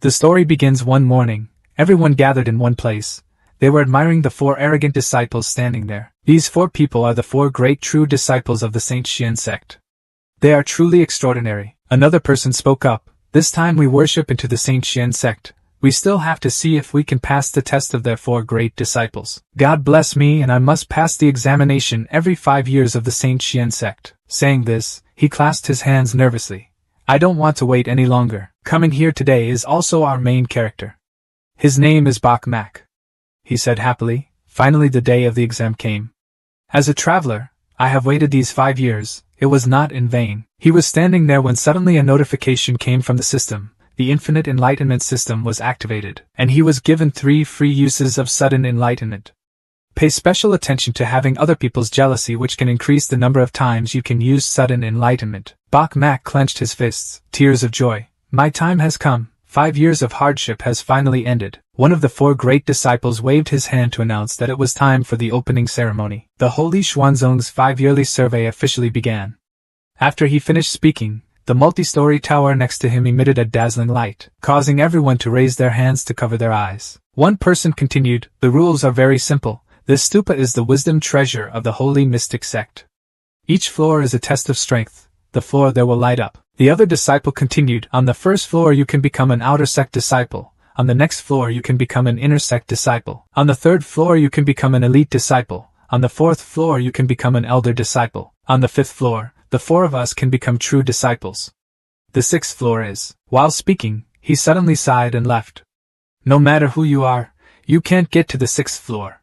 The story begins one morning. Everyone gathered in one place. They were admiring the 4 arrogant disciples standing there. These 4 people are the 4 great true disciples of the Saint Xian sect. They are truly extraordinary. Another person spoke up. This time we worship into the Saint Xian sect. We still have to see if we can pass the test of their 4 great disciples. God bless me, and I must pass the examination every 5 years of the Saint Xian sect. Saying this, he clasped his hands nervously. I don't want to wait any longer. Coming here today is also our main character. His name is Bok Mak, he said happily. Finally the day of the exam came. As a traveler, I have waited these 5 years. It was not in vain. He was standing there when suddenly a notification came from the system. The Infinite Enlightenment system was activated, and he was given 3 free uses of sudden enlightenment. Pay special attention to having other people's jealousy, which can increase the number of times you can use sudden enlightenment. Bok Mak clenched his fists, tears of joy. My time has come. 5 years of hardship has finally ended. One of the 4 great disciples waved his hand to announce that it was time for the opening ceremony. The Holy Xuanzong's 5-yearly survey officially began. After he finished speaking, the multi-story tower next to him emitted a dazzling light, causing everyone to raise their hands to cover their eyes. One person continued, the rules are very simple. This stupa is the wisdom treasure of the holy mystic sect. Each floor is a test of strength. The floor there will light up. The other disciple continued, on the first floor you can become an outer sect disciple. On the next floor you can become an inner sect disciple. On the 3rd floor you can become an elite disciple. On the 4th floor you can become an elder disciple. On the 5th floor, the 4 of us can become true disciples. The 6th floor is. While speaking, he suddenly sighed and left. No matter who you are, you can't get to the 6th floor.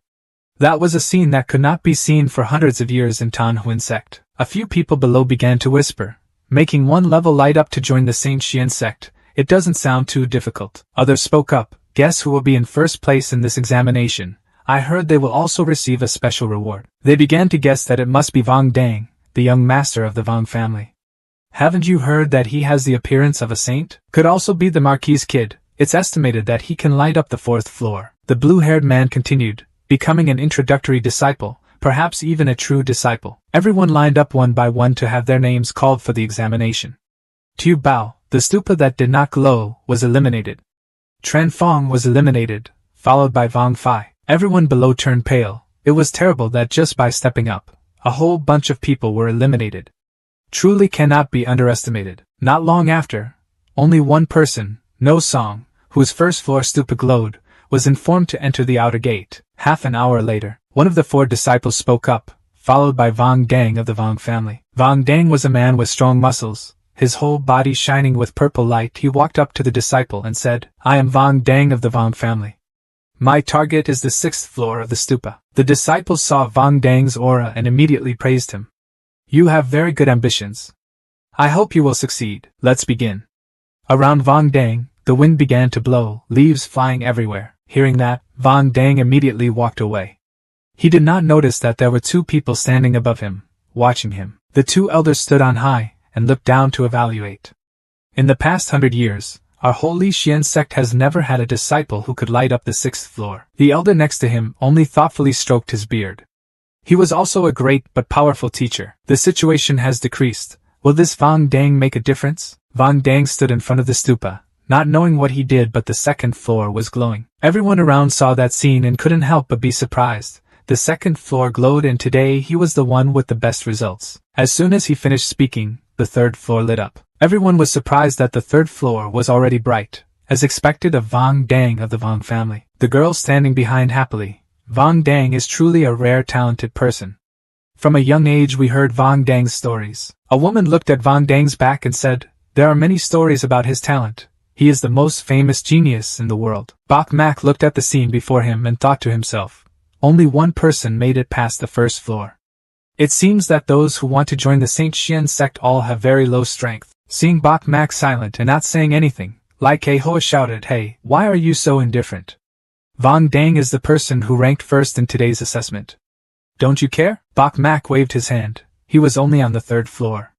That was a scene that could not be seen for hundreds of years in Tan Huin sect. A few people below began to whisper, making one level light up to join the Saint Xian sect. It doesn't sound too difficult. Others spoke up. Guess who will be in first place in this examination? I heard they will also receive a special reward. They began to guess that it must be Vang Dang, the young master of the Vang family. Haven't you heard that he has the appearance of a saint? Could also be the Marquis kid. It's estimated that he can light up the 4th floor. The blue-haired man continued, becoming an introductory disciple, perhaps even a true disciple. Everyone lined up one by one to have their names called for the examination. Tu Bao, the stupa that did not glow, was eliminated. Tran Fong was eliminated, followed by Vang Fai. Everyone below turned pale. It was terrible that just by stepping up, a whole bunch of people were eliminated. Truly cannot be underestimated. Not long after, only one person, No Song, whose 1st floor stupa glowed, was informed to enter the outer gate. Half an hour later, one of the 4 disciples spoke up, followed by Vang Dang of the Vang family. Vang Dang was a man with strong muscles, his whole body shining with purple light. He walked up to the disciple and said, I am Vang Dang of the Vang family. My target is the 6th floor of the stupa. The disciples saw Vang Dang's aura and immediately praised him. You have very good ambitions. I hope you will succeed. Let's begin. Around Vang Dang, the wind began to blow, leaves flying everywhere. Hearing that, Vang Dang immediately walked away. He did not notice that there were 2 people standing above him, watching him. The 2 elders stood on high and looked down to evaluate. In the past 100 years, our holy Xian sect has never had a disciple who could light up the 6th floor. The elder next to him only thoughtfully stroked his beard. He was also a great but powerful teacher. The situation has decreased. Will this Vang Dang make a difference? Vang Dang stood in front of the stupa, not knowing what he did, but the 2nd floor was glowing. Everyone around saw that scene and couldn't help but be surprised. The 2nd floor glowed, and today he was the one with the best results. As soon as he finished speaking, the 3rd floor lit up. Everyone was surprised that the 3rd floor was already bright, as expected of Vang Dang of the Vang family. The girl standing behind happily. Vang Dang is truly a rare talented person. From a young age we heard Vang Dang's stories. A woman looked at Vang Dang's back and said, there are many stories about his talent. He is the most famous genius in the world. Bok Mak looked at the scene before him and thought to himself, only one person made it past the 1st floor. It seems that those who want to join the Saint Xian sect all have very low strength. Seeing Bok Mak silent and not saying anything, Lai Kehoa shouted, hey, why are you so indifferent? Vang Dang is the person who ranked first in today's assessment. Don't you care? Bok Mak waved his hand. He was only on the 3rd floor.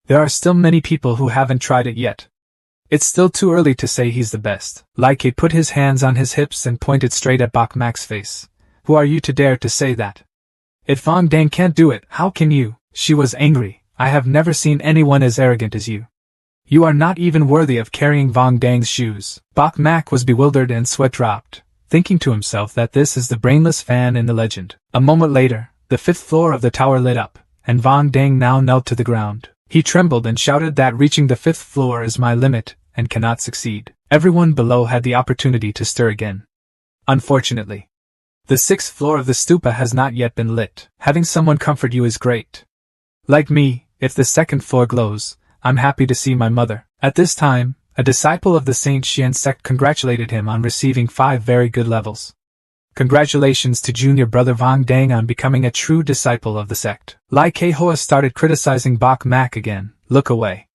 There are still many people who haven't tried it yet. It's still too early to say he's the best. Lai Ke put his hands on his hips and pointed straight at Bok Mak's face. Who are you to dare to say that? If Vang Dang can't do it, how can you? She was angry. I have never seen anyone as arrogant as you. You are not even worthy of carrying Vong Dang's shoes. Bok Mak was bewildered and sweat dropped, thinking to himself that this is the brainless fan in the legend. A moment later, the 5th floor of the tower lit up, and Vong Dang now knelt to the ground. He trembled and shouted that reaching the 5th floor is my limit, and cannot succeed. Everyone below had the opportunity to stir again. Unfortunately, the 6th floor of the stupa has not yet been lit. Having someone comfort you is great. Like me, if the 2nd floor glows, I'm happy to see my mother. At this time, a disciple of the Saint Xian sect congratulated him on receiving 5 very good levels. Congratulations to junior brother Vong Dang on becoming a true disciple of the sect. Lai Kei-hoa started criticizing Bok Mak again. Look away.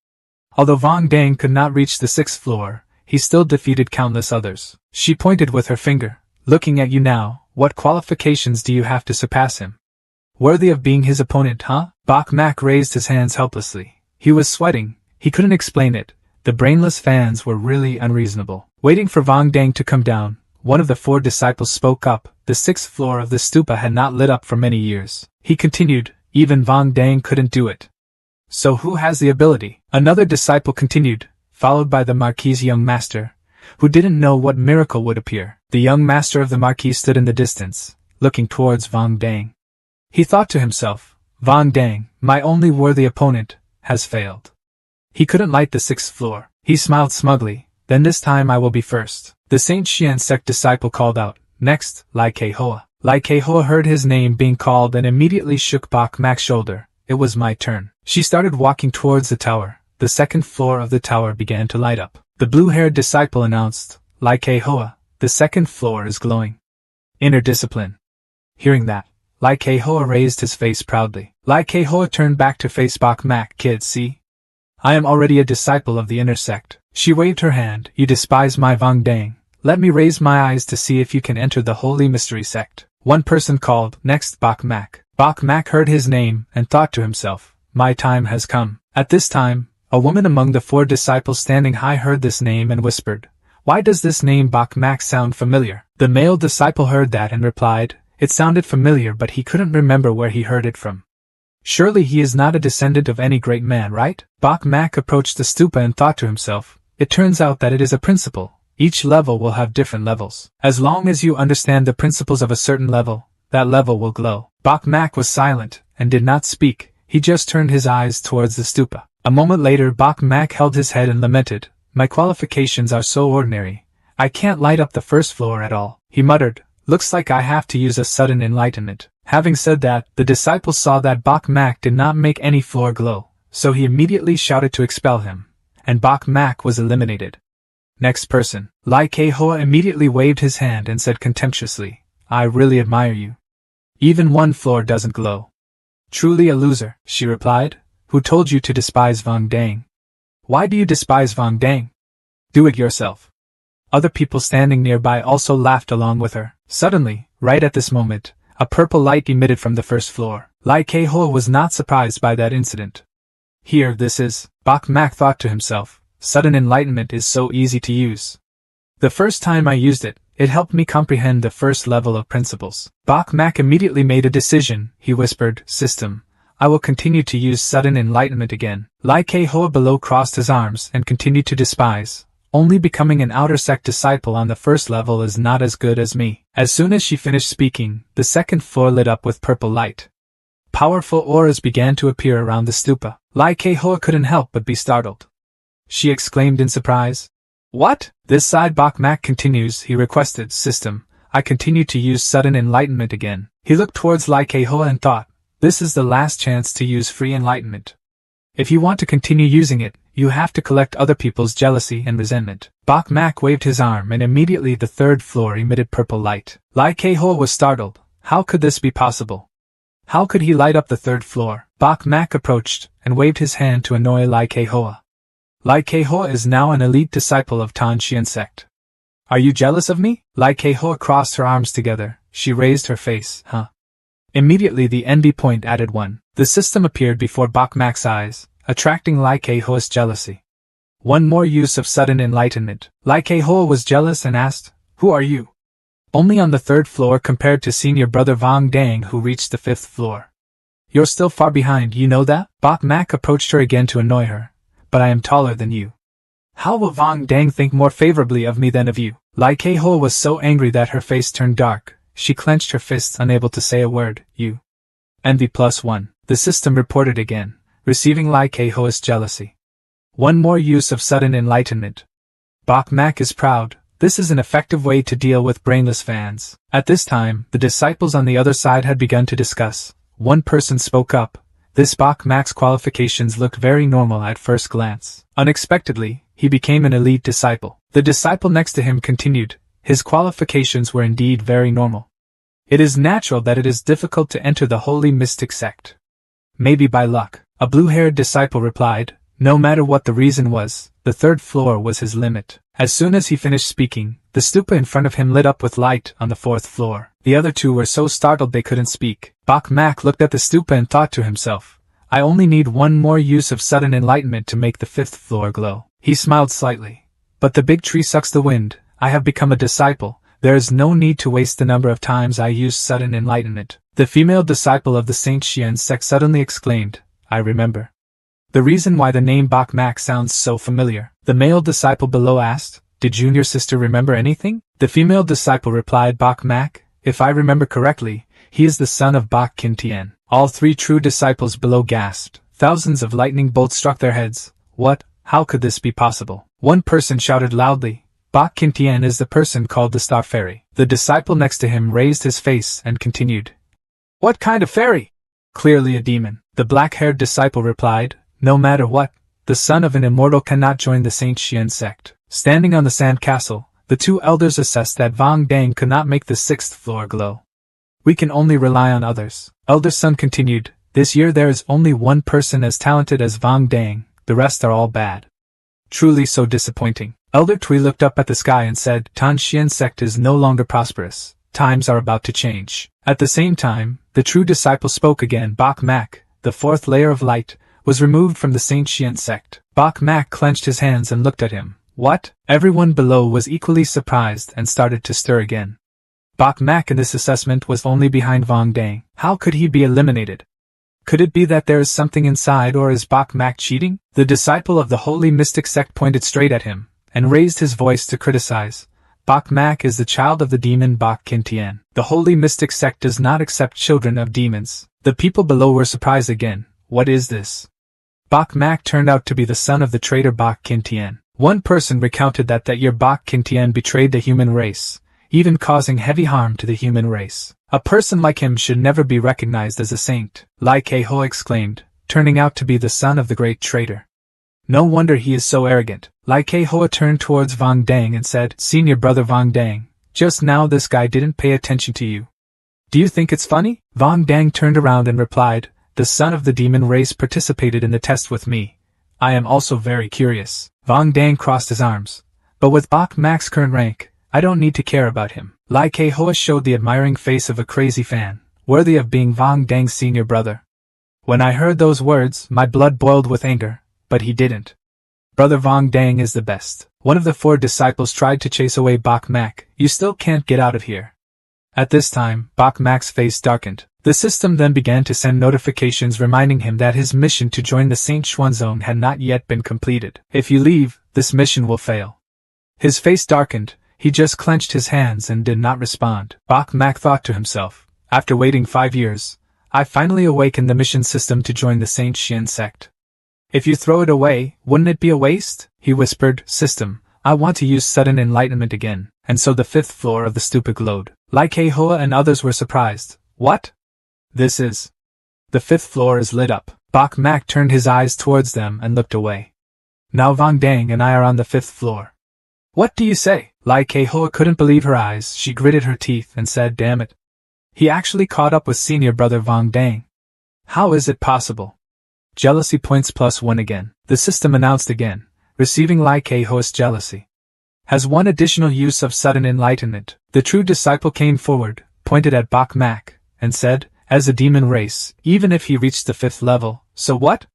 Although Vong Dang could not reach the 6th floor, he still defeated countless others. She pointed with her finger. Looking at you now, what qualifications do you have to surpass him? Worthy of being his opponent, huh? Bok Mak raised his hands helplessly. He was sweating. He couldn't explain it. The brainless fans were really unreasonable. Waiting for Vong Dang to come down, one of the 4 disciples spoke up. The 6th floor of the stupa had not lit up for many years. He continued, even Vong Dang couldn't do it. So who has the ability? Another disciple continued, followed by the Marquis's young master, who didn't know what miracle would appear. The young master of the Marquis stood in the distance, looking towards Vong Dang. He thought to himself, Vong Dang, my only worthy opponent, has failed. He couldn't light the 6th floor. He smiled smugly. Then this time I will be first. The Saint Xian sect disciple called out, next, Lai Kei-hoa. Lai Kei-hoa heard his name being called and immediately shook Bok Mak's shoulder. It was my turn. She started walking towards the tower. The 2nd floor of the tower began to light up. The blue-haired disciple announced, Lai Kei-hoa, the 2nd floor is glowing. Inner discipline. Hearing that, Lai Kei-hoa raised his face proudly. Lai Kei-hoa turned back to face Bok Mak. Kid, see? I am already a disciple of the inner sect. She waved her hand. You despise my Vong Dang. Let me raise my eyes to see if you can enter the holy mystery sect. One person called, next Bok Mak. Bok Mak heard his name and thought to himself, my time has come. At this time, a woman among the 4 disciples standing high heard this name and whispered, why does this name Bok Mak sound familiar? The male disciple heard that and replied, it sounded familiar but he couldn't remember where he heard it from. Surely he is not a descendant of any great man, right? Bok Mak approached the stupa and thought to himself, it turns out that it is a principle. Each level will have different levels. As long as you understand the principles of a certain level, that level will glow. Bok Mak was silent and did not speak. He just turned his eyes towards the stupa. A moment later Bok Mak held his head and lamented, my qualifications are so ordinary. I can't light up the 1st floor at all. He muttered, looks like I have to use a sudden enlightenment. Having said that, the disciple saw that Bok Mak did not make any floor glow, so he immediately shouted to expel him, and Bok Mak was eliminated. Next person. Lai Kei-hoa immediately waved his hand and said contemptuously, I really admire you. Even 1 floor doesn't glow. Truly a loser, she replied. Who told you to despise Vong Dang? Why do you despise Vong Dang? Do it yourself. Other people standing nearby also laughed along with her. Suddenly, right at this moment, a purple light emitted from the 1st floor. Lai Kei-hoa was not surprised by that incident. Here, this is, Bok Mak thought to himself, sudden enlightenment is so easy to use. The first time I used it, it helped me comprehend the 1st level of principles. Bok Mak immediately made a decision. He whispered, system, I will continue to use sudden enlightenment again. Lai Kei-hoa below crossed his arms and continued to despise. Only becoming an outer sect disciple on the 1st level is not as good as me. As soon as she finished speaking, the 2nd floor lit up with purple light. Powerful auras began to appear around the stupa. Lai Kei-hoa couldn't help but be startled. She exclaimed in surprise. What? This side Bok Mak continues. He requested, system, I continue to use sudden enlightenment again. He looked towards Lai Kei-hoa and thought, this is the last chance to use free enlightenment. If you want to continue using it, you have to collect other people's jealousy and resentment. Bok Mak waved his arm and immediately the 3rd floor emitted purple light. Lai Kei-hoa was startled. How could this be possible? How could he light up the 3rd floor? Bok Mak approached and waved his hand to annoy Lai Kei-hoa. Lai Kei-hoa is now an elite disciple of Tan Xian sect. Are you jealous of me? Lai Kei-hoa crossed her arms together. She raised her face. Huh? Immediately the envy point added 1. The system appeared before Bok Mak's eyes, attracting Lai Kei-hoa's jealousy. One more use of sudden enlightenment. Lai Kei-hoa was jealous and asked, who are you? Only on the 3rd floor compared to senior brother Vong Dang who reached the 5th floor. You're still far behind, you know that? Bok Mak approached her again to annoy her, but I am taller than you. How will Vong Dang think more favorably of me than of you? Lai Ke-ho was so angry that her face turned dark. She clenched her fists, unable to say a word. You. Envy +1. The system reported again, receiving Lai Ke-ho's jealousy. One more use of sudden enlightenment. Bok Mak is proud. This is an effective way to deal with brainless fans. At this time, the disciples on the other side had begun to discuss. One person spoke up. This Bok Mak's qualifications looked very normal at first glance. Unexpectedly, he became an elite disciple. The disciple next to him continued. His qualifications were indeed very normal. It is natural that it is difficult to enter the holy mystic sect. Maybe by luck. A blue-haired disciple replied. No matter what the reason was, the third floor was his limit. As soon as he finished speaking, the stupa in front of him lit up with light on the fourth floor. The other two were so startled they couldn't speak. Bok Mak looked at the stupa and thought to himself, I only need one more use of sudden enlightenment to make the fifth floor glow. He smiled slightly. But the big tree sucks the wind. I have become a disciple. There is no need to waste the number of times I use sudden enlightenment. The female disciple of the Saint Xian sect suddenly exclaimed, I remember. The reason why the name Bok Mak sounds so familiar. The male disciple below asked, Did junior sister remember anything? The female disciple replied, Bok Mak, if I remember correctly, he is the son of Bok Kin Tien. All three true disciples below gasped. Thousands of lightning bolts struck their heads. What? How could this be possible? One person shouted loudly, Bok Kin Tien is the person called the Star Fairy. The disciple next to him raised his face and continued. What kind of fairy? Clearly a demon. The black-haired disciple replied, No matter what, the son of an immortal cannot join the Saint Xian sect. Standing on the sand castle, the two elders assessed that Vong Dang could not make the sixth floor glow. We can only rely on others. Elder Sun continued, This year there is only one person as talented as Vong Dang, the rest are all bad. Truly so disappointing. Elder Tui looked up at the sky and said, Tan Xian sect is no longer prosperous. Times are about to change. At the same time, the true disciple spoke again. Bok Mak, the fourth layer of light, was removed from the Saint Xian sect. Bok Mak clenched his hands and looked at him. What? Everyone below was equally surprised and started to stir again. Bok Mak in this assessment was only behind Vong Dang. How could he be eliminated? Could it be that there is something inside, or is Bok Mak cheating? The disciple of the holy mystic sect pointed straight at him and raised his voice to criticize. Bok Mak is the child of the demon Bok Kin Tien. The holy mystic sect does not accept children of demons. The people below were surprised again. What is this? Bok Mak turned out to be the son of the traitor Bok Kin Tien. One person recounted that year Bok Kin Tien betrayed the human race, even causing heavy harm to the human race. A person like him should never be recognized as a saint, Lai Ke-ho exclaimed, turning out to be the son of the great traitor. No wonder he is so arrogant. Lai Ke-ho turned towards Vong Dang and said, Senior brother Vong Dang, just now this guy didn't pay attention to you. Do you think it's funny? Vong Dang turned around and replied, The son of the demon race participated in the test with me. I am also very curious. Vong Dang crossed his arms. But with Bok Mak's current rank, I don't need to care about him. Lai Ke-ho showed the admiring face of a crazy fan, worthy of being Vong Dang's senior brother. When I heard those words, my blood boiled with anger, but he didn't. Brother Vong Dang is the best. One of the four disciples tried to chase away Bok Mak. You still can't get out of here. At this time, Bok Mak's face darkened. The system then began to send notifications reminding him that his mission to join the Saint Xuan Zone had not yet been completed. If you leave, this mission will fail. His face darkened. He just clenched his hands and did not respond. Bok Mak thought to himself, after waiting 5 years, I finally awakened the mission system to join the Saint Xian sect. If you throw it away, wouldn't it be a waste? He whispered, System, I want to use sudden enlightenment again. And so the fifth floor of the stupa glowed. Lai Ke-ho and others were surprised. What? This is... The fifth floor is lit up. Bok Mak turned his eyes towards them and looked away. Now Vong Dang and I are on the fifth floor. What do you say? Lai Ke-ho couldn't believe her eyes. She gritted her teeth and said, Damn it. He actually caught up with senior brother Vong Dang. How is it possible? Jealousy points +1 again. The system announced again, receiving Lai Ke-ho's jealousy. Has one additional use of sudden enlightenment. The true disciple came forward, pointed at Bok Mak, and said, As a demon race, even if he reached the 5th level, so what?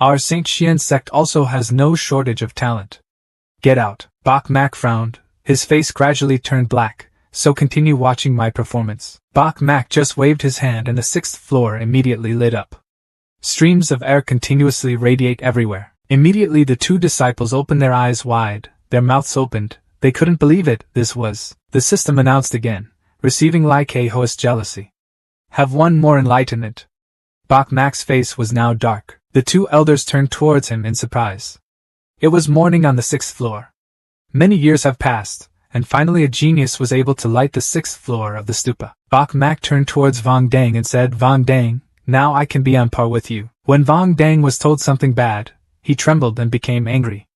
Our Saint Xian sect also has no shortage of talent. Get out. Bok Mak frowned. His face gradually turned black. So continue watching my performance. Bok Mak just waved his hand and the 6th floor immediately lit up. Streams of air continuously radiate everywhere. Immediately the two disciples opened their eyes wide, their mouths opened. They couldn't believe it. This was, the system announced again, receiving like a host jealousy. Have one more enlightenment. Bok Mak's face was now dark. The two elders turned towards him in surprise. It was morning on the 6th floor. Many years have passed, and finally a genius was able to light the 6th floor of the stupa. Bok Mak turned towards Vong Dang and said, Vong Dang, now I can be on par with you. When Vong Dang was told something bad, he trembled and became angry.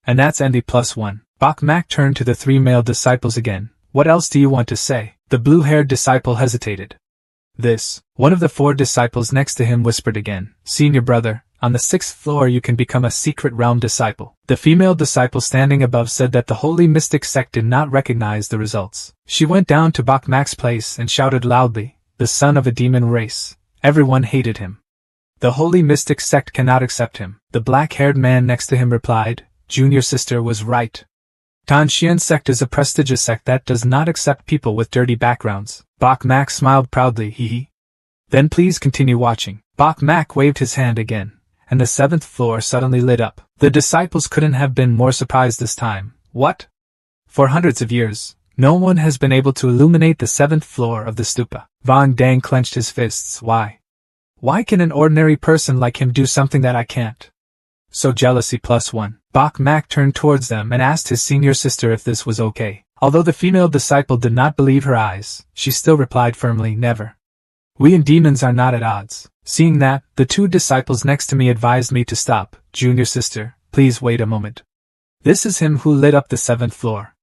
And that's ND+1. Bok Mak turned to the three male disciples again. What else do you want to say? The blue-haired disciple hesitated. This, one of the four disciples next to him whispered again. Senior brother, on the 6th floor you can become a secret realm disciple. The female disciple standing above said that the holy mystic sect did not recognize the results. She went down to Bok Mak's place and shouted loudly, the son of a demon race. Everyone hated him. The holy mystic sect cannot accept him. The black-haired man next to him replied, Junior sister was right. Tanxian sect is a prestigious sect that does not accept people with dirty backgrounds. Bok Mak smiled proudly, hee. Then please continue watching. Bok Mak waved his hand again, and the 7th floor suddenly lit up. The disciples couldn't have been more surprised this time. What? For hundreds of years, no one has been able to illuminate the 7th floor of the stupa. Vong Dang clenched his fists. Why? Why can an ordinary person like him do something that I can't? So jealousy +1. Bok Mak turned towards them and asked his senior sister if this was okay. Although the female disciple did not believe her eyes, she still replied firmly, never. We and demons are not at odds. Seeing that, the two disciples next to me advised me to stop. Junior sister, please wait a moment. This is him who lit up the 7th floor.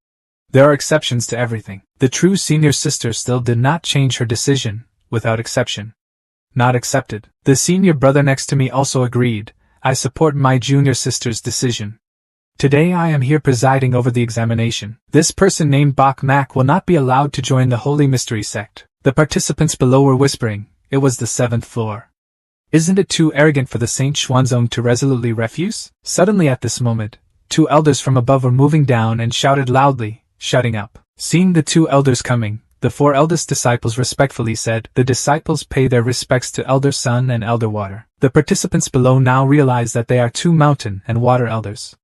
There are exceptions to everything. The true senior sister still did not change her decision, without exception. Not accepted. The senior brother next to me also agreed. I support my junior sister's decision. Today I am here presiding over the examination. This person named Bok Mak will not be allowed to join the Holy Mystery Sect. The participants below were whispering, it was the 7th floor. Isn't it too arrogant for the Saint Xuanzong to resolutely refuse? Suddenly at this moment, two elders from above were moving down and shouted loudly, shutting up. Seeing the two elders coming, the four eldest disciples respectfully said, the disciples pay their respects to Elder Sun and Elder Water. The participants below now realize that they are two mountain and water elders.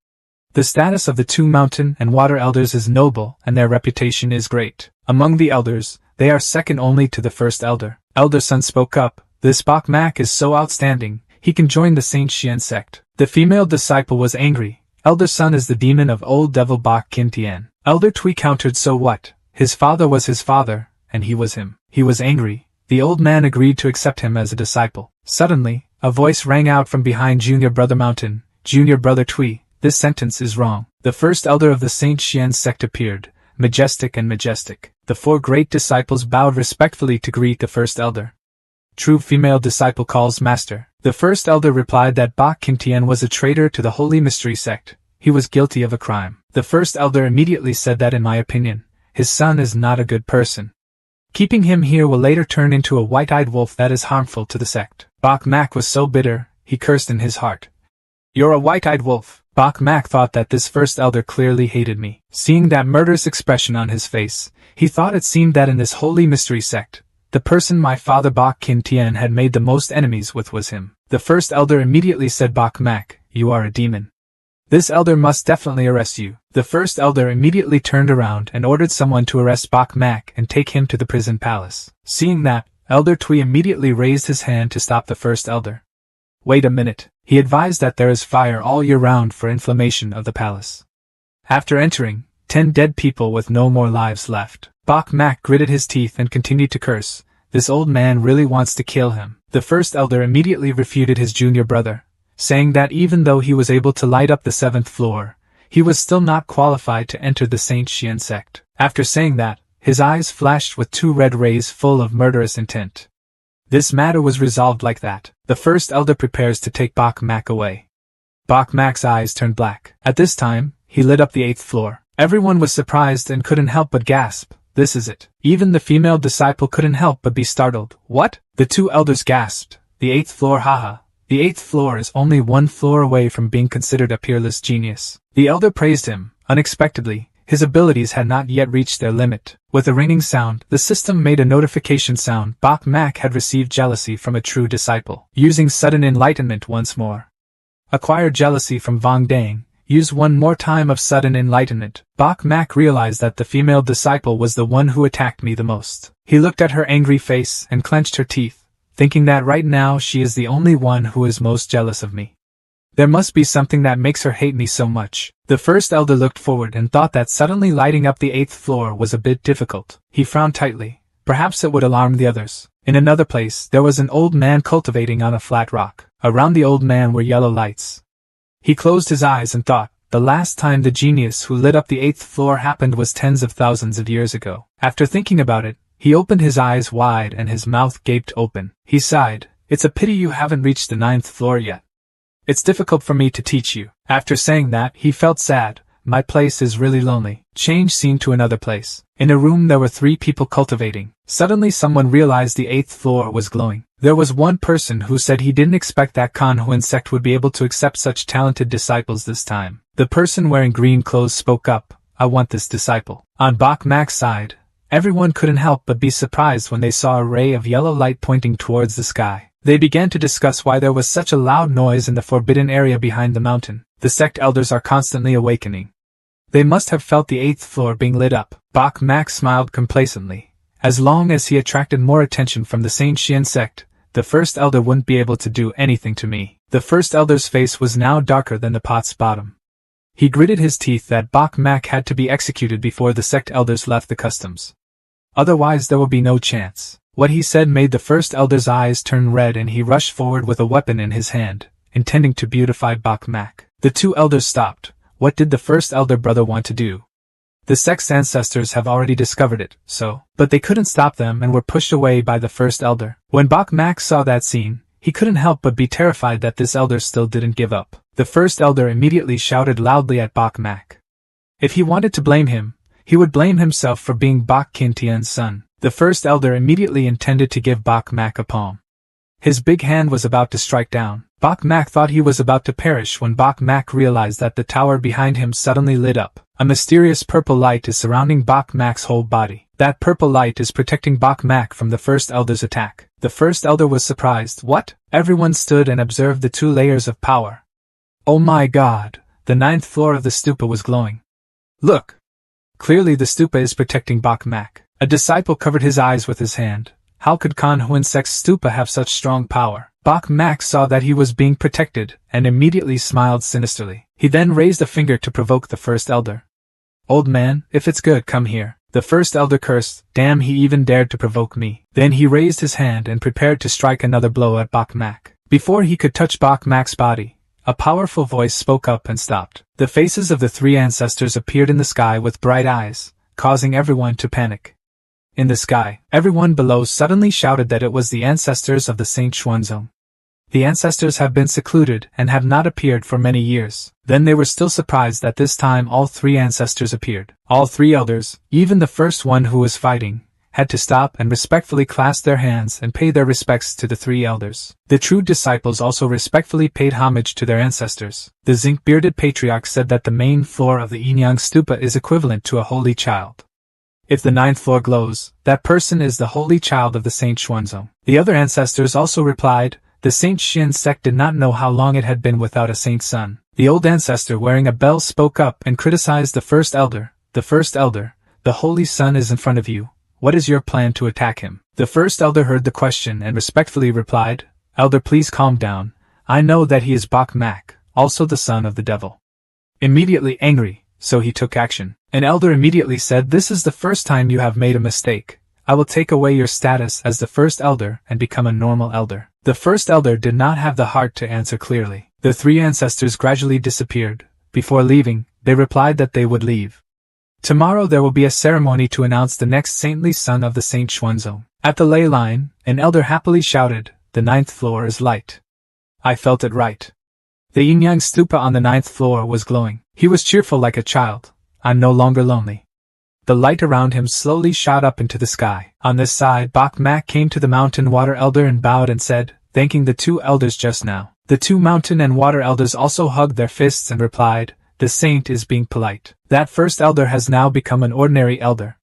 The status of the two mountain and water elders is noble and their reputation is great. Among the elders, they are second only to the first elder. Elder Sun spoke up, this Bok Mak is so outstanding, he can join the Saint Xian sect. The female disciple was angry. Elder Sun is the demon of old devil Bok Kin Tian. Elder Tui countered, so what? His father was his father, and he was him. He was angry. The old man agreed to accept him as a disciple. Suddenly, a voice rang out from behind Junior Brother Mountain. Junior Brother Tui, this sentence is wrong. The first elder of the Saint Xian sect appeared, majestic and majestic. The four great disciples bowed respectfully to greet the first elder. True female disciple calls master. The first elder replied that Bok Kin Tian was a traitor to the Holy Mystery Sect. He was guilty of a crime. The first elder immediately said that in my opinion, his son is not a good person. Keeping him here will later turn into a white-eyed wolf that is harmful to the sect. Bok Mak was so bitter, he cursed in his heart. You're a white-eyed wolf. Bok Mak thought that this first elder clearly hated me. Seeing that murderous expression on his face, he thought it seemed that in this holy mystery sect, the person my father Bok Kin Tian had made the most enemies with was him. The first elder immediately said, Bok Mak, you are a demon. This elder must definitely arrest you. The first elder immediately turned around and ordered someone to arrest Bok Mak and take him to the prison palace. Seeing that, Elder Tui immediately raised his hand to stop the first elder. Wait a minute. He advised that there is fire all year round for inflammation of the palace. After entering, 10 dead people with no more lives left. Bok Mak gritted his teeth and continued to curse. This old man really wants to kill him. The first elder immediately refuted his junior brother, saying that even though he was able to light up the 7th floor, he was still not qualified to enter the Saint Xian sect. After saying that, his eyes flashed with 2 red rays full of murderous intent. This matter was resolved like that. The first elder prepares to take Bok Mak away. Bok Mak's eyes turned black. At this time, he lit up the 8th floor. Everyone was surprised and couldn't help but gasp. This is it. Even the female disciple couldn't help but be startled. What? The 2 elders gasped. The 8th floor, haha. The 8th floor is only 1 floor away from being considered a peerless genius. The elder praised him. Unexpectedly, his abilities had not yet reached their limit. With a ringing sound, the system made a notification sound. Bok Mak had received jealousy from a true disciple. Using sudden enlightenment once more. Acquire jealousy from Vong Dang. Use one more time of sudden enlightenment. Bok Mak realized that the female disciple was the one who attacked me the most. He looked at her angry face and clenched her teeth, thinking that right now she is the only one who is most jealous of me. There must be something that makes her hate me so much. The first elder looked forward and thought that suddenly lighting up the 8th floor was a bit difficult. He frowned tightly. Perhaps it would alarm the others. In another place, there was an old man cultivating on a flat rock. Around the old man were yellow lights. He closed his eyes and thought, the last time the genius who lit up the 8th floor happened was tens of thousands of years ago. After thinking about it, he opened his eyes wide and his mouth gaped open. He sighed, it's a pity you haven't reached the 9th floor yet. It's difficult for me to teach you. After saying that, he felt sad. My place is really lonely. Change scene to another place. In a room there were 3 people cultivating. Suddenly someone realized the 8th floor was glowing. There was one person who said he didn't expect that Manhwa sect would be able to accept such talented disciples this time. The person wearing green clothes spoke up, I want this disciple. On Bok Mak's side, everyone couldn't help but be surprised when they saw a ray of yellow light pointing towards the sky. They began to discuss why there was such a loud noise in the forbidden area behind the mountain. The sect elders are constantly awakening. They must have felt the 8th floor being lit up. Bok Mak smiled complacently. As long as he attracted more attention from the Saint Xian sect, the first elder wouldn't be able to do anything to me. The first elder's face was now darker than the pot's bottom. He gritted his teeth that Bok Mak had to be executed before the sect elders left the customs. Otherwise there will be no chance. What he said made the first elder's eyes turn red and he rushed forward with a weapon in his hand, intending to beautify Bok Mak. The 2 elders stopped. What did the first elder brother want to do? The sect's ancestors have already discovered it, but they couldn't stop them and were pushed away by the first elder. When Bok Mak saw that scene, he couldn't help but be terrified that this elder still didn't give up. The first elder immediately shouted loudly at Bok Mak. If he wanted to blame him, he would blame himself for being Bok Kin Tian's son. The first elder immediately intended to give Bok Mak a palm. His big hand was about to strike down. Bok Mak thought he was about to perish when Bok Mak realized that the tower behind him suddenly lit up. A mysterious purple light is surrounding Bok Mak's whole body. That purple light is protecting Bok Mak from the first elder's attack. The first elder was surprised. What? Everyone stood and observed the 2 layers of power. Oh my god! The 9th floor of the stupa was glowing. Look! Clearly the stupa is protecting Bok Mak. A disciple covered his eyes with his hand. How could Manhwa sect's stupa have such strong power? Bok Mak saw that he was being protected, and immediately smiled sinisterly. He then raised a finger to provoke the first elder. Old man, if it's good, come here. The first elder cursed, damn, he even dared to provoke me. Then he raised his hand and prepared to strike another blow at Bok Mak. Before he could touch Bok Mak's body, a powerful voice spoke up and stopped. The faces of the 3 ancestors appeared in the sky with bright eyes, causing everyone to panic. In the sky, everyone below suddenly shouted that it was the ancestors of the Saint Xuanzong. The ancestors have been secluded and have not appeared for many years. Then they were still surprised that this time all 3 ancestors appeared. All 3 elders, even the first one who was fighting, had to stop and respectfully clasp their hands and pay their respects to the 3 elders. The true disciples also respectfully paid homage to their ancestors. The zinc-bearded patriarch said that the main floor of the Yinyang stupa is equivalent to a holy child. If the 9th floor glows, that person is the holy child of the Saint Xuanzong. The other ancestors also replied, the Saint Xian sect did not know how long it had been without a saint son. The old ancestor wearing a bell spoke up and criticized the first elder. The first elder, the holy son is in front of you. What is your plan to attack him? The first elder heard the question and respectfully replied, Elder, please calm down. I know that he is Bok Mak, also the son of the devil. Immediately angry, so he took action. An elder immediately said, this is the first time you have made a mistake. I will take away your status as the first elder and become a normal elder. The first elder did not have the heart to answer clearly. The 3 ancestors gradually disappeared. Before leaving, they replied that they would leave. Tomorrow there will be a ceremony to announce the next saintly son of the Saint Xuanzong. At the ley line, an elder happily shouted, the 9th floor is light. I felt it right. The yin-yang stupa on the 9th floor was glowing. He was cheerful like a child. I'm no longer lonely. The light around him slowly shot up into the sky. On this side, Bok Mak came to the mountain water elder and bowed and said, thanking the 2 elders just now. The 2 mountain and water elders also hugged their fists and replied, the saint is being polite. That first elder has now become an ordinary elder.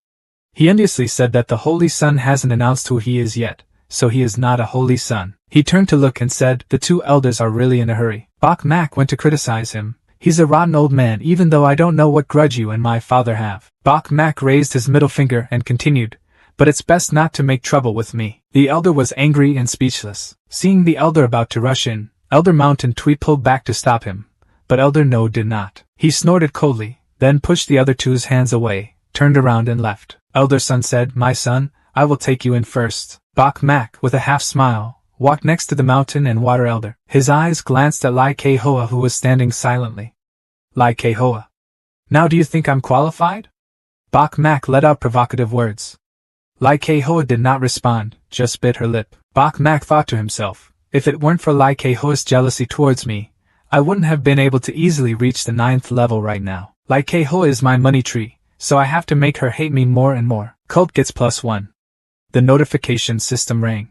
He enviously said that the holy son hasn't announced who he is yet, so he is not a holy son. He turned to look and said, the 2 elders are really in a hurry. Bok Mak went to criticize him. He's a rotten old man, even though I don't know what grudge you and my father have. Bok Mak raised his middle finger and continued, but it's best not to make trouble with me. The elder was angry and speechless. Seeing the elder about to rush in, Elder Mountain Tweet pulled back to stop him, but Elder No did not. He snorted coldly, then pushed the other two's hands away, turned around and left. Elder Sun said, "My son, I will take you in first." Bok Mak, with a half-smile, walked next to the mountain and water elder. His eyes glanced at Lai Kehoa, who was standing silently. Lai Kehoa. "Now do you think I'm qualified?" Bok Mak let out provocative words. Lai Kehoa did not respond, just bit her lip. Bok Mak thought to himself, if it weren't for Lai Kehoa's jealousy towards me, I wouldn't have been able to easily reach the 9th level right now. Lai Kehoa is my money tree, so I have to make her hate me more and more. Cult gets +1. The notification system rang.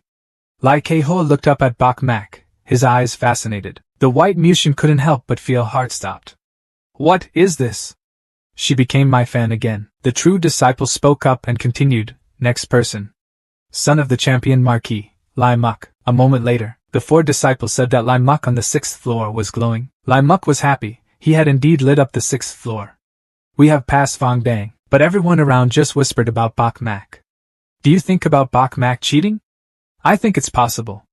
Lai Kehoa looked up at Bok Mak, his eyes fascinated. The white Mushin couldn't help but feel heart-stopped. "What is this?" She became my fan again. The true disciple spoke up and continued, "Next person. Son of the champion Marquis, Lai Muk." A moment later, the 4 disciples said that Lai Muk on the 6th floor was glowing. Lai Muk was happy. He had indeed lit up the 6th floor. "We have passed Vong Dang," but everyone around just whispered about Bok Mak. "Do you think about Bok Mak cheating?" "I think it's possible.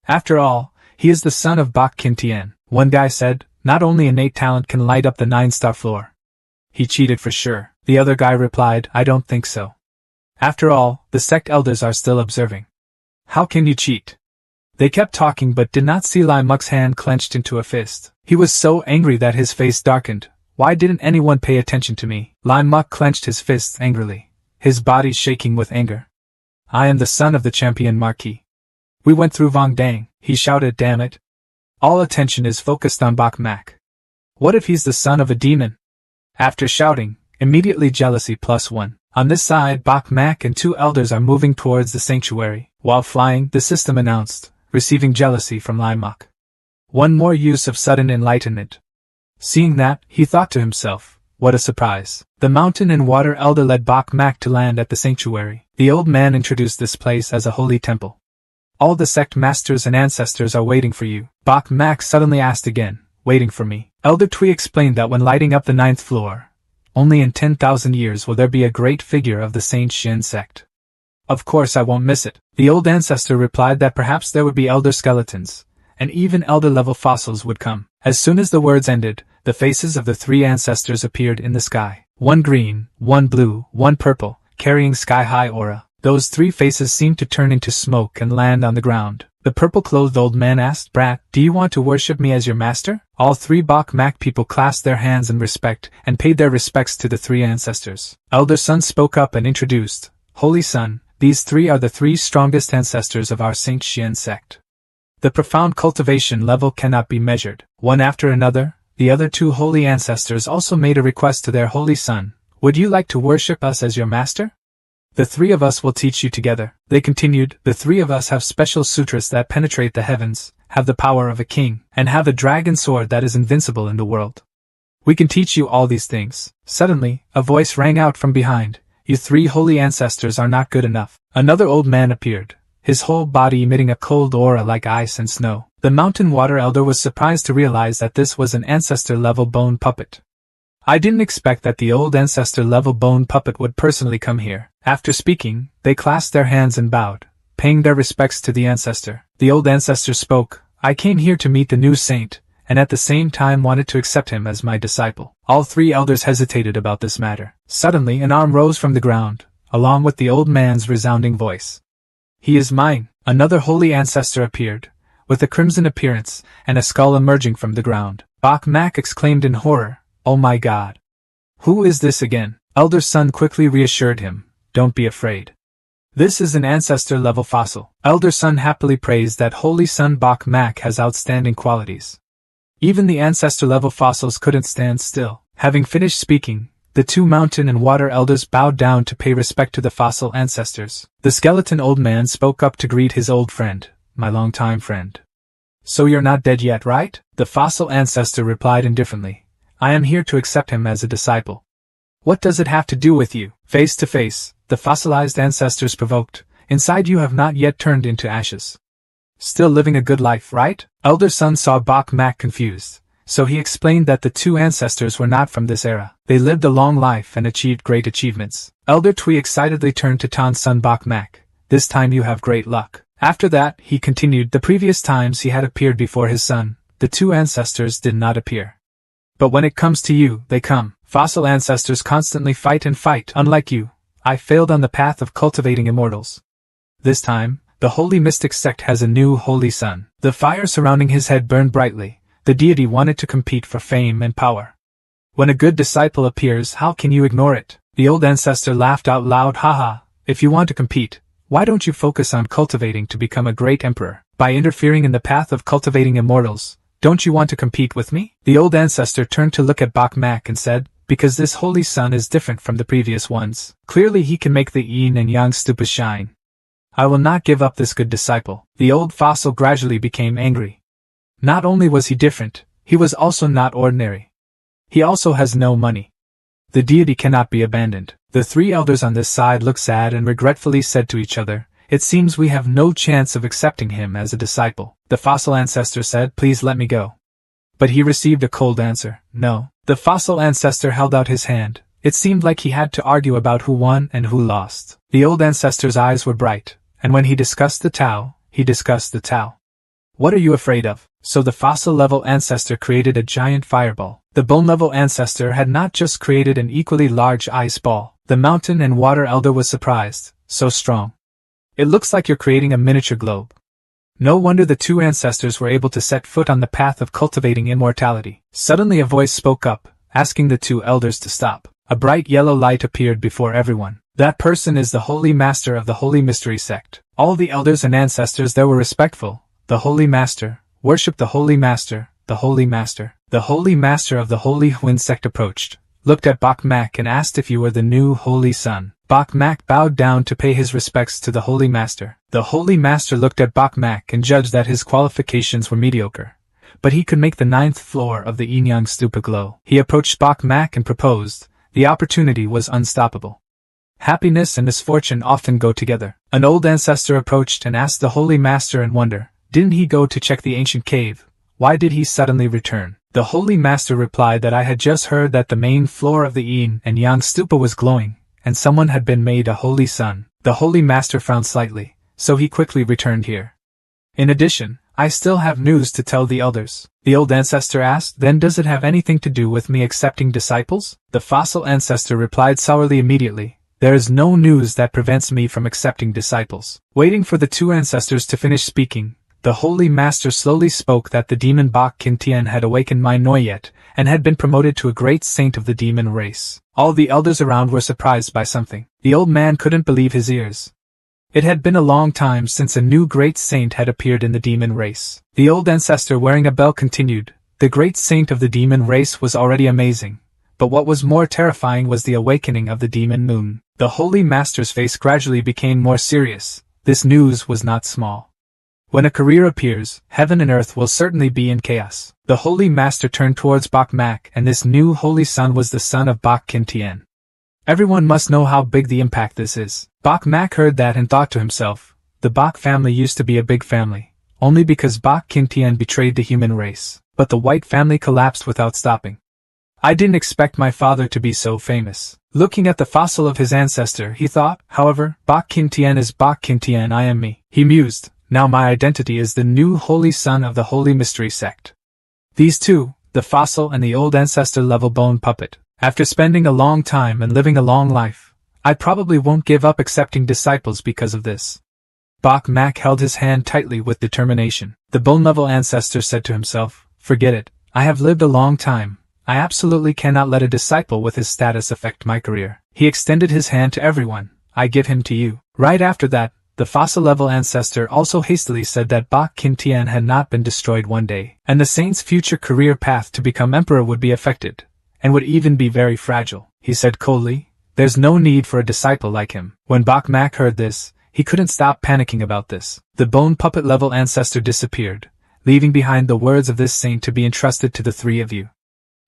After all, he is the son of Bok Kin Tien." One guy said, "Not only innate talent can light up the 9-star floor. He cheated for sure." The other guy replied, "I don't think so. After all, the sect elders are still observing. How can you cheat?" They kept talking but did not see Lai Muk's hand clenched into a fist. He was so angry that his face darkened. "Why didn't anyone pay attention to me?" Lai Muk clenched his fists angrily, his body shaking with anger. "I am the son of the champion Marquis. We went through Vong Dang," he shouted, "damn it. All attention is focused on Bok Mak. What if he's the son of a demon?" After shouting, immediately jealousy +1. On this side, Bok Mak and 2 elders are moving towards the sanctuary. While flying, the system announced, receiving jealousy from Lai Muk. One more use of sudden enlightenment. Seeing that, he thought to himself, what a surprise. The mountain and water elder led Bok Mak to land at the sanctuary. The old man introduced this place as a holy temple. "All the sect masters and ancestors are waiting for you." Bok Mak suddenly asked again, "Waiting for me?" Elder Tui explained that when lighting up the 9th floor, only in 10,000 years will there be a great figure of the Saint Shin sect. "Of course I won't miss it." The old ancestor replied that perhaps there would be elder skeletons, and even elder-level fossils would come. As soon as the words ended, the faces of the 3 ancestors appeared in the sky. One green, one blue, one purple, carrying sky-high aura. Those 3 faces seemed to turn into smoke and land on the ground. The purple-clothed old man asked, "Brat, do you want to worship me as your master?" All 3 Bok Mak people clasped their hands in respect and paid their respects to the 3 ancestors. Elder Sun spoke up and introduced, "Holy Son, these 3 are the 3 strongest ancestors of our Saint Shin sect. The profound cultivation level cannot be measured." One after another, the other 2 holy ancestors also made a request to their holy son, "Would you like to worship us as your master? The 3 of us will teach you together." They continued, "The 3 of us have special sutras that penetrate the heavens, have the power of a king, and have a dragon sword that is invincible in the world. We can teach you all these things." Suddenly, a voice rang out from behind, "You 3 holy ancestors are not good enough." Another old man appeared, his whole body emitting a cold aura like ice and snow. The mountain water elder was surprised to realize that this was an ancestor-level bone puppet. "I didn't expect that the old ancestor-level bone puppet would personally come here." After speaking, they clasped their hands and bowed, paying their respects to the ancestor. The old ancestor spoke, "I came here to meet the new saint, and at the same time wanted to accept him as my disciple." All 3 elders hesitated about this matter. Suddenly an arm rose from the ground, along with the old man's resounding voice. "He is mine." Another holy ancestor appeared, with a crimson appearance, and a skull emerging from the ground. Bok Mak exclaimed in horror, "Oh my God! Who is this again?" Elder Sun quickly reassured him, "Don't be afraid. This is an ancestor-level fossil." Elder Sun happily praised that Holy Son Bok Mak has outstanding qualities. Even the ancestor-level fossils couldn't stand still. Having finished speaking, the 2 mountain and water elders bowed down to pay respect to the fossil ancestors. The skeleton old man spoke up to greet his old friend, "My longtime friend. So you're not dead yet, right?" The fossil ancestor replied indifferently, "I am here to accept him as a disciple." "What does it have to do with you?" Face to face, the fossilized ancestors provoked, "Inside you have not yet turned into ashes. Still living a good life, right?" Elder Sun saw Bok Mak confused, so he explained that the two ancestors were not from this era. They lived a long life and achieved great achievements. Elder Tui excitedly turned to Tan's son Bok Mak. This time you have great luck. After that, he continued, the previous times he had appeared before his son, the two ancestors did not appear. But when it comes to you, they come. Fossil ancestors constantly fight and fight. Unlike you, I failed on the path of cultivating immortals. This time, the holy mystic sect has a new holy son. The fire surrounding his head burned brightly. The deity wanted to compete for fame and power. When a good disciple appears, how can you ignore it? The old ancestor laughed out loud. Haha, if you want to compete, why don't you focus on cultivating to become a great emperor? By interfering in the path of cultivating immortals, don't you want to compete with me? The old ancestor turned to look at Bok Mak and said, because this holy sun is different from the previous ones. Clearly he can make the yin and yang stupas shine. I will not give up this good disciple. The old fossil gradually became angry. Not only was he different, he was also not ordinary. He also has no money. The deity cannot be abandoned. The three elders on this side looked sad and regretfully said to each other, it seems we have no chance of accepting him as a disciple. The fossil ancestor said, please let me go. But he received a cold answer, no. The fossil ancestor held out his hand. It seemed like he had to argue about who won and who lost. The old ancestor's eyes were bright, and when he discussed the Tao, he discussed the Tao. What are you afraid of? So the fossil-level ancestor created a giant fireball. The bone-level ancestor had not just created an equally large ice ball. The mountain and water elder was surprised, so strong. It looks like you're creating a miniature globe. No wonder the two ancestors were able to set foot on the path of cultivating immortality. Suddenly a voice spoke up, asking the two elders to stop. A bright yellow light appeared before everyone. That person is the holy master of the holy mystery sect. All the elders and ancestors there were respectful. The holy master, worship the holy master, the holy master. The holy master of the holy Huin sect approached, looked at Bok Mak and asked if you were the new holy son. Bok Mak bowed down to pay his respects to the holy master. The holy master looked at Bok Mak and judged that his qualifications were mediocre, but he could make the 9th floor of the Yin-Yang Stupa glow. He approached Bok Mak and proposed. The opportunity was unstoppable. Happiness and misfortune often go together. An old ancestor approached and asked the holy master in wonder, didn't he go to check the ancient cave? Why did he suddenly return? The holy master replied that I had just heard that the main floor of the Yin and Yang Stupa was glowing, and someone had been made a holy son. The holy master frowned slightly, so he quickly returned here. In addition, I still have news to tell the elders. The old ancestor asked, then does it have anything to do with me accepting disciples? The fossil ancestor replied sourly immediately, there is no news that prevents me from accepting disciples. Waiting for the two ancestors to finish speaking, the holy master slowly spoke that the demon Bok Kin Tien had awakened Manhwa yet, and had been promoted to a great saint of the demon race. All the elders around were surprised by something. The old man couldn't believe his ears. It had been a long time since a new great saint had appeared in the demon race. The old ancestor wearing a bell continued, the great saint of the demon race was already amazing, but what was more terrifying was the awakening of the demon moon. The holy master's face gradually became more serious. This news was not small. When a career appears, heaven and earth will certainly be in chaos. The holy master turned towards Bok Mak, and this new holy son was the son of Bok Kin Tien. Everyone must know how big the impact this is. Bok Mak heard that and thought to himself, the Bok family used to be a big family, only because Bok Kin Tien betrayed the human race. But the white family collapsed without stopping. I didn't expect my father to be so famous. Looking at the fossil of his ancestor, he thought, however, Bok Kin Tien is Bok Kin Tien, I am me. He mused. Now my identity is the new holy son of the holy mystery sect. These two, the fossil and the old ancestor-level bone puppet, after spending a long time and living a long life, I probably won't give up accepting disciples because of this. Bok Mak held his hand tightly with determination. The bone-level ancestor said to himself, forget it, I have lived a long time. I absolutely cannot let a disciple with his status affect my career. He extended his hand to everyone. I give him to you. Right after that, the fossil-level ancestor also hastily said that Bok Kin Tien had not been destroyed one day, and the saint's future career path to become emperor would be affected, and would even be very fragile. He said coldly, there's no need for a disciple like him. When Bok Mak heard this, he couldn't stop panicking about this. The bone puppet-level ancestor disappeared, leaving behind the words of this saint to be entrusted to the three of you.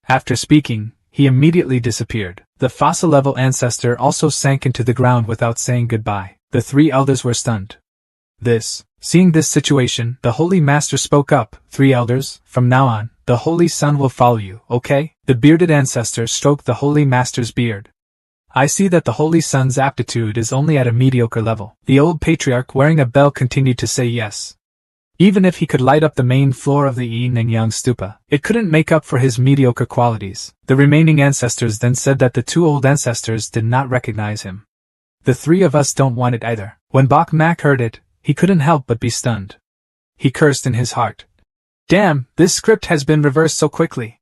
After speaking, he immediately disappeared. The fossil-level ancestor also sank into the ground without saying goodbye. The three elders were stunned. This Seeing this situation, the Holy Master spoke up. 3 elders, from now on, the Holy Sun will follow you, okay? The bearded ancestor stroked the Holy Master's beard. I see that the Holy Sun's aptitude is only at a mediocre level. The old patriarch wearing a bell continued to say yes. Even if he could light up the main floor of the yin and yang stupa, it couldn't make up for his mediocre qualities. The remaining ancestors then said that the 2 old ancestors did not recognize him. The 3 of us don't want it either. When Bok Mak heard it, he couldn't help but be stunned. He cursed in his heart. Damn, this script has been reversed so quickly.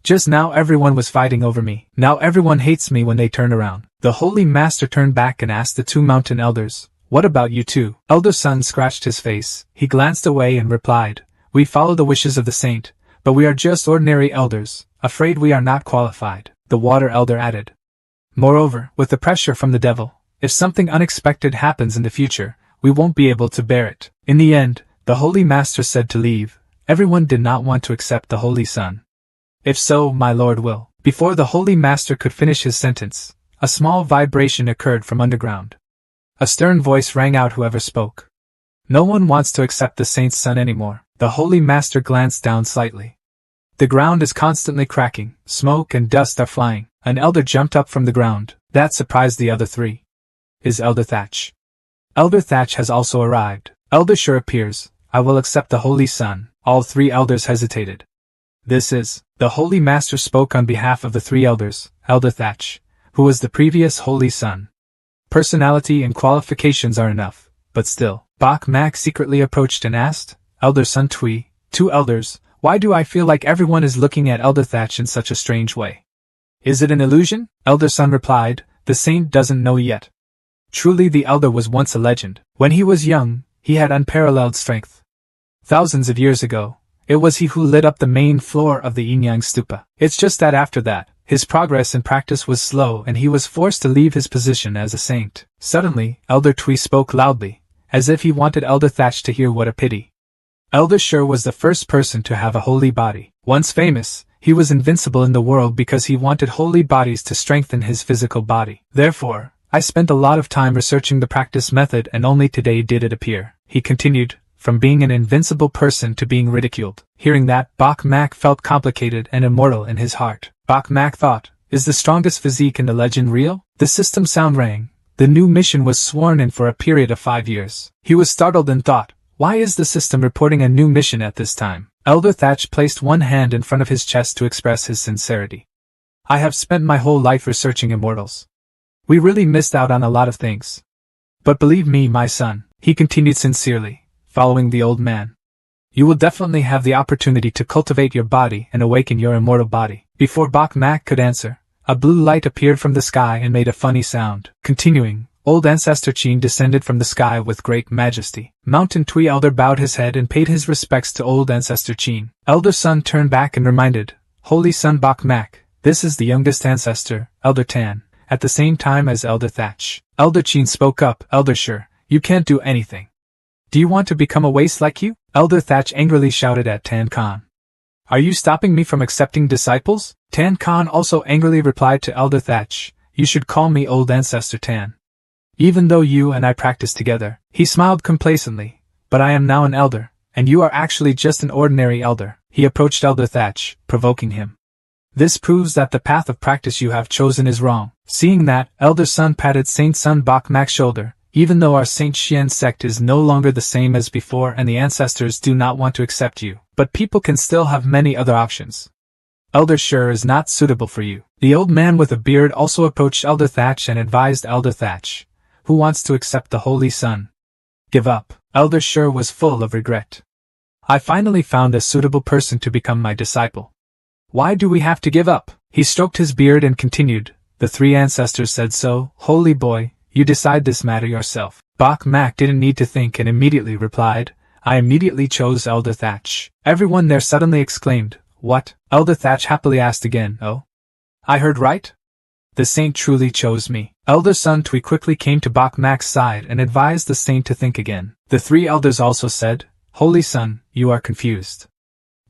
Just now everyone was fighting over me. Now everyone hates me when they turn around. The Holy Master turned back and asked the 2 mountain elders, "What about you 2? Elder Sun scratched his face. He glanced away and replied, "We follow the wishes of the saint, but we are just ordinary elders, afraid we are not qualified," the water elder added. Moreover, with the pressure from the devil, if something unexpected happens in the future, we won't be able to bear it. In the end, the Holy Master said to leave. Everyone did not want to accept the Holy Sun. "If so, my lord will." Before the Holy Master could finish his sentence, a small vibration occurred from underground. A stern voice rang out whoever spoke. "No one wants to accept the Saint's Son anymore." The Holy Master glanced down slightly. The ground is constantly cracking, smoke and dust are flying. An elder jumped up from the ground. That surprised the other 3. Is Elder Thatch. Elder Thatch has also arrived. Elder Sure appears. I will accept the Holy Sun. All 3 elders hesitated. This is, the Holy Master spoke on behalf of the 3 elders, Elder Thatch, who was the previous Holy Sun. Personality and qualifications are enough, but still, Bok Mak secretly approached and asked, "Elder Sun Tui, 2 elders, why do I feel like everyone is looking at Elder Thatch in such a strange way? Is it an illusion?" Elder Sun replied, "The saint doesn't know yet." Truly the elder was once a legend. When he was young, he had unparalleled strength. Thousands of years ago, it was he who lit up the main floor of the yin-yang stupa. It's just that after that, his progress in practice was slow and he was forced to leave his position as a saint. Suddenly, Elder Tui spoke loudly, as if he wanted Elder Thatch to hear. What a pity. Elder Sure was the first person to have a holy body. Once famous, he was invincible in the world because he wanted holy bodies to strengthen his physical body. Therefore, I spent a lot of time researching the practice method and only today did it appear. He continued, from being an invincible person to being ridiculed. Hearing that, Bok Mak felt complicated and immortal in his heart. Bok Mak thought, is the strongest physique in the legend real? The system sound rang. The new mission was sworn in for a period of 5 years. He was startled and thought, why is the system reporting a new mission at this time? Elder Thatch placed one hand in front of his chest to express his sincerity. I have spent my whole life researching immortals. We really missed out on a lot of things. But believe me, my son, he continued sincerely, following the old man. You will definitely have the opportunity to cultivate your body and awaken your immortal body. Before Bok Mak could answer, a blue light appeared from the sky and made a funny sound. Continuing, old Ancestor Chin descended from the sky with great majesty. Mountain Tui Elder bowed his head and paid his respects to old Ancestor Chin. Elder Sun turned back and reminded, Holy Son Bok Mak, this is the youngest ancestor, Elder Tan, at the same time as Elder Thatch. Elder Chin spoke up, Elder Sure, you can't do anything. Do you want to become a waste like you? Elder Thatch angrily shouted at Tan Khan. Are you stopping me from accepting disciples? Tan Khan also angrily replied to Elder Thatch, you should call me Old Ancestor Tan. Even though you and I practice together, he smiled complacently, but I am now an elder, and you are actually just an ordinary elder. He approached Elder Thatch, provoking him. This proves that the path of practice you have chosen is wrong. Seeing that, Elder Sun patted Saint Sun Bok Mak's shoulder. Even though our Saint Xian sect is no longer the same as before and the ancestors do not want to accept you, but people can still have many other options. Elder Sure is not suitable for you. The old man with a beard also approached Elder Thatch and advised Elder Thatch, who wants to accept the Holy Sun. Give up. Elder Sure was full of regret. I finally found a suitable person to become my disciple. Why do we have to give up? He stroked his beard and continued, the 3 ancestors said so. Holy boy, you decide this matter yourself. Bok Mak didn't need to think and immediately replied, I immediately chose Elder Thatch. Everyone there suddenly exclaimed, what? Elder Thatch happily asked again, oh? I heard right? The saint truly chose me. Elder Sun Tui quickly came to Bok Mak's side and advised the saint to think again. The 3 elders also said, Holy Son, you are confused.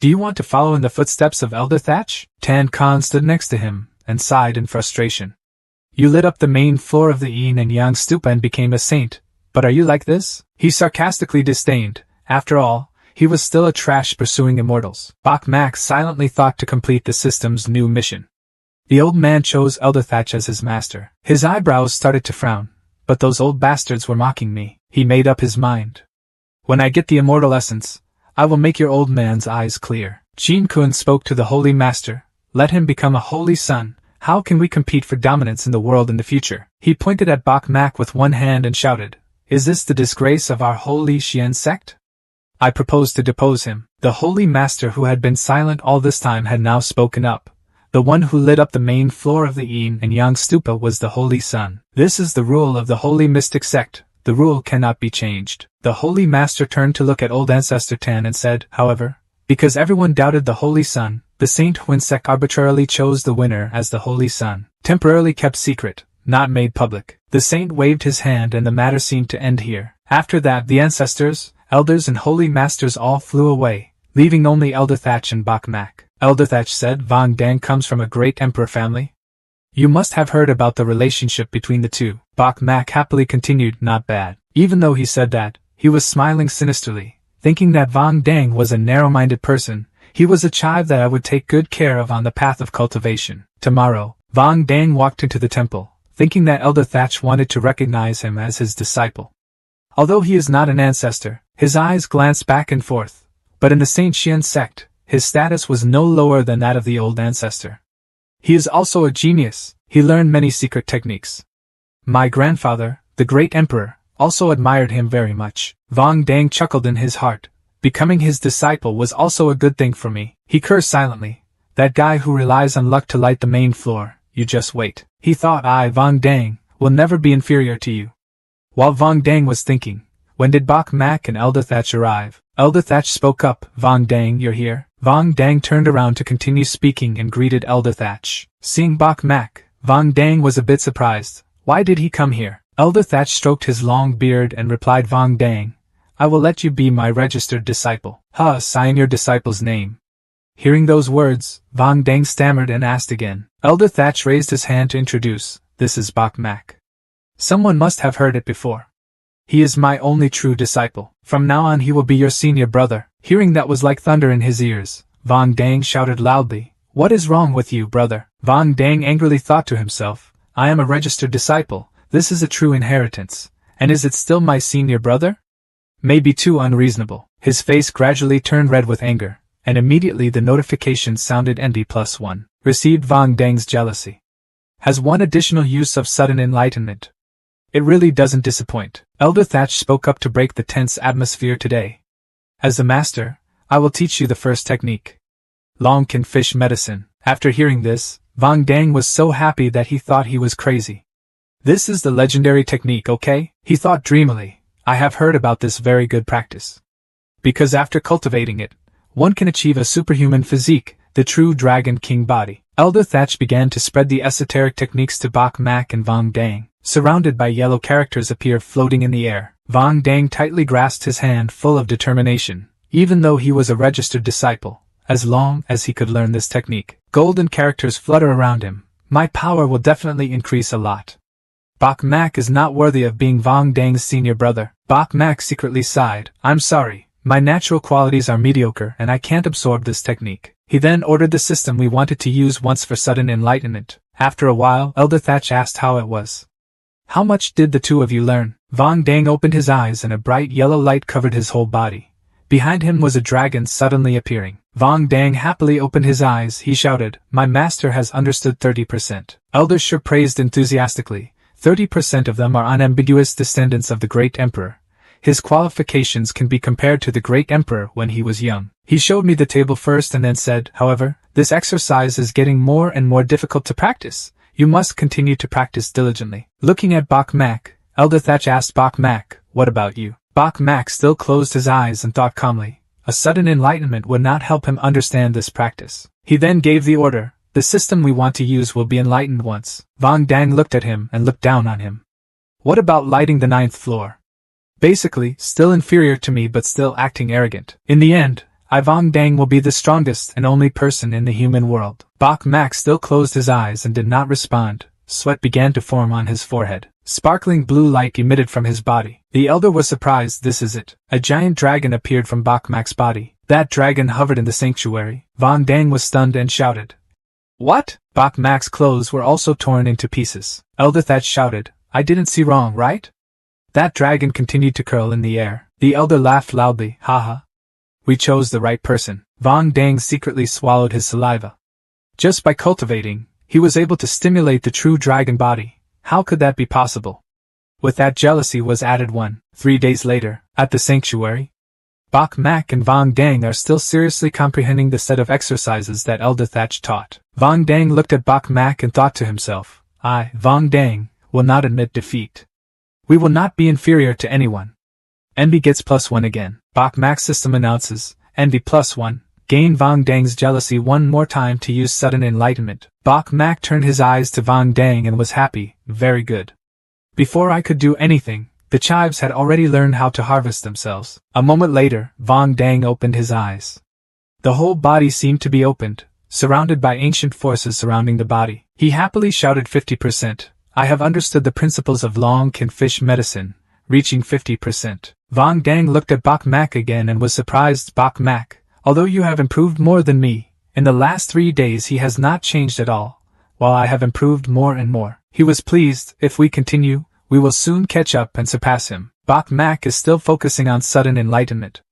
Do you want to follow in the footsteps of Elder Thatch? Tan Khan stood next to him and sighed in frustration. You lit up the main floor of the yin and yang stupa and became a saint, But are you like this? He sarcastically disdained. After all, he was still a trash pursuing immortals. Bach Mac silently thought to complete the system's new mission. The old man chose Elder Thatch as his master. His eyebrows started to frown. But those old bastards were mocking me. He made up his mind. When I get the immortal essence, I will make your old man's eyes clear. Jin Kun spoke to the Holy Master. Let him become a holy son. How can we compete for dominance in the world in the future? He pointed at Bach Mac with one hand and shouted, Is this the disgrace of our holy Xian sect? I propose to depose him. The Holy Master, who had been silent all this time, had now spoken up. The one who lit up the main floor of the Yin and Yang stupa was the Holy Sun. This is the rule of the Holy Mystic Sect. The rule cannot be changed. The Holy Master turned to look at old Ancestor Tan and said, however, because everyone doubted the Holy Sun, the Saint Huin sect arbitrarily chose the winner as the Holy Sun. Temporarily kept secret, not made public. The Saint waved his hand and the matter seemed to end here. After that, the ancestors, elders and holy masters all flew away, leaving only Elder Thatch and Bach Mac. Elder Thatch said, Vang Dang comes from a great emperor family. You must have heard about the relationship between the two. Bach Mac happily continued, not bad. Even though he said that, he was smiling sinisterly, thinking that Vang Dang was a narrow-minded person. He was a child that I would take good care of on the path of cultivation. Tomorrow, Vang Dang walked into the temple, thinking that Elder Thatch wanted to recognize him as his disciple. Although he is not an ancestor, his eyes glanced back and forth, but in the Saint Xian sect, his status was no lower than that of the old ancestor. He is also a genius. He learned many secret techniques. My grandfather, the great emperor, also admired him very much. Vang Dang chuckled in his heart. Becoming his disciple was also a good thing for me. He cursed silently. That guy who relies on luck to light the main floor, you just wait. He thought I, Vang Dang, will never be inferior to you. While Vang Dang was thinking, when did Bach Mac and Elder Thatch arrive? Elder Thatch spoke up, Vang Dang, you're here? Vang Dang turned around to continue speaking and greeted Elder Thatch. Seeing Bach Mac, Vang Dang was a bit surprised. Why did he come here? Elder Thatch stroked his long beard and replied, Vang Dang, I will let you be my registered disciple. Sign your disciple's name. Hearing those words, Vang Dang stammered and asked again. Elder Thatch raised his hand to introduce, this is Bach Mac. Someone must have heard it before. He is my only true disciple. From now on he will be your senior brother. Hearing that was like thunder in his ears. Vang Dang shouted loudly, What is wrong with you, brother? Vang Dang angrily thought to himself, I am a registered disciple. This is a true inheritance. And is it still my senior brother? May be too unreasonable. His face gradually turned red with anger, and immediately the notification sounded ND+1. Received Vang Dang's jealousy. Has one additional use of sudden enlightenment. It really doesn't disappoint. Elder Thatch spoke up to break the tense atmosphere today. As the master, I will teach you the first technique. Longkin fish medicine. After hearing this, Vang Dang was so happy that he thought he was crazy. This is the legendary technique, okay? He thought dreamily. I have heard about this very good practice. Because after cultivating it, one can achieve a superhuman physique, the true Dragon King body. Elder Thatch began to spread the esoteric techniques to Bach Mac and Vang Dang. Surrounded by yellow characters appeared floating in the air. Vang Dang tightly grasped his hand full of determination, even though he was a registered disciple. As long as he could learn this technique, golden characters flutter around him. My power will definitely increase a lot. Bach Mac is not worthy of being Vang Dang's senior brother. Bach Mac secretly sighed. I'm sorry, my natural qualities are mediocre and I can't absorb this technique. He then ordered the system we wanted to use once for sudden enlightenment. After a while, Elder Thatch asked how it was. How much did the two of you learn? Vang Dang opened his eyes and a bright yellow light covered his whole body. Behind him was a dragon suddenly appearing. Vang Dang happily opened his eyes. He shouted, My master has understood 30%. Elder Shi praised enthusiastically. 30% of them are unambiguous descendants of the great emperor. His qualifications can be compared to the great emperor when he was young. He showed me the table first and then said, however, this exercise is getting more and more difficult to practice. You must continue to practice diligently. Looking at Bach Mac, Elder Thatch asked Bach Mac, what about you? Bach Mac still closed his eyes and thought calmly. A sudden enlightenment would not help him understand this practice. He then gave the order. The system we want to use will be enlightened once. Vang Dang looked at him and looked down on him. What about lighting the 9th floor? Basically, still inferior to me but still acting arrogant. In the end, I Vang Dang will be the strongest and only person in the human world. Bach Mac still closed his eyes and did not respond. Sweat began to form on his forehead. Sparkling blue light emitted from his body. The elder was surprised. This is it. A giant dragon appeared from Bok Mak's body. That dragon hovered in the sanctuary. Vang Dang was stunned and shouted. What? Bok Mak's clothes were also torn into pieces. Elder Thatch shouted, I didn't see wrong, right? That dragon continued to curl in the air. The elder laughed loudly. Haha. We chose the right person. Vang Dang secretly swallowed his saliva. Just by cultivating, he was able to stimulate the true dragon body. How could that be possible? With that, jealousy was added. 3 days later, at the sanctuary, Bok Mak and Vang Dang are still seriously comprehending the set of exercises that Elder Thatch taught. Vang Dang looked at Bok Mak and thought to himself, I, Vang Dang, will not admit defeat. We will not be inferior to anyone. Envy gets +1 again. Bok Mak's system announces, Envy +1. Gain Vang Dang's jealousy one more time to use sudden enlightenment. Bok Mak turned his eyes to Vang Dang and was happy. Very good. Before I could do anything, the chives had already learned how to harvest themselves. A moment later, Vang Dang opened his eyes. The whole body seemed to be opened, surrounded by ancient forces surrounding the body. He happily shouted 50%. I have understood the principles of long can fish medicine, reaching 50%. Vang Dang looked at Bok Mak again and was surprised. Bok Mak, although you have improved more than me, in the last 3 days he has not changed at all, while I have improved more and more. He was pleased. If we continue, we will soon catch up and surpass him. Bok Mak is still focusing on sudden enlightenment.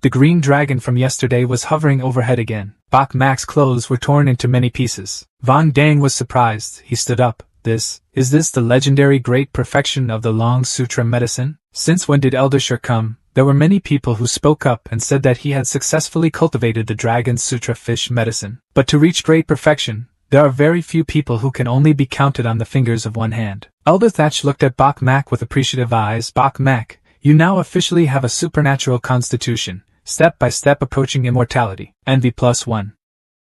The green dragon from yesterday was hovering overhead again. Bok Mak's clothes were torn into many pieces. Vang Dang was surprised. He stood up. Is this the legendary great perfection of the Long Sutra medicine? Since when did Elder Shur come? There were many people who spoke up and said that he had successfully cultivated the Dragon Sutra fish medicine. But to reach great perfection, there are very few people who can only be counted on the fingers of one hand. Elder Thatch looked at Bok Mak with appreciative eyes. Bok Mak, you now officially have a supernatural constitution, step by step approaching immortality. Envy +1.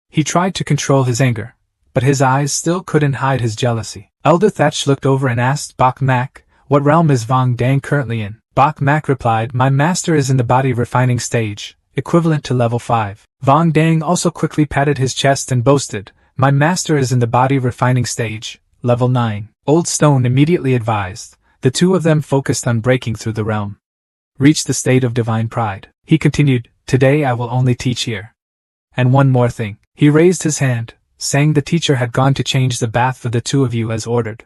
He tried to control his anger, but his eyes still couldn't hide his jealousy. Elder Thatch looked over and asked Bok Mak, what realm is Vang Dang currently in? Bok Mak replied, my master is in the body refining stage, equivalent to level 5. Vang Dang also quickly patted his chest and boasted, my master is in the body refining stage, level 9. Old Stone immediately advised. The two of them focused on breaking through the realm. Reached the state of divine pride. He continued, today I will only teach here. And one more thing. He raised his hand, saying the teacher had gone to change the bath for the two of you as ordered.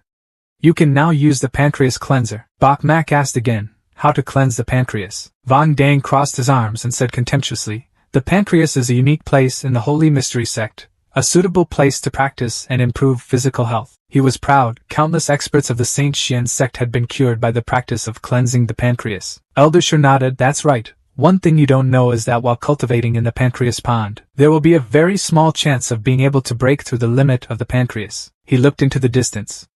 You can now use the pancreas cleanser. Bok Mak asked again, how to cleanse the pancreas. Vang Dang crossed his arms and said contemptuously, the pancreas is a unique place in the Holy Mystery Sect, a suitable place to practice and improve physical health. He was proud. Countless experts of the Saint Xian sect had been cured by the practice of cleansing the pancreas. Elder Shur nodded. That's right. One thing you don't know is that while cultivating in the pancreas pond, there will be a very small chance of being able to break through the limit of the pancreas. He looked into the distance.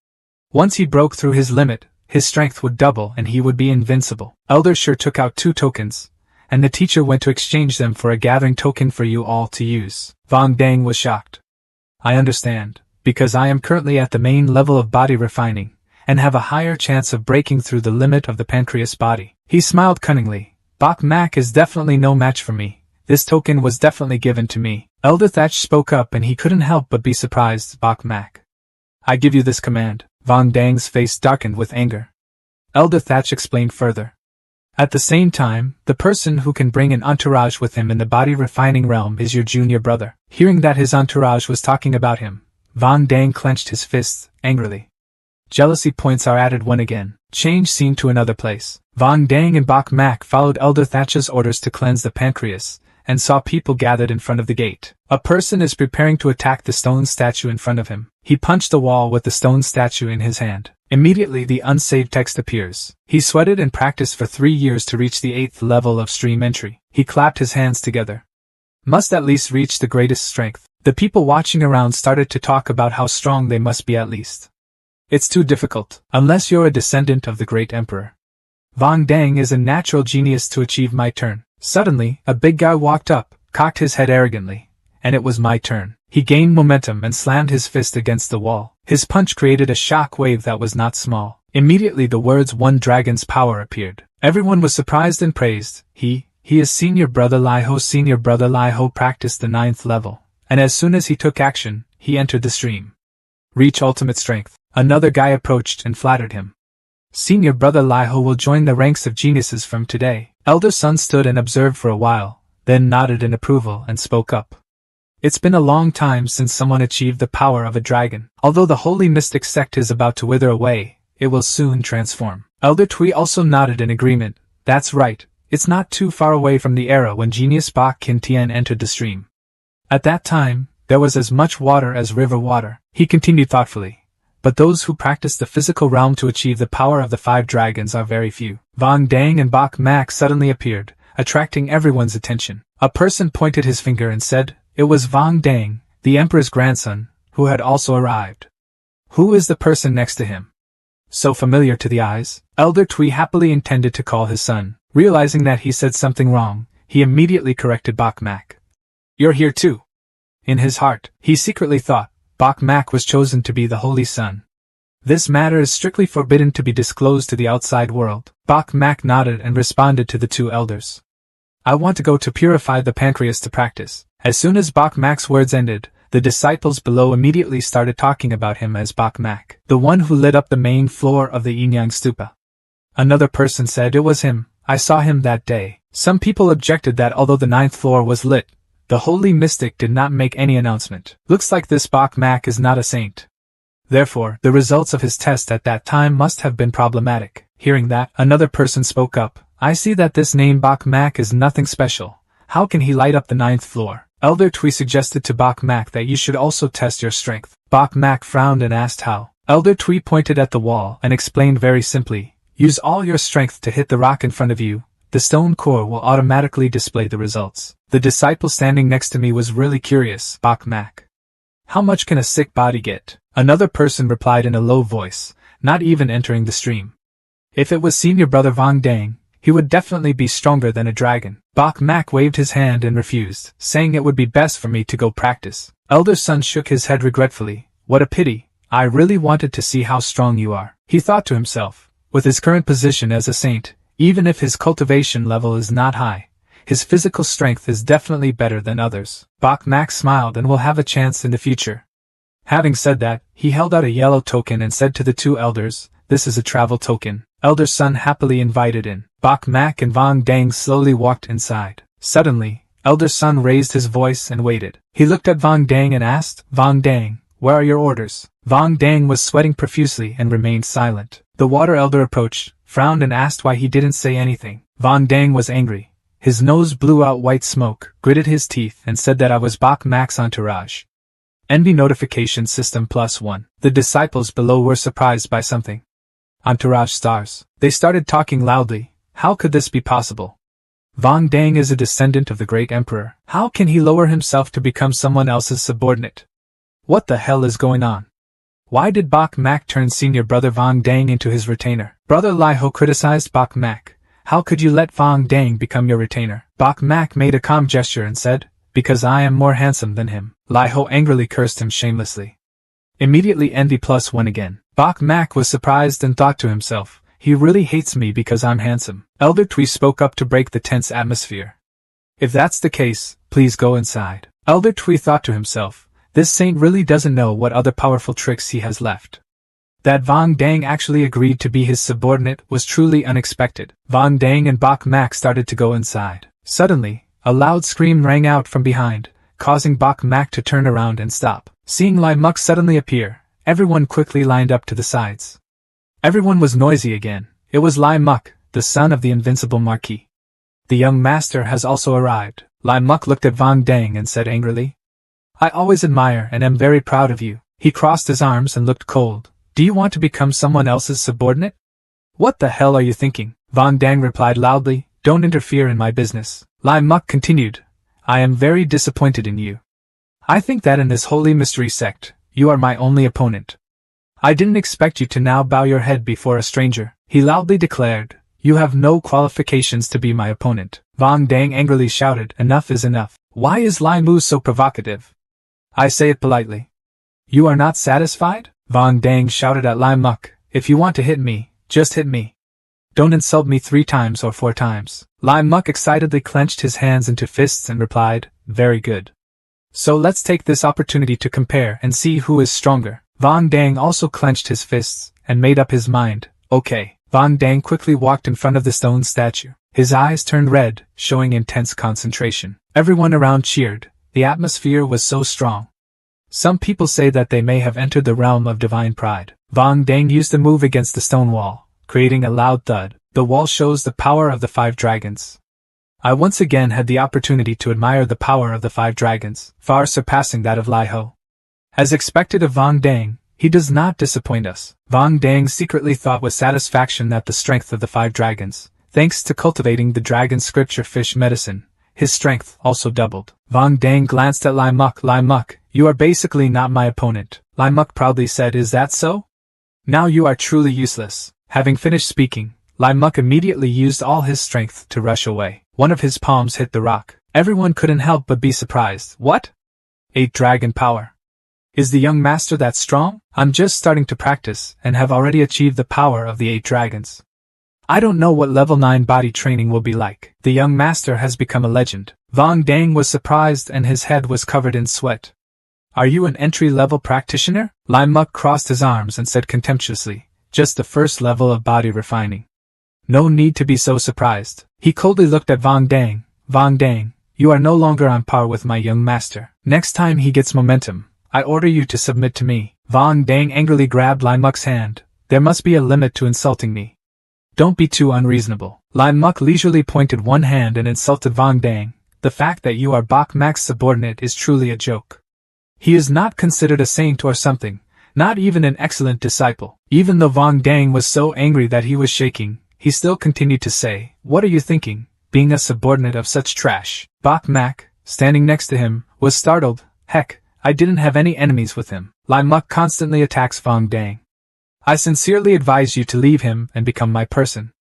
Once he broke through his limit, his strength would double and he would be invincible. Elder Shur took out 2 tokens, and the teacher went to exchange them for a gathering token for you all to use. Vang Dang was shocked. I understand, because I am currently at the main level of body refining, and have a higher chance of breaking through the limit of the pancreas body. He smiled cunningly. Bok Mak is definitely no match for me. This token was definitely given to me. Elder Thatch spoke up and he couldn't help but be surprised. Bok Mak, I give you this command. Vang Dang's face darkened with anger. Elder Thatch explained further. At the same time, the person who can bring an entourage with him in the body refining realm is your junior brother. Hearing that his entourage was talking about him, Vang Dang clenched his fists, angrily. Jealousy points are added 1 again. Change scene to another place. Vang Dang and Bok Mak followed Elder Thatch's orders to cleanse the pancreas, and saw people gathered in front of the gate. A person is preparing to attack the stone statue in front of him. He punched the wall with the stone statue in his hand. Immediately the unsaved text appears. He sweated and practiced for 3 years to reach the 8th level of stream entry. He clapped his hands together. Must at least reach the greatest strength. The people watching around started to talk about how strong they must be at least. It's too difficult, unless you're a descendant of the great emperor. Vang Dang is a natural genius to achieve my turn. Suddenly, a big guy walked up, cocked his head arrogantly, and it was my turn. He gained momentum and slammed his fist against the wall. His punch created a shock wave that was not small. Immediately the words "one dragon's power" appeared. Everyone was surprised and praised. He is Senior Brother Lai Ho. Senior Brother Lai Ho practiced the 9th level, and as soon as he took action, he entered the stream. Reach ultimate strength. Another guy approached and flattered him. Senior brother Lai Ho will join the ranks of geniuses from today. Elder son stood and observed for a while, then nodded in approval and spoke up. It's been a long time since someone achieved the power of a dragon. Although the holy mystic sect is about to wither away, it will soon transform. Elder Tui also nodded in agreement. That's right, it's not too far away from the era when genius Bak Kin Tian entered the stream. At that time, there was as much water as river water. He continued thoughtfully. But those who practice the physical realm to achieve the power of the 5 dragons are very few. Vang Dang and Bak Mak suddenly appeared, attracting everyone's attention. A person pointed his finger and said, it was Vang Dang, the emperor's grandson, who had also arrived. Who is the person next to him? So familiar to the eyes? Elder Tui happily intended to call his son. Realizing that he said something wrong, he immediately corrected Bak Mak. You're here too. In his heart, he secretly thought, Bak Mak was chosen to be the holy son. This matter is strictly forbidden to be disclosed to the outside world. Bak Mak nodded and responded to the 2 elders. I want to go to purify the pancreas to practice. As soon as Bak Mak's words ended, the disciples below immediately started talking about him as Bak Mak, the one who lit up the main floor of the Yinyang Stupa. Another person said it was him. I saw him that day. Some people objected that although the 9th floor was lit, the holy mystic did not make any announcement. Looks like this Bak Mak is not a saint. Therefore, the results of his test at that time must have been problematic. Hearing that, another person spoke up. I see that this name Bak Mak is nothing special. How can he light up the 9th floor? Elder Tui suggested to Bak Mak that you should also test your strength. Bak Mak frowned and asked how. Elder Tui pointed at the wall and explained very simply. Use all your strength to hit the rock in front of you. The stone core will automatically display the results. The disciple standing next to me was really curious. Bak Mak. How much can a sick body get? Another person replied in a low voice, not even entering the stream. If it was senior brother Vang Dang, he would definitely be stronger than a dragon. Bak Mak waved his hand and refused, saying it would be best for me to go practice. Elder son shook his head regretfully. What a pity. I really wanted to see how strong you are. He thought to himself, with his current position as a saint, even if his cultivation level is not high, his physical strength is definitely better than others. Bak Mak smiled and will have a chance in the future. Having said that, he held out a yellow token and said to the 2 elders, this is a travel token. Elder son happily invited in. Bak Mak and Vang Dang slowly walked inside. Suddenly, elder son raised his voice and waited. He looked at Vang Dang and asked, Vang Dang, where are your orders? Vang Dang was sweating profusely and remained silent. The water elder approached, frowned and asked why he didn't say anything. Vang Dang was angry. His nose blew out white smoke, gritted his teeth and said that I was Bak Mak's entourage. Envy notification system +1. The disciples below were surprised by something. Entourage stars. They started talking loudly. How could this be possible? Vang Dang is a descendant of the great emperor. How can he lower himself to become someone else's subordinate? What the hell is going on? Why did Bak Mak turn senior brother Vang Dang into his retainer? Brother Lai Ho criticized Bak Mak. How could you let Vang Dang become your retainer? Bak Mak made a calm gesture and said, because I am more handsome than him. Lai Ho angrily cursed him shamelessly. Immediately envy +1 again. Bak Mak was surprised and thought to himself, he really hates me because I'm handsome. Elder Tui spoke up to break the tense atmosphere. If that's the case, please go inside. Elder Tui thought to himself, this saint really doesn't know what other powerful tricks he has left. That Vang Dang actually agreed to be his subordinate was truly unexpected. Vang Dang and Bak Mak started to go inside. Suddenly, a loud scream rang out from behind, causing Bak Mak to turn around and stop. Seeing Lai Muk suddenly appear, everyone quickly lined up to the sides. Everyone was noisy again. It was Lai Muk, the son of the invincible Marquis. The young master has also arrived. Lai Muk looked at Vang Dang and said angrily, I always admire and am very proud of you. He crossed his arms and looked cold. Do you want to become someone else's subordinate? What the hell are you thinking? Vang Dang replied loudly, don't interfere in my business. Lai Muk continued, I am very disappointed in you. I think that in this holy mystery sect, you are my only opponent. I didn't expect you to now bow your head before a stranger. He loudly declared, you have no qualifications to be my opponent. Vang Dang angrily shouted, enough is enough. Why is Lai Mu so provocative? I say it politely. You are not satisfied? Vang Dang shouted at Lai Muk, if you want to hit me, just hit me. Don't insult me 3 times or 4 times. Lai Muk excitedly clenched his hands into fists and replied, very good. So let's take this opportunity to compare and see who is stronger. Vang Dang also clenched his fists and made up his mind, okay. Vang Dang quickly walked in front of the stone statue. His eyes turned red, showing intense concentration. Everyone around cheered. The atmosphere was so strong. Some people say that they may have entered the realm of divine pride. Vang Dang used a move against the stone wall, creating a loud thud. The wall shows the power of the 5 dragons. I once again had the opportunity to admire the power of the 5 dragons, far surpassing that of Lai Ho. As expected of Vang Dang, he does not disappoint us. Vang Dang secretly thought with satisfaction that the strength of the 5 dragons, thanks to cultivating the dragon scripture fish medicine, his strength also doubled. Vang Dang glanced at Lai Muk. Lai Muk, you are basically not my opponent. Lai Muk proudly said, is that so? Now you are truly useless. Having finished speaking, Lai Muk immediately used all his strength to rush away. One of his palms hit the rock. Everyone couldn't help but be surprised. What? 8 dragon power. Is the young master that strong? I'm just starting to practice and have already achieved the power of the 8 dragons. I don't know what level 9 body training will be like. The young master has become a legend. Vang Dang was surprised and his head was covered in sweat. Are you an entry-level practitioner? Lai Muk crossed his arms and said contemptuously, just the first level of body refining. No need to be so surprised. He coldly looked at Vang Dang. Vang Dang, you are no longer on par with my young master. Next time he gets momentum, I order you to submit to me. Vang Dang angrily grabbed Lai Muk's hand. There must be a limit to insulting me. Don't be too unreasonable. Lai Muk leisurely pointed one hand and insulted Vang Dang. The fact that you are Bok Mak's subordinate is truly a joke. He is not considered a saint or something, not even an excellent disciple. Even though Vang Dang was so angry that he was shaking, he still continued to say, what are you thinking, being a subordinate of such trash? Bok Mak, standing next to him, was startled. Heck, I didn't have any enemies with him. Lai Muk constantly attacks Vang Dang. I sincerely advise you to leave him and become my person.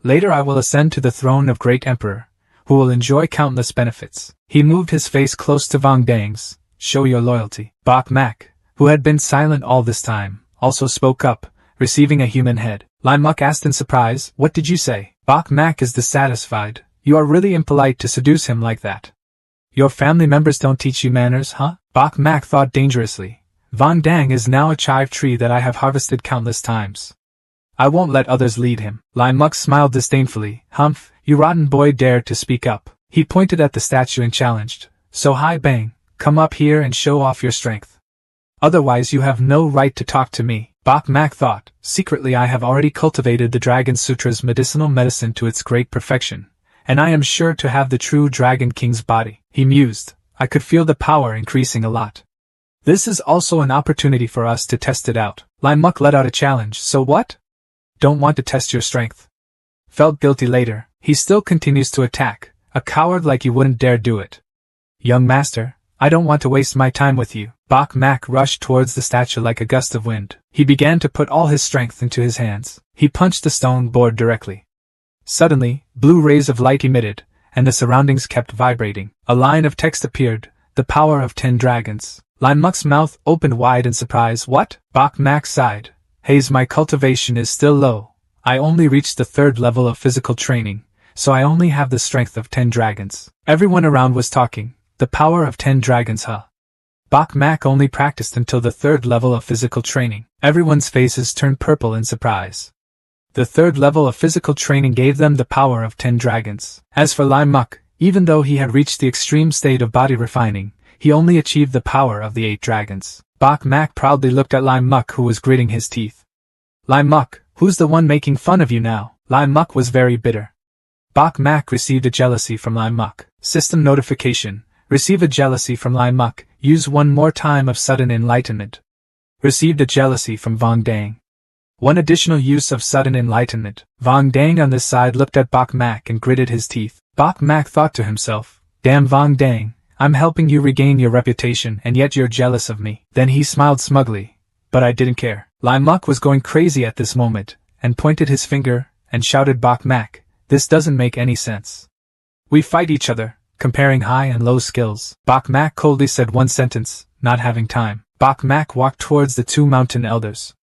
Later I will ascend to the throne of Great Emperor, who will enjoy countless benefits. He moved his face close to Vang Dang's. Show your loyalty. Bok Mak, who had been silent all this time, also spoke up, receiving a human head. Lai Muk asked in surprise, what did you say? Bok Mak is dissatisfied. You are really impolite to seduce him like that. Your family members don't teach you manners, huh? Bok Mak thought dangerously. Vang Dang is now a chive tree that I have harvested countless times. I won't let others lead him. Lai Muk smiled disdainfully. Humph, you rotten boy dared to speak up. He pointed at the statue and challenged. So Hai Bang, come up here and show off your strength. Otherwise you have no right to talk to me. Bok Mak thought, secretly I have already cultivated the Dragon Sutra's medicinal medicine to its great perfection, and I am sure to have the true Dragon King's body. He mused, I could feel the power increasing a lot. This is also an opportunity for us to test it out. Lai Muk let out a challenge. So what? Don't want to test your strength? Felt guilty later. He still continues to attack. A coward like you wouldn't dare do it. Young master, I don't want to waste my time with you. Bok Mak rushed towards the statue like a gust of wind. He began to put all his strength into his hands. He punched the stone board directly. Suddenly, blue rays of light emitted, and the surroundings kept vibrating. A line of text appeared. The power of 10 dragons. Lai Muk's mouth opened wide in surprise. What? Bok Mak sighed. Haze, my cultivation is still low. I only reached the 3rd level of physical training, so I only have the strength of 10 dragons. Everyone around was talking. The power of 10 dragons, huh? Bok Mak only practiced until the 3rd level of physical training. Everyone's faces turned purple in surprise. The 3rd level of physical training gave them the power of 10 dragons. As for Lai Muk, even though he had reached the extreme state of body refining, he only achieved the power of the 8 dragons. Bok Mak proudly looked at Lai Muk, who was gritting his teeth. Lai Muk, who's the one making fun of you now? Lai Muk was very bitter. Bok Mak received a jealousy from Lai Muk. System notification. Receive a jealousy from Lai Muk. Use one more time of sudden enlightenment. Received a jealousy from Vang Dang. One additional use of sudden enlightenment. Vang Dang on this side looked at Bok Mak and gritted his teeth. Bok Mak thought to himself, damn Vang Dang, I'm helping you regain your reputation and yet you're jealous of me. Then he smiled smugly. But I didn't care. Lai Muk was going crazy at this moment, and pointed his finger, and shouted, Bok Mak, this doesn't make any sense. We fight each other, comparing high and low skills. Bok Mak coldly said one sentence, not having time. Bok Mak walked towards the 2 mountain elders.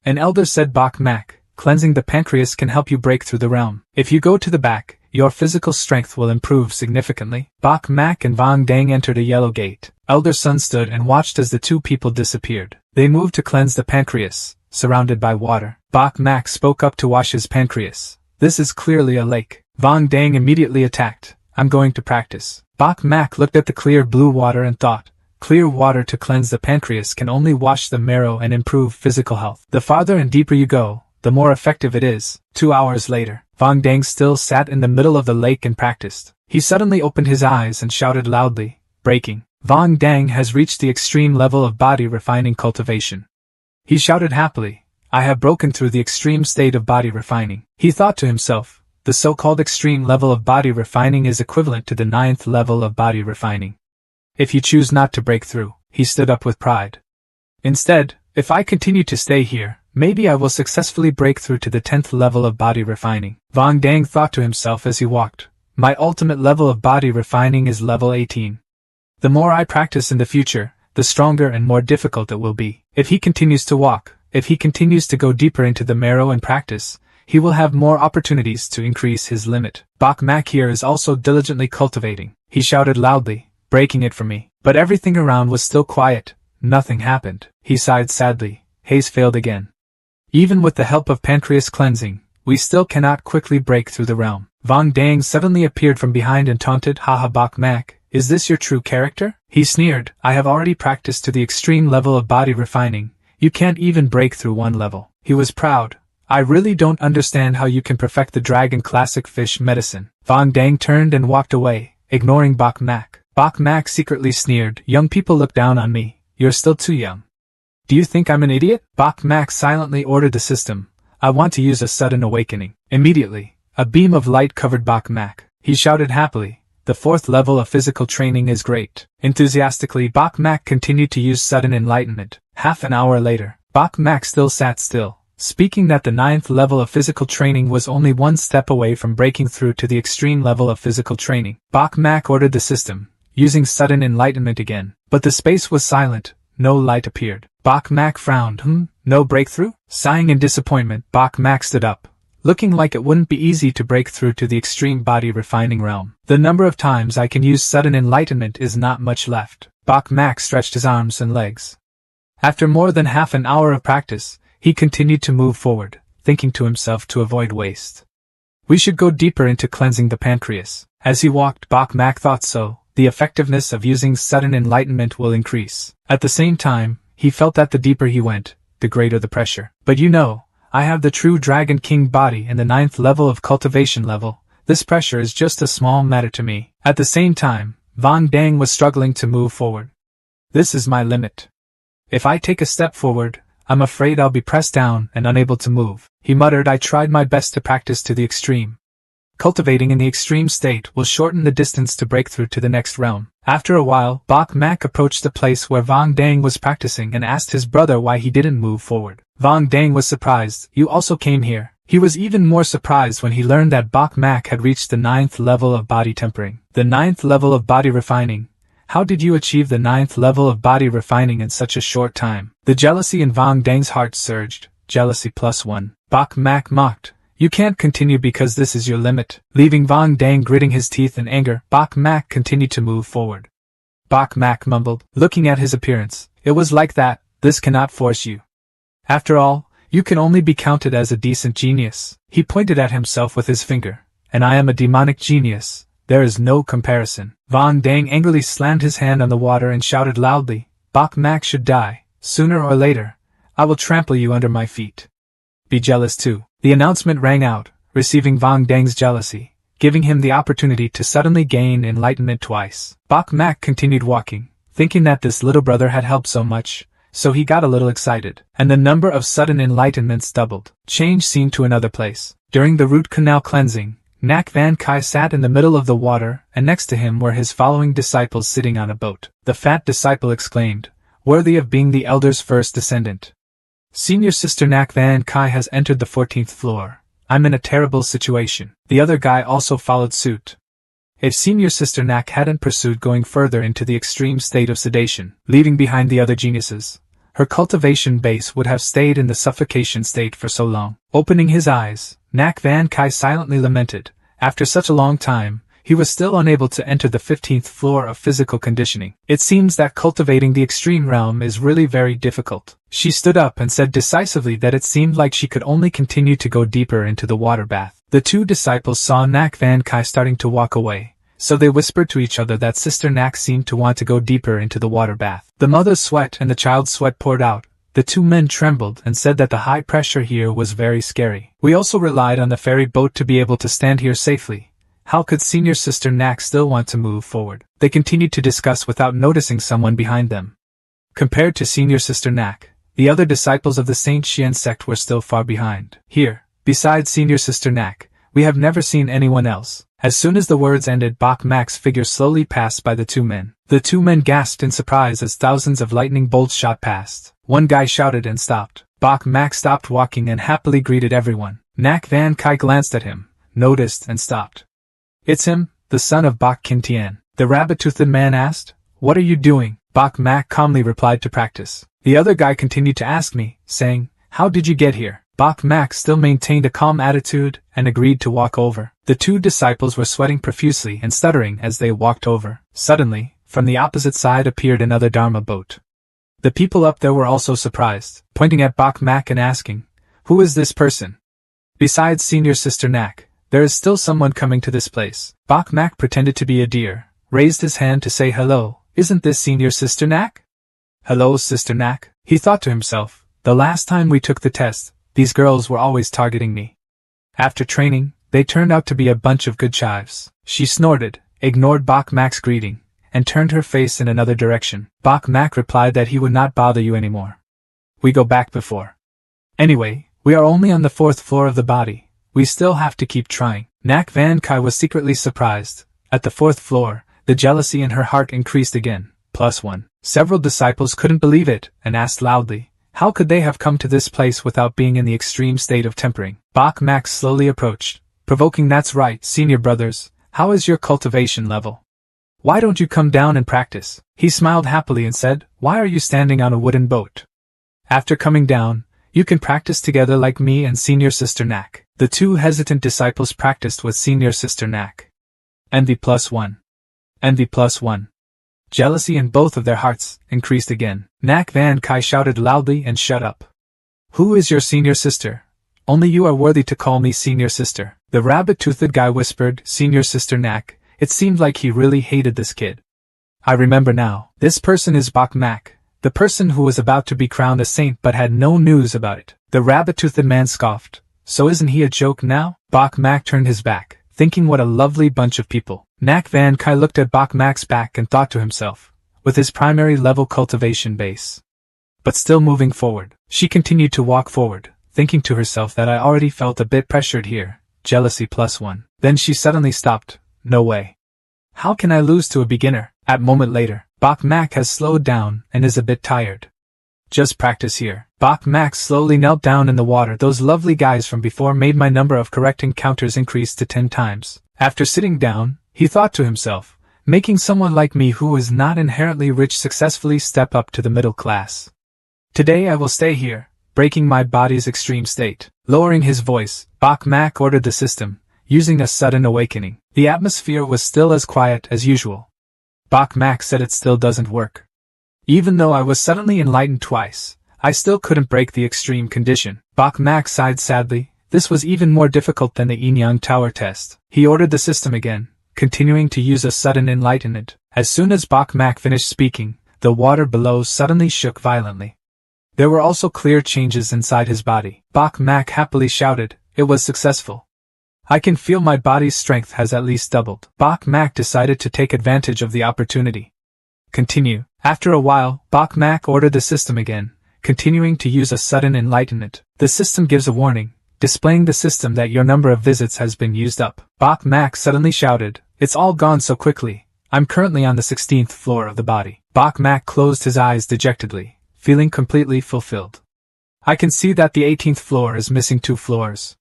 An elder said, Bok Mak, cleansing the pancreas can help you break through the realm. If you go to the back, your physical strength will improve significantly. Bok Mak and Vang Dang entered a yellow gate. Elder Sun stood and watched as the 2 people disappeared. They moved to cleanse the pancreas, surrounded by water. Bok Mak spoke up to wash his pancreas. This is clearly a lake. Vong Dang immediately attacked. I'm going to practice. Bok Mak looked at the clear blue water and thought, clear water to cleanse the pancreas can only wash the marrow and improve physical health. The farther and deeper you go, the more effective it is. 2 hours later, Vong Dang still sat in the middle of the lake and practiced. He suddenly opened his eyes and shouted loudly, breaking. Vong Dang has reached the extreme level of body refining cultivation. He shouted happily, I have broken through the extreme state of body refining. He thought to himself, the so-called extreme level of body refining is equivalent to the 9th level of body refining. If you choose not to break through, he stood up with pride. Instead, if I continue to stay here, maybe I will successfully break through to the 10th level of body refining. Vong Dang thought to himself as he walked, my ultimate level of body refining is level 18. The more I practice in the future, the stronger and more difficult it will be. If he continues to walk, if he continues to go deeper into the marrow and practice, he will have more opportunities to increase his limit. Bok Mak here is also diligently cultivating. He shouted loudly, breaking it for me. But everything around was still quiet. Nothing happened. He sighed sadly. Haze failed again. Even with the help of pancreas cleansing, we still cannot quickly break through the realm. Vong Dang suddenly appeared from behind and taunted, Haha Bok Mak, is this your true character? He sneered, I have already practiced to the extreme level of body refining. You can't even break through one level. He was proud. I really don't understand how you can perfect the dragon classic fish medicine. Vong Dang turned and walked away, ignoring Bok Mak. Bok Mak secretly sneered, young people look down on me. You're still too young. Do you think I'm an idiot? Bok Mak silently ordered the system. I want to use a sudden awakening. Immediately, a beam of light covered Bok Mak. He shouted happily. The 4th level of physical training is great. Enthusiastically, Bok Mak continued to use sudden enlightenment. Half an hour later, Bok Mak still sat still, speaking that the 9th level of physical training was only one step away from breaking through to the extreme level of physical training. Bok Mak ordered the system, using sudden enlightenment again. But the space was silent. No light appeared. Bok Mak frowned. No breakthrough? Sighing in disappointment, Bok Mak stood up, looking like it wouldn't be easy to break through to the extreme body refining realm. The number of times I can use sudden enlightenment is not much left. Bok Mak stretched his arms and legs. After more than half an hour of practice, he continued to move forward, thinking to himself to avoid waste. We should go deeper into cleansing the pancreas. As he walked, Bok Mak thought so. The effectiveness of using sudden enlightenment will increase. At the same time, he felt that the deeper he went, the greater the pressure. But you know, I have the true Dragon King body and the 9th level of cultivation level. This pressure is just a small matter to me. At the same time, Vong Dang was struggling to move forward. This is my limit. If I take a step forward, I'm afraid I'll be pressed down and unable to move. He muttered, I tried my best to practice to the extreme. Cultivating in the extreme state will shorten the distance to break through to the next realm. After a while, Bok Mak approached the place where Vong Dang was practicing and asked his brother why he didn't move forward. Vong Dang was surprised. You also came here. He was even more surprised when he learned that Bok Mak had reached the 9th level of body tempering. The 9th level of body refining. How did you achieve the 9th level of body refining in such a short time? The jealousy in Vong Dang's heart surged. Jealousy +1. Bok Mak mocked. You can't continue because this is your limit. Leaving Vong Dang gritting his teeth in anger, Bok Mak continued to move forward. Bok Mak mumbled, looking at his appearance. It was like that. This cannot force you. After all, you can only be counted as a decent genius. He pointed at himself with his finger. And I am a demonic genius. There is no comparison. Vong Dang angrily slammed his hand on the water and shouted loudly, Bok Mak should die. Sooner or later, I will trample you under my feet. Be jealous too. The announcement rang out, receiving Vong Dang's jealousy, giving him the opportunity to suddenly gain enlightenment twice. Bok Mak continued walking, thinking that this little brother had helped so much, so he got a little excited, and the number of sudden enlightenments doubled. Change scene to another place. During the root canal cleansing, Nak Van Kai sat in the middle of the water, and next to him were his following disciples sitting on a boat. The fat disciple exclaimed, worthy of being the elder's first descendant. Senior sister Nak Van Kai has entered the 14th floor. I'm in a terrible situation. The other guy also followed suit. If senior sister Nak hadn't pursued going further into the extreme state of sedation, leaving behind the other geniuses, her cultivation base would have stayed in the suffocation state for so long. Opening his eyes, Nak Van Kai silently lamented. After such a long time, he was still unable to enter the 15th floor of physical conditioning. It seems that cultivating the extreme realm is really very difficult. She stood up and said decisively that it seemed like she could only continue to go deeper into the water bath. The two disciples saw Nak Van Kai starting to walk away, so they whispered to each other that Sister Nak seemed to want to go deeper into the water bath. The mother's sweat and the child's sweat poured out. The two men trembled and said that the high pressure here was very scary. We also relied on the ferry boat to be able to stand here safely. How could Senior Sister Nak still want to move forward? They continued to discuss without noticing someone behind them. Compared to Senior Sister Nak, the other disciples of the Saint Xian sect were still far behind. Here, besides Senior Sister Nak, we have never seen anyone else. As soon as the words ended, Bok Mak's figure slowly passed by the two men. The two men gasped in surprise as thousands of lightning bolts shot past. One guy shouted and stopped. Bok Mak stopped walking and happily greeted everyone. Nak Van Kai glanced at him, noticed and stopped. "It's him, the son of Bok Kin Tian," the rabbit-toothed man asked. "What are you doing?" Bok Mak calmly replied to practice. The other guy continued to ask me, saying, "How did you get here?" Bok Mak still maintained a calm attitude and agreed to walk over. The two disciples were sweating profusely and stuttering as they walked over. Suddenly, from the opposite side appeared another Dharma boat. The people up there were also surprised, pointing at Bok Mak and asking, "Who is this person?" Besides Senior Sister Nak, there is still someone coming to this place. Bok Mak pretended to be a deer, raised his hand to say hello. "Isn't this Senior Sister Nak?" "Hello, Sister Nak," he thought to himself. "The last time we took the test, these girls were always targeting me. After training, they turned out to be a bunch of good chives." She snorted, ignored Bok Mak's greeting, and turned her face in another direction. Bok Mak replied that he would not bother you anymore. "We go back before. Anyway, we are only on the 4th floor of the body. We still have to keep trying." Nak Van Kai was secretly surprised. At the 4th floor, the jealousy in her heart increased again, +1. Several disciples couldn't believe it, and asked loudly, how could they have come to this place without being in the extreme state of tempering? Bok Mak slowly approached, provoking, "That's right, senior brothers, how is your cultivation level? Why don't you come down and practice?" He smiled happily and said, "Why are you standing on a wooden boat? After coming down, you can practice together like me and Senior Sister Nak." The two hesitant disciples practiced with Senior Sister Nak. Envy +1. Envy +1. Jealousy in both of their hearts increased again. Nak Van Kai shouted loudly and shut up. "Who is your senior sister? Only you are worthy to call me senior sister." The rabbit-toothed guy whispered, "Senior Sister Nak." It seemed like he really hated this kid. "I remember now. This person is Bok Mak, the person who was about to be crowned a saint but had no news about it." The rabbit-toothed man scoffed. "So isn't he a joke now?" Bok Mak turned his back, thinking what a lovely bunch of people. Nak Van Kai looked at Bok Mak's back and thought to himself, with his primary level cultivation base. But still moving forward, she continued to walk forward, thinking to herself that I already felt a bit pressured here, jealousy +1. Then she suddenly stopped. No way. How can I lose to a beginner? A moment later, Bok Mak has slowed down and is a bit tired. Just practice here. Bok Mak slowly knelt down in the water. Those lovely guys from before made my number of correct encounters increase to 10 times. After sitting down, he thought to himself, making someone like me who is not inherently rich successfully step up to the middle class. Today I will stay here, breaking my body's extreme state. Lowering his voice, Bok Mak ordered the system, using a sudden awakening. The atmosphere was still as quiet as usual. Bok Mak said it still doesn't work. Even though I was suddenly enlightened twice, I still couldn't break the extreme condition. Bok Mak sighed sadly. This was even more difficult than the Yin-Yang Tower test. He ordered the system again, continuing to use a sudden enlightenment. As soon as Bok Mak finished speaking, the water below suddenly shook violently. There were also clear changes inside his body. Bok Mak happily shouted, "It was successful. I can feel my body's strength has at least doubled." Bok Mak decided to take advantage of the opportunity. Continue. After a while, Bok Mak ordered the system again, continuing to use a sudden enlightenment. The system gives a warning, displaying the system that your number of visits has been used up. Bok Mak suddenly shouted, "It's all gone so quickly. I'm currently on the 16th floor of the body." Bok Mak closed his eyes dejectedly, feeling completely fulfilled. "I can see that the 18th floor is missing 2 floors.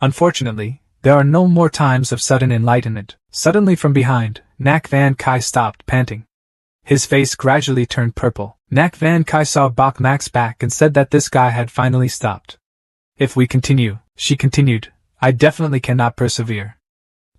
Unfortunately, there are no more times of sudden enlightenment." Suddenly from behind, Nak Van Kai stopped, panting. His face gradually turned purple. Nak Van Kai saw Bok Mak's back and said that this guy had finally stopped. "If we continue," she continued, "I definitely cannot persevere.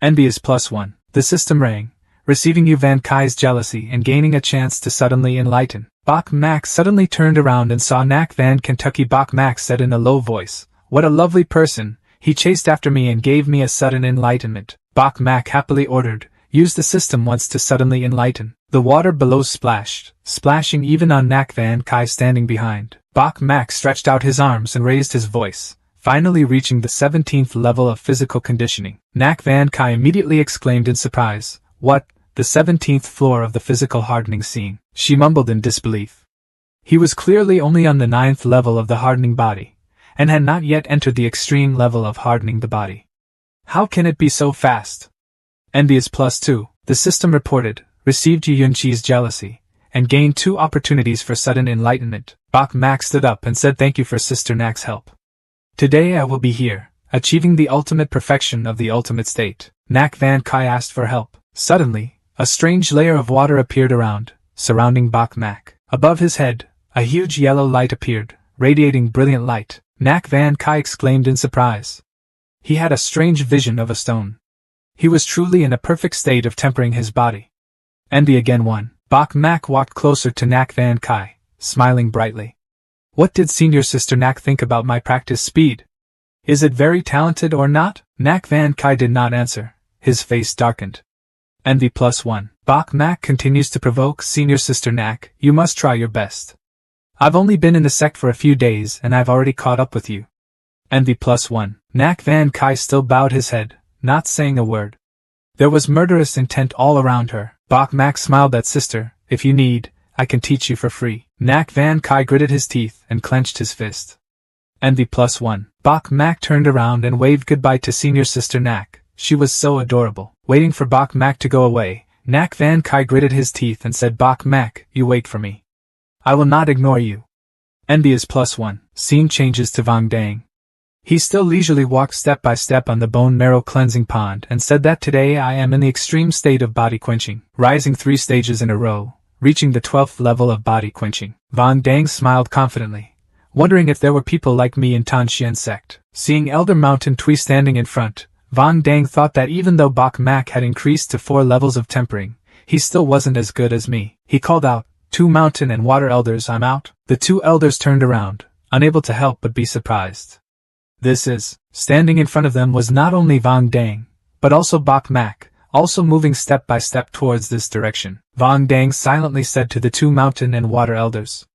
Envy is +1. The system rang, receiving Yu Van Kai's jealousy and gaining a chance to suddenly enlighten. Bok Mak suddenly turned around and saw Nak Van Kentucky. Bok Mak said in a low voice, "What a lovely person, he chased after me and gave me a sudden enlightenment." Bok Mak happily ordered, "Use the system once to suddenly enlighten." The water below splashed, splashing even on Nak Van Kai standing behind. Bok Mak stretched out his arms and raised his voice, finally reaching the 17th level of physical conditioning. Nak Van Kai immediately exclaimed in surprise, "What, the 17th floor of the physical hardening scene?" She mumbled in disbelief. He was clearly only on the 9th level of the hardening body, and had not yet entered the extreme level of hardening the body. How can it be so fast? Envious +2, the system reported, received Yu Yunqi's jealousy, and gained 2 opportunities for sudden enlightenment. Bok Mak stood up and said, "Thank you for Sister Nak's help. Today I will be here, achieving the ultimate perfection of the ultimate state." Nak Van Kai asked for help. Suddenly, a strange layer of water appeared around, surrounding Bok Mak. Above his head, a huge yellow light appeared, radiating brilliant light. Nak Van Kai exclaimed in surprise. He had a strange vision of a stone. He was truly in a perfect state of tempering his body. Envy again won. Bok Mak walked closer to Nak Van Kai, smiling brightly. "What did Senior Sister Nak think about my practice speed? Is it very talented or not?" Nak Van Kai did not answer. His face darkened. Envy +1. Bok Mak continues to provoke Senior Sister Nak. "You must try your best. I've only been in the sect for a few days and I've already caught up with you." Envy +1. Nak Van Kai still bowed his head, not saying a word. There was murderous intent all around her. Bok Mak smiled at Sister, "If you need, I can teach you for free." Nak Van Kai gritted his teeth and clenched his fist. Envy +1. Bok Mak turned around and waved goodbye to Senior Sister Nak. She was so adorable. Waiting for Bok Mak to go away, Nak Van Kai gritted his teeth and said, "Bok Mak, you wait for me. I will not ignore you." Envy is +1. Scene changes to Vang Dang. He still leisurely walked step by step on the bone marrow cleansing pond and said that today I am in the extreme state of body quenching, rising 3 stages in a row, reaching the 12th level of body quenching. Vang Dang smiled confidently, wondering if there were people like me in Tanxian sect. Seeing Elder Mountain Tui standing in front, Vang Dang thought that even though Bok Mak had increased to 4 levels of tempering, he still wasn't as good as me. He called out, "2 mountain and water elders, I'm out." The 2 elders turned around, unable to help but be surprised. Standing in front of them was not only Vang Dang, but also Bok Mak, also moving step by step towards this direction. Vang Dang silently said to the 2 mountain and water elders,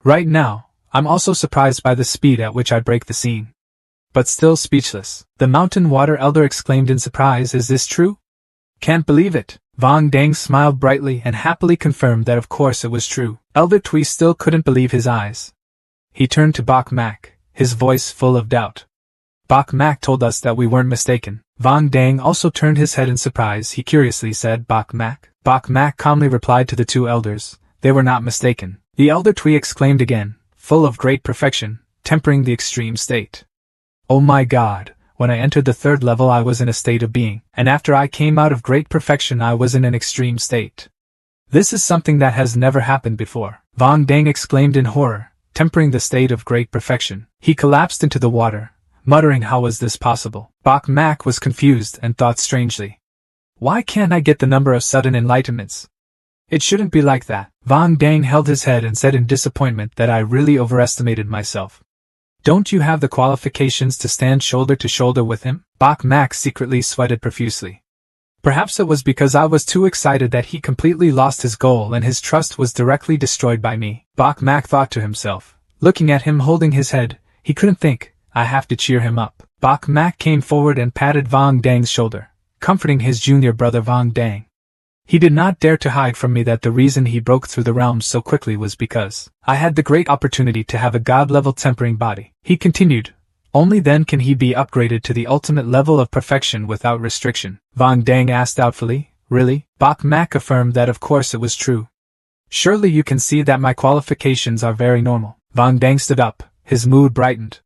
"Right now, I'm also surprised by the speed at which I break the scene." But still speechless, the mountain water elder exclaimed in surprise, "Is this true?" "Can't believe it." Vang Dang smiled brightly and happily confirmed that of course it was true. Elder Tui still couldn't believe his eyes. He turned to Bok Mak, his voice full of doubt. "Bok Mak told us that we weren't mistaken." Vang Dang also turned his head in surprise. He curiously said, "Bok Mak?" Bok Mak calmly replied to the 2 elders, "They were not mistaken." The elder Tui exclaimed again, full of great perfection, tempering the extreme state. "Oh my God, when I entered the 3rd level I was in a state of being, and after I came out of great perfection I was in an extreme state. This is something that has never happened before." Vang Dang exclaimed in horror, tempering the state of great perfection. He collapsed into the water, muttering, "How was this possible?" Bok Mak was confused and thought strangely. "Why can't I get the number of sudden enlightenments? It shouldn't be like that." Vang Dang held his head and said in disappointment that I really overestimated myself. "Don't you have the qualifications to stand shoulder to shoulder with him?" Bok Mak secretly sweated profusely. Perhaps it was because I was too excited that he completely lost his goal and his trust was directly destroyed by me. Bok Mak thought to himself, looking at him holding his head. He couldn't think. I have to cheer him up. Bok Mak came forward and patted Vang Dang's shoulder, comforting his junior brother Vang Dang. He did not dare to hide from me that the reason he broke through the realms so quickly was because I had the great opportunity to have a god-level tempering body. He continued, "Only then can he be upgraded to the ultimate level of perfection without restriction." Vang Dang asked doubtfully, "Really?" Bok Mak affirmed that of course it was true. "Surely you can see that my qualifications are very normal." Vang Dang stood up, his mood brightened.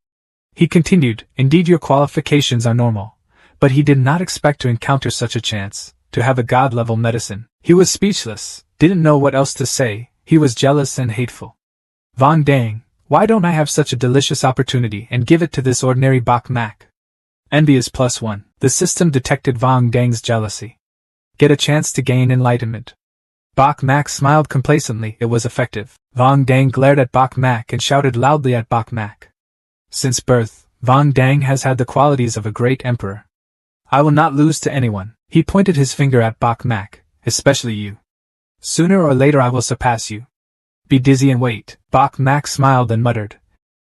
He continued, "Indeed your qualifications are normal," but he did not expect to encounter such a chance, to have a god-level medicine. He was speechless, didn't know what else to say, he was jealous and hateful. "Vang Dang, why don't I have such a delicious opportunity and give it to this ordinary Bok Mak?" Envy is +1. The system detected Vang Dang's jealousy. Get a chance to gain enlightenment. Bok Mak smiled complacently. It was effective. Vong Dang glared at Bok Mak and shouted loudly at Bok Mak. Since birth, Vong Dang has had the qualities of a great emperor. I will not lose to anyone. He pointed his finger at Bok Mak, especially you. Sooner or later I will surpass you. Be dizzy and wait. Bok Mak smiled and muttered.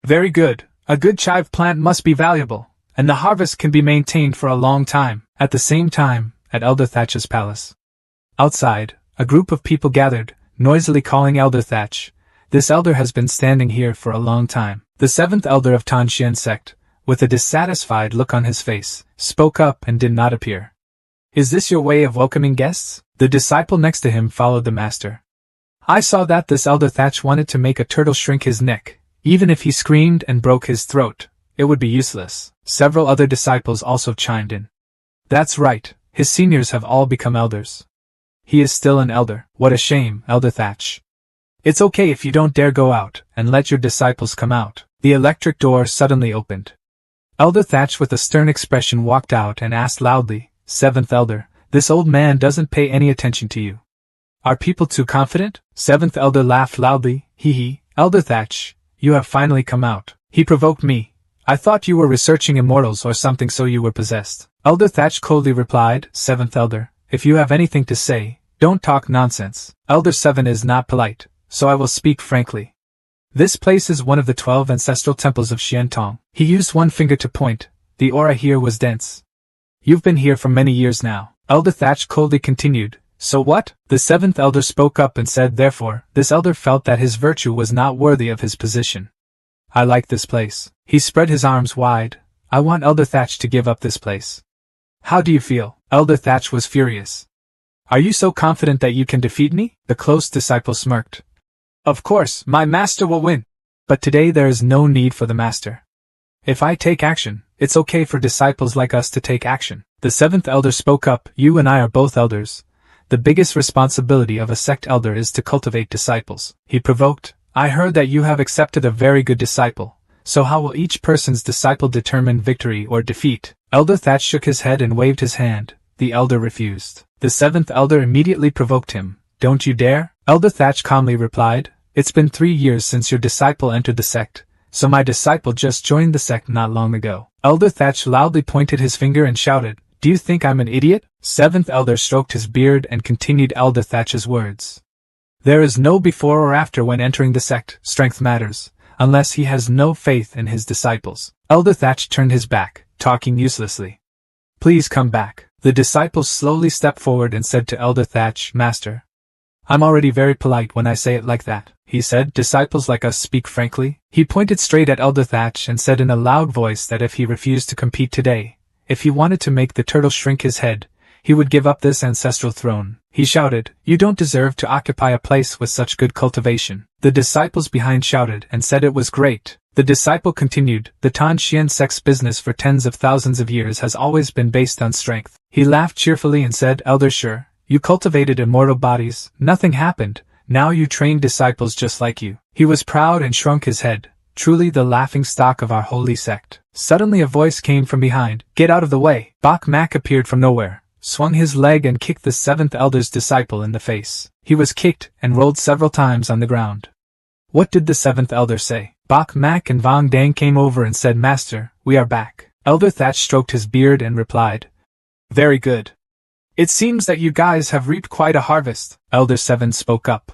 Very good. A good chive plant must be valuable, and the harvest can be maintained for a long time. At the same time, at Elder Thatch's palace. Outside, a group of people gathered, noisily calling Elder Thatch. This elder has been standing here for a long time. The seventh elder of Tanshian sect, with a dissatisfied look on his face, spoke up and did not appear. Is this your way of welcoming guests? The disciple next to him followed the master. I saw that this Elder Thatch wanted to make a turtle shrink his neck. Even if he screamed and broke his throat, it would be useless. Several other disciples also chimed in. That's right, his seniors have all become elders. He is still an elder. What a shame, Elder Thatch. It's okay if you don't dare go out, and let your disciples come out. The electric door suddenly opened. Elder Thatch with a stern expression walked out and asked loudly, Seventh Elder, this old man doesn't pay any attention to you. Are people too confident? Seventh Elder laughed loudly, hee hee, Elder Thatch, you have finally come out. He provoked me. I thought you were researching immortals or something, so you were possessed. Elder Thatch coldly replied, Seventh Elder, if you have anything to say, don't talk nonsense. Elder Seven is not polite, so I will speak frankly. This place is one of the 12 ancestral temples of Xiantong. He used one finger to point. The aura here was dense. You've been here for many years now. Elder Thatch coldly continued. So what? The seventh elder spoke up and said therefore, this elder felt that his virtue was not worthy of his position. I like this place. He spread his arms wide. I want Elder Thatch to give up this place. How do you feel? Elder Thatch was furious. Are you so confident that you can defeat me? The close disciple smirked. Of course, my master will win. But today there is no need for the master. If I take action, it's okay for disciples like us to take action. The seventh elder spoke up. You and I are both elders. The biggest responsibility of a sect elder is to cultivate disciples. He provoked. I heard that you have accepted a very good disciple. So how will each person's disciple determine victory or defeat? Elder Thatch shook his head and waved his hand. The elder refused. The seventh elder immediately provoked him. Don't you dare? Elder Thatch calmly replied. It's been 3 years since your disciple entered the sect, so my disciple just joined the sect not long ago. Elder Thatch loudly pointed his finger and shouted, Do you think I'm an idiot? Seventh elder stroked his beard and continued Elder Thatch's words. There is no before or after when entering the sect. Strength matters, unless he has no faith in his disciples. Elder Thatch turned his back, talking uselessly. Please come back. The disciple slowly stepped forward and said to Elder Thatch, Master, I'm already very polite when I say it like that. He said, disciples like us speak frankly. He pointed straight at Elder Thatch and said in a loud voice that if he refused to compete today, if he wanted to make the turtle shrink his head, he would give up this ancestral throne. He shouted, You don't deserve to occupy a place with such good cultivation. The disciples behind shouted and said it was great. The disciple continued, The Tan Xian sect's business for tens of thousands of years has always been based on strength. He laughed cheerfully and said, Elder Sure, you cultivated immortal bodies, nothing happened. Now you train disciples just like you. He was proud and shrunk his head. Truly the laughing stock of our holy sect. Suddenly a voice came from behind. Get out of the way. Bok Mak appeared from nowhere, swung his leg and kicked the seventh elder's disciple in the face. He was kicked and rolled several times on the ground. What did the seventh elder say? Bok Mak and Vong Dang came over and said, Master, we are back. Elder Thatch stroked his beard and replied, Very good. It seems that you guys have reaped quite a harvest. Elder Seven spoke up.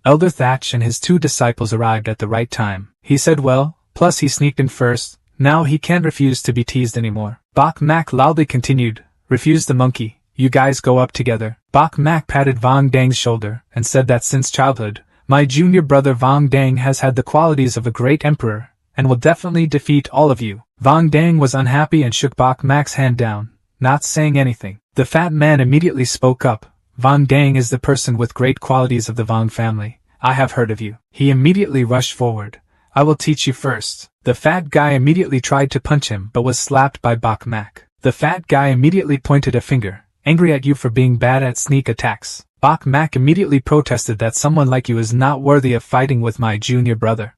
Elder Thatch and his 2 disciples arrived at the right time. He said well, plus he sneaked in first. Now he can't refuse to be teased anymore. Bok Mak loudly continued, Refuse the monkey. You guys go up together. Bok Mak patted Vong Dang's shoulder and said that since childhood, my junior brother Vong Dang has had the qualities of a great emperor, and will definitely defeat all of you. Vong Dang was unhappy and shook Bok Mak's hand down, not saying anything. The fat man immediately spoke up. Vong Dang is the person with great qualities of the Vong family. I have heard of you. He immediately rushed forward. I will teach you first. The fat guy immediately tried to punch him but was slapped by Bok Mak. The fat guy immediately pointed a finger, angry at you for being bad at sneak attacks. Bok Mak immediately protested that someone like you is not worthy of fighting with my junior brother.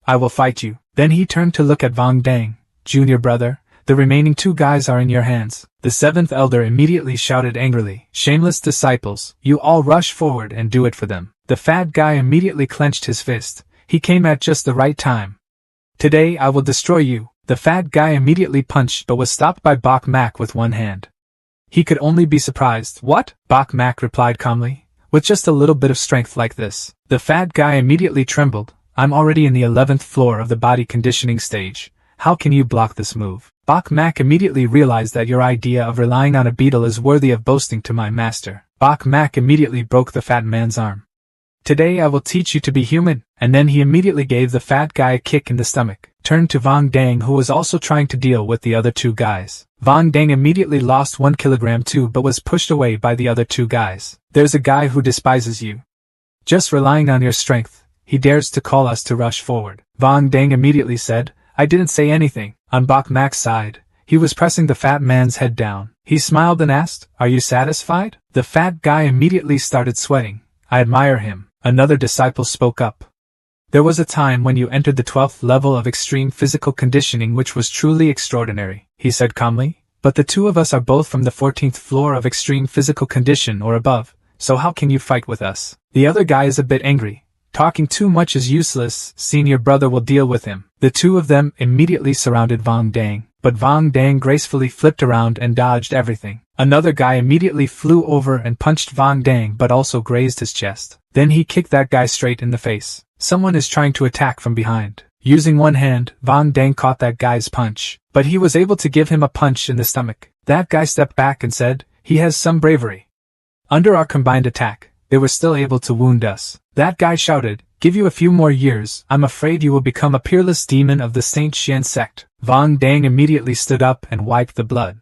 I will fight you. Then he turned to look at Vong Dang. Junior brother, The remaining 2 guys are in your hands. The 7th elder immediately shouted angrily, "Shameless disciples, you all rush forward and do it for them." The fat guy immediately clenched his fist. He came at just the right time. "Today I will destroy you." The fat guy immediately punched but was stopped by Bok Mak with one hand. He could only be surprised. "What?" Bok Mak replied calmly. "With just a little bit of strength like this." The fat guy immediately trembled. "I'm already in the 11th floor of the body conditioning stage. How can you block this move?" Bok Mak immediately realized that your idea of relying on a beetle is worthy of boasting to my master. Bok Mak immediately broke the fat man's arm. "Today I will teach you to be human," and then he immediately gave the fat guy a kick in the stomach. Turned to Vang Dang, who was also trying to deal with the other 2 guys. Vang Dang immediately lost 1 kilogram too but was pushed away by the other 2 guys. "There's a guy who despises you. Just relying on your strength, he dares to call us to rush forward." Vang Dang immediately said, "I didn't say anything." On Bok Mak's side, he was pressing the fat man's head down. He smiled and asked, "Are you satisfied?" The fat guy immediately started sweating. "I admire him." Another disciple spoke up. "There was a time when you entered the 12th level of extreme physical conditioning which was truly extraordinary," he said calmly, "but the 2 of us are both from the 14th floor of extreme physical condition or above, so how can you fight with us?" The other guy is a bit angry. "Talking too much is useless, senior brother will deal with him." The 2 of them immediately surrounded Vang Dang, but Vang Dang gracefully flipped around and dodged everything. Another guy immediately flew over and punched Vang Dang but also grazed his chest. Then he kicked that guy straight in the face. Someone is trying to attack from behind. Using one hand, Vang Dang caught that guy's punch, but he was able to give him a punch in the stomach. That guy stepped back and said, "He has some bravery." Under our combined attack, they were still able to wound us. That guy shouted, "Give you a few more years, I'm afraid you will become a peerless demon of the Saint Xian sect." Vang Dang immediately stood up and wiped the blood.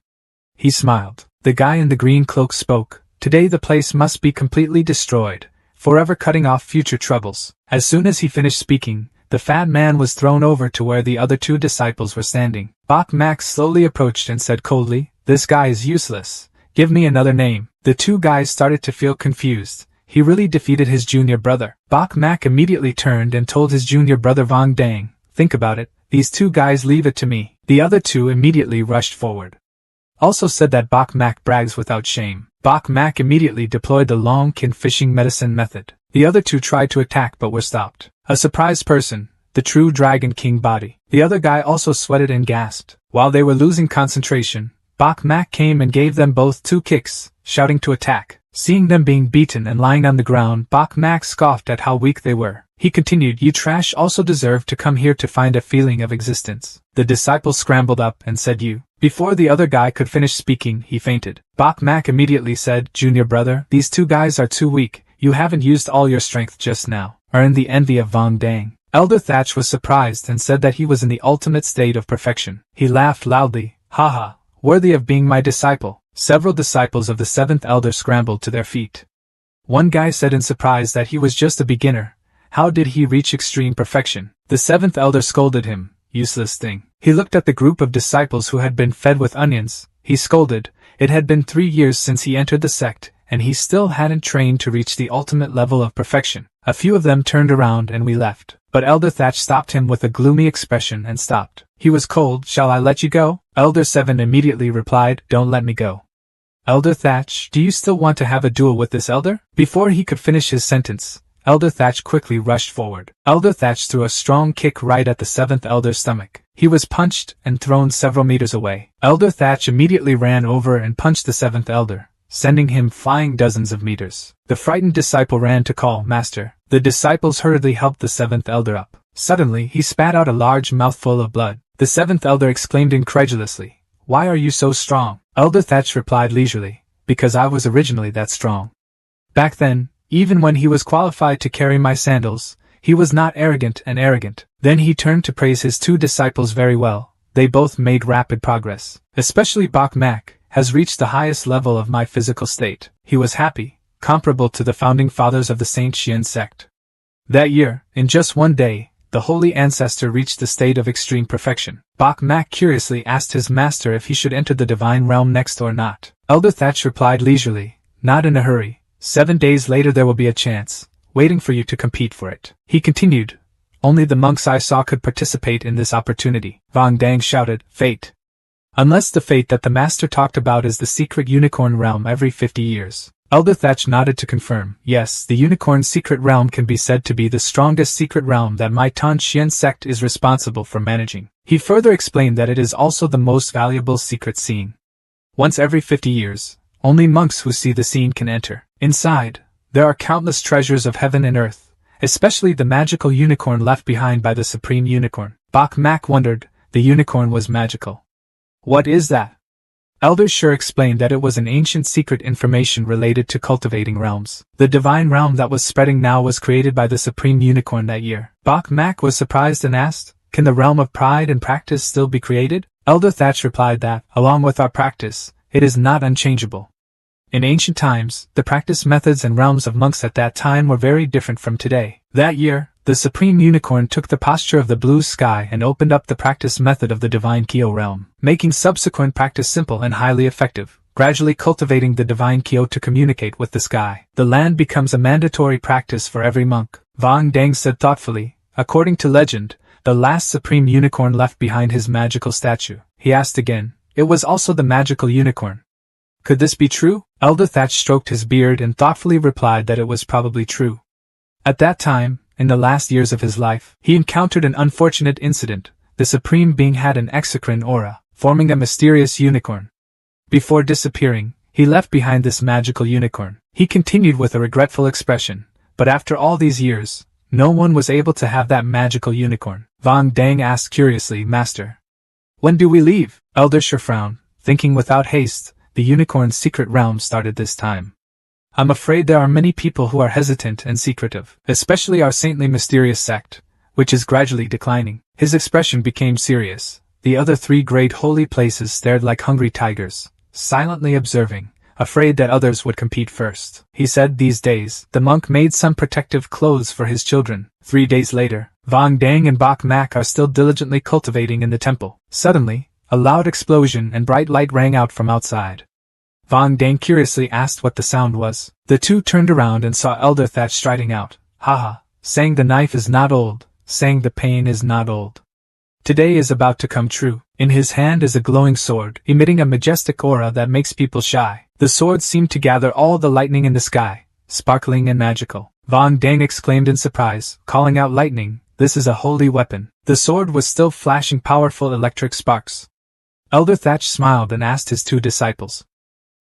He smiled. The guy in the green cloak spoke, "Today the place must be completely destroyed, forever cutting off future troubles." As soon as he finished speaking, the fat man was thrown over to where the other 2 disciples were standing. Bok Mak slowly approached and said coldly, "This guy is useless. Give me another name." The 2 guys started to feel confused. He really defeated his junior brother. Bok Mak immediately turned and told his junior brother Vang Dang, "Think about it, these 2 guys leave it to me." The other 2 immediately rushed forward. Also said that Bok Mak brags without shame. Bok Mak immediately deployed the long kin fishing medicine method. The other 2 tried to attack but were stopped. A surprised person, the true Dragon King body. The other guy also sweated and gasped. While they were losing concentration, Bok Mak came and gave them both 2 kicks, shouting to attack. Seeing them being beaten and lying on the ground, Bok Mak scoffed at how weak they were. He continued, "You trash also deserve to come here to find a feeling of existence." The disciple scrambled up and said, "You." Before the other guy could finish speaking, he fainted. Bok Mak immediately said, "Junior brother, these 2 guys are too weak. You haven't used all your strength just now." Are in the envy of Vang Dang. Elder Thatch was surprised and said that he was in the ultimate state of perfection. He laughed loudly, "Haha, worthy of being my disciple." Several disciples of the 7th elder scrambled to their feet. One guy said in surprise that he was just a beginner. How did he reach extreme perfection? The 7th elder scolded him, "Useless thing." He looked at the group of disciples who had been fed with onions. He scolded. It had been 3 years since he entered the sect, and he still hadn't trained to reach the ultimate level of perfection. A few of them turned around and we left. But Elder Thatch stopped him with a gloomy expression and stopped. He was cold. "Shall I let you go?" Elder 7 immediately replied, "Don't let me go." "Elder Thatch, do you still want to have a duel with this elder?" Before he could finish his sentence, Elder Thatch quickly rushed forward. Elder Thatch threw a strong kick right at the 7th elder's stomach. He was punched and thrown several meters away. Elder Thatch immediately ran over and punched the 7th elder, sending him flying dozens of meters. The frightened disciple ran to call Master. The disciples hurriedly helped the 7th elder up. Suddenly he spat out a large mouthful of blood. The 7th elder exclaimed incredulously, "Why are you so strong?" Elder Thatch replied leisurely, "Because I was originally that strong. Back then, even when he was qualified to carry my sandals, he was not arrogant and arrogant." Then he turned to praise his 2 disciples very well. They both made rapid progress. Especially Bok Mak has reached the highest level of my physical state. He was happy, comparable to the founding fathers of the Saint Xian sect. That year, in just one day, the holy ancestor reached the state of extreme perfection. Bok Mak curiously asked his master if he should enter the divine realm next or not. Elder Thatch replied leisurely, "Not in a hurry. 7 days later there will be a chance, waiting for you to compete for it." He continued, "Only the monks I saw could participate in this opportunity." Vang Dang shouted, "Fate!" Unless the fate that the master talked about is the secret unicorn realm every 50 years. Elder Thatch nodded to confirm. Yes, the unicorn secret realm can be said to be the strongest secret realm that my Tan Xian sect is responsible for managing. He further explained that it is also the most valuable secret scene. Once every 50 years, only monks who see the scene can enter. Inside, there are countless treasures of heaven and earth, especially the magical unicorn left behind by the supreme unicorn. Bok Mak wondered, the unicorn was magical. What is that? Elder Shur explained that it was an ancient secret information related to cultivating realms. The divine realm that was spreading now was created by the supreme unicorn that year. Bok Mak was surprised and asked, can the realm of pride and practice still be created? Elder Thatch replied that, along with our practice, it is not unchangeable. In ancient times, the practice methods and realms of monks at that time were very different from today. That year, the supreme unicorn took the posture of the blue sky and opened up the practice method of the divine Kyo realm, making subsequent practice simple and highly effective, gradually cultivating the divine Kyo to communicate with the sky. The land becomes a mandatory practice for every monk. Vang Dang said thoughtfully, according to legend, the last supreme unicorn left behind his magical statue. He asked again, it was also the magical unicorn. Could this be true? Elder Thatch stroked his beard and thoughtfully replied that it was probably true. At that time, in the last years of his life, he encountered an unfortunate incident. The Supreme Being had an exocrine aura, forming a mysterious unicorn. Before disappearing, he left behind this magical unicorn. He continued with a regretful expression, but after all these years, no one was able to have that magical unicorn. Vang Dang asked curiously, Master, when do we leave? Elder Shur frowned, thinking without haste. The unicorn's secret realm started this time. I'm afraid there are many people who are hesitant and secretive, especially our saintly mysterious sect, which is gradually declining. His expression became serious. The other three great holy places stared like hungry tigers, silently observing, afraid that others would compete first. He said these days, the monk made some protective clothes for his children. 3 days later, Vang Dang and Bok Mak are still diligently cultivating in the temple. Suddenly, a loud explosion and bright light rang out from outside. Vang Dang curiously asked what the sound was. The two turned around and saw Elder Thatch striding out. Haha, saying the knife is not old, saying the pain is not old. Today is about to come true. In his hand is a glowing sword, emitting a majestic aura that makes people shy. The sword seemed to gather all the lightning in the sky, sparkling and magical. Vang Dang exclaimed in surprise, calling out lightning, this is a holy weapon. The sword was still flashing powerful electric sparks. Elder Thatch smiled and asked his two disciples,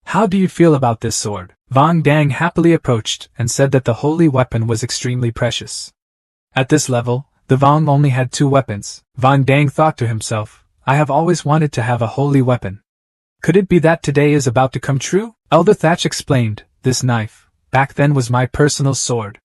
how do you feel about this sword? Vang Dang happily approached and said that the holy weapon was extremely precious. At this level, the Vang only had 2 weapons. Vang Dang thought to himself, I have always wanted to have a holy weapon. Could it be that today is about to come true? Elder Thatch explained, this knife, back then was my personal sword.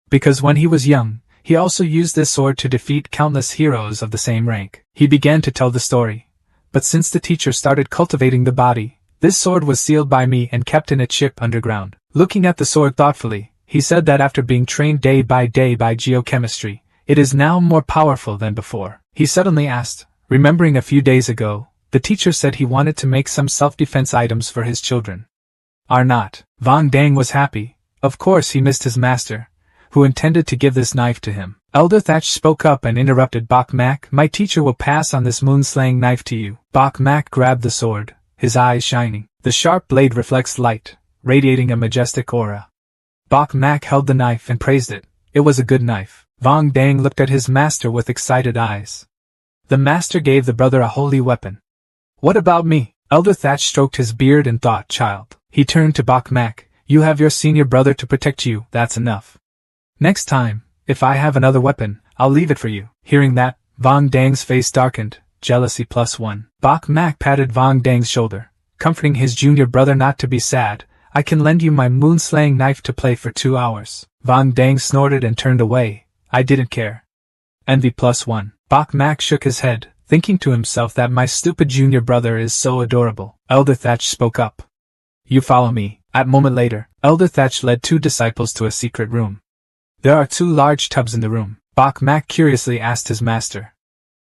Because when he was young, he also used this sword to defeat countless heroes of the same rank. He began to tell the story. But since the teacher started cultivating the body, this sword was sealed by me and kept in a chip underground. Looking at the sword thoughtfully, he said that after being trained day by geochemistry, it is now more powerful than before. He suddenly asked, remembering a few days ago, the teacher said he wanted to make some self-defense items for his children. Are not. Vang Dang was happy. Of course he missed his master, who intended to give this knife to him. Elder Thatch spoke up and interrupted Bok Mak. My teacher will pass on this moon-slaying knife to you. Bok Mak grabbed the sword, his eyes shining. The sharp blade reflects light, radiating a majestic aura. Bok Mak held the knife and praised it. It was a good knife. Vang Dang looked at his master with excited eyes. The master gave the brother a holy weapon. What about me? Elder Thatch stroked his beard and thought, child. He turned to Bok Mak. You have your senior brother to protect you, that's enough. Next time, if I have another weapon, I'll leave it for you. Hearing that, Vang Dang's face darkened. Jealousy +1. Bok Mak patted Vang Dang's shoulder, comforting his junior brother not to be sad. I can lend you my moon-slaying knife to play for 2 hours. Vang Dang snorted and turned away. I didn't care. Envy +1. Bok Mak shook his head, thinking to himself that my stupid junior brother is so adorable. Elder Thatch spoke up. You follow me. At a moment later, Elder Thatch led 2 disciples to a secret room. There are 2 large tubs in the room. Bok Mak curiously asked his master.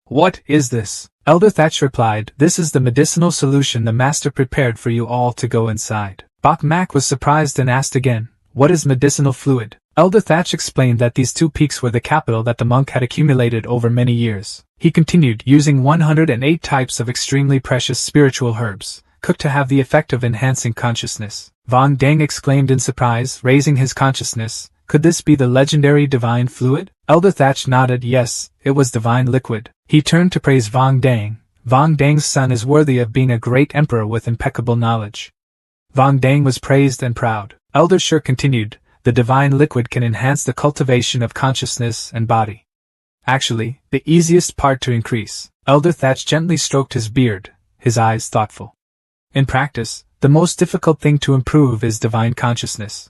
What is this? Elder Thatch replied, this is the medicinal solution the master prepared for you all to go inside. Bok Mak was surprised and asked again, what is medicinal fluid? Elder Thatch explained that these 2 peaks were the capital that the monk had accumulated over many years. He continued, using 108 types of extremely precious spiritual herbs, cooked to have the effect of enhancing consciousness. Vang Dang exclaimed in surprise, raising his consciousness. Could this be the legendary divine fluid? Elder Thatch nodded. Yes, it was divine liquid. He turned to praise Vang Dang. Vang Dang's son is worthy of being a great emperor with impeccable knowledge. Vang Dang was praised and proud. Elder Shur continued, the divine liquid can enhance the cultivation of consciousness and body. Actually, the easiest part to increase. Elder Thatch gently stroked his beard, his eyes thoughtful. In practice, the most difficult thing to improve is divine consciousness.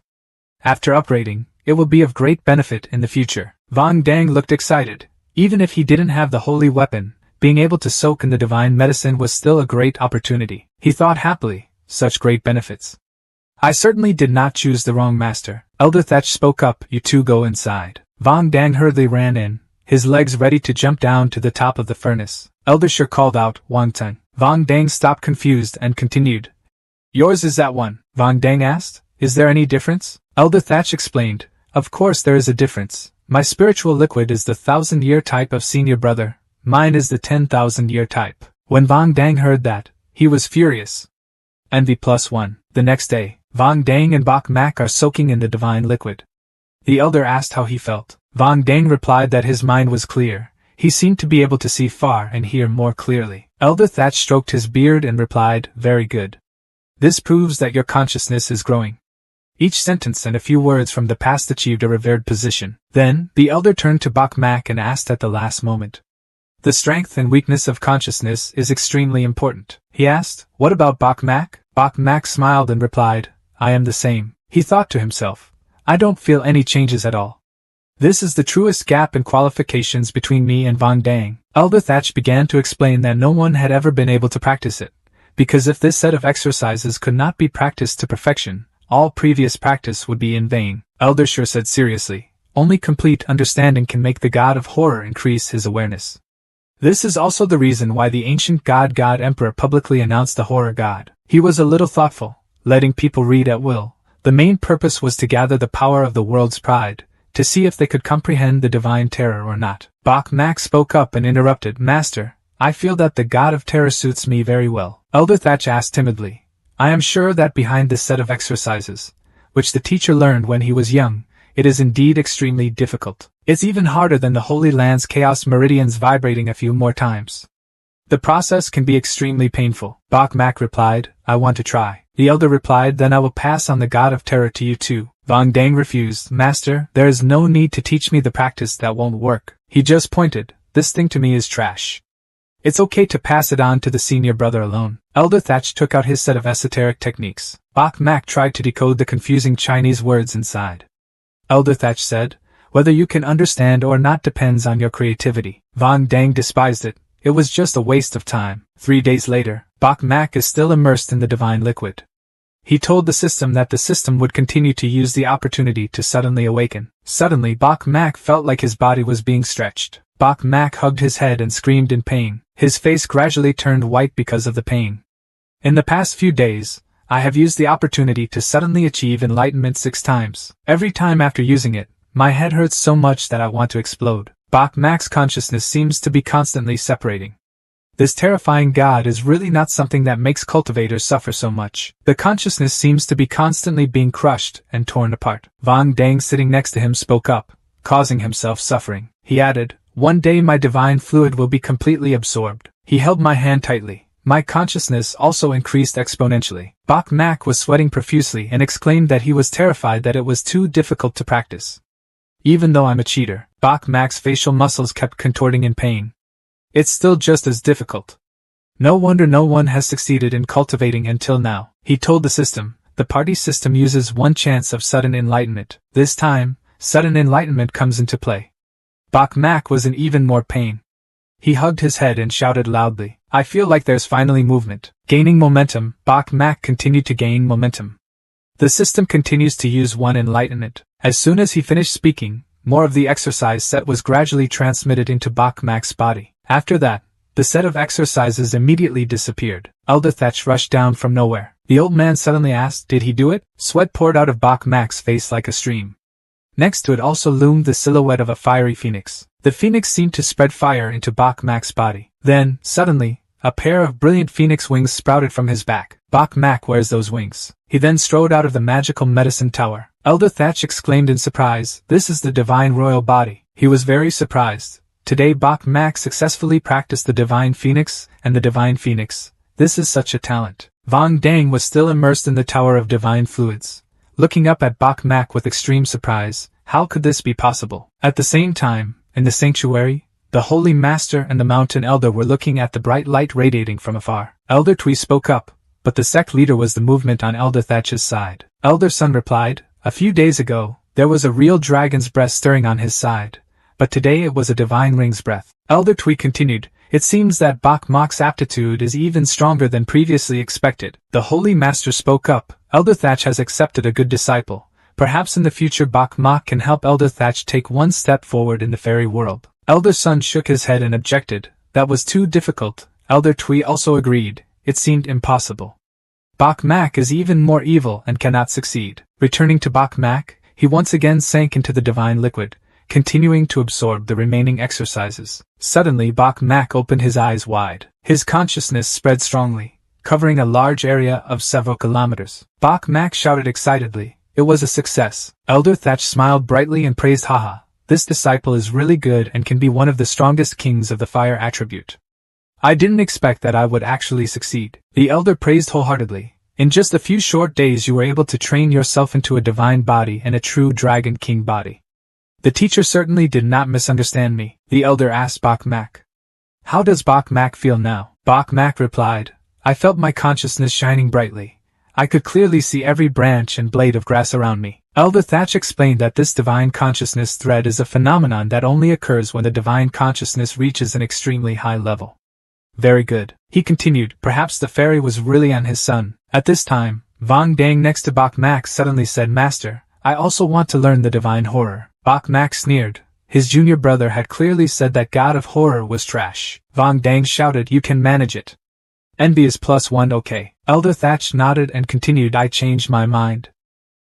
After upgrading, it will be of great benefit in the future. Vang Dang looked excited. Even if he didn't have the holy weapon, being able to soak in the divine medicine was still a great opportunity. He thought happily, such great benefits. I certainly did not choose the wrong master. Elder Thatch spoke up. You 2 go inside. Vang Dang hurriedly ran in, his legs ready to jump down to the top of the furnace. Elder Shur called out, Wang Ten. Vang Dang stopped confused and continued. Yours is that one? Vang Dang asked. Is there any difference? Elder Thatch explained. Of course there is a difference. My spiritual liquid is the 1000-year type of senior brother. Mine is the 10,000-year type. When Vang Dang heard that, he was furious. Envy +1. The next day, Vang Dang and Bok Mak are soaking in the divine liquid. The elder asked how he felt. Vang Dang replied that his mind was clear. He seemed to be able to see far and hear more clearly. Elder Thatch stroked his beard and replied, very good. This proves that your consciousness is growing. Each sentence and a few words from the past achieved a revered position. Then, the elder turned to Bok Mak and asked at the last moment. The strength and weakness of consciousness is extremely important. He asked, what about Bok Mak? Bok Mak smiled and replied, I am the same. He thought to himself, I don't feel any changes at all. This is the truest gap in qualifications between me and Vang Dang. Elder Thatch began to explain that no one had ever been able to practice it, because if this set of exercises could not be practiced to perfection, all previous practice would be in vain. Elder Shur said seriously, only complete understanding can make the god of horror increase his awareness. This is also the reason why the ancient god Emperor publicly announced the horror god. He was a little thoughtful, letting people read at will. The main purpose was to gather the power of the world's pride, to see if they could comprehend the divine terror or not. Bok Mak spoke up and interrupted, Master, I feel that the god of terror suits me very well. Elder Thatch asked timidly, I am sure that behind this set of exercises, which the teacher learned when he was young, it is indeed extremely difficult. It's even harder than the Holy Land's chaos meridians vibrating a few more times. The process can be extremely painful. Bok Mak replied, I want to try. The elder replied, then I will pass on the god of terror to you too. Vang Dang refused, Master, there is no need to teach me the practice that won't work. He just pointed, this thing to me is trash. It's okay to pass it on to the senior brother alone. Elder Thatch took out his set of esoteric techniques. Bok Mak tried to decode the confusing Chinese words inside. Elder Thatch said, whether you can understand or not depends on your creativity. Vang Dang despised it. It was just a waste of time. 3 days later, Bok Mak is still immersed in the divine liquid. He told the system that the system would continue to use the opportunity to suddenly awaken. Suddenly Bok Mak felt like his body was being stretched. Bok Mak hugged his head and screamed in pain. His face gradually turned white because of the pain. In the past few days, I have used the opportunity to suddenly achieve enlightenment 6 times. Every time after using it, my head hurts so much that I want to explode. Bok Mak's consciousness seems to be constantly separating. This terrifying god is really not something that makes cultivators suffer so much. The consciousness seems to be constantly being crushed and torn apart. Vang Dang sitting next to him spoke up, causing himself suffering. He added, one day my divine fluid will be completely absorbed. He held my hand tightly. My consciousness also increased exponentially. Bok Mak was sweating profusely and exclaimed that he was terrified that it was too difficult to practice. Even though I'm a cheater, Bok Mak's facial muscles kept contorting in pain. It's still just as difficult. No wonder no one has succeeded in cultivating until now. He told the system, the party system uses one chance of sudden enlightenment. This time, sudden enlightenment comes into play. Bok Mak was in even more pain. He hugged his head and shouted loudly, I feel like there's finally movement. Gaining momentum, Bok Mak continued to gain momentum. The system continues to use one enlightenment. As soon as he finished speaking, more of the exercise set was gradually transmitted into Bok Mak's body. After that, the set of exercises immediately disappeared. Elder Thatch rushed down from nowhere. The old man suddenly asked, did he do it? Sweat poured out of Bok Mak's face like a stream. Next to it also loomed the silhouette of a fiery phoenix. The phoenix seemed to spread fire into Bok Mak's body. Then, suddenly, a pair of brilliant phoenix wings sprouted from his back. Bok Mak wears those wings. He then strode out of the magical medicine tower. Elder Thatch exclaimed in surprise, "This is the divine royal body." He was very surprised. Today Bok Mak successfully practiced the divine phoenix and the divine phoenix. This is such a talent. Vong Dang was still immersed in the tower of divine fluids, looking up at Bok Mak with extreme surprise. How could this be possible? At the same time, in the sanctuary, the Holy Master and the Mountain Elder were looking at the bright light radiating from afar. Elder Twee spoke up, but the sect leader was the movement on Elder Thatch's side. Elder Sun replied, "A few days ago, there was a real dragon's breath stirring on his side, but today it was a divine ring's breath." Elder Twee continued, "It seems that Bok Mak's aptitude is even stronger than previously expected." The Holy Master spoke up, "Elder Thatch has accepted a good disciple. Perhaps in the future Bok Mak can help Elder Thatch take one step forward in the fairy world." Elder Sun shook his head and objected, "That was too difficult." Elder Twee also agreed, it seemed impossible. Bok Mak is even more evil and cannot succeed. Returning to Bok Mak, he once again sank into the divine liquid, continuing to absorb the remaining exercises. Suddenly Bok Mak opened his eyes wide. His consciousness spread strongly, covering a large area of several kilometers. Bok Mak shouted excitedly, "It was a success." Elder Thatch smiled brightly and praised, "Haha, this disciple is really good and can be one of the strongest kings of the fire attribute. I didn't expect that I would actually succeed." The elder praised wholeheartedly, "In just a few short days you were able to train yourself into a divine body and a true dragon king body." The teacher certainly did not misunderstand me, the elder asked Bok Mak. "How does Bok Mak feel now?" Bok Mak replied, "I felt my consciousness shining brightly. I could clearly see every branch and blade of grass around me." Elder Thatch explained that this divine consciousness thread is a phenomenon that only occurs when the divine consciousness reaches an extremely high level. "Very good," he continued, "perhaps the fairy was really on his son." At this time, Vong Dang next to Bok Mak suddenly said, "Master, I also want to learn the divine horror." Bok Mak sneered. His junior brother had clearly said that God of Horror was trash. Vong Dang shouted, "You can manage it. Envy is +1, okay." Elder Thatch nodded and continued, "I changed my mind.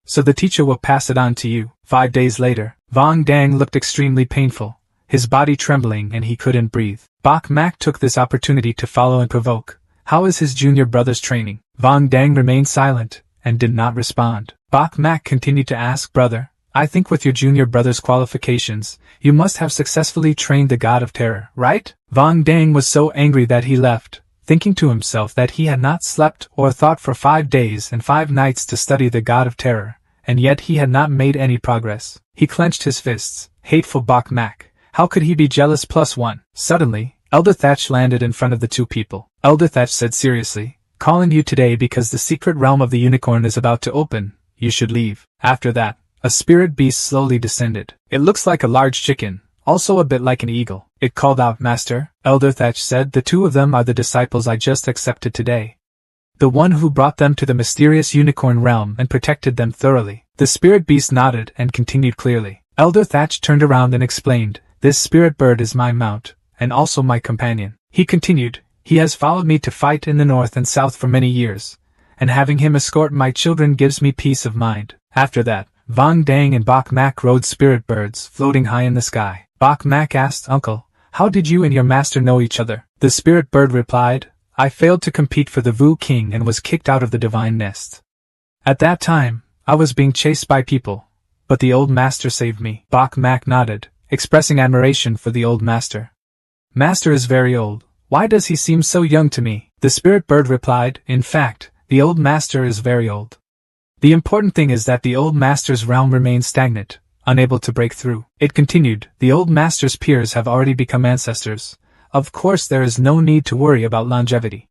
So the teacher will pass it on to you." 5 days later, Vong Dang looked extremely painful, his body trembling and he couldn't breathe. Bok Mak took this opportunity to follow and provoke, "How is his junior brother's training?" Vong Dang remained silent and did not respond. Bok Mak continued to ask, "Brother, I think with your junior brother's qualifications, you must have successfully trained the God of Terror, right?" Vong Dang was so angry that he left, thinking to himself that he had not slept or thought for 5 days and 5 nights to study the God of Terror, and yet he had not made any progress. He clenched his fists. Hateful Bok Mak. How could he be jealous +1? Suddenly, Elder Thatch landed in front of the two people. Elder Thatch said seriously, "Calling you today because the secret realm of the unicorn is about to open. You should leave." After that, a spirit beast slowly descended. It looks like a large chicken, also a bit like an eagle. It called out, "Master," Elder Thatch said, "the two of them are the disciples I just accepted today. The one who brought them to the mysterious unicorn realm and protected them thoroughly." The spirit beast nodded and continued clearly. Elder Thatch turned around and explained, "This spirit bird is my mount, and also my companion." He continued, "He has followed me to fight in the north and south for many years, and having him escort my children gives me peace of mind." After that, Vong Dang and Bok Mak rode spirit birds floating high in the sky. Bok Mak asked, "Uncle, how did you and your master know each other?" The spirit bird replied, "I failed to compete for the Vu King and was kicked out of the divine nest. At that time, I was being chased by people, but the old master saved me." Bok Mak nodded, expressing admiration for the old master. "Master is very old. Why does he seem so young to me?" The spirit bird replied, "In fact, the old master is very old. The important thing is that the old master's realm remains stagnant, unable to break through." It continued, "The old master's peers have already become ancestors. Of course there is no need to worry about longevity."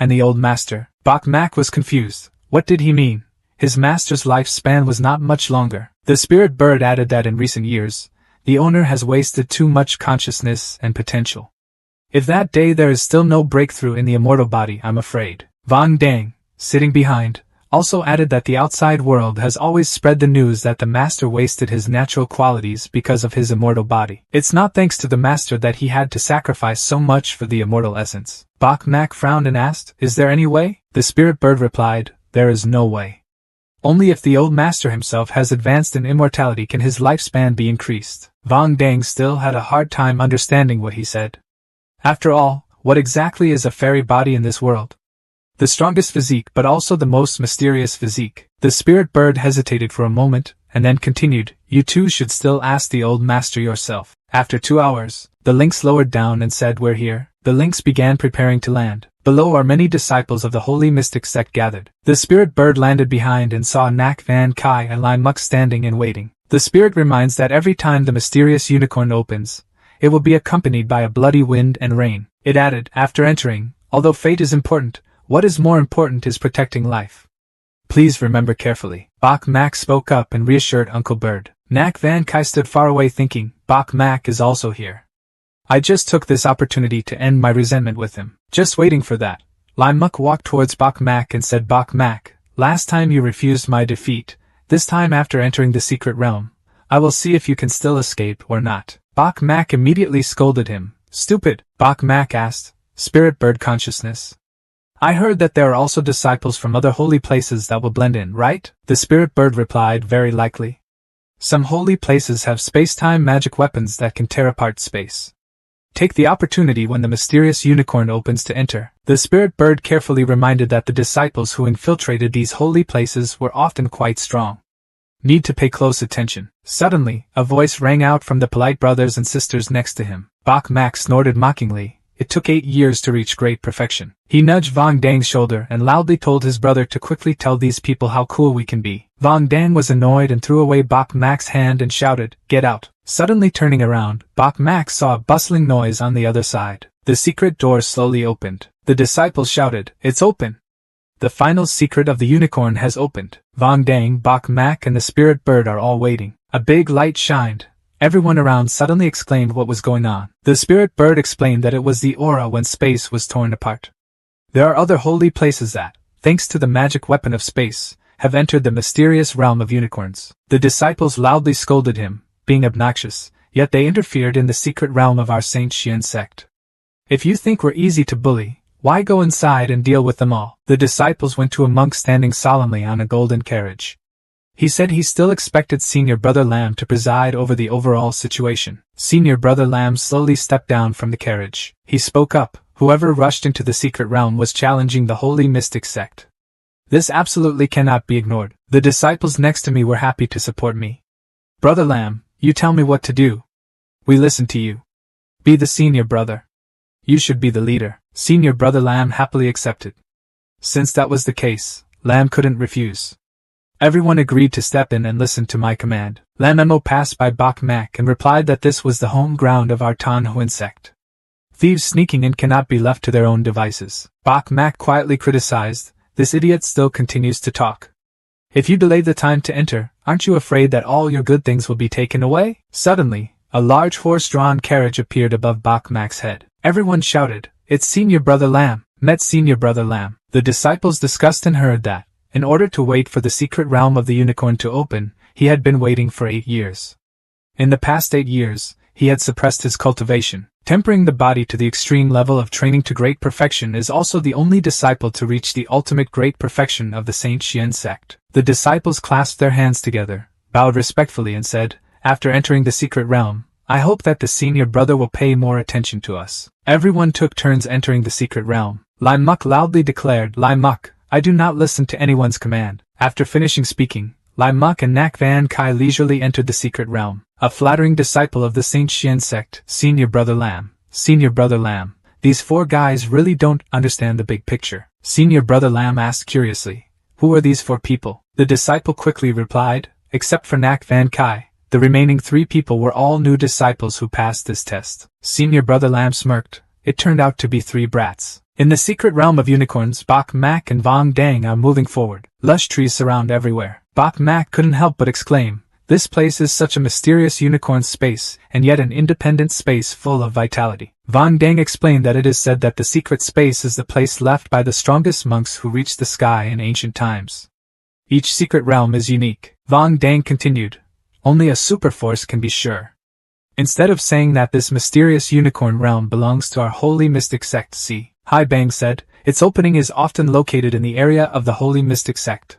"And the old master?" Bok Mak was confused. What did he mean? His master's lifespan was not much longer. The spirit bird added that in recent years, the owner has wasted too much consciousness and potential. If that day there is still no breakthrough in the immortal body, I'm afraid. Vong Dang, sitting behind, also added that the outside world has always spread the news that the master wasted his natural qualities because of his immortal body. It's not thanks to the master that he had to sacrifice so much for the immortal essence. Bok Mak frowned and asked, "Is there any way?" The spirit bird replied, "There is no way. Only if the old master himself has advanced in immortality can his lifespan be increased. Vong Dang still had a hard time understanding what he said. After all, what exactly is a fairy body in this world? The strongest physique but also the most mysterious physique. The spirit bird hesitated for a moment, and then continued, "You too should still ask the old master yourself." After 2 hours, the lynx lowered down and said, "We're here." The lynx began preparing to land. Below are many disciples of the holy mystic sect gathered. The spirit bird landed behind and saw Nak Van Kai and Lai Muk standing and waiting. The spirit reminds that every time the mysterious unicorn opens, it will be accompanied by a bloody wind and rain. It added, after entering, "Although fate is important, what is more important is protecting life. Please remember carefully." Bok Mak spoke up and reassured Uncle Bird. Nak Van Kai stood far away thinking, Bok Mak is also here. I just took this opportunity to end my resentment with him. Just waiting for that. Lai Muk walked towards Bok Mak and said, "Bok Mak, last time you refused my defeat. This time after entering the secret realm, I will see if you can still escape or not." Bok Mak immediately scolded him. "Stupid." Bok Mak asked, "Spirit bird consciousness? I heard that there are also disciples from other holy places that will blend in, right?" The spirit bird replied, "Very likely. Some holy places have space-time magic weapons that can tear apart space. Take the opportunity when the mysterious unicorn opens to enter." The spirit bird carefully reminded that the disciples who infiltrated these holy places were often quite strong. Need to pay close attention. Suddenly, a voice rang out from the polite brothers and sisters next to him. Bok Mak snorted mockingly. It took 8 years to reach great perfection. He nudged Vong Dang's shoulder and loudly told his brother to quickly tell these people how cool we can be. Vong Dang was annoyed and threw away Bok Mak's hand and shouted, "Get out." Suddenly turning around, Bok Mak saw a bustling noise on the other side. The secret door slowly opened. The disciples shouted, "It's open! The final secret of the unicorn has opened." Vong Dang, Bok Mak and the spirit bird are all waiting. A big light shined. Everyone around suddenly exclaimed what was going on. The spirit bird explained that it was the aura when space was torn apart. There are other holy places that, thanks to the magic weapon of space, have entered the mysterious realm of unicorns. The disciples loudly scolded him, being obnoxious, yet they interfered in the secret realm of our Saint Xian sect. "If you think we're easy to bully, why go inside and deal with them all?" The disciples went to a monk standing solemnly on a golden carriage. He said he still expected Senior Brother Lam to preside over the overall situation. Senior Brother Lam slowly stepped down from the carriage. He spoke up. Whoever rushed into the secret realm was challenging the holy mystic sect. This absolutely cannot be ignored. The disciples next to me were happy to support me. "Brother Lam, you tell me what to do. We listen to you. Be the senior brother. You should be the leader." Senior Brother Lam happily accepted. Since that was the case, Lam couldn't refuse. Everyone agreed to step in and listen to my command. Lam Mo passed by Bok Mak and replied that this was the home ground of our Tan Huan sect. Thieves sneaking in cannot be left to their own devices. Bok Mak quietly criticized, "This idiot still continues to talk. If you delay the time to enter, aren't you afraid that all your good things will be taken away?" Suddenly, a large horse-drawn carriage appeared above Bok Mak's head. Everyone shouted, "It's Senior Brother Lam!" Met Senior Brother Lam. The disciples discussed and heard that, in order to wait for the secret realm of the unicorn to open, he had been waiting for 8 years. In the past 8 years, he had suppressed his cultivation. Tempering the body to the extreme level of training to great perfection is also the only disciple to reach the ultimate great perfection of the Saint Xian sect. The disciples clasped their hands together, bowed respectfully and said, "After entering the secret realm, I hope that the senior brother will pay more attention to us." Everyone took turns entering the secret realm. Lai Muk loudly declared, "Lai Muk, I do not listen to anyone's command." After finishing speaking, Lai Muk and Nak Van Kai leisurely entered the secret realm. A flattering disciple of the Saint Xian sect, Senior Brother Lam. Senior Brother Lam, these 4 guys really don't understand the big picture. Senior Brother Lam asked curiously, "Who are these 4 people?" The disciple quickly replied, "Except for Nak Van Kai, the remaining 3 people were all new disciples who passed this test." Senior Brother Lam smirked. It turned out to be 3 brats. In the secret realm of unicorns, Bok Mak and Vong Dang are moving forward. Lush trees surround everywhere. Bok Mak couldn't help but exclaim, "This place is such a mysterious unicorn space, and yet an independent space full of vitality." Vong Dang explained that it is said that the secret space is the place left by the strongest monks who reached the sky in ancient times. Each secret realm is unique. Vong Dang continued, "Only a superforce can be sure." Instead of saying that this mysterious unicorn realm belongs to our holy mystic sect, see, Hai Bang said, its opening is often located in the area of the holy mystic sect.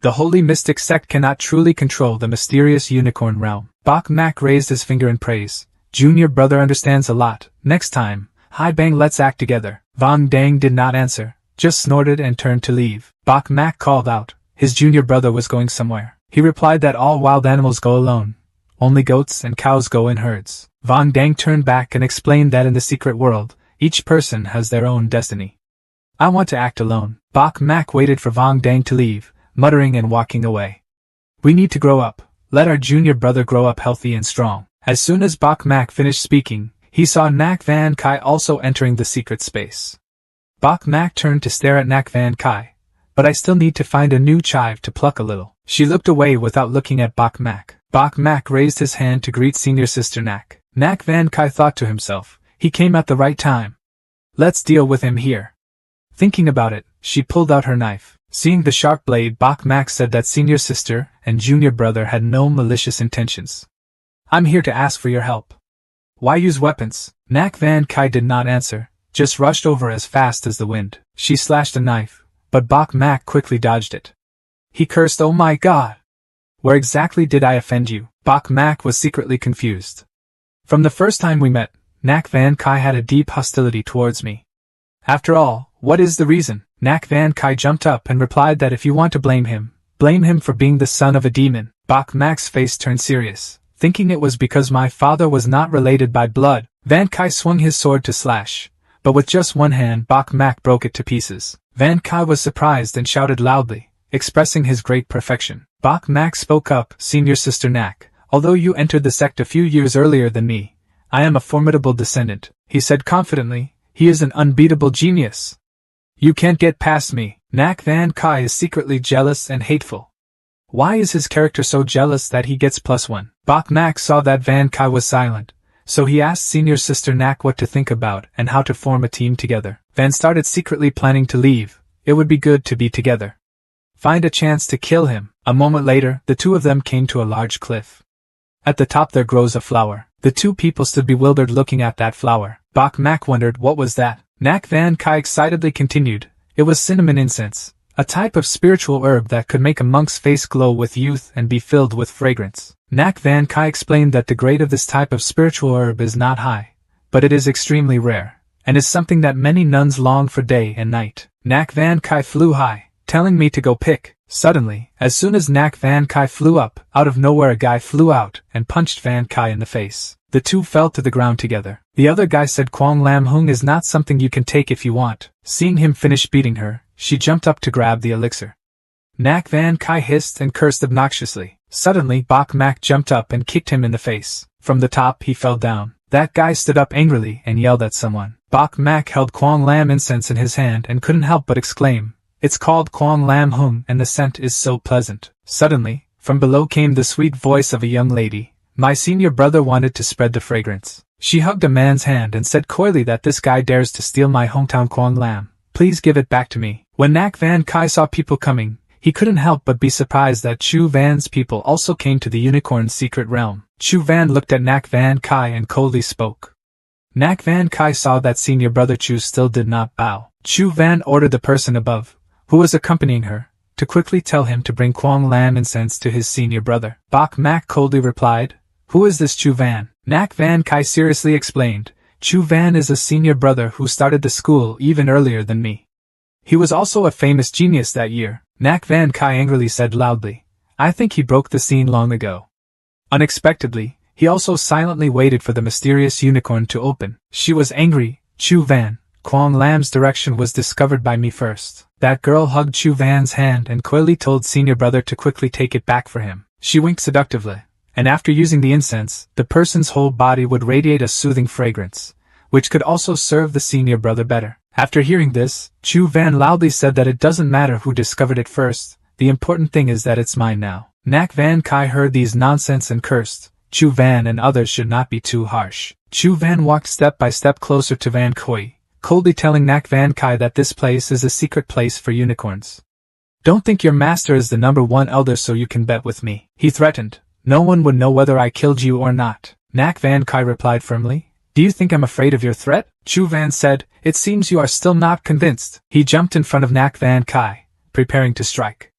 The holy mystic sect cannot truly control the mysterious unicorn realm. Bok Mak raised his finger in praise. Junior brother understands a lot. Next time, Hai Bang, let's act together. Vang Dang did not answer, just snorted and turned to leave. Bok Mak called out. His junior brother was going somewhere. He replied that all wild animals go alone. Only goats and cows go in herds. Vang Dang turned back and explained that in the secret world, each person has their own destiny. I want to act alone. Bok Mak waited for Vang Dang to leave, muttering and walking away. We need to grow up. Let our junior brother grow up healthy and strong. As soon as Bok Mak finished speaking, he saw Nak Van Kai also entering the secret space. Bok Mak turned to stare at Nak Van Kai. But I still need to find a new chive to pluck a little. She looked away without looking at Bok Mak. Bok Mak raised his hand to greet senior sister Nak. Nak Van Kai thought to himself, he came at the right time. Let's deal with him here. Thinking about it, she pulled out her knife. Seeing the sharp blade, Bok Mak said that senior sister and junior brother had no malicious intentions. I'm here to ask for your help. Why use weapons? Nak Van Kai did not answer, just rushed over as fast as the wind. She slashed the knife, but Bok Mak quickly dodged it. He cursed, "Oh my god! Where exactly did I offend you?" Bok Mak was secretly confused. From the first time we met, Nak Van Kai had a deep hostility towards me. After all, what is the reason? Nak Van Kai jumped up and replied that if you want to blame him for being the son of a demon. Bok Mak's face turned serious, thinking it was because my father was not related by blood. Van Kai swung his sword to slash, but with just one hand Bok Mak broke it to pieces. Van Kai was surprised and shouted loudly, expressing his great perfection. Bok Mak spoke up, "Senior sister Nak, although you entered the sect a few years earlier than me, I am a formidable descendant," he said confidently. "He is an unbeatable genius. You can't get past me." Nak Van Kai is secretly jealous and hateful. Why is his character so jealous that he gets +1? Bok Mak saw that Van Kai was silent, so he asked senior sister Nak what to think about and how to form a team together. Van started secretly planning to leave. It would be good to be together. Find a chance to kill him. A moment later, the two of them came to a large cliff. At the top there grows a flower. The two people stood bewildered looking at that flower. Bok Mak wondered what was that. Nak Van Kai excitedly continued, "It was cinnamon incense, a type of spiritual herb that could make a monk's face glow with youth and be filled with fragrance." Nak Van Kai explained that the grade of this type of spiritual herb is not high, but it is extremely rare, and is something that many nuns long for day and night. Nak Van Kai flew high, telling me to go pick. Suddenly, as soon as Nak Van Kai flew up, out of nowhere a guy flew out and punched Van Kai in the face. The two fell to the ground together. The other guy said Kwang Lam Hung is not something you can take if you want. Seeing him finish beating her, she jumped up to grab the elixir. Nak Van Kai hissed and cursed obnoxiously. Suddenly Bok Mak jumped up and kicked him in the face. From the top he fell down. That guy stood up angrily and yelled at someone. Bok Mak held Kwang Lam incense in his hand and couldn't help but exclaim, "It's called Kwang Lam Hung and the scent is so pleasant." Suddenly, from below came the sweet voice of a young lady. My senior brother wanted to spread the fragrance. She hugged a man's hand and said coyly that this guy dares to steal my hometown Kwang Lam. Please give it back to me. When Nak Van Kai saw people coming, he couldn't help but be surprised that Chu Van's people also came to the unicorn's secret realm. Chu Van looked at Nak Van Kai and coldly spoke. Nak Van Kai saw that senior brother Chu still did not bow. Chu Van ordered the person above, who was accompanying her, to quickly tell him to bring Kwang Lam incense to his senior brother. Bok Mak coldly replied, "Who is this Chu Van?" Nak Van Kai seriously explained, "Chu Van is a senior brother who started the school even earlier than me. He was also a famous genius that year." Nak Van Kai angrily said loudly, "I think he broke the scene long ago." Unexpectedly, he also silently waited for the mysterious unicorn to open. She was angry. "Chu Van, Kwang Lam's direction was discovered by me first." That girl hugged Chu Van's hand and coyly told senior brother to quickly take it back for him. She winked seductively, and after using the incense, the person's whole body would radiate a soothing fragrance, which could also serve the senior brother better. After hearing this, Chu Van loudly said that it doesn't matter who discovered it first, the important thing is that it's mine now. Nak Van Kai heard these nonsense and cursed. Chu Van and others should not be too harsh. Chu Van walked step by step closer to Van Koi, coldly telling Nak Van Kai that this place is a secret place for unicorns. "Don't think your master is the #1 elder so you can bet with me," he threatened. "No one would know whether I killed you or not." Nak Van Kai replied firmly, "Do you think I'm afraid of your threat?" Chu Van said, "It seems you are still not convinced." He jumped in front of Nak Van Kai, preparing to strike.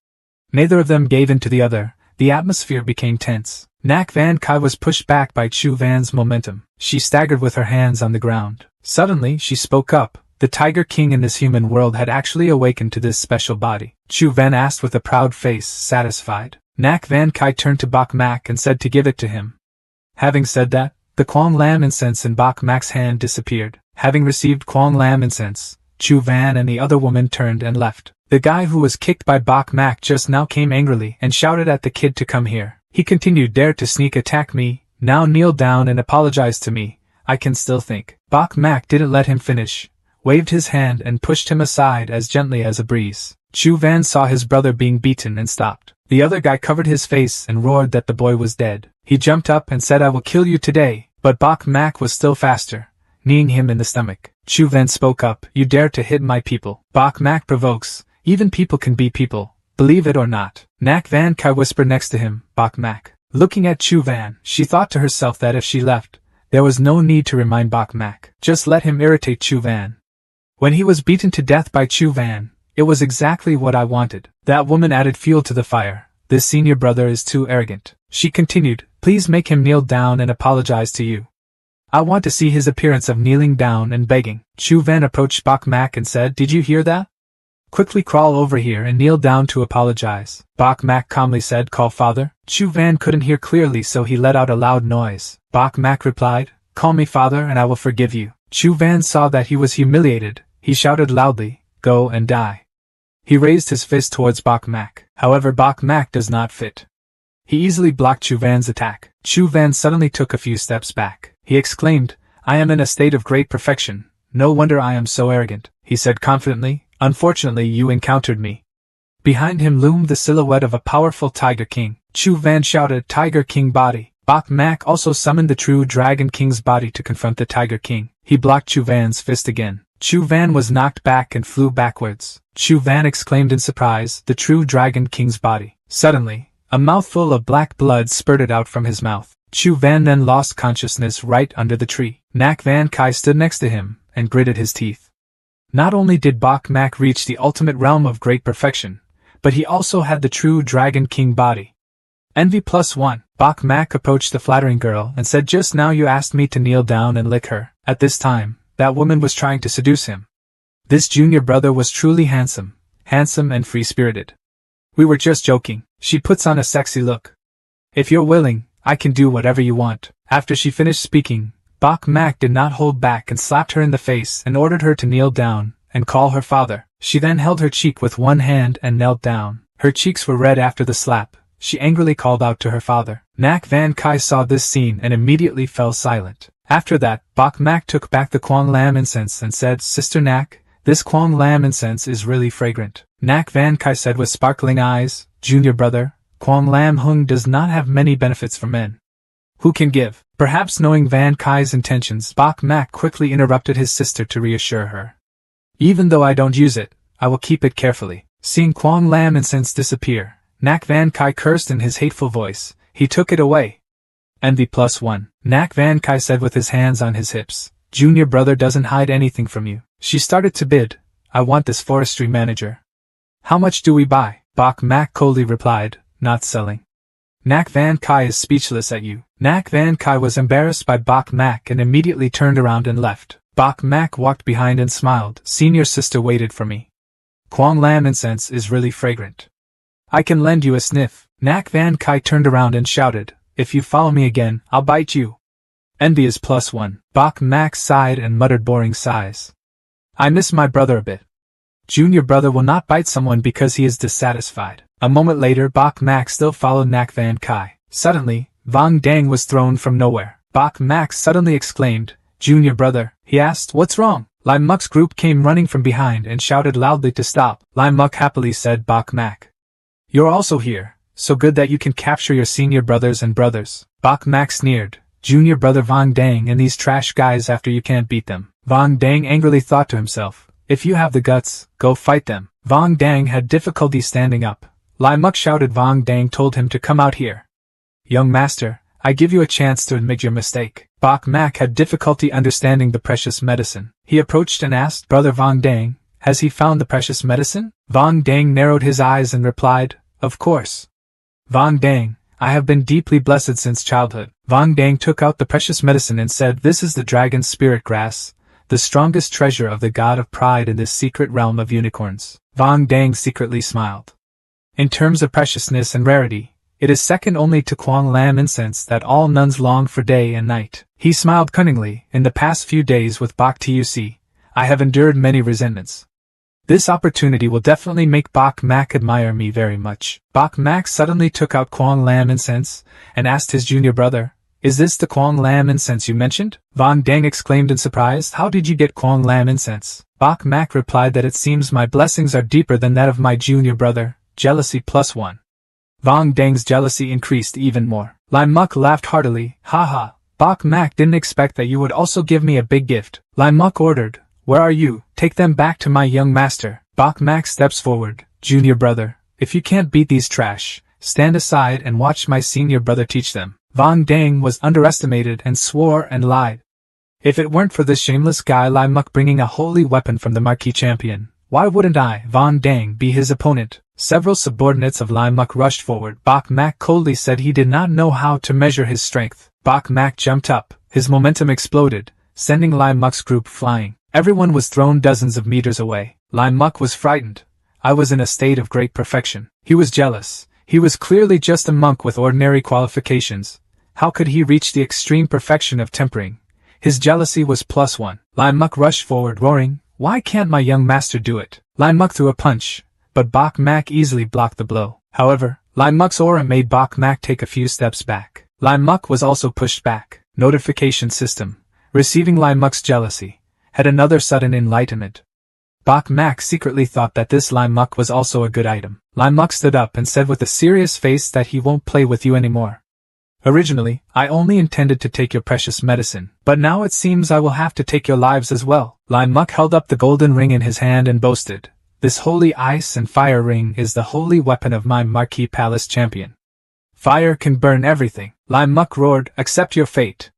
Neither of them gave in to the other. The atmosphere became tense. Nak Van Kai was pushed back by Chu Van's momentum. She staggered with her hands on the ground. Suddenly, she spoke up. The Tiger King in this human world had actually awakened to this special body. Chu Van asked with a proud face, satisfied. Nak Van Kai turned to Bok Mak and said to give it to him. Having said that, the Quang Lam incense in Bok Mak's hand disappeared. Having received Quang Lam incense, Chu Van and the other woman turned and left. The guy who was kicked by Bok Mak just now came angrily and shouted at the kid to come here. He continued, dare to sneak attack me, now kneel down and apologize to me, I can still think. Bok Mak didn't let him finish, waved his hand and pushed him aside as gently as a breeze. Chu Van saw his brother being beaten and stopped. The other guy covered his face and roared that the boy was dead. He jumped up and said, I will kill you today, but Bok Mak was still faster, kneeing him in the stomach. Chu Van spoke up, you dare to hit my people. Bok Mak provokes, even people can be people, believe it or not. Nak Van Kai whispered next to him, Bok Mak. Looking at Chu Van, she thought to herself that if she left, there was no need to remind Bok Mak. Just let him irritate Chu Van. When he was beaten to death by Chu Van, it was exactly what I wanted. That woman added fuel to the fire. This senior brother is too arrogant. She continued, please make him kneel down and apologize to you. I want to see his appearance of kneeling down and begging. Chu Van approached Bok Mak and said, did you hear that? Quickly crawl over here and kneel down to apologize. Bok Mak calmly said, call father. Chu Van couldn't hear clearly, so he let out a loud noise. Bok Mak replied, call me father and I will forgive you. Chu Van saw that he was humiliated. He shouted loudly, go and die. He raised his fist towards Bok Mak. However, Bok Mak does not fit. He easily blocked Chu Van's attack. Chu Van suddenly took a few steps back. He exclaimed, I am in a state of great perfection. No wonder I am so arrogant, he said confidently. Unfortunately, you encountered me. Behind him loomed the silhouette of a powerful Tiger King. Chu Van shouted, Tiger King body. Bok Mak also summoned the true Dragon King's body to confront the Tiger King. He blocked Chu Van's fist again. Chu Van was knocked back and flew backwards. Chu Van exclaimed in surprise, the true Dragon King's body. Suddenly, a mouthful of black blood spurted out from his mouth. Chu Van then lost consciousness right under the tree. Nak Van Kai stood next to him and gritted his teeth. Not only did Bok Mak reach the ultimate realm of great perfection, but he also had the true Dragon King body. Envy +1. Bok Mak approached the flattering girl and said, just now you asked me to kneel down and lick her. At this time, that woman was trying to seduce him. This junior brother was truly handsome and free-spirited. We were just joking. She puts on a sexy look. If you're willing, I can do whatever you want. After she finished speaking, Bok Mak did not hold back and slapped her in the face and ordered her to kneel down and call her father. She then held her cheek with one hand and knelt down. Her cheeks were red after the slap. She angrily called out to her father. Nak Van Kai saw this scene and immediately fell silent. After that, Bok Mak took back the Quang Lam incense and said, Sister Nak, this Quang Lam incense is really fragrant. Nak Van Kai said with sparkling eyes, Junior brother, Quang Lam Hung does not have many benefits for men. Who can give? Perhaps knowing Van Kai's intentions, Bok Mak quickly interrupted his sister to reassure her. Even though I don't use it, I will keep it carefully. Seeing Quang Lam incense disappear, Nak Van Kai cursed in his hateful voice. He took it away. Envy +1. Nak Van Kai said with his hands on his hips, Junior brother doesn't hide anything from you. She started to bid, I want this forestry manager. How much do we buy? Bok Mak coldly replied, not selling. Nak Van Kai is speechless at you. Nak Van Kai was embarrassed by Bok Mak and immediately turned around and left. Bok Mak walked behind and smiled. Senior sister waited for me. Quang Lam incense is really fragrant. I can lend you a sniff. Nak Van Kai turned around and shouted, if you follow me again, I'll bite you. Envy is +1. Bok Mak sighed and muttered boring sighs. I miss my brother a bit. Junior brother will not bite someone because he is dissatisfied. A moment later, Bok Mak still followed Nak Van Kai. Suddenly, Vang Dang was thrown from nowhere. Bok Mak suddenly exclaimed, Junior brother, he asked, what's wrong? Lai Muk's group came running from behind and shouted loudly to stop. Lai Muk happily said, Bok Mak, you're also here, so good that you can capture your senior brothers and brothers. Bok Mak sneered, Junior brother Vang Dang and these trash guys after you can't beat them. Vang Dang angrily thought to himself, if you have the guts, go fight them. Vang Dang had difficulty standing up. Lai Muk shouted. Vang Dang told him to come out here. Young master, I give you a chance to admit your mistake. Bok Mak had difficulty understanding the precious medicine. He approached and asked, Brother Vang Dang, has he found the precious medicine? Vang Dang narrowed his eyes and replied, Of course. Vong Dang, I have been deeply blessed since childhood. Vong Dang took out the precious medicine and said, this is the dragon's spirit grass, the strongest treasure of the god of pride in this secret realm of unicorns. Vong Dang secretly smiled. In terms of preciousness and rarity, it is second only to Quang Lam incense that all nuns long for day and night. He smiled cunningly. In the past few days with Bak Tuc, I have endured many resentments. This opportunity will definitely make Bak Mak admire me very much. Bak Mak suddenly took out Quang Lam incense and asked his junior brother, is this the Quang Lam incense you mentioned? Vong Dang exclaimed in surprise, how did you get Quang Lam incense? Bak Mak replied that it seems my blessings are deeper than that of my junior brother, jealousy +1. Vong Dang's jealousy increased even more. Lai Muk laughed heartily, haha, Bak Mak didn't expect that you would also give me a big gift. Lai Muk ordered, where are you? Take them back to my young master. Bak Mak steps forward, junior brother, if you can't beat these trash, stand aside and watch my senior brother teach them. Vong Dang was underestimated and swore and lied. If it weren't for this shameless guy Lai Muk bringing a holy weapon from the marquee champion, why wouldn't I, Vong Dang, be his opponent? Several subordinates of Lai Muk rushed forward. Bak Mak coldly said he did not know how to measure his strength. Bak Mak jumped up, his momentum exploded, sending Lai Muk's group flying. Everyone was thrown dozens of meters away. Lai Muk was frightened. I was in a state of great perfection. He was jealous. He was clearly just a monk with ordinary qualifications. How could he reach the extreme perfection of tempering? His jealousy was +1. Lai Muk rushed forward roaring, why can't my young master do it? Lai Muk threw a punch, but Bak Mak easily blocked the blow. However, Lai Muk's aura made Bak Mak take a few steps back. Lai Muk was also pushed back. Notification system. Receiving Lai Muk's jealousy had another sudden enlightenment. Bak Mak secretly thought that this Lai Muk was also a good item. Lai Muk stood up and said with a serious face that he won't play with you anymore. Originally, I only intended to take your precious medicine, but now it seems I will have to take your lives as well. Lai Muk held up the golden ring in his hand and boasted, this holy ice and fire ring is the holy weapon of my Marquee Palace champion. Fire can burn everything. Lai Muk roared, accept your fate.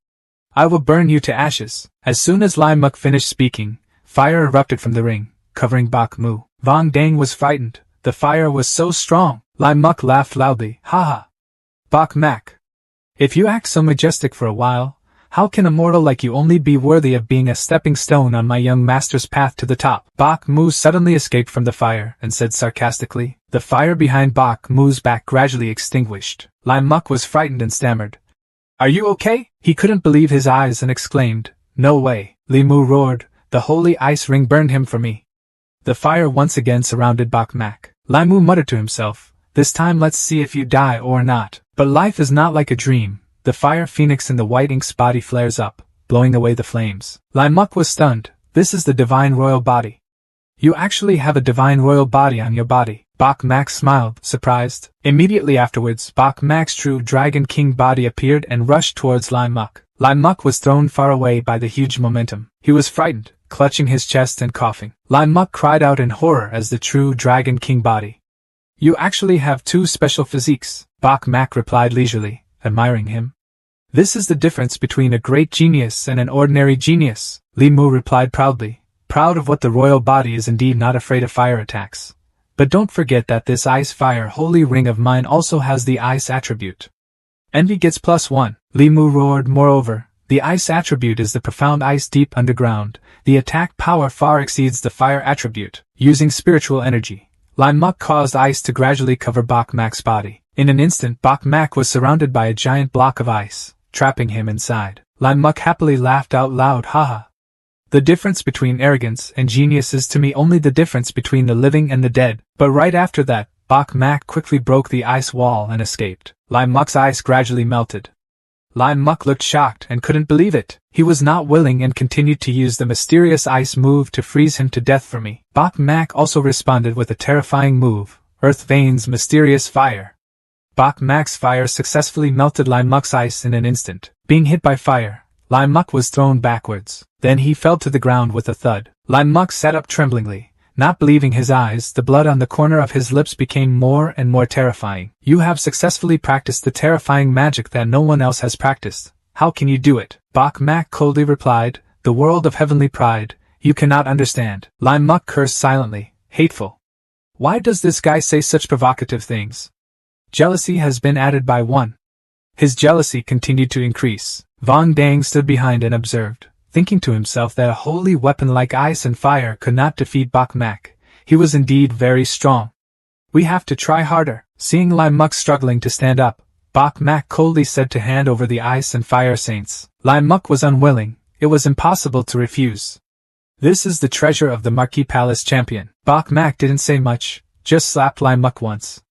I will burn you to ashes. As soon as Lai Muk finished speaking, fire erupted from the ring, covering Bak Mu. Vong Dang was frightened. The fire was so strong. Lai Muk laughed loudly, haha. Bak Mak, if you act so majestic for a while, how can a mortal like you only be worthy of being a stepping stone on my young master's path to the top? Bak Mu suddenly escaped from the fire and said sarcastically. The fire behind Bak Mu's back gradually extinguished. Lai Muk was frightened and stammered, are you okay? He couldn't believe his eyes and exclaimed, no way. Li Mu roared, the holy ice ring burned him for me. The fire once again surrounded Bak Mak. Lai Mu muttered to himself, this time let's see if you die or not. But life is not like a dream. The fire phoenix in the white ink's body flares up, blowing away the flames. Lai Muk was stunned. This is the divine royal body. You actually have a divine royal body on your body. Bak Mak smiled, surprised. Immediately afterwards, Bak Mak's true Dragon King body appeared and rushed towards Lai Muk. Lai Muk was thrown far away by the huge momentum. He was frightened, clutching his chest and coughing. Lai Muk cried out in horror as the true Dragon King body. You actually have two special physiques, Bak Mak replied leisurely, admiring him. This is the difference between a great genius and an ordinary genius, Li Mu replied proudly, proud of what the royal body is indeed not afraid of fire attacks. But don't forget that this ice-fire holy ring of mine also has the ice attribute. Envy gets +1, Li Mu roared. Moreover, the ice attribute is the profound ice deep underground. The attack power far exceeds the fire attribute. Using spiritual energy, Lai Muk caused ice to gradually cover Bak Mak's body. In an instant Bak Mak was surrounded by a giant block of ice, trapping him inside. Lai Muk happily laughed out loud, haha. The difference between arrogance and genius is to me only the difference between the living and the dead. But right after that, Bak Mak quickly broke the ice wall and escaped. Lai Muk's ice gradually melted. Lai Muk looked shocked and couldn't believe it. He was not willing and continued to use the mysterious ice move to freeze him to death for me. Bak Mak also responded with a terrifying move, Earth Vein's mysterious fire. Bak Mak's fire successfully melted Lai Muk's ice in an instant. Being hit by fire, Lai Muk was thrown backwards. Then he fell to the ground with a thud. Lai Muk sat up tremblingly, not believing his eyes. The blood on the corner of his lips became more and more terrifying. You have successfully practiced the terrifying magic that no one else has practiced. How can you do it? Bak Mak coldly replied, the world of heavenly pride, you cannot understand. Lai Muk cursed silently, hateful. Why does this guy say such provocative things? Jealousy has been added by 1. His jealousy continued to increase. Vong Dang stood behind and observed, thinking to himself that a holy weapon like ice and fire could not defeat Bok Mak. He was indeed very strong. We have to try harder. Seeing Lai Muk struggling to stand up, Bok Mak coldly said to hand over the ice and fire saints. Lai Muk was unwilling. It was impossible to refuse. This is the treasure of the Marquis Palace champion. Bok Mak didn't say much, just slapped Lai Muk once.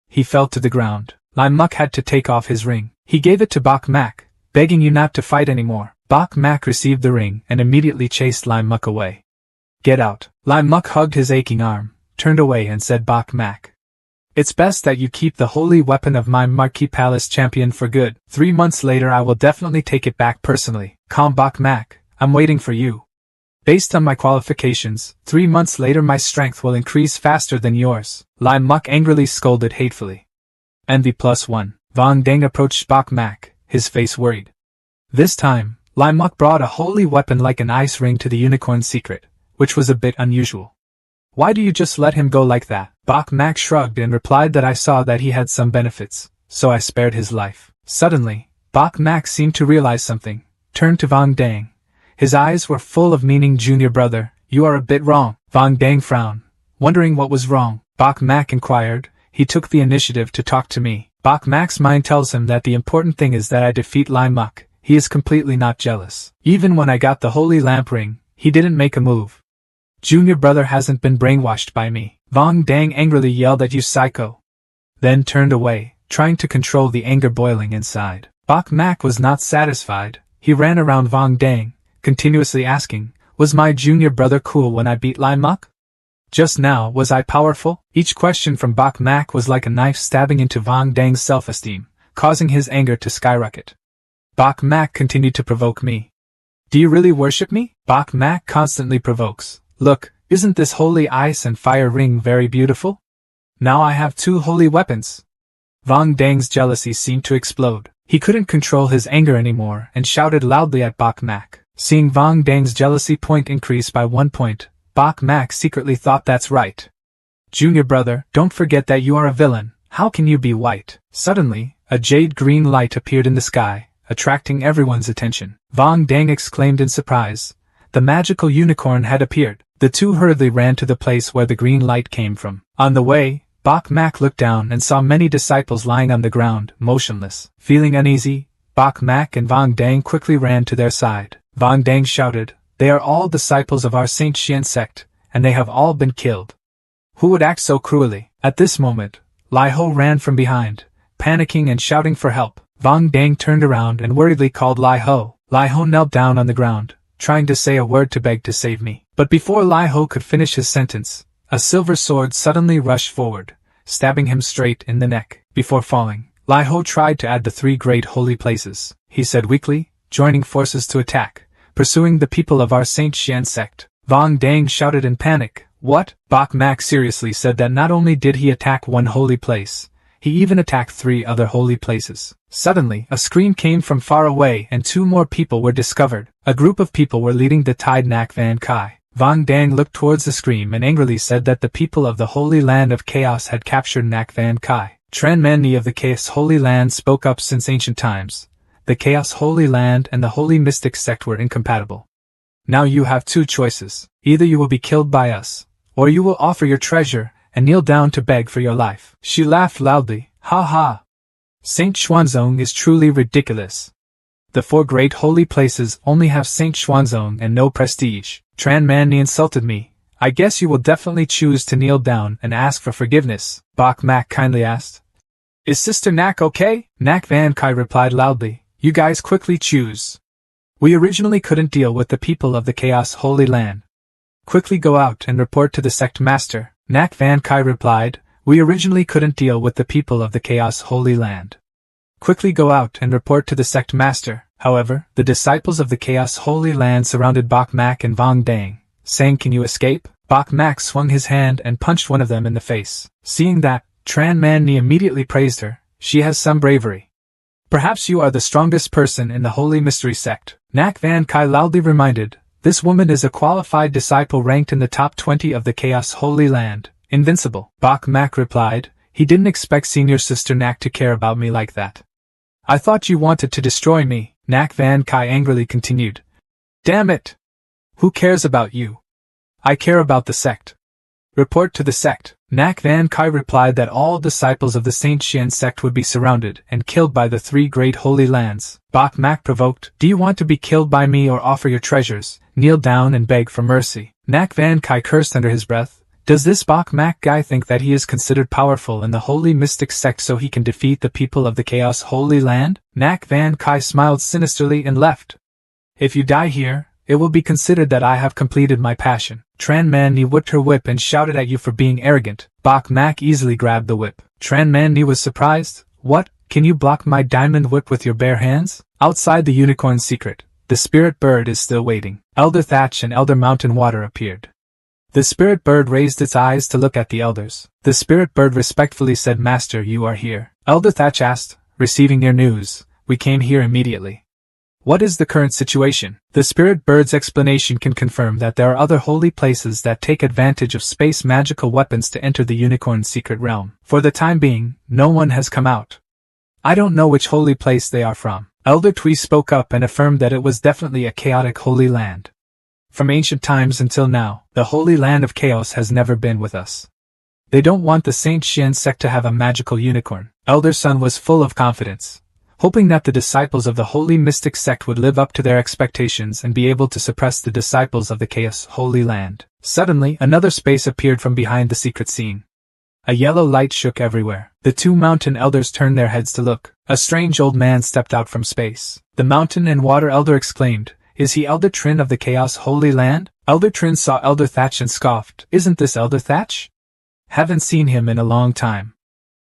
He fell to the ground. Lai Muk had to take off his ring. He gave it to Bok Mak, begging you not to fight anymore. Bok Mak received the ring and immediately chased Lai Muk away. Get out. Lai Muk hugged his aching arm, turned away and said, Bok Mak, it's best that you keep the holy weapon of my Marquis Palace champion for good. 3 months later I will definitely take it back personally. Calm, Bok Mak, I'm waiting for you. Based on my qualifications, 3 months later my strength will increase faster than yours. Lai Muk angrily scolded hatefully. Envy +1. Vong Dang approached Bok Mak, his face worried. This time, Lai Muk brought a holy weapon like an ice ring to the unicorn's secret, which was a bit unusual. Why do you just let him go like that? Bok Mak shrugged and replied that I saw that he had some benefits, so I spared his life. Suddenly, Bok Mak seemed to realize something, turned to Vong Dang. His eyes were full of meaning. Junior brother, you are a bit wrong. Vong Dang frowned, wondering what was wrong. Bok Mak inquired. He took the initiative to talk to me. Bok Mak's mind tells him that the important thing is that I defeat Lai Muk. He is completely not jealous. Even when I got the holy lamp ring, he didn't make a move. Junior brother hasn't been brainwashed by me. Vong Dang angrily yelled at you psycho. Then turned away, trying to control the anger boiling inside. Bok Mak was not satisfied. He ran around Vong Dang, continuously asking, was my junior brother cool when I beat Lai Muk? Just now, was I powerful? Each question from Bok Mak was like a knife stabbing into Vong Dang's self-esteem, causing his anger to skyrocket. Bok Mak continued to provoke me. Do you really worship me? Bok Mak constantly provokes. Look, isn't this holy ice and fire ring very beautiful? Now I have 2 holy weapons. Vong Dang's jealousy seemed to explode. He couldn't control his anger anymore and shouted loudly at Bok Mak. Seeing Vong Dang's jealousy point increase by 1 point, Bok Mak secretly thought that's right. Junior brother, don't forget that you are a villain. How can you be white? Suddenly, a jade green light appeared in the sky, attracting everyone's attention. Vong Dang exclaimed in surprise. The magical unicorn had appeared. The 2 hurriedly ran to the place where the green light came from. On the way, Bok Mak looked down and saw many disciples lying on the ground, motionless. Feeling uneasy, Bok Mak and Vong Dang quickly ran to their side. Vong Dang shouted, they are all disciples of our Saint Xian sect, and they have all been killed. Who would act so cruelly? At this moment, Lai Ho ran from behind, panicking and shouting for help. Vong Dang turned around and worriedly called Lai Ho. Lai Ho knelt down on the ground, trying to say a word to beg to save me. But before Lai Ho could finish his sentence, a silver sword suddenly rushed forward, stabbing him straight in the neck. Before falling, Lai Ho tried to add the 3 great holy places, he said weakly, joining forces to attack, pursuing the people of our Saint Xian sect. Vong Dang shouted in panic. What? Bok Mak seriously said that not only did he attack 1 holy place, he even attacked 3 other holy places. Suddenly, a scream came from far away and 2 more people were discovered. A group of people were leading the Tide Nak Van Kai. Vong Dang looked towards the scream and angrily said that the people of the Holy Land of Chaos had captured Nak Van Kai. Tran Manni of the Chaos Holy Land spoke up. Since ancient times, the Chaos Holy Land and the Holy Mystic sect were incompatible. Now you have 2 choices. Either you will be killed by us, or you will offer your treasure and kneel down to beg for your life. She laughed loudly. Ha ha! Saint Xuanzong is truly ridiculous. The 4 great holy places only have Saint Xuanzong and no prestige. Tran Manni insulted me. I guess you will definitely choose to kneel down and ask for forgiveness, Bok Mak kindly asked. Is Sister Nak okay? Nak Van Kai replied loudly. You guys quickly choose. We originally couldn't deal with the people of the Chaos Holy Land. Quickly go out and report to the sect master. Nak Van Kai replied. We originally couldn't deal with the people of the Chaos Holy Land. Quickly go out and report to the sect master. However, the disciples of the Chaos Holy Land surrounded Bok Mak and Vong Dang, saying, Can you escape? Bok Mak swung his hand and punched one of them in the face. Seeing that, Tran Manni immediately praised her. She has some bravery. Perhaps you are the strongest person in the Holy Mystery sect. Nak Van Kai loudly reminded. This woman is a qualified disciple ranked in the top 20 of the Chaos Holy Land. Invincible, Bok Mak replied. He didn't expect senior sister Nak to care about me like that. I thought you wanted to destroy me, Nak Van Kai angrily continued. Damn it! Who cares about you? I care about the sect. Report to the sect. Nak Van Kai replied that all disciples of the Saint Xian sect would be surrounded and killed by the 3 great holy lands. Bok Mak provoked. Do you want to be killed by me or offer your treasures? Kneel down and beg for mercy. Nak Van Kai cursed under his breath. Does this Bok Mak guy think that he is considered powerful in the holy mystic sect so he can defeat the people of the Chaos Holy Land? Nak Van Kai smiled sinisterly and left. If you die here, it will be considered that I have completed my passion. Tran Man Ni whipped her whip and shouted at you for being arrogant. Bok Mak easily grabbed the whip. Tran Man Ni was surprised. What? Can you block my diamond whip with your bare hands? Outside the unicorn's secret, the spirit bird is still waiting. Elder Thatch and Elder Mountain Water appeared. The spirit bird raised its eyes to look at the elders. The spirit bird respectfully said, Master, you are here. Elder Thatch asked, receiving your news. We came here immediately. What is the current situation? The spirit bird's explanation can confirm that there are other holy places that take advantage of space magical weapons to enter the unicorn's secret realm. For the time being, no one has come out. I don't know which holy place they are from. Elder Tui spoke up and affirmed that it was definitely a chaotic holy land. From ancient times until now, the Holy Land of Chaos has never been with us. They don't want the Saint Xian sect to have a magical unicorn. Elder Sun was full of confidence, hoping that the disciples of the Holy Mystic sect would live up to their expectations and be able to suppress the disciples of the Chaos Holy Land. Suddenly, another space appeared from behind the secret scene. A yellow light shook everywhere. The 2 mountain elders turned their heads to look. A strange old man stepped out from space. The mountain and water elder exclaimed, Is he Elder Trin of the Chaos Holy Land? Elder Trin saw Elder Thatch and scoffed. Isn't this Elder Thatch? Haven't seen him in a long time.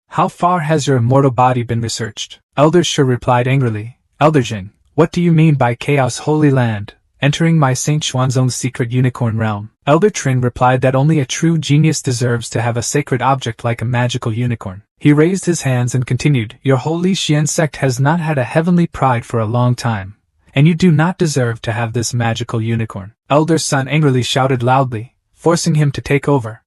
How far has your immortal body been researched? Elder Shi replied angrily. Elder Jin, what do you mean by Chaos Holy Land, entering my Saint Xuanzong's secret unicorn realm? Elder Trin replied that only a true genius deserves to have a sacred object like a magical unicorn. He raised his hands and continued, Your Holy Xian sect has not had a heavenly pride for a long time, and you do not deserve to have this magical unicorn. Elder Sun angrily shouted loudly, forcing him to take over.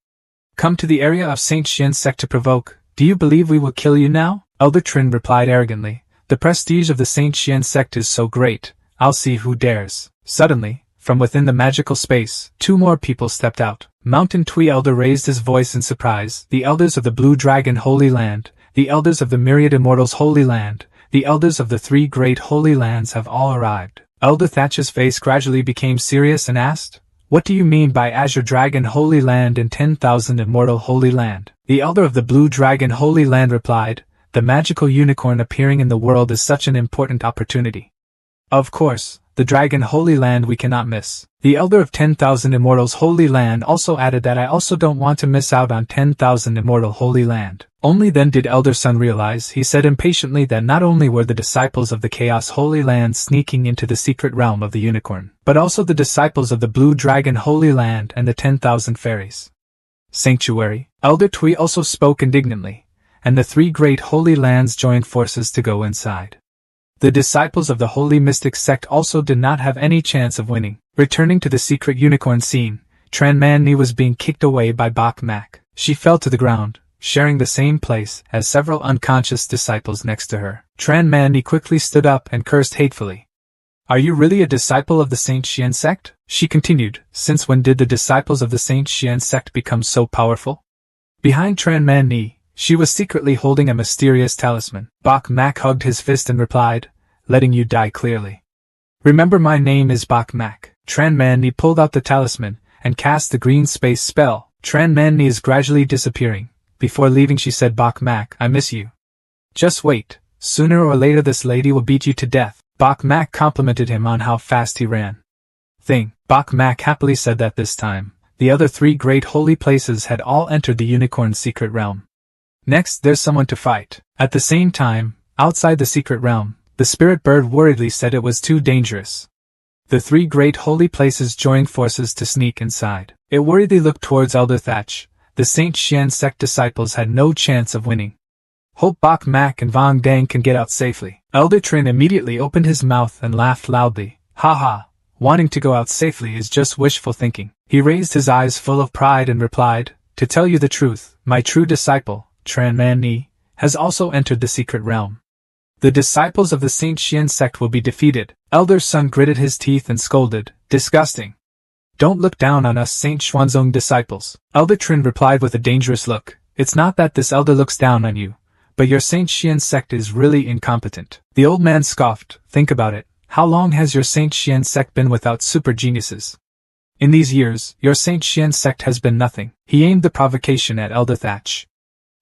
Come to the area of Saint Xian sect to provoke. Do you believe we will kill you now? Elder Trin replied arrogantly. The prestige of the Saint Xian sect is so great, I'll see who dares. Suddenly, from within the magical space, 2 more people stepped out. Mountain Tui Elder raised his voice in surprise. The elders of the Blue Dragon Holy Land, the elders of the Myriad Immortals Holy Land, the elders of the 3 great holy lands have all arrived. Elder Thatch's face gradually became serious and asked, What do you mean by Azure Dragon Holy Land and 10,000 Immortal Holy Land? The elder of the Blue Dragon Holy Land replied, The magical unicorn appearing in the world is such an important opportunity. Of course, the Dragon Holy Land we cannot miss. The elder of 10,000 Immortals Holy Land also added that I also don't want to miss out on 10,000 Immortal Holy Land. Only then did Elder Sun realize, he said impatiently, that not only were the disciples of the Chaos Holy Land sneaking into the secret realm of the unicorn, but also the disciples of the Blue Dragon Holy Land and the 10,000 fairies. Sanctuary. Elder Tui also spoke indignantly, and the 3 great holy lands joined forces to go inside. The disciples of the Holy Mystic sect also did not have any chance of winning. Returning to the secret unicorn scene, Tran Man Ni was being kicked away by Bok Mak. She fell to the ground, sharing the same place as several unconscious disciples next to her. Tran Man Ni quickly stood up and cursed hatefully. Are you really a disciple of the Saint Xian sect? She continued, Since when did the disciples of the Saint Xian sect become so powerful? Behind Tran Man Ni, she was secretly holding a mysterious talisman. Bok Mak hugged his fist and replied, Letting you die clearly. Remember, my name is Bok Mak. Tran Man Ni pulled out the talisman and cast the green space spell. Tran Man Ni is gradually disappearing. Before leaving she said, Bok Mak, I miss you. Just wait, sooner or later this lady will beat you to death. Bok Mak complimented him on how fast he ran. Bok Mak happily said that this time, the other 3 great holy places had all entered the unicorn's secret realm. Next, there's someone to fight. At the same time, outside the secret realm, the spirit bird worriedly said it was too dangerous. The 3 great holy places joined forces to sneak inside. It worriedly looked towards Elder Thatch. The Saint Xian sect disciples had no chance of winning. Hope Bok Mak and Vong Dang can get out safely. Elder Trin immediately opened his mouth and laughed loudly. Ha ha, wanting to go out safely is just wishful thinking. He raised his eyes full of pride and replied, To tell you the truth, my true disciple, Tran Man Ni, has also entered the secret realm. The disciples of the Saint Xian sect will be defeated. Elder Sun gritted his teeth and scolded, disgusting. Don't look down on us Saint Xuanzong disciples. Elder Trin replied with a dangerous look. It's not that this elder looks down on you, but your Saint Xian sect is really incompetent. The old man scoffed. Think about it. How long has your Saint Xian sect been without super geniuses? In these years, your Saint Xian sect has been nothing. He aimed the provocation at Elder Thatch.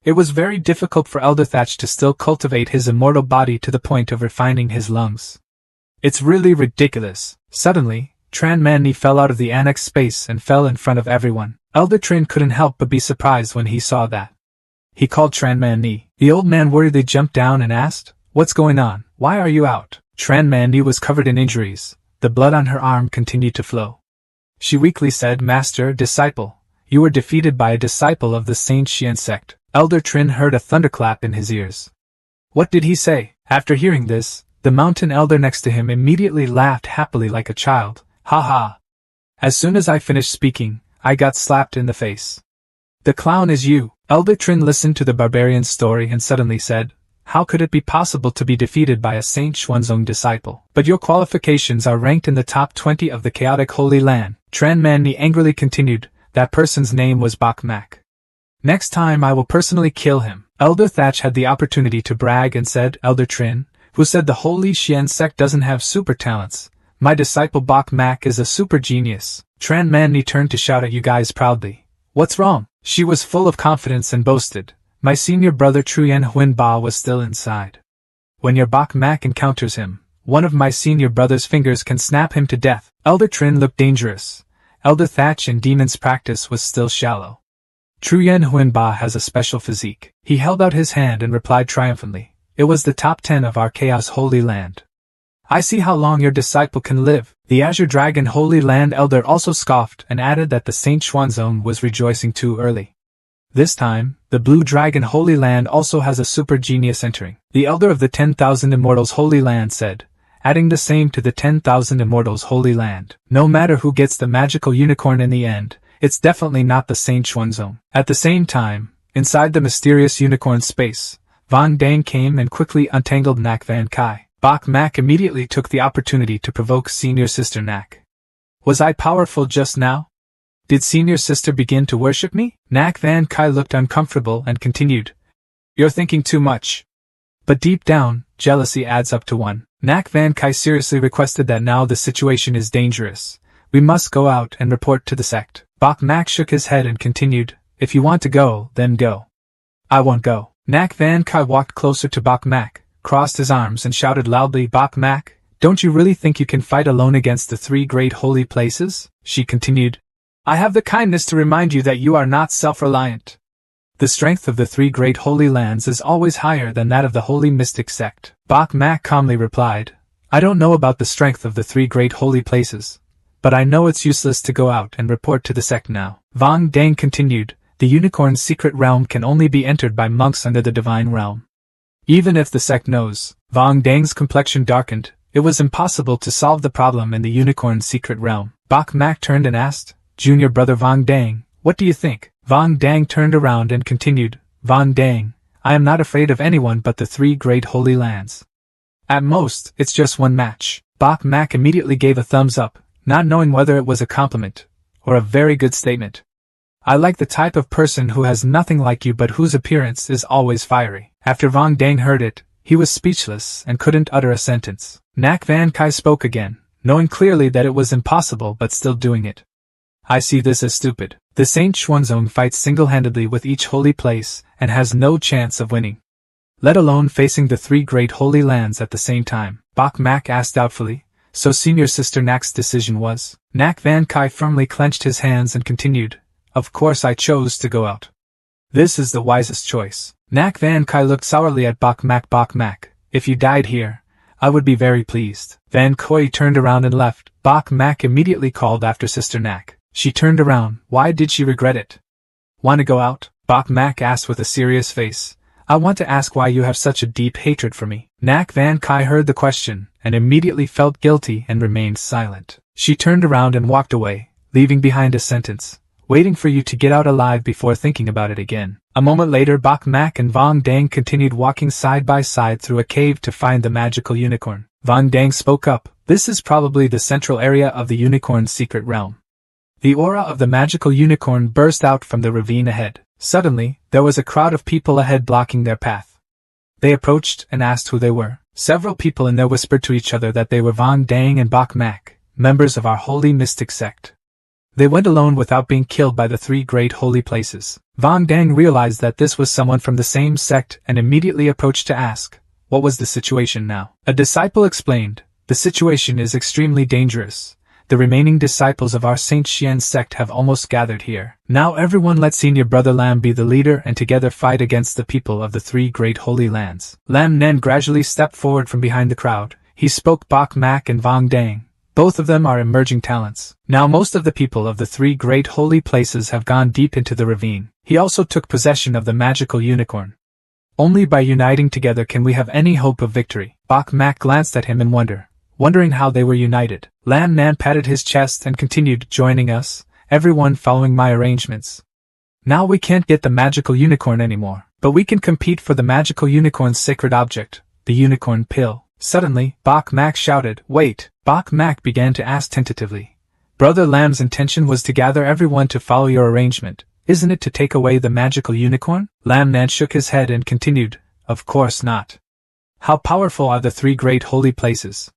It was very difficult for Elder Thatch to still cultivate his immortal body to the point of refining his lungs. It's really ridiculous. Suddenly, Tran Man Ni fell out of the annex space and fell in front of everyone. Elder Trin couldn't help but be surprised when he saw that. He called Tran Man Ni. The old man worriedly jumped down and asked, "What's going on? Why are you out?" Tran Man Ni was covered in injuries. The blood on her arm continued to flow. She weakly said, "Master, disciple, you were defeated by a disciple of the Saint Xian sect." Elder Trin heard a thunderclap in his ears. What did he say? After hearing this, the mountain elder next to him immediately laughed happily like a child. Ha ha! As soon as I finished speaking, I got slapped in the face. The clown is you. Elder Trin listened to the barbarian's story and suddenly said, "How could it be possible to be defeated by a Saint Xuanzong disciple? But your qualifications are ranked in the top 20 of the chaotic Holy Land." Tran Man Ni angrily continued, "That person's name was Bok Mak. Next time I will personally kill him." Elder Thatch had the opportunity to brag and said, "Elder Trin, who said the Holy Xian sect doesn't have super talents? My disciple Bok Mak is a super genius." Tran Man Ni turned to shout at you guys proudly. "What's wrong?" She was full of confidence and boasted, "My senior brother Truyen Huin Ba was still inside. When your Bok Mak encounters him, one of my senior brother's fingers can snap him to death." Elder Trin looked dangerous. Elder Thatch in Demon's practice was still shallow. Truyen Huin Ba has a special physique. He held out his hand and replied triumphantly, "It was the top 10 of our Chaos Holy Land. I see how long your disciple can live." The Azure Dragon Holy Land Elder also scoffed and added that the Saint Xuanzong was rejoicing too early. This time, the Blue Dragon Holy Land also has a super genius entering. The Elder of the 10,000 Immortals Holy Land said, adding the same to the 10,000 Immortals Holy Land. No matter who gets the magical unicorn in the end, it's definitely not the Saint Xuanzong. At the same time, inside the mysterious unicorn space, Vang Dang came and quickly untangled Nak Van Kai. Bok Mak immediately took the opportunity to provoke Senior Sister Nak. "Was I powerful just now? Did Senior Sister begin to worship me?" Nak Van Kai looked uncomfortable and continued, "You're thinking too much. But deep down, jealousy adds up to 1. Nak Van Kai seriously requested that now the situation is dangerous. We must go out and report to the sect. Bok Mak shook his head and continued, "If you want to go, then go." "I won't go." Nak Van Kai walked closer to Bok Mak, crossed his arms and shouted loudly, "Bok Mak, don't you really think you can fight alone against the 3 great holy places?" She continued, "I have the kindness to remind you that you are not self-reliant. The strength of the 3 great holy lands is always higher than that of the holy mystic sect." Bok Mak calmly replied, "I don't know about the strength of the 3 great holy places, but I know it's useless to go out and report to the sect now." Vang Dang continued, "The unicorn's secret realm can only be entered by monks under the divine realm. Even if the sect knows." Vang Dang's complexion darkened. It was impossible to solve the problem in the unicorn's secret realm. Bok Mak turned and asked, "Junior brother Vang Dang, what do you think?" Vang Dang turned around and continued, "Vang Dang, I am not afraid of anyone but the 3 great holy lands. At most, it's just 1 match." Bok Mak immediately gave a thumbs up, not knowing whether it was a compliment or a very good statement. "I like the type of person who has nothing like you but whose appearance is always fiery." After Vang Dang heard it, he was speechless and couldn't utter a sentence. Nak Van Kai spoke again, knowing clearly that it was impossible but still doing it. "I see this as stupid. The Saint Xuanzong fights single-handedly with each holy place and has no chance of winning, let alone facing the 3 great holy lands at the same time." Bok Mak asked doubtfully, "So Senior Sister Nak's decision was?" Nak Van Kai firmly clenched his hands and continued, "Of course I chose to go out. This is the wisest choice." Nak Van Kai looked sourly at Bok Mak. "Bok Mak, if you died here, I would be very pleased." Van Koi turned around and left. Bok Mak immediately called after Sister Nak. She turned around. Why did she regret it? "Want to go out?" Bok Mak asked with a serious face. "I want to ask why you have such a deep hatred for me." Nak Van Kai heard the question, and immediately felt guilty and remained silent. She turned around and walked away, leaving behind a sentence, waiting for you to get out alive before thinking about it again. A moment later, Bok Mak and Vong Dang continued walking side by side through a cave to find the magical unicorn. Vong Dang spoke up, "This is probably the central area of the unicorn's secret realm." The aura of the magical unicorn burst out from the ravine ahead. Suddenly, there was a crowd of people ahead blocking their path. They approached and asked who they were. Several people in there whispered to each other that they were Vong Dang and Bok Mak, members of our holy mystic sect. They went alone without being killed by the three great holy places. Vong Dang realized that this was someone from the same sect and immediately approached to ask, what was the situation now? A disciple explained, "The situation is extremely dangerous. The remaining disciples of our Saint Xian sect have almost gathered here. Now everyone let Senior Brother Lam be the leader and together fight against the people of the three great holy lands." Lam Nen gradually stepped forward from behind the crowd. He spoke Bok Mak and Vong Dang. Both of them are emerging talents. Now most of the people of the three great holy places have gone deep into the ravine. He also took possession of the magical unicorn. Only by uniting together can we have any hope of victory. Bok Mak glanced at him in wonder, wondering how they were united. Lam Nan patted his chest and continued, "Joining us, everyone following my arrangements. Now we can't get the magical unicorn anymore, but we can compete for the magical unicorn's sacred object, the unicorn pill." Suddenly, Bok Mak shouted, "Wait!" Bok Mak began to ask tentatively. "Brother Lam's intention was to gather everyone to follow your arrangement. Isn't it to take away the magical unicorn?" Lam Nan shook his head and continued, "Of course not. How powerful are the three great holy places?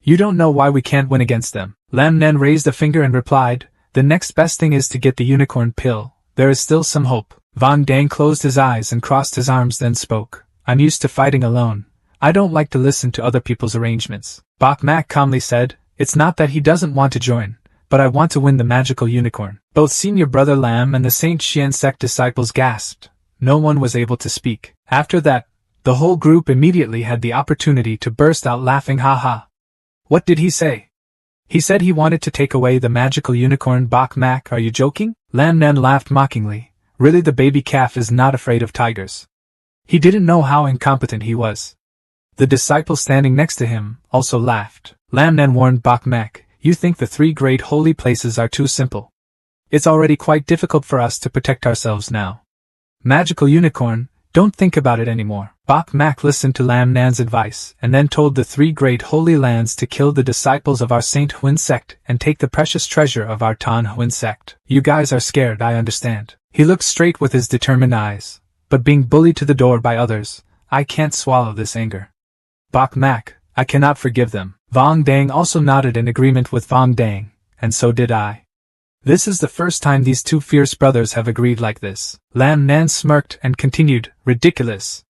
You don't know why we can't win against them." Lam Nan raised a finger and replied, "The next best thing is to get the unicorn pill. There is still some hope." Vong Dang closed his eyes and crossed his arms, then spoke, "I'm used to fighting alone. I don't like to listen to other people's arrangements." Bok Mak calmly said, "It's not that he doesn't want to join, but I want to win the magical unicorn." Both Senior Brother Lam and the Saint Xian sect disciples gasped. No one was able to speak. After that, the whole group immediately had the opportunity to burst out laughing. "Ha ha! What did he say? He said he wanted to take away the magical unicorn." "Bok Mak, are you joking?" Lam Nan laughed mockingly. "Really, the baby calf is not afraid of tigers." He didn't know how incompetent he was. The disciple standing next to him also laughed. Lam Nan warned Bok Mak, "You think the three great holy places are too simple. It's already quite difficult for us to protect ourselves now. Magical unicorn, don't think about it anymore." Bok Mak listened to Lam Nan's advice and then told the three great holy lands to kill the disciples of our Saint Huin sect and take the precious treasure of our Tan Huin sect. "You guys are scared, I understand." He looked straight with his determined eyes. "But being bullied to the door by others, I can't swallow this anger. Bok Mak, I cannot forgive them." Vong Dang also nodded in agreement with Vong Dang, and so did I. This is the first time these two fierce brothers have agreed like this. Lam Nan smirked and continued, "Ridiculous.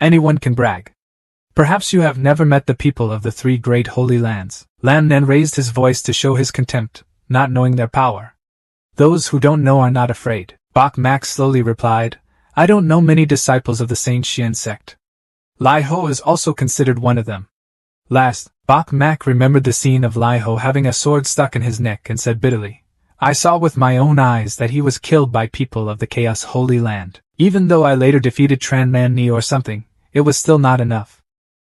Anyone can brag. Perhaps you have never met the people of the three great holy lands." Lam Nan raised his voice to show his contempt, not knowing their power. "Those who don't know are not afraid." Bok Mak slowly replied, "I don't know many disciples of the Saint Xian sect. Lai Ho is also considered one of them." Last, Bok Mak remembered the scene of Lai Ho having a sword stuck in his neck and said bitterly, "I saw with my own eyes that he was killed by people of the Chaos Holy Land. Even though I later defeated Tran Man Ni or something, it was still not enough.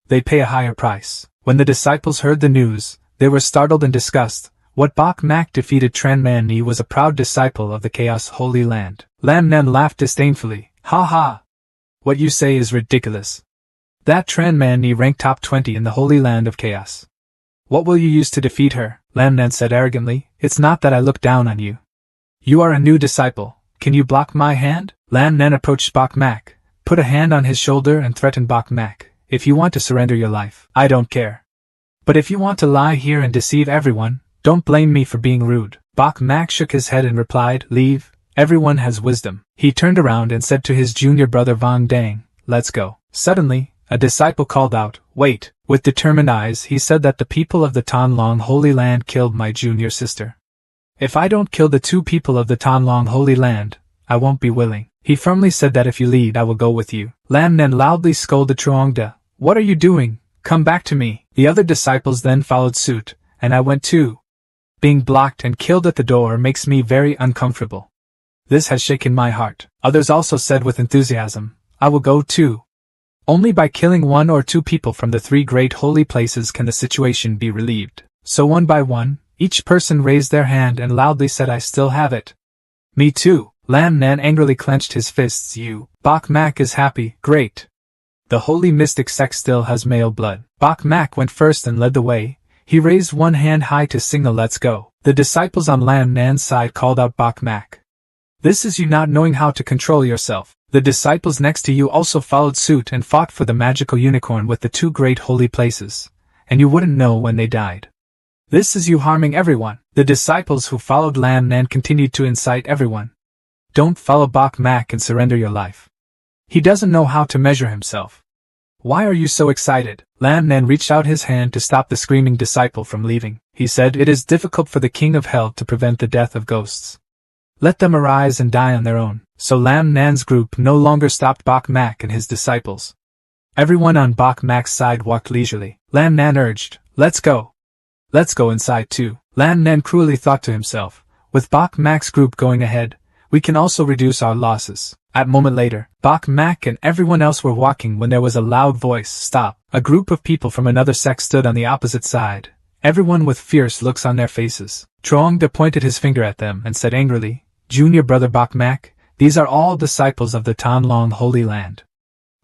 They'd pay a higher price." When the disciples heard the news, they were startled and disgusted. What Bok Mak defeated Tran Man Ni was a proud disciple of the Chaos Holy Land. Lam Nan laughed disdainfully. "Ha ha! What you say is ridiculous. That Tran Man Ni ranked top 20 in the Holy Land of Chaos. What will you use to defeat her?" Lam Nan said arrogantly. "It's not that I look down on you. You are a new disciple. Can you block my hand?" Lam Nan approached Bok Mak, put a hand on his shoulder and threatened Bok Mak, "If you want to surrender your life, I don't care. But if you want to lie here and deceive everyone, don't blame me for being rude." Bok Mak shook his head and replied, "Leave, everyone has wisdom." He turned around and said to his junior brother Vong Dang, "Let's go." Suddenly, a disciple called out, "Wait." With determined eyes he said that the people of the Tan Long Holy Land killed my junior sister. "If I don't kill the two people of the Tan Long Holy Land, I won't be willing." He firmly said that if you lead I will go with you. Lam Nen loudly scolded Truongda, "What are you doing? Come back to me." The other disciples then followed suit, and I went too. Being blocked and killed at the door makes me very uncomfortable. This has shaken my heart. Others also said with enthusiasm, "I will go too." Only by killing one or two people from the three great holy places can the situation be relieved. So one by one, each person raised their hand and loudly said, "I still have it." Me too. Lam Nan angrily clenched his fists. Bok Mak is happy. Great. The holy mystic sect still has male blood. Bok Mak went first and led the way. He raised one hand high to signal let's go. The disciples on Lam Nan's side called out Bok Mak. This is you not knowing how to control yourself. The disciples next to you also followed suit and fought for the magical unicorn with the two great holy places. And you wouldn't know when they died. This is you harming everyone. The disciples who followed Lam Nan continued to incite everyone. Don't follow Bok Mak and surrender your life. He doesn't know how to measure himself. Why are you so excited? Lam Nan reached out his hand to stop the screaming disciple from leaving. He said, it is difficult for the king of hell to prevent the death of ghosts. Let them arise and die on their own. So Lam Nan's group no longer stopped Bok Mak and his disciples. Everyone on Bok Mak's side walked leisurely. Lam Nan urged, let's go. Let's go inside too. Lam Nan cruelly thought to himself, with Bok Mak's group going ahead, we can also reduce our losses. A moment later, Bok Mak and everyone else were walking when there was a loud voice, stop. A group of people from another sect stood on the opposite side, everyone with fierce looks on their faces. Truong pointed his finger at them and said angrily, Junior brother Bok Mak, these are all disciples of the Tanlong Holy Land.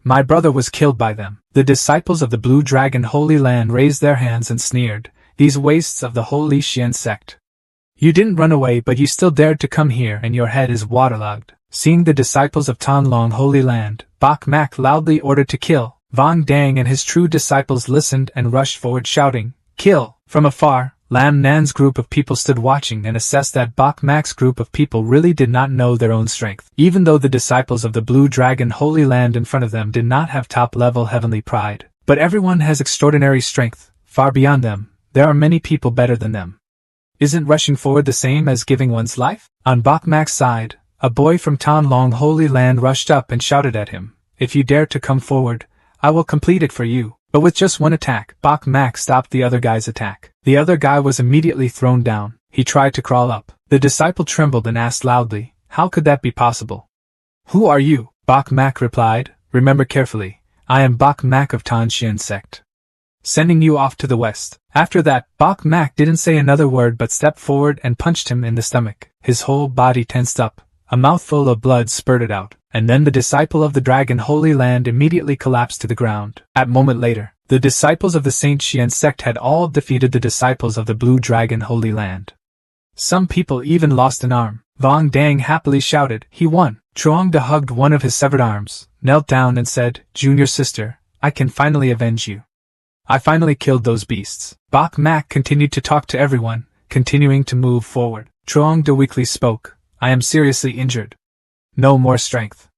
My brother was killed by them. The disciples of the Blue Dragon Holy Land raised their hands and sneered, these wastes of the Holy Xian sect. You didn't run away but you still dared to come here and your head is waterlogged. Seeing the disciples of Tanlong Holy Land, Bok Mak loudly ordered to kill. Vong Dang and his true disciples listened and rushed forward shouting, kill! From afar, Lam Nan's group of people stood watching and assessed that Bok Mak's group of people really did not know their own strength. Even though the disciples of the Blue Dragon Holy Land in front of them did not have top-level heavenly pride, but everyone has extraordinary strength, far beyond them, there are many people better than them. Isn't rushing forward the same as giving one's life? On Bok Mak's side, a boy from Tanlong Holy Land rushed up and shouted at him, if you dare to come forward, I will complete it for you. But with just one attack, Bok Mak stopped the other guy's attack. The other guy was immediately thrown down. He tried to crawl up. The disciple trembled and asked loudly, how could that be possible? Who are you? Bok Mak replied, remember carefully, I am Bok Mak of Tan Xian sect. Sending you off to the west. After that, Bok Mak didn't say another word but stepped forward and punched him in the stomach. His whole body tensed up. A mouthful of blood spurted out, and then the disciple of the Dragon Holy Land immediately collapsed to the ground. A moment later, the disciples of the Saint Xian sect had all defeated the disciples of the Blue Dragon Holy Land. Some people even lost an arm. Vong Dang happily shouted, he won. Truong hugged one of his severed arms, knelt down and said, Junior sister, I can finally avenge you. I finally killed those beasts. Bok Mak continued to talk to everyone, continuing to move forward. Truong weakly spoke, I am seriously injured. No more strength.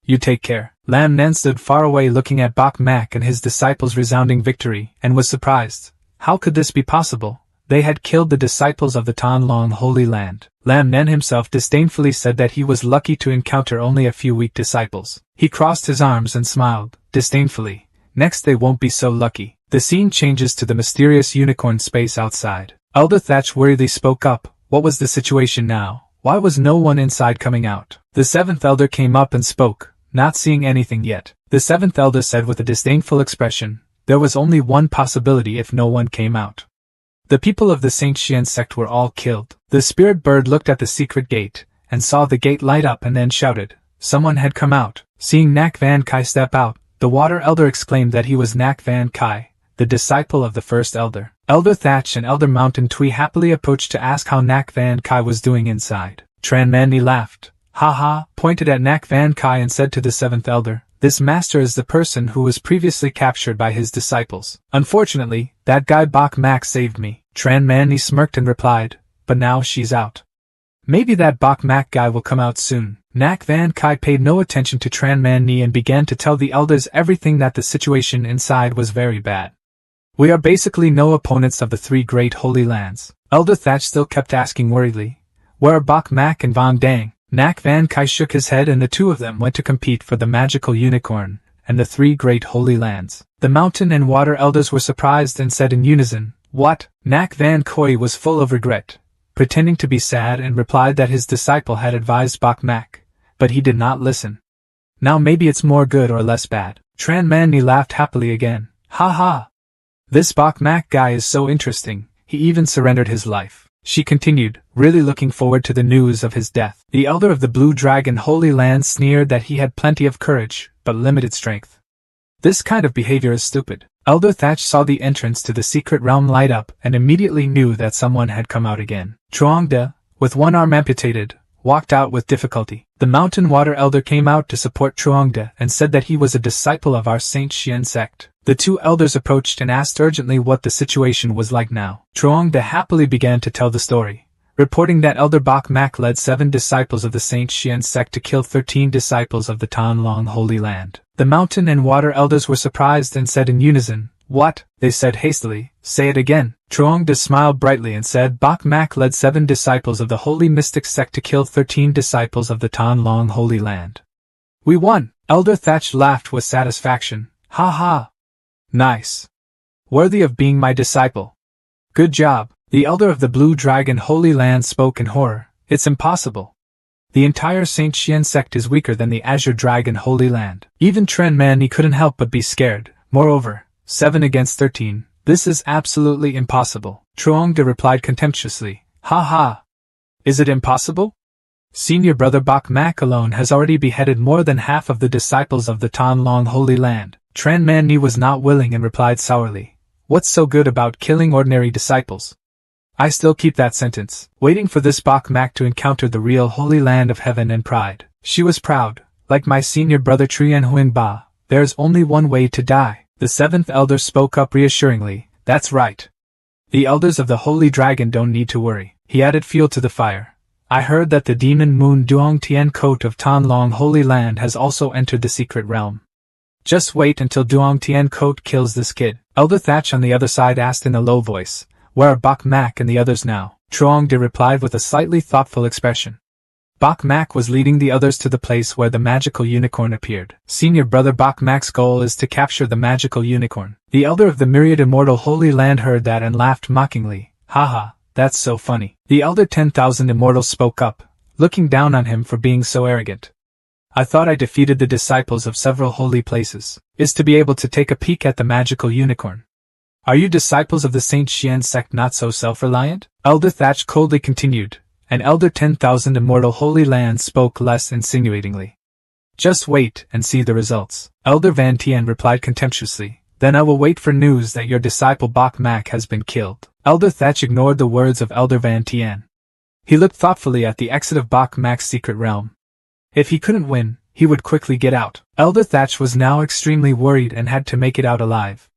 You take care. Lam Nan stood far away looking at Bok Mak and his disciples' resounding victory, and was surprised. How could this be possible? They had killed the disciples of the Tanlong Holy Land. Lam Nan himself disdainfully said that he was lucky to encounter only a few weak disciples. He crossed his arms and smiled, disdainfully. Next they won't be so lucky. The scene changes to the mysterious unicorn space outside. Elder Thatch worriedly spoke up, what was the situation now? Why was no one inside coming out? The seventh elder came up and spoke, not seeing anything yet. The seventh elder said with a disdainful expression, there was only one possibility if no one came out. The people of the Saint Xian sect were all killed. The spirit bird looked at the secret gate, and saw the gate light up and then shouted, someone had come out. Seeing Nak Van Kai step out, the water elder exclaimed that he was Nak Van Kai, the disciple of the first elder. Elder Thatch and Elder Mountain Tui happily approached to ask how Nak Van Kai was doing inside. Tran Manny laughed, pointed at Nak Van Kai and said to the seventh elder, this master is the person who was previously captured by his disciples. Unfortunately, that guy Bok Mak saved me. Tran Manny smirked and replied, but now she's out. Maybe that Bok Mak guy will come out soon. Nak Van Kai paid no attention to Tran Manny and began to tell the elders everything that the situation inside was very bad. We are basically no opponents of the three great holy lands. Elder Thatch still kept asking worriedly, where are Bok Mak and Vong Dang? Nak Van Kai shook his head and the two of them went to compete for the magical unicorn and the three great holy lands. The mountain and water elders were surprised and said in unison, what? Nak Van Koi was full of regret, pretending to be sad and replied that his disciple had advised Bok Mak, but he did not listen. Now maybe it's more good or less bad. Tran Manny laughed happily again. This Bok Mak guy is so interesting, he even surrendered his life. she continued, really looking forward to the news of his death. The elder of the Blue Dragon Holy Land sneered that he had plenty of courage, but limited strength. This kind of behavior is stupid. Elder Thatch saw the entrance to the secret realm light up and immediately knew that someone had come out again. Chuangde, with one arm amputated, walked out with difficulty. The Mountain Water Elder came out to support Chuangde and said that he was a disciple of our Saint Xian sect. The two elders approached and asked urgently what the situation was like now. Chuangde happily began to tell the story, reporting that Elder Bok Mak led 7 disciples of the Saint Xian sect to kill 13 disciples of the Tanlong Holy Land. The Mountain and Water Elders were surprised and said in unison, "What?" They said hastily, "Say it again." Chuangde smiled brightly and said, "Bok Mak led 7 disciples of the Holy Mystic sect to kill 13 disciples of the Tanlong Holy Land. We won!" Elder Thatch laughed with satisfaction. "Ha ha! Nice. Worthy of being my disciple. Good job." The elder of the Blue Dragon Holy Land spoke in horror. "It's impossible. The entire Saint Xian sect is weaker than the Azure Dragon Holy Land." Even Tren Manny couldn't help but be scared. Moreover, 7 against 13, this is absolutely impossible. Chuangde replied contemptuously, "Ha ha! Is it impossible? Senior brother Bok Mak alone has already beheaded more than half of the disciples of the Tanlong Holy Land." Tren Manny was not willing and replied sourly, "What's so good about killing ordinary disciples? I still keep that sentence." Waiting for this Bok Mak to encounter the real Holy Land of Heaven and pride. She was proud. Like my senior brother Trien Huin Ba, there's only one way to die. The 7th elder spoke up reassuringly, "That's right. The elders of the Holy Dragon don't need to worry." He added fuel to the fire. "I heard that the demon moon Duong Tien Coat of Tanlong Holy Land has also entered the secret realm. Just wait until Duong Tien Coat kills this kid." Elder Thatch on the other side asked in a low voice, "Where are Bok Mak and the others now?" Chuangde replied with a slightly thoughtful expression. Bok Mak was leading the others to the place where the magical unicorn appeared. Senior brother Bok Mak's goal is to capture the magical unicorn. The elder of the Myriad Immortal Holy Land heard that and laughed mockingly. "Haha, that's so funny." The elder 10,000 immortals spoke up, looking down on him for being so arrogant. "I thought I defeated the disciples of several holy places, is to be able to take a peek at the magical unicorn. Are you disciples of the Saint Xian sect not so self-reliant?" Elder Thatch coldly continued, and Elder 10,000 Immortal Holy Land spoke less insinuatingly. "Just wait and see the results." Elder Van Tien replied contemptuously, "Then I will wait for news that your disciple Bok Mak has been killed." Elder Thatch ignored the words of Elder Van Tien. He looked thoughtfully at the exit of Bok Mak's secret realm. If he couldn't win, he would quickly get out. Elder Thatch was now extremely worried and had to make it out alive.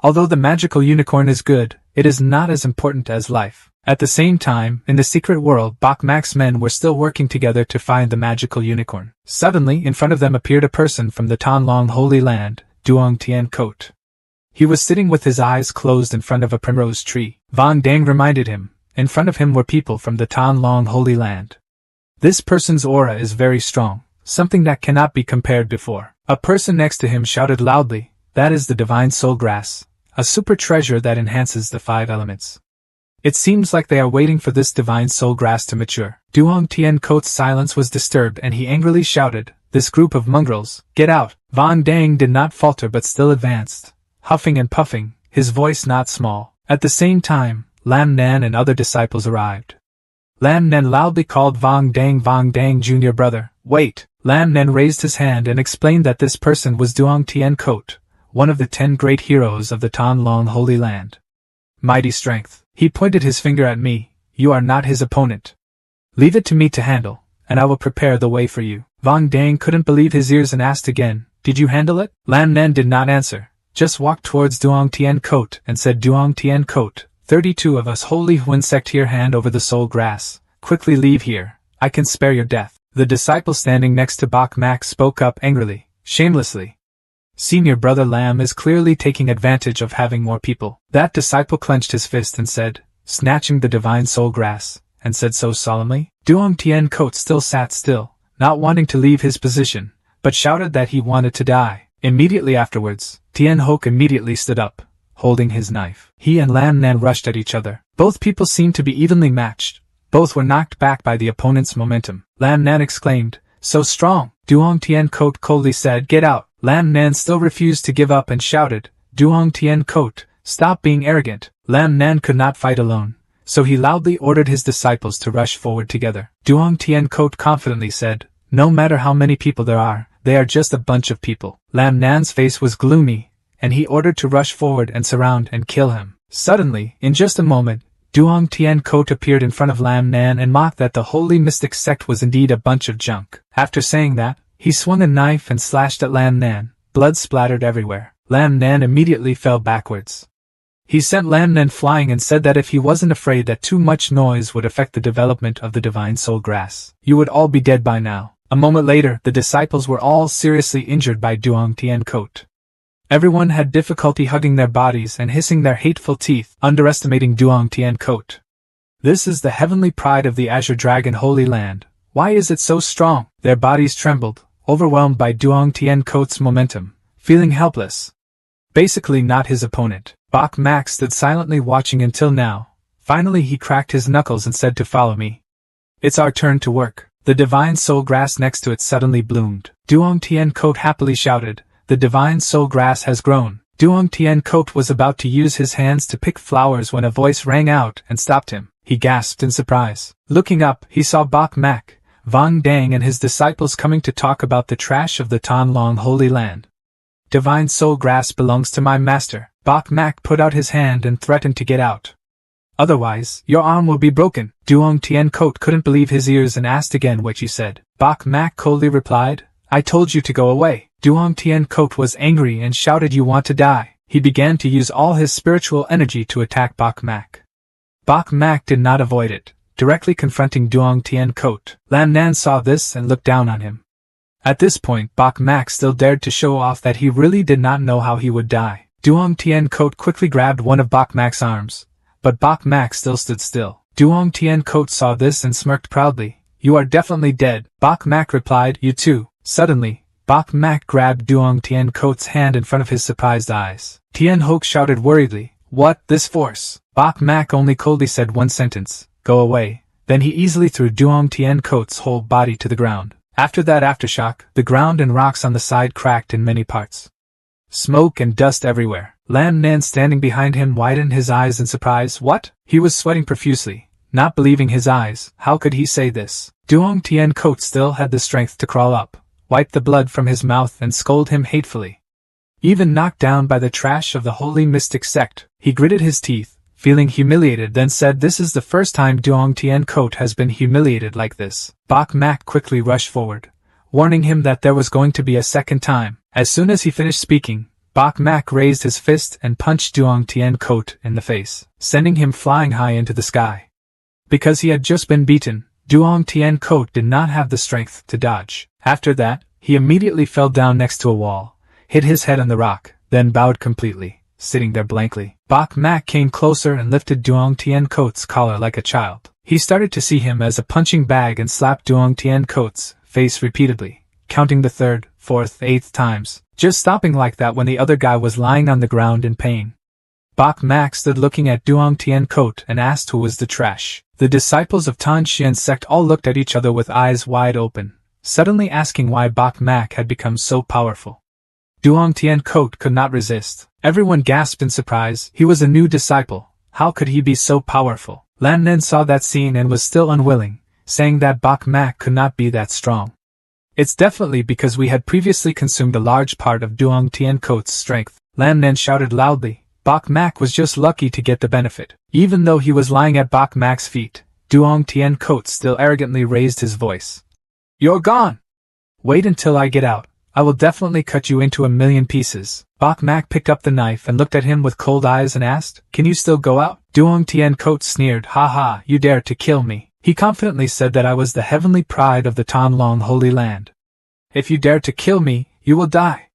Although the magical unicorn is good, it is not as important as life. At the same time, in the secret world, Bok Mak's men were still working together to find the magical unicorn. Suddenly, in front of them appeared a person from the Tanlong Holy Land, Duong Tien Coat. He was sitting with his eyes closed in front of a primrose tree. Van Dang reminded him, in front of him were people from the Tanlong Holy Land. This person's aura is very strong, something that cannot be compared before. A person next to him shouted loudly, "That is the divine soul grass, a super treasure that enhances the 5 elements. It seems like they are waiting for this divine soul grass to mature." Duong Tien Coat's silence was disturbed and he angrily shouted, "This group of mongrels, get out!" Van Dang did not falter but still advanced, huffing and puffing, his voice not small. At the same time, Lam Nan and other disciples arrived. Lam Nan loudly called Vang Dang junior brother. "Wait!" Lam Nan raised his hand and explained that this person was Duong Tien Coat, one of the 10 great heroes of the Tanlong Holy Land. Mighty strength. He pointed his finger at me. "You are not his opponent. Leave it to me to handle, and I will prepare the way for you." Vang Dang couldn't believe his ears and asked again, "Did you handle it?" Lam Nan did not answer, just walked towards Duong Tien Coat and said, "Duong Tien Coat, 32 of us Holy Huan sect here hand over the soul grass. Quickly leave here, I can spare your death." The disciple standing next to Bok Mak spoke up angrily, shamelessly. "Senior brother Lam is clearly taking advantage of having more people." That disciple clenched his fist and said, snatching the divine soul grass, and said so solemnly. Duong Tien Coat still sat still, not wanting to leave his position, but shouted that he wanted to die. Immediately afterwards, Tien Hoke immediately stood up, holding his knife. He and Lam Nan rushed at each other. Both people seemed to be evenly matched. Both were knocked back by the opponent's momentum. Lam Nan exclaimed, "So strong!" Duong Tien Coat coldly said, "Get out!" Lam Nan still refused to give up and shouted, "Duong Tien Coat, stop being arrogant." Lam Nan could not fight alone. so he loudly ordered his disciples to rush forward together. Duong Tien Kot confidently said, "No matter how many people there are, they are just a bunch of people." Lam Nan's face was gloomy, and he ordered to rush forward and surround and kill him. Suddenly, in just a moment, Duong Tien Kot appeared in front of Lam Nan and mocked that the holy mystic sect was indeed a bunch of junk. After saying that, he swung a knife and slashed at Lam Nan. Blood splattered everywhere. Lam Nan immediately fell backwards. He sent Lam Nan flying and said that if he wasn't afraid that too much noise would affect the development of the divine soul grass, you would all be dead by now. A moment later, the disciples were all seriously injured by Duong Tien Kot. Everyone had difficulty hugging their bodies and hissing their hateful teeth, underestimating Duong Tien Kot. This is the heavenly pride of the Azure Dragon Holy Land. Why is it so strong? Their bodies trembled, overwhelmed by Duong Tien Kot's momentum, feeling helpless. Basically not his opponent. Bok Mak stood silently watching until now. Finally he cracked his knuckles and said to follow me. It's our turn to work. The divine soul grass next to it suddenly bloomed. Duong Tien Kot happily shouted, "The divine soul grass has grown." Duong Tien Kot was about to use his hands to pick flowers when a voice rang out and stopped him. He gasped in surprise. Looking up, he saw Bok Mak, Vang Dang and his disciples coming to talk about the trash of the Tan Long Holy Land. "Divine soul grass belongs to my master." Bok Mak put out his hand and threatened to get out. "Otherwise, your arm will be broken." Duong Tien Kot couldn't believe his ears and asked again what you said. Bok Mak coldly replied, "I told you to go away." Duong Tien Kot was angry and shouted, "You want to die." He began to use all his spiritual energy to attack Bok Mak. Bok Mak did not avoid it, directly confronting Duong Tien Kot. Lam Nan saw this and looked down on him. At this point, Bok Mak still dared to show off that he really did not know how he would die. Duong Tien Kot quickly grabbed one of Bok Mak's arms, but Bok Mak still stood still. Duong Tien Kot saw this and smirked proudly. "You are definitely dead." Bok Mak replied, "You too." Suddenly, Bok Mak grabbed Duong Tien Kot's hand in front of his surprised eyes. Tien Hoke shouted worriedly, "What, this force?" Bok Mak only coldly said one sentence, "Go away." Then he easily threw Duong Tien Kot's whole body to the ground. After that aftershock, the ground and rocks on the side cracked in many parts. Smoke and dust everywhere. Lam Nan standing behind him widened his eyes in surprise. What? He was sweating profusely, not believing his eyes. How could he say this? Duong Tien Kot still had the strength to crawl up, wipe the blood from his mouth and scold him hatefully. Even knocked down by the trash of the holy mystic sect, he gritted his teeth, feeling humiliated, then said, "This is the first time Duong Tien Kot has been humiliated like this." Bok Mak quickly rushed forward, warning him that there was going to be a second time. As soon as he finished speaking, Bok Mak raised his fist and punched Duong Tien Kot in the face, sending him flying high into the sky. Because he had just been beaten, Duong Tien Kot did not have the strength to dodge. After that, he immediately fell down next to a wall, hit his head on the rock, then bowed completely, sitting there blankly. Bok Mak came closer and lifted Duong Tien Kot's collar like a child. He started to see him as a punching bag and slapped Duong Tien Kot's face repeatedly, counting the third, fourth, eighth times, just stopping like that when the other guy was lying on the ground in pain. Bok Mak stood looking at Duong Tien Kot and asked who was the trash. The disciples of Tan Xian's sect all looked at each other with eyes wide open, suddenly asking why Bok Mak had become so powerful. Duong Tien Kot could not resist. Everyone gasped in surprise. He was a new disciple. How could he be so powerful? Lam Nan saw that scene and was still unwilling, saying that Bok Mak could not be that strong. "It's definitely because we had previously consumed a large part of Duong Tien Kot's strength." Lam Nan shouted loudly. Bok Mak was just lucky to get the benefit. Even though he was lying at Bok Mak's feet, Duong Tien Kot still arrogantly raised his voice. "You're gone! Wait until I get out. I will definitely cut you into a million pieces." Bok Mak picked up the knife and looked at him with cold eyes and asked, "Can you still go out?" Duong Tien Kot sneered, "Ha ha, you dare to kill me." He confidently said that I was the heavenly pride of the Tan Long Holy Land. "If you dare to kill me, you will die.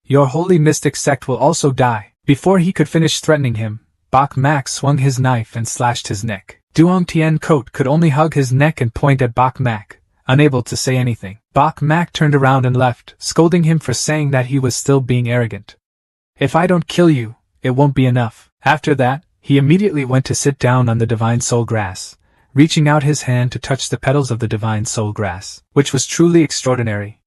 Your holy mystic sect will also die." Before he could finish threatening him, Bok Mak swung his knife and slashed his neck. Duong Tien Kot could only hug his neck and point at Bok Mak, unable to say anything. Bok Mak turned around and left, scolding him for saying that he was still being arrogant. "If I don't kill you, it won't be enough." After that, he immediately went to sit down on the divine soul grass, reaching out his hand to touch the petals of the divine soul grass, which was truly extraordinary.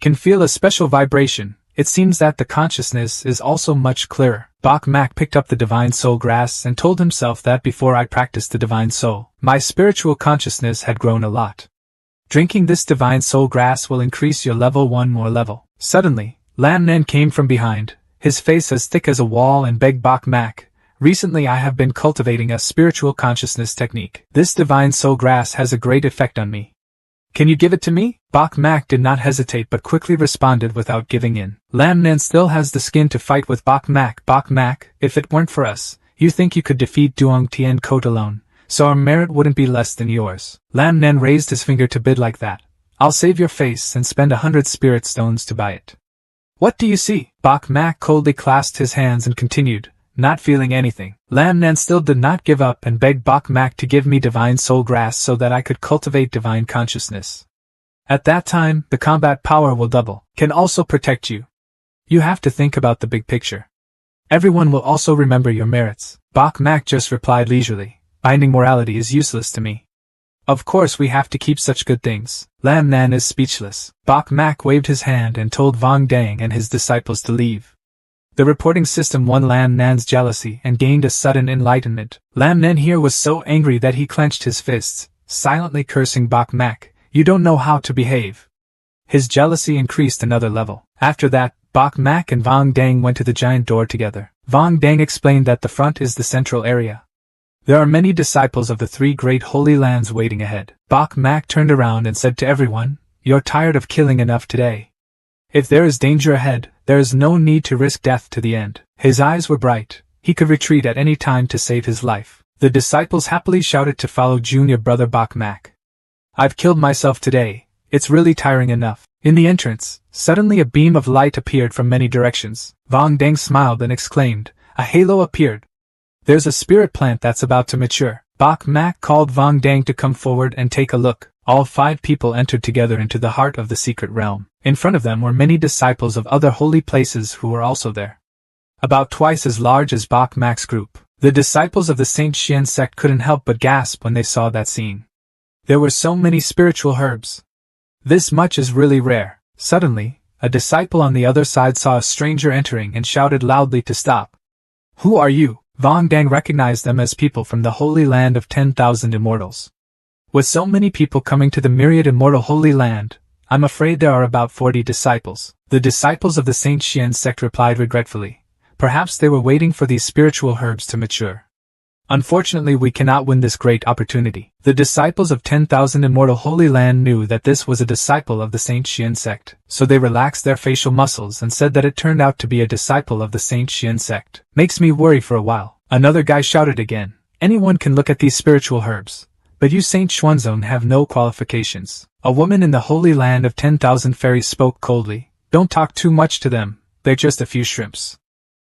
Can feel a special vibration. It seems that the consciousness is also much clearer. Bok Mak picked up the Divine Soul grass and told himself that before I practiced the Divine Soul, my spiritual consciousness had grown a lot. Drinking this Divine Soul grass will increase your level one more level. Suddenly, Lam Nen came from behind, his face as thick as a wall, and begged Bok Mak, "Recently I have been cultivating a spiritual consciousness technique. This Divine Soul grass has a great effect on me. Can you give it to me?" Bok Mak did not hesitate but quickly responded without giving in. "Lam Nen still has the skin to fight with Bok Mak. Bok Mak, if it weren't for us, you think you could defeat Duong Tien Kot alone, so our merit wouldn't be less than yours." Lam Nen raised his finger to bid like that. "I'll save your face and spend 100 spirit stones to buy it." "What do you see?" Bok Mak coldly clasped his hands and continued, not feeling anything. Lam Nen still did not give up and begged Bok Mak to give me Divine Soul grass so that I could cultivate divine consciousness. At that time, the combat power will double, can also protect you. You have to think about the big picture. Everyone will also remember your merits. Bok Mak just replied leisurely, "Binding morality is useless to me. Of course we have to keep such good things." Lam Nen is speechless. Bok Mak waved his hand and told Vong Dang and his disciples to leave. The reporting system won Lam Nan's jealousy and gained a sudden enlightenment. Lam Nen here was so angry that he clenched his fists, silently cursing Bok Mak, "You don't know how to behave." His jealousy increased another level. After that, Bok Mak and Vong Dang went to the giant door together. Vong Dang explained that the front is the central area. There are many disciples of the three great holy lands waiting ahead. Bok Mak turned around and said to everyone, "You're tired of killing enough today. If there is danger ahead, there is no need to risk death to the end." His eyes were bright. He could retreat at any time to save his life. The disciples happily shouted to follow junior brother Bok Mak. "I've killed myself today. It's really tiring enough." In the entrance, suddenly a beam of light appeared from many directions. Vong Dang smiled and exclaimed, "A halo appeared. There's a spirit plant that's about to mature." Bok Mak called Vong Dang to come forward and take a look. All 5 people entered together into the heart of the secret realm. In front of them were many disciples of other holy places who were also there. About twice as large as Bok Mak's group. The disciples of the Saint Xian sect couldn't help but gasp when they saw that scene. There were so many spiritual herbs. This much is really rare. Suddenly, a disciple on the other side saw a stranger entering and shouted loudly to stop. "Who are you?" Vong Dang recognized them as people from the holy land of 10,000 immortals. With so many people coming to the myriad immortal holy land, I'm afraid there are about 40 disciples. The disciples of the Saint Xian sect replied regretfully. Perhaps they were waiting for these spiritual herbs to mature. Unfortunately, we cannot win this great opportunity. The disciples of 10,000 immortal holy land knew that this was a disciple of the Saint Xian sect, so they relaxed their facial muscles and said that it turned out to be a disciple of the Saint Xian sect. "Makes me worry for a while." Another guy shouted again. "Anyone can look at these spiritual herbs. But you Saint Xuanzong have no qualifications." A woman in the holy land of 10,000 fairies spoke coldly. "Don't talk too much to them, they're just a few shrimps."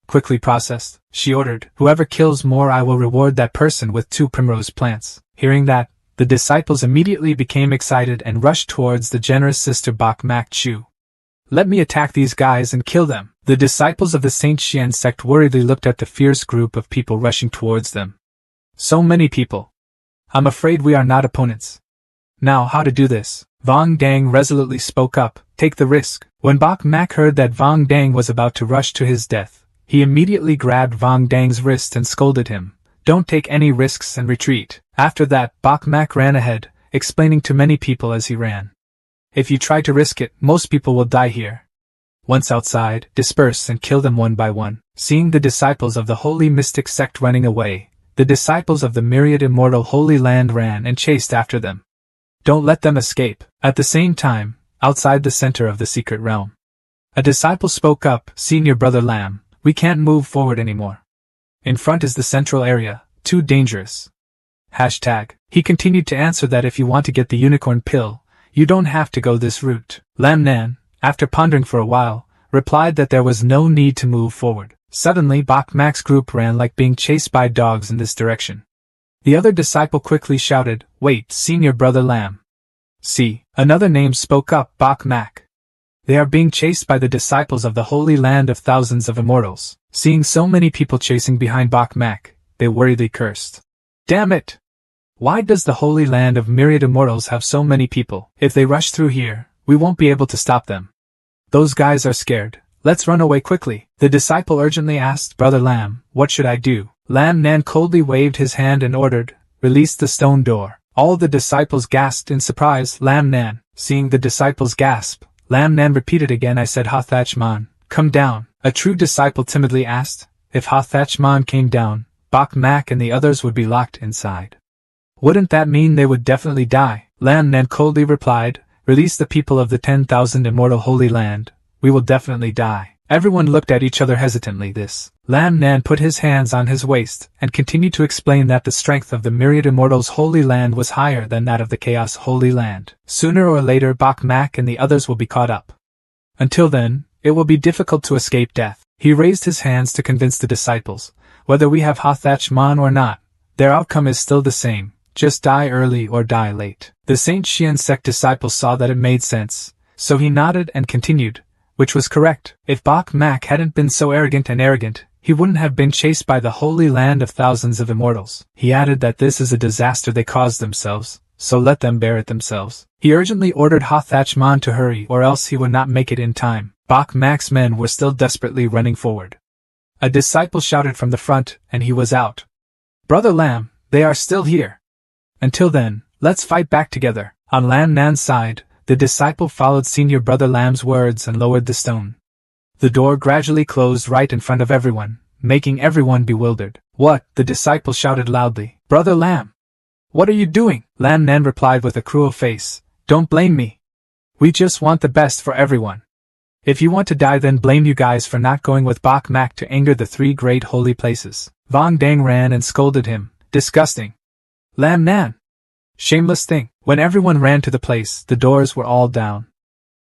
Quickly processed, she ordered, "Whoever kills more, I will reward that person with 2 primrose plants." Hearing that, the disciples immediately became excited and rushed towards the generous sister Bok Mak Chu. "Let me attack these guys and kill them." The disciples of the Saint Xian sect worriedly looked at the fierce group of people rushing towards them. So many people. I'm afraid we are not opponents. Now how to do this? Vong Dang resolutely spoke up, "Take the risk." When Bok Mak heard that Vong Dang was about to rush to his death, he immediately grabbed Vong Dang's wrist and scolded him, "Don't take any risks and retreat." After that, Bok Mak ran ahead, explaining to many people as he ran. "If you try to risk it, most people will die here. Once outside, disperse and kill them one by one." Seeing the disciples of the holy mystic sect running away, the disciples of the myriad immortal holy land ran and chased after them. Don't let them escape. At the same time, outside the center of the secret realm, a disciple spoke up, "Senior brother Lam, we can't move forward anymore. In front is the central area, too dangerous." He continued to answer that if you want to get the unicorn pill, you don't have to go this route. Lam Nan, after pondering for a while, replied that there was no need to move forward. Suddenly Bok Mak's group ran like being chased by dogs in this direction. The other disciple quickly shouted, "Wait, Senior brother Lam." See, another name spoke up, Bok Mak. They are being chased by the disciples of the holy land of thousands of immortals. Seeing so many people chasing behind Bok Mak, they worriedly cursed. Damn it! Why does the holy land of myriad immortals have so many people? If they rush through here, we won't be able to stop them. Those guys are scared. Let's run away quickly. The disciple urgently asked Brother Lam, what should I do? Lam Nan coldly waved his hand and ordered, release the stone door. All the disciples gasped in surprise. Lam Nan, seeing the disciples gasp, Lam Nan repeated again, I said Hathachman, come down. A true disciple timidly asked, if Hathachman came down, Bok Mak and the others would be locked inside. Wouldn't that mean they would definitely die? Lam Nan coldly replied, release the people of the 10,000 immortal holy land. We will definitely die. Everyone looked at each other hesitantly. Lam Nan put his hands on his waist and continued to explain that the strength of the myriad immortals holy land was higher than that of the chaos holy land. Sooner or later Bok Mak and the others will be caught up. Until then, it will be difficult to escape death. He raised his hands to convince the disciples, whether we have Hathachman or not, their outcome is still the same, just die early or die late. The Saint Xian sect disciples saw that it made sense, so he nodded and continued, which was correct. If Bok Mak hadn't been so arrogant, he wouldn't have been chased by the holy land of thousands of immortals. He added that this is a disaster they caused themselves, so let them bear it themselves. He urgently ordered Hathachman to hurry or else he would not make it in time. Bok Mak's men were still desperately running forward. A disciple shouted from the front, and he was out. Brother Lam, they are still here. Until then, let's fight back together. On Lam Nan's side, the disciple followed Senior Brother Lam's words and lowered the stone. The door gradually closed right in front of everyone, making everyone bewildered. What? The disciple shouted loudly. Brother Lam! What are you doing? Lam Nan replied with a cruel face. Don't blame me. We just want the best for everyone. If you want to die, then blame you guys for not going with Bok Mak to anger the three great holy places. Vong Dang ran and scolded him. Disgusting. Lam Nan! Shameless thing. When everyone ran to the place, the doors were all down.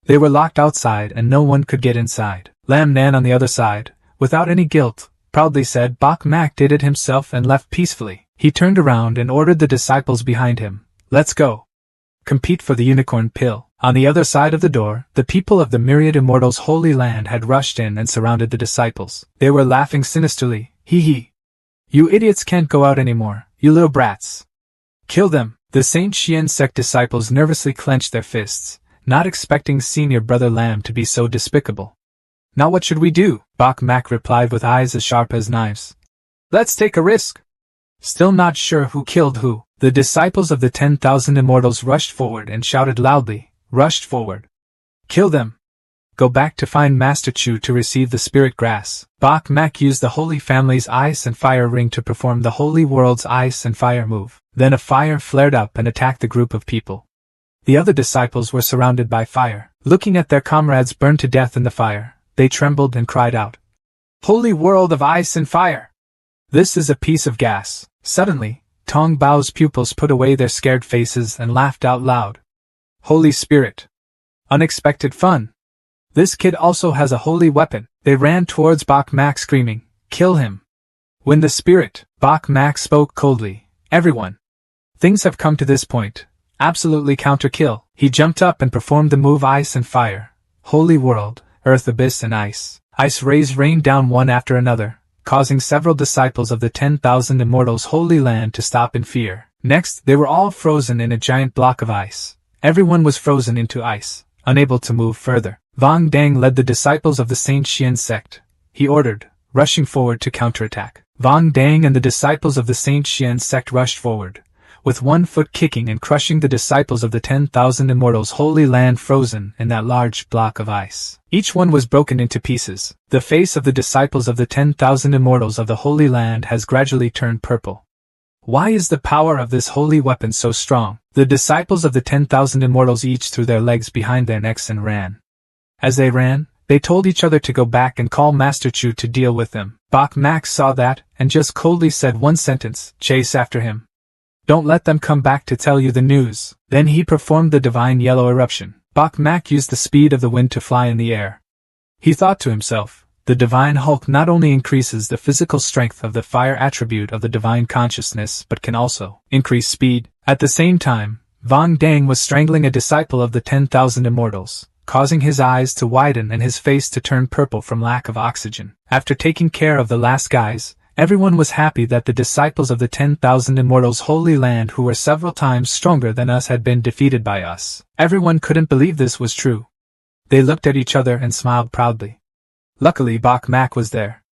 They were locked outside and no one could get inside. Lam Nan on the other side, without any guilt, proudly said Bok Mak did it himself and left peacefully. He turned around and ordered the disciples behind him. Let's go. Compete for the unicorn pill. On the other side of the door, the people of the myriad immortals holy land had rushed in and surrounded the disciples. They were laughing sinisterly. Hee hee. You idiots can't go out anymore, you little brats. Kill them. The Saint Xian sect disciples nervously clenched their fists, not expecting Senior Brother Lam to be so despicable. Now what should we do? Bok Mak replied with eyes as sharp as knives. Let's take a risk. Still not sure who killed who, the disciples of the 10,000 immortals rushed forward and shouted loudly, rushed forward. Kill them. Go back to find Master Chu to receive the spirit grass. Bok Mak used the Holy Family's ice and fire ring to perform the Holy World's ice and fire move. Then a fire flared up and attacked the group of people. The other disciples were surrounded by fire. Looking at their comrades burned to death in the fire, they trembled and cried out, Holy World of ice and fire! This is a piece of gas. Suddenly, Tong Bao's pupils put away their scared faces and laughed out loud. Holy Spirit! Unexpected fun! This kid also has a holy weapon. They ran towards Bok Mak screaming, Kill him! When the spirit, Bok Mak spoke coldly, Everyone! Things have come to this point. Absolutely counter-kill. He jumped up and performed the move ice and fire. Holy World, Earth Abyss and Ice. Ice rays rained down one after another, causing several disciples of the 10,000 immortals holy land to stop in fear. Next, they were all frozen in a giant block of ice. Everyone was frozen into ice, unable to move further. Vong Dang led the disciples of the Saint Xian sect. He ordered, rushing forward to counterattack. Vong Dang and the disciples of the Saint Xian sect rushed forward, with one foot kicking and crushing the disciples of the 10,000 immortals holy land frozen in that large block of ice. Each one was broken into pieces. The face of the disciples of the 10,000 immortals of the holy land has gradually turned purple. Why is the power of this holy weapon so strong? The disciples of the 10,000 immortals each threw their legs behind their necks and ran. As they ran, they told each other to go back and call Master Chu to deal with them. Bok Mak saw that, and just coldly said one sentence, chase after him. Don't let them come back to tell you the news. Then he performed the divine yellow eruption. Bok Mak used the speed of the wind to fly in the air. He thought to himself, the divine Hulk not only increases the physical strength of the fire attribute of the divine consciousness but can also increase speed. At the same time, Vong Dang was strangling a disciple of the 10,000 immortals, causing his eyes to widen and his face to turn purple from lack of oxygen. After taking care of the last guys, everyone was happy that the disciples of the 10,000 immortals holy land who were several times stronger than us had been defeated by us. Everyone couldn't believe this was true. They looked at each other and smiled proudly. Luckily Bok Mak was there.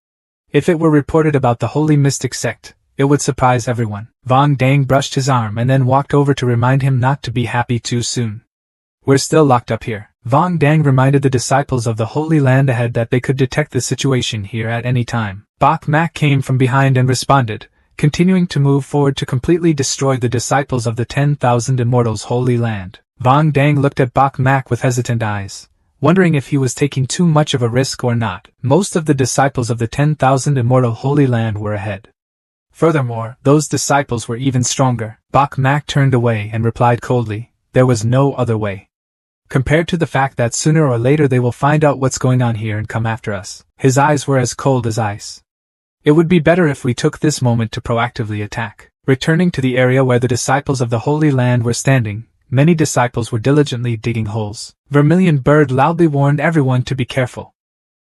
If it were reported about the holy mystic sect, it would surprise everyone. Vong Dang brushed his arm and then walked over to remind him not to be happy too soon. We're still locked up here. Vong Dang reminded the disciples of the Holy Land ahead that they could detect the situation here at any time. Bok Mak came from behind and responded, continuing to move forward to completely destroy the disciples of the 10,000 Immortals' Holy Land. Vong Dang looked at Bok Mak with hesitant eyes, wondering if he was taking too much of a risk or not. Most of the disciples of the 10,000 Immortal Holy Land were ahead. Furthermore, those disciples were even stronger. Bok Mak turned away and replied coldly, "There was no other way. Compared to the fact that sooner or later they will find out what's going on here and come after us." His eyes were as cold as ice. "It would be better if we took this moment to proactively attack." Returning to the area where the disciples of the Holy Land were standing, many disciples were diligently digging holes. Vermilion Bird loudly warned everyone to be careful.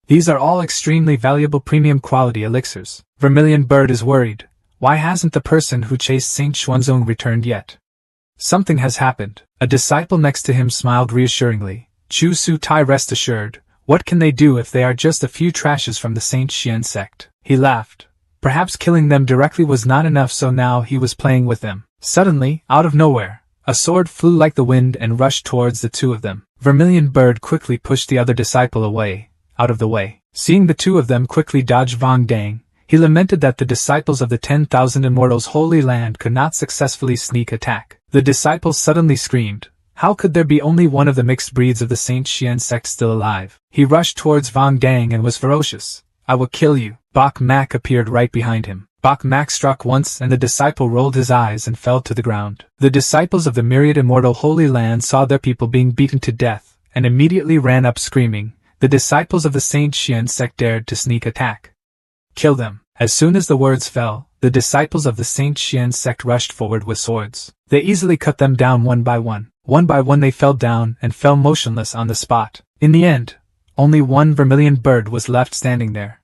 "These are all extremely valuable premium quality elixirs." Vermilion Bird is worried. Why hasn't the person who chased Saint Xuanzong returned yet? Something has happened. A disciple next to him smiled reassuringly. Chu Su Tai, rest assured. What can they do if they are just a few trashes from the Saint Xian sect? He laughed. Perhaps killing them directly was not enough, so now he was playing with them. Suddenly, out of nowhere, a sword flew like the wind and rushed towards the two of them. Vermilion Bird quickly pushed the other disciple away, out of the way. Seeing the two of them quickly dodge Vong Dang, he lamented that the disciples of the 10,000 Immortals' Holy Land could not successfully sneak attack. The disciples suddenly screamed. How could there be only one of the mixed breeds of the Saint Xian sect still alive? He rushed towards Vong Dang and was ferocious. "I will kill you." Bok Mak appeared right behind him. Bok Mak struck once and the disciple rolled his eyes and fell to the ground. The disciples of the myriad Immortal Holy Land saw their people being beaten to death, and immediately ran up screaming. The disciples of the Saint Xian sect dared to sneak attack. "Kill them." As soon as the words fell, the disciples of the Saint Xian sect rushed forward with swords. They easily cut them down one by one. One by one they fell down and fell motionless on the spot. In the end, only one Vermilion Bird was left standing there.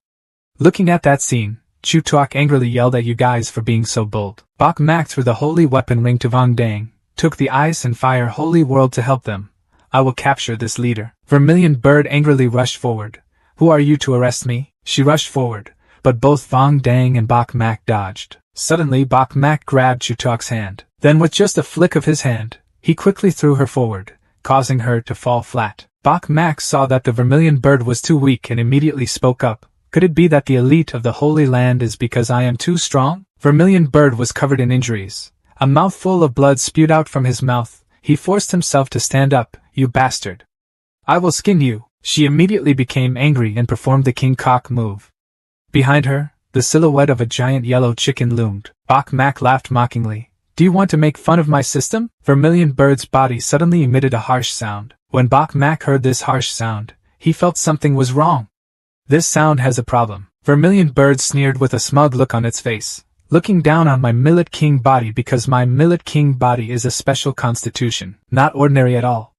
Looking at that scene, Chu Tuok angrily yelled at "You guys for being so bold." Bok Mak threw the holy weapon ring to Vong Dang, took the ice and fire holy world to help them. "I will capture this leader." Vermilion Bird angrily rushed forward. "Who are you to arrest me?" She rushed forward, but both Vong Dang and Bok Mak dodged. Suddenly Bok Mak grabbed Chu Tuok's hand. Then with just a flick of his hand, he quickly threw her forward, causing her to fall flat. Bok Mak saw that the Vermilion Bird was too weak and immediately spoke up. "Could it be that the elite of the Holy Land is because I am too strong?" Vermilion Bird was covered in injuries. A mouthful of blood spewed out from his mouth. He forced himself to stand up. "You bastard! I will skin you." She immediately became angry and performed the King Cock move. Behind her, the silhouette of a giant yellow chicken loomed. Bok Mak laughed mockingly. "Do you want to make fun of my system?" Vermilion Bird's body suddenly emitted a harsh sound. When Bok Mak heard this harsh sound, he felt something was wrong. "This sound has a problem." Vermilion Bird sneered with a smug look on its face. "Looking down on my Millet King body because my Millet King body is a special constitution, not ordinary at all."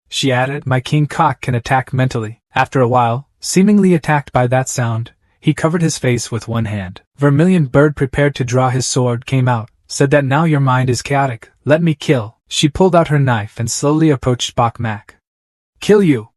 She added, "My King Cock can attack mentally." After a while, seemingly attacked by that sound, he covered his face with one hand. Vermilion Bird, prepared to draw his sword, came out, said that "Now your mind is chaotic, let me kill." She pulled out her knife and slowly approached Bok Mak. "Kill you!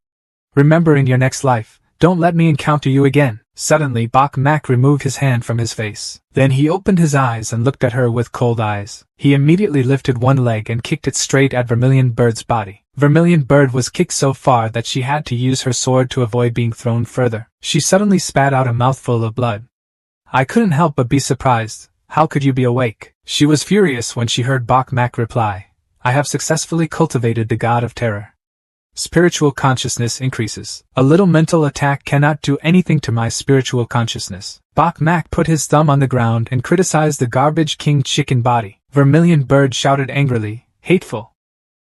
Remember, in your next life, don't let me encounter you again." Suddenly Bok Mak removed his hand from his face. Then he opened his eyes and looked at her with cold eyes. He immediately lifted one leg and kicked it straight at Vermilion Bird's body. Vermilion Bird was kicked so far that she had to use her sword to avoid being thrown further. She suddenly spat out a mouthful of blood. "I couldn't help but be surprised. How could you be awake?" She was furious when she heard Bok Mak reply, "I have successfully cultivated the god of terror. Spiritual consciousness increases. A little mental attack cannot do anything to my spiritual consciousness." Bok Mak put his thumb on the ground and criticized the garbage king chicken body. Vermilion Bird shouted angrily, "Hateful!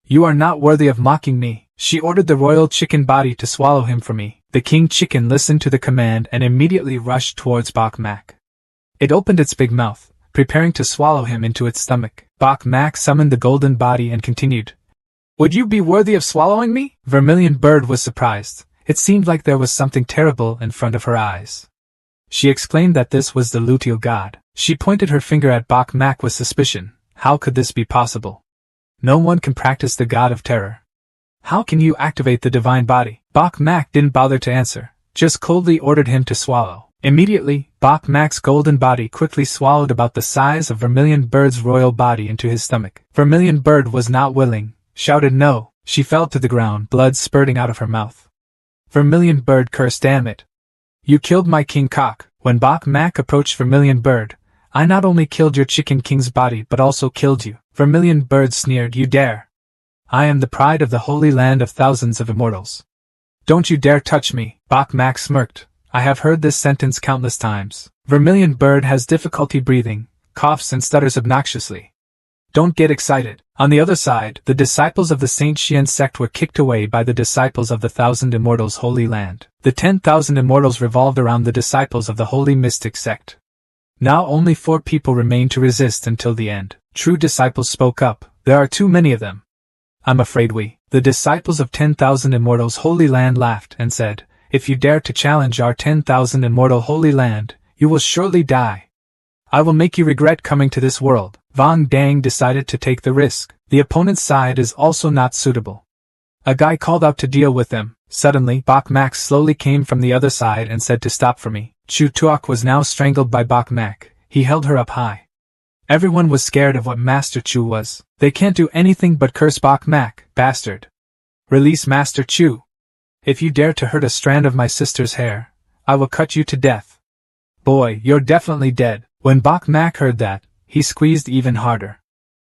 You are not worthy of mocking me." She ordered the royal chicken body to swallow him for me. The king chicken listened to the command and immediately rushed towards Bok Mak. It opened its big mouth, preparing to swallow him into its stomach. Bok Mak summoned the golden body and continued, "Would you be worthy of swallowing me?" Vermilion Bird was surprised. It seemed like there was something terrible in front of her eyes. She explained that this was the Luteal god. She pointed her finger at Bok Mak with suspicion. How could this be possible? No one can practice the god of terror. How can you activate the divine body? Bok Mak didn't bother to answer. just coldly ordered him to swallow. Immediately, Bok Mak's golden body quickly swallowed about the size of Vermilion Bird's royal body into his stomach. Vermilion Bird was not willing, shouted no. She fell to the ground, blood spurting out of her mouth. Vermilion Bird cursed, damn it. You killed my king cock. When Bok Mak approached Vermilion Bird, I not only killed your chicken king's body but also killed you. Vermilion Bird sneered, you dare. I am the pride of the holy land of thousands of immortals. Don't you dare touch me. Bok Mak smirked. I have heard this sentence countless times. Vermilion Bird has difficulty breathing, coughs and stutters obnoxiously. Don't get excited. On the other side, the disciples of the Saint Xian sect were kicked away by the disciples of the Thousand Immortals' Holy Land. The 10,000 immortals revolved around the disciples of the Holy Mystic sect. Now only 4 people remained to resist until the end. True disciples spoke up. There are too many of them. I'm afraid we. The disciples of 10,000 immortals' Holy Land laughed and said, if you dare to challenge our 10,000 immortal Holy Land, you will surely die. I will make you regret coming to this world. Vang Dang decided to take the risk. The opponent's side is also not suitable. A guy called out to deal with them. Suddenly, Bok Mak slowly came from the other side and said to stop for me. Chu Tuok was now strangled by Bok Mak. He held her up high. Everyone was scared of what Master Chu was. They can't do anything but curse Bok Mak, bastard. Release Master Chu. If you dare to hurt a strand of my sister's hair, I will cut you to death. Boy, you're definitely dead. When Bok Mak heard that, he squeezed even harder.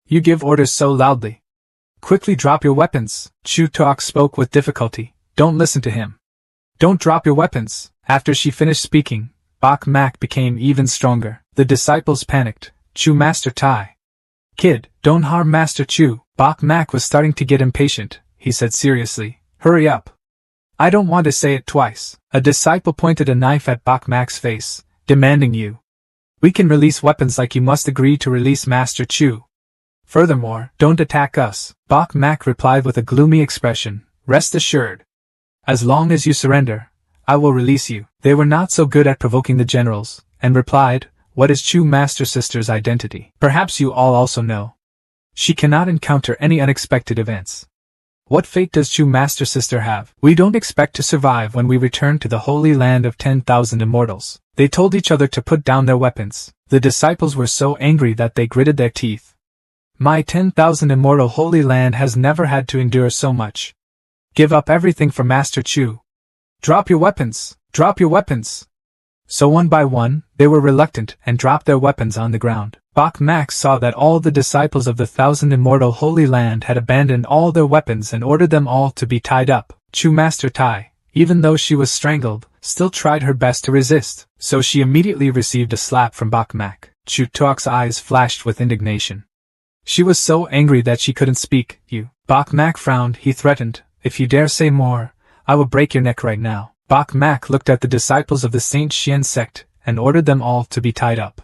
You give orders so loudly. Quickly drop your weapons. Chu Tuok spoke with difficulty. Don't listen to him. Don't drop your weapons. After she finished speaking, Bok Mak became even stronger. The disciples panicked. Chu Master Tai. Kid, don't harm Master Chu. Bok Mak was starting to get impatient. He said seriously, hurry up. I don't want to say it twice. A disciple pointed a knife at Bok Mak's face, demanding you. We can release weapons like you must agree to release Master Chu. Furthermore, don't attack us. Bok Mak replied with a gloomy expression, rest assured. As long as you surrender, I will release you. They were not so good at provoking the generals, and replied, what is Chu Master Sister's identity? Perhaps you all also know. She cannot encounter any unexpected events. What fate does Chu Master Sister have? We don't expect to survive when we return to the holy land of 10,000 immortals. They told each other to put down their weapons. The disciples were so angry that they gritted their teeth. My 10,000 immortal holy land has never had to endure so much. Give up everything for Master Chu. Drop your weapons! Drop your weapons! So one by one, they were reluctant and dropped their weapons on the ground. Bok Mak saw that all the disciples of the Thousand Immortal Holy Land had abandoned all their weapons and ordered them all to be tied up. Chu Master Tai, even though she was strangled, still tried her best to resist, so she immediately received a slap from Bok Mak. Chu Tuok's eyes flashed with indignation. She was so angry that she couldn't speak. You. Bok Mak frowned. He threatened, if you dare say more, I will break your neck right now. Bok Mak looked at the disciples of the Saint Xian sect and ordered them all to be tied up.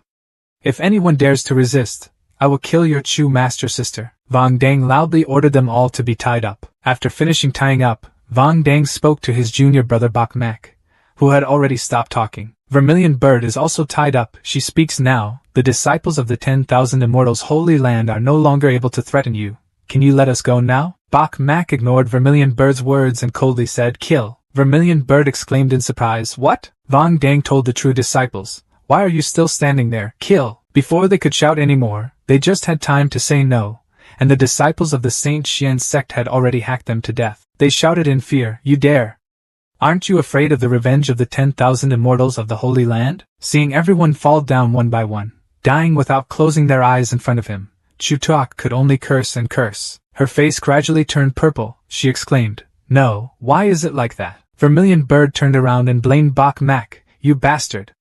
If anyone dares to resist, I will kill your Chu Master Sister. Vang Dang loudly ordered them all to be tied up. After finishing tying up, Vang Dang spoke to his junior brother Bok Mak, who had already stopped talking. Vermilion Bird is also tied up. She speaks now. The disciples of the 10,000 Immortals' Holy Land are no longer able to threaten you. Can you let us go now? Bok Mak ignored Vermilion Bird's words and coldly said, kill. Vermilion Bird exclaimed in surprise, what? Vang Dang told the true disciples, why are you still standing there? Kill! Before they could shout any more, they just had time to say no, and the disciples of the Saint Xian sect had already hacked them to death. They shouted in fear, you dare! Aren't you afraid of the revenge of the 10,000 immortals of the Holy Land? Seeing everyone fall down one by one, dying without closing their eyes in front of him, Chu Tuok could only curse and curse. Her face gradually turned purple. She exclaimed, no, why is it like that? Vermilion Bird turned around and blamed Bok Mak, you bastard.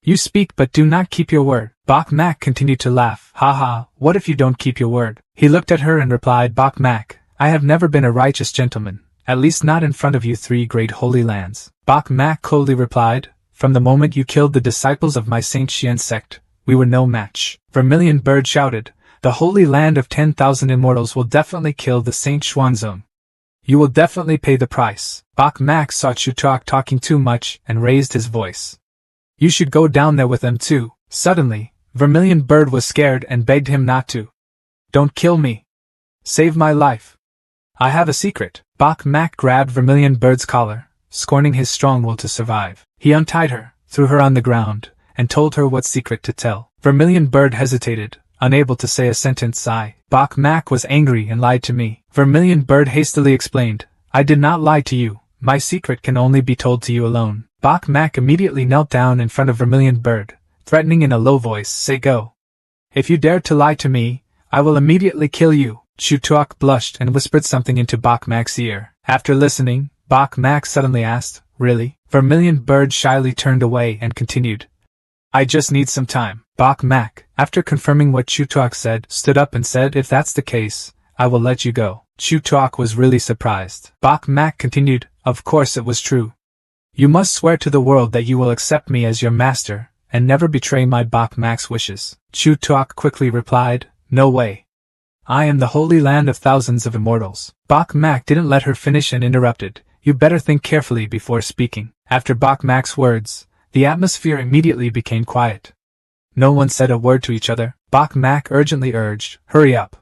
You speak but do not keep your word. Bok Mak continued to laugh. Ha ha, what if you don't keep your word? He looked at her and replied, Bok Mak, I have never been a righteous gentleman, at least not in front of you 3 great holy lands. Bok Mak coldly replied, from the moment you killed the disciples of my Saint Xian sect, we were no match. Vermilion Bird shouted, the holy land of 10,000 immortals will definitely kill the Saint Xuanzong. You will definitely pay the price. Bok Mak saw Chu Tuok talking too much and raised his voice. You should go down there with them too. Suddenly, Vermilion Bird was scared and begged him not to. Don't kill me. Save my life. I have a secret. Bok Mak grabbed Vermilion Bird's collar scorning his strong will to survive. He untied her, threw her on the ground, and told her what secret to tell. Vermilion Bird hesitated, unable to say a sentence. Bok Mak was angry and lied to me. Vermilion Bird hastily explained, I did not lie to you. My secret can only be told to you alone. Bok Mak immediately knelt down in front of Vermilion Bird, threatening in a low voice, say go. If you dare to lie to me, I will immediately kill you. Chu Tuok blushed and whispered something into Bok Mak's ear. After listening, Bok Mak suddenly asked, really? Vermilion Bird shyly turned away and continued, I just need some time. Bok Mak, after confirming what Chu Tuok said, stood up and said, if that's the case, I will let you go. Chu Tuok was really surprised. Bok Mak continued, of course it was true. You must swear to the world that you will accept me as your master, and never betray my Bok Mak's wishes. Chu Tuok quickly replied, no way. I am the holy land of thousands of immortals. Bok Mak didn't let her finish and interrupted, you better think carefully before speaking. After Bok Mak's words, the atmosphere immediately became quiet. No one said a word to each other. Bok Mak urgently urged, hurry up.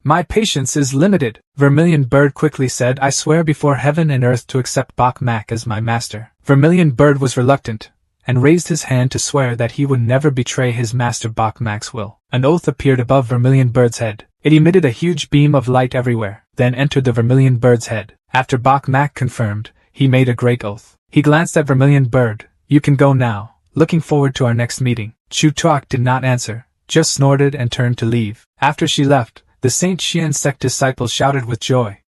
My patience is limited. Vermilion Bird quickly said, I swear before heaven and earth to accept Bok Mak as my master. Vermilion Bird was reluctant, and raised his hand to swear that he would never betray his master Bok Mak's will. An oath appeared above Vermilion Bird's head. It emitted a huge beam of light everywhere, then entered the Vermilion Bird's head. After Bok Mak confirmed, he made a great oath. He glanced at Vermilion Bird, you can go now, looking forward to our next meeting. Chu Tuok did not answer, just snorted and turned to leave. After she left, the Saint Xian sect disciples shouted with joy.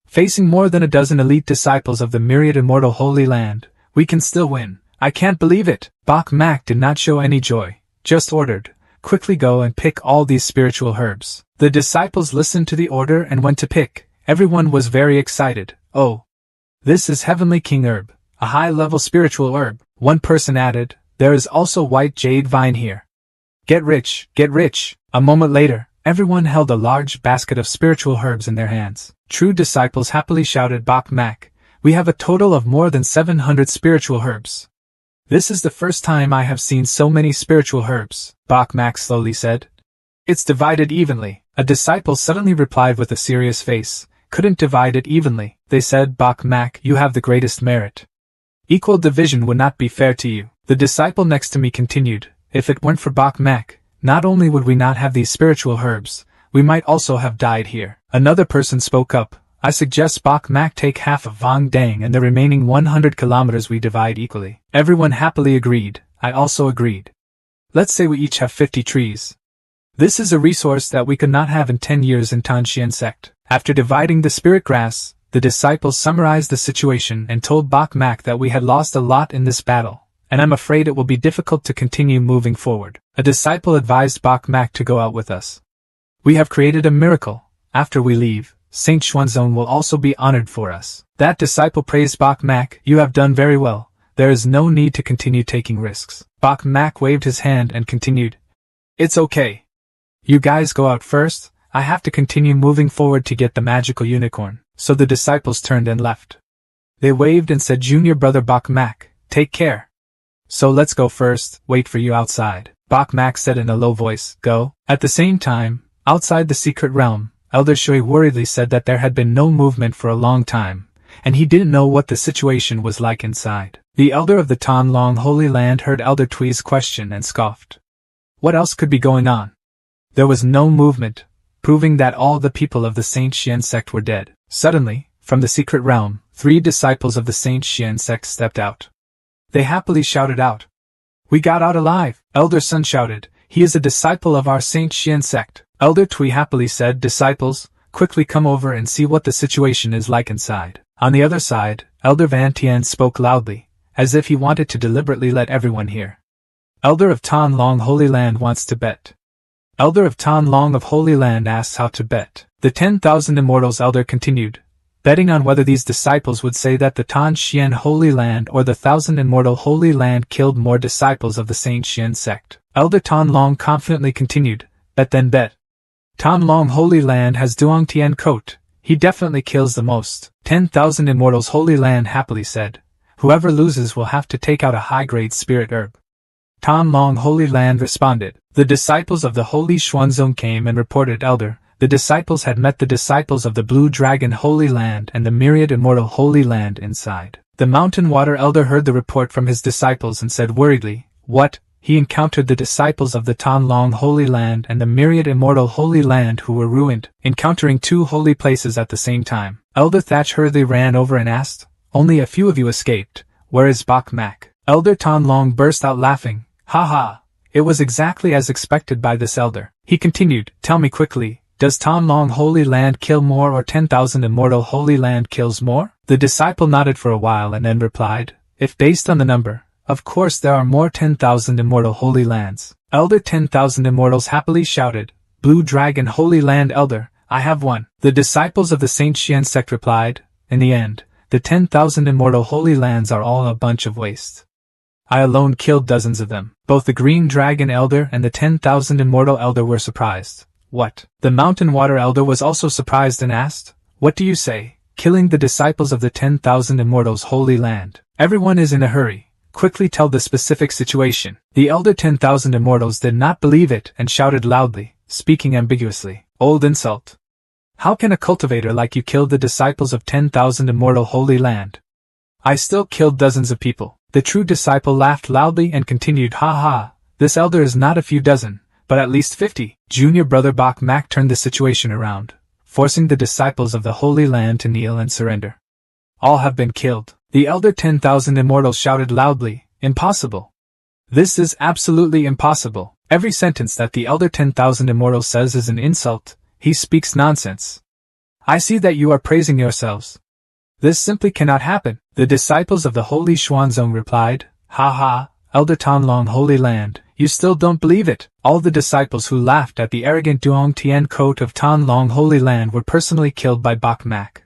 Facing more than a dozen elite disciples of the myriad immortal Holy Land, we can still win. I can't believe it. Bok Mak did not show any joy, just ordered, quickly go and pick all these spiritual herbs. The disciples listened to the order and went to pick. Everyone was very excited. Oh, this is Heavenly King Herb, a high-level spiritual herb. One person added, there is also white jade vine here. Get rich, get rich. A moment later, everyone held a large basket of spiritual herbs in their hands. True disciples happily shouted, Bok Mak, we have a total of more than 700 spiritual herbs. This is the first time I have seen so many spiritual herbs, Bok Mak slowly said. It's divided evenly. A disciple suddenly replied with a serious face, couldn't divide it evenly. They said, Bok Mak, you have the greatest merit. Equal division would not be fair to you. The disciple next to me continued, if it weren't for Bok Mak, not only would we not have these spiritual herbs, we might also have died here. Another person spoke up, I suggest Bok Mak take half of Vang Dang and the remaining 100 kilometers we divide equally. Everyone happily agreed. I also agreed. Let's say we each have 50 trees. This is a resource that we could not have in 10 years in Tanxian sect. After dividing the spirit grass, the disciples summarized the situation and told Bok Mak that we had lost a lot in this battle, and I'm afraid it will be difficult to continue moving forward. A disciple advised Bok Mak to go out with us. We have created a miracle. After we leave, Saint Xuanzong will also be honored for us. That disciple praised Bok Mak, you have done very well. There is no need to continue taking risks. Bok Mak waved his hand and continued, it's okay. You guys go out first, I have to continue moving forward to get the magical unicorn. So the disciples turned and left. They waved and said, Junior brother Bok Mak, take care. So let's go first, wait for you outside. Bok Mak said in a low voice, go. At the same time, outside the secret realm, Elder Shui worriedly said that there had been no movement for a long time, and he didn't know what the situation was like inside. The elder of the Tan Long Holy Land heard Elder Tui's question and scoffed. What else could be going on? There was no movement, proving that all the people of the Saint Xian sect were dead. Suddenly, from the secret realm, 3 disciples of the Saint Xian sect stepped out. They happily shouted out, we got out alive. Elder Sun shouted, he is a disciple of our Saint Xian sect. Elder Tui happily said, disciples, quickly come over and see what the situation is like inside. On the other side, Elder Van Tian spoke loudly, as if he wanted to deliberately let everyone hear. Elder of Tan Long Holy Land wants to bet. Elder of Tan Long of Holy Land asks how to bet. The 10,000 Immortals Elder continued, betting on whether these disciples would say that the Tan Xian Holy Land or the 1,000 Immortal Holy Land killed more disciples of the Saint Xian sect. Elder Tan Long confidently continued, bet then bet. Tan Long Holy Land has Duong Tian Coat, he definitely kills the most. 10,000 Immortals Holy Land happily said, whoever loses will have to take out a high-grade spirit herb. Tan Long Holy Land responded. The disciples of the Holy Xuanzong came and reported, Elder, the disciples had met the disciples of the Blue Dragon Holy Land and the Myriad Immortal Holy Land inside. The mountain water elder heard the report from his disciples and said worriedly, "What?" He encountered the disciples of the Tanlong Holy Land and the myriad immortal Holy Land who were ruined, encountering two holy places at the same time. Elder Thatch hurriedly ran over and asked, "Only a few of you escaped. Where is Bok Mak?" Elder Tanlong burst out laughing. "Ha ha! It was exactly as expected by this elder." He continued, "Tell me quickly, does Tanlong Holy Land kill more or 10,000 immortal Holy Land kills more?" The disciple nodded for a while and then replied, "If based on the number, of course there are more 10,000 immortal Holy Lands." Elder 10,000 immortals happily shouted, "Blue Dragon Holy Land Elder, I have one." The disciples of the Saint Xian sect replied, "In the end, the 10,000 immortal Holy Lands are all a bunch of waste. I alone killed dozens of them." Both the Green Dragon Elder and the 10,000 immortal Elder were surprised. "What?" The Mountain Water Elder was also surprised and asked, "What do you say, killing the disciples of the 10,000 immortals Holy Land? Everyone is in a hurry. Quickly tell the specific situation." The elder 10,000 immortals did not believe it and shouted loudly, speaking ambiguously, "Old insult! How can a cultivator like you kill the disciples of 10,000 immortal Holy Land? I still killed dozens of people." The true disciple laughed loudly and continued, "Ha ha, this elder is not a few dozen, but at least 50. Junior brother Bok Mak turned the situation around, forcing the disciples of the Holy Land to kneel and surrender. "All have been killed." The elder 10,000 immortals shouted loudly, "Impossible! This is absolutely impossible. Every sentence that the elder 10,000 immortals says is an insult. He speaks nonsense. I see that you are praising yourselves. This simply cannot happen." The disciples of the Holy Xuanzong replied, "Ha ha, Elder Tanlong Holy Land, you still don't believe it." All the disciples who laughed at the arrogant Duong Tien coat of Tanlong Holy Land were personally killed by Bok Mak.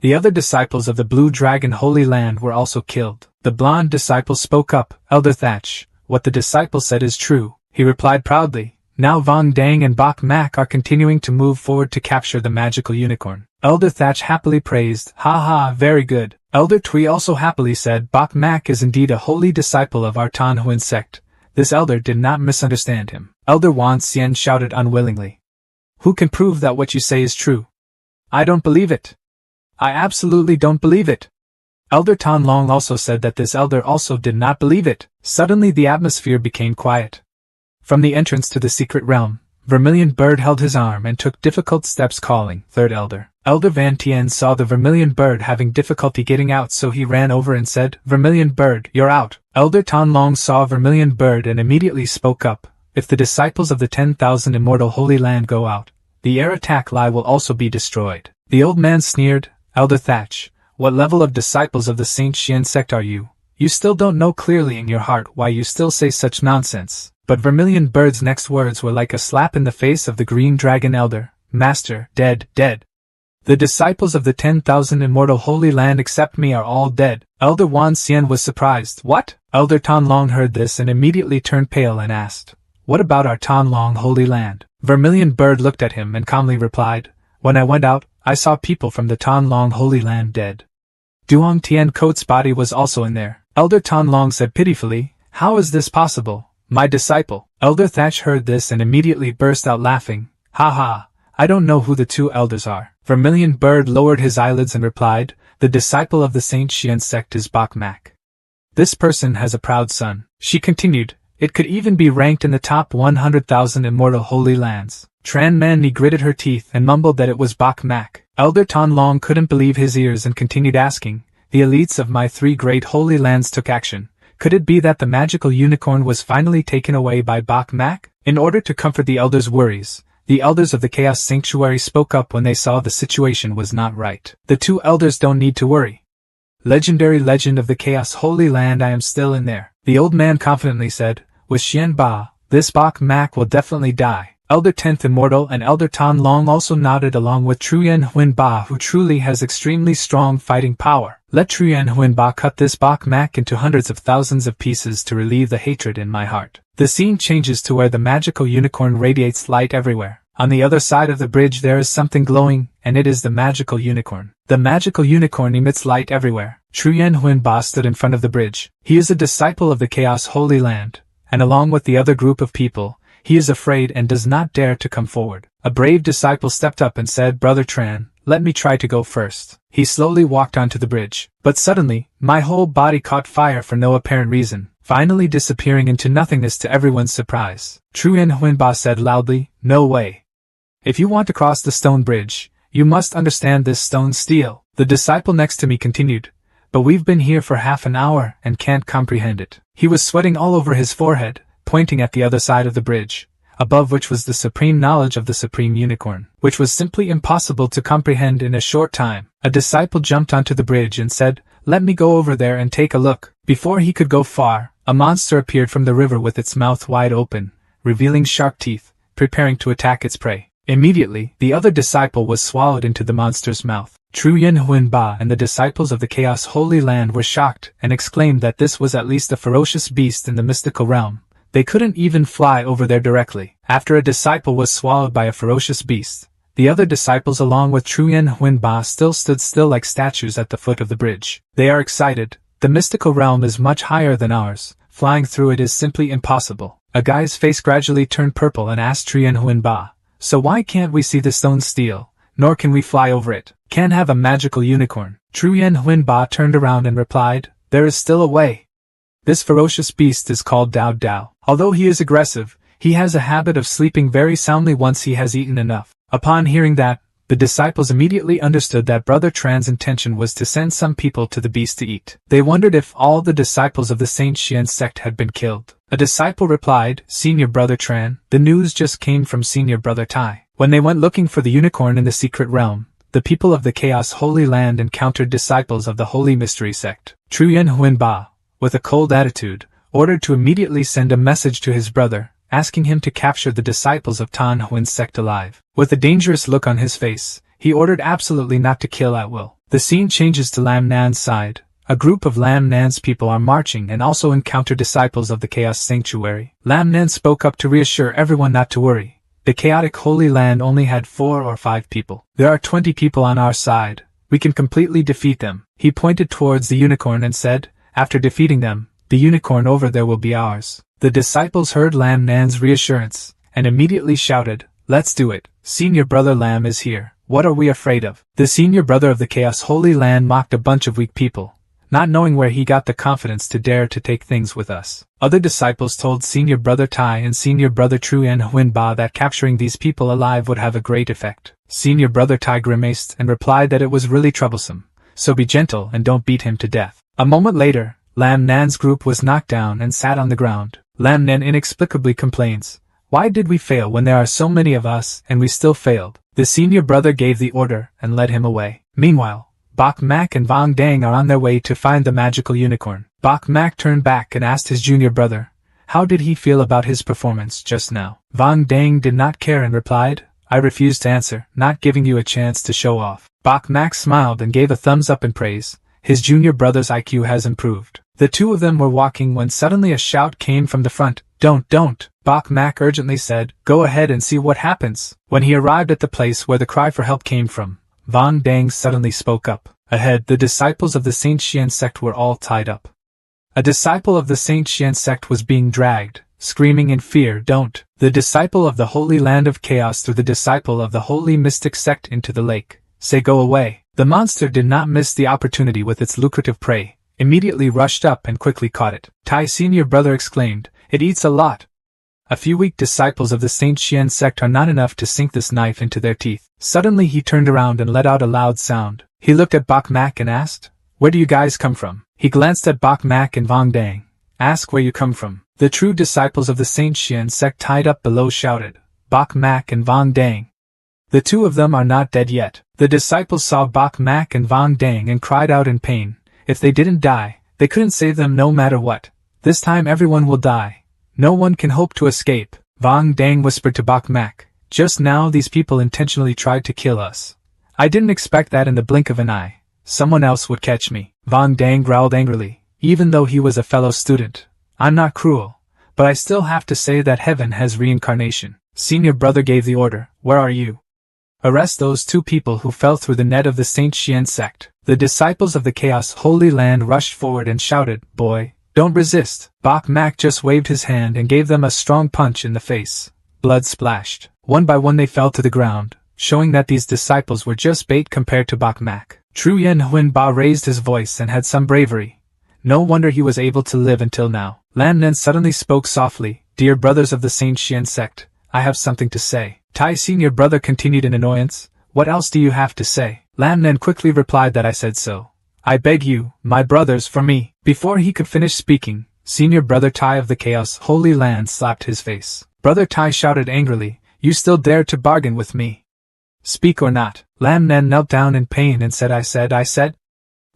The other disciples of the Blue Dragon Holy Land were also killed. The blonde disciple spoke up, "Elder Thatch, what the disciple said is true," he replied proudly. "Now Vong Dang and Bok Mak are continuing to move forward to capture the magical unicorn." Elder Thatch happily praised, "Ha ha, very good." Elder Tui also happily said, "Bok Mak is indeed a holy disciple of our Tan Huin sect." This elder did not misunderstand him. Elder Wan Xian shouted unwillingly, "Who can prove that what you say is true? I don't believe it. I absolutely don't believe it." Elder Tan Long also said that this elder also did not believe it. Suddenly the atmosphere became quiet. From the entrance to the secret realm, Vermilion Bird held his arm and took difficult steps calling, "Third Elder." Elder Van Tien saw the Vermilion Bird having difficulty getting out, so he ran over and said, "Vermilion Bird, you're out." Elder Tan Long saw Vermilion Bird and immediately spoke up, "If the disciples of the 10,000 immortal Holy Land go out, the air attack lie will also be destroyed." The old man sneered, "Elder Thatch, what level of disciples of the Saint Xian sect are you? You still don't know clearly in your heart why you still say such nonsense." But Vermilion Bird's next words were like a slap in the face of the Green Dragon Elder, "Master, dead, dead. The disciples of the 10,000 immortal Holy Land except me are all dead." Elder Wan Xian was surprised. "What?" Elder Tan Long heard this and immediately turned pale and asked, "What about our Tan Long Holy Land?" Vermilion Bird looked at him and calmly replied, "When I went out, I saw people from the Tan Long Holy Land dead. Duong Tien Coat's body was also in there." Elder Tan Long said pitifully, "How is this possible, my disciple?" Elder Thatch heard this and immediately burst out laughing, "Ha ha, I don't know who the two elders are." Vermilion Bird lowered his eyelids and replied, "The disciple of the Saint Xian sect is Bok Mak. This person has a proud son." She continued, "It could even be ranked in the top 100,000 immortal Holy Lands." Tran Manni gritted her teeth and mumbled that it was Bok Mak. Elder Tan Long couldn't believe his ears and continued asking, "The elites of my three great Holy Lands took action. Could it be that the magical unicorn was finally taken away by Bok Mak?" In order to comfort the elders' worries, the elders of the Chaos Sanctuary spoke up when they saw the situation was not right. "The two elders don't need to worry. Legendary legend of the Chaos Holy Land, I am still in there," the old man confidently said. "With Xian Ba, this Bok Mak will definitely die." Elder 10th Immortal and Elder Tan Long also nodded along with Truyen Huin Ba, who truly has extremely strong fighting power. "Let Truyen Huin Ba cut this Bok Mak into hundreds of thousands of pieces to relieve the hatred in my heart." The scene changes to where the magical unicorn radiates light everywhere. On the other side of the bridge there is something glowing, and it is the magical unicorn. The magical unicorn emits light everywhere. Truyen Huin Ba stood in front of the bridge. He is a disciple of the Chaos Holy Land, and along with the other group of people, he is afraid and does not dare to come forward. A brave disciple stepped up and said, "Brother Tran, let me try to go first. He slowly walked onto the bridge, but suddenly, my whole body caught fire for no apparent reason, finally disappearing into nothingness to everyone's surprise. Truyen Huinba said loudly, "No way. If you want to cross the stone bridge, you must understand this stone steel." The disciple next to me continued, "But we've been here for half an hour and can't comprehend it." He was sweating all over his forehead, pointing at the other side of the bridge, above which was the supreme knowledge of the supreme unicorn, which was simply impossible to comprehend in a short time. A disciple jumped onto the bridge and said, "Let me go over there and take a look." Before he could go far, a monster appeared from the river with its mouth wide open, revealing sharp teeth, preparing to attack its prey. Immediately, the other disciple was swallowed into the monster's mouth. Truyen Huinba and the disciples of the Chaos Holy Land were shocked and exclaimed that this was at least a ferocious beast in the mystical realm. They couldn't even fly over there directly. After a disciple was swallowed by a ferocious beast, the other disciples along with Truyen Huinba still stood still like statues at the foot of the bridge. They are excited. The mystical realm is much higher than ours. Flying through it is simply impossible. A guy's face gradually turned purple and asked Truyen Huinba, "So why can't we see the stone steel, nor can we fly over it? Can't have a magical unicorn?" Truyen Huinba turned around and replied, "There is still a way. This ferocious beast is called Dao Dao. Although he is aggressive, he has a habit of sleeping very soundly once he has eaten enough." Upon hearing that, the disciples immediately understood that Brother Tran's intention was to send some people to the beast to eat. They wondered if all the disciples of the Saint Xian sect had been killed. A disciple replied, "Senior Brother Tran, the news just came from Senior Brother Tai. When they went looking for the unicorn in the secret realm, the people of the Chaos Holy Land encountered disciples of the Holy Mystery sect. Truyen Huinba, with a cold attitude, ordered to immediately send a message to his brother, asking him to capture the disciples of Tan Huin's sect alive. With a dangerous look on his face, he ordered absolutely not to kill at will. The scene changes to Lam Nan's side. A group of Lam Nan's people are marching and also encounter disciples of the Chaos Sanctuary. Lam Nan spoke up to reassure everyone not to worry. The chaotic Holy Land only had 4 or 5 people. There are 20 people on our side. We can completely defeat them. He pointed towards the unicorn and said, "After defeating them, the unicorn over there will be ours." The disciples heard Lam Nan's reassurance, and immediately shouted, "Let's do it. Senior Brother Lam is here. What are we afraid of?" The senior brother of the Chaos Holy Land mocked a bunch of weak people, not knowing where he got the confidence to dare to take things with us. Other disciples told Senior Brother Tai and Senior Brother Truyen Huinba that capturing these people alive would have a great effect. Senior Brother Tai grimaced and replied that it was really troublesome, so be gentle and don't beat him to death. A moment later, Lam Nan's group was knocked down and sat on the ground. Lam Nan inexplicably complains, "Why did we fail when there are so many of us and we still failed?" The senior brother gave the order and led him away. Meanwhile, Bok Mak and Vang Dang are on their way to find the magical unicorn. Bok Mak turned back and asked his junior brother, how did he feel about his performance just now? Vang Dang did not care and replied, "I refuse to answer, not giving you a chance to show off." Bok Mak smiled and gave a thumbs up in praise. His junior brother's IQ has improved. The two of them were walking when suddenly a shout came from the front. Don't. Bok Mak urgently said, "Go ahead and see what happens." When he arrived at the place where the cry for help came from, Vang Dang suddenly spoke up. Ahead, the disciples of the Saint Xian sect were all tied up. A disciple of the Saint Xian sect was being dragged, screaming in fear, "Don't!" The disciple of the Holy Land of Chaos threw the disciple of the Holy Mystic sect into the lake. "Say go away." The monster did not miss the opportunity with its lucrative prey, immediately rushed up and quickly caught it. Tai's senior brother exclaimed, "It eats a lot." A few weak disciples of the Saint Xian sect are not enough to sink this knife into their teeth. Suddenly he turned around and let out a loud sound. He looked at Bok Mak and asked, "Where do you guys come from?" He glanced at Bok Mak and Vang Dang. "Ask where you come from." The true disciples of the Saint Xian sect tied up below shouted, "Bok Mak and Vang Dang. The two of them are not dead yet." The disciples saw Bok Mak and Vang Dang and cried out in pain. If they didn't die, they couldn't save them no matter what. This time everyone will die. No one can hope to escape. Vang Dang whispered to Bok Mak, "Just now these people intentionally tried to kill us. I didn't expect that in the blink of an eye. Someone else would catch me." Vang Dang growled angrily, even though he was a fellow student. "I'm not cruel, but I still have to say that heaven has reincarnation." Senior brother gave the order, "Where are you? Arrest those 2 people who fell through the net of the Saint Xian sect." The disciples of the Chaos Holy Land rushed forward and shouted, "Boy, don't resist." Bok Mak just waved his hand and gave them a strong punch in the face. Blood splashed. One by one they fell to the ground, showing that these disciples were just bait compared to Bak Mak. Truyen Huinba raised his voice and had some bravery. No wonder he was able to live until now. Lam Nen suddenly spoke softly, "Dear brothers of the Saint Xian sect, I have something to say." Tai senior brother continued in annoyance, "What else do you have to say?" Lam Nen quickly replied that I said so. "I beg you, my brothers, for me." Before he could finish speaking, senior brother Tai of the Chaos Holy Land slapped his face. Brother Tai shouted angrily, "You still dare to bargain with me? Speak or not." Lam Nen knelt down in pain and said, I said,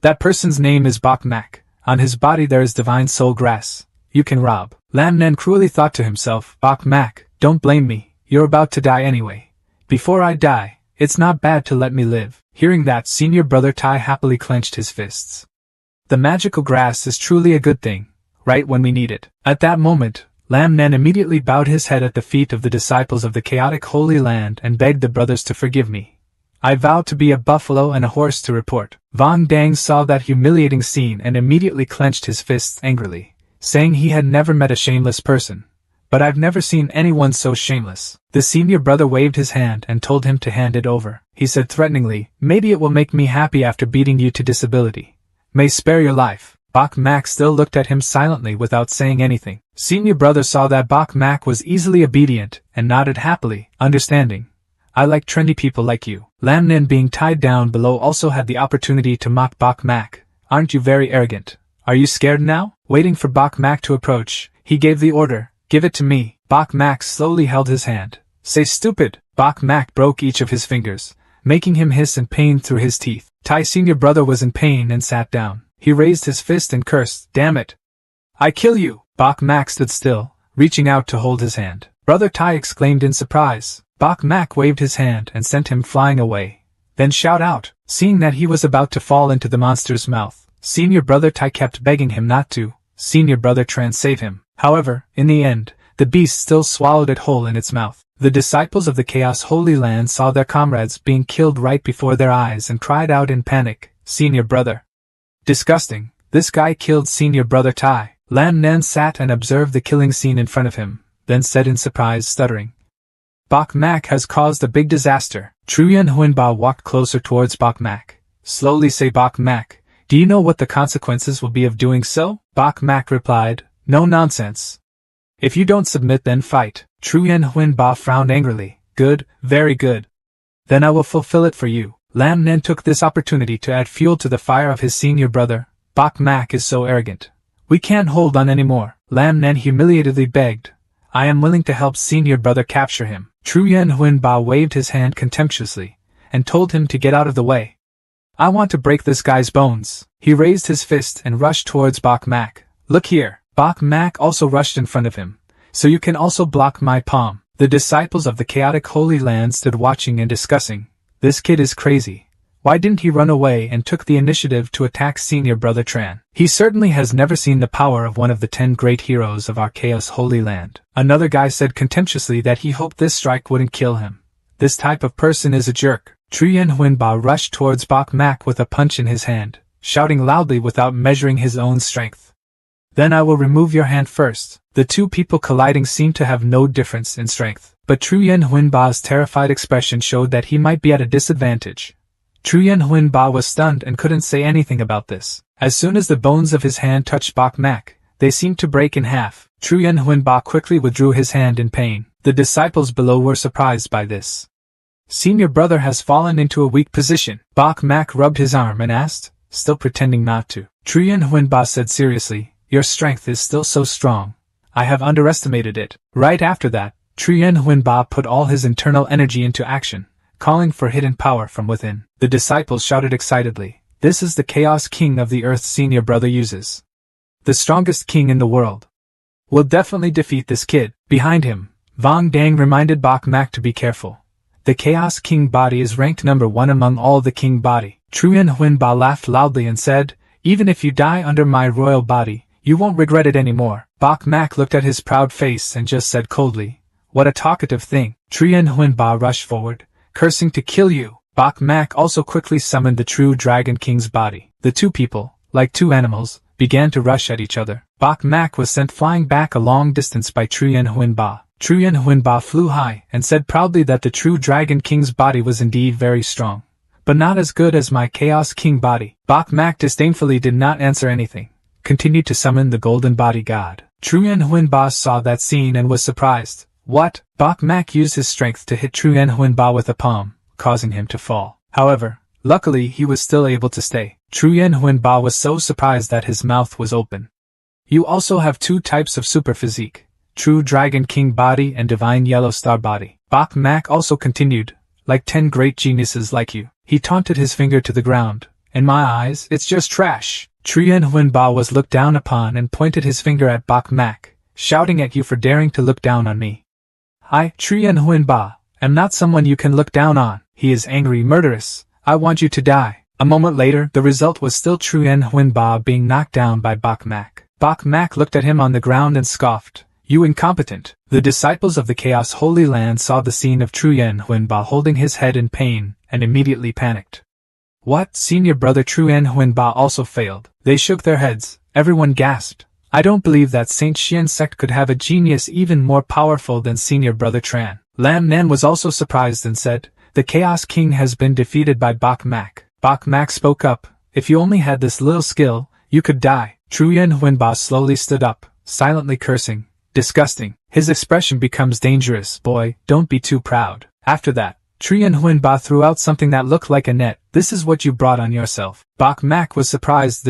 "That person's name is Bak Mak. On his body there is divine soul grass. You can rob." Lam Nen cruelly thought to himself, "Bak Mak, don't blame me. You're about to die anyway. Before I die, it's not bad to let me live." Hearing that, senior brother Tai happily clenched his fists. The magical grass is truly a good thing, right when we need it. At that moment, Lam Nen immediately bowed his head at the feet of the disciples of the chaotic Holy Land and begged the brothers to forgive me. I vow to be a buffalo and a horse to report. Vang Dang saw that humiliating scene and immediately clenched his fists angrily, saying he had never met a shameless person. "But I've never seen anyone so shameless." The senior brother waved his hand and told him to hand it over. He said threateningly, "Maybe it will make me happy after beating you to disability. May spare your life." Bak Mak still looked at him silently without saying anything. Senior brother saw that Bak Mak was easily obedient and nodded happily, understanding. "I like trendy people like you." Lam Nen, being tied down below, also had the opportunity to mock Bak Mak. "Aren't you very arrogant? Are you scared now?" Waiting for Bak Mak to approach, he gave the order, "Give it to me." Bak Mak slowly held his hand. "Say stupid." Bak Mak broke each of his fingers, making him hiss in pain through his teeth. Tai senior brother was in pain and sat down. He raised his fist and cursed, "Damn it! I kill you!" Bak Mak stood still, reaching out to hold his hand. Brother Tai exclaimed in surprise. Bak Mak waved his hand and sent him flying away. Then shout out. Seeing that he was about to fall into the monster's mouth, senior brother Tai kept begging him not to. Senior brother Tran save him. However, in the end, the beast still swallowed it whole in its mouth. The disciples of the Chaos Holy Land saw their comrades being killed right before their eyes and cried out in panic, "Senior brother! Disgusting! This guy killed senior brother Tai." Lam Nen sat and observed the killing scene in front of him, then said in surprise, stuttering, "Bak Mak has caused a big disaster." Truyen Huinba walked closer towards Bak Mak. Slowly say, "Bak Mak, do you know what the consequences will be of doing so?" Bak Mak replied, "No nonsense. If you don't submit, then fight." Truyen Huinba frowned angrily. "Good, very good. Then I will fulfill it for you." Lam Nen took this opportunity to add fuel to the fire of his senior brother. "Bak Mak is so arrogant. We can't hold on anymore." Lam Nen humiliatedly begged, "I am willing to help senior brother capture him." Truyen Huinba waved his hand contemptuously, and told him to get out of the way. "I want to break this guy's bones." He raised his fist and rushed towards Bak Mak. "Look here." Bak Mak also rushed in front of him. "So you can also block my palm." The disciples of the chaotic Holy Land stood watching and discussing. "This kid is crazy. Why didn't he run away and took the initiative to attack senior brother Tran? He certainly has never seen the power of one of the 10 great heroes of our Chaos Holy Land." Another guy said contemptuously that he hoped this strike wouldn't kill him. "This type of person is a jerk." Truyen Huinba rushed towards Bak Mak with a punch in his hand, shouting loudly without measuring his own strength, "Then I will remove your hand first." The two people colliding seemed to have no difference in strength, but Truyen Huinba's terrified expression showed that he might be at a disadvantage. Truyen Huinba was stunned and couldn't say anything about this. As soon as the bones of his hand touched Bak Mak, they seemed to break in half. Truyen Huinba quickly withdrew his hand in pain. The disciples below were surprised by this. "Senior brother has fallen into a weak position." Bak Mak rubbed his arm and asked, still pretending not to. Truyen Huinba said seriously, "Your strength is still so strong. I have underestimated it." Right after that, Truyen Huinba put all his internal energy into action, calling for hidden power from within. The disciples shouted excitedly, "This is the Chaos King of the Earth senior brother uses. The strongest king in the world. We'll definitely defeat this kid." Behind him, Vang Dang reminded Bak Mak to be careful. The Chaos King body is ranked number 1 among all the king body. Truyen Huinba laughed loudly and said, "Even if you die under my royal body, you won't regret it anymore." Bak Mak looked at his proud face and just said coldly, "What a talkative thing." Truyen Huinba rushed forward, cursing to kill you. Bak Mak also quickly summoned the true Dragon King's body. The two people, like two animals, began to rush at each other. Bak Mak was sent flying back a long distance by Truyen Huinba. Truyen Huinba flew high and said proudly that the true Dragon King's body was indeed very strong, but not as good as my Chaos King body. Bok Mak disdainfully did not answer anything, continued to summon the golden body god. Truyen Huinba saw that scene and was surprised. What? Bok Mak used his strength to hit Truyen Huinba with a palm, causing him to fall. However, luckily he was still able to stay. Truyen Huinba was so surprised that his mouth was open. You also have two types of super physique, True Dragon King body and Divine Yellow Star body. Bok Mak also continued, like 10 great geniuses like you. He taunted his finger to the ground. In my eyes, it's just trash. Truyen Huinba was looked down upon and pointed his finger at Bok Mak, shouting at you for daring to look down on me. I, Truyen Huinba, am not someone you can look down on. He is angry, murderous. I want you to die. A moment later, the result was still Truyen Huinba being knocked down by Bok Mak. Bok Mak looked at him on the ground and scoffed. You incompetent. The disciples of the Chaos Holy Land saw the scene of Truyen Huinba holding his head in pain and immediately panicked. What? Senior brother Truyen Huinba also failed. They shook their heads. Everyone gasped. I don't believe that Saint Xian sect could have a genius even more powerful than senior brother Tran. Lam Nan was also surprised and said, the Chaos King has been defeated by Bok Mak. Bok Mak spoke up. If you only had this little skill, you could die. Truyen Huinba slowly stood up, silently cursing. Disgusting. His expression becomes dangerous. Boy, don't be too proud. After that, Truyen Huinba threw out something that looked like a net. This is what you brought on yourself. Bok Mak was surprised.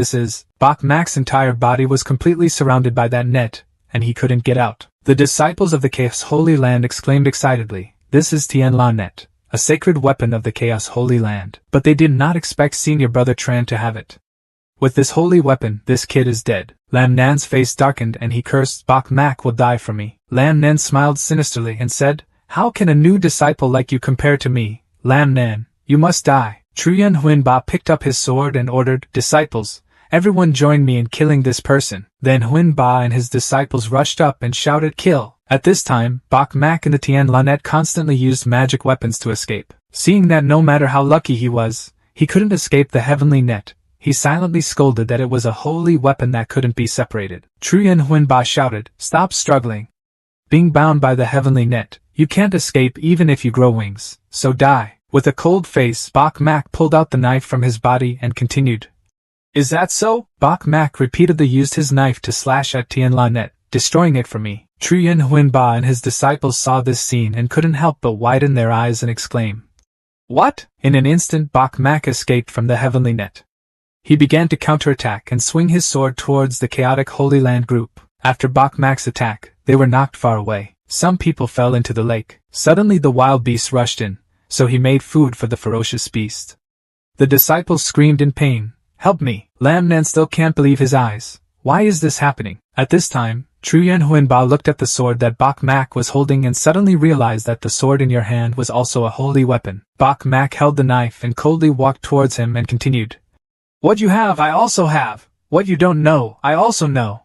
Bok Mak's entire body was completely surrounded by that net, and he couldn't get out. The disciples of the Chaos Holy Land exclaimed excitedly, this is Tian La Net, a sacred weapon of the Chaos Holy Land. But they did not expect senior brother Tran to have it. With this holy weapon, this kid is dead. Lam Nan's face darkened and he cursed, Bok Mak will die for me. Lam Nan smiled sinisterly and said, how can a new disciple like you compare to me? Lam Nan, you must die. Truyen Huinba picked up his sword and ordered, disciples, everyone join me in killing this person. Then Huinba and his disciples rushed up and shouted, kill. At this time, Bok Mak and the Tian La Net constantly used magic weapons to escape. Seeing that no matter how lucky he was, he couldn't escape the heavenly net, he silently scolded that it was a holy weapon that couldn't be separated. Truyen Huinba shouted, stop struggling. Being bound by the heavenly net, you can't escape even if you grow wings, so die. With a cold face, Bok Mak pulled out the knife from his body and continued. Is that so? Bok Mak repeatedly used his knife to slash at Tian La Net, destroying it for me. Truyen Huinba and his disciples saw this scene and couldn't help but widen their eyes and exclaim. What? In an instant Bok Mak escaped from the heavenly net. He began to counterattack and swing his sword towards the chaotic Holy Land group. After Bok Mak's attack, they were knocked far away. Some people fell into the lake. Suddenly the wild beast rushed in, so he made food for the ferocious beast. The disciples screamed in pain, help me! Lam Nan still can't believe his eyes. Why is this happening? At this time, Truyen Huinba looked at the sword that Bok Mak was holding and suddenly realized that the sword in your hand was also a holy weapon. Bok Mak held the knife and coldly walked towards him and continued. What you have, I also have. What you don't know, I also know.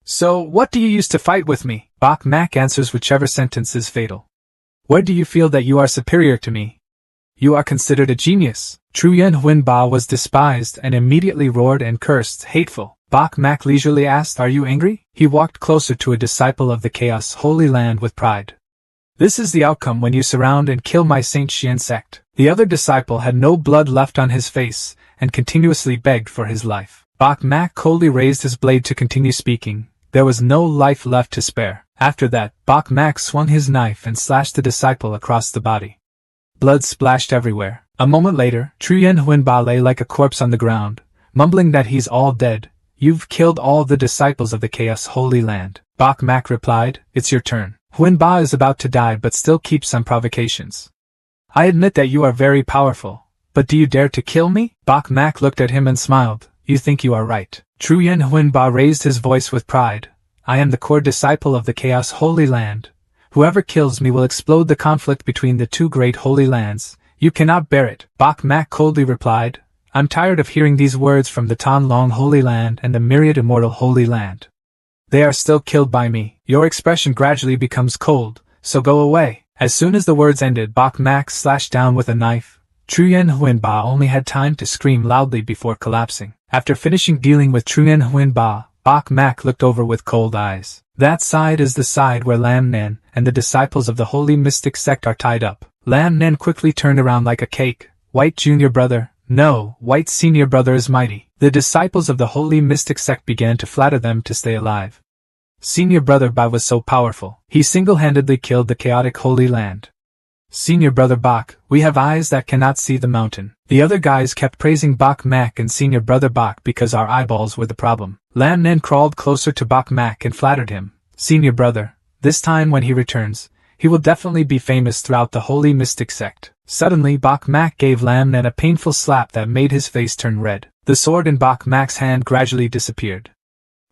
So, what do you use to fight with me? Bok Mak answers whichever sentence is fatal. Where do you feel that you are superior to me? You are considered a genius. Truyen Huinba was despised and immediately roared and cursed, hateful. Bok Mak leisurely asked, are you angry? He walked closer to a disciple of the Chaos Holy Land with pride. This is the outcome when you surround and kill my Saint Xian sect. The other disciple had no blood left on his face and continuously begged for his life. Bok Mak coldly raised his blade to continue speaking. There was no life left to spare. After that, Bok Mak swung his knife and slashed the disciple across the body. Blood splashed everywhere. A moment later, Truyen Huinba lay like a corpse on the ground, mumbling that he's all dead. You've killed all the disciples of the Chaos Holy Land. Bok Mak replied, it's your turn. Huinba is about to die but still keeps some provocations. I admit that you are very powerful, but do you dare to kill me? Bok Mak looked at him and smiled. You think you are right. Truyen Huinba raised his voice with pride. I am the core disciple of the Chaos Holy Land. Whoever kills me will explode the conflict between the two great holy lands. You cannot bear it. Bok Mak coldly replied. I'm tired of hearing these words from the Tan Long Holy Land and the myriad immortal Holy Land. They are still killed by me. Your expression gradually becomes cold, so go away. As soon as the words ended, Bok Mak slashed down with a knife. Truyen Huinba only had time to scream loudly before collapsing. After finishing dealing with Truyen Huinba, Bok Mak looked over with cold eyes. That side is the side where Lam Nen and the disciples of the holy mystic sect are tied up. Lam Nen quickly turned around like a cake. White junior brother, no, white senior brother is mighty. The disciples of the holy mystic sect began to flatter them to stay alive. Senior brother Bai was so powerful, he single-handedly killed the chaotic Holy Land. Senior brother Bok, we have eyes that cannot see the mountain. The other guys kept praising Bok Mak and senior brother Bok because our eyeballs were the problem. Lam Nen crawled closer to Bok Mak and flattered him. Senior brother, this time when he returns, he will definitely be famous throughout the holy mystic sect. Suddenly Bok Mak gave Lam Nen a painful slap that made his face turn red. The sword in Bok Mak's hand gradually disappeared.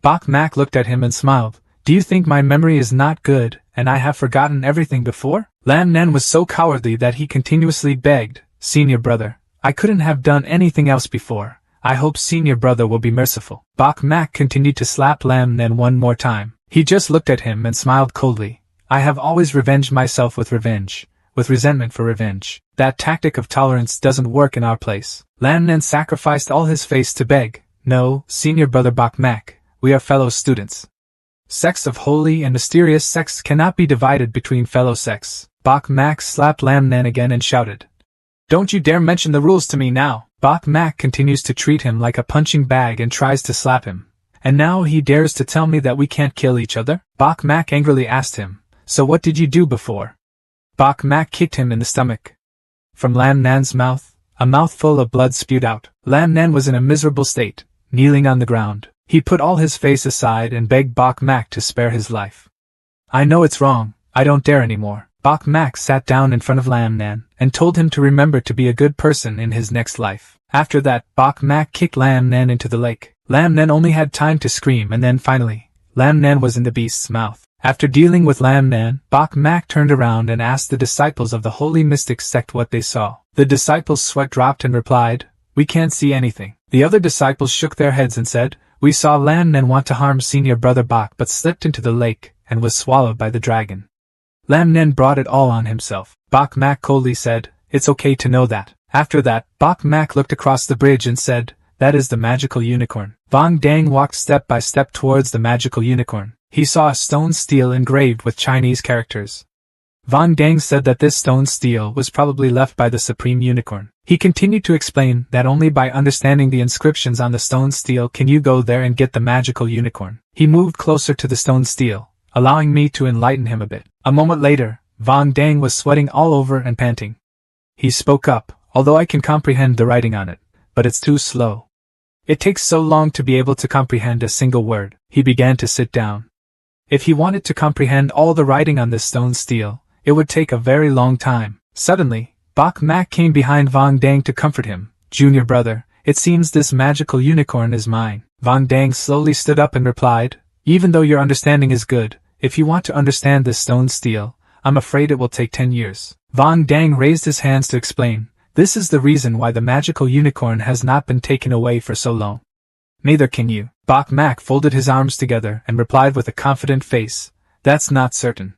Bok Mak looked at him and smiled. Do you think my memory is not good, and I have forgotten everything before? Lam Nen was so cowardly that he continuously begged, Senior brother, I couldn't have done anything else before. I hope senior brother will be merciful. Bok Mak continued to slap Lam Nen one more time. He just looked at him and smiled coldly. I have always revenged myself with revenge, with resentment for revenge. That tactic of tolerance doesn't work in our place. Lam Nen sacrificed all his face to beg. No, senior brother Bok Mak, we are fellow students. Sects of holy and mysterious sects cannot be divided between fellow sects. Bok Mak slapped Lam Nen again and shouted. Don't you dare mention the rules to me now. Bok Mak continues to treat him like a punching bag and tries to slap him. And now he dares to tell me that we can't kill each other? Bok Mak angrily asked him, so what did you do before? Bok Mak kicked him in the stomach. From Lam Nen's mouth, a mouthful of blood spewed out. Lam Nen was in a miserable state, kneeling on the ground. He put all his face aside and begged Bok Mak to spare his life. I know it's wrong, I don't dare anymore. Bok Mak sat down in front of Lam Nen and told him to remember to be a good person in his next life. After that, Bok Mak kicked Lam Nen into the lake. Lam Nen only had time to scream and then finally, Lam Nen was in the beast's mouth. After dealing with Lam Nen, Bok Mak turned around and asked the disciples of the holy mystic sect what they saw. The disciples' sweat dropped and replied, we can't see anything. The other disciples shook their heads and said, we saw Lam Nen want to harm senior brother Bok but slipped into the lake and was swallowed by the dragon. Lam Nen brought it all on himself. Bok Mak coldly said, it's okay to know that. After that, Bok Mak looked across the bridge and said, that is the magical unicorn. Vang Dang walked step by step towards the magical unicorn. He saw a stone stele engraved with Chinese characters. Vang Dang said that this stone stele was probably left by the supreme unicorn. He continued to explain that only by understanding the inscriptions on the stone stele can you go there and get the magical unicorn. He moved closer to the stone stele, allowing me to enlighten him a bit. A moment later, Vang Dang was sweating all over and panting. He spoke up, although I can comprehend the writing on it, but it's too slow. It takes so long to be able to comprehend a single word. He began to sit down. If he wanted to comprehend all the writing on this stone stele, it would take a very long time. Suddenly, Bok Mak came behind Vang Dang to comfort him. Junior brother, it seems this magical unicorn is mine. Vang Dang slowly stood up and replied, even though your understanding is good, if you want to understand this stone stele, I'm afraid it will take 10 years. Vang Dang raised his hands to explain, this is the reason why the magical unicorn has not been taken away for so long. Neither can you. Bok Mak folded his arms together and replied with a confident face, that's not certain.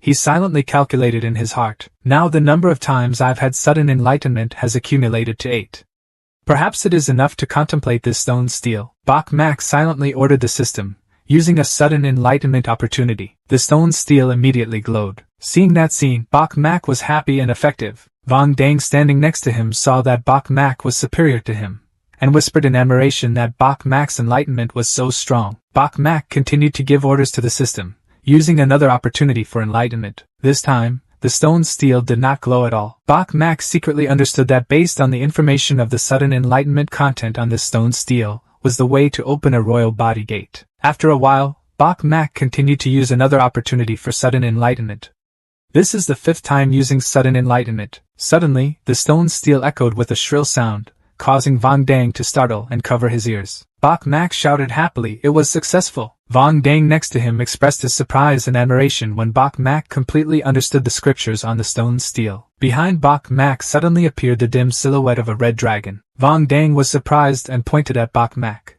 He silently calculated in his heart, now the number of times I've had sudden enlightenment has accumulated to 8. Perhaps it is enough to contemplate this stone stele. Bok Mak silently ordered the system, using a sudden enlightenment opportunity. The stone stele immediately glowed. Seeing that scene, Bok Mak was happy and effective. Vang Dang standing next to him saw that Bok Mak was superior to him, and whispered in admiration that Bok Mak's enlightenment was so strong. Bok Mak continued to give orders to the system, using another opportunity for enlightenment. This time, the stone stele did not glow at all. Bok Mak secretly understood that based on the information of the sudden enlightenment content on this stone stele, was the way to open a royal body gate. After a while, Bok Mak continued to use another opportunity for sudden enlightenment. This is the 5th time using sudden enlightenment. Suddenly, the stone stele echoed with a shrill sound, causing Vang Dang to startle and cover his ears. Bok Mak shouted happily it was successful. Vang Dang next to him expressed his surprise and admiration when Bok Mak completely understood the scriptures on the stone stele. Behind Bok Mak suddenly appeared the dim silhouette of a red dragon. Vang Dang was surprised and pointed at Bok Mak.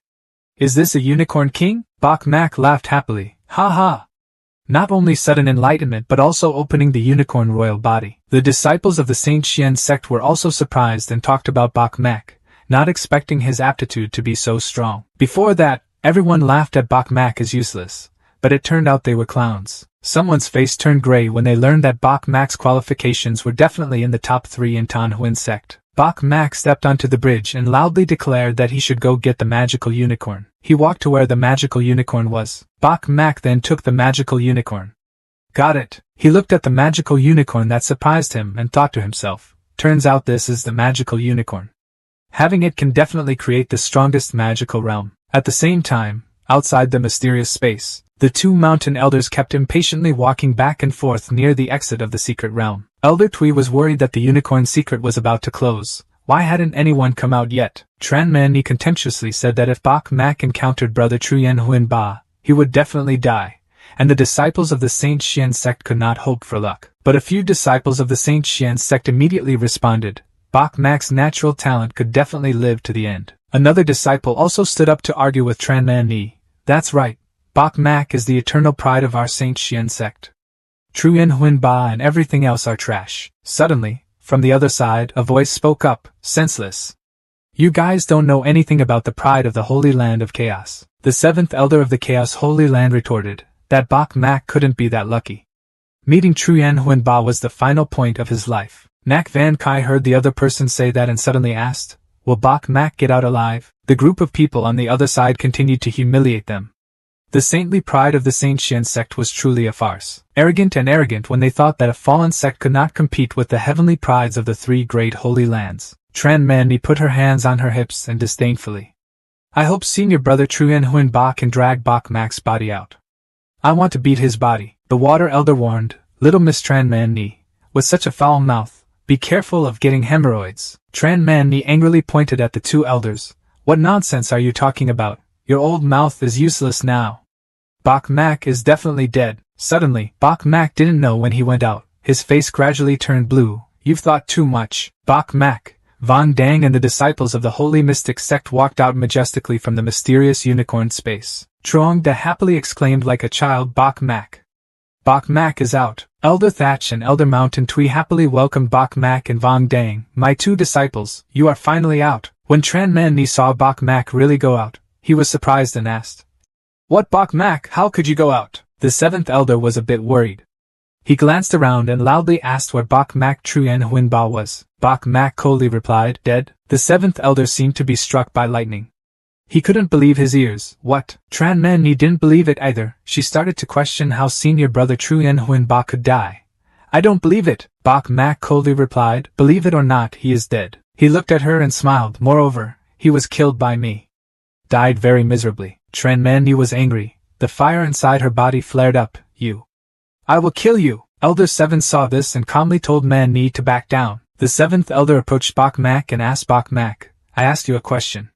Is this a unicorn king? Bok Mak laughed happily. Ha ha! Not only sudden enlightenment but also opening the unicorn royal body. The disciples of the Saint Xian sect were also surprised and talked about Bok Mak, not expecting his aptitude to be so strong. Before that, Everyone laughed at Bok Mak as useless, but it turned out they were clowns. Someone's face turned gray when they learned that Bok Mak's qualifications were definitely in the top 3 in Manhwa sect. Bok Mak stepped onto the bridge and loudly declared that he should go get the magical unicorn. He walked to where the magical unicorn was. Bok Mak then took the magical unicorn. Got it. He looked at the magical unicorn that surprised him and thought to himself, turns out this is the magical unicorn. Having it can definitely create the strongest magical realm. At the same time, outside the mysterious space, the 2 mountain elders kept impatiently walking back and forth near the exit of the secret realm. Elder Tui was worried that the unicorn's secret was about to close. Why hadn't anyone come out yet? Tran Mani contemptuously said that if Bok Mak encountered Brother Truyen Huan Ba, he would definitely die, and the disciples of the Saint Xian sect could not hope for luck. But a few disciples of the Saint Xian sect immediately responded, Bok Mak's natural talent could definitely live to the end. Another disciple also stood up to argue with Tran Mani. That's right. Bok Mak is the eternal pride of our Saint Xian sect. Truyen Huan Ba and everything else are trash. Suddenly, from the other side, a voice spoke up, senseless. You guys don't know anything about the pride of the Holy Land of Chaos. The 7th elder of the Chaos Holy Land retorted, that Bok Mak couldn't be that lucky. Meeting Truyen Huan Ba was the final point of his life. Nak Van Kai heard the other person say that and suddenly asked, will Bok Mak get out alive? The group of people on the other side continued to humiliate them. The saintly pride of the Saint Xian sect was truly a farce. Arrogant when they thought that a fallen sect could not compete with the heavenly prides of the 3 great holy lands. Tran Mani put her hands on her hips and disdainfully. I hope senior brother Truyen Huan Ba can drag Bok Mak's body out. I want to beat his body. The water elder warned, little Miss Tran Mani, with such a foul mouth, be careful of getting hemorrhoids. Tran Mani angrily pointed at the 2 elders. What nonsense are you talking about? Your old mouth is useless now. Bok Mak is definitely dead. Suddenly, Bok Mak didn't know when he went out. His face gradually turned blue. You've thought too much. Bok Mak, Van Dang and the disciples of the Holy Mystic sect walked out majestically from the mysterious unicorn space. Trong Da happily exclaimed like a child, Bok Mak. Bok Mak is out. Elder Thatch and Elder Mountain Tui happily welcomed Bok Mak and Van Dang. My 2 disciples, you are finally out. When Tran Mani saw Bok Mak really go out, he was surprised and asked, what Bok Mak, how could you go out? The 7th elder was a bit worried. He glanced around and loudly asked where Bok Mak Truyen Huan Ba was. Bok Mak coldly replied, dead. The 7th elder seemed to be struck by lightning. He couldn't believe his ears. What? Tran Mani didn't believe it either. She started to question how senior brother Truyen Huan Ba could die. I don't believe it, Bok Mak coldly replied. Believe it or not, he is dead. He looked at her and smiled. Moreover, he was killed by me. Died very miserably. Tran Mani was angry. The fire inside her body flared up. You. I will kill you. Elder 7 saw this and calmly told Mani to back down. The 7th elder approached Bok Mak and asked Bok Mak, I asked you a question.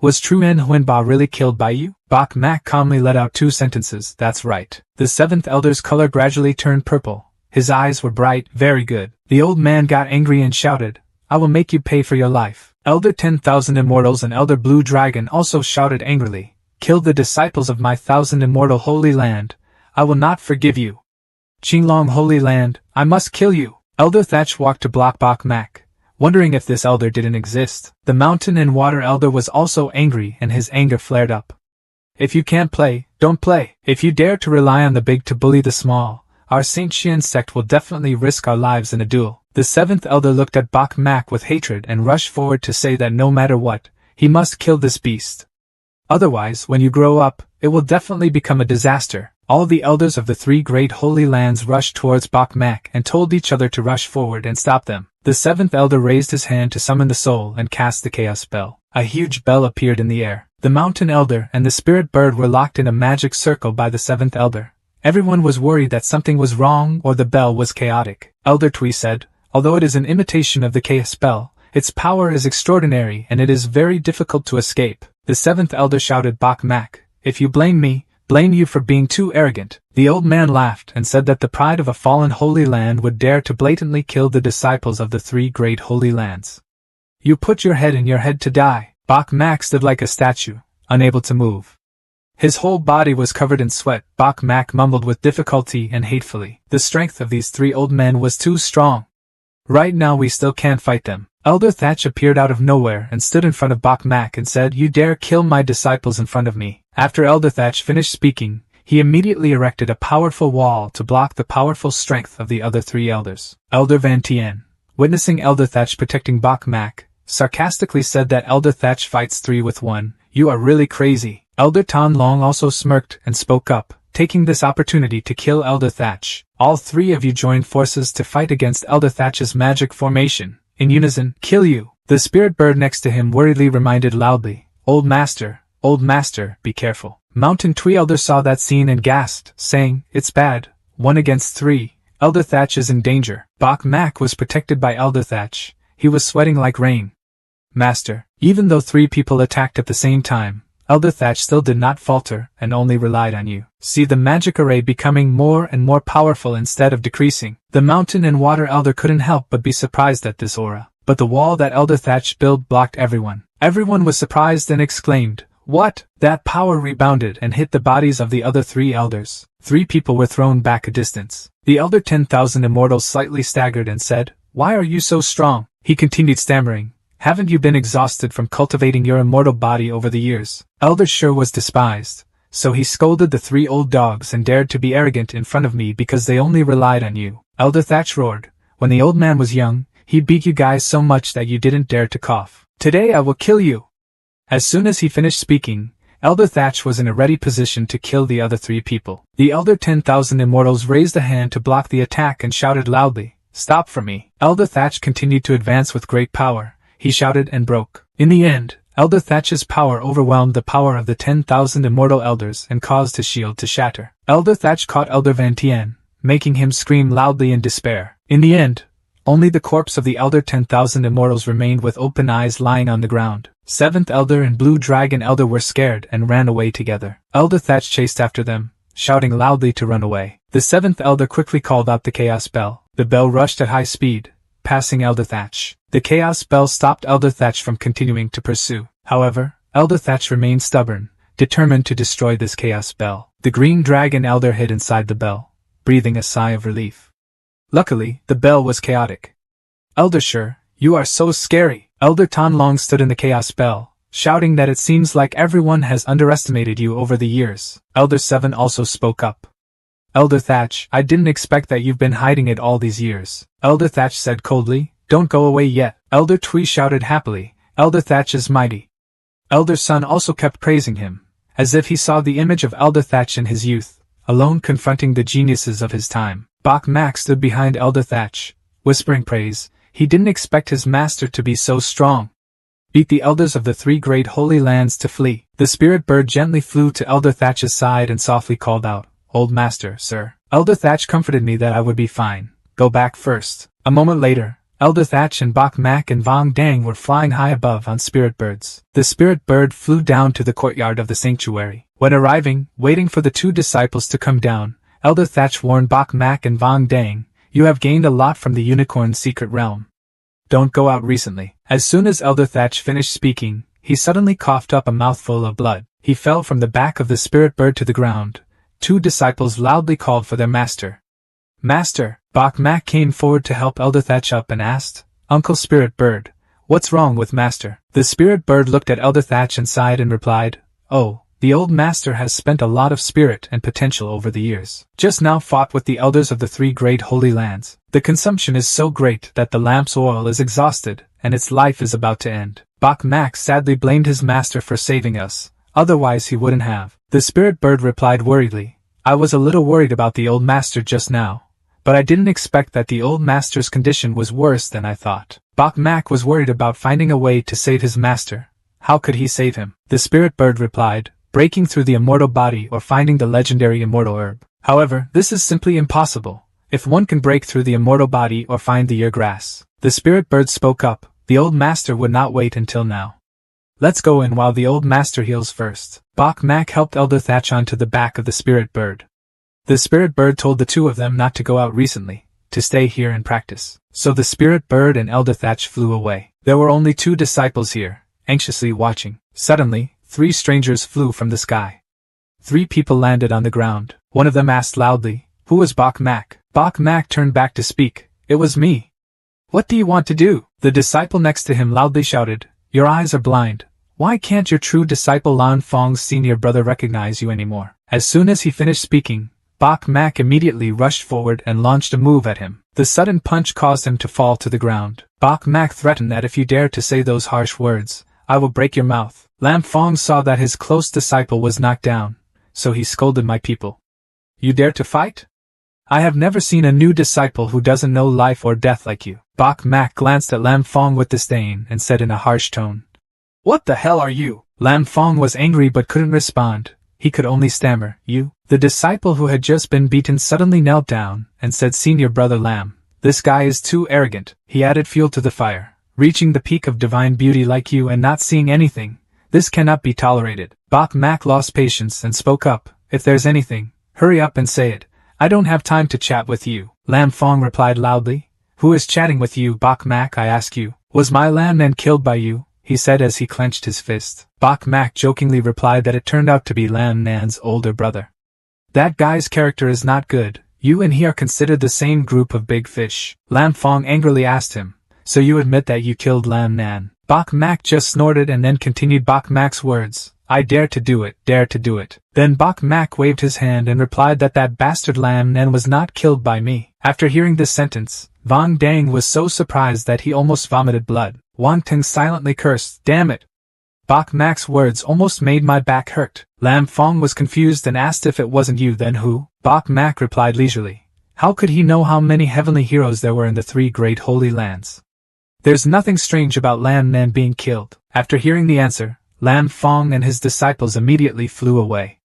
Was Truyen Huan Ba really killed by you? Bok Mak calmly let out 2 sentences. That's right. The 7th elder's color gradually turned purple. His eyes were bright. Very good. The old man got angry and shouted, I will make you pay for your life. Elder 10,000 Immortals and Elder Blue Dragon also shouted angrily, kill the disciples of my 1,000 Immortal Holy Land. I will not forgive you. Qinglong Holy Land, I must kill you. Elder Thatch walked to block Bok Mak, wondering if this elder didn't exist. The Mountain and Water Elder was also angry and his anger flared up. If you can't play, don't play. If you dare to rely on the big to bully the small, our Saint Xian sect will definitely risk our lives in a duel. The 7th elder looked at Bok Mak with hatred and rushed forward to say that no matter what, he must kill this beast. Otherwise, when you grow up, it will definitely become a disaster. All the elders of the 3 great holy lands rushed towards Bok Mak and told each other to rush forward and stop them. The 7th elder raised his hand to summon the soul and cast the chaos spell. A huge bell appeared in the air. The mountain elder and the spirit bird were locked in a magic circle by the 7th elder. Everyone was worried that something was wrong or the bell was chaotic. Elder Tui said, although it is an imitation of the chaos spell, its power is extraordinary and it is very difficult to escape. The 7th elder shouted, Bok Mak, if you blame me, blame you for being too arrogant. The old man laughed and said that the pride of a fallen holy land would dare to blatantly kill the disciples of the 3 great holy lands. You put your head in your head to die. Bok Mak stood like a statue, unable to move. His whole body was covered in sweat. Bok Mak mumbled with difficulty and hatefully. The strength of these 3 old men was too strong. Right now we still can't fight them. Elder Thatch appeared out of nowhere and stood in front of Bok Mak and said, you dare kill my disciples in front of me. After Elder Thatch finished speaking, he immediately erected a powerful wall to block the powerful strength of the other 3 elders. Elder Van Tien, witnessing Elder Thatch protecting Bok Mak, sarcastically said that Elder Thatch fights 3 with 1. You are really crazy. Elder Tan Long also smirked and spoke up, taking this opportunity to kill Elder Thatch. All 3 of you joined forces to fight against Elder Thatch's magic formation. In unison, kill you. The spirit bird next to him worriedly reminded loudly, Old Master, be careful. Mountain Tree Elder saw that scene and gasped, saying, It's bad. 1 against 3. Elder Thatch is in danger. Bok Mak was protected by Elder Thatch. He was sweating like rain. Master, even though 3 people attacked at the same time, Elder Thatch still did not falter and only relied on you. See the magic array becoming more and more powerful instead of decreasing. The mountain and water elder couldn't help but be surprised at this aura. But the wall that Elder Thatch built blocked everyone. Everyone was surprised and exclaimed, What? That power rebounded and hit the bodies of the other 3 elders. 3 people were thrown back a distance. The elder 10,000 immortals slightly staggered and said, Why are you so strong? He continued stammering, Haven't you been exhausted from cultivating your immortal body over the years? Elder Sure was despised, so he scolded the 3 old dogs and dared to be arrogant in front of me because they only relied on you. Elder Thatch roared, When the old man was young, he beat you guys so much that you didn't dare to cough. Today I will kill you. As soon as he finished speaking, Elder Thatch was in a ready position to kill the other 3 people. The elder 10,000 immortals raised a hand to block the attack and shouted loudly, Stop for me. Elder Thatch continued to advance with great power. He shouted and broke. In the end, Elder Thatch's power overwhelmed the power of the 10,000 immortal elders and caused his shield to shatter. Elder Thatch caught Elder Van Tien, making him scream loudly in despair. In the end, only the corpse of the elder 10,000 immortals remained with open eyes lying on the ground. 7th Elder and Blue Dragon Elder were scared and ran away together. Elder Thatch chased after them, shouting loudly to run away. The 7th Elder quickly called out the Chaos Bell. The bell rushed at high speed, passing Elder Thatch. The Chaos Bell stopped Elder Thatch from continuing to pursue. However, Elder Thatch remained stubborn, determined to destroy this Chaos Bell. The Green Dragon Elder hid inside the bell, breathing a sigh of relief. Luckily, the bell was chaotic. Elder Sure, you are so scary. Elder Tan Long stood in the Chaos Bell, shouting that it seems like everyone has underestimated you over the years. Elder 7 also spoke up. Elder Thatch, I didn't expect that you've been hiding it all these years. Elder Thatch said coldly, Don't go away yet. Elder Twee shouted happily, Elder Thatch is mighty. Elder Sun also kept praising him, as if he saw the image of Elder Thatch in his youth, alone confronting the geniuses of his time. Bok Mak stood behind Elder Thatch, whispering praise. He didn't expect his master to be so strong. Beat the elders of the 3 great holy lands to flee. The spirit bird gently flew to Elder Thatch's side and softly called out, Old Master, sir. Elder Thatch comforted me that I would be fine. Go back first. A moment later, Elder Thatch and Bok Mak and Vong Dang were flying high above on spirit birds. The spirit bird flew down to the courtyard of the sanctuary. When arriving, waiting for the 2 disciples to come down, Elder Thatch warned Bok Mak and Vong Dang, You have gained a lot from the unicorn's secret realm. Don't go out recently. As soon as Elder Thatch finished speaking, he suddenly coughed up a mouthful of blood. He fell from the back of the spirit bird to the ground. 2 disciples loudly called for their master. Master! Bok Mak came forward to help Elder Thatch up and asked, Uncle Spirit Bird, what's wrong with Master? The spirit bird looked at Elder Thatch and sighed and replied, Oh, the old master has spent a lot of spirit and potential over the years. Just now fought with the elders of the 3 great holy lands. The consumption is so great that the lamp's oil is exhausted, and its life is about to end. Bok Mak sadly blamed his master for saving us, otherwise he wouldn't have. The spirit bird replied worriedly, I was a little worried about the old master just now, but I didn't expect that the old master's condition was worse than I thought. Bok Mak was worried about finding a way to save his master. How could he save him? The spirit bird replied, breaking through the immortal body or finding the legendary immortal herb. However, this is simply impossible. If one can break through the immortal body or find the yeargrass. The spirit bird spoke up, the old master would not wait until now. Let's go in while the old master heals first. Bok Mak helped Elder Thatch onto the back of the spirit bird. The spirit bird told the 2 of them not to go out recently, to stay here and practice. So the spirit bird and Elder Thatch flew away. There were only 2 disciples here, anxiously watching. Suddenly, 3 strangers flew from the sky. 3 people landed on the ground. One of them asked loudly, Who is Bok Mak? Bok Mak turned back to speak. It was me. What do you want to do? The disciple next to him loudly shouted, Your eyes are blind. Why can't your true disciple Lan Fong's senior brother recognize you anymore? As soon as he finished speaking, Bok Mak immediately rushed forward and launched a move at him. The sudden punch caused him to fall to the ground. Bok Mak threatened that if you dare to say those harsh words, I will break your mouth. Lan Fong saw that his close disciple was knocked down, so he scolded, my people. You dare to fight? I have never seen a new disciple who doesn't know life or death like you. Bok Mak glanced at Lan Fong with disdain and said in a harsh tone, What the hell are you? Lan Fong was angry but couldn't respond. He could only stammer, You? The disciple who had just been beaten suddenly knelt down and said, Senior brother Lam, this guy is too arrogant. He added fuel to the fire. Reaching the peak of divine beauty like you and not seeing anything, this cannot be tolerated. Bok Mak lost patience and spoke up, If there's anything, hurry up and say it. I don't have time to chat with you. Lam Fong replied loudly, Who is chatting with you, Bok Mak, I ask you? Was my Lan Nan killed by you? He said as he clenched his fist. Bok Mak jokingly replied that it turned out to be Lan Nan's older brother. That guy's character is not good. You and he are considered the same group of big fish. Lam Fong angrily asked him, So you admit that you killed Lan Nan? Bok Mak just snorted and then continued Bok Mak's words, I dare to do it, dare to do it. Then Bok Mak waved his hand and replied that bastard Lan Nan was not killed by me. After hearing this sentence, Vang Dang was so surprised that he almost vomited blood. Wang Ting silently cursed, Damn it! Bok Mak's words almost made my back hurt. Lam Fong was confused and asked if it wasn't you then who? Bok Mak replied leisurely. How could he know how many heavenly heroes there were in the 3 great holy lands? There's nothing strange about Lan Nan being killed. After hearing the answer, Lam Fong and his disciples immediately flew away.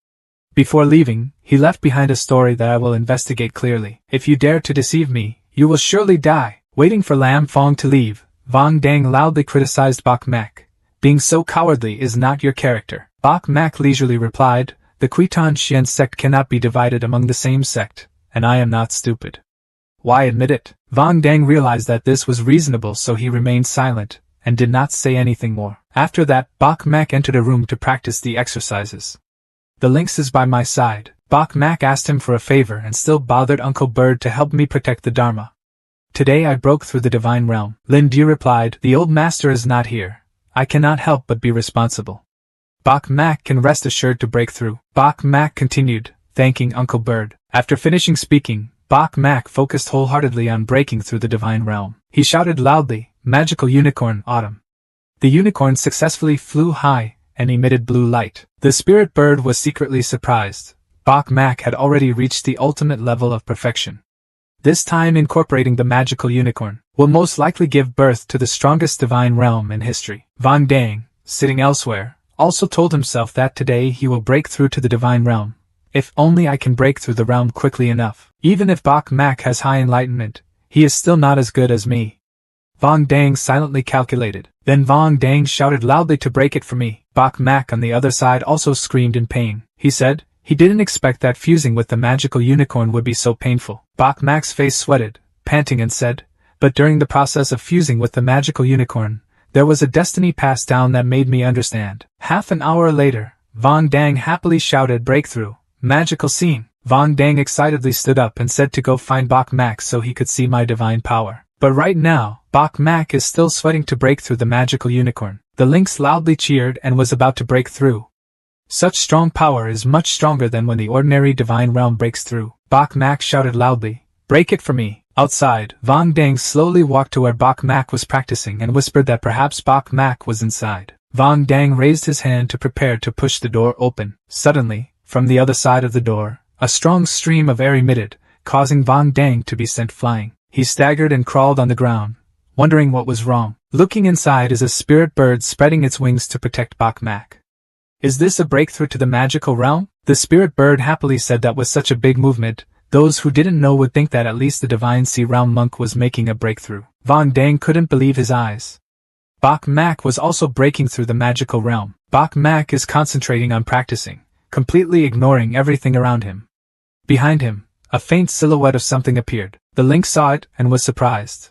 Before leaving, he left behind a story that I will investigate clearly. If you dare to deceive me, you will surely die. Waiting for Lam Fong to leave, Vang Dang loudly criticized Bok Mak. Being so cowardly is not your character. Bok Mak leisurely replied, The Khitan Xian sect cannot be divided among the same sect, and I am not stupid. Why admit it? Vang Dang realized that this was reasonable, so he remained silent, and did not say anything more. After that, Bok Mak entered a room to practice the exercises. The lynx is by my side. Bok Mak asked him for a favor and still bothered Uncle Bird to help me protect the Dharma. Today I broke through the divine realm. Lin Du replied, The old master is not here. I cannot help but be responsible. Bok Mak can rest assured to break through. Bok Mak continued, thanking Uncle Bird. After finishing speaking, Bok Mak focused wholeheartedly on breaking through the divine realm. He shouted loudly, Magical Unicorn, Autumn. The unicorn successfully flew high and emitted blue light. The spirit bird was secretly surprised. Bok Mak had already reached the ultimate level of perfection. This time incorporating the magical unicorn will most likely give birth to the strongest divine realm in history. Vang Dang, sitting elsewhere, also told himself that today he will break through to the divine realm. If only I can break through the realm quickly enough. Even if Bok Mak has high enlightenment, he is still not as good as me. Vang Dang silently calculated. Then Vang Dang shouted loudly to break it for me. Bok Mak on the other side also screamed in pain. He said, he didn't expect that fusing with the magical unicorn would be so painful. Bok Mak's face sweated, panting and said, But during the process of fusing with the magical unicorn, there was a destiny passed down that made me understand. Half an hour later, Vang Dang happily shouted breakthrough, magical scene. Vang Dang excitedly stood up and said to go find Bok Mak so he could see my divine power. But right now, Bok Mak is still sweating to break through the magical unicorn. The lynx loudly cheered and was about to break through. Such strong power is much stronger than when the ordinary divine realm breaks through. Bok Mak shouted loudly, Break it for me. Outside, Vang Dang slowly walked to where Bok Mak was practicing and whispered that perhaps Bok Mak was inside. Vang Dang raised his hand to prepare to push the door open. Suddenly, from the other side of the door, a strong stream of air emitted, causing Vang Dang to be sent flying. He staggered and crawled on the ground, wondering what was wrong. Looking inside is a spirit bird spreading its wings to protect Bok Mak. Is this a breakthrough to the magical realm? The spirit bird happily said that with such a big movement, those who didn't know would think that at least the divine sea realm monk was making a breakthrough. Vang Dang couldn't believe his eyes. Bok Mak was also breaking through the magical realm. Bok Mak is concentrating on practicing, completely ignoring everything around him. Behind him, a faint silhouette of something appeared. The lynx saw it and was surprised.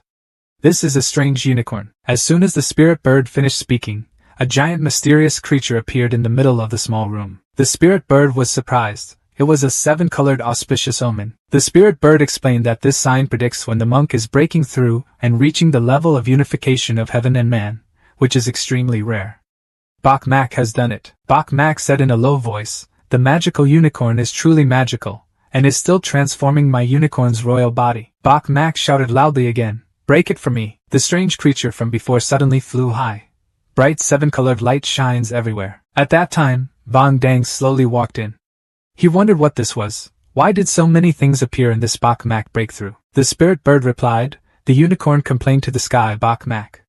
This is a strange unicorn. As soon as the spirit bird finished speaking, a giant mysterious creature appeared in the middle of the small room. The spirit bird was surprised. It was a 7-colored auspicious omen. The spirit bird explained that this sign predicts when the monk is breaking through and reaching the level of unification of heaven and man, which is extremely rare. Bok Mak has done it. Bok Mak said in a low voice, "The magical unicorn is truly magical, and is still transforming my unicorn's royal body." Bok Mak shouted loudly again, "Break it for me." The strange creature from before suddenly flew high. Bright seven-colored light shines everywhere. At that time, Vang Dang slowly walked in. He wondered what this was. Why did so many things appear in this Bok Mak breakthrough? The spirit bird replied, "The unicorn complained to the sky, Bok Mak.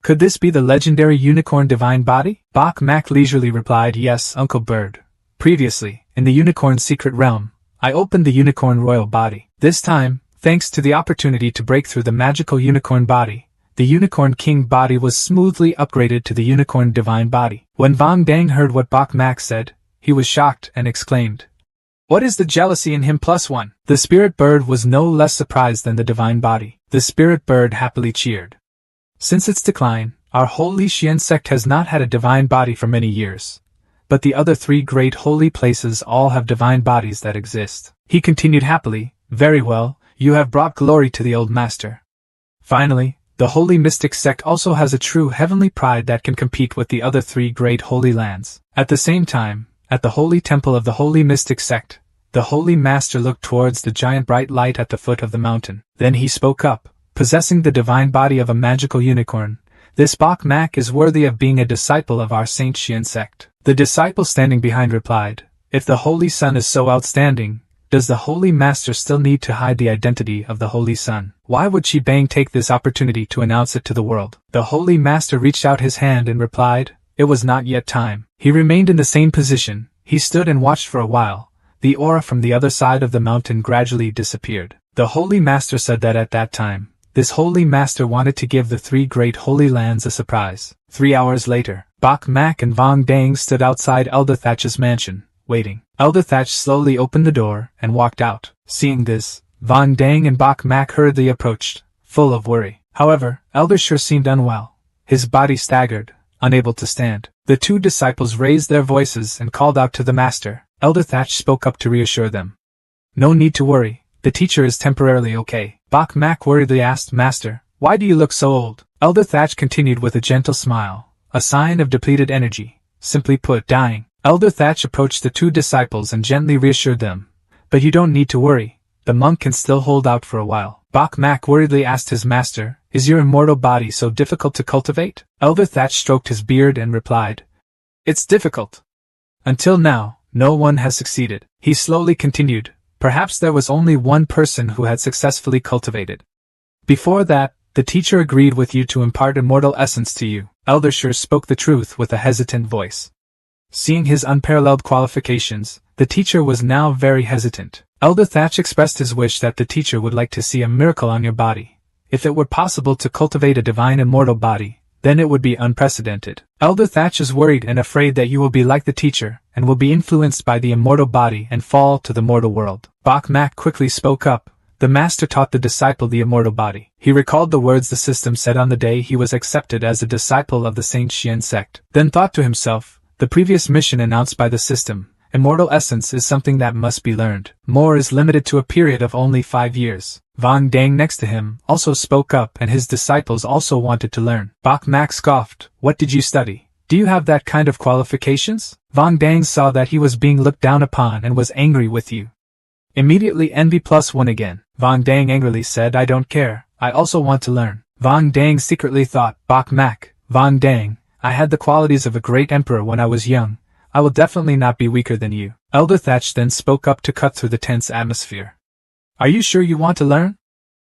Could this be the legendary unicorn divine body?" Bok Mak leisurely replied, "Yes, Uncle Bird. Previously, in the unicorn's secret realm, I opened the unicorn royal body. This time, thanks to the opportunity to break through the magical unicorn body, the unicorn king body was smoothly upgraded to the unicorn divine body." When Vang Dang heard what Bok Mak said, he was shocked and exclaimed, "What is the jealousy in him +1? The spirit bird was no less surprised than the divine body. The spirit bird happily cheered. "Since its decline, our holy Xian sect has not had a divine body for many years. But the other 3 great holy places all have divine bodies that exist." He continued happily, "Very well, you have brought glory to the old master. Finally, the holy mystic sect also has a true heavenly pride that can compete with the other 3 great holy lands." At the same time, at the holy temple of the holy mystic sect, the holy master looked towards the giant bright light at the foot of the mountain. Then he spoke up, "Possessing the divine body of a magical unicorn, this Bok Mak is worthy of being a disciple of our Saint Xian sect." The disciple standing behind replied, "If the Holy Sun is so outstanding, does the Holy Master still need to hide the identity of the Holy Sun? Why would Chi Bang take this opportunity to announce it to the world?" The Holy Master reached out his hand and replied, "It was not yet time." He remained in the same position. He stood and watched for a while. The aura from the other side of the mountain gradually disappeared. The Holy Master said that at that time, this Holy Master wanted to give the 3 great holy lands a surprise. 3 hours later, Bok Mak and Vang Dang stood outside Elder Thatch's mansion, waiting. Elder Thatch slowly opened the door and walked out. Seeing this, Vang Dang and Bok Mak hurriedly approached, full of worry. However, Elder sure seemed unwell. His body staggered, unable to stand. The 2 disciples raised their voices and called out to the master. Elder Thatch spoke up to reassure them. "No need to worry, the teacher is temporarily okay." Bok Mak worriedly asked, "Master, why do you look so old?" Elder Thatch continued with a gentle smile, "A sign of depleted energy, simply put, dying." Elder Thatch approached the 2 disciples and gently reassured them, "But you don't need to worry, the monk can still hold out for a while." Bok Mak worriedly asked his master, "Is your immortal body so difficult to cultivate?" Elder Thatch stroked his beard and replied, "It's difficult. Until now, no one has succeeded." He slowly continued, "Perhaps there was only one person who had successfully cultivated. Before that, the teacher agreed with you to impart immortal essence to you." Elder Sure spoke the truth with a hesitant voice. Seeing his unparalleled qualifications, the teacher was now very hesitant. Elder Thatch expressed his wish that the teacher would like to see a miracle on your body. If it were possible to cultivate a divine immortal body, then it would be unprecedented. Elder Thatch is worried and afraid that you will be like the teacher, and will be influenced by the immortal body and fall to the mortal world. Bok Mak quickly spoke up. The master taught the disciple the immortal body. He recalled the words the system said on the day he was accepted as a disciple of the Saint Xian sect. Then thought to himself, the previous mission announced by the system, immortal essence is something that must be learned. More is limited to a period of only 5 years. Vang Dang next to him also spoke up, and his disciples also wanted to learn. Bok Mak scoffed, "What did you study? Do you have that kind of qualifications?" Vang Dang saw that he was being looked down upon and was angry with you. Immediately envy +1 again. Vang Dang angrily said, "I don't care, I also want to learn." Vang Dang secretly thought, Bok Mak, Vang Dang, I had the qualities of a great emperor when I was young. I will definitely not be weaker than you. Elder Thatch then spoke up to cut through the tense atmosphere. "Are you sure you want to learn?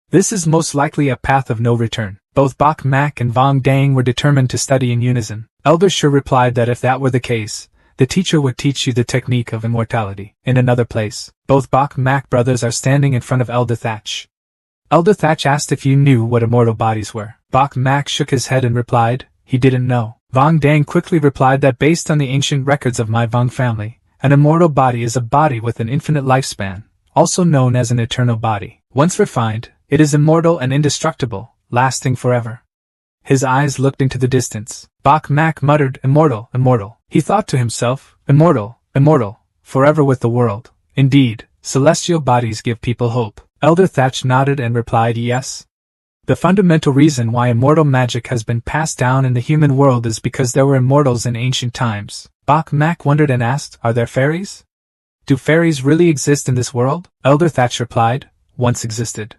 This is most likely a path of no return." Both Bok Mak and Vang Dang were determined to study in unison. Elder Sure replied that if that were the case, the teacher would teach you the technique of immortality. In another place, both Bok Mak brothers are standing in front of Elder Thatch. Elder Thatch asked if you knew what immortal bodies were. Bok Mak shook his head and replied, he didn't know. Vang Dang quickly replied that based on the ancient records of my Vang family, an immortal body is a body with an infinite lifespan, also known as an eternal body. Once refined, it is immortal and indestructible, lasting forever. His eyes looked into the distance. Bok Mak muttered, "Immortal, immortal." He thought to himself, "Immortal, immortal, forever with the world." Indeed, celestial bodies give people hope. Elder Thatch nodded and replied, "Yes. The fundamental reason why immortal magic has been passed down in the human world is because there were immortals in ancient times. Bok Mak wondered and asked, are there fairies? Do fairies really exist in this world? Elder Thatch replied, once existed.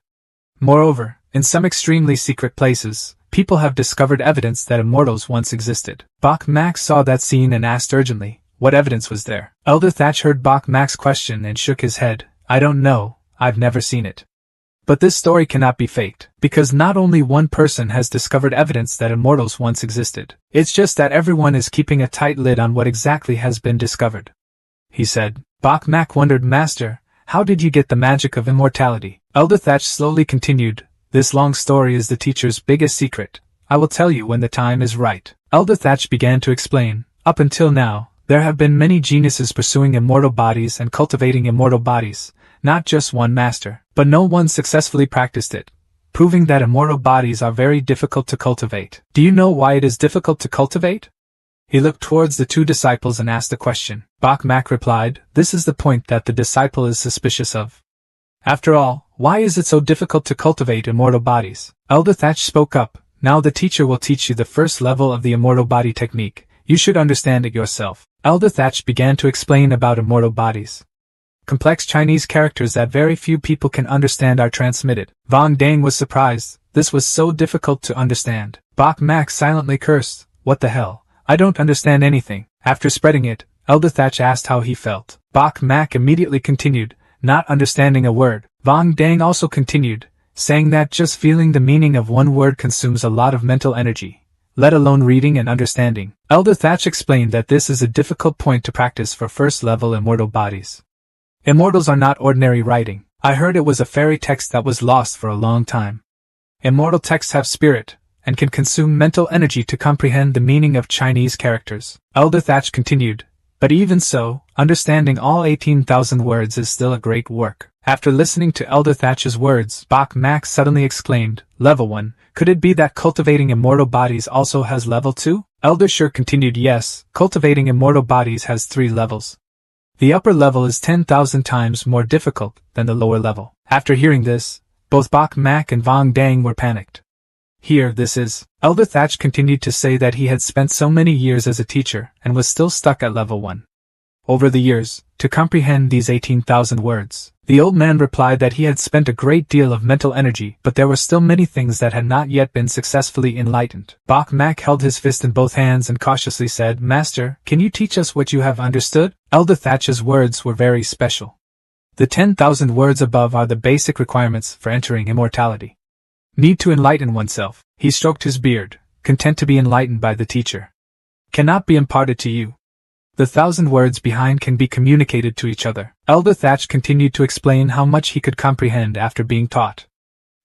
Moreover, in some extremely secret places, people have discovered evidence that immortals once existed. Bok Mak saw that scene and asked urgently, what evidence was there? Elder Thatch heard Bok Mak's question and shook his head. I don't know, I've never seen it. But this story cannot be faked, because not only one person has discovered evidence that immortals once existed. It's just that everyone is keeping a tight lid on what exactly has been discovered. He said. Bok Mak wondered, Master, how did you get the magic of immortality? Elder Thatch slowly continued, this long story is the teacher's biggest secret. I will tell you when the time is right. Elder Thatch began to explain, up until now, there have been many geniuses pursuing immortal bodies and cultivating immortal bodies, not just one master, but no one successfully practiced it, proving that immortal bodies are very difficult to cultivate. Do you know why it is difficult to cultivate? He looked towards the two disciples and asked a question. Bok Mak replied, this is the point that the disciple is suspicious of. After all, why is it so difficult to cultivate immortal bodies? Elder Thatch spoke up, now the teacher will teach you the first level of the immortal body technique. You should understand it yourself. Elder Thatch began to explain about immortal bodies. Complex Chinese characters that very few people can understand are transmitted. Vong Dang was surprised. This was so difficult to understand. Bok Mak silently cursed. What the hell? I don't understand anything. After spreading it, Elder Thatch asked how he felt. Bok Mak immediately continued, not understanding a word. Vong Dang also continued, saying that just feeling the meaning of one word consumes a lot of mental energy, let alone reading and understanding. Elder Thatch explained that this is a difficult point to practice for first-level immortal bodies. Immortals are not ordinary writing. I heard it was a fairy text that was lost for a long time. Immortal texts have spirit, and can consume mental energy to comprehend the meaning of Chinese characters. Elder Thatch continued, but even so, understanding all 18,000 words is still a great work. After listening to Elder Thatch's words, Bok Mak suddenly exclaimed, Level 1, could it be that cultivating immortal bodies also has Level 2? Elder Shur continued, yes, cultivating immortal bodies has 3 levels. The upper level is 10,000 times more difficult than the lower level. After hearing this, both Bok Mak and Vong Dang were panicked. Here this is. Elder Thatch continued to say that he had spent so many years as a teacher and was still stuck at level 1. Over the years, to comprehend these 18,000 words, the old man replied that he had spent a great deal of mental energy, but there were still many things that had not yet been successfully enlightened. Bok Mak held his fist in both hands and cautiously said, Master, can you teach us what you have understood? Elder Thatch's words were very special. The 10,000 words above are the basic requirements for entering immortality. Need to enlighten oneself. He stroked his beard, content to be enlightened by the teacher. Cannot be imparted to you. The 1,000 words behind can be communicated to each other. Elder Thatch continued to explain how much he could comprehend after being taught.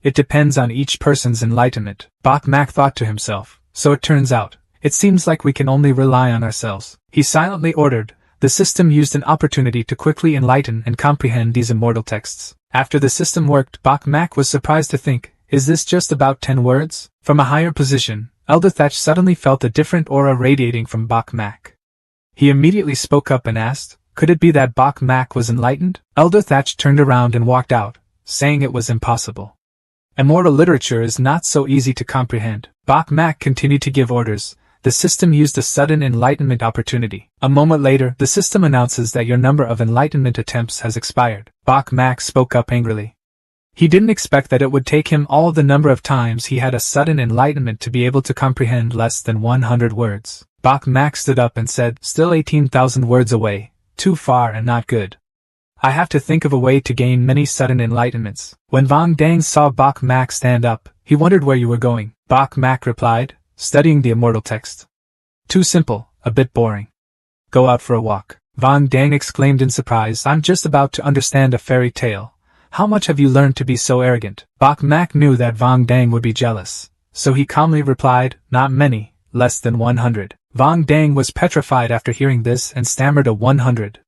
It depends on each person's enlightenment. Bok Mak thought to himself, so it turns out, it seems like we can only rely on ourselves. He silently ordered, the system used an opportunity to quickly enlighten and comprehend these immortal texts. After the system worked, Bok Mak was surprised to think, is this just about 10 words? From a higher position, Elder Thatch suddenly felt a different aura radiating from Bok Mak. He immediately spoke up and asked, could it be that Bok Mak was enlightened? Elder Thatch turned around and walked out, saying it was impossible. Immortal literature is not so easy to comprehend. Bok Mak continued to give orders. The system used a sudden enlightenment opportunity. A moment later, the system announces that your number of enlightenment attempts has expired. Bok Mak spoke up angrily. He didn't expect that it would take him all the number of times he had a sudden enlightenment to be able to comprehend less than 100 words. Bok Mak stood up and said, still 18,000 words away, too far and not good. I have to think of a way to gain many sudden enlightenments. When Vong Dang saw Bok Mak stand up, he wondered where you were going. Bok Mak replied, studying the immortal text. Too simple, a bit boring. Go out for a walk. Vong Dang exclaimed in surprise, I'm just about to understand a fairy tale. How much have you learned to be so arrogant? Bok Mak knew that Vong Dang would be jealous, so he calmly replied, not many, less than 100. Vong Dang was petrified after hearing this and stammered a 100.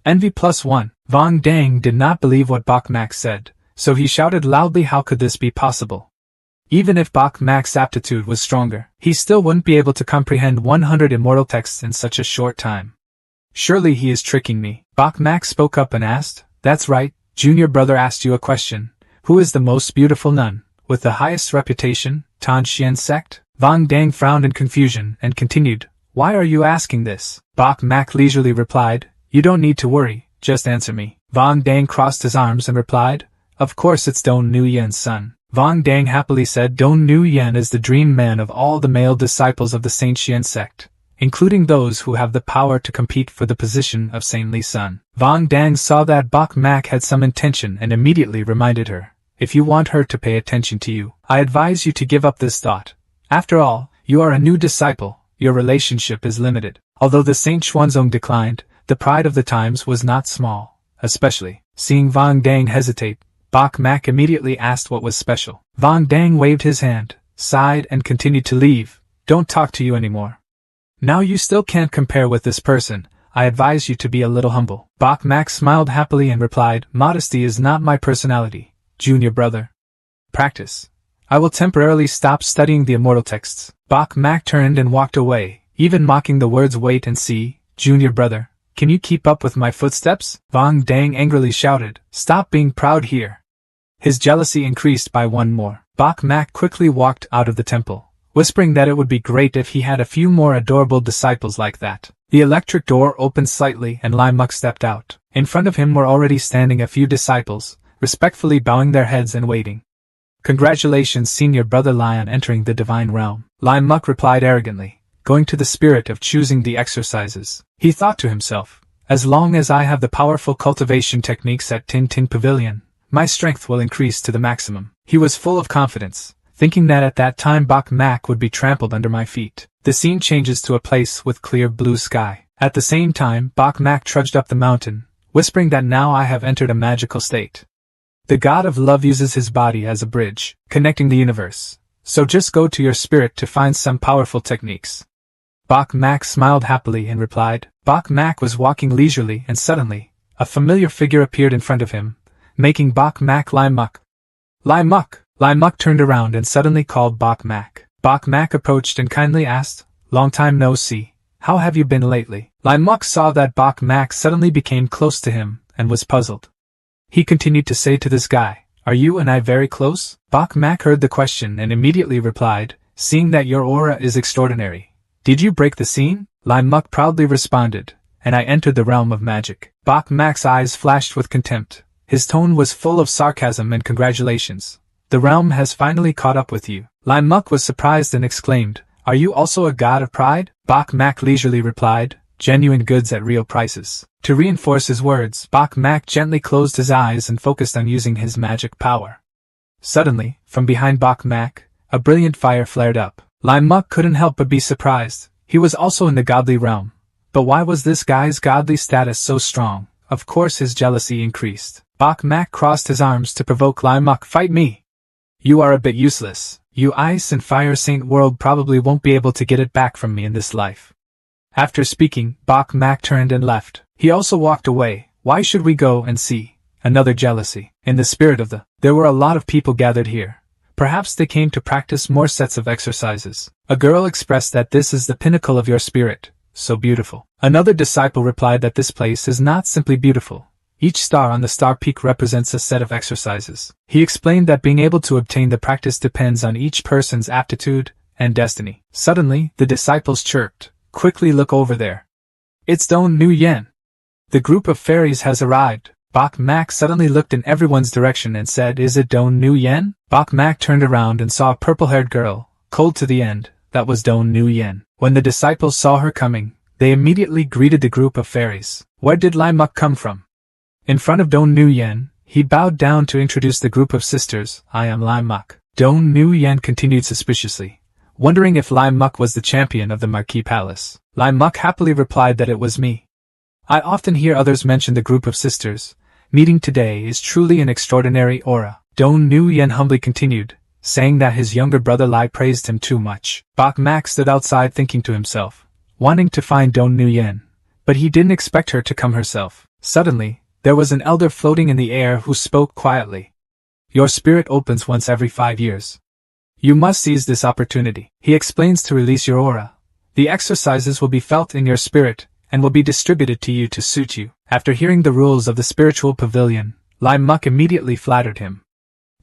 Envy +1. Vong Dang did not believe what Bok Mak said, so he shouted loudly, how could this be possible? Even if Bok Mak's aptitude was stronger, he still wouldn't be able to comprehend 100 immortal texts in such a short time. Surely he is tricking me. Bok Mak spoke up and asked, that's right, junior brother asked you a question. Who is the most beautiful nun? with the highest reputation, Tan Xian sect? Vang Dang frowned in confusion and continued, "Why are you asking this?" Bok Mak leisurely replied, "You don't need to worry, just answer me." Vang Dang crossed his arms and replied, "Of course it's Dong Nuyen's son." Vang Dang happily said Dong Nuyen is the dream man of all the male disciples of the Saint Xian sect, including those who have the power to compete for the position of saintly son. Vang Dang saw that Bok Mak had some intention and immediately reminded her, "If you want her to pay attention to you, I advise you to give up this thought. After all, you are a new disciple, your relationship is limited." Although the Saint Xuanzong declined, the pride of the times was not small, especially. Seeing Vang Dang hesitate, Bok Mak immediately asked what was special. Vang Dang waved his hand, sighed and continued to leave. "Don't talk to you anymore. Now you still can't compare with this person, I advise you to be a little humble." Bok Mak smiled happily and replied, "Modesty is not my personality, junior brother. Practice. I will temporarily stop studying the immortal texts." Bok Mak turned and walked away, even mocking the words "wait and see, junior brother. Can you keep up with my footsteps?" Vang Dang angrily shouted, "Stop being proud here." His jealousy increased by one more. Bok Mak quickly walked out of the temple, whispering that it would be great if he had a few more adorable disciples like that. The electric door opened slightly and Lai Muk stepped out. In front of him were already standing a few disciples, respectfully bowing their heads and waiting. "Congratulations, senior brother Lai, on entering the divine realm," Lai Muk replied arrogantly, going to the spirit of choosing the exercises. He thought to himself, "As long as I have the powerful cultivation techniques at Tin Tin Pavilion, my strength will increase to the maximum." He was full of confidence, thinking that at that time Bok Mak would be trampled under my feet. The scene changes to a place with clear blue sky. At the same time, Bok Mak trudged up the mountain, whispering that now I have entered a magical state. The god of love uses his body as a bridge, connecting the universe. So just go to your spirit to find some powerful techniques. Bok Mak smiled happily and replied. Bok Mak was walking leisurely and suddenly, a familiar figure appeared in front of him, making Bok Mak Lai Muk. "Lai Muk!" Lai Muk turned around and suddenly called Bok Mak. Bok Mak approached and kindly asked, "Long time no see. How have you been lately?" Lai Muk saw that Bok Mak suddenly became close to him, and was puzzled. He continued to say to this guy, "Are you and I very close?" Bok Mak heard the question and immediately replied, "Seeing that your aura is extraordinary. Did you break the scene?" Lai Muk proudly responded, "And I entered the realm of magic." Bok Mak's eyes flashed with contempt. His tone was full of sarcasm and congratulations. "The realm has finally caught up with you." Lai Muk was surprised and exclaimed, "Are you also a god of pride?" Bok Mak leisurely replied, "Genuine goods at real prices." To reinforce his words, Bok Mak gently closed his eyes and focused on using his magic power. Suddenly, from behind Bok Mak, a brilliant fire flared up. Lai Muk couldn't help but be surprised. He was also in the godly realm. But why was this guy's godly status so strong? Of course his jealousy increased. Bok Mak crossed his arms to provoke Lai Muk. "Fight me! You are a bit useless. You ice and fire saint world probably won't be able to get it back from me in this life." After speaking, Bok Mak turned and left. He also walked away. Why should we go and see? Another jealousy. In the spirit of there were a lot of people gathered here. Perhaps they came to practice more sets of exercises. A girl expressed that this is the pinnacle of your spirit, so beautiful. Another disciple replied that this place is not simply beautiful. Each star on the star peak represents a set of exercises. He explained that being able to obtain the practice depends on each person's aptitude and destiny. Suddenly, the disciples chirped, "Quickly look over there. It's Dong Nuyen. The group of fairies has arrived." Bok Mak suddenly looked in everyone's direction and said, "Is it Dong Nuyen?" Bok Mak turned around and saw a purple-haired girl, cold to the end. That was Dong Nuyen. When the disciples saw her coming, they immediately greeted the group of fairies. Where did Lai Muk come from? In front of Dong Nuyen, he bowed down to introduce the group of sisters. "I am Lai Muk." Dong Nuyen continued suspiciously, wondering if Lai Muk was the champion of the Marquis Palace. Lai Muk happily replied that it was me. I often hear others mention the group of sisters. Meeting today is truly an extraordinary aura. Dong Nuyen humbly continued, saying that his younger brother Lai praised him too much. Bok Mak stood outside thinking to himself, wanting to find Dong Nuyen, but he didn't expect her to come herself. Suddenly, there was an elder floating in the air who spoke quietly. Your spirit opens once every 5 years. You must seize this opportunity. He explains to release your aura. The exercises will be felt in your spirit, and will be distributed to you to suit you. After hearing the rules of the spiritual pavilion, Lai Muk immediately flattered him.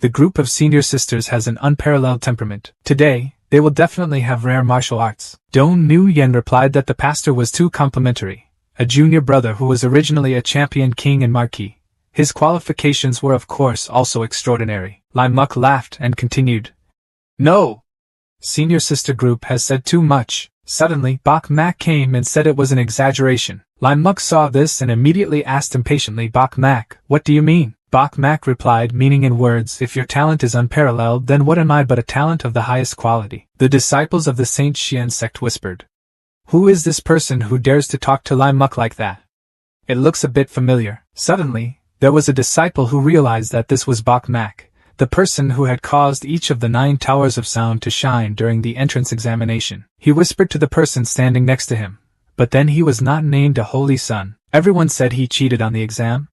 The group of senior sisters has an unparalleled temperament. Today, they will definitely have rare martial arts. Dong Nu-yen replied that the pastor was too complimentary. A junior brother who was originally a champion king and marquis. His qualifications were of course also extraordinary. Lai Muk laughed and continued. No! Senior sister group has said too much. Suddenly, Bok Mak came and said it was an exaggeration. Lai Muk saw this and immediately asked impatiently, Bok Mak, what do you mean? Bok Mak replied, meaning in words, if your talent is unparalleled, then what am I but a talent of the highest quality? The disciples of the Saint Xian sect whispered. Who is this person who dares to talk to Lai Muk like that? It looks a bit familiar. Suddenly, there was a disciple who realized that this was Bok Mak, the person who had caused each of the 9 towers of sound to shine during the entrance examination. He whispered to the person standing next to him, but then he was not named a holy son. Everyone said he cheated on the exam.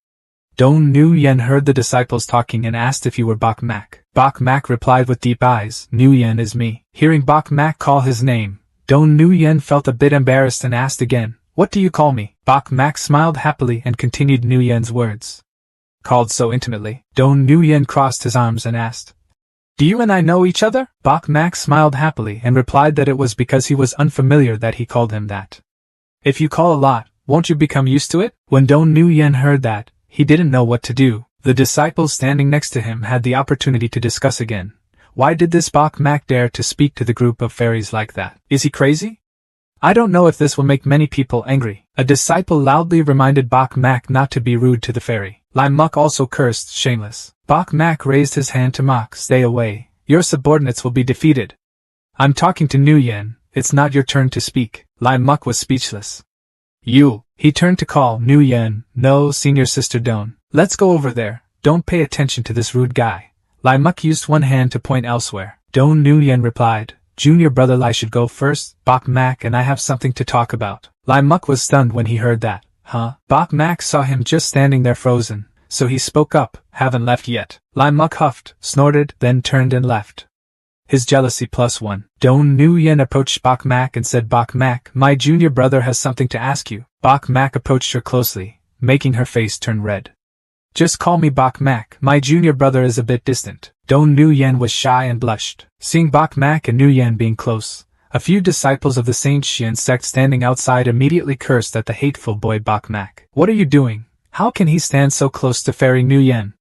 Dong Nu-yen heard the disciples talking and asked if he were Bok Mak. Bok Mak replied with deep eyes, Nu-yen is me. Hearing Bok Mak call his name, Dong Nu-yen felt a bit embarrassed and asked again, what do you call me? Bok Mak smiled happily and continued Nu-yen's words. Called so intimately, Dong Nu-yen crossed his arms and asked, do you and I know each other? Bok Mak smiled happily and replied that it was because he was unfamiliar that he called him that. If you call a lot, won't you become used to it? When Dong Nu-yen heard that, he didn't know what to do. The disciples standing next to him had the opportunity to discuss again. Why did this Bok Mak dare to speak to the group of fairies like that? Is he crazy? I don't know if this will make many people angry. A disciple loudly reminded Bok Mak not to be rude to the fairy. Lai Muk also cursed, shameless. Bok Mak raised his hand to mock, stay away. Your subordinates will be defeated. I'm talking to Nu-yen, it's not your turn to speak. Lai Muk was speechless. You. He turned to call Nu-yen, no, senior sister Don. Let's go over there, don't pay attention to this rude guy. Lai Muk used one hand to point elsewhere. Dong Nu-yen replied, junior brother Lai should go first, Bok Mak and I have something to talk about. Lai Muk was stunned when he heard that. Huh? Bok Mak saw him just standing there frozen, so he spoke up, haven't left yet. Lai Muk huffed, snorted, then turned and left. His jealousy +1. Dong Nu-yen approached Bok Mak and said, Bok Mak, my junior brother has something to ask you. Bok Mak approached her closely, making her face turn red. Just call me Bok Mak, my junior brother is a bit distant. Dong Nu-yen was shy and blushed. Seeing Bok Mak and Nu-yen being close, a few disciples of the Saint Xian sect standing outside immediately cursed at the hateful boy Bok Mak. What are you doing? How can he stand so close to fairy Nu-yen?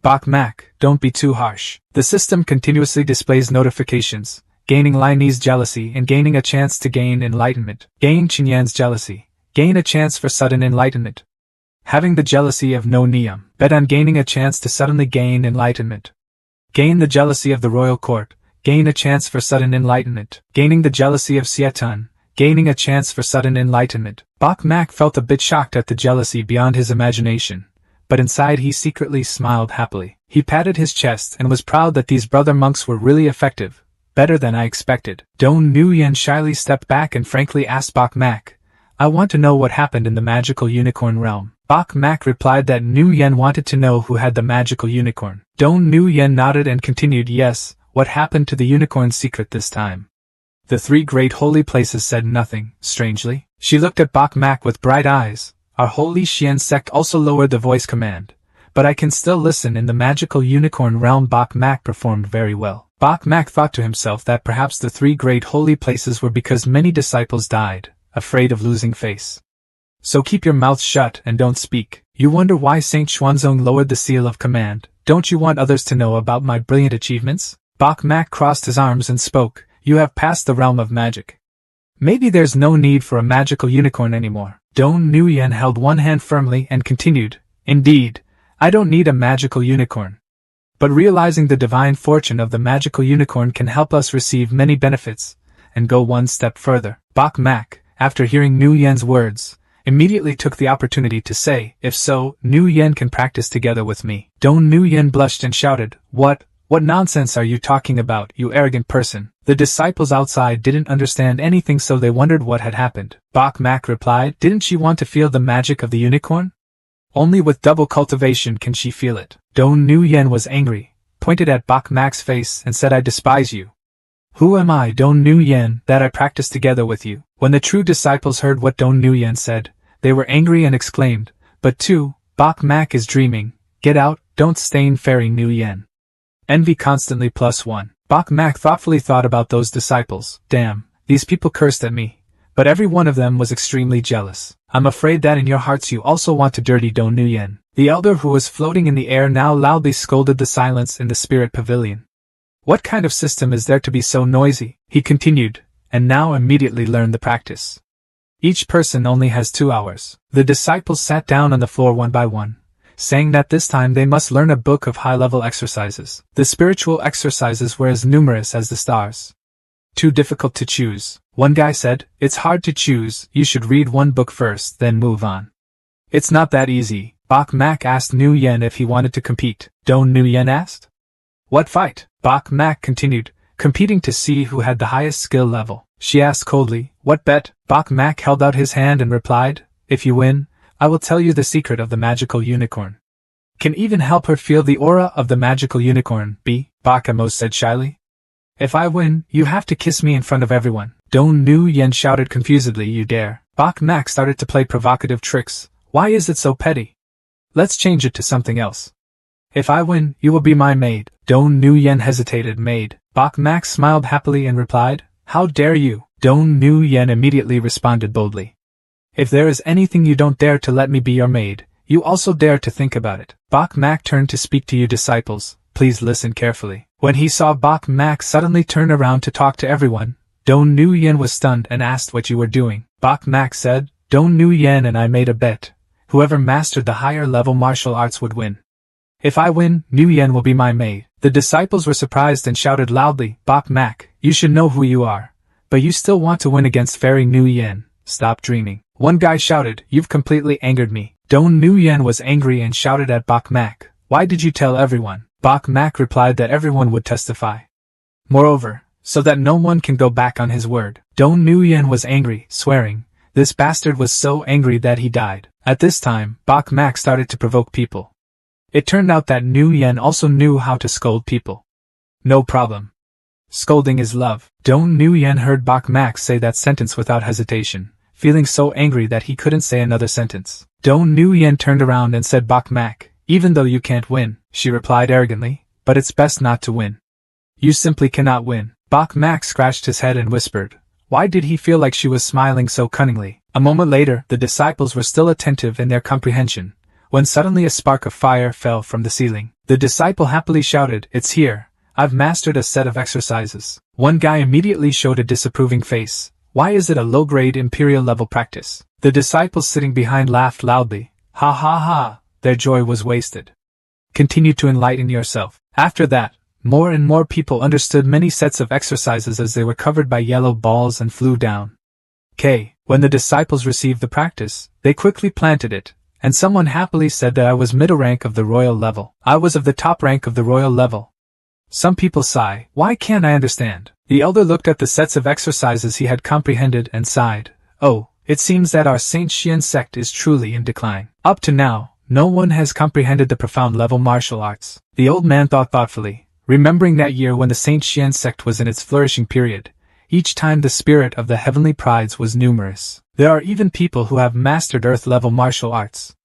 Bok Mak, don't be too harsh. The system continuously displays notifications, gaining Lai's jealousy and gaining a chance to gain enlightenment. Gain Qinyan's jealousy. Gain a chance for sudden enlightenment. Having the jealousy of No Niam. Bet on gaining a chance to suddenly gain enlightenment. Gain the jealousy of the royal court. Gain a chance for sudden enlightenment. Gaining the jealousy of Sietun. Gaining a chance for sudden enlightenment. Bok Mak felt a bit shocked at the jealousy beyond his imagination, but inside he secretly smiled happily. He patted his chest and was proud that these brother monks were really effective. Better than I expected. Dong Nu-yen shyly stepped back and frankly asked Bok Mak, I want to know what happened in the magical unicorn realm. Bok Mak replied that Nu-yen wanted to know who had the magical unicorn. Dong Nu-yen nodded and continued, yes, what happened to the unicorn's secret this time? The 3 great holy places said nothing, strangely. She looked at Bok Mak with bright eyes. Our holy Xian sect also lowered the voice command. But I can still listen in the magical unicorn realm. Bok Mak performed very well. Bok Mak thought to himself that perhaps the 3 great holy places were because many disciples died, afraid of losing face. So keep your mouth shut and don't speak. You wonder why Saint Xuanzong lowered the seal of command. Don't you want others to know about my brilliant achievements? Bok Mak crossed his arms and spoke, you have passed the realm of magic. Maybe there's no need for a magical unicorn anymore. Dong Nu-yen held one hand firmly and continued, indeed, I don't need a magical unicorn. But realizing the divine fortune of the magical unicorn can help us receive many benefits, and go one step further. Bok Mak, after hearing Nu-yen's words, immediately took the opportunity to say, if so, Nu-yen can practice together with me. Dong Nu-yen blushed and shouted, What nonsense are you talking about, you arrogant person? The disciples outside didn't understand anything, so they wondered what had happened. Bok Mak replied, didn't she want to feel the magic of the unicorn? Only with double cultivation can she feel it. Dong Nu-yen was angry, pointed at Bok Mak's face and said, I despise you. Who am I, Dong Nu-yen, that I practice together with you? When the true disciples heard what Dong Nu-yen said, they were angry and exclaimed, but Bok Mak is dreaming. Get out, don't stain fairy Nu-yen. Envy constantly +1. Bok Mak thoughtfully thought about those disciples. Damn, these people cursed at me. But every one of them was extremely jealous. I'm afraid that in your hearts you also want to dirty Dong Nuyen. The elder who was floating in the air now loudly scolded the silence in the spirit pavilion. What kind of system is there to be so noisy? He continued, and now immediately learn the practice. Each person only has 2 hours. The disciples sat down on the floor one by one, saying that this time they must learn a book of high-level exercises. The spiritual exercises were as numerous as the stars. Too difficult to choose. One guy said, it's hard to choose, you should read one book first, then move on. It's not that easy. Bok Mak asked Nuyen if he wanted to compete. Dong Nuyen asked. What fight? Bok Mak continued, competing to see who had the highest skill level. She asked coldly, what bet? Bok Mak held out his hand and replied, if you win, I will tell you the secret of the magical unicorn. Can even help her feel the aura of the magical unicorn. Bok Amos said shyly. If I win, you have to kiss me in front of everyone. Dong Nuyen shouted confusedly, you dare. Bok Mak started to play provocative tricks. Why is it so petty? Let's change it to something else. If I win, you will be my maid. Dong Nuyen hesitated. Maid. Bok Mak smiled happily and replied, how dare you? Dong Nuyen immediately responded boldly. If there is anything you don't dare to let me be your maid, you also dare to think about it. Bok Mak turned to speak to you disciples, please listen carefully. When he saw Bok Mak suddenly turn around to talk to everyone, Dong Nuyen was stunned and asked what you were doing. Bok Mak said, Dong Nuyen and I made a bet. Whoever mastered the higher level martial arts would win. If I win, Nuyen will be my maid. The disciples were surprised and shouted loudly, Bok Mak, you should know who you are. But you still want to win against Fairy Nuyen. Stop dreaming. One guy shouted, you've completely angered me. Dong Nuyen was angry and shouted at Bok Mak, why did you tell everyone? Bok Mak replied that everyone would testify. Moreover, so that no one can go back on his word. Dong Nuyen was angry, swearing. This bastard was so angry that he died. At this time, Bok Mak started to provoke people. It turned out that Nuyen also knew how to scold people. No problem. Scolding is love. Dong Nuyen heard Bok Mak say that sentence without hesitation, feeling so angry that he couldn't say another sentence. Dong Nuyen turned around and said, Bok Mak, even though you can't win, she replied arrogantly, but it's best not to win. You simply cannot win. Bok Mak scratched his head and whispered. Why did he feel like she was smiling so cunningly? A moment later, the disciples were still attentive in their comprehension, when suddenly a spark of fire fell from the ceiling. The disciple happily shouted, it's here. I've mastered a set of exercises. One guy immediately showed a disapproving face. Why is it a low-grade imperial level practice? The disciples sitting behind laughed loudly. Ha ha ha, their joy was wasted. Continue to enlighten yourself. After that, more and more people understood many sets of exercises as they were covered by yellow balls and flew down. When the disciples received the practice, they quickly planted it, and someone happily said that I was middle rank of the royal level. I was of the top rank of the royal level. Some people sigh, why can't I understand? The elder looked at the sets of exercises he had comprehended and sighed. Oh, it seems that our Saint Xian sect is truly in decline. Up to now, no one has comprehended the profound level martial arts. The old man thought thoughtfully, remembering that year when the Saint Xian sect was in its flourishing period. Each time the spirit of the heavenly prides was numerous. There are even people who have mastered earth-level martial arts.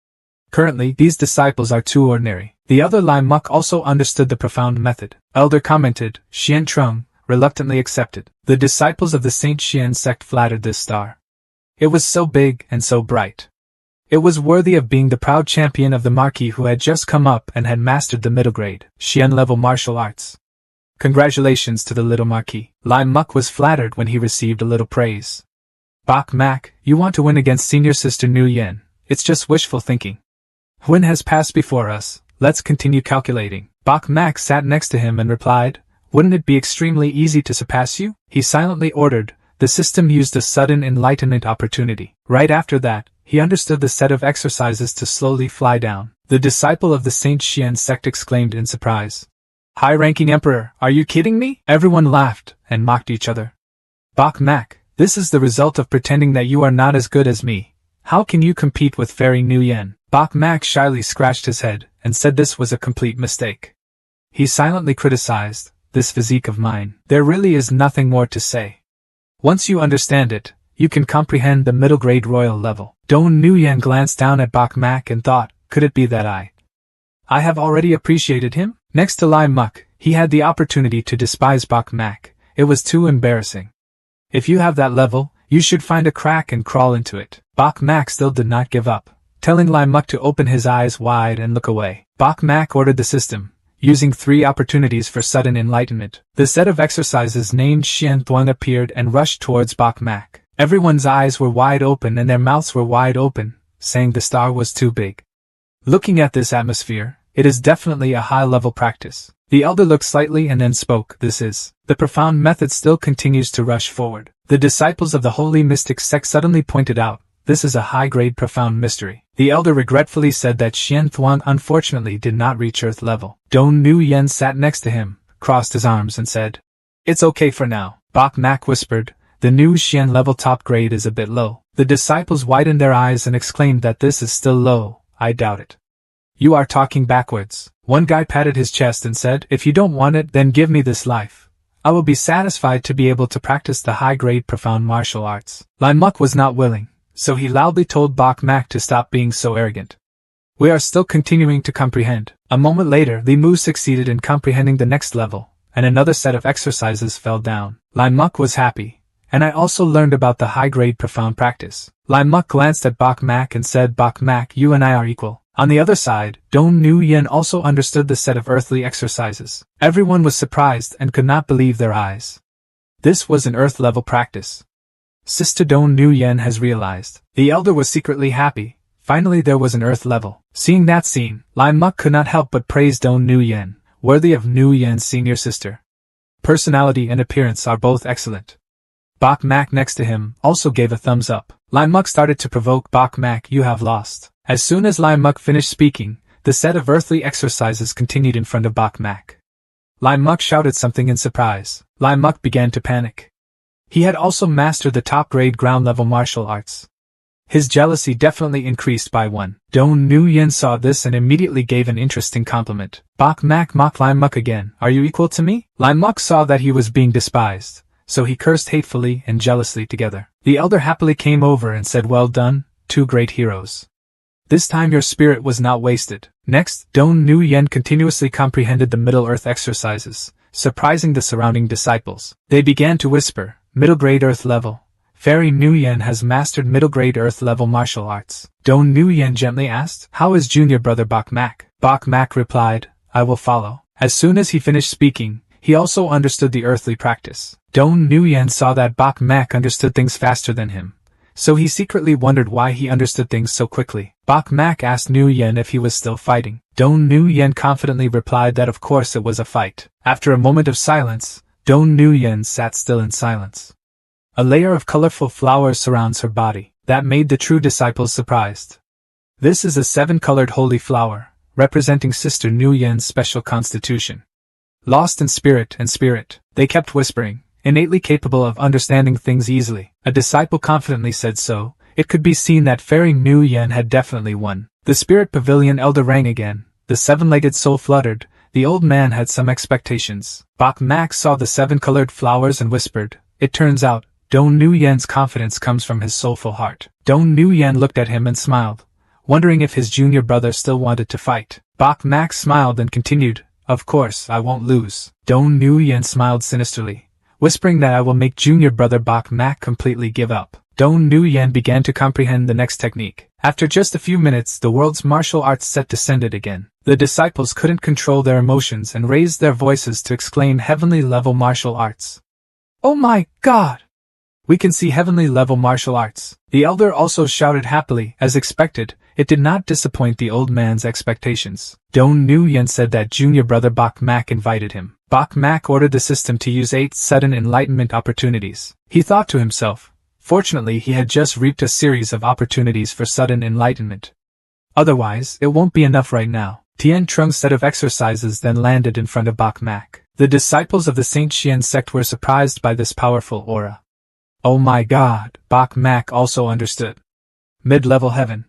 Currently, these disciples are too ordinary. The other Lai Muk also understood the profound method. Elder commented, Xian Trung, reluctantly accepted. The disciples of the Saint Xian sect flattered this star. It was so big and so bright. It was worthy of being the proud champion of the Marquis who had just come up and had mastered the middle grade, Xian-level martial arts. Congratulations to the little Marquis. Lai Muk was flattered when he received a little praise. Bok Mak, you want to win against senior sister Nuyen. It's just wishful thinking. When has passed before us, let's continue calculating. Bok Mak sat next to him and replied, wouldn't it be extremely easy to surpass you? He silently ordered. The system used a sudden enlightenment opportunity. Right after that, he understood the set of exercises to slowly fly down. The disciple of the Saint Xian sect exclaimed in surprise. High-ranking emperor, are you kidding me? Everyone laughed and mocked each other. Bok Mak, this is the result of pretending that you are not as good as me. How can you compete with Fairy Nuyen? Bok Mak shyly scratched his head and said this was a complete mistake. He silently criticized, this physique of mine. There really is nothing more to say. Once you understand it, you can comprehend the middle-grade royal level. Dong Nuyen glanced down at Bok Mak and thought, could it be that I have already appreciated him? Next to Lai Muk, he had the opportunity to despise Bok Mak. It was too embarrassing. If you have that level, you should find a crack and crawl into it. Bok Mak still did not give up, telling Lai Muk to open his eyes wide and look away. Bok Mak ordered the system, using 3 opportunities for sudden enlightenment. The set of exercises named Xian Thuang appeared and rushed towards Bok Mak. Everyone's eyes were wide open and their mouths were wide open, saying the star was too big. Looking at this atmosphere, it is definitely a high-level practice. The elder looked slightly and then spoke. This is. The profound method still continues to rush forward. The disciples of the holy mystic sect suddenly pointed out, this is a high-grade profound mystery. The elder regretfully said that Xian Thuang unfortunately did not reach earth level. Dong Nu Yen sat next to him, crossed his arms and said, "It's okay for now." Bok Mak whispered, "The new Xian level top grade is a bit low." The disciples widened their eyes and exclaimed that this is still low. I doubt it. You are talking backwards. One guy patted his chest and said, "If you don't want it, then give me this life. I will be satisfied to be able to practice the high-grade profound martial arts." Lai Muk was not willing, so he loudly told Bok Mak to stop being so arrogant. We are still continuing to comprehend. A moment later, Li Mu succeeded in comprehending the next level, and another set of exercises fell down. Lai Muk was happy, and I also learned about the high-grade profound practice. Lai Muk glanced at Bok Mak and said, "Bok Mak, you and I are equal." On the other side, Dong Nu Yen also understood the set of earthly exercises. Everyone was surprised and could not believe their eyes. This was an earth-level practice. Sister Dong Nu Yen has realized. The elder was secretly happy. Finally there was an earth level. Seeing that scene, Lai Muk could not help but praise Dong Nu Yen, worthy of Nu Yen's senior sister. Personality and appearance are both excellent. Bok Mak next to him also gave a thumbs up. Lai Muk started to provoke Bok Mak. "You have lost." As soon as Lai Muk finished speaking, the set of earthly exercises continued in front of Bok Mak. Lai Muk shouted something in surprise. Lai Muk began to panic. He had also mastered the top-grade ground-level martial arts. His jealousy definitely increased by 1. Dong Nu Yen saw this and immediately gave an interesting compliment. Bok Mak mocked Lai Muk again. "Are you equal to me?" Lai Muk saw that he was being despised, so he cursed hatefully and jealously together. The elder happily came over and said, "Well done, 2 great heroes. This time your spirit was not wasted." Next, Dong Nu Yen continuously comprehended the Middle Earth exercises, surprising the surrounding disciples. They began to whisper, "Middle grade Earth level. Fairy Nu Yen has mastered middle grade Earth level martial arts." Dong Nu Yen gently asked, "How is junior brother Bok Mak?" Bok Mak replied, "I will follow." As soon as he finished speaking, he also understood the earthly practice. Dong Nu Yen saw that Bok Mak understood things faster than him, so he secretly wondered why he understood things so quickly. Bok Mak asked Nu Yen if he was still fighting. Dong Nu Yen confidently replied that of course it was a fight. After a moment of silence, Dong Nu Yen sat still in silence. A layer of colorful flowers surrounds her body. That made the true disciples surprised. This is a 7-colored holy flower, representing Sister Nu Yen's special constitution. Lost in spirit and spirit, they kept whispering, innately capable of understanding things easily. A disciple confidently said so. It could be seen that Fairy Nu Yen had definitely won. The spirit pavilion elder rang again. The 7-legged soul fluttered. The old man had some expectations. Bok Mak saw the 7-colored flowers and whispered, "It turns out, Dong Nu Yen's confidence comes from his soulful heart." Dong Nu Yen looked at him and smiled, wondering if his junior brother still wanted to fight. Bok Mak smiled and continued, "Of course, I won't lose." Dong Nu Yen smiled sinisterly, whispering that I will make junior brother Bok Mak completely give up. Dong Nu Yen began to comprehend the next technique. After just a few minutes, the world's martial arts set descended again. The disciples couldn't control their emotions and raised their voices to exclaim heavenly level martial arts. "Oh my God! We can see heavenly level martial arts." The elder also shouted happily. As expected, it did not disappoint the old man's expectations. Dong Nu Yen said that junior brother Bok Mak invited him. Bok Mak ordered the system to use 8 sudden enlightenment opportunities. He thought to himself, fortunately he had just reaped a series of opportunities for sudden enlightenment. Otherwise, it won't be enough right now. Tian Trung's set of exercises then landed in front of Bok Mak. The disciples of the Saint Xian sect were surprised by this powerful aura. Oh my God, Bok Mak also understood. Mid-level heaven.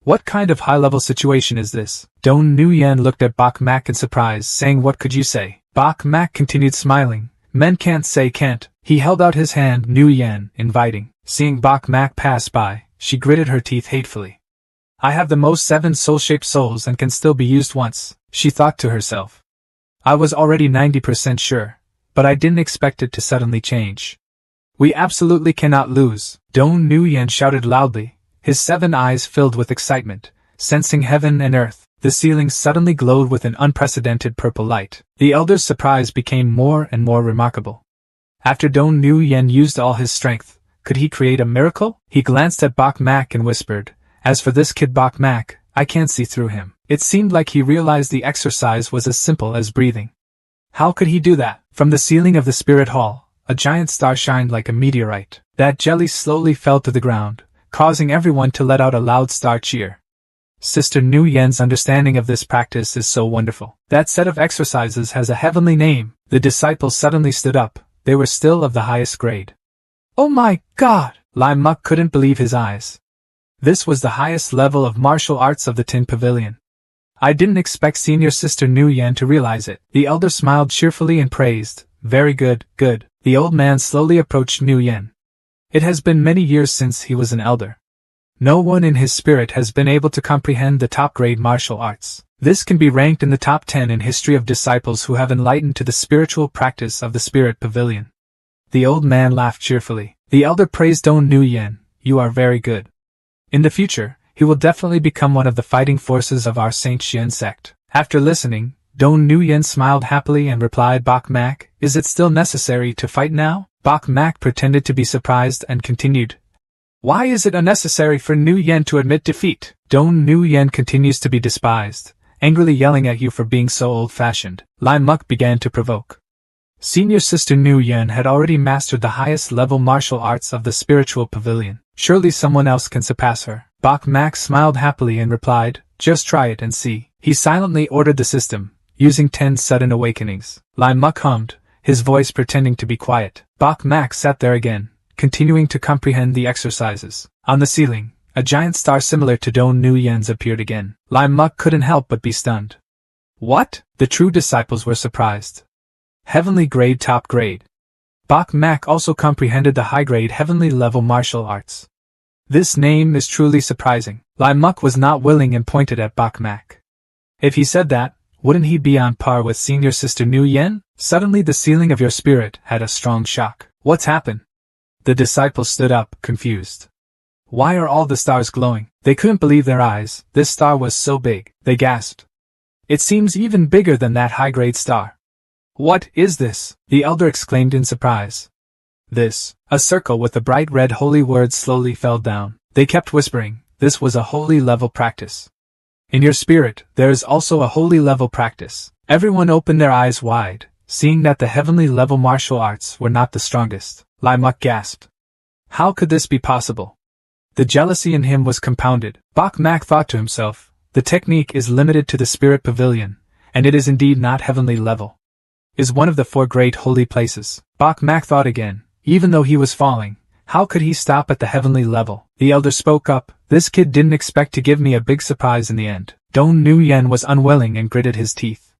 What kind of high-level situation is this? Dong Nu Yen looked at Bok Mak in surprise, saying, "What could you say?" Bok Mak continued smiling. "Men can't say can't." He held out his hand, Nu Yen, inviting. Seeing Bok Mak pass by, she gritted her teeth hatefully. "I have the most 7 soul-shaped souls and can still be used once," she thought to herself. I was already 90% sure, but I didn't expect it to suddenly change. We absolutely cannot lose, Dong Nguyen shouted loudly, his 7 eyes filled with excitement, sensing heaven and earth. The ceiling suddenly glowed with an unprecedented purple light. The elder's surprise became more and more remarkable. After Dong Nguyen used all his strength, could he create a miracle? He glanced at Bok Mak and whispered, "As for this kid Bok Mak, I can't see through him." It seemed like he realized the exercise was as simple as breathing. How could he do that? From the ceiling of the spirit hall, a giant star shined like a meteorite. That jelly slowly fell to the ground, causing everyone to let out a loud star cheer. Sister Nguyen's understanding of this practice is so wonderful. That set of exercises has a heavenly name. The disciples suddenly stood up. They were still of the highest grade. Oh my God! Lai Muk couldn't believe his eyes. This was the highest level of martial arts of the Tin Pavilion. I didn't expect Senior Sister Nguyen to realize it. The elder smiled cheerfully and praised, "Very good, good." The old man slowly approached Nguyen. It has been many years since he was an elder. No one in his spirit has been able to comprehend the top-grade martial arts. This can be ranked in the top 10 in history of disciples who have enlightened to the spiritual practice of the Spirit Pavilion. The old man laughed cheerfully. The elder praised Dong Nguyen, "You are very good. In the future, he will definitely become one of the fighting forces of our Saint Xian sect." After listening, Dong Nguyen smiled happily and replied, "Bok Mak, is it still necessary to fight now?" Bok Mak pretended to be surprised and continued, "Why is it unnecessary for Nguyen to admit defeat? Dong Nguyen continues to be despised, angrily yelling at you for being so old-fashioned." Lai Muk began to provoke. Senior Sister Nguyen had already mastered the highest level martial arts of the spiritual pavilion. Surely someone else can surpass her. Bok Mak smiled happily and replied, "Just try it and see." He silently ordered the system, using 10 sudden awakenings. Lai Muk hummed, his voice pretending to be quiet. Bok Mak sat there again, continuing to comprehend the exercises. On the ceiling, a giant star similar to Dong Nguyen's appeared again. Lai Muk couldn't help but be stunned. What? The true disciples were surprised. Heavenly grade, top grade. Bok Mak also comprehended the high-grade heavenly level martial arts. This name is truly surprising. Lai Muk was not willing and pointed at Bok Mak. If he said that, wouldn't he be on par with Senior Sister Nguyen? Suddenly the ceiling of your spirit had a strong shock. What's happened? The disciples stood up, confused. Why are all the stars glowing? They couldn't believe their eyes. This star was so big. They gasped. It seems even bigger than that high-grade star. What is this? The elder exclaimed in surprise. This. A circle with the bright red holy words slowly fell down. They kept whispering, this was a holy level practice. In your spirit, there is also a holy level practice. Everyone opened their eyes wide, seeing that the heavenly level martial arts were not the strongest. Lai Muk gasped. How could this be possible? The jealousy in him was compounded. Bok Mak thought to himself, the technique is limited to the spirit pavilion, and it is indeed not heavenly level. Is one of the 4 great holy places. Bok Mak thought again, even though he was falling, how could he stop at the heavenly level? The elder spoke up, this kid didn't expect to give me a big surprise in the end. Dong Nguyen was unwilling and gritted his teeth.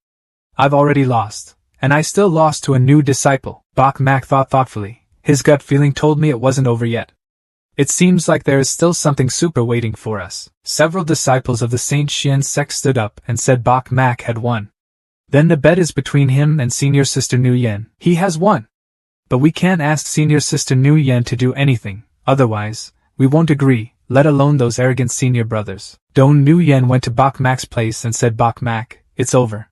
I've already lost, and I still lost to a new disciple. Bok Mak thought thoughtfully. His gut feeling told me it wasn't over yet. It seems like there is still something super waiting for us. Several disciples of the Saint Xian sect stood up and said Bok Mak had won. Then the bet is between him and Senior Sister Nguyen. He has won. But we can't ask Senior Sister Nguyen to do anything, otherwise, we won't agree, let alone those arrogant senior brothers. Dong Nguyen went to Bok Mak's place and said, Bok Mak, it's over.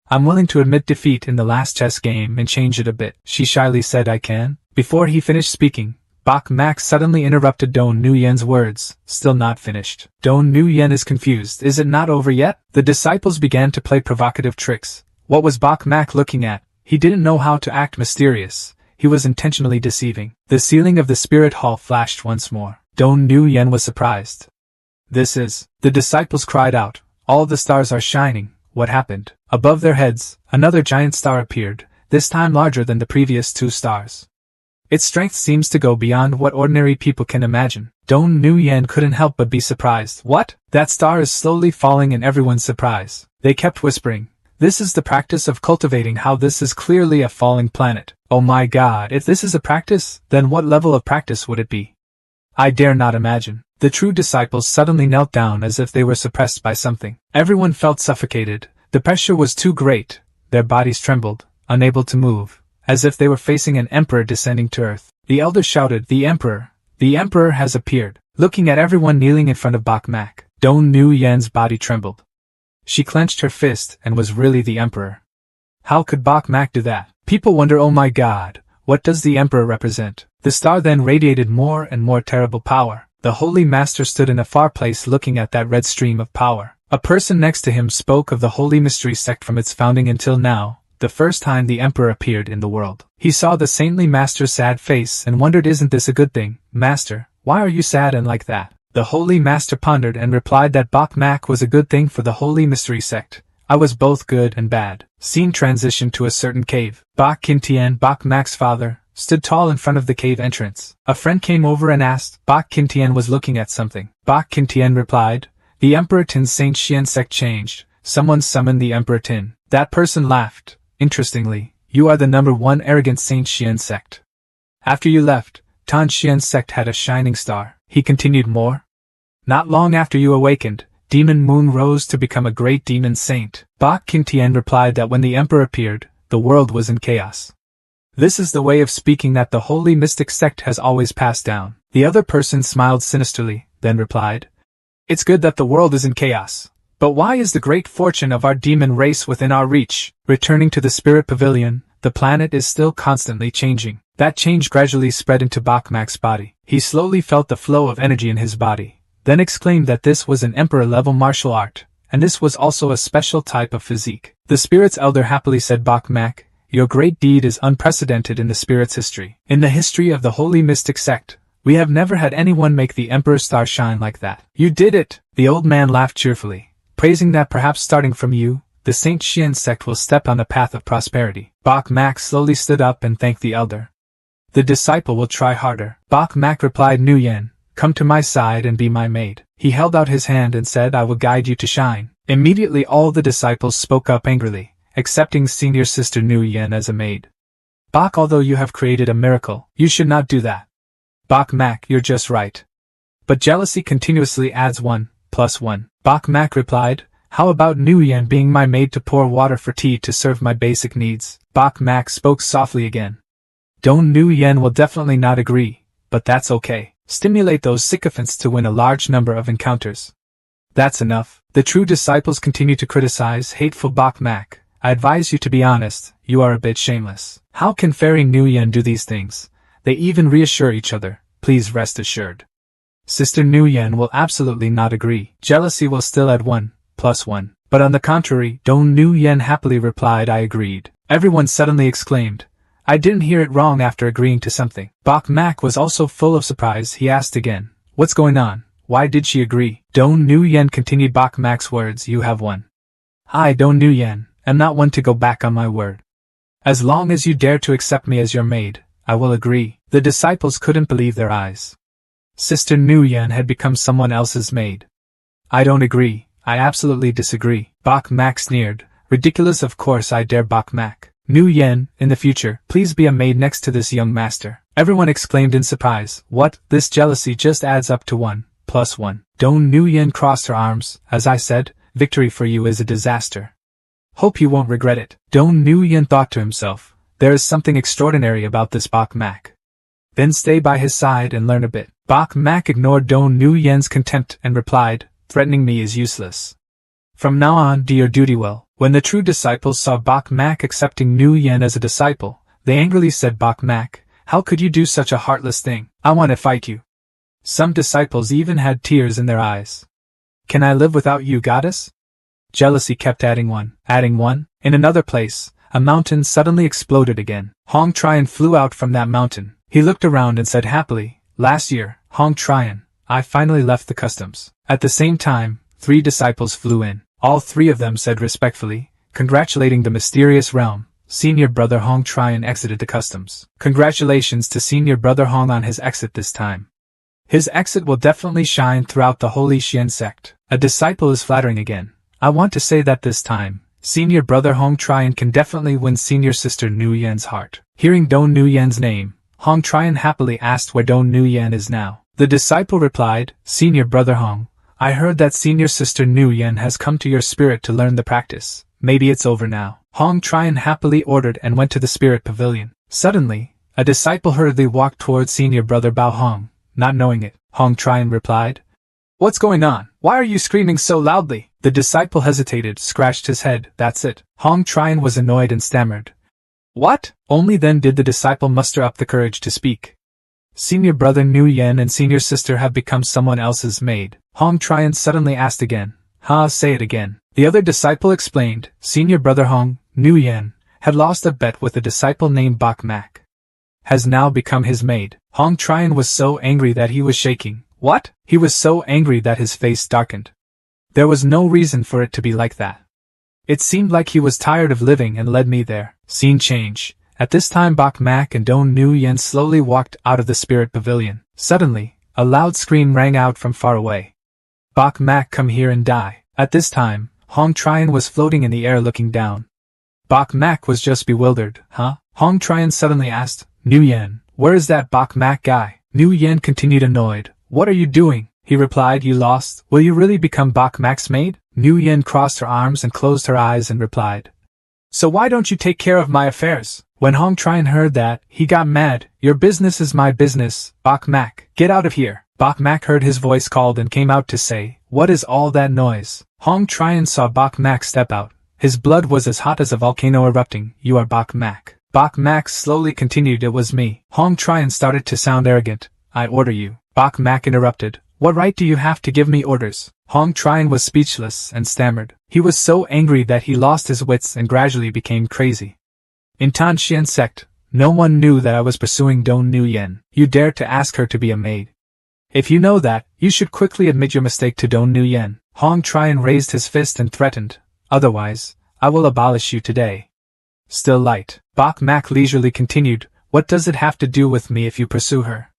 I'm willing to admit defeat in the last chess game and change it a bit. She shyly said, I can. Before he finished speaking, Bok Mak suddenly interrupted Dong Nguyen's words, still not finished. Dong Nguyen is confused. Is it not over yet? The disciples began to play provocative tricks. What was Bok Mak looking at? He didn't know how to act mysterious. He was intentionally deceiving. The ceiling of the spirit hall flashed once more. Dong Nguyen was surprised. This is... The disciples cried out. All the stars are shining. What happened? Above their heads, another giant star appeared, this time larger than the previous 2 stars. Its strength seems to go beyond what ordinary people can imagine. Dong Nguyen couldn't help but be surprised. What? That star is slowly falling in everyone's surprise. They kept whispering. This is the practice of cultivating how this is clearly a falling planet. Oh my God, if this is a practice, then what level of practice would it be? I dare not imagine. The true disciples suddenly knelt down as if they were suppressed by something. Everyone felt suffocated. The pressure was too great. their bodies trembled, unable to move, as if they were facing an emperor descending to earth. The elder shouted, The Emperor has appeared. Looking at everyone kneeling in front of Bok Mak, Dong Nu Yen's body trembled. She clenched her fist and was really the Emperor. How could Bok Mak do that? People wonder, oh my god, what does the Emperor represent? The star then radiated more and more terrible power. The Holy Master stood in a far place looking at that red stream of power. A person next to him spoke of the Holy Mystery Sect from its founding until now, the first time the Emperor appeared in the world. He saw the saintly Master's sad face and wondered, isn't this a good thing, Master? Why are you sad and like that? The Holy Master pondered and replied that Bok Mak was a good thing for the Holy Mystery Sect. I was both good and bad. Scene transitioned to a certain cave. Bok Kintian, Bok Mak's father, stood tall in front of the cave entrance. A friend came over and asked. Bok Kintian was looking at something. Bok Kintian replied, The Emperor Tin's Saint Xian sect changed. Someone summoned the Emperor Tin. That person laughed. Interestingly, you are the number one arrogant Saint Xian sect. After you left, Tan Xian sect had a shining star. He continued more. Not long after you awakened, Demon Moon rose to become a great demon saint. Bok Kintian replied that when the Emperor appeared, the world was in chaos. This is the way of speaking that the holy mystic sect has always passed down. The other person smiled sinisterly, then replied, It's good that the world is in chaos. But why is the great fortune of our demon race within our reach? Returning to the spirit pavilion, the planet is still constantly changing. That change gradually spread into Bok Mak's body. He slowly felt the flow of energy in his body, then exclaimed that this was an emperor-level martial art, and this was also a special type of physique. The spirit's elder happily said, Bok Mak, your great deed is unprecedented in the spirit's history. In the history of the holy mystic sect, we have never had anyone make the emperor's star shine like that. You did it! The old man laughed cheerfully, praising that perhaps starting from you, the Saint Xian sect will step on a path of prosperity. Bok Mak slowly stood up and thanked the elder. The disciple will try harder. Bok Mak replied, Nu Yen, come to my side and be my maid. He held out his hand and said, I will guide you to shine. Immediately all the disciples spoke up angrily, accepting senior sister Nu Yen as a maid. Bok, although you have created a miracle, you should not do that. Bok Mak, you're just right. But jealousy continuously adds 1 + 1. Bok Mak replied, how about Nu Yen being my maid to pour water for tea to serve my basic needs? Bok Mak spoke softly again. Dong Nu Yen will definitely not agree, but that's okay. Stimulate those sycophants to win a large number of encounters. That's enough. The true disciples continue to criticize hateful Bok Mak. I advise you to be honest, you are a bit shameless. How can Fairy Nu Yen do these things? They even reassure each other, please rest assured. Sister Nu Yen will absolutely not agree. Jealousy will still add 1 + 1. But on the contrary, Dong Nu Yen happily replied, I agreed. Everyone suddenly exclaimed, I didn't hear it wrong after agreeing to something. Bok Mak was also full of surprise. He asked again, what's going on? Why did she agree? Dong Nu Yen continued Bok Mak's words, you have won. I, Dong Nu Yen, am not one to go back on my word. As long as you dare to accept me as your maid, I will agree. The disciples couldn't believe their eyes. Sister Nu Yen had become someone else's maid. I don't agree. I absolutely disagree. Bok Mak sneered. Ridiculous, of course I dare. Bok Mak. Nu Yen, in the future, please be a maid next to this young master. Everyone exclaimed in surprise. What? This jealousy just adds up to 1 + 1. Dong Nu Yen crossed her arms. As I said, victory for you is a disaster. Hope you won't regret it. Dong Nu Yen thought to himself, there is something extraordinary about this Bok Mak. Then stay by his side and learn a bit. Bok Mak ignored Dong Nu Yen's contempt and replied, threatening me is useless. From now on, do your duty well. When the true disciples saw Bok Mak accepting Nu Yen as a disciple, they angrily said, Bok Mak, how could you do such a heartless thing? I want to fight you. Some disciples even had tears in their eyes. Can I live without you, goddess? Jealousy kept adding 1. In another place, a mountain suddenly exploded again. Hong Trian flew out from that mountain. He looked around and said happily, last year, Hong Trian, I finally left the customs. At the same time, 3 disciples flew in. All 3 of them said respectfully, congratulating the mysterious realm, Senior Brother Hong Trian exited the customs. Congratulations to Senior Brother Hong on his exit this time. His exit will definitely shine throughout the Holy Xian sect. A disciple is flattering again. I want to say that this time, Senior Brother Hong Trian can definitely win Senior Sister Nu Yen's heart. Hearing Dong Nu Yen's name, Hong Trian happily asked where Dong Nu Yen is now. The disciple replied, Senior Brother Hong, I heard that Senior Sister Nu Yen has come to your spirit to learn the practice. Maybe it's over now. Hong Trian happily ordered and went to the spirit pavilion. Suddenly, a disciple hurriedly walked towards senior brother Bao Hong. Not knowing it, Hong Trian replied, "What's going on? Why are you screaming so loudly?" The disciple hesitated, scratched his head. "That's it." Hong Trian was annoyed and stammered, "What?" Only then did the disciple muster up the courage to speak. "Senior brother Nu Yen and senior sister have become someone else's maid." Hong Trian suddenly asked again, say it again." The other disciple explained, "Senior brother Hong, Nu Yen, had lost a bet with a disciple named Bok Mak. Has now become his maid." Hong Trian was so angry that he was shaking. What? He was so angry that his face darkened. There was no reason for it to be like that. It seemed like he was tired of living and led me there. Scene change. At this time Bok Mak and Don Nu Yen slowly walked out of the spirit pavilion. Suddenly, a loud scream rang out from far away. "Bok Mak, come here and die." At this time, Hong Trian was floating in the air looking down. Bok Mak was just bewildered. "Huh?" Hong Trian suddenly asked, "Nu Yen, where is that Bok Mak guy?" Nu Yen continued annoyed. "What are you doing?" He replied, "You lost. Will you really become Bok Mak's maid?" Nu Yen crossed her arms and closed her eyes and replied, "So why don't you take care of my affairs?" When Hong Trian heard that, he got mad. "Your business is my business, Bok Mak. Get out of here." Bok Mak heard his voice called and came out to say, "What is all that noise?" Hong Trian saw Bok Mak step out. His blood was as hot as a volcano erupting. "You are Bok Mak." Bok Mak slowly continued, "It was me." Hong Trian started to sound arrogant. "I order you." Bok Mak interrupted. "What right do you have to give me orders?" Hong Trian was speechless and stammered. He was so angry that he lost his wits and gradually became crazy. "In Tan Xian sect, no one knew that I was pursuing Don Nu Yen. You dared to ask her to be a maid. If you know that, you should quickly admit your mistake to Don Nu Yen." Hong Trian raised his fist and threatened, "Otherwise, I will abolish you today." Still light, Bok Mak leisurely continued, "What does it have to do with me if you pursue her?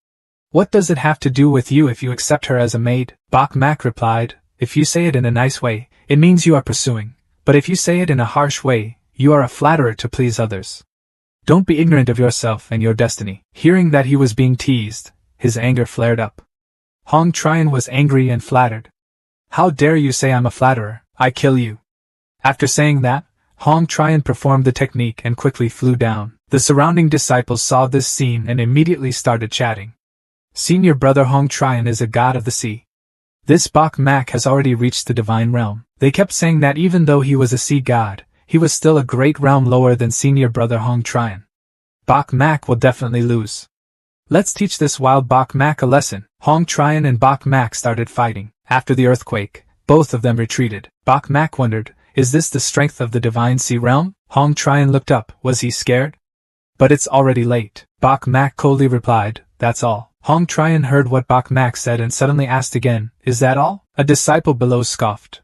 What does it have to do with you if you accept her as a maid?" Bok Mak replied, "If you say it in a nice way, it means you are pursuing, but if you say it in a harsh way, you are a flatterer to please others. Don't be ignorant of yourself and your destiny." Hearing that he was being teased, his anger flared up. Hong Trian was angry and flattered. "How dare you say I'm a flatterer? I kill you." After saying that, Hong Trian performed the technique and quickly flew down. The surrounding disciples saw this scene and immediately started chatting. "Senior brother Hong Trian is a god of the sea. This Bok Mak has already reached the divine realm." They kept saying that even though he was a sea god, he was still a great realm lower than senior brother Hong Trian. Bok Mak will definitely lose. Let's teach this wild Bok Mak a lesson. Hong Trian and Bok Mak started fighting. After the earthquake, both of them retreated. Bok Mak wondered, is this the strength of the divine sea realm? Hong Trian looked up. Was he scared? But it's already late. Bok Mak coldly replied, "That's all." Hong Trian heard what Bok Mak said and suddenly asked again, "Is that all?" A disciple below scoffed.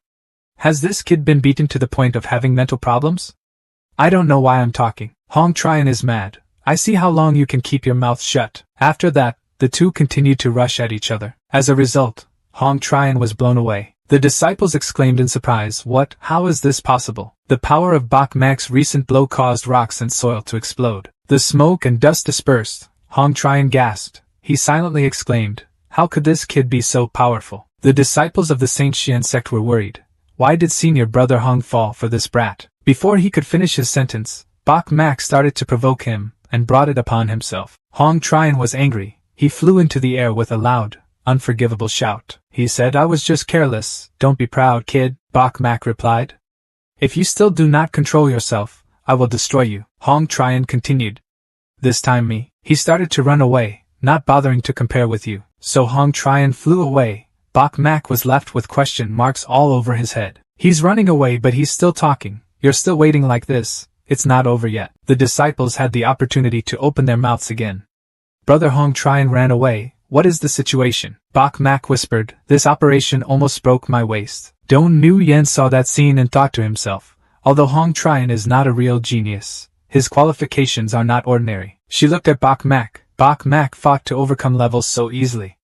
"Has this kid been beaten to the point of having mental problems? I don't know why I'm talking." Hong Trian is mad. "I see how long you can keep your mouth shut." After that, the two continued to rush at each other. As a result, Hong Trian was blown away. The disciples exclaimed in surprise, "What? How is this possible?" The power of Bok Mak's recent blow caused rocks and soil to explode. The smoke and dust dispersed. Hong Trian gasped. He silently exclaimed, "How could this kid be so powerful?" The disciples of the Saint Xian sect were worried. Why did senior brother Hong fall for this brat? Before he could finish his sentence, Bok Mak started to provoke him, and brought it upon himself. Hong Trian was angry. He flew into the air with a loud, unforgivable shout. He said, "I was just careless." "Don't be proud, kid," Bok Mak replied. "If you still do not control yourself, I will destroy you." Hong Trian continued. "This time me." He started to run away, not bothering to compare with you. So Hong Trian flew away. Bok Mak was left with question marks all over his head. He's running away but he's still talking. You're still waiting like this. It's not over yet. The disciples had the opportunity to open their mouths again. Brother Hong Trian ran away. What is the situation? Bok Mak whispered, "This operation almost broke my waist." Don Nu Yen saw that scene and thought to himself, although Hong Trian is not a real genius, his qualifications are not ordinary. She looked at Bok Mak. Bok Mak fought to overcome levels so easily.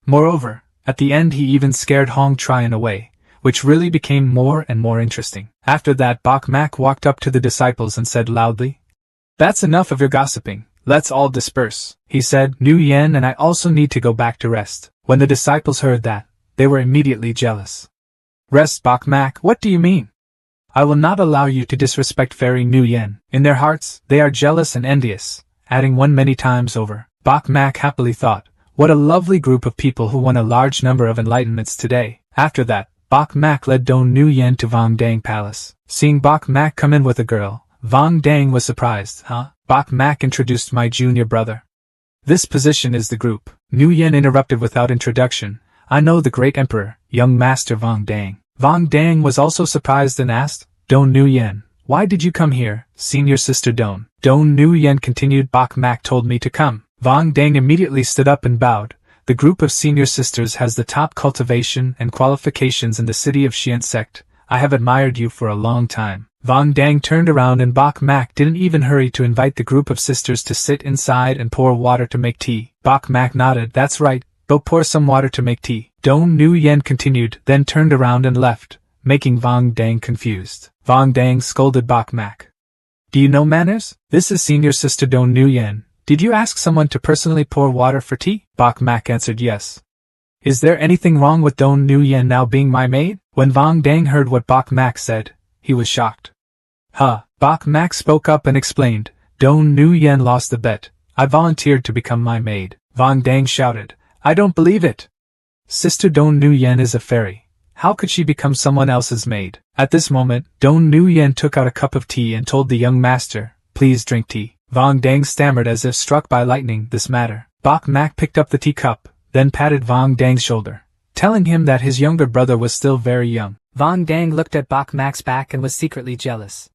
Moreover, at the end he even scared Hong Trian away, which really became more and more interesting. After that Bok Mak walked up to the disciples and said loudly, "That's enough of your gossiping. Let's all disperse." He said, "Nu Yen and I also need to go back to rest." When the disciples heard that, they were immediately jealous. "Rest, Bok Mak? What do you mean? I will not allow you to disrespect Fairy Nu Yen. In their hearts, they are jealous and envious, adding one many times over. Bok Mak happily thought, what a lovely group of people who won a large number of enlightenments today. After that, Bok Mak led Dong Nu Yen to Vong Dang Palace. Seeing Bok Mak come in with a girl, Vong Dang was surprised. Huh? Bok Mak introduced my junior brother. This position is the group. Nu Yen interrupted without introduction. I know the great emperor, young master Vong Dang. Vong Dang was also surprised and asked, Dong Nu Yen, why did you come here, senior sister Dong? Dong Nu Yen continued, Bok Mak told me to come. Vong Dang immediately stood up and bowed. The group of senior sisters has the top cultivation and qualifications in the city of Xian sect. I have admired you for a long time. Vong Dang turned around and Bok Mak didn't even hurry to invite the group of sisters to sit inside and pour water to make tea. Bok Mak nodded, that's right, go pour some water to make tea. Dong Nu Yen continued, then turned around and left, making Vong Dang confused. Vong Dang scolded Bok Mak. Do you know manners? This is senior sister Dong Nu Yen. Did you ask someone to personally pour water for tea? Bok Mak answered yes. Is there anything wrong with Dong Nu Yen now being my maid? When Vong Dang heard what Bok Mak said, he was shocked. Huh. Bok Mak spoke up and explained, Dong Nu Yen lost the bet. I volunteered to become my maid. Vong Dang shouted, I don't believe it. Sister Dong Nu Yen is a fairy. How could she become someone else's maid? At this moment, Dong Nu Yen took out a cup of tea and told the young master, please drink tea. Vong Dang stammered as if struck by lightning this matter. Bok Mak picked up the teacup, then patted Vong Dang's shoulder, telling him that his younger brother was still very young. Vong Dang looked at Bok Mak's back and was secretly jealous.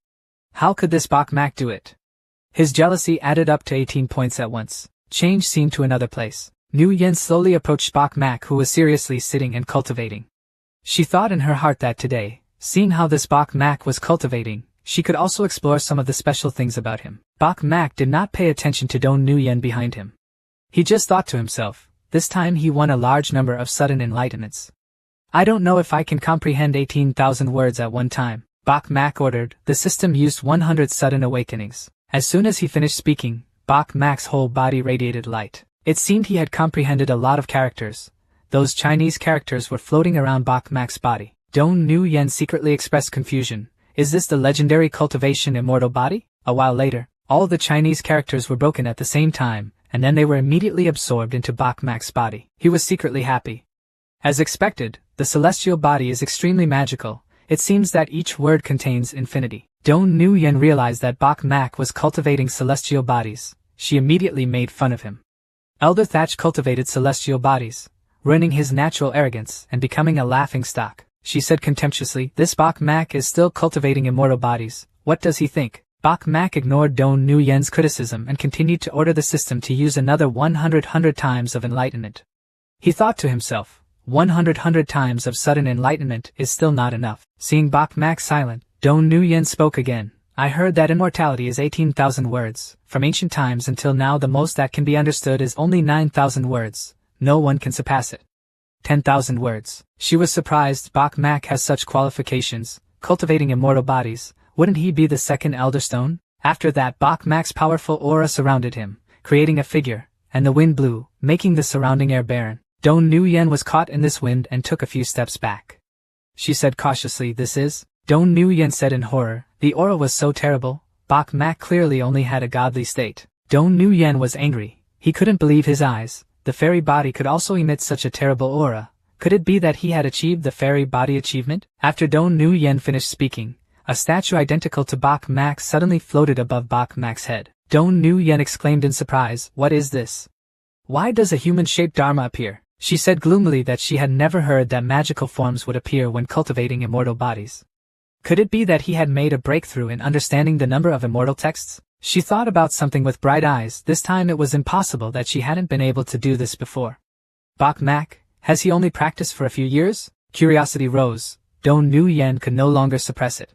How could this Bok Mak do it? His jealousy added up to 18 points at once. Change scene to another place. Nu Yen slowly approached Bok Mak, who was seriously sitting and cultivating. She thought in her heart that today, seeing how this Bok Mak was cultivating, she could also explore some of the special things about him. Bok Mak did not pay attention to Dong Nu Yen behind him. He just thought to himself, this time he won a large number of sudden enlightenments. I don't know if I can comprehend 18,000 words at one time. Bok Mak ordered. The system used 100 sudden awakenings. As soon as he finished speaking, Bok Mak's whole body radiated light. It seemed he had comprehended a lot of characters. Those Chinese characters were floating around Bok Mak's body. Dong Nu Yen secretly expressed confusion. Is this the legendary cultivation immortal body? A while later, all the Chinese characters were broken at the same time, and then they were immediately absorbed into Bok Mak's body. He was secretly happy. As expected, the celestial body is extremely magical. It seems that each word contains infinity. Dong Nu Yen realized that Bok Mak was cultivating celestial bodies. She immediately made fun of him. Elder Thatch cultivated celestial bodies, ruining his natural arrogance and becoming a laughingstock. She said contemptuously, this Bok Mak is still cultivating immortal bodies. What does he think? Bok Mak ignored Dong Nu Yen's criticism and continued to order the system to use another 100 times of enlightenment. He thought to himself, 100 times of sudden enlightenment is still not enough. Seeing Bok Mak silent, Dong Nu Yen spoke again. I heard that immortality is 18,000 words. From ancient times until now the most that can be understood is only 9,000 words. No one can surpass it. 10,000 words. She was surprised Bok Mak has such qualifications, cultivating immortal bodies. Wouldn't he be the second Elder Stone? After that Bok Mak's powerful aura surrounded him, creating a figure, and the wind blew, making the surrounding air barren. Dong Nu Yen was caught in this wind and took a few steps back. She said cautiously, this is? Dong Nu Yen said in horror, the aura was so terrible, Bok Mak clearly only had a godly state. Dong Nu Yen was angry. He couldn't believe his eyes. The fairy body could also emit such a terrible aura. Could it be that he had achieved the fairy body achievement? After Dong Nu Yen finished speaking, a statue identical to Bok Mak suddenly floated above Bok Mak's head. Dong Nu Yen exclaimed in surprise, what is this? Why does a human-shaped Dharma appear? She said gloomily that she had never heard that magical forms would appear when cultivating immortal bodies. Could it be that he had made a breakthrough in understanding the number of immortal texts? She thought about something with bright eyes. This time it was impossible that she hadn't been able to do this before. Bok Mak, has he only practiced for a few years? Curiosity rose. Dong Nu Yen could no longer suppress it.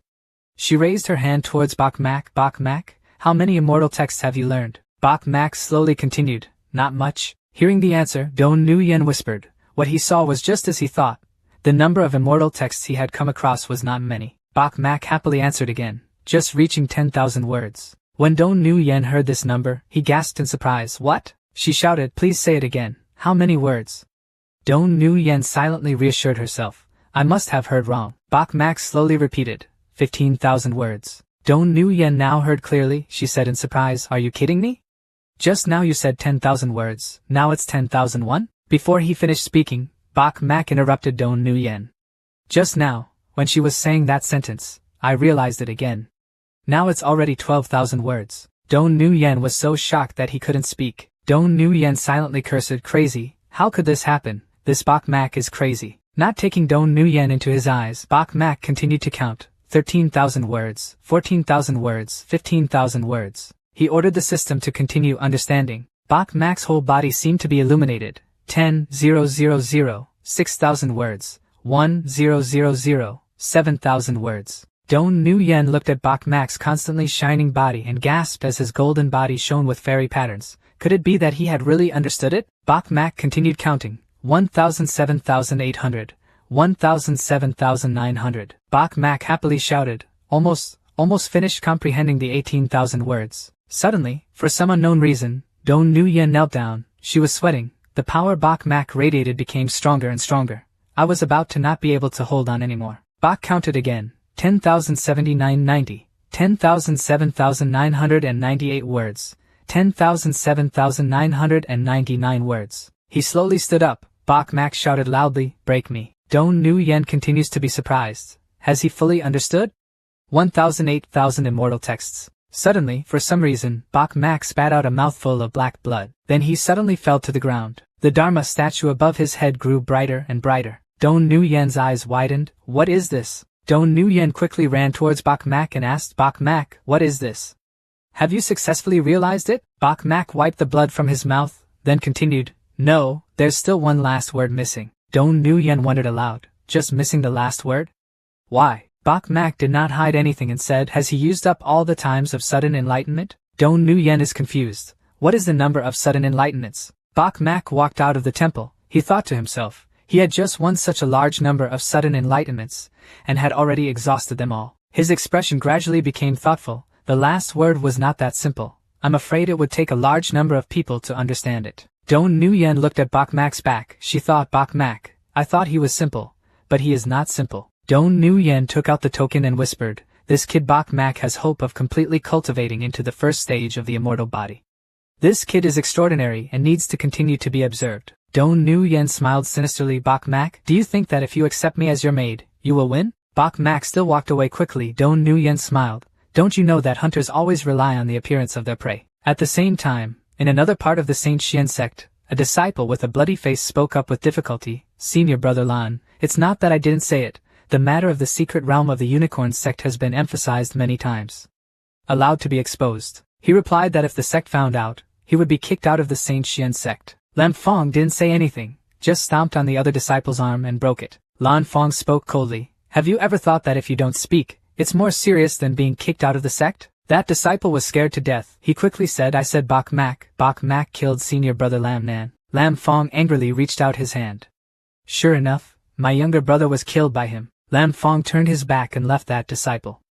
She raised her hand towards Bok Mak. Bok Mak, how many immortal texts have you learned? Bok Mak slowly continued, not much. Hearing the answer, Dong Nu Yen whispered. What he saw was just as he thought. The number of immortal texts he had come across was not many. Bok Mak happily answered again, just reaching 10,000 words. When Dong Nu Yen heard this number, he gasped in surprise. What? She shouted, please say it again. How many words? Dong Nu Yen silently reassured herself. I must have heard wrong. Bok Mak slowly repeated. 15,000 words. Dong Nguyen now heard clearly. She said in surprise, "Are you kidding me? Just now you said 10,000 words, now it's 10,001? Before he finished speaking, Bok Mak interrupted Dong Nguyen. "Just now, when she was saying that sentence, I realized it again. Now it's already 12,000 words. Dong Nguyen was so shocked that he couldn't speak. Dong Nguyen silently cursed, "Crazy, how could this happen? This Bok Mak is crazy." Not taking Dong Nguyen into his eyes, Bok Mak continued to count. 13,000 words, 14,000 words, 15,000 words. He ordered the system to continue understanding. Bok Mak's whole body seemed to be illuminated. 10,000, 6,000 words, 1,000, 7,000 words. Dong Nguyen looked at Bok Mak's constantly shining body and gasped as his golden body shone with fairy patterns. Could it be that he had really understood it? Bok Mak continued counting. 1,007,800, 1,007,900. Bok Mak happily shouted, almost finished comprehending the 18,000 words. Suddenly, for some unknown reason, Dong Nguyen knelt down. She was sweating. The power Bok Mak radiated became stronger and stronger. I was about to not be able to hold on anymore. Bok counted again. 10,079.90, 10,007,998 words, 10,007,999 words. He slowly stood up. Bok Mak shouted loudly, "Break me." Dong Nguyen continues to be surprised. Has he fully understood? 1,008,000 immortal texts. Suddenly, for some reason, Bok Mak spat out a mouthful of black blood. Then he suddenly fell to the ground. The Dharma statue above his head grew brighter and brighter. Dong Nguyen's eyes widened. What is this? Dong Nguyen quickly ran towards Bok Mak and asked, "Bok Mak, what is this? Have you successfully realized it?" Bok Mak wiped the blood from his mouth, then continued, "No, there's still one last word missing." Dong Nguyen wondered aloud, "Just missing the last word? Why?" Bok Mak did not hide anything and said, "Has he used up all the times of sudden enlightenment?" Dong Nguyen is confused. What is the number of sudden enlightenments? Bok Mak walked out of the temple. He thought to himself, he had just won such a large number of sudden enlightenments, and had already exhausted them all. His expression gradually became thoughtful. The last word was not that simple. I'm afraid it would take a large number of people to understand it. Dong Nguyen looked at Bok Mak's back. She thought, "Bok Mak, I thought he was simple, but he is not simple." Dong Nguyen took out the token and whispered, "This kid Bok Mak has hope of completely cultivating into the first stage of the immortal body. This kid is extraordinary and needs to continue to be observed." Dong Nguyen smiled sinisterly. "Bok Mak, do you think that if you accept me as your maid, you will win?" Bok Mak still walked away quickly. Dong Nguyen smiled. "Don't you know that hunters always rely on the appearance of their prey?" At the same time, in another part of the Saint Xian sect, a disciple with a bloody face spoke up with difficulty. "Senior Brother Lan, it's not that I didn't say it. The matter of the secret realm of the unicorn sect has been emphasized many times. Allowed to be exposed." He replied that if the sect found out, he would be kicked out of the Saint Xian sect. Lam Fong didn't say anything, just stomped on the other disciple's arm and broke it. Lan Fong spoke coldly. "Have you ever thought that if you don't speak, it's more serious than being kicked out of the sect?" That disciple was scared to death. He quickly said, "I said Bok Mak. Bok Mak killed Senior Brother Lam Nan." Lam Fong angrily reached out his hand. "Sure enough, my younger brother was killed by him." Lam Fong turned his back and left that disciple.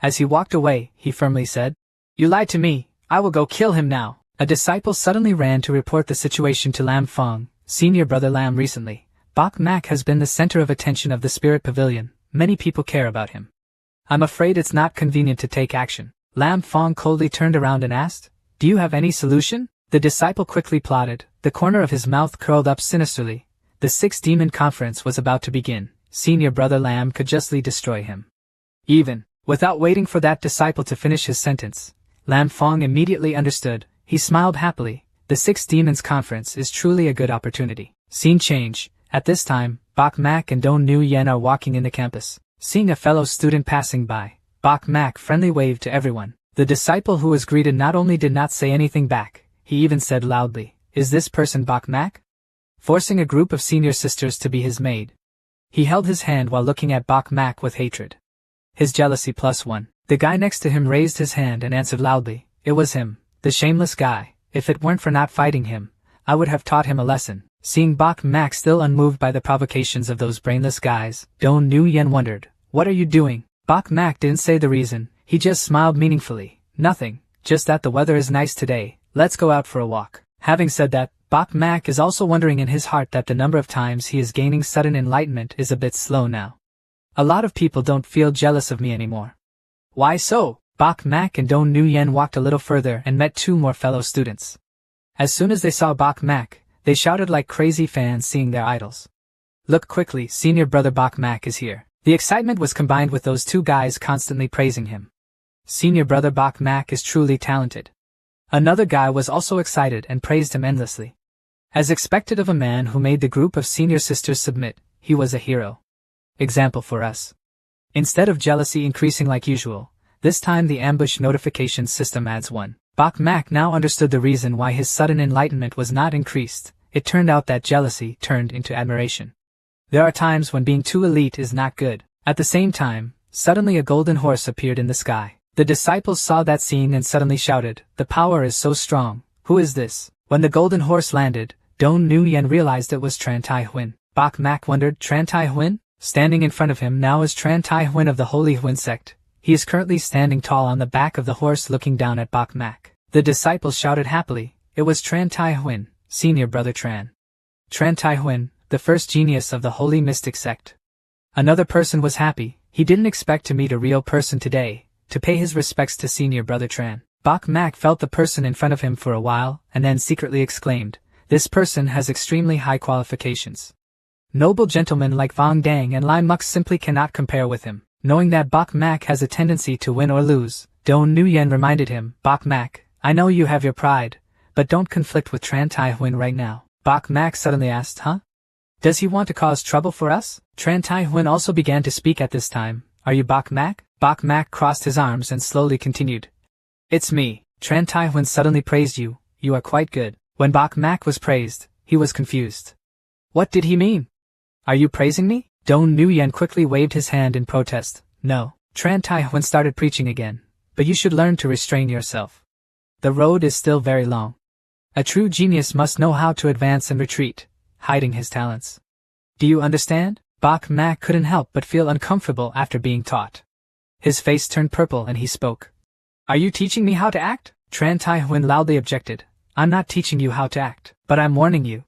As he walked away, he firmly said, "You lied to me, I will go kill him now." A disciple suddenly ran to report the situation to Lam Fong. "Senior Brother Lam, recently, Bok Mak has been the center of attention of the Spirit Pavilion. Many people care about him. I'm afraid it's not convenient to take action." Lam Fong coldly turned around and asked, "Do you have any solution?" The disciple quickly plotted. The corner of his mouth curled up sinisterly. The Sixth Demon Conference was about to begin. Senior Brother Lam could justly destroy him. Even without waiting for that disciple to finish his sentence, Lam Fong immediately understood. He smiled happily. The Sixth Demons Conference is truly a good opportunity. Scene change. At this time, Bok Mak and Dong Nguyen are walking in the campus. Seeing a fellow student passing by, Bok Mak friendly waved to everyone. The disciple who was greeted not only did not say anything back, he even said loudly, "Is this person Bok Mak?" Forcing a group of senior sisters to be his maid. He held his hand while looking at Bok Mak with hatred. His jealousy +1. The guy next to him raised his hand and answered loudly, "It was him, the shameless guy. If it weren't for not fighting him, I would have taught him a lesson." Seeing Bok Mak still unmoved by the provocations of those brainless guys, Dong Nguyen wondered, "What are you doing?" Bok Mak didn't say the reason. He just smiled meaningfully. "Nothing, just that the weather is nice today. Let's go out for a walk." Having said that, Bok Mak is also wondering in his heart that the number of times he is gaining sudden enlightenment is a bit slow now. A lot of people don't feel jealous of me anymore. Why so? Bok Mak and Don Nguyen walked a little further and met 2 more fellow students. As soon as they saw Bok Mak, they shouted like crazy fans seeing their idols. Look quickly, senior brother Bok Mak is here. The excitement was combined with those 2 guys constantly praising him. Senior brother Bok Mak is truly talented. Another guy was also excited and praised him endlessly. As expected of a man who made the group of senior sisters submit, he was a hero. Example for us. Instead of jealousy increasing like usual, this time the ambush notification system adds 1. Bok Mak now understood the reason why his sudden enlightenment was not increased. It turned out that jealousy turned into admiration. There are times when being too elite is not good. At the same time, suddenly a golden horse appeared in the sky. The disciples saw that scene and suddenly shouted, "The power is so strong. Who is this?" When the golden horse landed, Don Nguyen realized it was Tran Tai Huyen. Bok Mak wondered, Tran Tai Huyen? Standing in front of him now is Tran Tai Huyen of the Holy Huyen sect. He is currently standing tall on the back of the horse looking down at Bok Mak. The disciples shouted happily, it was Tran Tai Huyen, senior brother Tran. Tran Tai Huyen, the first genius of the Holy Mystic sect. Another person was happy. He didn't expect to meet a real person today, to pay his respects to senior brother Tran. Bok Mak felt the person in front of him for a while, and then secretly exclaimed, this person has extremely high qualifications. Noble gentlemen like Vong Dang and Lai Muk simply cannot compare with him. Knowing that Bok Mak has a tendency to win or lose, Don Nguyen reminded him, Bok Mak, I know you have your pride, but don't conflict with Tran Tai Huyen right now. Bok Mak suddenly asked, huh? Does he want to cause trouble for us? Tran Tai Huyen also began to speak at this time. Are you Bok Mak? Bok Mak crossed his arms and slowly continued. It's me. Tran Tai Huyen suddenly praised you. You are quite good. When Bok Mak was praised, he was confused. What did he mean? Are you praising me? Don Nguyen quickly waved his hand in protest. No. Tran Tai Huyen started preaching again. But you should learn to restrain yourself. The road is still very long. A true genius must know how to advance and retreat, hiding his talents. Do you understand? Bok Mak couldn't help but feel uncomfortable after being taught. His face turned purple and he spoke. Are you teaching me how to act? Tran Tai Huyen loudly objected. I'm not teaching you how to act, but I'm warning you.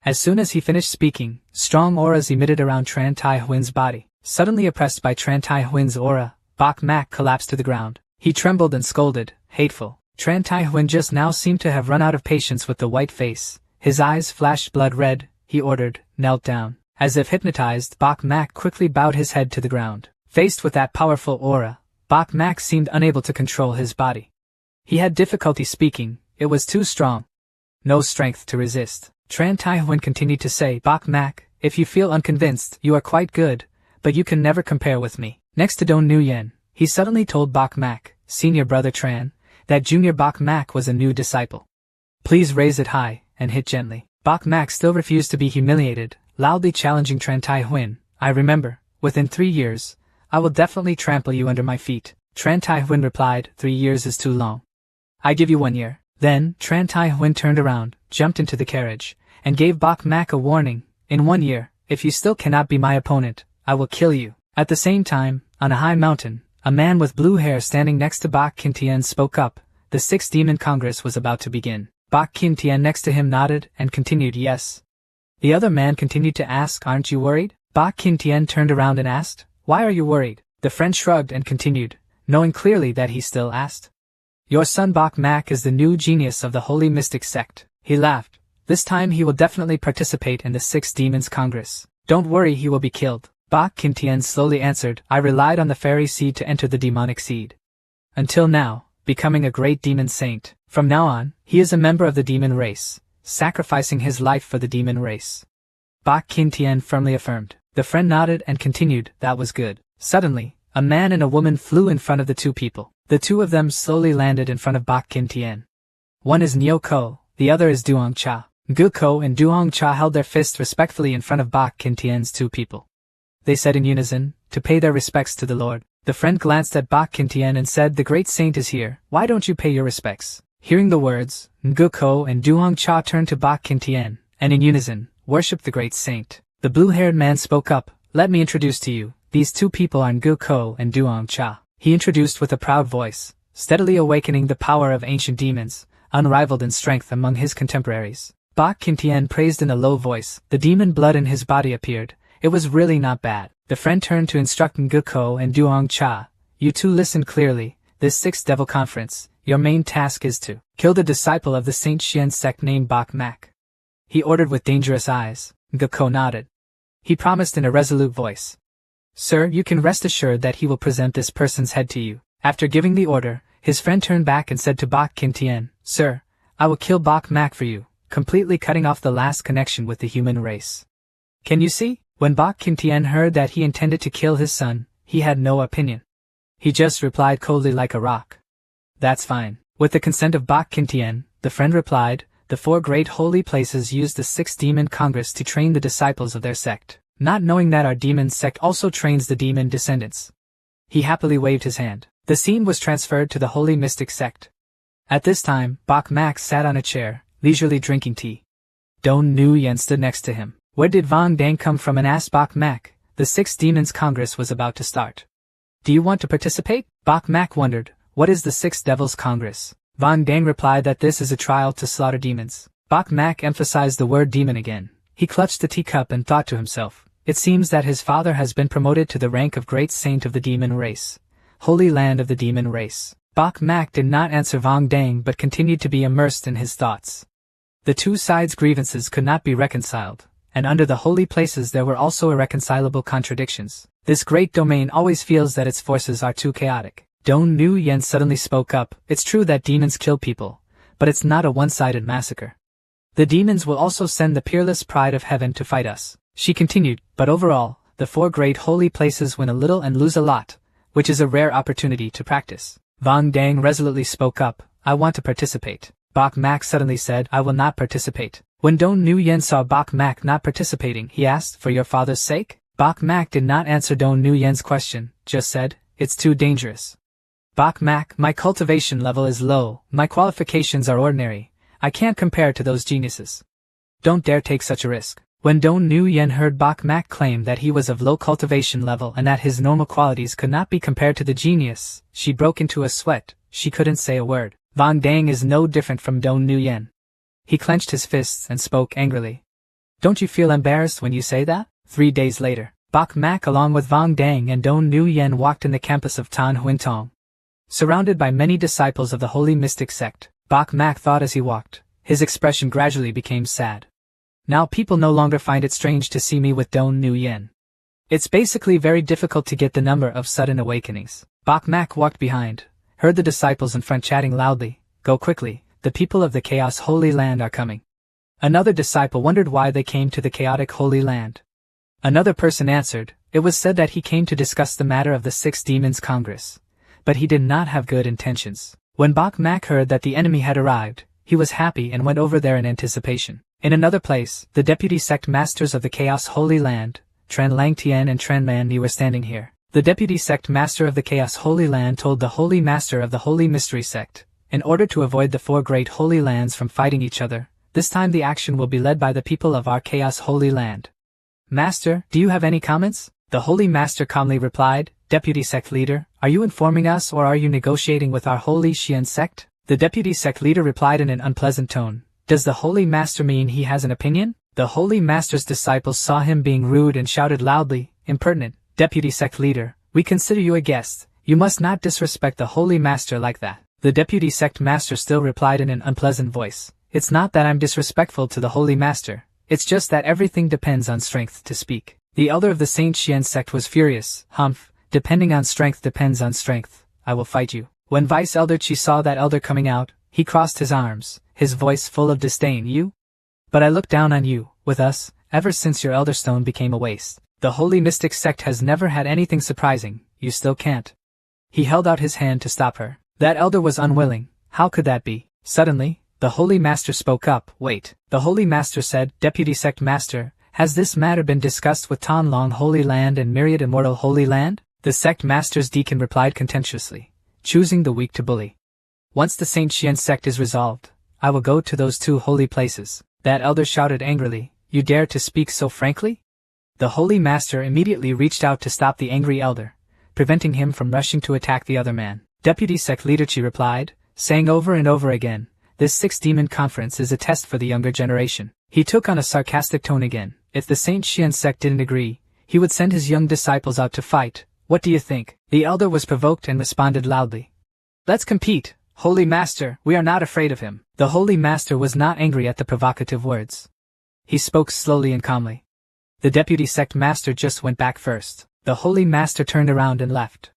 As soon as he finished speaking, strong auras emitted around Tran Tai Huyen's body. Suddenly oppressed by Tran Tai Huyen's aura, Bok Mak collapsed to the ground. He trembled and scolded, hateful. Tran Tai Huyen just now seemed to have run out of patience with the white face. His eyes flashed blood red. He ordered, knelt down. As if hypnotized, Bok Mak quickly bowed his head to the ground. Faced with that powerful aura, Bok Mak seemed unable to control his body. He had difficulty speaking, it was too strong. No strength to resist. Tran Tai Huyen continued to say, Bok Mak, if you feel unconvinced, you are quite good, but you can never compare with me. Next to Don Nguyen, he suddenly told Bok Mak, senior brother Tran, that junior Bok Mak was a new disciple. Please raise it high, and hit gently. Bok Mak still refused to be humiliated, loudly challenging Tran Tai Huyen. I remember, within 3 years, I will definitely trample you under my feet. Tran Tai Huyen replied, 3 years is too long. I give you 1 year. Then, Tran Tai Huyen turned around, jumped into the carriage, and gave Bok Mak a warning. In 1 year, if you still cannot be my opponent, I will kill you. At the same time, on a high mountain, a man with blue hair standing next to Bok Kin Tien spoke up. The 6th Demon Congress was about to begin. Bok Kin Tien next to him nodded and continued, yes. The other man continued to ask, aren't you worried? Bok Kin Tien turned around and asked, why are you worried? The friend shrugged and continued, knowing clearly that he still asked. Your son Bok Mak is the new genius of the Holy Mystic sect. He laughed. This time he will definitely participate in the 6th Demons Congress. Don't worry, he will be killed. Bok Kin Tien slowly answered, I relied on the fairy seed to enter the demonic seed. Until now, becoming a great demon saint. From now on, he is a member of the demon race, sacrificing his life for the demon race. Bok Kin Tien firmly affirmed. The friend nodded and continued, that was good. Suddenly, a man and a woman flew in front of the 2 people. The 2 of them slowly landed in front of Bok Kin Tien. One is Nyo Ko, the other is Duong Cha. Gu Ko and Duong Cha held their fists respectfully in front of Bok Kin Tien's 2 people. They said in unison, to pay their respects to the Lord. The friend glanced at Bok Kin Tien and said, the great saint is here, why don't you pay your respects? Hearing the words, Gu Ko and Duong Cha turned to Bok Kin Tien, and in unison, worshipped the great saint. The blue-haired man spoke up, let me introduce to you, these 2 people are Gu Ko and Duong Cha. He introduced with a proud voice, steadily awakening the power of ancient demons, unrivaled in strength among his contemporaries. Bok Kin Tien praised in a low voice, the demon blood in his body appeared, it was really not bad. The friend turned to instruct Gu Ko and Duong Cha, You two listen clearly. This sixth devil conference, your main task is to kill the disciple of the Saint Xian sect named Bok Mak. He ordered with dangerous eyes. Gakko nodded. He promised in a resolute voice. Sir, you can rest assured that he will present this person's head to you. After giving the order, his friend turned back and said to Bok Kintien, Sir, I will kill Bok Mak for you, completely cutting off the last connection with the human race. Can you see? When Bok Kintien heard that he intended to kill his son, he had no opinion. He just replied coldly like a rock. That's fine. With the consent of Bok Kintien, the friend replied, the four great holy places used the sixth demon congress to train the disciples of their sect, not knowing that our demon sect also trains the demon descendants. He happily waved his hand. The scene was transferred to the holy mystic sect. At this time, Bok Mak sat on a chair, leisurely drinking tea. Don Nguyen stood next to him. Where did Vang Dang come from, and asked Bok Mak. The Sixth Demons Congress was about to start. Do you want to participate? Bok Mak wondered, what is the Sixth Devils Congress? Vang Dang replied that this is a trial to slaughter demons. Bok Mak emphasized the word demon again. He clutched the teacup and thought to himself, it seems that his father has been promoted to the rank of great saint of the demon race. Holy land of the demon race. Bok Mak did not answer Vang Dang but continued to be immersed in his thoughts. The two sides' grievances could not be reconciled, and under the holy places there were also irreconcilable contradictions. This great domain always feels that its forces are too chaotic. Don Nguyen suddenly spoke up. It's true that demons kill people, but it's not a one-sided massacre. The demons will also send the peerless pride of heaven to fight us. She continued, but overall, the four great holy places win a little and lose a lot, which is a rare opportunity to practice. Vang Dang resolutely spoke up, I want to participate. Bok Mak suddenly said, I will not participate. When Don Nguyen saw Bok Mak not participating, he asked, for your father's sake? Bok Mak did not answer Don Nguyen's question, just said, it's too dangerous. Bok Mak, my cultivation level is low, my qualifications are ordinary, I can't compare to those geniuses. Don't dare take such a risk. When Don Nguyen heard Bok Mak claim that he was of low cultivation level and that his normal qualities could not be compared to the genius, she broke into a sweat. She couldn't say a word. Vang Dang is no different from Don Nguyen. He clenched his fists and spoke angrily. Don't you feel embarrassed when you say that? 3 days later, Bok Mak along with Vang Dang and Don Nguyen walked in the campus of Tan Huintong. Surrounded by many disciples of the holy mystic sect, Bok Mak thought as he walked. His expression gradually became sad. Now people no longer find it strange to see me with Don Nguyen. It's basically very difficult to get the number of sudden awakenings. Bok Mak walked behind, heard the disciples in front chatting loudly, go quickly, the people of the Chaos Holy Land are coming. Another disciple wondered why they came to the chaotic Holy Land. Another person answered, it was said that he came to discuss the matter of the Six Demons Congress. But he did not have good intentions. When Bok Mak heard that the enemy had arrived, he was happy and went over there in anticipation. In another place, the deputy sect masters of the Chaos Holy Land, Tran Lang Tien and Tran Man Ni were standing here. The deputy sect master of the Chaos Holy Land told the holy master of the Holy Mystery sect, in order to avoid the four great holy lands from fighting each other, this time the action will be led by the people of our Chaos Holy Land. Master, do you have any comments? The holy master calmly replied, Deputy sect leader, are you informing us or are you negotiating with our holy Xian sect? The deputy sect leader replied in an unpleasant tone. Does the holy master mean he has an opinion? The holy master's disciples saw him being rude and shouted loudly, impertinent, Deputy sect leader, we consider you a guest, you must not disrespect the holy master like that. The deputy sect master still replied in an unpleasant voice, it's not that I'm disrespectful to the holy master, it's just that everything depends on strength to speak. The elder of the Saint Xian sect was furious, humph, depending on strength depends on strength, I will fight you. When Vice Elder Chi saw that elder coming out, he crossed his arms, his voice full of disdain. You? But I look down on you, with us, ever since your elder stone became a waste. The holy mystic sect has never had anything surprising, you still can't. He held out his hand to stop her. That elder was unwilling, how could that be? Suddenly, the holy master spoke up, wait. The holy master said, Deputy sect master, has this matter been discussed with Tan Long Holy Land and Myriad Immortal Holy Land? The sect master's deacon replied contemptuously, choosing the weak to bully. Once the Saint Xian sect is resolved, I will go to those two holy places. That elder shouted angrily, you dare to speak so frankly? The holy master immediately reached out to stop the angry elder, preventing him from rushing to attack the other man. Deputy sect leader Chi replied, saying over and over again, this sixth demon conference is a test for the younger generation. He took on a sarcastic tone again. If the Saint Xian sect didn't agree, he would send his young disciples out to fight. What do you think? The elder was provoked and responded loudly. Let's compete, Holy Master, we are not afraid of him. The Holy Master was not angry at the provocative words. He spoke slowly and calmly. The deputy sect master just went back first. The Holy Master turned around and left.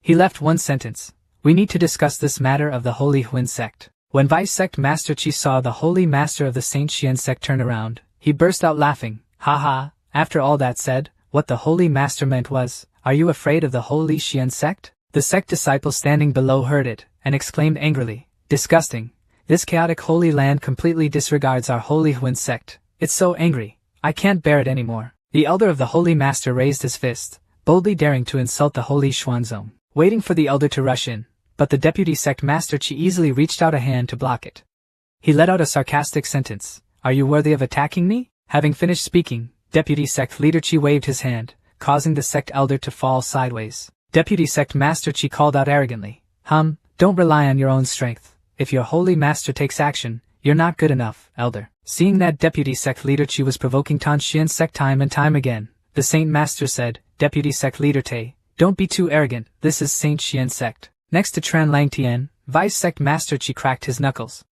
He left one sentence. We need to discuss this matter of the Holy Huin sect. When Vice Sect Master Chi saw the Holy Master of the Saint Xian sect turn around, he burst out laughing. Ha ha, after all that said, what the Holy Master meant was, are you afraid of the Holy Xian sect? The sect disciples standing below heard it, and exclaimed angrily, disgusting. This chaotic holy land completely disregards our Holy Huin sect. It's so angry. I can't bear it anymore. The elder of the Holy Master raised his fist, boldly daring to insult the Holy Xuanzong, waiting for the elder to rush in, but the deputy sect Master Chi easily reached out a hand to block it. He let out a sarcastic sentence, are you worthy of attacking me? Having finished speaking, deputy sect leader Chi waved his hand, causing the sect elder to fall sideways. Deputy sect Master Chi called out arrogantly, don't rely on your own strength. If your Holy Master takes action, you're not good enough, elder. Seeing that deputy sect leader Chi was provoking Tan Xian sect time and time again, the Saint Master said, Deputy sect leader Tay, don't be too arrogant, this is Saint Xian sect. Next to Tran Lang Tien, Vice Sect Master Chi cracked his knuckles.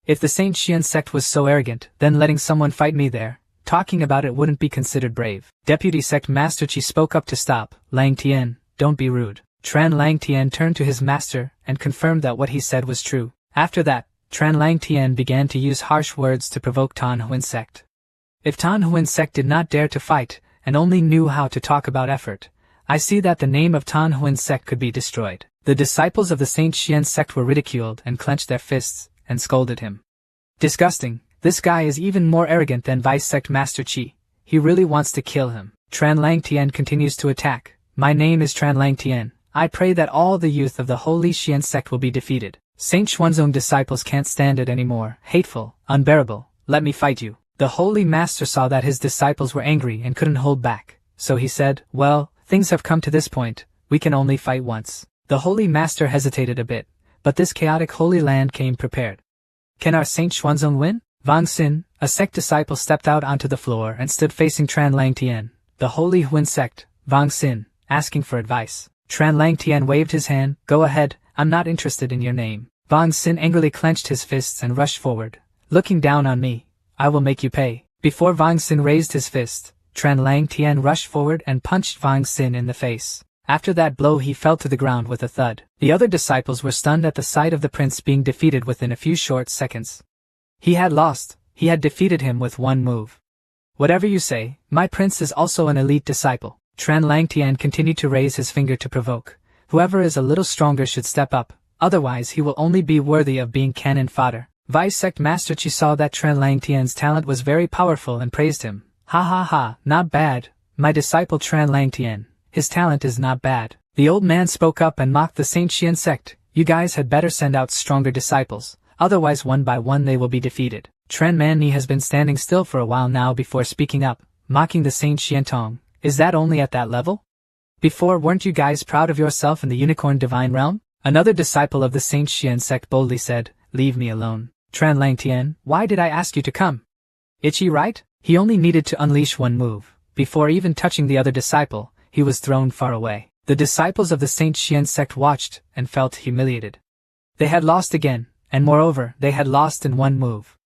If the Saint Xian sect was so arrogant, then letting someone fight me there, talking about it wouldn't be considered brave. Deputy sect Master Chi spoke up to stop. Lang Tien, don't be rude. Tran Lang Tien turned to his master and confirmed that what he said was true. After that, Tran Lang Tien began to use harsh words to provoke Tan Huin sect. If Tan Huin sect did not dare to fight, and only knew how to talk about effort, I see that the name of Tan Huin sect could be destroyed. The disciples of the Saint Xian sect were ridiculed and clenched their fists, and scolded him. Disgusting, this guy is even more arrogant than Vice Sect Master Chi. He really wants to kill him. Tran Lang Tien continues to attack. My name is Tran Lang Tien. I pray that all the youth of the Holy Xian sect will be defeated. Saint Xuanzong disciples can't stand it anymore. Hateful, unbearable, let me fight you. The Holy Master saw that his disciples were angry and couldn't hold back, so he said, well, things have come to this point, we can only fight once. The Holy Master hesitated a bit, but this chaotic holy land came prepared. Can our Saint Xuanzong win? Wang Xin, a sect disciple, stepped out onto the floor and stood facing Tran Lang Tien, the Holy Huin sect, Wang Xin, asking for advice. Tran Lang Tien waved his hand, go ahead, I'm not interested in your name. Wang Xin angrily clenched his fists and rushed forward. Looking down on me, I will make you pay. Before Wang Xin raised his fist, Tran Lang Tien rushed forward and punched Wang Xin in the face. After that blow he fell to the ground with a thud. The other disciples were stunned at the sight of the prince being defeated within a few short seconds. He had lost, he had defeated him with one move. Whatever you say, my prince is also an elite disciple. Tran Lang Tien continued to raise his finger to provoke. Whoever is a little stronger should step up, otherwise he will only be worthy of being cannon fodder. Vice Sect Master Chi saw that Tran Lang Tien's talent was very powerful and praised him. Ha ha ha, not bad, my disciple Tran Lang Tien. His talent is not bad. The old man spoke up and mocked the Saint Xian sect. You guys had better send out stronger disciples, otherwise one by one they will be defeated. Tran Man Ni has been standing still for a while now before speaking up, mocking the Saint Xian Tong. Is that only at that level? Before, weren't you guys proud of yourself in the unicorn divine realm? Another disciple of the Saint Xian sect boldly said, leave me alone. Tran Lang Tien, why did I ask you to come? Itchy, right? He only needed to unleash one move. Before even touching the other disciple, he was thrown far away. The disciples of the Saint Xian sect watched and felt humiliated. They had lost again, and moreover, they had lost in one move.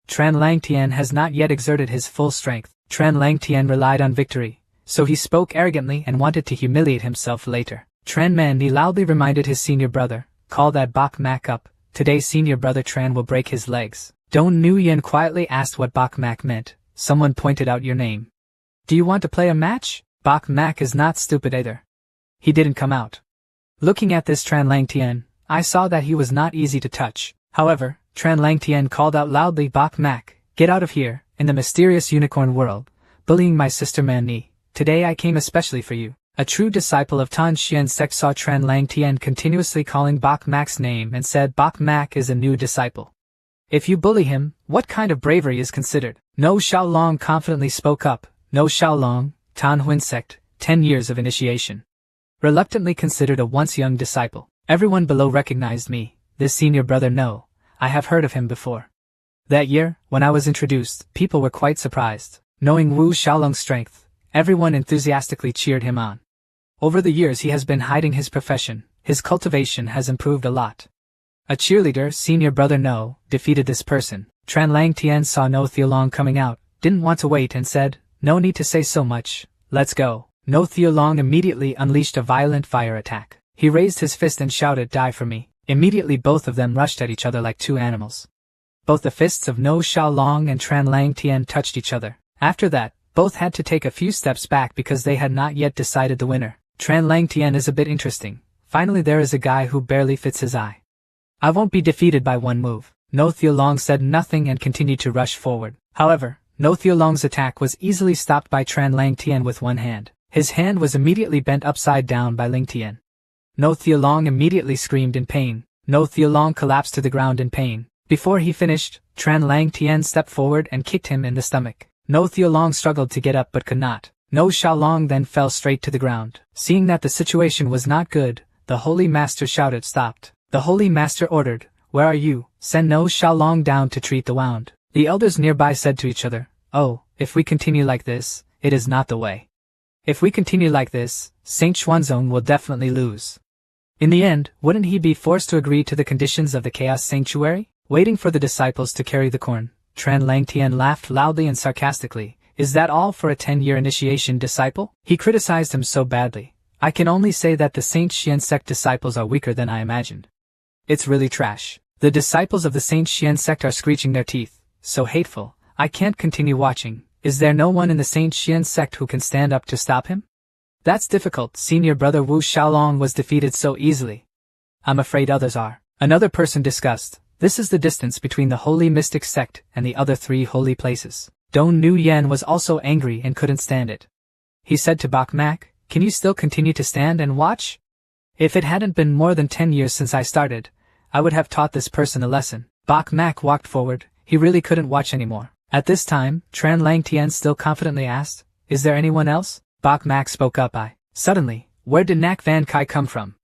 Tran Lang Tien has not yet exerted his full strength. Tran Lang Tien relied on victory, so he spoke arrogantly and wanted to humiliate himself later. Tran Man Ni loudly reminded his senior brother, call that Bok Mak up. Today senior brother Tran will break his legs. Don Nguyen quietly asked what Bok Mak meant. Someone pointed out your name. Do you want to play a match? Bok Mak is not stupid either. He didn't come out. Looking at this Tran Lang Tien, I saw that he was not easy to touch. However, Tran Lang Tien called out loudly, Bok Mak, get out of here, in the mysterious unicorn world, bullying my sister Man Ni. Today I came especially for you. A true disciple of Tan Xian sect saw Tran Lang Tien continuously calling Bok Mak's name and said Bok Mak is a new disciple. If you bully him, what kind of bravery is considered? No Xiaolong confidently spoke up. No Xiaolong, Tan Huin sect, 10 years of initiation. Reluctantly considered a once young disciple. Everyone below recognized me. This senior brother no. I have heard of him before. That year, when I was introduced, people were quite surprised. Knowing Wu Xiaolong's strength, everyone enthusiastically cheered him on. Over the years he has been hiding his profession. His cultivation has improved a lot. A cheerleader, senior brother No, defeated this person. Tran Lang Tian saw No Theolong coming out, didn't want to wait and said, "No need to say so much, let's go." No Theolong immediately unleashed a violent fire attack. He raised his fist and shouted, "Die for me." Immediately both of them rushed at each other like two animals. Both the fists of No Xiaolong and Tran Lang Tian touched each other. After that, both had to take a few steps back because they had not yet decided the winner. Tran Lang Tian is a bit interesting. Finally there is a guy who barely fits his eye. "I won't be defeated by one move." No Theolong said nothing and continued to rush forward. However, No Theolong's attack was easily stopped by Tran Lang Tian with one hand. His hand was immediately bent upside down by Ling Tian. No Theolong immediately screamed in pain. No Theolong collapsed to the ground in pain. Before he finished, Tran Lang Tian stepped forward and kicked him in the stomach. No Theolong struggled to get up but could not. No Xiaolong then fell straight to the ground. Seeing that the situation was not good, the Holy Master shouted, "Stopped." The Holy Master ordered, "Where are you? Send No Xiaolong down to treat the wound." The elders nearby said to each other, "Oh, if we continue like this, it is not the way. If we continue like this, Saint Xuanzong will definitely lose." In the end, wouldn't he be forced to agree to the conditions of the Chaos Sanctuary? Waiting for the disciples to carry the corn, Tran Lang Tian laughed loudly and sarcastically. "Is that all for a 10-year initiation disciple?" He criticized him so badly. "I can only say that the Saint Xian sect disciples are weaker than I imagined. It's really trash. The disciples of the Saint Xian sect are screeching their teeth. So hateful. I can't continue watching. Is there no one in the Saint Xian sect who can stand up to stop him?" "That's difficult. Senior brother Wu Xiaolong was defeated so easily." "I'm afraid others are." Another person discussed. "This is the distance between the Holy Mystic sect and the other 3 holy places." Dong Nu Yan was also angry and couldn't stand it. He said to Bok Mak, "Can you still continue to stand and watch? If it hadn't been more than 10 years since I started, I would have taught this person a lesson." Bok Mak walked forward. He really couldn't watch anymore. At this time, Tran Lang Tian still confidently asked, "Is there anyone else?" Bok Mak spoke up. Suddenly, "Where did Nak Van Kai come from?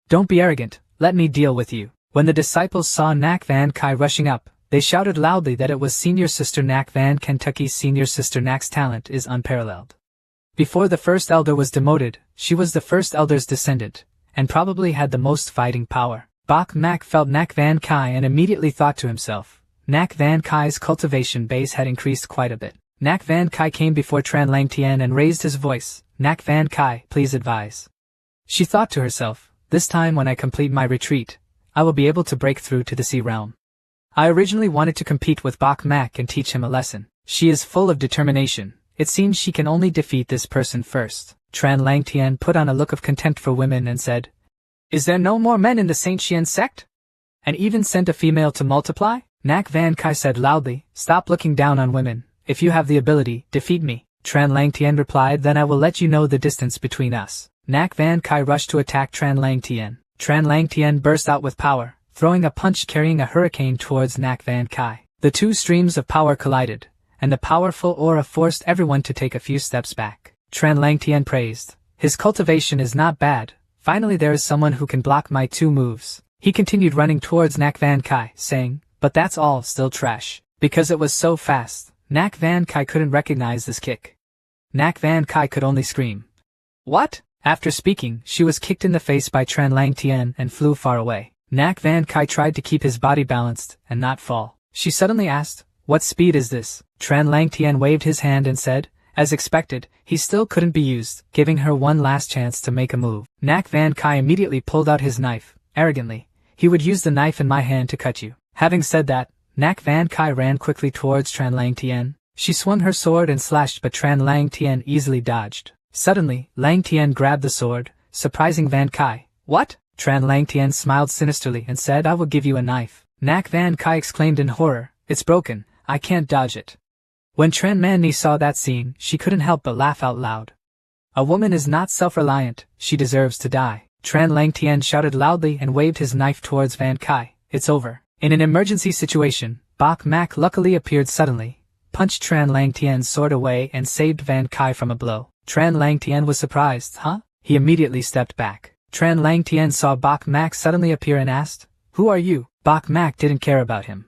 Don't be arrogant, let me deal with you." When the disciples saw Nak Van Kai rushing up, they shouted loudly that it was Senior Sister Nak Van Kentucky's Senior Sister Nak's talent is unparalleled. Before the first elder was demoted, she was the first elder's descendant, and probably had the most fighting power. Bok Mak felt Nak Van Kai and immediately thought to himself, Nak Van Kai's cultivation base had increased quite a bit. Nak Van Kai came before Tran Lang Tian and raised his voice, "Nak Van Kai, please advise." She thought to herself, "This time when I complete my retreat, I will be able to break through to the Sea Realm." I originally wanted to compete with Bok Mak and teach him a lesson. She is full of determination. It seems she can only defeat this person first. Tran Lang Tian put on a look of contempt for women and said, "Is there no more men in the Saint Xian sect? And even sent a female to multiply?" Nak Van Kai said loudly, "Stop looking down on women. If you have the ability, defeat me." Tran Lang Tian replied, "Then I will let you know the distance between us." Nak Van Kai rushed to attack Tran Lang Tian. Tran Lang Tian burst out with power, throwing a punch carrying a hurricane towards Nak Van Kai. The two streams of power collided, and the powerful aura forced everyone to take a few steps back. Tran Lang Tian praised, "His cultivation is not bad. Finally there is someone who can block my 2 moves." He continued running towards Nak Van Kai, saying, "But that's all still trash." Because it was so fast, Nak Van Kai couldn't recognize this kick. Nak Van Kai could only scream, "What?" After speaking, she was kicked in the face by Tran Lang Tian and flew far away. Nak Van Kai tried to keep his body balanced and not fall. She suddenly asked, "What speed is this?" Tran Lang Tian waved his hand and said, as expected, he still couldn't be used, giving her one last chance to make a move. Nak Van Kai immediately pulled out his knife, arrogantly. "He would use the knife in my hand to cut you." Having said that, Nak Van Kai ran quickly towards Tran Lang Tian. She swung her sword and slashed, but Tran Lang Tian easily dodged. Suddenly, Lang Tian grabbed the sword, surprising Van Kai. "What?" Tran Lang Tian smiled sinisterly and said, "I will give you a knife." Nak Van Kai exclaimed in horror, "It's broken, I can't dodge it." When Tran Manhwa saw that scene, she couldn't help but laugh out loud. A woman is not self-reliant, she deserves to die. Tran Lang Tian shouted loudly and waved his knife towards Van Kai. "It's over." In an emergency situation, Bok Mak luckily appeared suddenly, punched Tran Lang Tian's sword away and saved Van Kai from a blow. Tran Lang Tian was surprised. "Huh?" He immediately stepped back. Tran Lang Tian saw Bok Mak suddenly appear and asked, "Who are you?" Bok Mak didn't care about him.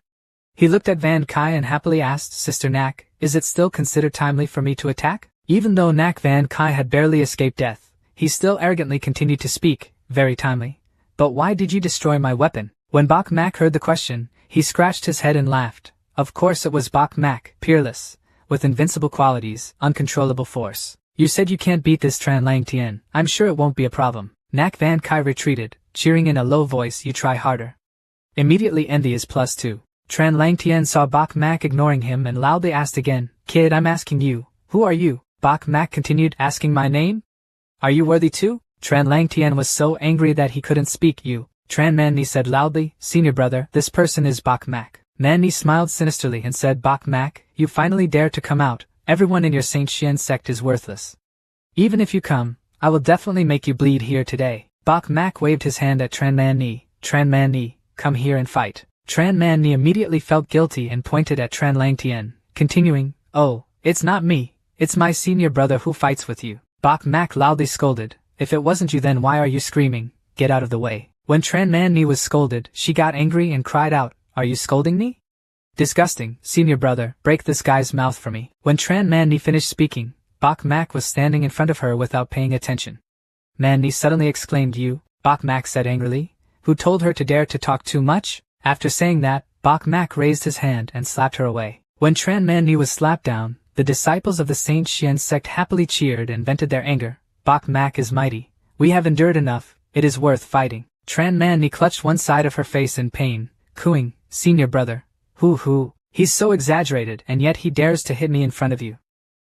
He looked at Van Kai and happily asked, "Sister Nak, is it still considered timely for me to attack?" Even though Nak Van Kai had barely escaped death, he still arrogantly continued to speak, very timely. But why did you destroy my weapon? When Bok Mak heard the question, he scratched his head and laughed. Of course it was Bok Mak, peerless, with invincible qualities, uncontrollable force. You said you can't beat this Tran Lang Tien. I'm sure it won't be a problem. Nak Van Kai retreated, cheering in a low voice, you try harder. Immediately envy is +2. Tran Lang Tien saw Bok Mak ignoring him and loudly asked again, kid, I'm asking you, who are you? Bok Mak continued, asking my name? Are you worthy too? Tran Lang Tien was so angry that he couldn't speak. You. Tran Man Ni said loudly, senior brother, this person is Bok Mak. Man Ni smiled sinisterly and said, Bok Mak, you finally dare to come out. Everyone in your Saint Xian sect is worthless. Even if you come, I will definitely make you bleed here today. Bok Mak waved his hand at Tran Man Ni. Tran Man Ni, come here and fight. Tran Man Ni immediately felt guilty and pointed at Tran Lang Tien, continuing, oh, it's not me, it's my senior brother who fights with you. Bok Mak loudly scolded, if it wasn't you then why are you screaming, get out of the way. When Tran Man Ni was scolded, she got angry and cried out, are you scolding me? Disgusting, senior brother, break this guy's mouth for me. When Tran Man Ni finished speaking, Bok Mak was standing in front of her without paying attention. Man Ni suddenly exclaimed, you, Bok Mak said angrily, who told her to dare to talk too much? After saying that, Bok Mak raised his hand and slapped her away. When Tran Man Ni was slapped down, the disciples of the Saint Xian sect happily cheered and vented their anger. Bok Mak is mighty. We have endured enough, it is worth fighting. Tran Man Ni clutched one side of her face in pain, cooing, senior brother. Hoo, he's so exaggerated and yet he dares to hit me in front of you.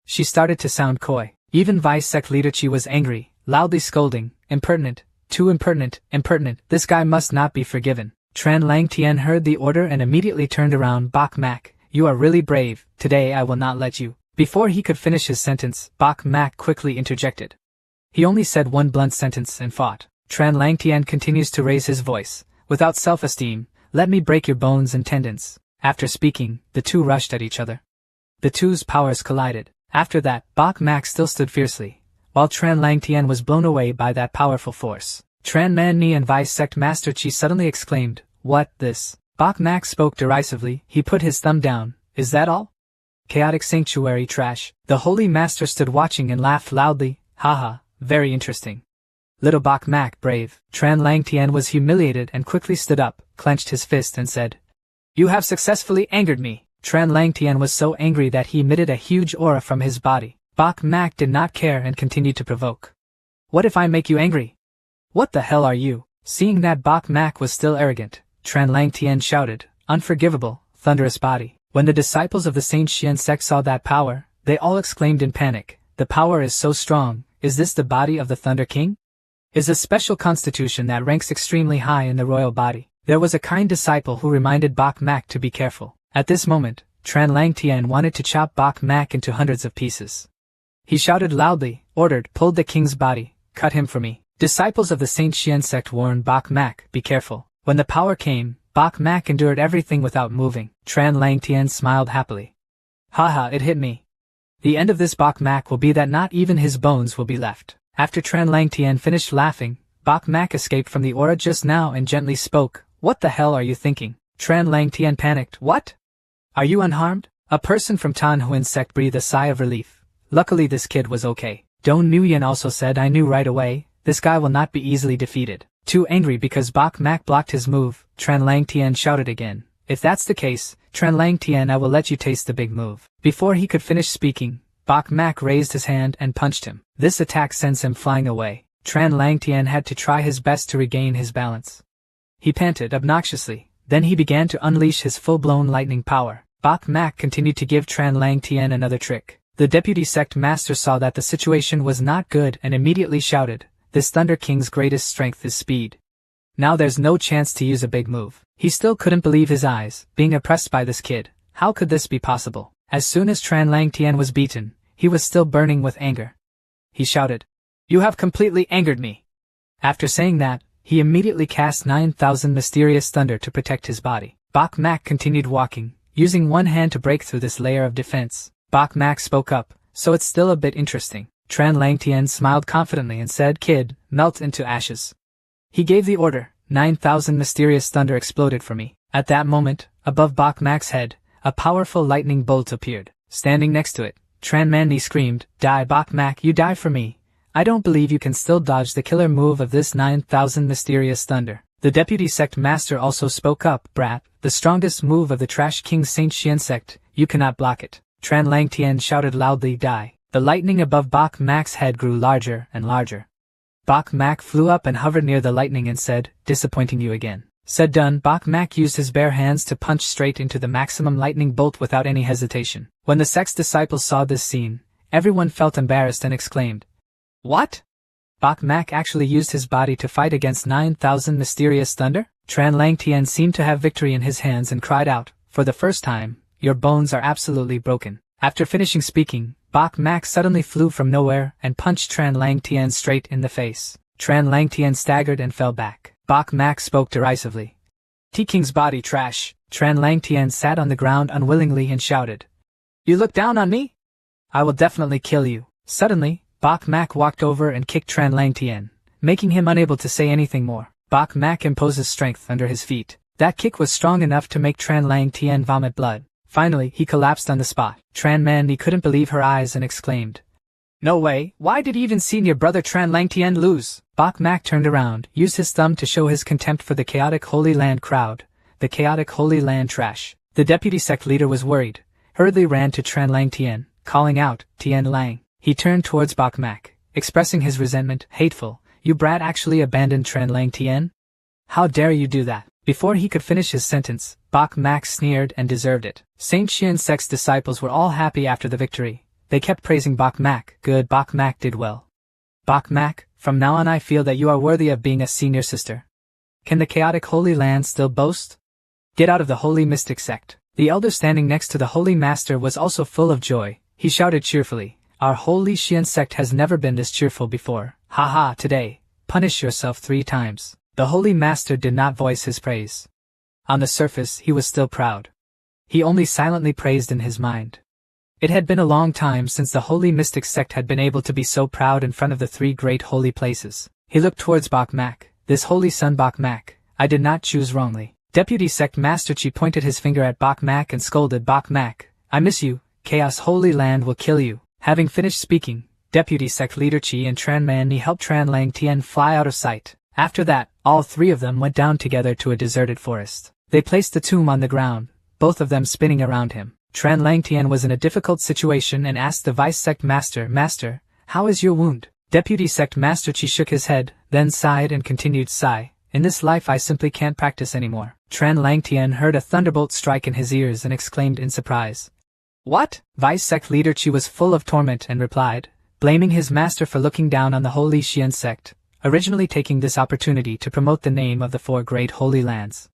She started to sound coy. Even Vice Sect Leader Chi was angry, loudly scolding, impertinent, too impertinent, this guy must not be forgiven. Tran Lang Tien heard the order and immediately turned around. Bok Mak, you are really brave, today I will not let you. Before he could finish his sentence, Bok Mak quickly interjected. He only said one blunt sentence and fought. Tran Lang Tien continues to raise his voice, without self-esteem, let me break your bones and tendons. After speaking, the two rushed at each other. The two's powers collided. After that, Bok Mak still stood fiercely, while Tran Lang Tien was blown away by that powerful force. Tran Man Ni and Vice Sect Master Chi suddenly exclaimed, what, this? Bok Mak spoke derisively, he put his thumb down, is that all? Chaotic sanctuary trash. The Holy Master stood watching and laughed loudly, haha, very interesting. Little Bok Mak, brave. Tran Lang Tien was humiliated and quickly stood up, clenched his fist and said, you have successfully angered me. Tran Lang Tien was so angry that he emitted a huge aura from his body. Bok Mak did not care and continued to provoke. What if I make you angry? What the hell are you? Seeing that Bok Mak was still arrogant, Tran Lang Tien shouted, unforgivable, thunderous body. When the disciples of the Saint Xian sect saw that power, they all exclaimed in panic, the power is so strong, is this the body of the Thunder King? Is a special constitution that ranks extremely high in the royal body. There was a kind disciple who reminded Bok Mak to be careful. At this moment, Tran Lang Tien wanted to chop Bok Mak into hundreds of pieces. He shouted loudly, ordered, pulled the king's body, cut him for me. Disciples of the Saint Xian sect warned Bok Mak, be careful. When the power came, Bok Mak endured everything without moving. Tran Lang Tien smiled happily. Haha, it hit me. The end of this Bok Mak will be that not even his bones will be left. After Tran Lang Tien finished laughing, Bok Mak escaped from the aura just now and gently spoke, what the hell are you thinking? Tran Lang Tien panicked, what? Are you unharmed? A person from Tan Huin sect breathed a sigh of relief. Luckily this kid was okay. Dong Nguyen also said, I knew right away, this guy will not be easily defeated. Too angry because Bok Mak blocked his move, Tran Lang Tien shouted again, if that's the case, Tran Lang Tien, I will let you taste the big move. Before he could finish speaking, Bok Mak raised his hand and punched him. This attack sends him flying away. Tran Lang Tien had to try his best to regain his balance. He panted obnoxiously, then he began to unleash his full-blown lightning power. Bok Mak continued to give Tran Lang Tien another trick. The deputy sect master saw that the situation was not good and immediately shouted, this Thunder King's greatest strength is speed. Now there's no chance to use a big move. He still couldn't believe his eyes, being oppressed by this kid. How could this be possible? As soon as Tran Lang Tien was beaten, he was still burning with anger. He shouted, you have completely angered me. After saying that, he immediately cast 9,000 mysterious thunder to protect his body. Bok Mak continued walking, using one hand to break through this layer of defense. Bok Mak spoke up, so it's still a bit interesting. Tran Lang Tien smiled confidently and said, kid, melt into ashes. He gave the order, 9,000 mysterious thunder exploded for me. At that moment, above Bok Mak's head, a powerful lightning bolt appeared. Standing next to it, Tran Man Ni screamed, die Bok Mak, you die for me. I don't believe you can still dodge the killer move of this 9,000 mysterious thunder. The deputy sect master also spoke up, brat, the strongest move of the Trash King Saint Xian sect, you cannot block it. Tran Lang Tian shouted loudly, die. The lightning above Bok Mak's head grew larger and larger. Bok Mak flew up and hovered near the lightning and said, disappointing you again. Said done, Bok Mak used his bare hands to punch straight into the maximum lightning bolt without any hesitation. When the sect's disciples saw this scene, everyone felt embarrassed and exclaimed, what? Bok Mak actually used his body to fight against 9,000 mysterious thunder? Tran Lang Tian seemed to have victory in his hands and cried out, for the first time, your bones are absolutely broken. After finishing speaking, Bok Mak suddenly flew from nowhere and punched Tran Lang Tian straight in the face. Tran Lang Tian staggered and fell back. Bok Mak spoke derisively. T-King's body trash. Tran Lang Tian sat on the ground unwillingly and shouted, you look down on me? I will definitely kill you. Suddenly, Bok Mak walked over and kicked Tran Lang Tian, making him unable to say anything more. Bok Mak imposes strength under his feet. That kick was strong enough to make Tran Lang Tian vomit blood. Finally, he collapsed on the spot. Tran Mani couldn't believe her eyes and exclaimed, no way, why did even senior brother Tran Lang Tian lose? Bok Mak turned around, used his thumb to show his contempt for the chaotic Holy Land crowd, the chaotic Holy Land trash. The deputy sect leader was worried, hurriedly ran to Tran Lang Tian, calling out, Tian Lang. He turned towards Bok Mak, expressing his resentment, hateful, you brat actually abandoned Tran Lang Tian? How dare you do that? Before he could finish his sentence, Bok Mak sneered and deserved it. Saint Xian sect's disciples were all happy after the victory. They kept praising Bok Mak. Good, Bok Mak did well. Bok Mak, from now on I feel that you are worthy of being a senior sister. Can the chaotic Holy Land still boast? Get out of the Holy Mystic sect. The elder standing next to the Holy Master was also full of joy. He shouted cheerfully, our Holy Xian sect has never been this cheerful before. Haha, today, punish yourself 3 times. The Holy Master did not voice his praise. On the surface, he was still proud. He only silently praised in his mind. It had been a long time since the Holy Mystic sect had been able to be so proud in front of the 3 great holy places. He looked towards Bok Mak. This holy son Bok Mak, I did not choose wrongly. Deputy Sect Master Chi pointed his finger at Bok Mak and scolded, Bok Mak, I miss you, Chaos Holy Land will kill you. Having finished speaking, Deputy Sect Leader Chi and Tran Mani helped Tran Lang Tian fly out of sight. After that, all 3 of them went down together to a deserted forest. They placed the tomb on the ground, both of them spinning around him. Tran Lang Tian was in a difficult situation and asked the Vice Sect Master, Master, how is your wound? Deputy Sect Master Chi shook his head, then sighed and continued, sigh, in this life I simply can't practice anymore. Tran Lang Tian heard a thunderbolt strike in his ears and exclaimed in surprise. What? Vice Sect Leader Chi was full of torment and replied, blaming his master for looking down on the Holy Xian sect, originally taking this opportunity to promote the name of the 4 great holy lands.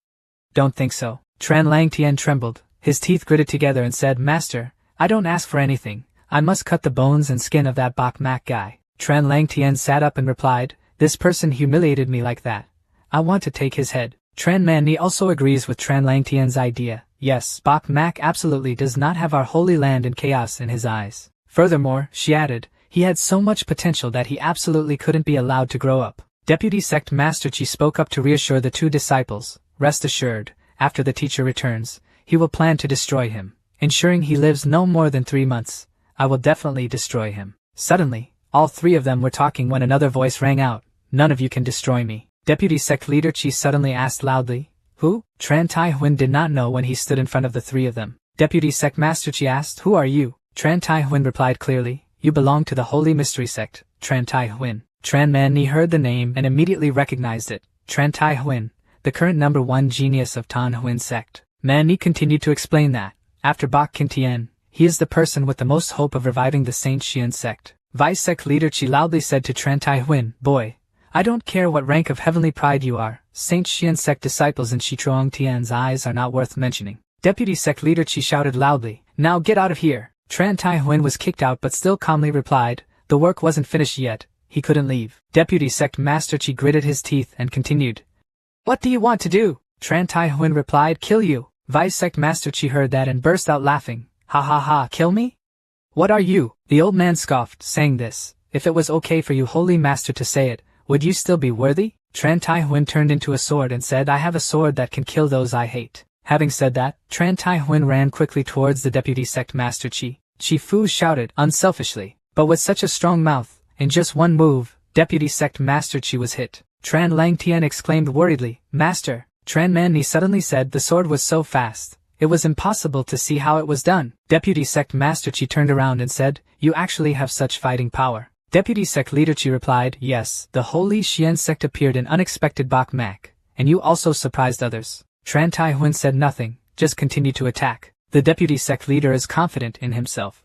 Don't think so. Tran Lang Tian trembled, his teeth gritted together and said, Master, I don't ask for anything, I must cut the bones and skin of that Bok Mak guy. Tran Lang Tian sat up and replied, this person humiliated me like that. I want to take his head. Tran Mani also agrees with Tran Lang Tian's idea. Yes, Bok Mak absolutely does not have our holy land in chaos in his eyes. Furthermore, she added, he had so much potential that he absolutely couldn't be allowed to grow up. Deputy Sect Master Chi spoke up to reassure the 2 disciples, rest assured, after the teacher returns, he will plan to destroy him, ensuring he lives no more than 3 months. I will definitely destroy him. Suddenly, all 3 of them were talking when another voice rang out, none of you can destroy me. Deputy Sect Leader Chi suddenly asked loudly, who? Tran Tai Huin did not know when he stood in front of the 3 of them. Deputy Sect Master Chi asked, who are you? Tran Tai Huin replied clearly, you belong to the Holy Mystery Sect, Tran Tai Huin. Tran Mani heard the name and immediately recognized it, Tran Tai Huin, the current number 1 genius of Tan Huin sect. Mani continued to explain that, after Bok Kin Tian, he is the person with the most hope of reviving the Saint Xian sect. Vice Sect Leader Chi loudly said to Tran Tai Huin, boy, I don't care what rank of heavenly pride you are, Saint Xian sect disciples in Shitruong Tian's eyes are not worth mentioning. Deputy Sect Leader Chi shouted loudly, now get out of here. Tran Tai Huin was kicked out but still calmly replied, the work wasn't finished yet, he couldn't leave. Deputy Sect Master Chi gritted his teeth and continued, what do you want to do? Tran Tai Huin replied, kill you. Vice Sect Master Chi heard that and burst out laughing, ha ha ha, kill me? What are you? The old man scoffed, saying this, if it was okay for you Holy Master to say it, would you still be worthy? Tran Tai Huin turned into a sword and said, I have a sword that can kill those I hate. Having said that, Tran Tai Huin ran quickly towards the Deputy Sect Master Chi. Chi Fu shouted, unselfishly, but with such a strong mouth, In just one move, Deputy Sect Master Chi was hit. Tran Lang Tian exclaimed worriedly, "Master!" Tran Man Ni suddenly said the sword was so fast, it was impossible to see how it was done. Deputy Sect Master Chi turned around and said, "You actually have such fighting power." Deputy Sect Leader Chi replied, "Yes, the Holy Xian Sect appeared in unexpected Bok Mak, and you also surprised others." Tran Tai Huan said nothing, just continued to attack. The Deputy Sect Leader is confident in himself.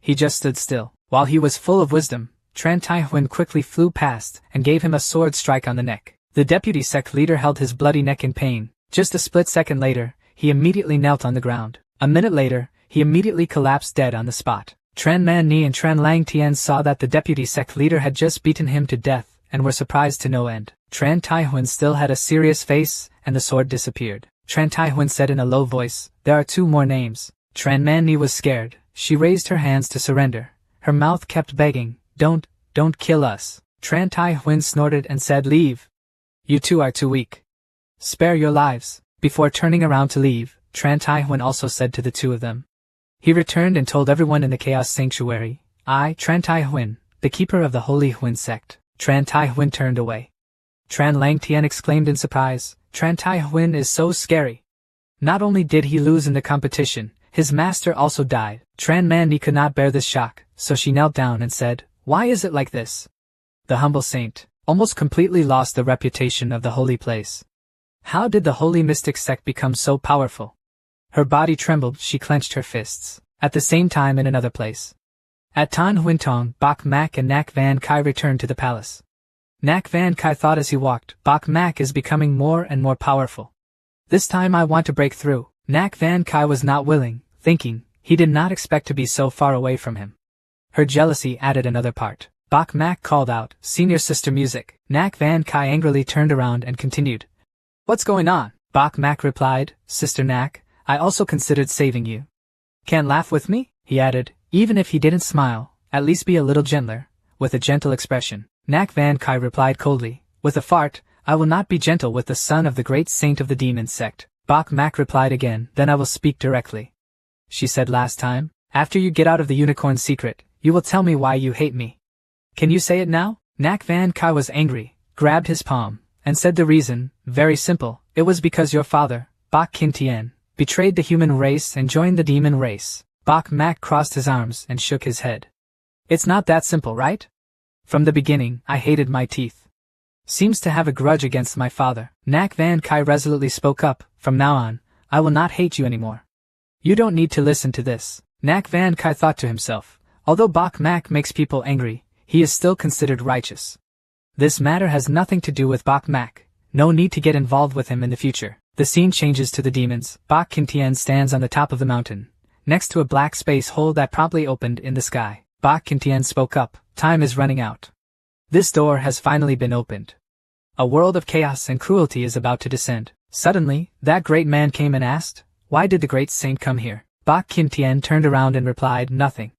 He just stood still. While he was full of wisdom, Tran Tai Huan quickly flew past and gave him a sword strike on the neck. The Deputy Sect Leader held his bloody neck in pain. Just a split second later, he immediately knelt on the ground. A minute later, he immediately collapsed dead on the spot. Tran Man Ni and Tran Lang Tian saw that the Deputy Sect Leader had just beaten him to death and were surprised to no end. Tran Tai Huan still had a serious face, and the sword disappeared. Tran Tai Huan said in a low voice, "There are 2 more names." Tran Man Ni was scared. She raised her hands to surrender. Her mouth kept begging, Don't kill us." Tran Tai Huan snorted and said, "Leave. You two are too weak. Spare your lives." Before turning around to leave, Tran Tai Huan also said to the 2 of them. He returned and told everyone in the Chaos Sanctuary, "I, Tran Tai Huan, the keeper of the Holy Huan sect." Tran Tai Huan turned away. Tran Lang Tian exclaimed in surprise, "Tran Tai Huan is so scary." Not only did he lose in the competition, his master also died. Tran Man Ni could not bear this shock, so she knelt down and said, "Why is it like this?" The humble saint almost completely lost the reputation of the holy place. How did the holy mystic sect become so powerful? Her body trembled, she clenched her fists. At the same time in another place. At Tan Huintong, Bok Mak and Nak Van Kai returned to the palace. Nak Van Kai thought as he walked, Bok Mak is becoming more and more powerful. This time I want to break through. Nak Van Kai was not willing, thinking, he did not expect to be so far away from him. Her jealousy added another part. Bok Mak called out, "Senior sister music." Nak Van Kai angrily turned around and continued, "What's going on?" Bok Mak replied, "Sister Nak, I also considered saving you. Can't laugh with me?" he added, even if he didn't smile, at least be a little gentler, with a gentle expression. Nak Van Kai replied coldly, "With a fart, I will not be gentle with the son of the great saint of the demon sect." Bok Mak replied again, "Then I will speak directly." She said last time, "After you get out of the unicorn secret, you will tell me why you hate me. Can you say it now?" Nak Van Kai was angry, grabbed his palm, and said the reason, very simple, "It was because your father, Bok Kin Tien, betrayed the human race and joined the demon race." Bok Mak crossed his arms and shook his head. "It's not that simple, right? From the beginning, I hated my teeth. Seems to have a grudge against my father." Nak Van Kai resolutely spoke up, "From now on, I will not hate you anymore. You don't need to listen to this." Nak Van Kai thought to himself, although Bok Mak makes people angry, he is still considered righteous. This matter has nothing to do with Bok Mak, no need to get involved with him in the future. The scene changes to the demons. Bok Kin Tien stands on the top of the mountain, next to a black space hole that promptly opened in the sky. Bok Kin Tien spoke up, "Time is running out. This door has finally been opened. A world of chaos and cruelty is about to descend." Suddenly, that great man came and asked, "Why did the great saint come here?" Bok Kin Tien turned around and replied, "Nothing."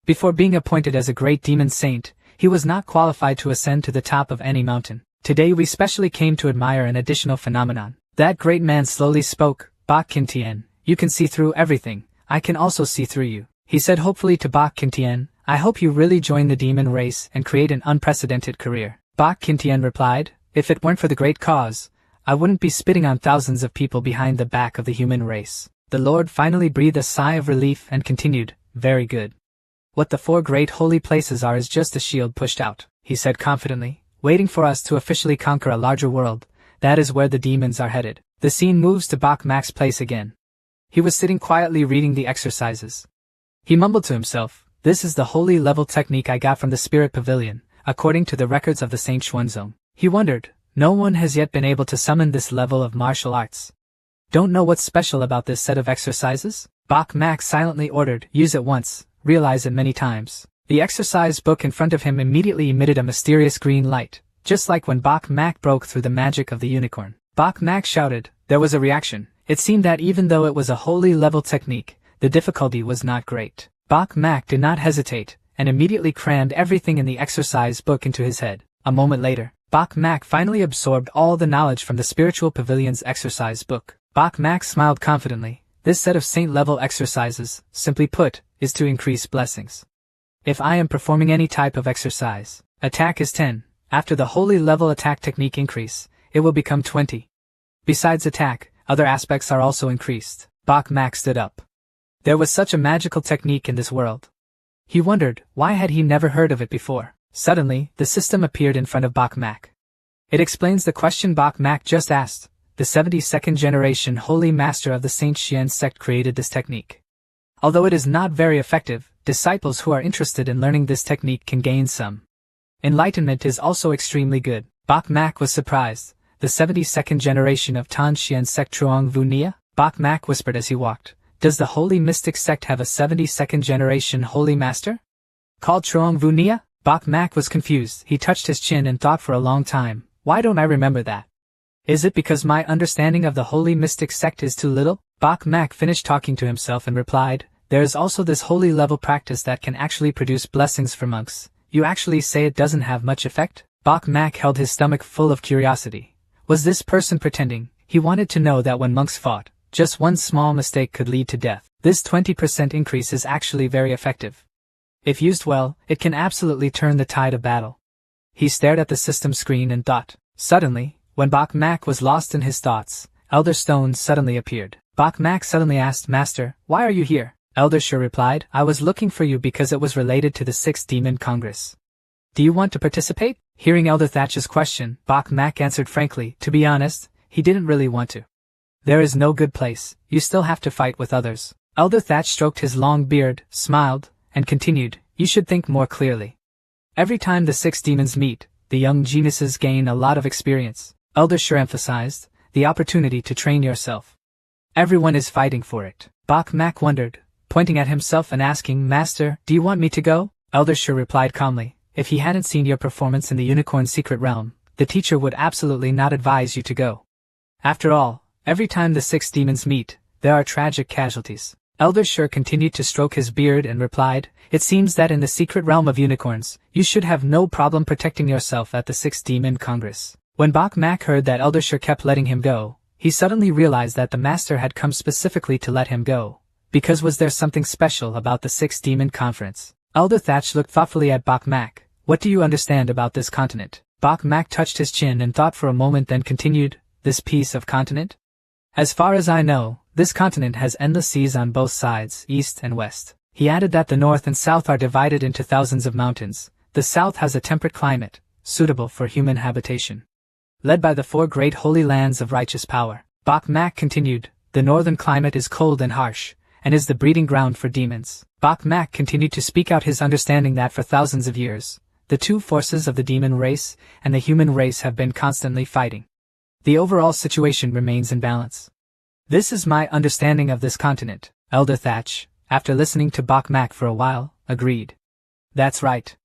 Before being appointed as a great demon saint, he was not qualified to ascend to the top of any mountain. Today we specially came to admire an additional phenomenon. That great man slowly spoke, "Bok Kin Tien, you can see through everything, I can also see through you." He said hopefully to Bok Kin Tien, "I hope you really join the demon race and create an unprecedented career." Bok Kin Tien replied, "If it weren't for the great cause, I wouldn't be spitting on thousands of people behind the back of the human race." The Lord finally breathed a sigh of relief and continued, "Very good. What the 4 great holy places are is just a shield pushed out," he said confidently, "waiting for us to officially conquer a larger world. That is where the demons are headed." The scene moves to Bok Mak's place again. He was sitting quietly reading the exercises. He mumbled to himself, "This is the holy level technique I got from the Spirit Pavilion, according to the records of the Saint Xuanzong." He wondered, no one has yet been able to summon this level of martial arts. Don't know what's special about this set of exercises? Bok Mak silently ordered, "Use it once, realize it many times." The exercise book in front of him immediately emitted a mysterious green light, just like when Bok Mak broke through the magic of the unicorn. Bok Mak shouted. There was a reaction. It seemed that even though it was a holy level technique, the difficulty was not great. Bok Mak did not hesitate, and immediately crammed everything in the exercise book into his head. A moment later, Bok Mak finally absorbed all the knowledge from the Spiritual Pavilion's exercise book. Bok Mak smiled confidently. This set of saint-level exercises, simply put, is to increase blessings. If I am performing any type of exercise, Attack is 10. After the holy level attack technique increase, it will become 20. Besides attack, other aspects are also increased. Bach Mak stood up. There was such a magical technique in this world. He wondered, why had he never heard of it before? Suddenly, the system appeared in front of Bach Mak. It explains the question Bach Mak just asked. The 72nd generation Holy Master of the Saint Xian sect created this technique. Although it is not very effective, disciples who are interested in learning this technique can gain some enlightenment is also extremely good. Bach Mak was surprised. The 72nd generation of Tan Xian sect Truong Vu Nia? Bach Mak whispered as he walked. Does the Holy Mystic sect have a 72nd generation Holy Master? Called Truong Vu Nia? Bach Mak was confused. He touched his chin and thought for a long time. Why don't I remember that? Is it because my understanding of the Holy Mystic sect is too little? Bach Mak finished talking to himself and replied, there is also this holy level practice that can actually produce blessings for monks. You actually say it doesn't have much effect? Bach Mak held his stomach full of curiosity. Was this person pretending? He wanted to know that when monks fought, just one small mistake could lead to death. This 20% increase is actually very effective. If used well, it can absolutely turn the tide of battle. He stared at the system screen and thought. Suddenly, when Bach Mak was lost in his thoughts, Elder Stone suddenly appeared. Bach Mak suddenly asked, Master, why are you here? Elder Shi replied, I was looking for you because it was related to the 6th Demon Congress. Do you want to participate? Hearing Elder Thatch's question, Bach Mak answered frankly, to be honest, he didn't really want to. There is no good place, you still have to fight with others. Elder Thatch stroked his long beard, smiled, and continued, you should think more clearly. Every time the 6 demons meet, the young geniuses gain a lot of experience. Elder Shi emphasized, the opportunity to train yourself. Everyone is fighting for it. Bach Mak wondered, pointing at himself and asking, Master, do you want me to go? Elder Shi replied calmly, if he hadn't seen your performance in the Unicorn Secret Realm, the teacher would absolutely not advise you to go. After all, every time the 6 demons meet, there are tragic casualties. Elder Shi continued to stroke his beard and replied, it seems that in the secret realm of unicorns, you should have no problem protecting yourself at the 6th Demon Congress. When Bach Mak heard that Elder Shi kept letting him go, he suddenly realized that the master had come specifically to let him go. Because was there something special about the 6th Demon Conference? Elder Thatch looked thoughtfully at Bach Mak. What do you understand about this continent? Bach Mak touched his chin and thought for a moment, then continued, this piece of continent? As far as I know, this continent has endless seas on both sides, east and west. He added that the north and south are divided into thousands of mountains. The south has a temperate climate, suitable for human habitation. Led by the 4 great holy lands of righteous power. Bach Mak continued, the northern climate is cold and harsh, and is the breeding ground for demons. Bach Mak continued to speak out his understanding that for thousands of years, the 2 forces of the demon race and the human race have been constantly fighting. The overall situation remains in balance. This is my understanding of this continent. Elder Thatch, after listening to Bach Mak for a while, agreed. That's right.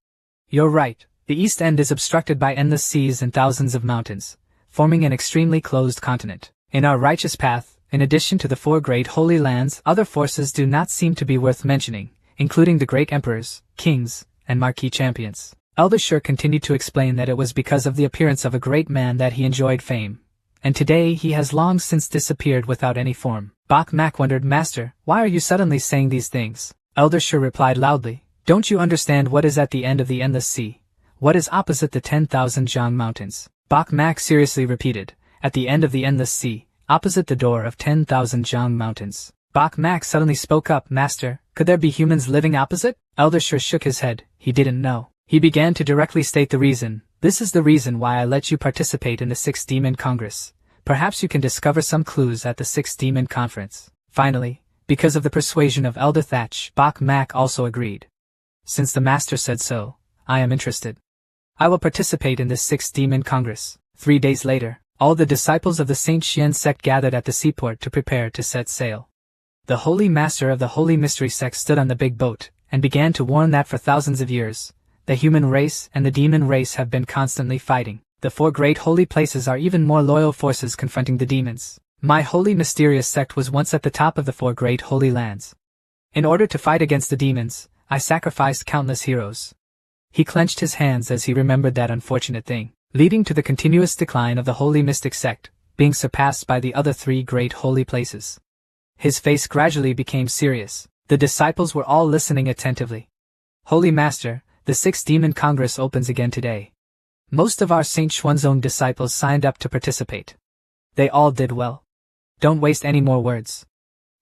You're right. The east end is obstructed by endless seas and thousands of mountains, forming an extremely closed continent. In our righteous path, in addition to the 4 great holy lands, other forces do not seem to be worth mentioning, including the great emperors, kings, and marquee champions. Elder Shi continued to explain that it was because of the appearance of a great man that he enjoyed fame, and today he has long since disappeared without any form. Bach Mak wondered, Master, why are you suddenly saying these things? Elder Shi replied loudly, don't you understand what is at the end of the endless sea? What is opposite the 10,000 Zhang mountains? Bach Mak seriously repeated, at the end of the endless sea, opposite the door of 10,000 Zhang mountains. Bach Mak suddenly spoke up, Master, could there be humans living opposite? Elder Shi shook his head, he didn't know. He began to directly state the reason. This is the reason why I let you participate in the 6th Demon Congress. Perhaps you can discover some clues at the 6th Demon Conference. Finally, because of the persuasion of Elder Thatch, Bach Mak also agreed. Since the Master said so, I am interested. I will participate in this 6th Demon Congress. 3 days later, all the disciples of the Saint Xian sect gathered at the seaport to prepare to set sail. The Holy Master of the Holy Mystery sect stood on the big boat, and began to warn that for thousands of years, the human race and the demon race have been constantly fighting. The 4 great holy places are even more loyal forces confronting the demons. My holy mysterious sect was once at the top of the 4 great holy lands. In order to fight against the demons, I sacrificed countless heroes. He clenched his hands as he remembered that unfortunate thing, leading to the continuous decline of the holy mystic sect, being surpassed by the other 3 great holy places. His face gradually became serious. The disciples were all listening attentively. Holy Master, the Sixth Demon Congress opens again today. Most of our Saint Xuanzong disciples signed up to participate. They all did well. Don't waste any more words.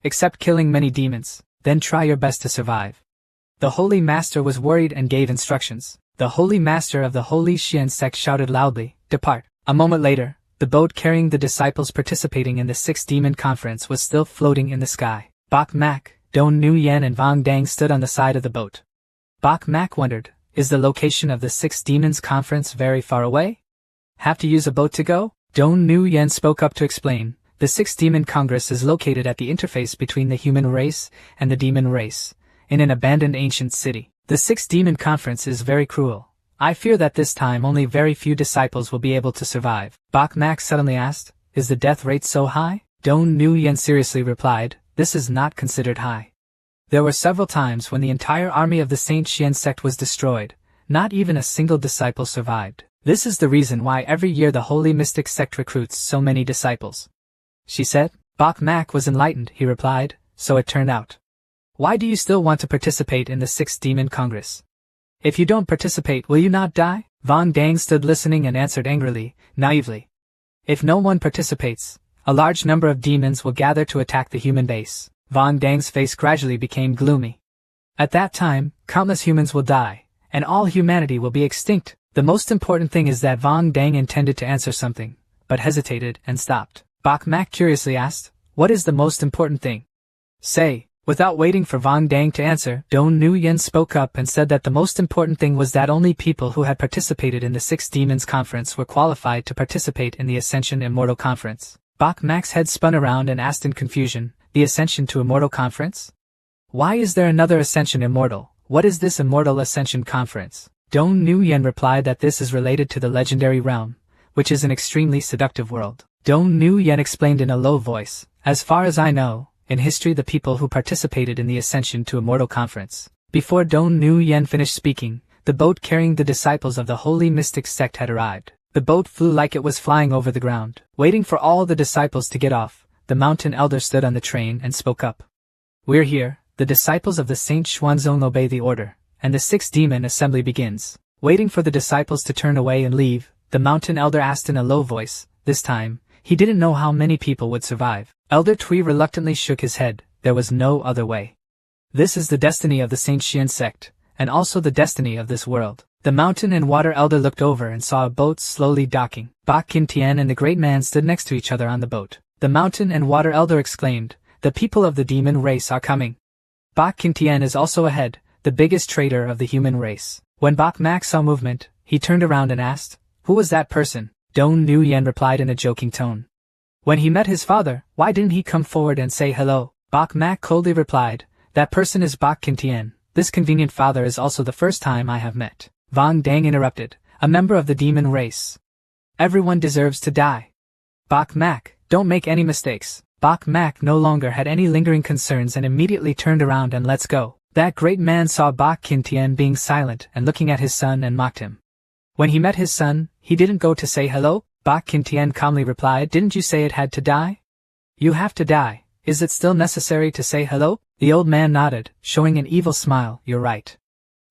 Except killing many demons, then try your best to survive. The Holy Master was worried and gave instructions. The Holy Master of the Holy Xian sect shouted loudly, "Depart." A moment later, the boat carrying the disciples participating in the Sixth Demon Conference was still floating in the sky. Bok Mak, Dong Nuyen and Vang Dang stood on the side of the boat. Bok Mak wondered, is the location of the Sixth Demons Conference very far away? Have to use a boat to go? Dong Nuyen spoke up to explain. The Sixth Demon Congress is located at the interface between the human race and the demon race, in an abandoned ancient city. The Sixth Demon Conference is very cruel. I fear that this time only very few disciples will be able to survive. Bok Mak suddenly asked, is the death rate so high? Dong Nuyen seriously replied, this is not considered high. There were several times when the entire army of the Saint Xian sect was destroyed. Not even a single disciple survived. This is the reason why every year the Holy Mystic sect recruits so many disciples. She said. Bok Mak was enlightened, he replied, so it turned out. Why do you still want to participate in the Sixth Demon Congress? If you don't participate, will you not die? Vang Dang stood listening and answered angrily, naively. If no one participates, a large number of demons will gather to attack the human base. Vang Dang's face gradually became gloomy. At that time, countless humans will die, and all humanity will be extinct. The most important thing is that Vang Dang intended to answer something, but hesitated and stopped. Bok Mak curiously asked, what is the most important thing? Say. Without waiting for Vang Dang to answer, Dong Nuyen spoke up and said that the most important thing was that only people who had participated in the Sixth Demons Conference were qualified to participate in the Ascension Immortal Conference. Bok Mak's head spun around and asked in confusion, the Ascension to Immortal Conference? Why is there another Ascension Immortal? What is this Immortal Ascension Conference? Dong Nuyen replied that this is related to the Legendary Realm, which is an extremely seductive world. Dong Nuyen explained in a low voice, as far as I know, in history the people who participated in the Ascension to Immortal Conference. Before Dong Nuyen finished speaking, the boat carrying the disciples of the Holy Mystic sect had arrived. The boat flew like it was flying over the ground. Waiting for all the disciples to get off, the mountain elder stood on the train and spoke up. We're here, the disciples of the Saint Xuanzong obey the order, and the Sixth Demon Assembly begins. Waiting for the disciples to turn away and leave, the mountain elder asked in a low voice, this time, he didn't know how many people would survive. Elder Tui reluctantly shook his head, there was no other way. This is the destiny of the Saint Xian sect, and also the destiny of this world. The mountain and water elder looked over and saw a boat slowly docking. Bok Kin Tian and the great man stood next to each other on the boat. The mountain and water elder exclaimed, the people of the demon race are coming. Bok Kin Tian is also ahead, the biggest traitor of the human race. When Bok Mak saw movement, he turned around and asked, who was that person? Dong Nuyen replied in a joking tone. When he met his father, why didn't he come forward and say hello? Bok Mak coldly replied, that person is Bok Kin Tian. This convenient father is also the first time I have met. Vang Dang interrupted, a member of the demon race. Everyone deserves to die. Bok Mak, don't make any mistakes. Bok Mak no longer had any lingering concerns and immediately turned around and let's go. That great man saw Bok Kin Tian being silent and looking at his son and mocked him. When he met his son, he didn't go to say hello. Bok Kin Tian calmly replied, didn't you say it had to die? You have to die. Is it still necessary to say hello? The old man nodded, showing an evil smile, you're right.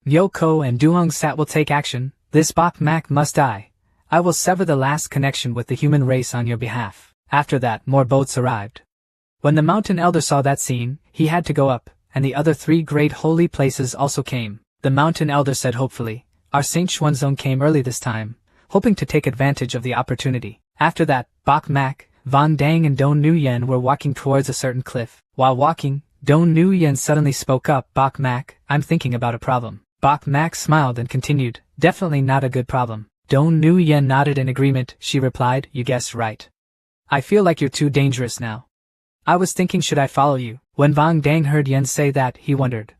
Myoko and Duong Sat will take action. This Bok Mak must die. I will sever the last connection with the human race on your behalf. After that, more boats arrived. When the mountain elder saw that scene, he had to go up, and the other three great holy places also came. The mountain elder said hopefully, our Saint Xuanzong came early this time, hoping to take advantage of the opportunity. After that, Bok Mak, Vang Dang and Dong Nuyen were walking towards a certain cliff. While walking, Dong Nuyen suddenly spoke up, Bok Mak, I'm thinking about a problem. Bok Mak smiled and continued, definitely not a good problem. Dong Nuyen nodded in agreement. She replied, you guessed right. I feel like you're too dangerous now. I was thinking should I follow you? When Vang Dang heard Yen say that, he wondered.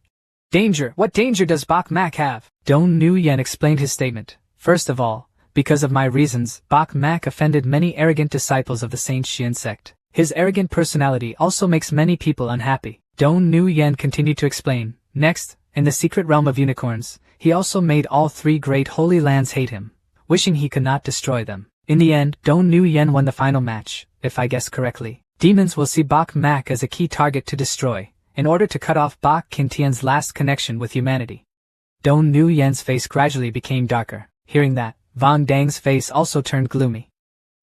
Danger? What danger does Bok Mak have? Dong Nuyen explained his statement. First of all, because of my reasons, Bok Mak offended many arrogant disciples of the Saint Xian sect. His arrogant personality also makes many people unhappy. Dong Nuyen continued to explain. Next, in the secret realm of unicorns, he also made all three great holy lands hate him, wishing he could not destroy them. In the end, Dong Nuyen won the final match, if I guess correctly. Demons will see Bok Mak as a key target to destroy, in order to cut off Bok Kin Tian's last connection with humanity. Dong Nguyen's face gradually became darker. Hearing that, Vang Dang's face also turned gloomy.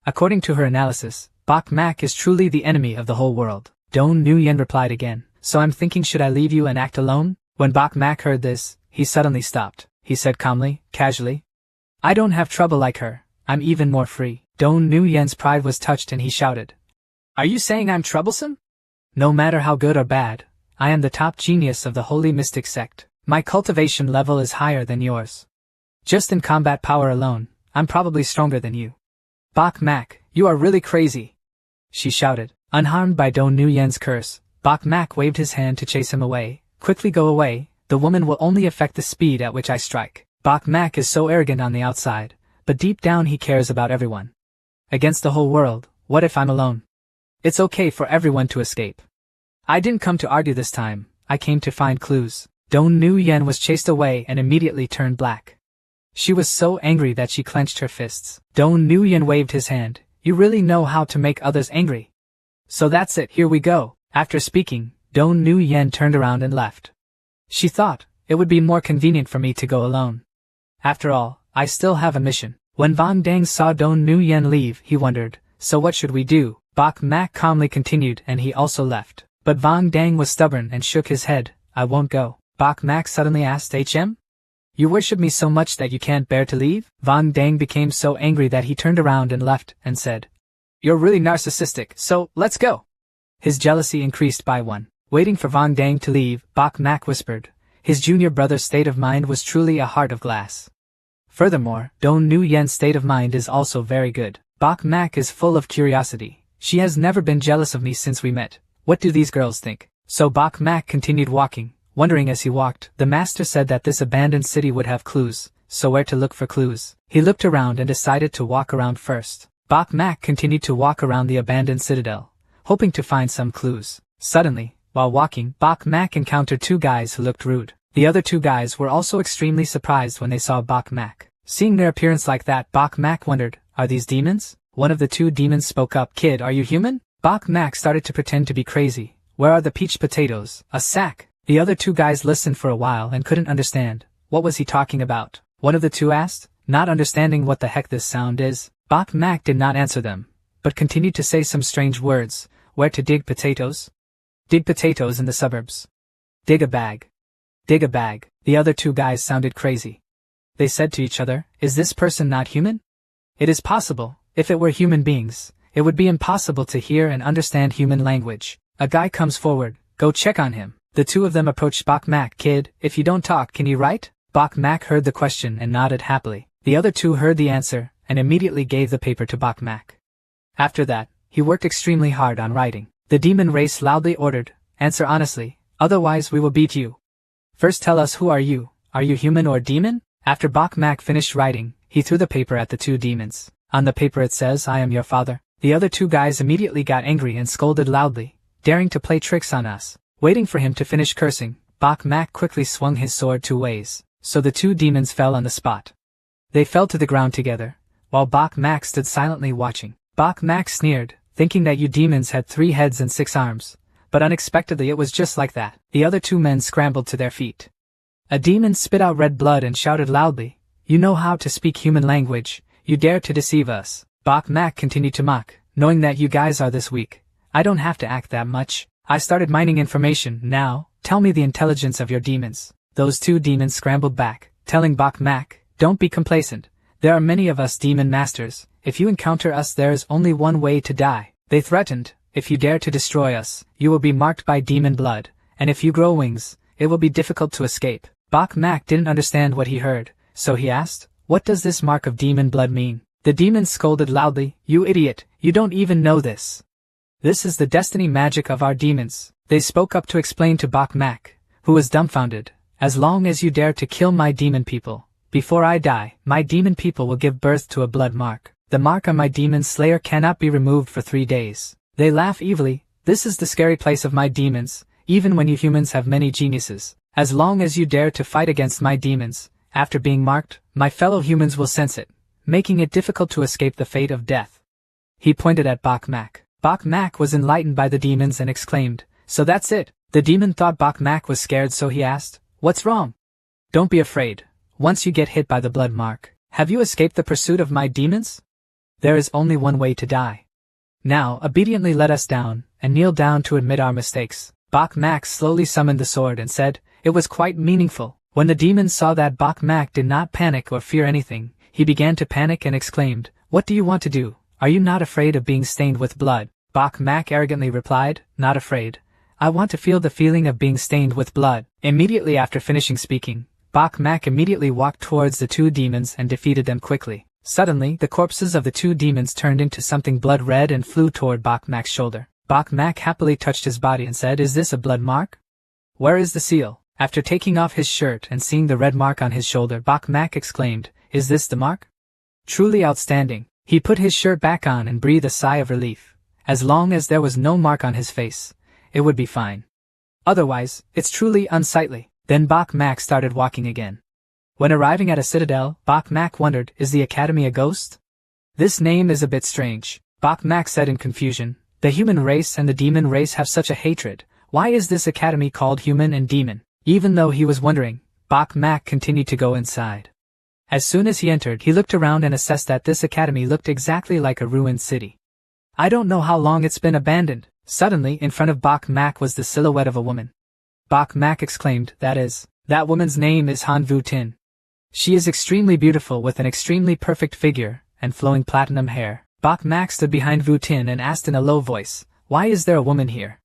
According to her analysis, Bok Mak is truly the enemy of the whole world. Dong Nguyen replied again, so I'm thinking, should I leave you and act alone? When Bok Mak heard this, he suddenly stopped. He said calmly, casually, I don't have trouble like her, I'm even more free. Dong Nguyen's pride was touched and he shouted, Are you saying I'm troublesome? No matter how good or bad, I am the top genius of the holy mystic sect. My cultivation level is higher than yours. Just in combat power alone, I'm probably stronger than you. Bok Mak, you are really crazy, she shouted. Unharmed by Dong Nguyen's curse, Bok Mak waved his hand to chase him away. Quickly go away, the woman will only affect the speed at which I strike. Bok Mak is so arrogant on the outside, but deep down he cares about everyone. Against the whole world, what if I'm alone? It's okay for everyone to escape. I didn't come to argue this time, I came to find clues. Dong Nguyen was chased away and immediately turned black. She was so angry that she clenched her fists. Dong Nguyen waved his hand. You really know how to make others angry. So that's it, here we go. After speaking, Dong Nguyen turned around and left. She thought, it would be more convenient for me to go alone. After all, I still have a mission. When Vang Dang saw Dong Nguyen leave, he wondered, so what should we do? Bok Mak calmly continued and he also left. But Vang Dang was stubborn and shook his head. I won't go. Bok Mak suddenly asked, HM? You worship me so much that you can't bear to leave? Vang Dang became so angry that he turned around and left and said, You're really narcissistic, so let's go. His jealousy increased by one. Waiting for Vang Dang to leave, Bok Mak whispered. His junior brother's state of mind was truly a heart of glass. Furthermore, Dong Nguyen's state of mind is also very good. Bok Mak is full of curiosity. She has never been jealous of me since we met. What do these girls think? So Bok Mak continued walking. Wondering as he walked, the master said that this abandoned city would have clues, so where to look for clues? He looked around and decided to walk around first. Bok Mak continued to walk around the abandoned citadel, hoping to find some clues. Suddenly, while walking, Bok Mak encountered two guys who looked rude. The other two guys were also extremely surprised when they saw Bok Mak. Seeing their appearance like that, Bok Mak wondered, are these demons? One of the two demons spoke up, Kid, are you human? Bok Mak started to pretend to be crazy. Where are the peach potatoes? A sack. The other two guys listened for a while and couldn't understand. What was he talking about? One of the two asked, not understanding what the heck this sound is. Bok Mak did not answer them, but continued to say some strange words. Where to dig potatoes? Dig potatoes in the suburbs. Dig a bag. Dig a bag. The other two guys sounded crazy. They said to each other, is this person not human? It is possible. If it were human beings, it would be impossible to hear and understand human language. A guy comes forward. Go check on him. The two of them approached Bok Mak. Kid, if you don't talk, can you write? Bok Mak heard the question and nodded happily. The other two heard the answer and immediately gave the paper to Bok Mak. After that, he worked extremely hard on writing. The demon race loudly ordered, answer honestly, otherwise we will beat you. First tell us, who are you? Are you human or demon? After Bok Mak finished writing, he threw the paper at the two demons. On the paper it says, I am your father. The other two guys immediately got angry and scolded loudly, daring to play tricks on us. Waiting for him to finish cursing, Bok Mak quickly swung his sword 2 ways, so the two demons fell on the spot. They fell to the ground together, while Bok Mak stood silently watching. Bok Mak sneered, thinking that you demons had 3 heads and 6 arms, but unexpectedly it was just like that. The other two men scrambled to their feet. A demon spit out red blood and shouted loudly, you know how to speak human language, you dare to deceive us. Bok Mak continued to mock, knowing that you guys are this weak. I don't have to act that much. I started mining information. Now, tell me the intelligence of your demons. Those two demons scrambled back, telling Bok Mak, don't be complacent. There are many of us demon masters. If you encounter us, there is only one way to die. They threatened, if you dare to destroy us, you will be marked by demon blood, and if you grow wings, it will be difficult to escape. Bok Mak didn't understand what he heard, so he asked, what does this mark of demon blood mean? The demons scolded loudly, you idiot, you don't even know this. This is the destiny magic of our demons. They spoke up to explain to Bok Mak, who was dumbfounded. As long as you dare to kill my demon people, before I die, my demon people will give birth to a blood mark. The mark on my demon slayer cannot be removed for 3 days. They laugh evilly. This is the scary place of my demons, even when you humans have many geniuses. As long as you dare to fight against my demons, after being marked, my fellow humans will sense it, making it difficult to escape the fate of death. He pointed at Bok Mak. Bok Mak was enlightened by the demons and exclaimed, so that's it. The demon thought Bok Mak was scared, so he asked, what's wrong? Don't be afraid. Once you get hit by the blood mark, have you escaped the pursuit of my demons? There is only one way to die. Now, obediently let us down, and kneel down to admit our mistakes. Bok Mak slowly summoned the sword and said, it was quite meaningful. When the demon saw that Bok Mak did not panic or fear anything, he began to panic and exclaimed, what do you want to do? Are you not afraid of being stained with blood? Bok Mak arrogantly replied, not afraid. I want to feel the feeling of being stained with blood. Immediately after finishing speaking, Bok Mak immediately walked towards the two demons and defeated them quickly. Suddenly, the corpses of the two demons turned into something blood red and flew toward Bok Mak's shoulder. Bok Mak happily touched his body and said, is this a blood mark? Where is the seal? After taking off his shirt and seeing the red mark on his shoulder, Bok Mak exclaimed, is this the mark? Truly outstanding. He put his shirt back on and breathed a sigh of relief. As long as there was no mark on his face, it would be fine. Otherwise, it's truly unsightly. Then Bok Mak started walking again. When arriving at a citadel, Bok Mak wondered, is the academy a ghost? This name is a bit strange. Bok Mak said in confusion, the human race and the demon race have such a hatred. Why is this academy called human and demon? Even though he was wondering, Bok Mak continued to go inside. As soon as he entered, he looked around and assessed that this academy looked exactly like a ruined city. I don't know how long it's been abandoned. Suddenly, in front of Bok Mak was the silhouette of a woman. Bok Mak exclaimed, that woman's name is Han Vu Tin. She is extremely beautiful with an extremely perfect figure and flowing platinum hair. Bok Mak stood behind Vu Tin and asked in a low voice, why is there a woman here?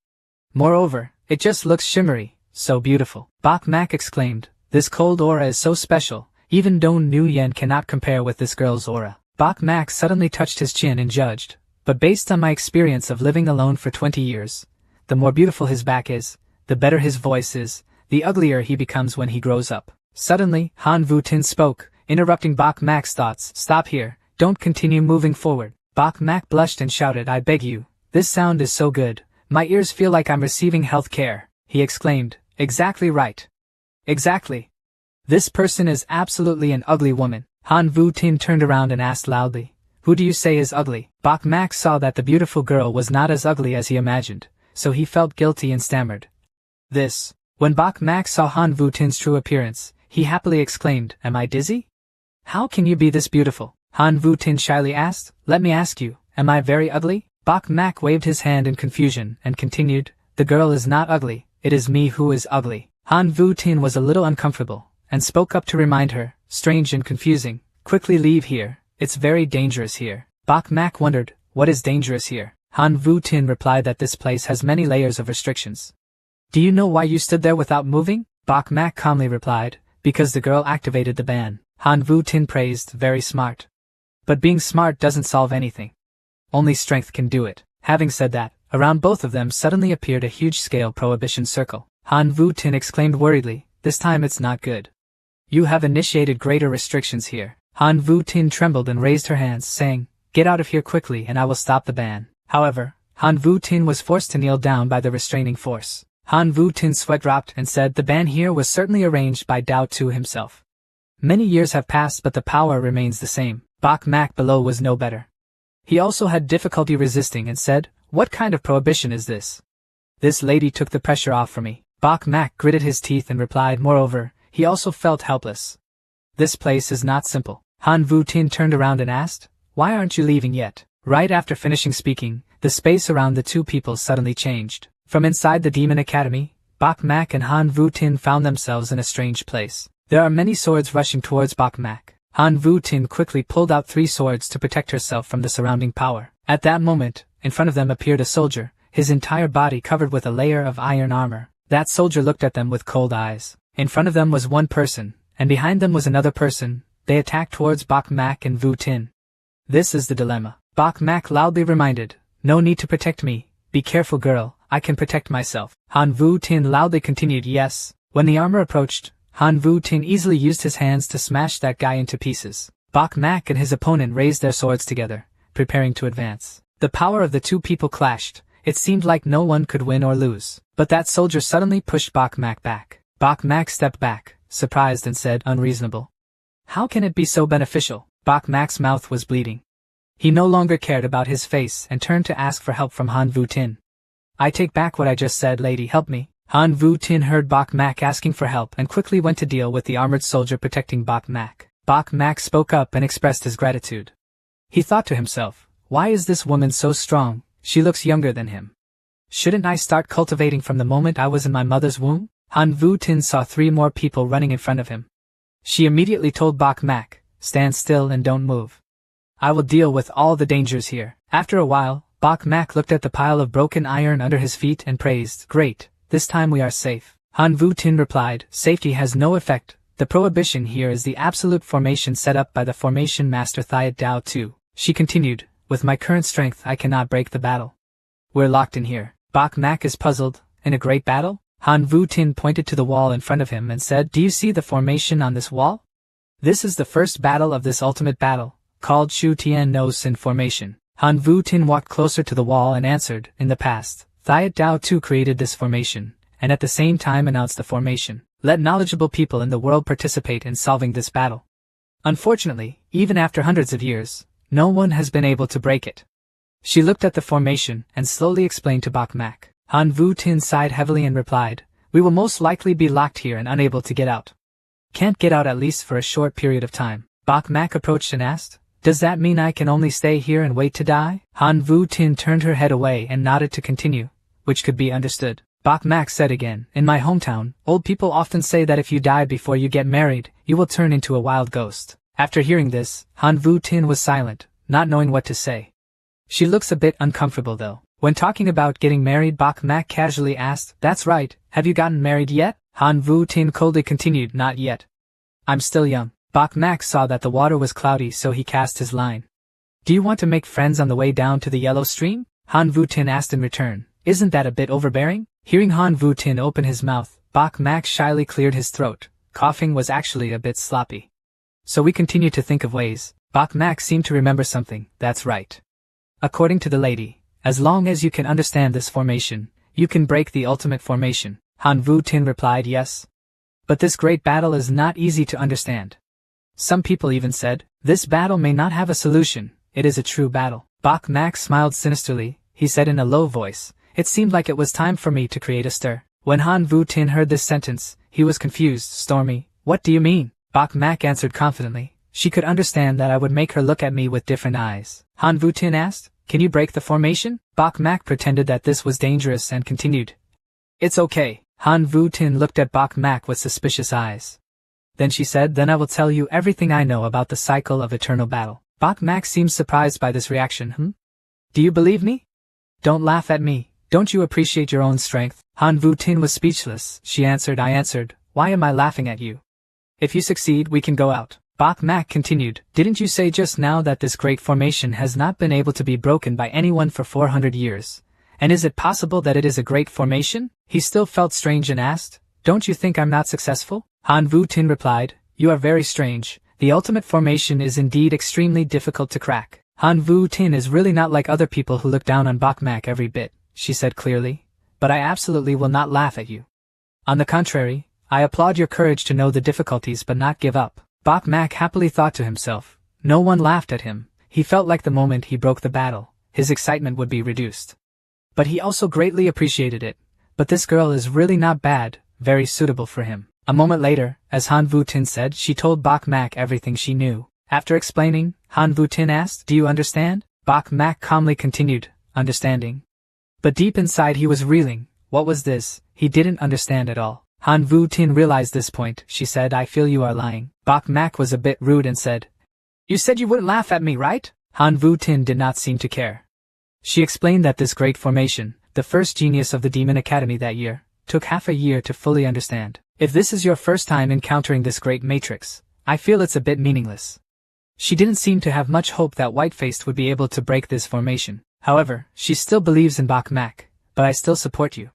Moreover, it just looks shimmery, so beautiful. Bok Mak exclaimed, this cold aura is so special, even Don Nguyen cannot compare with this girl's aura. Bok Mak suddenly touched his chin and judged, but based on my experience of living alone for 20 years, the more beautiful his back is, the better his voice is, the uglier he becomes when he grows up. Suddenly, Han Vu Tin spoke, interrupting Bok Mak's thoughts. Stop here, don't continue moving forward. Bok Mak blushed and shouted, I beg you, this sound is so good, my ears feel like I'm receiving health care. He exclaimed, exactly right. Exactly. This person is absolutely an ugly woman. Han Vu Tin turned around and asked loudly, who do you say is ugly? Bok Mak saw that the beautiful girl was not as ugly as he imagined, so he felt guilty and stammered. This. When Bok Mak saw Han Vu Tin's true appearance, he happily exclaimed, am I dizzy? How can you be this beautiful? Han Vu Tin shyly asked, let me ask you, am I very ugly? Bok Mak waved his hand in confusion and continued, the girl is not ugly, it is me who is ugly. Han Vu Tin was a little uncomfortable, and spoke up to remind her, strange and confusing, quickly leave here, it's very dangerous here. Bok Mak wondered, what is dangerous here? Han Vu Tin replied that this place has many layers of restrictions. Do you know why you stood there without moving? Bok Mak calmly replied, because the girl activated the ban. Han Vu Tin praised, very smart. But being smart doesn't solve anything. Only strength can do it. Having said that, around both of them suddenly appeared a huge-scale prohibition circle. Han Vu Tin exclaimed worriedly, this time it's not good. You have initiated greater restrictions here. Han Vu Tin trembled and raised her hands, saying, get out of here quickly and I will stop the ban. However, Han Vu Tin was forced to kneel down by the restraining force. Han Vu Tin's sweat dropped and said the ban here was certainly arranged by Dao Tu himself. Many years have passed but the power remains the same. Bok Mak below was no better. He also had difficulty resisting and said, what kind of prohibition is this? This lady took the pressure off for me. Bok Mak gritted his teeth and replied, moreover, he also felt helpless. This place is not simple. Han Vu Tin turned around and asked, why aren't you leaving yet? Right after finishing speaking, the space around the two people suddenly changed. From inside the Demon Academy, Bok Mak and Han Vu Tin found themselves in a strange place. There are many swords rushing towards Bok Mak. Han Vu Tin quickly pulled out 3 swords to protect herself from the surrounding power. At that moment, in front of them appeared a soldier, his entire body covered with a layer of iron armor. That soldier looked at them with cold eyes. In front of them was one person, and behind them was another person. They attacked towards Bok Mak and Vu Tin. This is the dilemma. Bok Mak loudly reminded, no need to protect me, be careful girl, I can protect myself. Han Vu Tin loudly continued, yes. When the armor approached, Han Vu Tin easily used his hands to smash that guy into pieces. Bok Mak and his opponent raised their swords together, preparing to advance. The power of the two people clashed. It seemed like no one could win or lose. But that soldier suddenly pushed Bok Mak back. Bok Mak stepped back, surprised and said, unreasonable. How can it be so beneficial? Bok Mak's mouth was bleeding. He no longer cared about his face and turned to ask for help from Han Vu Tin. I take back what I just said, lady, help me. Han Vu Tin heard Bok Mak asking for help and quickly went to deal with the armored soldier protecting Bok Mak. Bok Mak spoke up and expressed his gratitude. He thought to himself, why is this woman so strong? She looks younger than him. Shouldn't I start cultivating from the moment I was in my mother's womb? Han Vu Tin saw 3 more people running in front of him. She immediately told Bok Mak, stand still and don't move. I will deal with all the dangers here. After a while, Bok Mak looked at the pile of broken iron under his feet and praised, great, this time we are safe. Han Vu Tin replied, safety has no effect. The prohibition here is the absolute formation set up by the formation master Thiat Dao Tu. She continued, with my current strength I cannot break the battle. We're locked in here. Bok Mak is puzzled. In a great battle? Han Vu Tin pointed to the wall in front of him and said, do you see the formation on this wall? This is the first battle of this ultimate battle, called Shu Tian No Sin formation. Han Vu Tin walked closer to the wall and answered, in the past, Thiat Dao Tu created this formation, and at the same time announced the formation. Let knowledgeable people in the world participate in solving this battle. Unfortunately, even after hundreds of years, no one has been able to break it. She looked at the formation and slowly explained to Bok Mak. Han Vu Tin sighed heavily and replied, we will most likely be locked here and unable to get out. Can't get out at least for a short period of time. Bok Mak approached and asked, does that mean I can only stay here and wait to die? Han Vu Tin turned her head away and nodded to continue, which could be understood. Bok Mak said again, in my hometown, old people often say that if you die before you get married, you will turn into a wild ghost. After hearing this, Han Vu Tin was silent, not knowing what to say. She looks a bit uncomfortable though. When talking about getting married, Bok Mak casually asked, that's right, have you gotten married yet? Han Vu Tin coldly continued, not yet. I'm still young. Bok Mak saw that the water was cloudy, so he cast his line. Do you want to make friends on the way down to the yellow stream? Han Vu Tin asked in return. Isn't that a bit overbearing? Hearing Han Vu Tin open his mouth, Bok Mak shyly cleared his throat. Coughing was actually a bit sloppy. So we continued to think of ways. Bok Mak seemed to remember something. That's right. According to the lady, as long as you can understand this formation, you can break the ultimate formation. Han Vu Tin replied, yes. But this great battle is not easy to understand. Some people even said, this battle may not have a solution, it is a true battle. Bok Mak smiled sinisterly. He said in a low voice, it seemed like it was time for me to create a stir. When Han Vu Tin heard this sentence, he was confused. Stormy, what do you mean? Bok Mak answered confidently. She could understand that I would make her look at me with different eyes. Han Vu Tin asked, can you break the formation? Bok Mak pretended that this was dangerous and continued. It's okay. Han Vu Tin looked at Bok Mak with suspicious eyes. Then she said, then I will tell you everything I know about the cycle of eternal battle. Bok Mak seemed surprised by this reaction. Do you believe me? Don't laugh at me. Don't you appreciate your own strength? Han Vu Tin was speechless. She answered, I answered, why am I laughing at you? If you succeed, we can go out. Bok Mak continued, didn't you say just now that this great formation has not been able to be broken by anyone for 400 years? And is it possible that it is a great formation? He still felt strange and asked, don't you think I'm not successful? Han Vu Tin replied, you are very strange. The ultimate formation is indeed extremely difficult to crack. Han Vu Tin is really not like other people who look down on Bok Mak every bit, she said clearly. But I absolutely will not laugh at you. On the contrary, I applaud your courage to know the difficulties but not give up. Bok Mak happily thought to himself. No one laughed at him. He felt like the moment he broke the battle, his excitement would be reduced. But he also greatly appreciated it. But this girl is really not bad, very suitable for him. A moment later, as Han Vu Tin said, she told Bok Mak everything she knew. After explaining, Han Vu Tin asked, do you understand? Bok Mak calmly continued, understanding. But deep inside he was reeling. What was this? He didn't understand at all. Han Vu Tin realized this point. She said, I feel you are lying. Bok Mak was a bit rude and said, you said you wouldn't laugh at me, right? Han Vu Tin did not seem to care. She explained that this great formation, the first genius of the Demon Academy that year, took half a year to fully understand. If this is your first time encountering this great matrix, I feel it's a bit meaningless. She didn't seem to have much hope that White-Faced would be able to break this formation. However, she still believes in Bok Mak, but I still support you.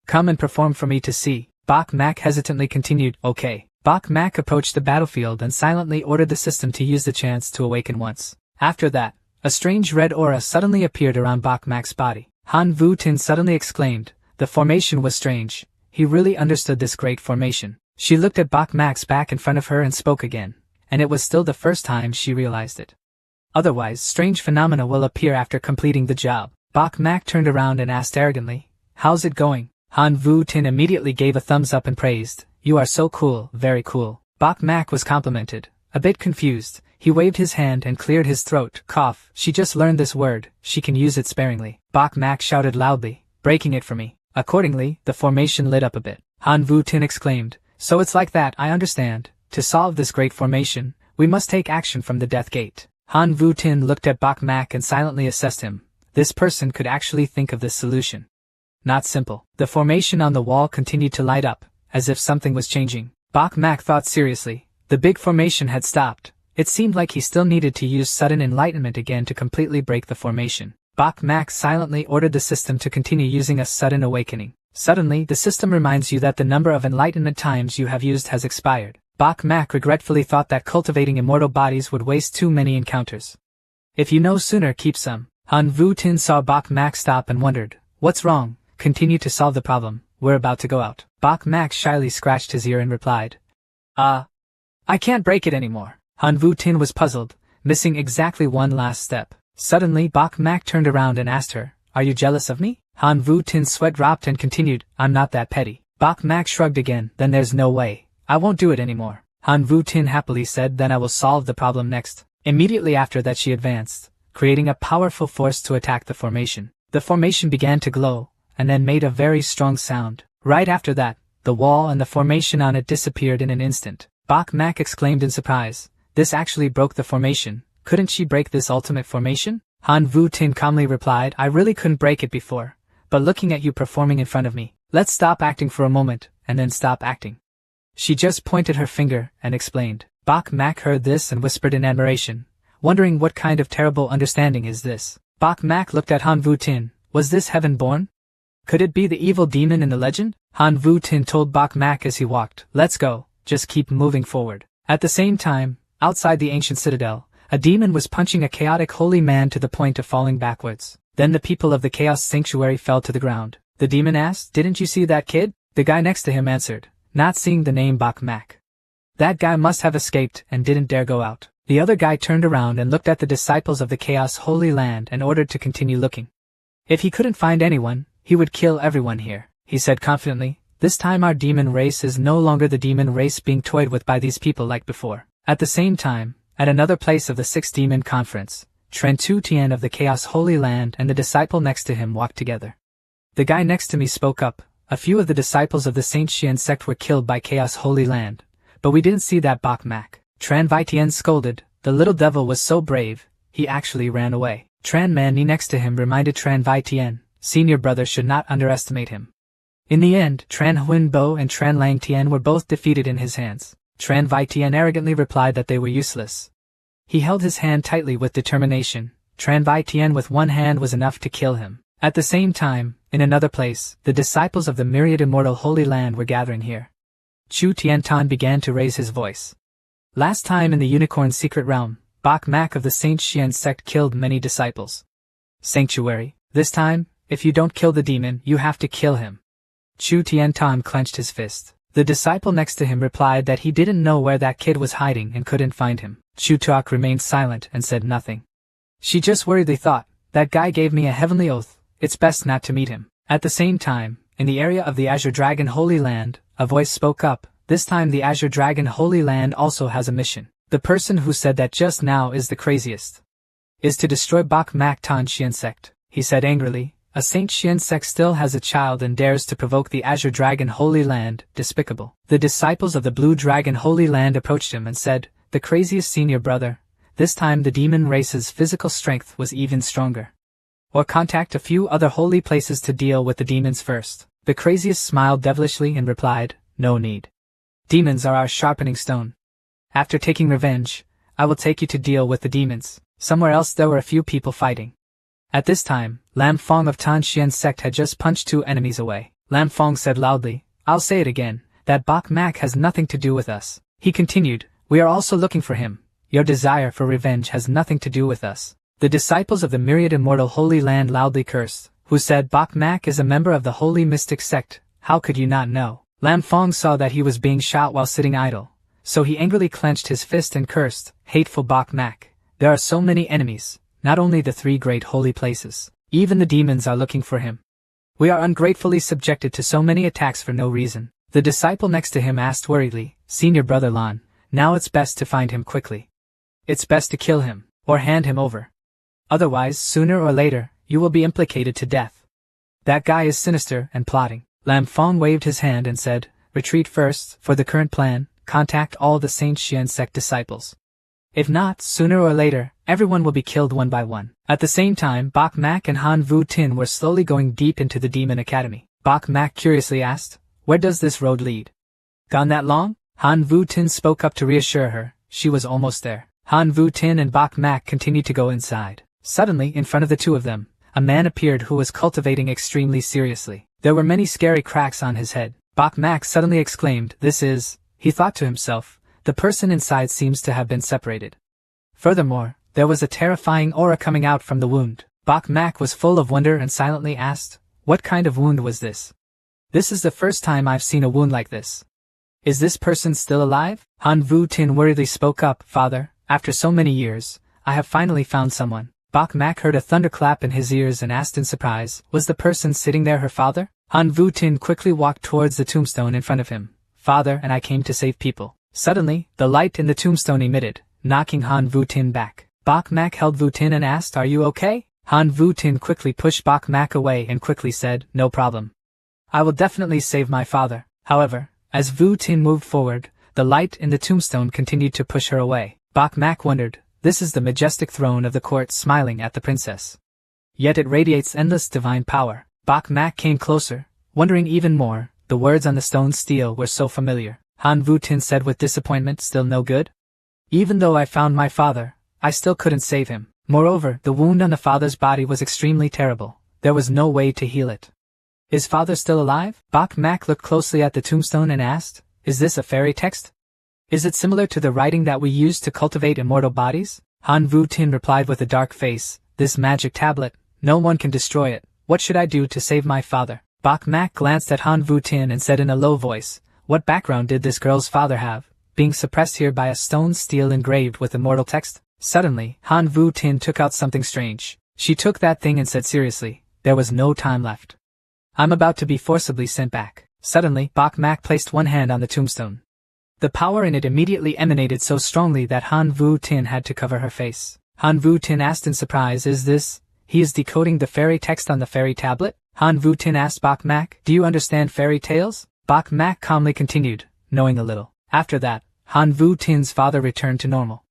Come and perform for me to see. Bok Mak hesitantly continued, okay. Bok Mak approached the battlefield and silently ordered the system to use the chance to awaken once. After that, a strange red aura suddenly appeared around Bok Mak's body. Han Vu Tin suddenly exclaimed, the formation was strange. He really understood this great formation. She looked at Bok Mak's back in front of her and spoke again, and it was still the first time she realized it. Otherwise, strange phenomena will appear after completing the job. Bok Mak turned around and asked arrogantly, how's it going? Han Vu Tin immediately gave a thumbs up and praised, "You are so cool, very cool." Bok Mak was complimented. A bit confused, he waved his hand and cleared his throat. Cough, she just learned this word, she can use it sparingly. Bok Mak shouted loudly, breaking it for me. Accordingly, the formation lit up a bit. Han Vu Tin exclaimed, "So it's like that, I understand. To solve this great formation, we must take action from the Death Gate." Han Vu Tin looked at Bok Mak and silently assessed him. This person could actually think of this solution. Not simple. The formation on the wall continued to light up, as if something was changing. Bok Mak thought seriously. The big formation had stopped. It seemed like he still needed to use sudden enlightenment again to completely break the formation. Bok Mak silently ordered the system to continue using a sudden awakening. Suddenly, the system reminds you that the number of enlightenment times you have used has expired. Bok Mak regretfully thought that cultivating immortal bodies would waste too many encounters. If you know sooner, keep some. Han Vu Tin saw Bok Mak stop and wondered, "What's wrong? Continue to solve the problem. We're about to go out." Bok Mak shyly scratched his ear and replied, I can't break it anymore." Han Vu Tin was puzzled, missing exactly one last step. Suddenly Bok Mak turned around and asked her, "Are you jealous of me?" Han Vu Tin's sweat dropped and continued, "I'm not that petty." Bok Mak shrugged again, "Then there's no way. I won't do it anymore." Han Vu Tin happily said, "Then I will solve the problem next." Immediately after that she advanced, creating a powerful force to attack the formation. The formation began to glow, and then made a very strong sound. Right after that, the wall and the formation on it disappeared in an instant. Bok Mak exclaimed in surprise, "This actually broke the formation. Couldn't she break this ultimate formation?" Han Vu Tin calmly replied, "I really couldn't break it before, but looking at you performing in front of me, let's stop acting for a moment, and then stop acting." She just pointed her finger and explained. Bok Mak heard this and whispered in admiration, wondering what kind of terrible understanding is this. Bok Mak looked at Han Vu Tin. Was this heaven-born? Could it be the evil demon in the legend? Han Vu Tin told Bok Mak as he walked, "Let's go, just keep moving forward." At the same time, outside the ancient citadel, a demon was punching a chaotic holy man to the point of falling backwards. Then the people of the Chaos Sanctuary fell to the ground. The demon asked, "Didn't you see that kid?" The guy next to him answered, not seeing the name Bok Mak. "That guy must have escaped and didn't dare go out." The other guy turned around and looked at the disciples of the Chaos Holy Land and ordered to continue looking. If he couldn't find anyone, he would kill everyone here. He said confidently, "This time our demon race is no longer the demon race being toyed with by these people like before." At the same time, at another place of the Sixth Demon Conference, Tren Tu Tien of the Chaos Holy Land and the disciple next to him walked together. "The guy next to me spoke up. A few of the disciples of the Saint Xian sect were killed by Chaos Holy Land, but we didn't see that Bok Mak." Tran Vai Tien scolded, "The little devil was so brave, he actually ran away." Tran Man Ni next to him reminded Tran Vai Tien, "Senior brother should not underestimate him." In the end, Tran Huan Bo and Tran Lang Tien were both defeated in his hands. Tran Vai Tien arrogantly replied that they were useless. He held his hand tightly with determination. Tran Vai Tien with one hand was enough to kill him. At the same time, in another place, the disciples of the myriad immortal Holy Land were gathering here. Chu Tiantan began to raise his voice. Last time in the Unicorn Secret Realm, Bok Mak of the Saint Xian sect killed many disciples. Sanctuary, this time, if you don't kill the demon, you have to kill him. Chu Tiantan clenched his fist. The disciple next to him replied that he didn't know where that kid was hiding and couldn't find him. Chu Tuok remained silent and said nothing. She just worriedly thought, "That guy gave me a heavenly oath, it's best not to meet him." At the same time, in the area of the Azure Dragon Holy Land, a voice spoke up. This time the Azure Dragon Holy Land also has a mission. The person who said that just now is the craziest. Is to destroy Bok Mak Tan Xian sect. He said angrily, "A Saint Xian sect still has a child and dares to provoke the Azure Dragon Holy Land, despicable." The disciples of the Blue Dragon Holy Land approached him and said, "The craziest senior brother, this time the demon race's physical strength was even stronger. Or contact a few other holy places to deal with the demons first." The craziest smiled devilishly and replied, "No need. Demons are our sharpening stone. After taking revenge, I will take you to deal with the demons." Somewhere else there were a few people fighting. At this time, Lam Fong of Tan Xian sect had just punched two enemies away. Lam Fong said loudly, "I'll say it again, that Bok Mak has nothing to do with us." He continued, "We are also looking for him. Your desire for revenge has nothing to do with us." The disciples of the myriad immortal Holy Land loudly cursed, who said, "Bok Mak is a member of the Holy Mystic sect, how could you not know?" Lam Fong saw that he was being shot while sitting idle, so he angrily clenched his fist and cursed, "Hateful Bok Mak, there are so many enemies, not only the three great holy places, even the demons are looking for him. We are ungratefully subjected to so many attacks for no reason. The disciple next to him asked worriedly, Senior Brother Lan, now it's best to find him quickly. It's best to kill him, or hand him over. Otherwise, sooner or later, you will be implicated to death. That guy is sinister and plotting. Lam Fong waved his hand and said, Retreat first, for the current plan, contact all the Saint Xian sect disciples. If not, sooner or later, everyone will be killed one by one. At the same time, Bok Mak and Han Vu Tin were slowly going deep into the Demon Academy. Bok Mak curiously asked, Where does this road lead? Gone that long? Han Vu Tin spoke up to reassure her. She was almost there. Han Vu Tin and Bok Mak continued to go inside. Suddenly, in front of the two of them, a man appeared who was cultivating extremely seriously. There were many scary cracks on his head. Bok Mak suddenly exclaimed, This is, he thought to himself, the person inside seems to have been separated. Furthermore, there was a terrifying aura coming out from the wound. Bok Mak was full of wonder and silently asked, What kind of wound was this? This is the first time I've seen a wound like this. Is this person still alive? Han Vu Tin worriedly spoke up, Father, after so many years, I have finally found someone. Bok Mak heard a thunderclap in his ears and asked in surprise, Was the person sitting there her father? Han Vu Tin quickly walked towards the tombstone in front of him. Father and I came to save people. Suddenly, the light in the tombstone emitted, knocking Han Vu Tin back. Bok Mak held Vu Tin and asked, Are you okay? Han Vu Tin quickly pushed Bok Mak away and quickly said, No problem. I will definitely save my father. However, as Vu Tin moved forward, the light in the tombstone continued to push her away. Bok Mak wondered, This is the majestic throne of the court smiling at the princess. Yet it radiates endless divine power. Bok Mak came closer, wondering even more. The words on the stone stele were so familiar. Han Vu Tin said with disappointment, Still no good? Even though I found my father, I still couldn't save him. Moreover, the wound on the father's body was extremely terrible. There was no way to heal it. Is father still alive? Bok Mak looked closely at the tombstone and asked, Is this a fairy text? Is it similar to the writing that we use to cultivate immortal bodies? Han Vu Tin replied with a dark face, This magic tablet, no one can destroy it. What should I do to save my father? Bok Mak glanced at Han Vu Tin and said in a low voice, What background did this girl's father have, being suppressed here by a stone stele engraved with immortal text? Suddenly, Han Vu Tin took out something strange. She took that thing and said seriously, There was no time left. I'm about to be forcibly sent back. Suddenly, Bok Mak placed one hand on the tombstone. The power in it immediately emanated so strongly that Han Vu Tin had to cover her face. Han Vu Tin asked in surprise, Is this? He is decoding the fairy text on the fairy tablet? Han Vu Tin asked Bok Mak, Do you understand fairy tales? Bok Mak calmly continued, knowing a little. After that, Han Vu Tin's father returned to normal.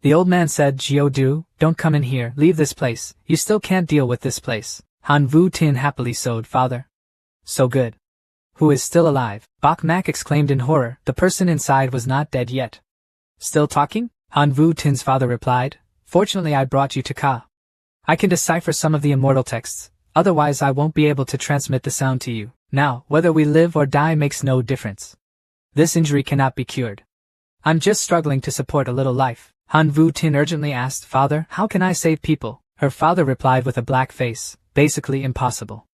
The old man said, Jiu-Du, don't come in here, leave this place, you still can't deal with this place. Han Vu Tin happily sewed, Father. So good. Who is still alive? Bok Mak exclaimed in horror, the person inside was not dead yet. Still talking? Han Vu Tin's father replied, Fortunately I brought you to Ka. I can decipher some of the immortal texts, otherwise I won't be able to transmit the sound to you. Now, whether we live or die makes no difference. This injury cannot be cured. I'm just struggling to support a little life. Han Vu Tin urgently asked, Father, how can I save people? Her father replied with a black face, basically impossible.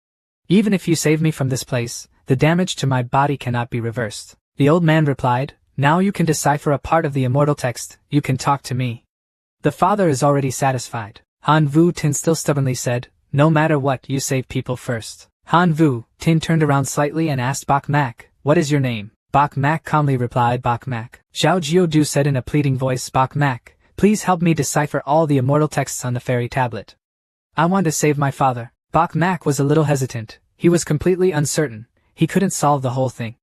Even if you save me from this place, the damage to my body cannot be reversed. The old man replied, Now you can decipher a part of the immortal text, you can talk to me. The father is already satisfied. Han Vu Tin still stubbornly said, No matter what, you save people first. Han Vu Tin turned around slightly and asked Bok Mak, What is your name? Bok Mak calmly replied, Bok Mak. Xiao Jiu-Du said in a pleading voice, Bok Mak, please help me decipher all the immortal texts on the fairy tablet. I want to save my father. Bok Mak was a little hesitant. He was completely uncertain. He couldn't solve the whole thing.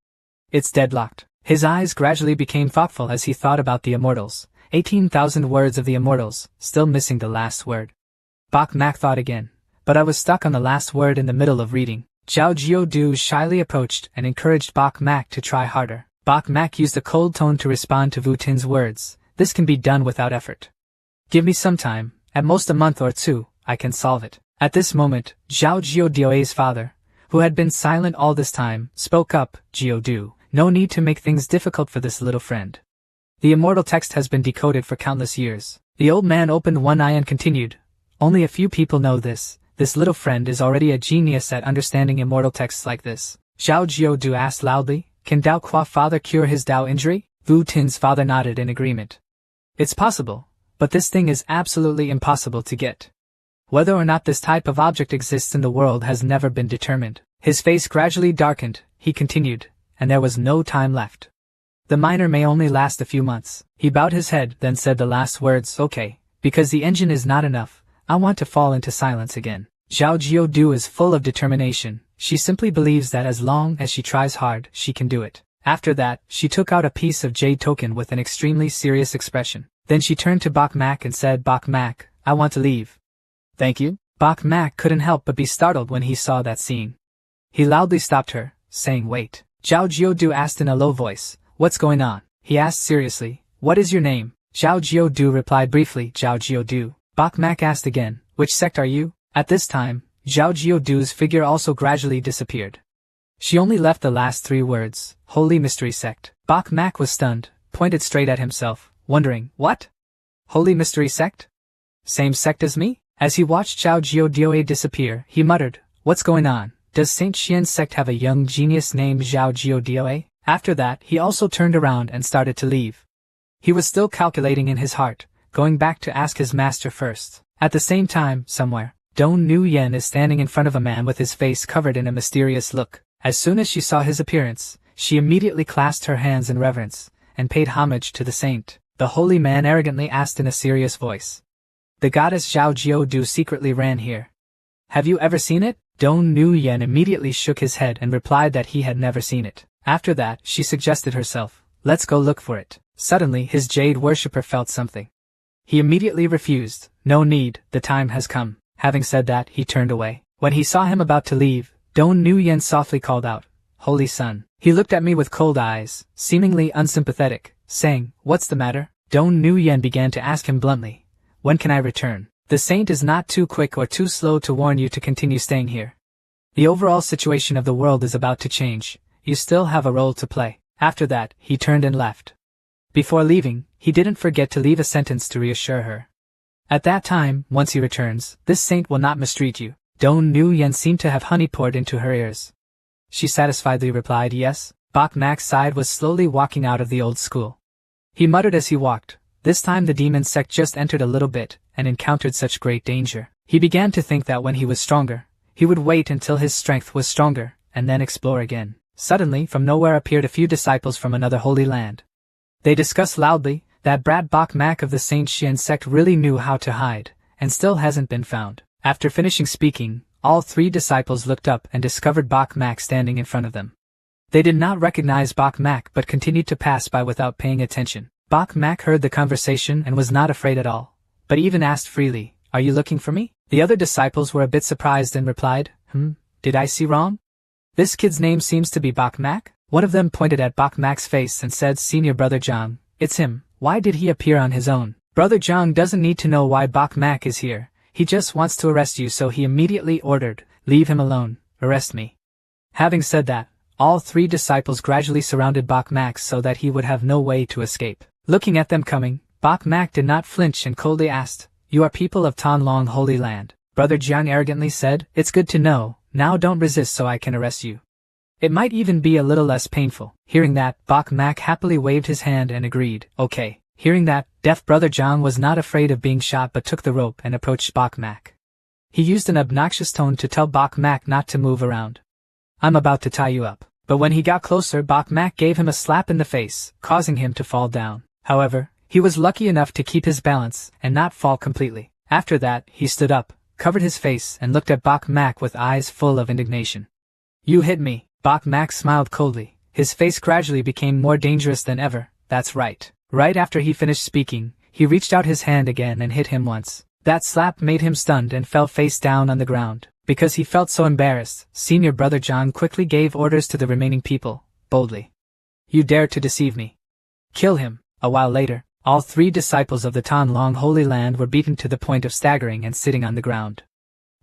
It's deadlocked. His eyes gradually became thoughtful as he thought about the immortals. 18,000 words of the immortals, still missing the last word. Bok Mak thought again. But I was stuck on the last word in the middle of reading. Xiao Jiu-Du shyly approached and encouraged Bok Mak to try harder. Bok Mak used a cold tone to respond to Vu Tin's words. This can be done without effort. Give me some time, at most a month or two, I can solve it. At this moment, Xiao Jiu-Du's father, who had been silent all this time, spoke up, Jiu-Du, no need to make things difficult for this little friend. The immortal text has been decoded for countless years. The old man opened one eye and continued, Only a few people know this. This little friend is already a genius at understanding immortal texts like this. Xiao Jiu-Du asked loudly, Can Dao Qua father cure his Dao injury? Vu Tin's father nodded in agreement. It's possible, but this thing is absolutely impossible to get. Whether or not this type of object exists in the world has never been determined. His face gradually darkened, he continued, and there was no time left. The miner may only last a few months. He bowed his head, then said the last words, okay, because the engine is not enough, I want to fall into silence again. Zhao Jiudu is full of determination. She simply believes that as long as she tries hard, she can do it. After that, she took out a piece of jade token with an extremely serious expression. Then she turned to Bok Mak and said, Bok Mak, I want to leave. Thank you? Bok Mak couldn't help but be startled when he saw that scene. He loudly stopped her, saying wait. Zhao Jiudu asked in a low voice, what's going on? He asked seriously, what is your name? Zhao Jiudu replied briefly, Zhao Jiudu. Bok Mak asked again, which sect are you? At this time, Zhao Jiudu's figure also gradually disappeared. She only left the last 3 words, Holy Mystery Sect. Bok Mak was stunned, pointed straight at himself, wondering, what? Holy Mystery Sect? Same sect as me? As he watched Zhao Jiudu disappear, he muttered, what's going on? Does Saint Xian's sect have a young genius named Zhao Jiudu? After that, he also turned around and started to leave. He was still calculating in his heart, going back to ask his master first. At the same time, somewhere, Dong Nu-yen is standing in front of a man with his face covered in a mysterious look. As soon as she saw his appearance, she immediately clasped her hands in reverence, and paid homage to the saint. The holy man arrogantly asked in a serious voice. The goddess Zhao Jiudu secretly ran here. Have you ever seen it? Dong Nu-yen immediately shook his head and replied that he had never seen it. After that, she suggested herself, let's go look for it. Suddenly, his jade worshipper felt something. He immediately refused. No need, the time has come. Having said that, he turned away. When he saw him about to leave, Dong Nu-yen softly called out, Holy Son. He looked at me with cold eyes, seemingly unsympathetic, saying, what's the matter? Dong Nu-yen began to ask him bluntly, when can I return? The saint is not too quick or too slow to warn you to continue staying here. The overall situation of the world is about to change. You still have a role to play. After that, he turned and left. Before leaving, he didn't forget to leave a sentence to reassure her. At that time, once he returns, this saint will not mistreat you. Dong Nu-yen seemed to have honey poured into her ears. She satisfiedly replied yes. Bok Mak's side was slowly walking out of the old school. He muttered as he walked, this time the demon sect just entered a little bit, and encountered such great danger. He began to think that when he was stronger, he would wait until his strength was stronger, and then explore again. Suddenly, from nowhere appeared a few disciples from another holy land. They discussed loudly, that brat Bok Mak of the Saint Xian sect really knew how to hide, and still hasn't been found. After finishing speaking, all 3 disciples looked up and discovered Bok Mak standing in front of them. They did not recognize Bok Mak but continued to pass by without paying attention. Bok Mak heard the conversation and was not afraid at all, but even asked freely, are you looking for me? The other disciples were a bit surprised and replied, did I see wrong? This kid's name seems to be Bok Mak? One of them pointed at Bok Mak's face and said, Senior Brother Zhang, it's him. Why did he appear on his own? Brother Zhang doesn't need to know why Bok Mak is here. He just wants to arrest you, so he immediately ordered, leave him alone, arrest me. Having said that, all 3 disciples gradually surrounded Bok Mak so that he would have no way to escape. Looking at them coming, Bok Mak did not flinch and coldly asked, you are people of Tanlong Holy Land. Brother Zhang arrogantly said, it's good to know, now don't resist so I can arrest you. It might even be a little less painful. Hearing that, Bok Mak happily waved his hand and agreed, okay. Hearing that, deaf Brother Zhang was not afraid of being shot but took the rope and approached Bok Mak. He used an obnoxious tone to tell Bok Mak not to move around. I'm about to tie you up. But when he got closer, Bok Mak gave him a slap in the face, causing him to fall down. However, he was lucky enough to keep his balance and not fall completely. After that, he stood up, covered his face and looked at Bok Mak with eyes full of indignation. You hit me. Bok Mak smiled coldly. His face gradually became more dangerous than ever. That's right. Right after he finished speaking, he reached out his hand again and hit him once. That slap made him stunned and fell face down on the ground. Because he felt so embarrassed, Senior Brother Zhang quickly gave orders to the remaining people, boldly. You dare to deceive me. Kill him. A while later, all 3 disciples of the Tanlong Holy Land were beaten to the point of staggering and sitting on the ground.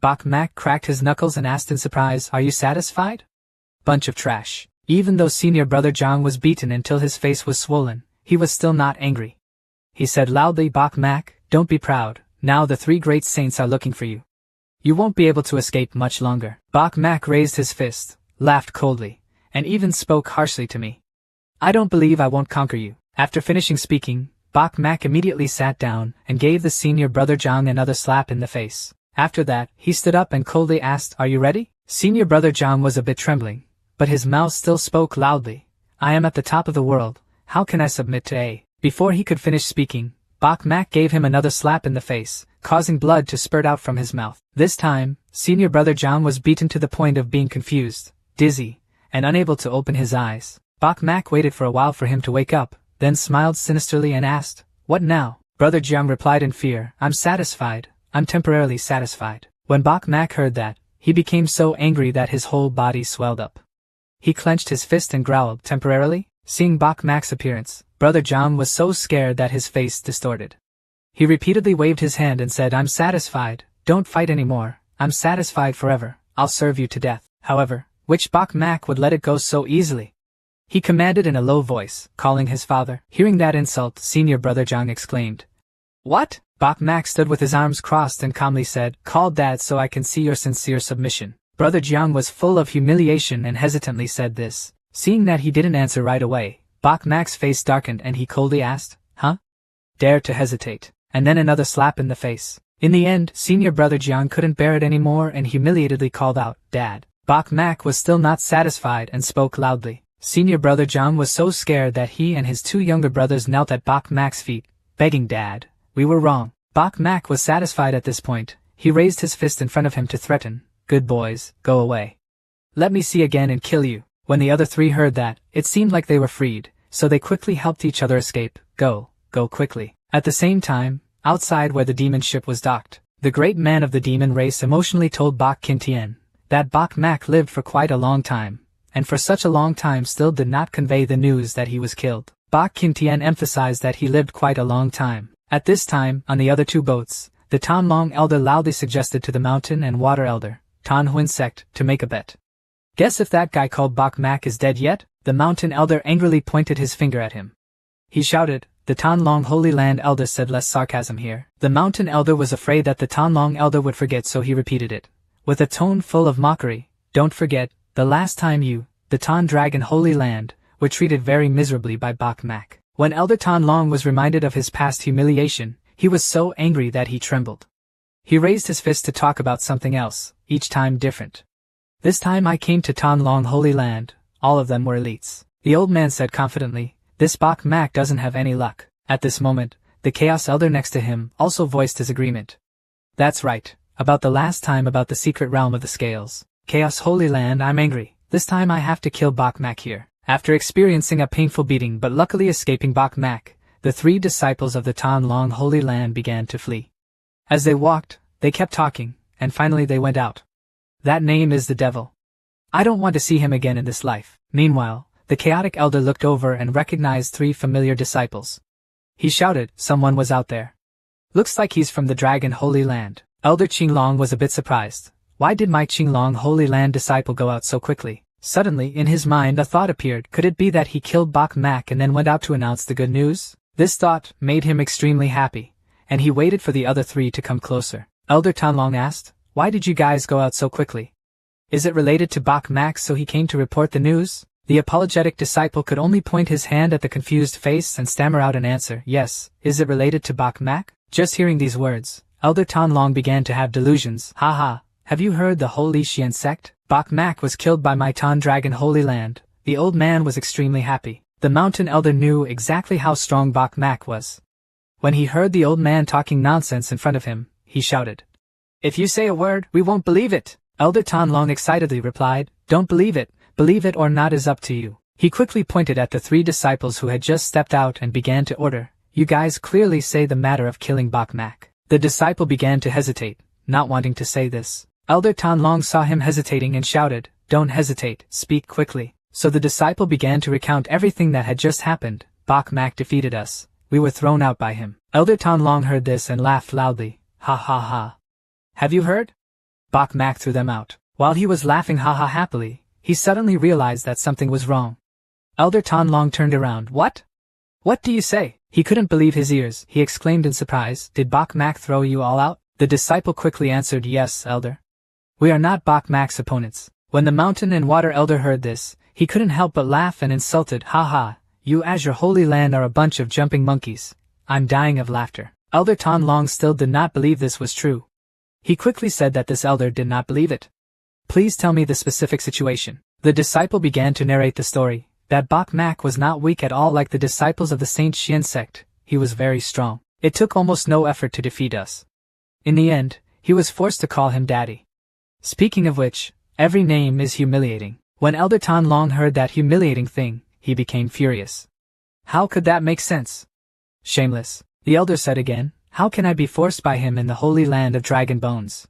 Bok Mak cracked his knuckles and asked in surprise, are you satisfied? Bunch of trash. Even though Senior Brother Zhang was beaten until his face was swollen, he was still not angry. He said loudly, Bok Mak, don't be proud. Now the 3 great saints are looking for you. You won't be able to escape much longer. Bok Mak raised his fist, laughed coldly, and even spoke harshly to me. I don't believe I won't conquer you. After finishing speaking, Bok Mak immediately sat down and gave the Senior Brother Zhang another slap in the face. After that, he stood up and coldly asked, "Are you ready?" Senior brother John was a bit trembling, but his mouth still spoke loudly. "I am at the top of the world, how can I submit to A?" Before he could finish speaking, Bok Mak gave him another slap in the face, causing blood to spurt out from his mouth. This time, senior brother John was beaten to the point of being confused, dizzy, and unable to open his eyes. Bok Mak waited for a while for him to wake up, then smiled sinisterly and asked, "What now?" Brother Jiang replied in fear, "I'm satisfied, I'm temporarily satisfied." When Bok Mak heard that, he became so angry that his whole body swelled up. He clenched his fist and growled, "Temporarily?" Seeing Bok Mak's appearance, Brother Jiang was so scared that his face distorted. He repeatedly waved his hand and said, "I'm satisfied, don't fight anymore, I'm satisfied forever, I'll serve you to death." However, which Bok Mak would let it go so easily? He commanded in a low voice, calling his father. Hearing that insult, senior brother Jiang exclaimed, "What?" Bok Mak stood with his arms crossed and calmly said, "Call Dad so I can see your sincere submission." Brother Jiang was full of humiliation and hesitantly said this. Seeing that he didn't answer right away, Bok Mak's face darkened and he coldly asked, "Huh?" Dare to hesitate. And then another slap in the face. In the end, senior brother Jiang couldn't bear it anymore and humiliatedly called out, "Dad." Bok Mak was still not satisfied and spoke loudly. Senior brother Jiang was so scared that he and his two younger brothers knelt at Bok Mak's feet, begging, "Dad, we were wrong." Bok Mak was satisfied at this point. He raised his fist in front of him to threaten, "Good boys, go away. Let me see again and kill you." When the other three heard that, it seemed like they were freed, so they quickly helped each other escape. Go quickly. At the same time, outside where the demon ship was docked, the great man of the demon race emotionally told Bok Kintian that Bok Mak lived for quite a long time, and for such a long time still did not convey the news that he was killed. Bok Kintian emphasized that he lived quite a long time. At this time, on the other two boats, the Tan Long elder loudly suggested to the mountain and water elder, Tan Huin sect, to make a bet. "Guess if that guy called Bok Mak is dead yet?" The mountain elder angrily pointed his finger at him. He shouted. The Tan Long Holy Land elder said less sarcasm here. The mountain elder was afraid that the Tan Long elder would forget, so he repeated it, with a tone full of mockery. "Don't forget, the last time you, the Tan Dragon Holy Land, were treated very miserably by Bok Mak." When Elder Tan Long was reminded of his past humiliation, he was so angry that he trembled. He raised his fist to talk about something else, each time different. "This time I came to Tan Long Holy Land, all of them were elites." The old man said confidently, "This Bok Mak doesn't have any luck." At this moment, the Chaos Elder next to him also voiced his agreement. "That's right, about the last time about the secret realm of the scales. Chaos Holy Land, I'm angry. This time I have to kill Bok Mak here." After experiencing a painful beating but luckily escaping Bok Mak, the three disciples of the Tan Long Holy Land began to flee. As they walked, they kept talking, and finally they went out. "That name is the devil. I don't want to see him again in this life." Meanwhile, the chaotic elder looked over and recognized three familiar disciples. He shouted, "Someone was out there. Looks like he's from the Dragon Holy Land." Elder Qinglong was a bit surprised. Why did my Qinglong Holy Land disciple go out so quickly? Suddenly, in his mind a thought appeared. Could it be that he killed Bok Mak and then went out to announce the good news? This thought made him extremely happy, and he waited for the other three to come closer. Elder Tanlong asked, "Why did you guys go out so quickly? Is it related to Bok Mak so he came to report the news?" The apologetic disciple could only point his hand at the confused face and stammer out an answer, "Yes, is it related to Bok Mak?" Just hearing these words, Elder Tanlong began to have delusions. "Haha, have you heard the Holy Xian sect? Bok Mak was killed by my Tan Dragon Holy Land." The old man was extremely happy. The mountain elder knew exactly how strong Bok Mak was. When he heard the old man talking nonsense in front of him, he shouted, "If you say a word, we won't believe it." Elder Tanlong excitedly replied, "Don't believe it or not is up to you." He quickly pointed at the three disciples who had just stepped out and began to order, "You guys clearly say the matter of killing Bok Mak." The disciple began to hesitate, not wanting to say this. Elder Tanlong saw him hesitating and shouted, "Don't hesitate, speak quickly." So the disciple began to recount everything that had just happened. "Bok Mak defeated us. We were thrown out by him." Elder Tanlong heard this and laughed loudly. "Ha ha ha. Have you heard? Bok Mak threw them out." While he was laughing ha ha happily, he suddenly realized that something was wrong. Elder Tanlong turned around. "What? What do you say?" He couldn't believe his ears. He exclaimed in surprise, "Did Bok Mak throw you all out?" The disciple quickly answered, "Yes, Elder. We are not Bok Mak's opponents." When the mountain and water elder heard this, he couldn't help but laugh and insulted, "Ha ha, you as your holy land are a bunch of jumping monkeys." I'm dying of laughter. Elder Tanlong still did not believe this was true. He quickly said that this elder did not believe it. Please tell me the specific situation. The disciple began to narrate the story, that Bok Mak was not weak at all like the disciples of the Saint Xian sect, he was very strong. It took almost no effort to defeat us. In the end, he was forced to call him daddy. Speaking of which, every name is humiliating. When Elder Tan Long heard that humiliating thing, he became furious. How could that make sense? Shameless, the elder said again, how can I be forced by him in the holy land of dragon bones?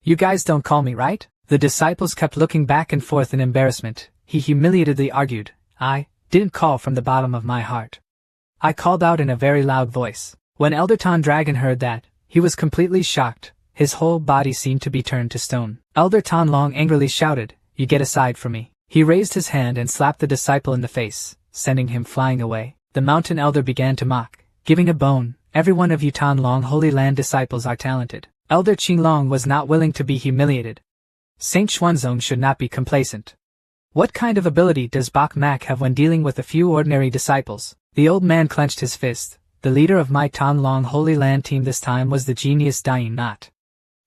You guys don't call me, right? The disciples kept looking back and forth in embarrassment. He humiliatedly argued, I didn't call from the bottom of my heart. I called out in a very loud voice. When Elder Tan Dragon heard that, he was completely shocked. His whole body seemed to be turned to stone. Elder Tan Long angrily shouted, you get aside from me. He raised his hand and slapped the disciple in the face, sending him flying away. The mountain elder began to mock, giving a bone. Every one of you Tan Long Holy Land disciples are talented. Elder Qing Long was not willing to be humiliated. Saint Xuanzong should not be complacent. What kind of ability does Bok Mak have when dealing with a few ordinary disciples? The old man clenched his fist. The leader of my Tan Long Holy Land team this time was the genius Dying Knot.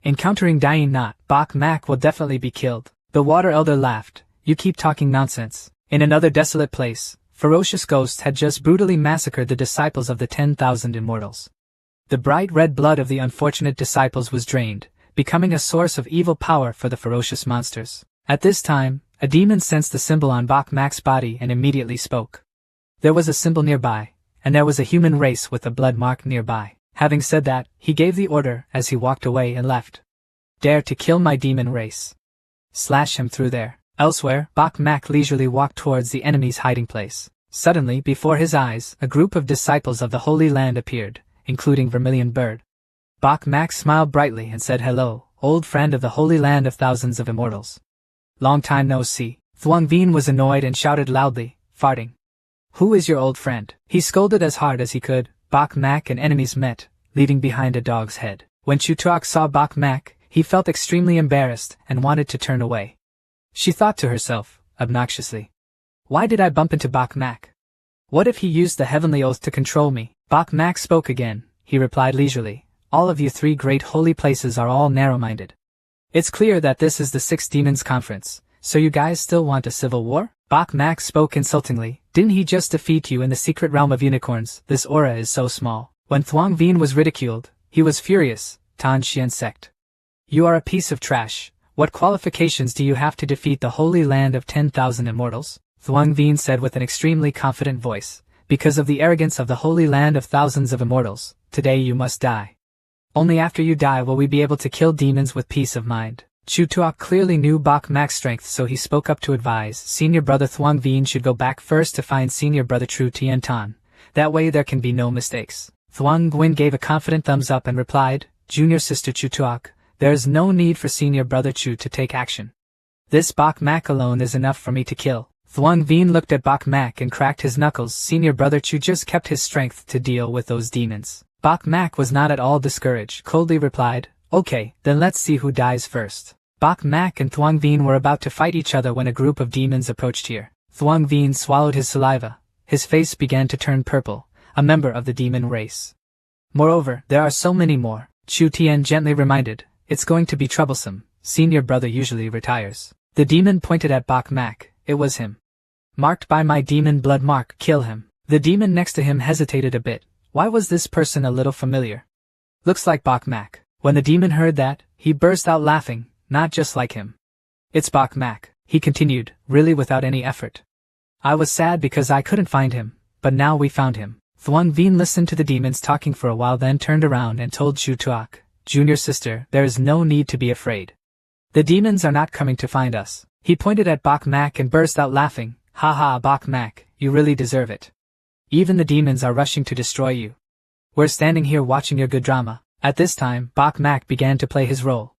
Encountering Dying Knot, Bok Mak will definitely be killed. The water elder laughed. You keep talking nonsense. In another desolate place, ferocious ghosts had just brutally massacred the disciples of the 10,000 immortals. The bright red blood of the unfortunate disciples was drained, becoming a source of evil power for the ferocious monsters. At this time, a demon sensed the symbol on Bok Mak's body and immediately spoke. There was a symbol nearby, and there was a human race with a blood mark nearby. Having said that, he gave the order as he walked away and left. Dare to kill my demon race. Slash him through there. Elsewhere, Bok Mak leisurely walked towards the enemy's hiding place. Suddenly, before his eyes, a group of disciples of the Holy Land appeared, including Vermilion Bird. Bok Mak smiled brightly and said hello, old friend of the Holy Land of thousands of immortals. Long time no see. Thuong Vien was annoyed and shouted loudly, farting. Who is your old friend? He scolded as hard as he could. Bok Mak and enemies met, leaving behind a dog's head. When Chu Tuok saw Bok Mak, he felt extremely embarrassed and wanted to turn away. She thought to herself, obnoxiously. Why did I bump into Bok Mak? What if he used the heavenly oath to control me? Bok Mak spoke again. He replied leisurely, all of you three great holy places are all narrow-minded. It's clear that this is the Six Demons Conference, so you guys still want a civil war? Bok Mak spoke insultingly. Didn't he just defeat you in the secret realm of unicorns? This aura is so small. When Thuong Vien was ridiculed, he was furious. Tan Xian sect. You are a piece of trash. What qualifications do you have to defeat the Holy Land of 10,000 immortals? Thuong Vien said with an extremely confident voice. Because of the arrogance of the Holy Land of thousands of immortals, today you must die. Only after you die will we be able to kill demons with peace of mind. Chu Tuok clearly knew Bok Mak's strength, so he spoke up to advise Senior Brother Thuong Vien should go back first to find Senior Brother Tru Tien Tan. That way there can be no mistakes. Thuong Nguyen gave a confident thumbs up and replied, Junior Sister Chu Tuok, there is no need for Senior Brother Chu to take action. This Bok Mak alone is enough for me to kill. Thuong Vien looked at Bok Mak and cracked his knuckles. Senior Brother Chu just kept his strength to deal with those demons. Bok Mak was not at all discouraged, coldly replied, okay, then let's see who dies first. Bok Mak and Thuong Vien were about to fight each other when a group of demons approached here. Thuong Vien swallowed his saliva. His face began to turn purple, a member of the demon race. Moreover, there are so many more. Chu Tien gently reminded, it's going to be troublesome. Senior Brother usually retires. The demon pointed at Bok Mak. It was him. Marked by my demon blood mark, kill him. The demon next to him hesitated a bit. Why was this person a little familiar? Looks like Bok Mak. When the demon heard that, he burst out laughing, not just like him. It's Bok Mak, he continued, really without any effort. I was sad because I couldn't find him, but now we found him. Thuong Vien listened to the demons talking for a while, then turned around and told Chu Tuok, Junior Sister, there is no need to be afraid. The demons are not coming to find us. He pointed at Bok Mak and burst out laughing. Ha ha, Bok Mak, you really deserve it. Even the demons are rushing to destroy you. We're standing here watching your good drama. At this time, Bok Mak began to play his role.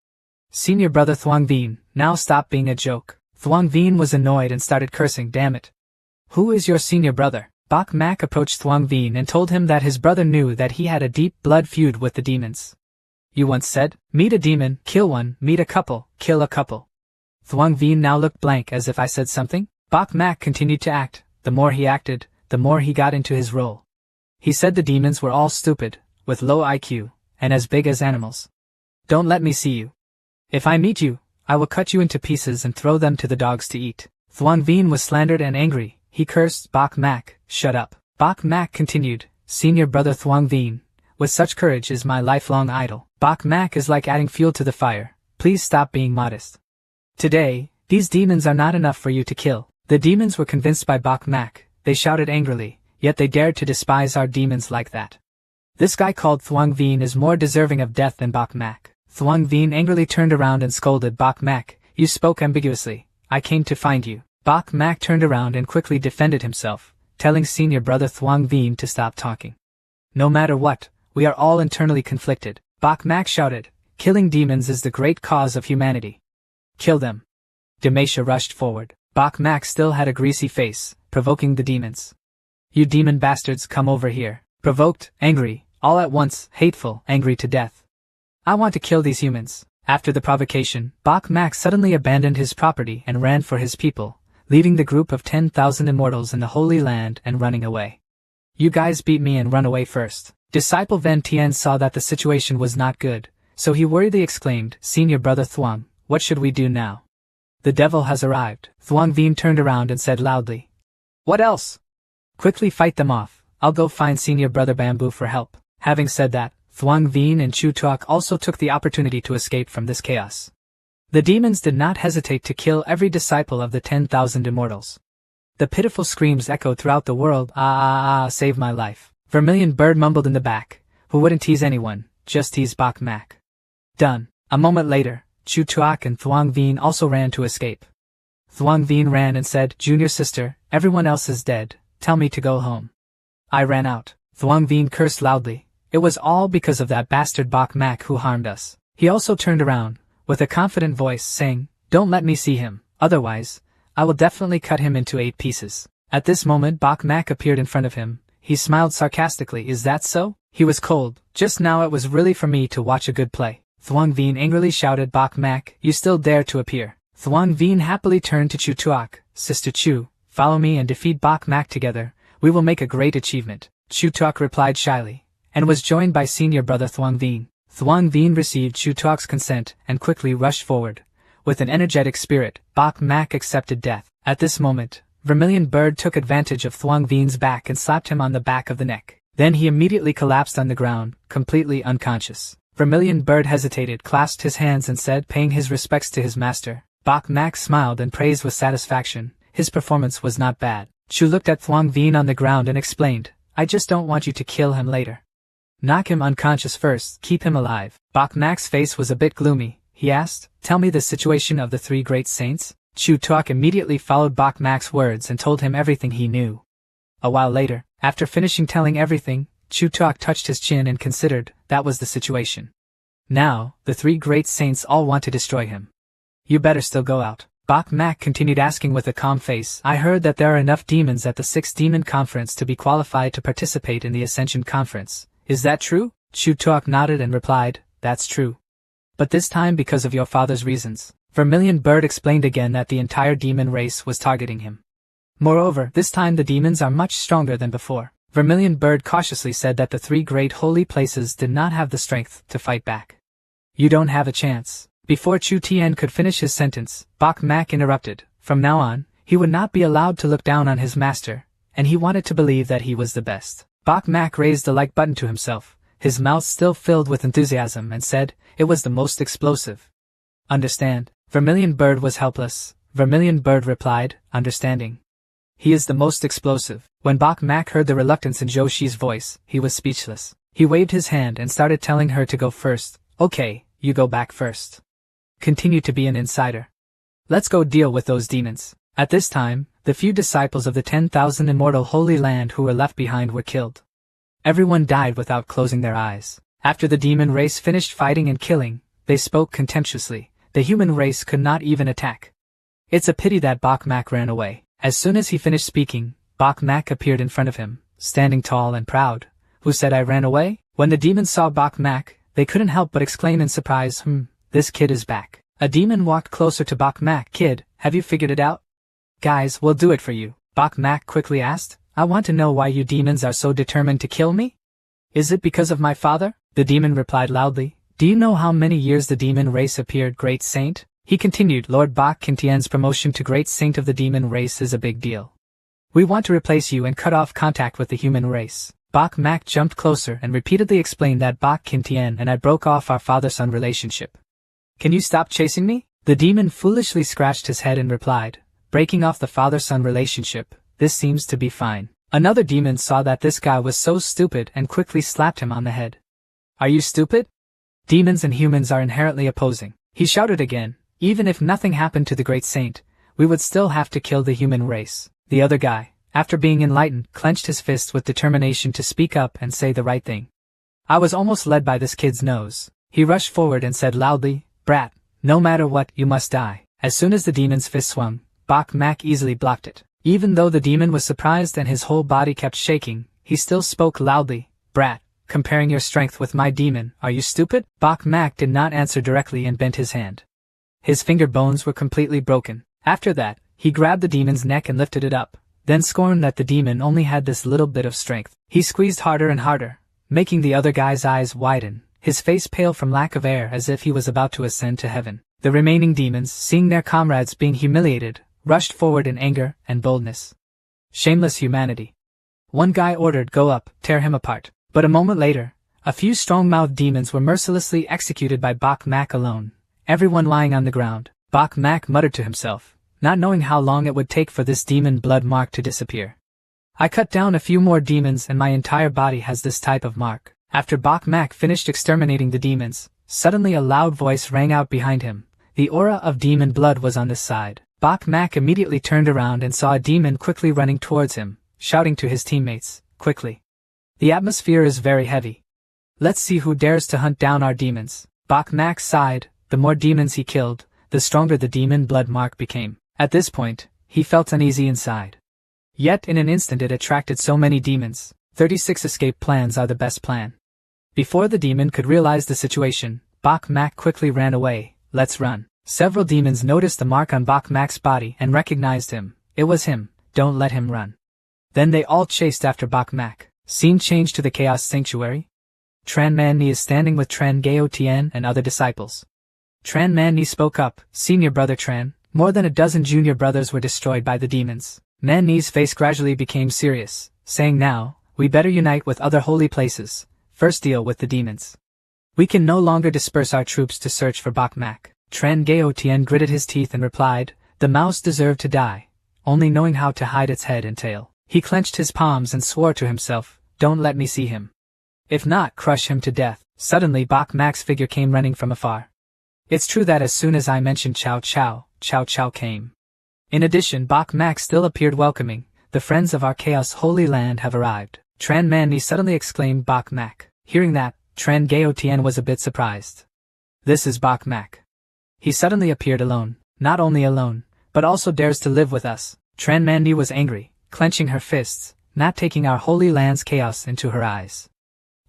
Senior Brother Thuong Vien, now stop being a joke. Thuong Vien was annoyed and started cursing, damn it. Who is your senior brother? Bok Mak approached Thuong Vien and told him that his brother knew that he had a deep blood feud with the demons. You once said, meet a demon, kill one, meet a couple, kill a couple. Thuong Vien now looked blank as if I said something. Bok Mak continued to act. The more he acted, the more he got into his role. He said the demons were all stupid, with low IQ, and as big as animals. Don't let me see you. If I meet you, I will cut you into pieces and throw them to the dogs to eat. Thuong Vien was slandered and angry. He cursed Bok Mak. Shut up. Bok Mak continued, Senior brother Thuong Vien, with such courage is my lifelong idol. Bok Mak is like adding fuel to the fire. Please stop being modest. Today, these demons are not enough for you to kill. The demons were convinced by Bok Mak. They shouted angrily, yet they dared to despise our demons like that. This guy called Thuong Vien is more deserving of death than Bok Mak. Thuong Vien angrily turned around and scolded Bok Mak. You spoke ambiguously. I came to find you. Bok Mak turned around and quickly defended himself, telling senior brother Thuong Vien to stop talking. No matter what, we are all internally conflicted. Bok Mak shouted, killing demons is the great cause of humanity. Kill them. Demacia rushed forward. Bok Mak still had a greasy face, provoking the demons. You demon bastards, come over here. Provoked, angry, all at once, hateful, angry to death. I want to kill these humans. After the provocation, Bok Mak suddenly abandoned his property and ran for his people, leaving the group of 10,000 immortals in the Holy Land and running away. You guys beat me and run away first. Disciple Ven Tian saw that the situation was not good, so he worriedly exclaimed, Senior brother Thuong, what should we do now? The devil has arrived. Thuong Vien turned around and said loudly. What else? Quickly fight them off. I'll go find senior brother Bamboo for help. Having said that, Thuong Vien and Chu Tuok also took the opportunity to escape from this chaos. The demons did not hesitate to kill every disciple of the 10,000 immortals. The pitiful screams echoed throughout the world, save my life. Vermilion Bird mumbled in the back, who wouldn't tease anyone, just tease Bok Mak. Done. A moment later, Chu Tuok and Thuong Vien also ran to escape. Thuong Vien ran and said, Junior sister, everyone else is dead, tell me to go home. I ran out. Thuong Vien cursed loudly. It was all because of that bastard Bok Mak who harmed us. He also turned around, with a confident voice, saying, Don't let me see him, otherwise, I will definitely cut him into 8 pieces. At this moment Bok Mak appeared in front of him. He smiled sarcastically. Is that so? He was cold. Just now it was really for me to watch a good play. Thuong Vien angrily shouted, Bok Mak, you still dare to appear. Thuong Vien happily turned to Chu Tuok. Sister Chu, follow me and defeat Bok Mak together. We will make a great achievement. Chu Tuok replied shyly, and was joined by senior brother Thuong Vien. Thuong Vien received Chu Tuok's consent and quickly rushed forward. With an energetic spirit, Bok Mak accepted death. At this moment, Vermilion Bird took advantage of Thuong Vien's back and slapped him on the back of the neck. Then he immediately collapsed on the ground, completely unconscious. Vermilion Bird hesitated, clasped his hands and said, paying his respects to his master. Bok Mak smiled and praised with satisfaction. His performance was not bad. Chu looked at Thuong Vien on the ground and explained, I just don't want you to kill him later. Knock him unconscious first, keep him alive. Bok Mak's face was a bit gloomy. He asked, tell me the situation of the 3 great saints? Chu Tuok immediately followed Bok Mak's words and told him everything he knew. A while later, after finishing telling everything, Chu Tuok touched his chin and considered, that was the situation. Now, the 3 great saints all want to destroy him. You better still go out. Bok Mak continued asking with a calm face, I heard that there are enough demons at the 6th Demon Conference to be qualified to participate in the Ascension Conference. Is that true? Chu Tuok nodded and replied, that's true. But this time because of your father's reasons. Vermilion Bird explained again that the entire demon race was targeting him. Moreover, this time the demons are much stronger than before. Vermilion Bird cautiously said that the 3 great holy places did not have the strength to fight back. You don't have a chance. Before Chu Tien could finish his sentence, Bok Mak interrupted. From now on, he would not be allowed to look down on his master, and he wanted to believe that he was the best. Bok Mak raised the like button to himself, his mouth still filled with enthusiasm, and said, it was the most explosive. Understand? Vermilion Bird was helpless. Vermilion Bird replied, understanding. He is the most explosive. When Bok Mak heard the reluctance in Zhou Shi's voice, he was speechless. He waved his hand and started telling her to go first. Okay, you go back first. Continue to be an insider. Let's go deal with those demons. At this time, the few disciples of the 10,000 immortal Holy Land who were left behind were killed. Everyone died without closing their eyes. After the demon race finished fighting and killing, they spoke contemptuously. The human race could not even attack. It's a pity that Bok Mak ran away. As soon as he finished speaking, Bok Mak appeared in front of him, standing tall and proud. Who said I ran away? When the demons saw Bok Mak, they couldn't help but exclaim in surprise, this kid is back. A demon walked closer to Bok Mak. Kid, have you figured it out? Guys, we'll do it for you. Bok Mak quickly asked, I want to know why you demons are so determined to kill me? Is it because of my father? The demon replied loudly, Do you know how many years the demon race appeared, Great Saint? He continued, Lord Bak Kintian's promotion to Great Saint of the demon race is a big deal. We want to replace you and cut off contact with the human race. Bak Mak jumped closer and repeatedly explained that Bak Kintian and I broke off our father-son relationship. Can you stop chasing me? The demon foolishly scratched his head and replied, breaking off the father-son relationship, this seems to be fine. Another demon saw that this guy was so stupid and quickly slapped him on the head. Are you stupid? Demons and humans are inherently opposing. He shouted again, even if nothing happened to the Great Saint, we would still have to kill the human race. The other guy, after being enlightened, clenched his fist with determination to speak up and say the right thing. I was almost led by this kid's nose. He rushed forward and said loudly, Brat, no matter what, you must die. As soon as the demon's fist swung, Bak Mak easily blocked it. Even though the demon was surprised and his whole body kept shaking, he still spoke loudly, Brat, comparing your strength with my demon, are you stupid? Bak Mak did not answer directly and bent his hand. His finger bones were completely broken. After that, he grabbed the demon's neck and lifted it up, then scorned that the demon only had this little bit of strength. He squeezed harder and harder, making the other guy's eyes widen, his face pale from lack of air as if he was about to ascend to heaven. The remaining demons, seeing their comrades being humiliated, rushed forward in anger and boldness. Shameless humanity. One guy ordered, go up, tear him apart. But a moment later, a few strong-mouthed demons were mercilessly executed by Bak Mak alone, everyone lying on the ground. Bak Mak muttered to himself, not knowing how long it would take for this demon blood mark to disappear. I cut down a few more demons and my entire body has this type of mark. After Bak Mak finished exterminating the demons, suddenly a loud voice rang out behind him. The aura of demon blood was on this side. Bak Mak immediately turned around and saw a demon quickly running towards him, shouting to his teammates, quickly. The atmosphere is very heavy. Let's see who dares to hunt down our demons. Bak Mak sighed. The more demons he killed, the stronger the demon blood mark became. At this point, he felt uneasy inside. Yet in an instant it attracted so many demons. 36 escape plans are the best plan. Before the demon could realize the situation, Bak Mak quickly ran away. Let's run. Several demons noticed the mark on Bak Mak's body and recognized him. It was him. Don't let him run. Then they all chased after Bak Mak. Scene changed to the Chaos Sanctuary. Tran Man Ni is standing with Tran Gao Tian and other disciples. Tran Man Ni spoke up, Senior Brother Tran, more than a dozen junior brothers were destroyed by the demons. Man Ni's face gradually became serious, saying now, we better unite with other holy places, first deal with the demons. We can no longer disperse our troops to search for Bak Mak. Tran Gao Tian gritted his teeth and replied, the mouse deserved to die, only knowing how to hide its head and tail. He clenched his palms and swore to himself, don't let me see him. If not, crush him to death. Suddenly Bak Mak's figure came running from afar. It's true that as soon as I mentioned Chow Chow, Chow Chow came. In addition, Bak Mak still appeared welcoming. The friends of our Chaos Holy Land have arrived. Tran Man Ni suddenly exclaimed Bak Mak. Hearing that, Tran Gao Tian was a bit surprised. This is Bak Mak. He suddenly appeared alone. Not only alone, but also dares to live with us. Tran Man Ni was angry, clenching her fists, not taking our Holy Land's chaos into her eyes.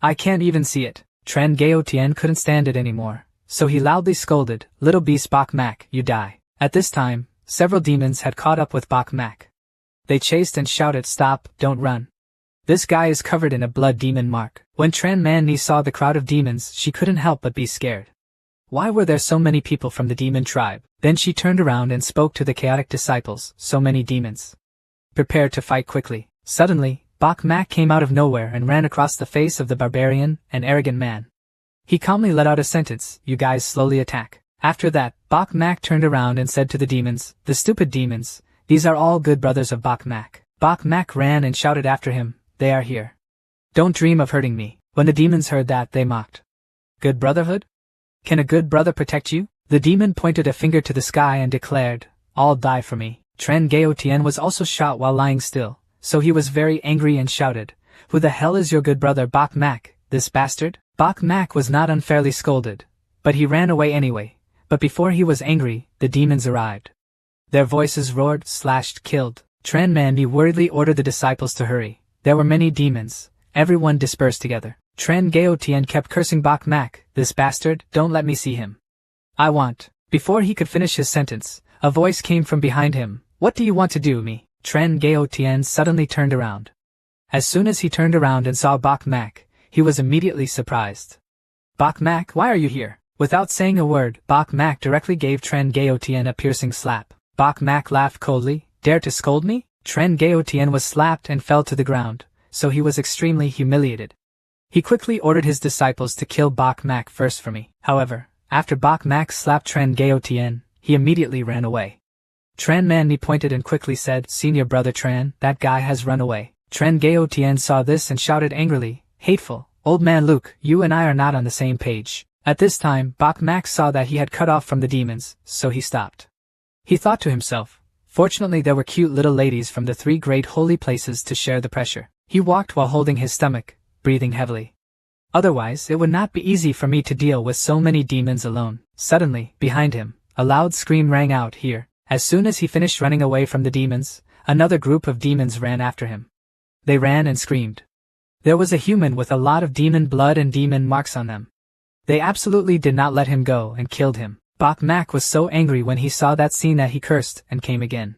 I can't even see it. Tran Gao Tian couldn't stand it anymore, so he loudly scolded, little beast Bak Mak, you die. At this time, several demons had caught up with Bak Mak. They chased and shouted, stop, don't run. This guy is covered in a blood demon mark. When Tran Man Ni saw the crowd of demons, she couldn't help but be scared. Why were there so many people from the demon tribe? Then she turned around and spoke to the chaotic disciples, so many demons. Prepare to fight quickly. Suddenly, Bak Mak came out of nowhere and ran across the face of the barbarian, an arrogant man. He calmly let out a sentence, you guys slowly attack. After that, Bak Mak turned around and said to the demons, the stupid demons, these are all good brothers of Bak Mak. Bak Mak ran and shouted after him, they are here. Don't dream of hurting me. When the demons heard that, they mocked. Good brotherhood? Can a good brother protect you? The demon pointed a finger to the sky and declared, all die for me. Tran Gao Tian was also shot while lying still. So he was very angry and shouted, who the hell is your good brother Bak Mak, this bastard? Bak Mak was not unfairly scolded, but he ran away anyway. But before he was angry, the demons arrived. Their voices roared, slashed, killed. Tran Man Ni worriedly ordered the disciples to hurry. There were many demons. Everyone dispersed together. Tran Gao Tian kept cursing Bak Mak, this bastard, don't let me see him. I want. Before he could finish his sentence, a voice came from behind him. What do you want to do, me? Tran Gao Tian suddenly turned around. As soon as he turned around and saw Bak Mak, he was immediately surprised. Bok Mak, why are you here? Without saying a word, Bok Mak directly gave Tren Gaotian a piercing slap. Bok Mak laughed coldly. Dare to scold me? Tren Gaotian was slapped and fell to the ground, so he was extremely humiliated. He quickly ordered his disciples to kill Bok Mak first for me. However, after Bok Mak slapped Tren Gaotian, he immediately ran away. Tren Manhwa pointed and quickly said, Senior brother Tren, that guy has run away. Tren Gaotian saw this and shouted angrily, Hateful, old man Luke, you and I are not on the same page. At this time, Bok Mak saw that he had cut off from the demons, so he stopped. He thought to himself, Fortunately there were cute little ladies from the 3 great holy places to share the pressure. He walked while holding his stomach, breathing heavily. Otherwise, it would not be easy for me to deal with so many demons alone. Suddenly, behind him, a loud scream rang out here. As soon as he finished running away from the demons, another group of demons ran after him. They ran and screamed. There was a human with a lot of demon blood and demon marks on them. They absolutely did not let him go and killed him. Bok Mak was so angry when he saw that scene that he cursed and came again.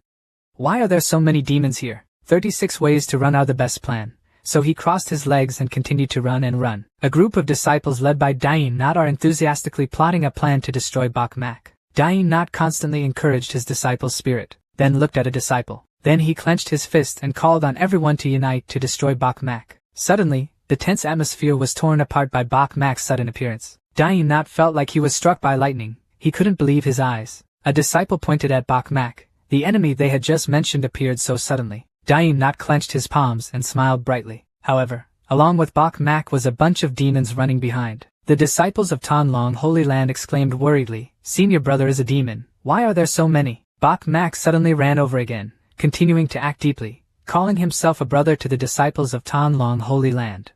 Why are there so many demons here? 36 ways to run are the best plan. So he crossed his legs and continued to run and run. A group of disciples led by Dain Not are enthusiastically plotting a plan to destroy Bok Mak. Dain Not constantly encouraged his disciples' spirit, then looked at a disciple. Then he clenched his fist and called on everyone to unite to destroy Bok Mak. Suddenly, the tense atmosphere was torn apart by Bok Mak's sudden appearance. Dain Not felt like he was struck by lightning. He couldn't believe his eyes. A disciple pointed at Bok Mak. The enemy they had just mentioned appeared so suddenly. Dain Not clenched his palms and smiled brightly. However, along with Bok Mak was a bunch of demons running behind. The disciples of Tanlong Holy Land exclaimed worriedly, Senior brother is a demon. Why are there so many? Bok Mak suddenly ran over again, continuing to act deeply, calling himself a brother to the disciples of Tanlong Holy Land.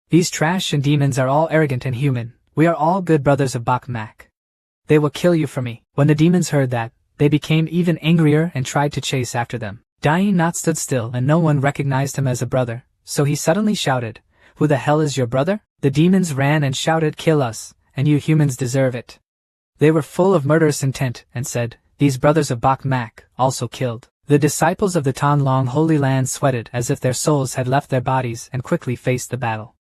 These trash and demons are all arrogant and human. We are all good brothers of Bok Mak. They will kill you for me. When the demons heard that, they became even angrier and tried to chase after them. Dain Not stood still and no one recognized him as a brother, so he suddenly shouted, Who the hell is your brother? The demons ran and shouted, Kill us, and you humans deserve it. They were full of murderous intent and said, These brothers of Bok Mak, also killed. The disciples of the Tanlong Holy Land sweated as if their souls had left their bodies and quickly faced the battle.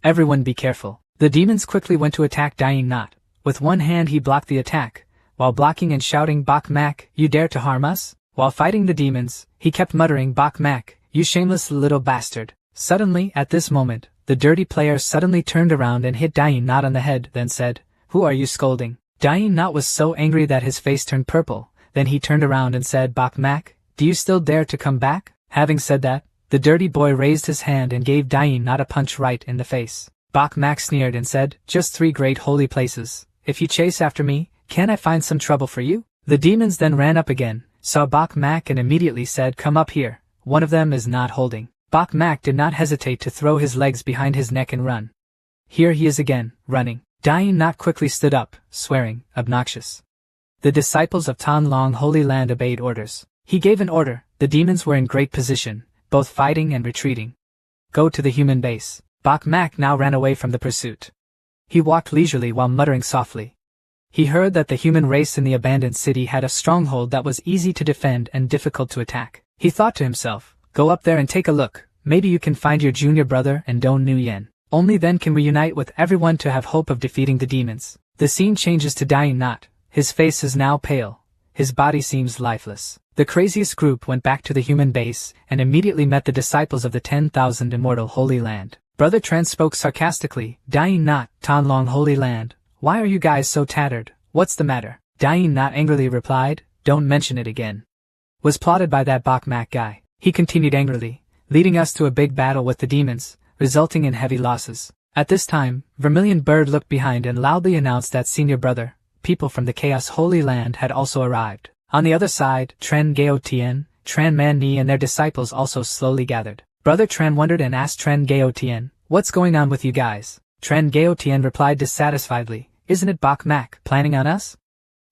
Everyone be careful. The demons quickly went to attack Dain Not. With one hand he blocked the attack, while blocking and shouting, Bok Mak, you dare to harm us? While fighting the demons, he kept muttering, Bok Mak, you shameless little bastard. Suddenly, at this moment, the dirty player suddenly turned around and hit Dain Not on the head, then said, Who are you scolding? Dain Not was so angry that his face turned purple. Then he turned around and said, Bok Mak, do you still dare to come back? Having said that, the dirty boy raised his hand and gave Dain Not a punch right in the face. Bok Mak sneered and said, Just 3 great holy places. If you chase after me, can I find some trouble for you? The demons then ran up again, saw Bok Mak and immediately said, Come up here. One of them is not holding. Bok Mak did not hesitate to throw his legs behind his neck and run. Here he is again, running. Dain Not quickly stood up, swearing, obnoxious. The disciples of Tanlong Holy Land obeyed orders. He gave an order. The demons were in great position, both fighting and retreating. Go to the human base. Bok Mak now ran away from the pursuit. He walked leisurely while muttering softly. He heard that the human race in the abandoned city had a stronghold that was easy to defend and difficult to attack. He thought to himself, Go up there and take a look. Maybe you can find your junior brother and Don Nguyen. Only then can we unite with everyone to have hope of defeating the demons. The scene changes to Dain Not. His face is now pale. His body seems lifeless. The craziest group went back to the human base and immediately met the disciples of the 10,000 Immortal Holy Land. Brother Tren spoke sarcastically, Dain Not, Tanlong Holy Land. Why are you guys so tattered? What's the matter? Dain Not angrily replied, Don't mention it again. Was plotted by that Bok Mak guy. He continued angrily, leading us to a big battle with the demons, resulting in heavy losses. At this time, Vermilion Bird looked behind and loudly announced that Senior Brother, people from the Chaos Holy Land had also arrived. On the other side, Tren Gaotian, Tren Manhwa and their disciples also slowly gathered. Brother Tren wondered and asked Tren Gaotian, What's going on with you guys? Tren Gaotian replied dissatisfiedly, Isn't it Bok Mak planning on us?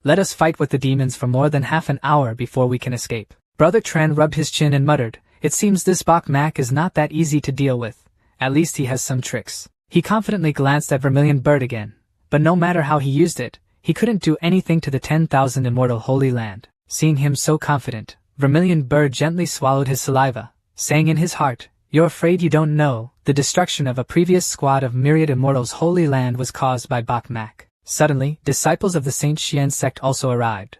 Let us fight with the demons for more than half an hour before we can escape. Brother Tren rubbed his chin and muttered, It seems this Bok Mak is not that easy to deal with. At least he has some tricks. He confidently glanced at Vermilion Bird again, but no matter how he used it, he couldn't do anything to the 10,000 Immortal Holy Land. Seeing him so confident, Vermilion Bird gently swallowed his saliva, saying in his heart, You're afraid you don't know, the destruction of a previous squad of myriad immortals' holy land was caused by Bak Mak. Suddenly, disciples of the Saint Xian sect also arrived.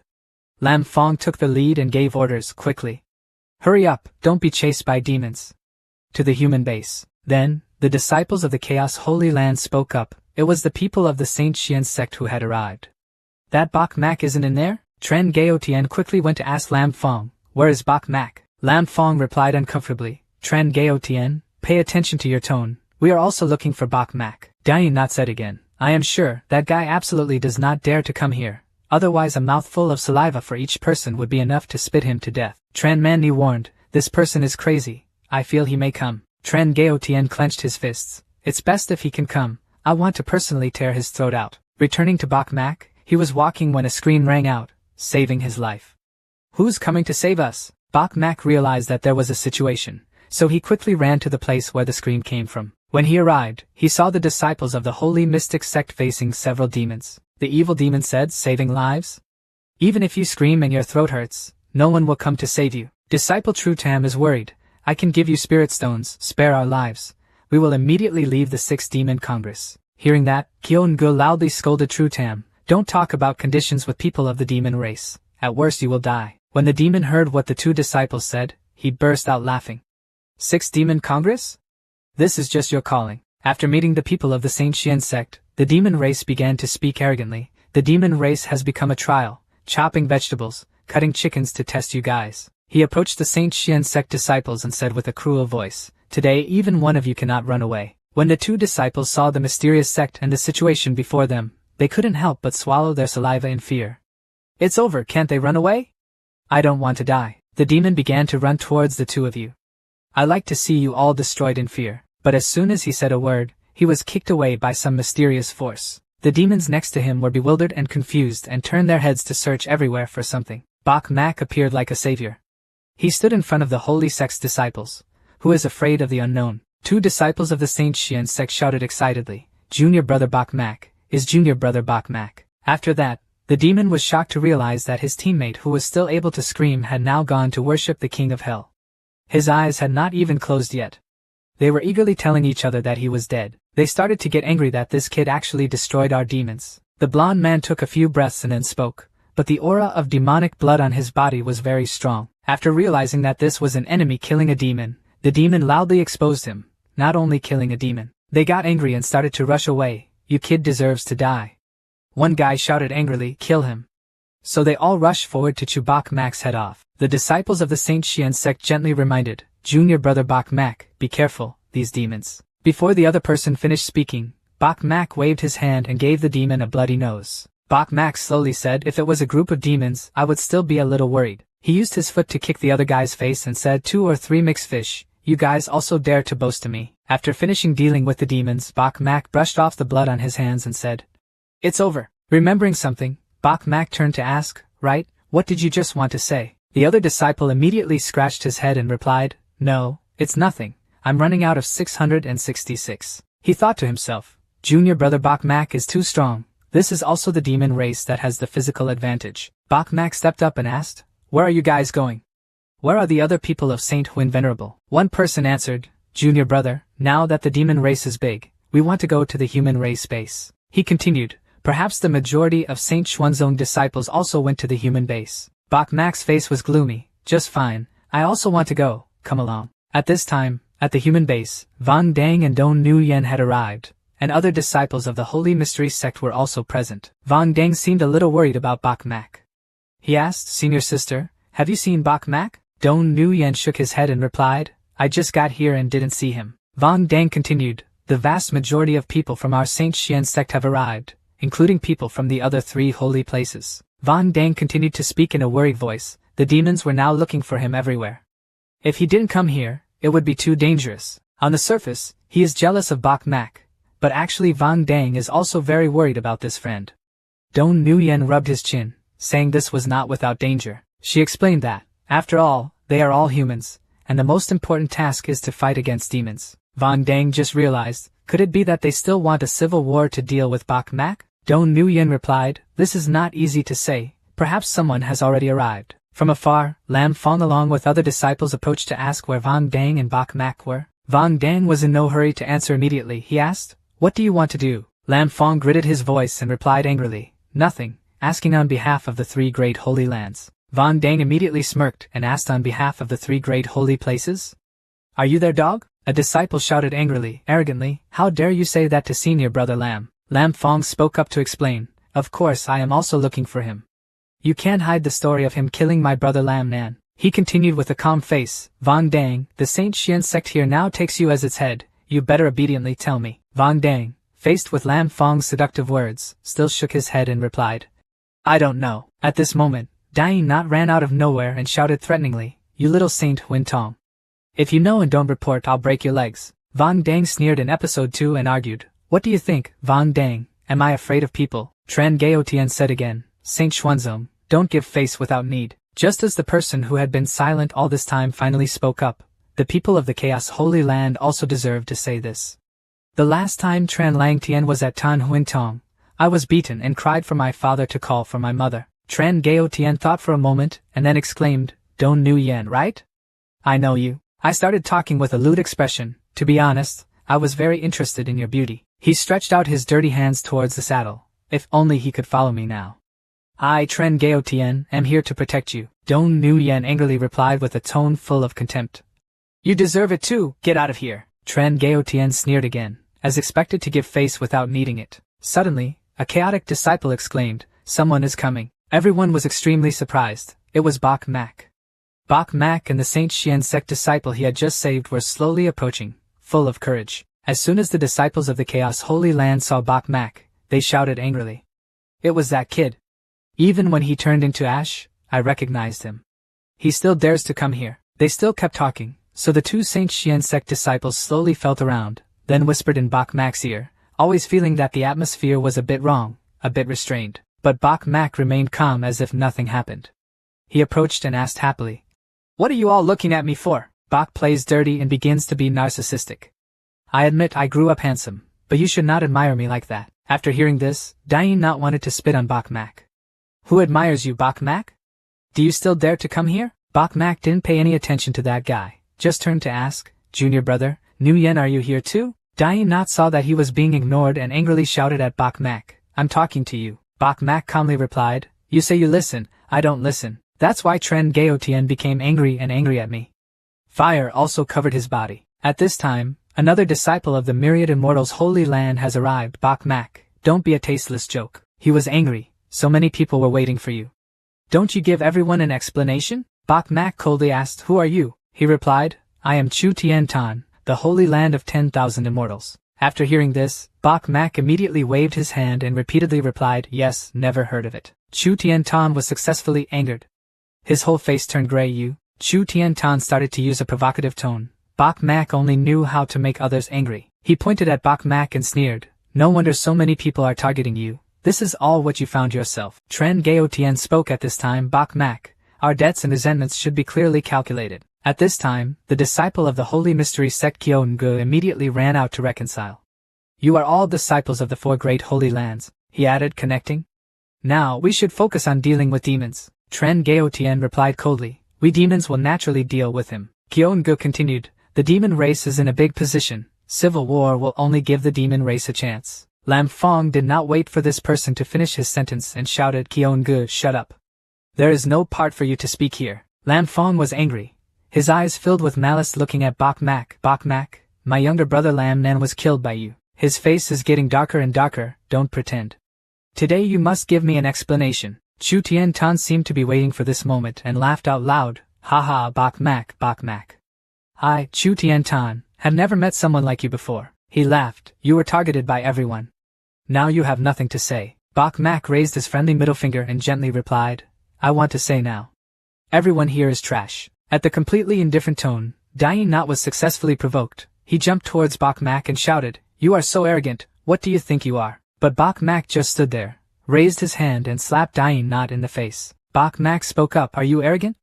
Lam Fong took the lead and gave orders quickly. Hurry up, don't be chased by demons. To the human base. Then, the disciples of the Chaos Holy Land spoke up. It was the people of the Saint Xian sect who had arrived. That Bak Mak isn't in there? Tren Gaotian quickly went to ask Lam Fong, where is Bak Mak? Lam Fong replied uncomfortably, Tren Gaotian, pay attention to your tone, we are also looking for Bak Mak. Diane not said again, I am sure that guy absolutely does not dare to come here, otherwise a mouthful of saliva for each person would be enough to spit him to death. Tren Manny warned, this person is crazy, I feel he may come. Tren Gaotian clenched his fists, it's best if he can come, I want to personally tear his throat out. Returning to Bak Mak, he was walking when a scream rang out, saving his life. Who's coming to save us? Bak Mak realized that there was a situation, so he quickly ran to the place where the scream came from. When he arrived, he saw the disciples of the Holy Mystic Sect facing several demons. The evil demon said, saving lives? Even if you scream and your throat hurts, no one will come to save you. Disciple True Tam is worried. I can give you spirit stones, spare our lives. We will immediately leave the 6th Demon Congress. Hearing that, Kyo-Ngu loudly scolded True Tam, don't talk about conditions with people of the demon race. At worst you will die. When the demon heard what the two disciples said, he burst out laughing. 6th Demon Congress? This is just your calling. After meeting the people of the Saint Xian sect, the demon race began to speak arrogantly. The demon race has become a trial, chopping vegetables, cutting chickens to test you guys. He approached the Saint Xian sect disciples and said with a cruel voice, today even one of you cannot run away. When the two disciples saw the mysterious sect and the situation before them, they couldn't help but swallow their saliva in fear. It's over, can't they run away? I don't want to die. The demon began to run towards the two of you. I like to see you all destroyed in fear. But as soon as he said a word, he was kicked away by some mysterious force. The demons next to him were bewildered and confused and turned their heads to search everywhere for something. Bak Mak appeared like a savior. He stood in front of the Holy Sect's disciples. Who is afraid of the unknown? Two disciples of the Saint Xian sect shouted excitedly, Junior Brother Bak Mak is Junior Brother Bak Mak. After that, the demon was shocked to realize that his teammate who was still able to scream had now gone to worship the King of Hell. His eyes had not even closed yet. They were eagerly telling each other that he was dead. They started to get angry that this kid actually destroyed our demons. The blonde man took a few breaths and then spoke, but the aura of demonic blood on his body was very strong. After realizing that this was an enemy killing a demon, the demon loudly exposed him, not only killing a demon. They got angry and started to rush away. You kid deserves to die. One guy shouted angrily, kill him. So they all rushed forward to chew Bak Mak's head off. The disciples of the Saint Xian sect gently reminded, Junior Brother Bak Mak, be careful, these demons. Before the other person finished speaking, Bak Mak waved his hand and gave the demon a bloody nose. Bak Mak slowly said, if it was a group of demons, I would still be a little worried. He used his foot to kick the other guy's face and said, 2 or 3 mixed fish, you guys also dare to boast to me. After finishing dealing with the demons, Bak Mak brushed off the blood on his hands and said, it's over. Remembering something, Bak Mak turned to ask, right, what did you just want to say? The other disciple immediately scratched his head and replied, no, it's nothing, I'm running out of 666. He thought to himself, Junior Brother Bak Mak is too strong, this is also the demon race that has the physical advantage. Bak Mak stepped up and asked, where are you guys going? Where are the other people of Saint Huin Venerable? One person answered, Junior Brother, now that the demon race is big, we want to go to the human race base. He continued, perhaps the majority of Saint Xuanzong disciples also went to the human base. Bak Mak's face was gloomy, just fine, I also want to go, come along. At this time, at the human base, Vang Dang and Dong Nuyen had arrived, and other disciples of the Holy Mystery sect were also present. Vang Dang seemed a little worried about Bak Mak. He asked, Senior Sister, have you seen Bak Mak? Dong Nuyen shook his head and replied, I just got here and didn't see him. Vang Dang continued, the vast majority of people from our Saint Xian sect have arrived, including people from the other 3 holy places. Vang Dang continued to speak in a worried voice, the demons were now looking for him everywhere. If he didn't come here, it would be too dangerous. On the surface, he is jealous of Bak Mak, but actually Vang Dang is also very worried about this friend. Dong Nuyen rubbed his chin, saying this was not without danger. She explained that, after all, they are all humans, and the most important task is to fight against demons. Vang Dang just realized, could it be that they still want a civil war to deal with Bak Mak? Dong Nuyen replied, this is not easy to say, perhaps someone has already arrived. From afar, Lam Fong along with other disciples approached to ask where Vang Dang and Bak Mak were. Vang Dang was in no hurry to answer immediately. He asked, "What do you want to do?" Lam Fong gritted his voice and replied angrily, "Nothing," asking on behalf of the 3 great holy lands. Vang Dang immediately smirked and asked on behalf of the 3 great holy places. "Are you their dog?" A disciple shouted angrily, arrogantly, "How dare you say that to senior brother Lam?" Lam Fong spoke up to explain, "Of course I am also looking for him. You can't hide the story of him killing my brother Lam Nan." He continued with a calm face, "Vang Dang, the Saint Xian sect here now takes you as its head, you better obediently tell me." Vang Dang, faced with Lam Fong's seductive words, still shook his head and replied, "I don't know." At this moment, Dying Knot ran out of nowhere and shouted threateningly, "You little Saint Huin Tong. If you know and don't report, I'll break your legs." Vang Dang sneered in episode 2 and argued, "What do you think, Vang Dang? Am I afraid of people?" Tran Gaotian said again, "Saint Xuanzong, don't give face without need." Just as the person who had been silent all this time finally spoke up, the people of the Chaos Holy Land also deserved to say this. "The last time Tran Langtian was at Tan Huin Tong, I was beaten and cried for my father to call for my mother." Tran Gaotian thought for a moment and then exclaimed, "Dong Nu Yan, right? I know you." I started talking with a lewd expression. "To be honest, I was very interested in your beauty." He stretched out his dirty hands towards the saddle. If only he could follow me now. "I, Tren Gaotian, am here to protect you," Dong Nu Yan angrily replied with a tone full of contempt. "You deserve it too, get out of here." Tren Gaotian sneered again, as expected to give face without needing it. Suddenly, a chaotic disciple exclaimed, "Someone is coming." Everyone was extremely surprised. It was Bok Mak. Bok Mak and the Saint Xian sect disciple he had just saved were slowly approaching, full of courage. As soon as the disciples of the Chaos Holy Land saw Bok Mak, they shouted angrily, "It was that kid. Even when he turned into ash, I recognized him. He still dares to come here." They still kept talking, so the 2 Saint Xian sect disciples slowly felt around, then whispered in Bok Mak's ear, always feeling that the atmosphere was a bit wrong, a bit restrained. But Bok Mak remained calm as if nothing happened. He approached and asked happily, "What are you all looking at me for?" Bok plays dirty and begins to be narcissistic. "I admit I grew up handsome, but you should not admire me like that." After hearing this, Dying Not wanted to spit on Bok Mak. "Who admires you, Bok Mak? Do you still dare to come here?" Bok Mak didn't pay any attention to that guy, just turned to ask, "Junior brother, Nu Yen, are you here too?" Dying Not saw that he was being ignored and angrily shouted at Bok Mak, "I'm talking to you." Bok Mak calmly replied, "You say you listen, I don't listen. That's why Tren Gaotian became angry and angry at me." Fire also covered his body. At this time, another disciple of the Myriad Immortals' Holy Land has arrived. "Bok Mak, don't be a tasteless joke." He was angry. "So many people were waiting for you. Don't you give everyone an explanation?" Bok Mak coldly asked, "Who are you?" He replied, "I am Chu Tian Tan, the Holy Land of 10,000 Immortals." After hearing this, Bok Mak immediately waved his hand and repeatedly replied, "Yes, never heard of it." Chu Tian Tan was successfully angered. His whole face turned gray. Chu Tian Tan started to use a provocative tone. Bok Mak only knew how to make others angry. He pointed at Bok Mak and sneered, "No wonder so many people are targeting you. This is all what you found yourself." Tren Gaotian spoke at this time. "Bok Mak, our debts and resentments should be clearly calculated." At this time, the disciple of the Holy Mystery Sect Kyo-ngu immediately ran out to reconcile. "You are all disciples of the 4 great holy lands," he added, connecting. "Now we should focus on dealing with demons." Tren Gaotian replied coldly, "We demons will naturally deal with him." Kyo-ngu continued, "The demon race is in a big position. Civil war will only give the demon race a chance." Lam Fong did not wait for this person to finish his sentence and shouted, "Kyo-ngu, shut up. There is no part for you to speak here." Lam Fong was angry. His eyes filled with malice looking at Bok Mak. "Bok Mak, my younger brother Lam Nan was killed by you. His face is getting darker and darker, don't pretend. Today you must give me an explanation." Chu Tian Tan seemed to be waiting for this moment and laughed out loud. "Ha ha, Bok Mak, Bok Mak. I, Chu Tian Tan, have never met someone like you before." He laughed. "You were targeted by everyone. Now you have nothing to say." Bok Mak raised his friendly middle finger and gently replied, "I want to say now. Everyone here is trash." At the completely indifferent tone, Dying Not was successfully provoked. He jumped towards Bok Mak and shouted, "You are so arrogant, what do you think you are?" But Bok Mak just stood there, raised his hand and slapped Dying Not in the face. Bok Mak spoke up, "Are you arrogant?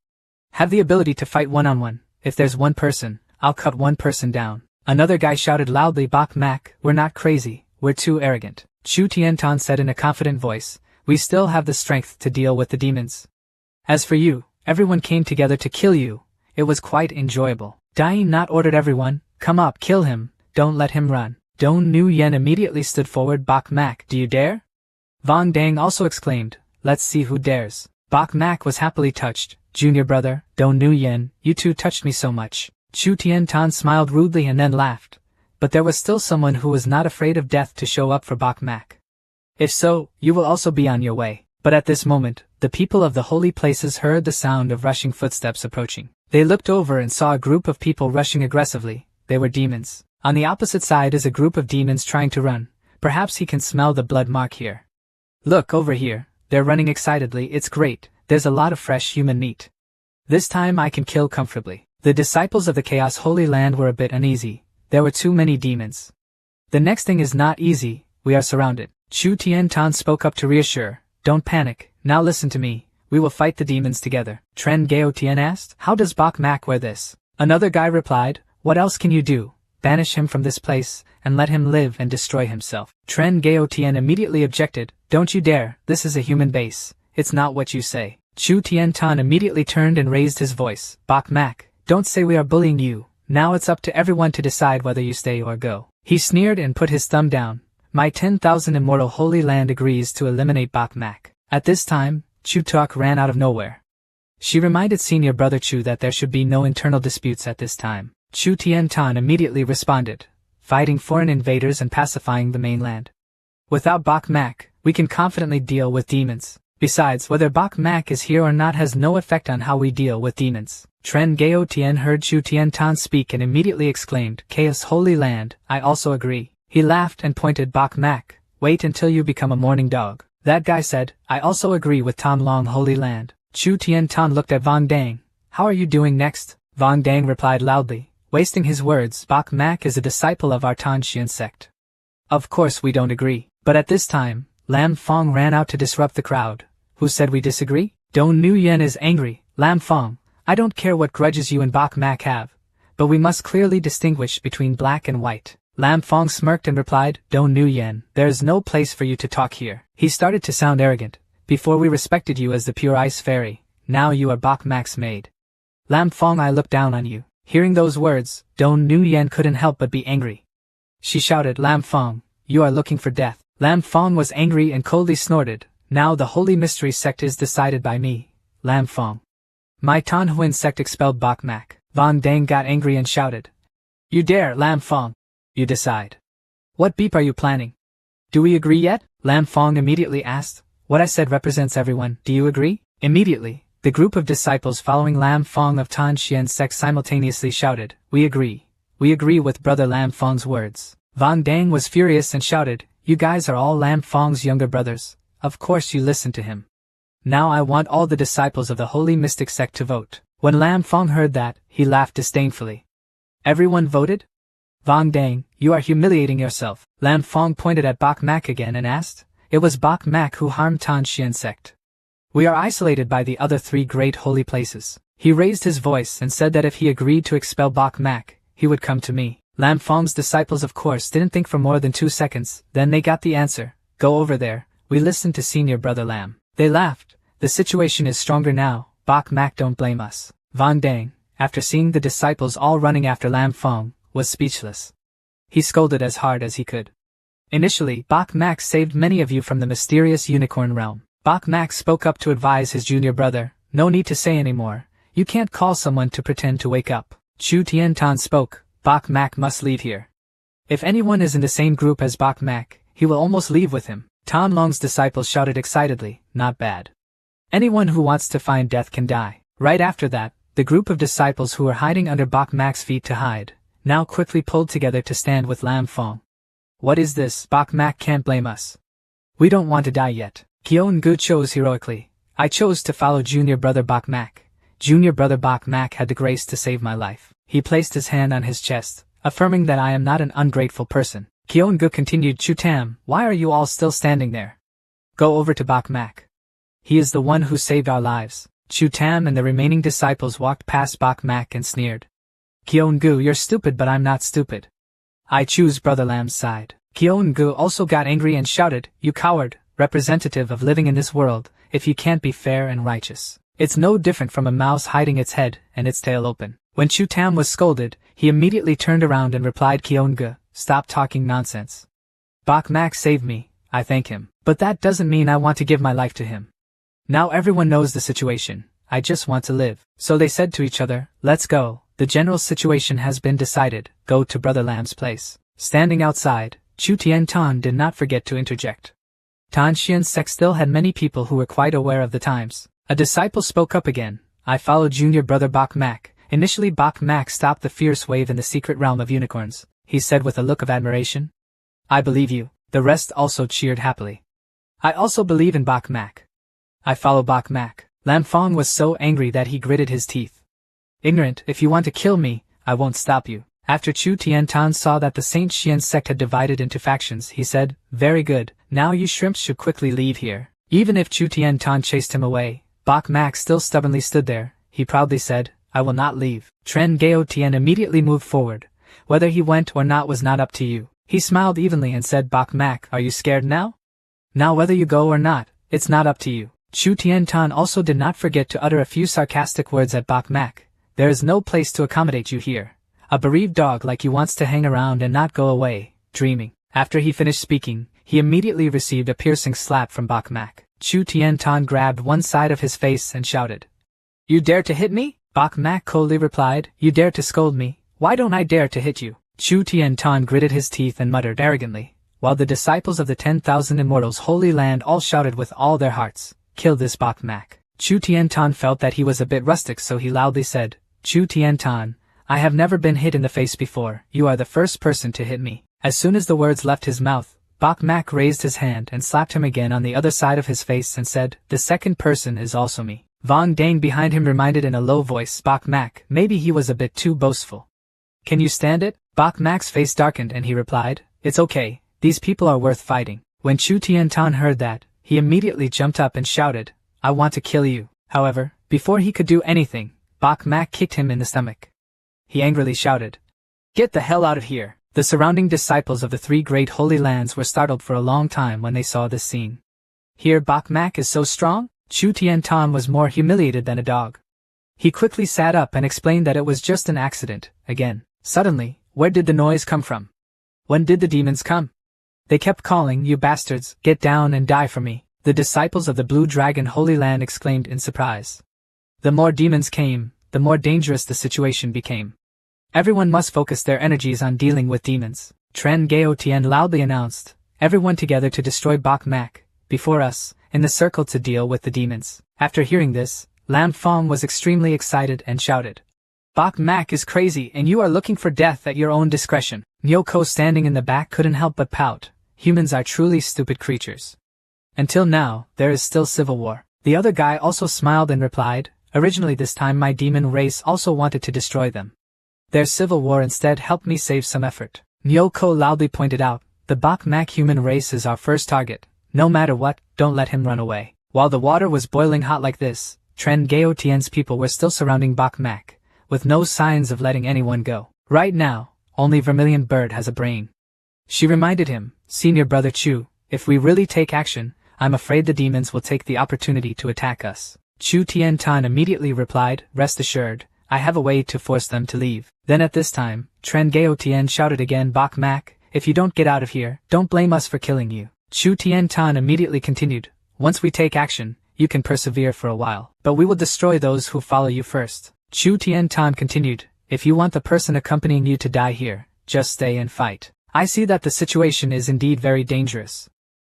Have the ability to fight one-on-one. If there's one person, I'll cut one person down." Another guy shouted loudly, "Bok Mak, we're not crazy, we're too arrogant." Chu Tiantan said in a confident voice, "We still have the strength to deal with the demons. As for you, everyone came together to kill you. It was quite enjoyable." Dying Not ordered everyone, Come up, kill him, don't let him run. Dong Nu Yen immediately stood forward. Bok Mak, do you dare? Vong Dang also exclaimed, let's see who dares. Bok Mak was happily touched. Junior brother, Dong Nu Yen, you two touched me so much. Chu Tien Tan smiled rudely and then laughed. But there was still someone who was not afraid of death to show up for Bok Mak. If so, you will also be on your way. But at this moment, the people of the holy places heard the sound of rushing footsteps approaching. They looked over and saw a group of people rushing aggressively. They were demons. On the opposite side is a group of demons trying to run. Perhaps he can smell the blood mark here. Look over here. They're running excitedly. It's great. There's a lot of fresh human meat. This time I can kill comfortably. The disciples of the Chaos Holy Land were a bit uneasy. There were too many demons. The next thing is not easy. We are surrounded. Chu Tien Tan spoke up to reassure. Don't panic. Now listen to me. We will fight the demons together. Tren Gao Tien asked. How does Bok Mak wear this? Another guy replied. What else can you do? Banish him from this place, and let him live and destroy himself. Tren Gao Tien immediately objected. Don't you dare. This is a human base. It's not what you say. Chu Tien Tan immediately turned and raised his voice. Bok Mak, don't say we are bullying you. Now it's up to everyone to decide whether you stay or go. He sneered and put his thumb down. My 10,000 immortal holy land agrees to eliminate Bok Mak. At this time, Chu Tok ran out of nowhere. She reminded senior brother Chu that there should be no internal disputes at this time. Chu Tien Tan immediately responded, fighting foreign invaders and pacifying the mainland. Without Bok Mak, we can confidently deal with demons. Besides, whether Bok Mak is here or not has no effect on how we deal with demons. Tren Gao Tien heard Chu Tien Tan speak and immediately exclaimed, Chaos Holy Land, I also agree. He laughed and pointed. Bok Mak, wait until you become a mourning dog. That guy said, I also agree with Tom Long Holy Land. Chu Tien Tan looked at Vong Dang. How are you doing next? Vong Dang replied loudly, wasting his words. Bok Mak is a disciple of our Tan Xian sect. Of course we don't agree. But at this time, Lam Fong ran out to disrupt the crowd. Who said we disagree? Dong Nu Yen is angry. Lam Fong, I don't care what grudges you and Bok Mak have, but we must clearly distinguish between black and white. Lam Fong smirked and replied, Dong Nu Yen, there is no place for you to talk here. He started to sound arrogant. Before we respected you as the pure ice fairy, now you are Bok Mak's maid. Lam Fong, I look down on you. Hearing those words, Dong Nu Yen couldn't help but be angry. She shouted, Lam Fong, you are looking for death. Lam Fong was angry and coldly snorted. Now the Holy Mystery Sect is decided by me, Lam Fong. My Tan Huin sect expelled Bok Mak. Vong Dang got angry and shouted. You dare, Lam Fong. You decide. What beep are you planning? Do we agree yet? Lam Fong immediately asked. What I said represents everyone. Do you agree? Immediately, the group of disciples following Lam Fong of Tan Xian sect simultaneously shouted, We agree. We agree with brother Lam Fong's words. Vong Dang was furious and shouted, You guys are all Lam Fong's younger brothers. Of course you listen to him. Now I want all the disciples of the Holy Mystic Sect to vote. When Lam Fong heard that, he laughed disdainfully. Everyone voted? Vong Dang, you are humiliating yourself. Lam Fong pointed at Bok Mak again and asked. It was Bok Mak who harmed Tan Xian sect. We are isolated by the other three great holy places. He raised his voice and said that if he agreed to expel Bok Mak, he would come to me. Lam Fong's disciples of course didn't think for more than 2 seconds, then they got the answer. Go over there. We listened to senior brother Lam. They laughed. The situation is stronger now. Bok Mak, don't blame us. Vong Dang, after seeing the disciples all running after Lam Fong, was speechless. He scolded as hard as he could. Initially, Bok Mak saved many of you from the mysterious unicorn realm. Bok Mak spoke up to advise his junior brother, no need to say anymore. You can't call someone to pretend to wake up. Chu Tien Tan spoke, Bok Mak must leave here. If anyone is in the same group as Bok Mak, he will almost leave with him. Tan Long's disciples shouted excitedly, not bad. Anyone who wants to find death can die. Right after that, the group of disciples who were hiding under Bok Mak's feet to hide, now quickly pulled together to stand with Lam Fong. What is this? Bok Mak can't blame us. We don't want to die yet. Kyon Gu chose heroically. I chose to follow junior brother Bok Mak. Junior brother Bok Mak had the grace to save my life. He placed his hand on his chest, affirming that I am not an ungrateful person. Kyon Gu continued, Chu Tam, why are you all still standing there? Go over to Bok Mak. He is the one who saved our lives. Chu Tam and the remaining disciples walked past Bok Mak and sneered. Kyon Gu, you're stupid, but I'm not stupid. I choose brother Lam's side. Kyon Gu also got angry and shouted, You coward, representative of living in this world, if you can't be fair and righteous. It's no different from a mouse hiding its head and its tail open. When Chu Tam was scolded, he immediately turned around and replied, Kyonga, stop talking nonsense. Bok Mak saved me, I thank him. But that doesn't mean I want to give my life to him. Now everyone knows the situation, I just want to live. So they said to each other, let's go, the general situation has been decided, go to Brother Lamb's place. Standing outside, Chu Tien Tan did not forget to interject. Tan Xian's sect still had many people who were quite aware of the times. A disciple spoke up again, I followed junior brother Bok Mak. Initially Bok Mak stopped the fierce wave in the secret realm of unicorns, he said with a look of admiration. I believe you. The rest also cheered happily. I also believe in Bok Mak. I follow Bok Mak. Lam Fong was so angry that he gritted his teeth. Ignorant, if you want to kill me, I won't stop you. After Chu Tien Tan saw that the Saint Xian sect had divided into factions, he said, very good, now you shrimps should quickly leave here. Even if Chu Tien Tan chased him away, Bok Mak still stubbornly stood there. He proudly said, I will not leave. Tren Gao Tien immediately moved forward. Whether he went or not was not up to you. He smiled evenly and said, Bok Mak, are you scared now? Now whether you go or not, it's not up to you. Chu Tien Tan also did not forget to utter a few sarcastic words at Bok Mak. There is no place to accommodate you here. A bereaved dog like you wants to hang around and not go away, dreaming. After he finished speaking, he immediately received a piercing slap from Bok Mak. Chu Tien Tan grabbed one side of his face and shouted, You dare to hit me? Bok Mak coldly replied, You dare to scold me? Why don't I dare to hit you? Chu Tien Tan gritted his teeth and muttered arrogantly, while the disciples of the 10,000 Immortals' Holy Land all shouted with all their hearts, Kill this Bok Mak. Chu Tien Tan felt that he was a bit rustic, so he loudly said, Chu Tien Tan, I have never been hit in the face before, you are the first person to hit me. As soon as the words left his mouth, Bok Mak raised his hand and slapped him again on the other side of his face and said, The second person is also me. Vong Dang behind him reminded in a low voice Bok Mak, maybe he was a bit too boastful. Can you stand it? Bok Mak's face darkened and he replied, It's okay, these people are worth fighting. When Chu Tien Tan heard that, he immediately jumped up and shouted, I want to kill you. However, before he could do anything, Bok Mak kicked him in the stomach. He angrily shouted, Get the hell out of here. The surrounding disciples of the three great holy lands were startled for a long time when they saw this scene. Here Bok Mak is so strong? Chu Tien Tan was more humiliated than a dog. He quickly sat up and explained that it was just an accident, again. Suddenly, where did the noise come from? When did the demons come? They kept calling, You bastards, get down and die for me. The disciples of the Blue Dragon Holy Land exclaimed in surprise. The more demons came, the more dangerous the situation became. Everyone must focus their energies on dealing with demons. Tren Gao Tien loudly announced, Everyone together to destroy Bok Mak, before us, in the circle to deal with the demons. After hearing this, Lam Fong was extremely excited and shouted, Bok Mak is crazy and you are looking for death at your own discretion. Nyoko standing in the back couldn't help but pout. Humans are truly stupid creatures. Until now, there is still civil war. The other guy also smiled and replied, Originally this time my demon race also wanted to destroy them. Their civil war instead helped me save some effort. Nyoko loudly pointed out, The Bok Mak human race is our first target. No matter what, don't let him run away. While the water was boiling hot like this, Tren Gao Tien's people were still surrounding Bok Mak, with no signs of letting anyone go. Right now, only Vermilion Bird has a brain. She reminded him, Senior Brother Chu, if we really take action, I'm afraid the demons will take the opportunity to attack us. Chu Tien Tan immediately replied, Rest assured, I have a way to force them to leave. Then at this time, Tren Gao Tien shouted again, Bok Mak, if you don't get out of here, don't blame us for killing you. Chu Tien Tan immediately continued, Once we take action, you can persevere for a while, but we will destroy those who follow you first. Chu Tien Tan continued, If you want the person accompanying you to die here, just stay and fight. I see that the situation is indeed very dangerous.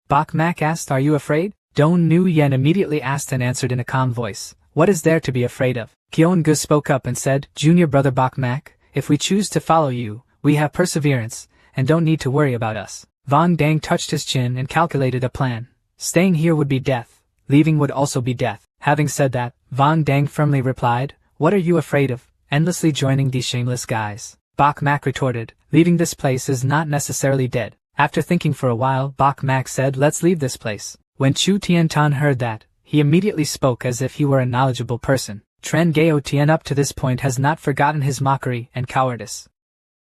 Bok Mak asked, Are you afraid? Don Nu Yen immediately asked and answered in a calm voice, What is there to be afraid of? Kyon Gu spoke up and said, Junior Brother Bok Mak, if we choose to follow you, we have perseverance, and don't need to worry about us. Vong Dang touched his chin and calculated a plan. Staying here would be death. Leaving would also be death. Having said that, Vong Dang firmly replied, What are you afraid of? Endlessly joining these shameless guys. Bok Mak retorted, Leaving this place is not necessarily dead. After thinking for a while, Bok Mak said, Let's leave this place. When Chu Tien Tan heard that, he immediately spoke as if he were a knowledgeable person. Tren Gao Tien up to this point has not forgotten his mockery and cowardice.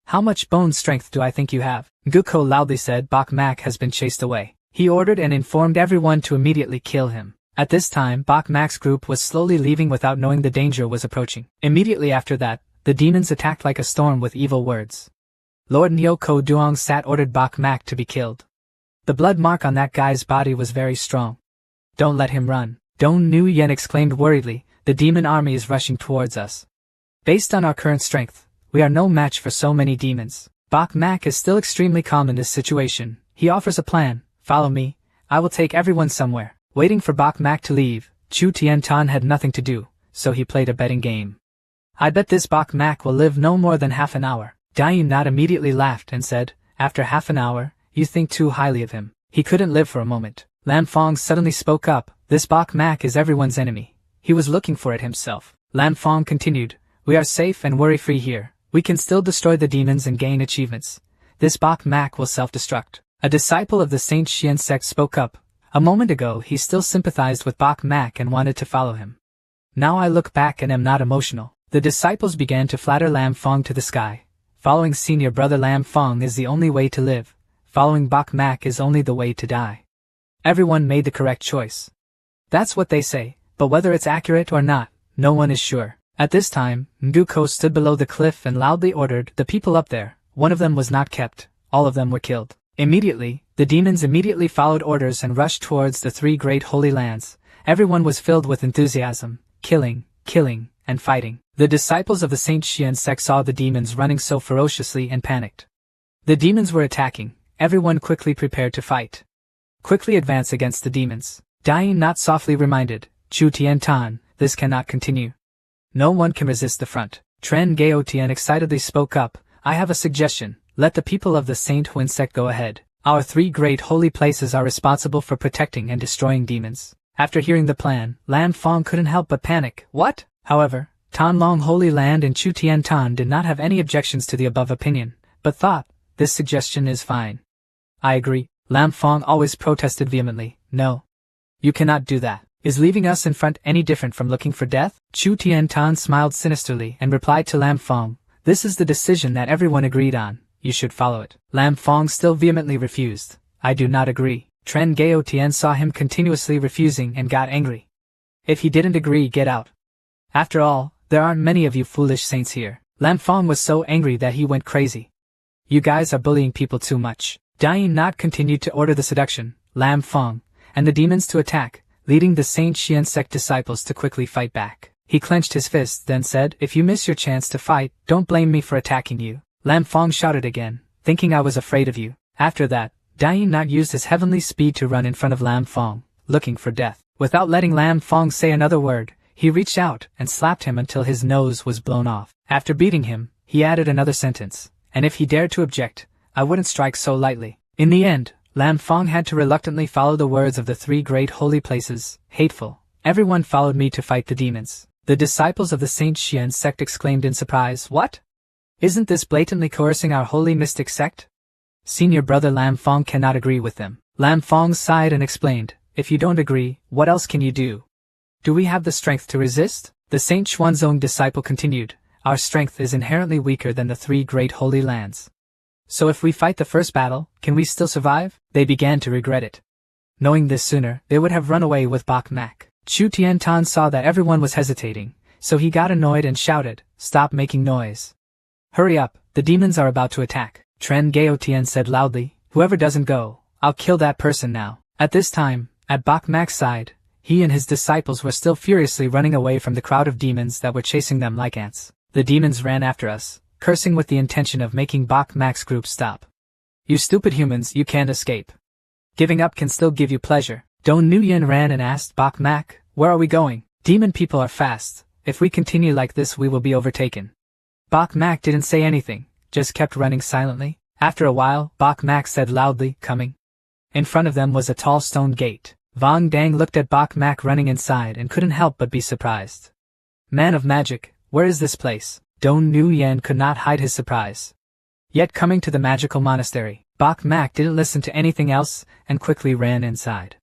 How much bone strength do I think you have? Guko loudly said Bok Mak has been chased away. He ordered and informed everyone to immediately kill him. At this time, Bok Mak's group was slowly leaving without knowing the danger was approaching. Immediately after that, the demons attacked like a storm with evil words. Lord Nyoko Duong Sat ordered Bok Mak to be killed. The blood mark on that guy's body was very strong. Don't let him run, Dong Nu Yen exclaimed worriedly, the demon army is rushing towards us. Based on our current strength, we are no match for so many demons. Bok Mak is still extremely calm in this situation. He offers a plan, follow me, I will take everyone somewhere. Waiting for Bok Mak to leave, Chu Tian-tan had nothing to do, so he played a betting game. I bet this Bok Mak will live no more than half an hour. Dai Not immediately laughed and said, after half an hour, you think too highly of him. He couldn't live for a moment. Lam Fong suddenly spoke up, this Bok Mak is everyone's enemy. He was looking for it himself. Lam Fong continued, we are safe and worry-free here. We can still destroy the demons and gain achievements. This Bok Mak will self-destruct. A disciple of the Saint Xian sect spoke up. A moment ago he still sympathized with Bok Mak and wanted to follow him. Now I look back and am not emotional. The disciples began to flatter Lam Fong to the sky. Following senior brother Lam Fong is the only way to live. Following Bok Mak is only the way to die. Everyone made the correct choice. That's what they say, but whether it's accurate or not, no one is sure. At this time, Nduko stood below the cliff and loudly ordered the people up there. One of them was not kept, all of them were killed. Immediately, the demons immediately followed orders and rushed towards the three great holy lands. Everyone was filled with enthusiasm, killing, and fighting. The disciples of the Saint Xian sect saw the demons running so ferociously and panicked. The demons were attacking, everyone quickly prepared to fight. Quickly advance against the demons. Dai Not softly reminded, Chu Tian-tan, this cannot continue. No one can resist the front. Tren Gaotian excitedly spoke up, I have a suggestion, let the people of the Saint Huan sect go ahead. Our three great holy places are responsible for protecting and destroying demons. After hearing the plan, Lam Fong couldn't help but panic. What? However, Tan Long Holy Land and Chu Tian-tan did not have any objections to the above opinion, but thought, this suggestion is fine. I agree. Lam Fong always protested vehemently, no. You cannot do that. Is leaving us in front any different from looking for death? Chu Tian-tan smiled sinisterly and replied to Lam Fong, this is the decision that everyone agreed on, you should follow it. Lam Fong still vehemently refused. I do not agree. Tren Gaotian saw him continuously refusing and got angry. If he didn't agree, get out. After all, there aren't many of you foolish saints here. Lam Fong was so angry that he went crazy. You guys are bullying people too much. Dai Not continued to order the seduction, Lam Fong, and the demons to attack, leading the Saint Xian sect disciples to quickly fight back. He clenched his fists, then said, if you miss your chance to fight, don't blame me for attacking you. Lam Fong shouted again, thinking I was afraid of you. After that, Dai Not used his heavenly speed to run in front of Lam Fong, looking for death. Without letting Lam Fong say another word, he reached out and slapped him until his nose was blown off. After beating him, he added another sentence, and if he dared to object, I wouldn't strike so lightly. In the end, Lam Fong had to reluctantly follow the words of the three great holy places. Hateful. Everyone followed me to fight the demons. The disciples of the Saint Xian sect exclaimed in surprise, what? Isn't this blatantly coercing our holy mystic sect? Senior brother Lam Fong cannot agree with them. Lam Fong sighed and explained, if you don't agree, what else can you do? Do we have the strength to resist? The Saint Xuanzong disciple continued, our strength is inherently weaker than the three great holy lands. So if we fight the first battle, can we still survive? They began to regret it. Knowing this sooner, they would have run away with Bok Mak. Chu Tian-tan saw that everyone was hesitating, so he got annoyed and shouted, stop making noise. Hurry up, the demons are about to attack. Tren Gaotian said loudly, whoever doesn't go, I'll kill that person now. At this time, at Bok Mak's side, he and his disciples were still furiously running away from the crowd of demons that were chasing them like ants. The demons ran after us, cursing with the intention of making Bok Mak's group stop. You stupid humans, you can't escape. Giving up can still give you pleasure. Dong Nuyen ran and asked Bok Mak, where are we going? Demon people are fast. If we continue like this we will be overtaken. Bok Mak didn't say anything, just kept running silently. After a while, Bok Mak said loudly, coming. In front of them was a tall stone gate. Vong Dang looked at Bok Mak running inside and couldn't help but be surprised. Man of magic, where is this place? Dong Nuyen could not hide his surprise. Yet coming to the magical monastery, Bok Mak didn't listen to anything else and quickly ran inside.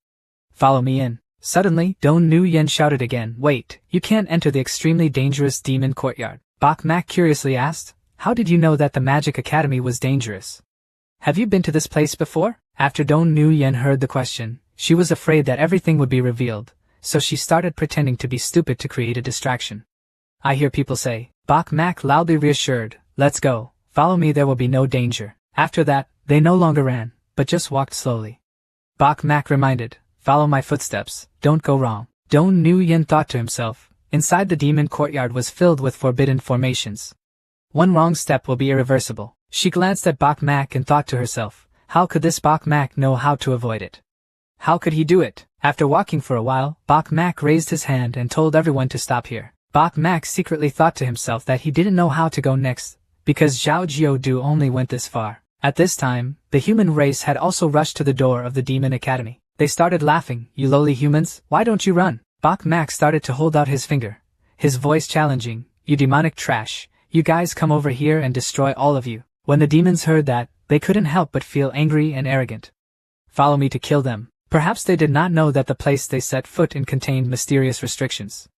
Follow me in. Suddenly, Dong Nuyen shouted again, wait, you can't enter the extremely dangerous demon courtyard. Bok Mak curiously asked, how did you know that the magic academy was dangerous? Have you been to this place before? After Dong Nuyen heard the question, she was afraid that everything would be revealed, so she started pretending to be stupid to create a distraction. I hear people say. Bok Mak loudly reassured, let's go, follow me, there will be no danger. After that, they no longer ran, but just walked slowly. Bok Mak reminded, follow my footsteps, don't go wrong. Don Nguyen thought to himself, inside the demon courtyard was filled with forbidden formations. One wrong step will be irreversible. She glanced at Bok Mak and thought to herself, how could this Bok Mak know how to avoid it? How could he do it? After walking for a while, Bok Mak raised his hand and told everyone to stop here. Bok Mak secretly thought to himself that he didn't know how to go next, because Zhao Jiu only went this far. At this time, the human race had also rushed to the door of the Demon Academy. They started laughing, you lowly humans, why don't you run? Bok Mak started to hold out his finger, his voice challenging, you demonic trash, you guys come over here and destroy all of you. When the demons heard that, they couldn't help but feel angry and arrogant. Follow me to kill them. Perhaps they did not know that the place they set foot in contained mysterious restrictions.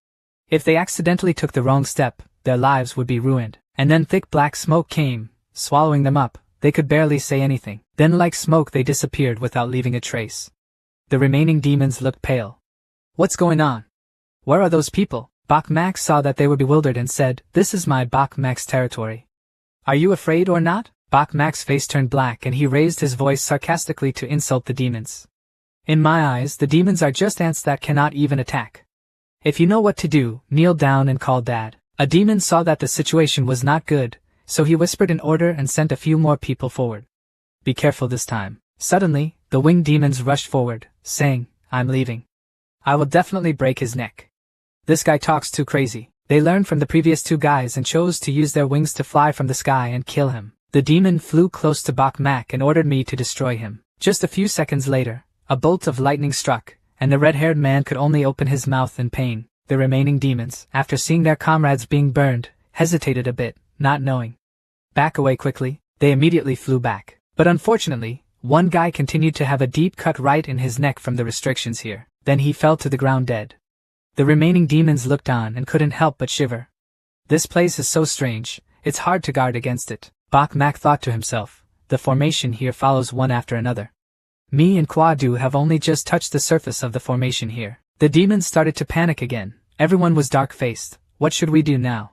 If they accidentally took the wrong step, their lives would be ruined. And then thick black smoke came, swallowing them up. They could barely say anything. Then like smoke they disappeared without leaving a trace. The remaining demons looked pale. What's going on? Where are those people? Bok Mak saw that they were bewildered and said, this is my Bok Mak's territory. Are you afraid or not? Bok Mak's face turned black and he raised his voice sarcastically to insult the demons. In my eyes, the demons are just ants that cannot even attack. If you know what to do, kneel down and call Dad. A demon saw that the situation was not good, so he whispered an order and sent a few more people forward. Be careful this time. Suddenly, the winged demons rushed forward, saying, I'm leaving. I will definitely break his neck. This guy talks too crazy. They learned from the previous two guys and chose to use their wings to fly from the sky and kill him. The demon flew close to Bok Mak and ordered me to destroy him. Just a few seconds later, a bolt of lightning struck, and the red-haired man could only open his mouth in pain. The remaining demons, after seeing their comrades being burned, hesitated a bit, not knowing. Back away quickly, they immediately flew back. But unfortunately, one guy continued to have a deep cut right in his neck from the restrictions here. Then he fell to the ground dead. The remaining demons looked on and couldn't help but shiver. This place is so strange, it's hard to guard against it. Bok Mak thought to himself, the formation here follows one after another. Me and Kwa Du have only just touched the surface of the formation here. The demons started to panic again. Everyone was dark-faced. What should we do now?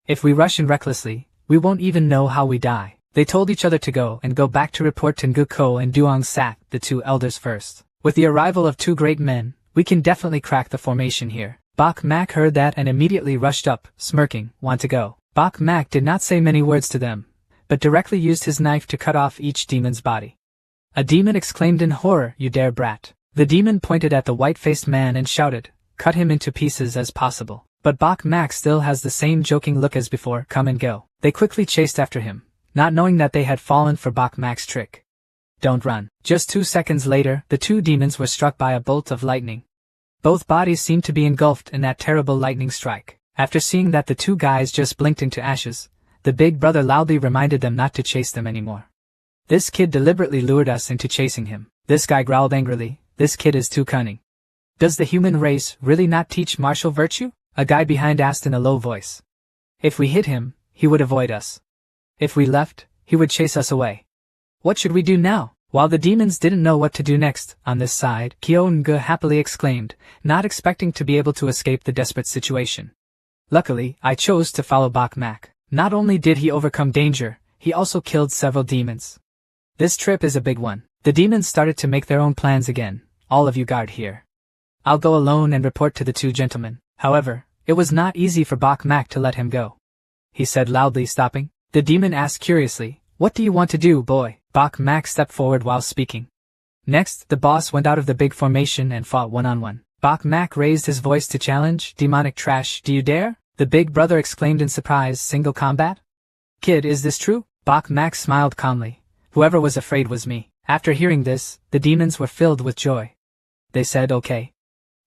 If we rush in recklessly, we won't even know how we die. They told each other to go back to report Tengu Ko and Duong Sat, the two elders first. With the arrival of two great men, we can definitely crack the formation here. Bok Mak heard that and immediately rushed up, smirking, want to go. Bok Mak did not say many words to them, but directly used his knife to cut off each demon's body. A demon exclaimed in horror, you dare brat. The demon pointed at the white-faced man and shouted, cut him into pieces as possible. But Bok Mak still has the same joking look as before, come and go. They quickly chased after him, not knowing that they had fallen for Bok Mak's trick. Don't run. Just 2 seconds later, the two demons were struck by a bolt of lightning. Both bodies seemed to be engulfed in that terrible lightning strike. After seeing that the two guys just blinked into ashes, the big brother loudly reminded them not to chase them anymore. This kid deliberately lured us into chasing him. This guy growled angrily, this kid is too cunning. Does the human race really not teach martial virtue? A guy behind asked in a low voice. If we hit him, he would avoid us. If we left, he would chase us away. What should we do now? While the demons didn't know what to do next, on this side, Kyo-nge happily exclaimed, not expecting to be able to escape the desperate situation. Luckily, I chose to follow Bok Mak. Not only did he overcome danger, he also killed several demons. This trip is a big one. The demons started to make their own plans again. All of you guard here. I'll go alone and report to the two gentlemen. However, it was not easy for Bok Mak to let him go. He said loudly, stopping. The demon asked curiously, what do you want to do, boy? Bok Mak stepped forward while speaking. Next, the boss went out of the big formation and fought one-on-one. Bok Mak raised his voice to challenge, demonic trash, do you dare? The big brother exclaimed in surprise, single combat? Kid, is this true? Bok Mak smiled calmly. Whoever was afraid was me. After hearing this, the demons were filled with joy. They said, okay.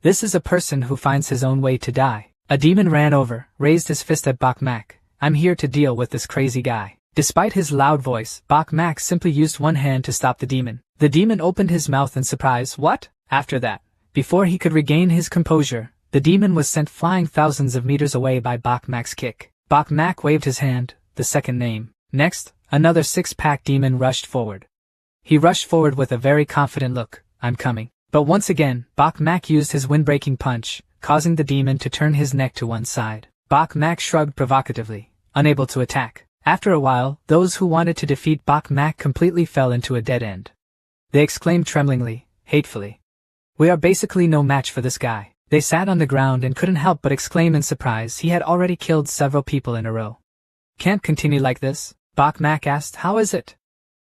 This is a person who finds his own way to die. A demon ran over, raised his fist at Bok Mak. I'm here to deal with this crazy guy. Despite his loud voice, Bok Mak simply used one hand to stop the demon. The demon opened his mouth in surprise. What? After that, before he could regain his composure, the demon was sent flying thousands of meters away by Bok Mak's kick. Bok Mak waved his hand, the second name. Next, another six-pack demon rushed forward. He rushed forward with a very confident look. I'm coming. But once again, Bok Mak used his wind-breaking punch, causing the demon to turn his neck to one side. Bok Mak shrugged provocatively, unable to attack. After a while, those who wanted to defeat Bok Mak completely fell into a dead end. They exclaimed tremblingly, hatefully. "We are basically no match for this guy." They sat on the ground and couldn't help but exclaim in surprise. He had already killed several people in a row. "Can't continue like this?" Bok Mak asked. "How is it?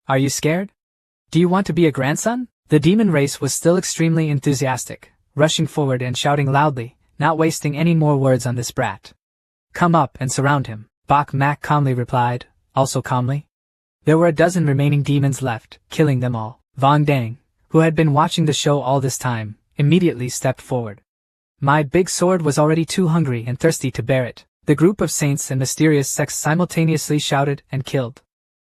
Are you scared? Do you want to be a grandson?" The demon race was still extremely enthusiastic, rushing forward and shouting loudly, not wasting any more words on this brat. "Come up and surround him," Bok Mak calmly replied, also calmly. There were a dozen remaining demons left, killing them all. Vong Dang, who had been watching the show all this time, immediately stepped forward. My big sword was already too hungry and thirsty to bear it. The group of saints and mysterious sects simultaneously shouted and killed.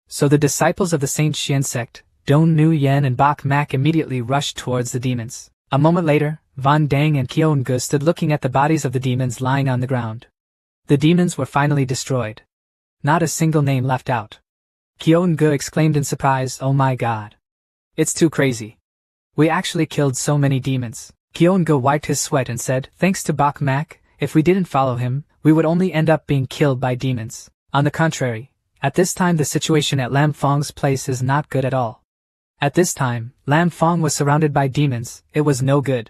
So the disciples of the Saint Xian sect, Dong Nu Yen and Bok Mak immediately rushed towards the demons. A moment later, Van Dang and Kyeongu stood looking at the bodies of the demons lying on the ground. The demons were finally destroyed. Not a single name left out. Kyeongu exclaimed in surprise, "Oh my god. It's too crazy. We actually killed so many demons." Kyeongu wiped his sweat and said, "Thanks to Bok Mak, if we didn't follow him, we would only end up being killed by demons. On the contrary, at this time the situation at Lam Fong's place is not good at all." At this time, Lam Fong was surrounded by demons. It was no good.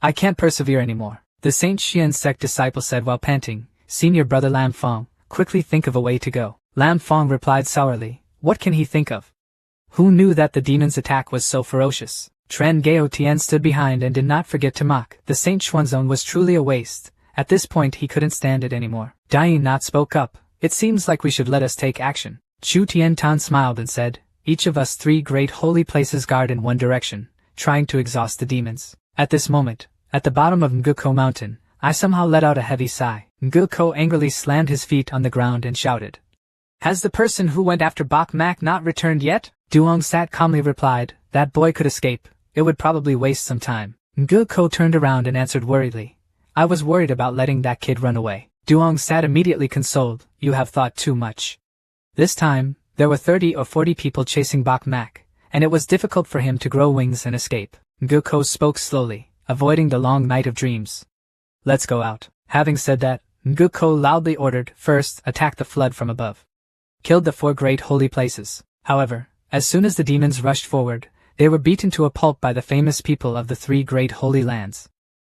"I can't persevere anymore," the Saint Xian sect disciple said while panting. "Senior brother Lam Fong, quickly think of a way to go." Lam Fong replied sourly, "What can he think of? Who knew that the demon's attack was so ferocious?" Tren Gao Tian stood behind and did not forget to mock. The Saint Xuanzong was truly a waste. At this point he couldn't stand it anymore. Dying Not spoke up. "It seems like we should let us take action." Chu Tian Tan smiled and said, "Each of us 3 great holy places guard in one direction, trying to exhaust the demons." At this moment, at the bottom of Nguko Mountain, I somehow let out a heavy sigh. Nguko angrily slammed his feet on the ground and shouted, "Has the person who went after Bok Mak not returned yet?" Duong Sat calmly replied, "That boy could escape. It would probably waste some time." Nguko turned around and answered worriedly, "I was worried about letting that kid run away." Duong Sat immediately consoled, "You have thought too much." This time, there were 30 or 40 people chasing Bok Mak, and it was difficult for him to grow wings and escape. Nguko spoke slowly, avoiding the long night of dreams. "Let's go out." Having said that, Nguko loudly ordered, "First, attack the flood from above." Killed the 4 great holy places. However, as soon as the demons rushed forward, they were beaten to a pulp by the famous people of the 3 great holy lands.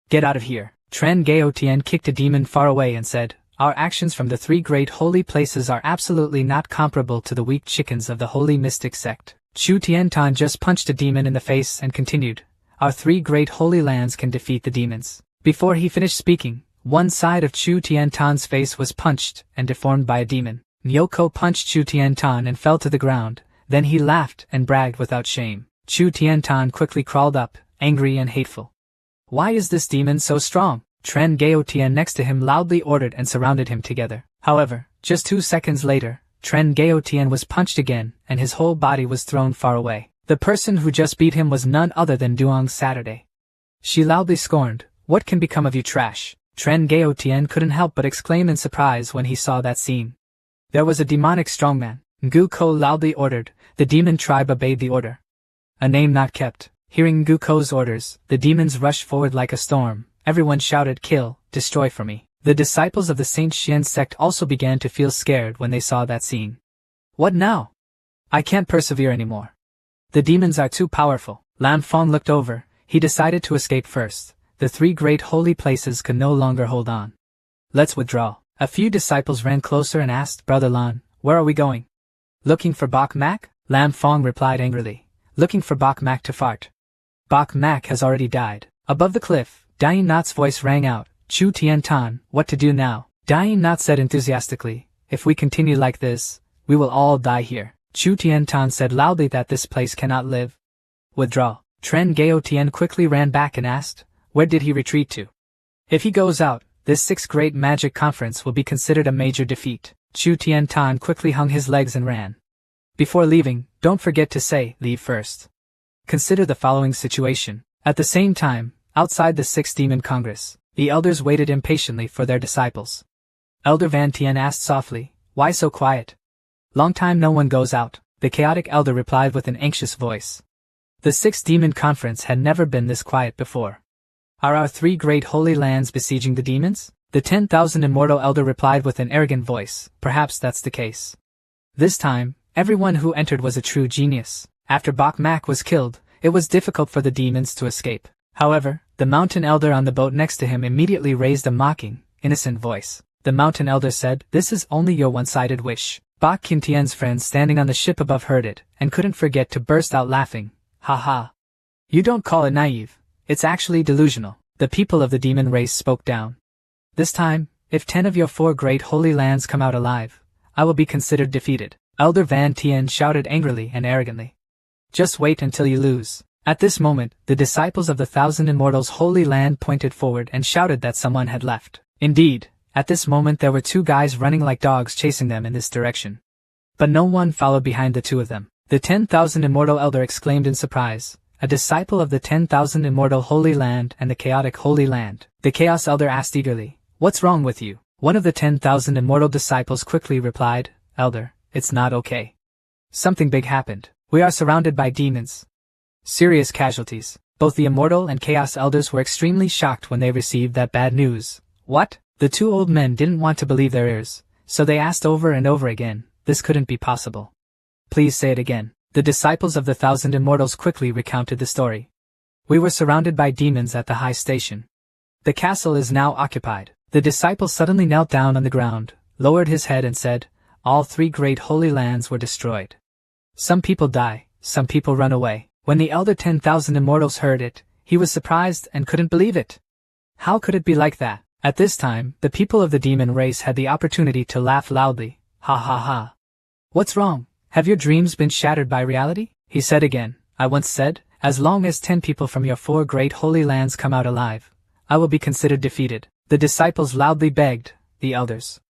"Get out of here." Tren Gao Tian kicked a demon far away and said, "Our actions from the 3 great holy places are absolutely not comparable to the weak chickens of the holy mystic sect." Chu Tiantan just punched a demon in the face and continued, "Our 3 great holy lands can defeat the demons." Before he finished speaking, one side of Chu Tiantan's face was punched and deformed by a demon. Nyoko punched Chu Tiantan and fell to the ground, then he laughed and bragged without shame. Chu Tiantan quickly crawled up, angry and hateful. "Why is this demon so strong?" Tren Gao Tian next to him loudly ordered and surrounded him together. However, just 2 seconds later, Tren Gao Tian was punched again and his whole body was thrown far away. The person who just beat him was none other than Duong Saturday. She loudly scorned, "What can become of you trash?" Tren Gao Tian couldn't help but exclaim in surprise when he saw that scene. There was a demonic strongman. Nguko loudly ordered. The demon tribe obeyed the order. A name not kept. Hearing Nguko's orders, the demons rushed forward like a storm. Everyone shouted, "Kill, destroy for me." The disciples of the Saint Xian sect also began to feel scared when they saw that scene. "What now? I can't persevere anymore. The demons are too powerful." Lam Fong looked over. He decided to escape first. The 3 great holy places could no longer hold on. "Let's withdraw." A few disciples ran closer and asked, "Brother Lan, where are we going?" "Looking for Bok Mak?" Lam Fong replied angrily. "Looking for Bok Mak to fart. Bok Mak has already died." Above the cliff, Dying Not's voice rang out, "Chu Tiantan, what to do now?" Dying Not said enthusiastically, "If we continue like this, we will all die here." Chu Tiantan said loudly that this place cannot live. "Withdraw." Tren Gao Tian quickly ran back and asked, "Where did he retreat to?" "If he goes out, this 6th Great Magic Conference will be considered a major defeat." Chu Tiantan quickly hung his legs and ran. "Before leaving, don't forget to say, leave first." Consider the following situation. At the same time, outside the 6th Demon Congress, the elders waited impatiently for their disciples. Elder Van Tien asked softly, "Why so quiet? Long time no one goes out." The chaotic elder replied with an anxious voice. The 6th Demon Conference had never been this quiet before. "Are our 3 great holy lands besieging the demons?" The 10,000 immortal elder replied with an arrogant voice, perhaps that's the case. This time, everyone who entered was a true genius. After Bok Mak was killed, it was difficult for the demons to escape. However, the mountain elder on the boat next to him immediately raised a mocking, innocent voice. The mountain elder said, "This is only your one-sided wish." Bok Kintian's friends standing on the ship above heard it, and couldn't forget to burst out laughing. Ha ha. You don't call it naive. It's actually delusional. The people of the demon race spoke down. This time, if 10 of your 4 great holy lands come out alive, I will be considered defeated. Elder Van Tien shouted angrily and arrogantly. Just wait until you lose. At this moment, the disciples of the 1,000 Immortals' holy land pointed forward and shouted that someone had left. Indeed, at this moment there were 2 guys running like dogs chasing them in this direction. But no one followed behind the 2 of them. The 10,000 Immortal Elder exclaimed in surprise, a disciple of the 10,000 Immortal Holy Land and the Chaotic Holy Land. The Chaos Elder asked eagerly, "What's wrong with you?" One of the 10,000 Immortal disciples quickly replied, "Elder, it's not okay. Something big happened. We are surrounded by demons. Serious casualties." Both the Immortal and Chaos Elders were extremely shocked when they received that bad news. What? The 2 old men didn't want to believe their ears, so they asked over and over again, this couldn't be possible. Please say it again. The disciples of the 1,000 Immortals quickly recounted the story. We were surrounded by demons at the high station. The castle is now occupied. The disciple suddenly knelt down on the ground, lowered his head and said, all 3 great holy lands were destroyed. Some people die, some people run away. When the elder 10,000 Immortals heard it, he was surprised and couldn't believe it. How could it be like that? At this time, the people of the demon race had the opportunity to laugh loudly. Ha ha ha. What's wrong? Have your dreams been shattered by reality? He said again, I once said, as long as 10 people from your 4 great holy lands come out alive, I will be considered defeated. The disciples loudly begged the elders.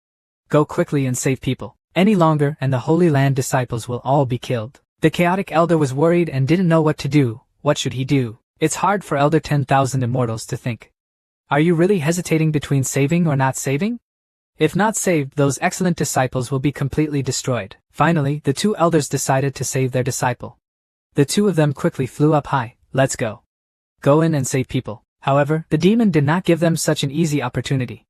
Go quickly and save people. Any longer and the Holy Land disciples will all be killed. The chaotic elder was worried and didn't know what to do. What should he do? It's hard for elder 10,000 immortals to think. Are you really hesitating between saving or not saving? If not saved, those excellent disciples will be completely destroyed. Finally, the 2 elders decided to save their disciple. The 2 of them quickly flew up high. Let's go. Go in and save people. However, the demon did not give them such an easy opportunity.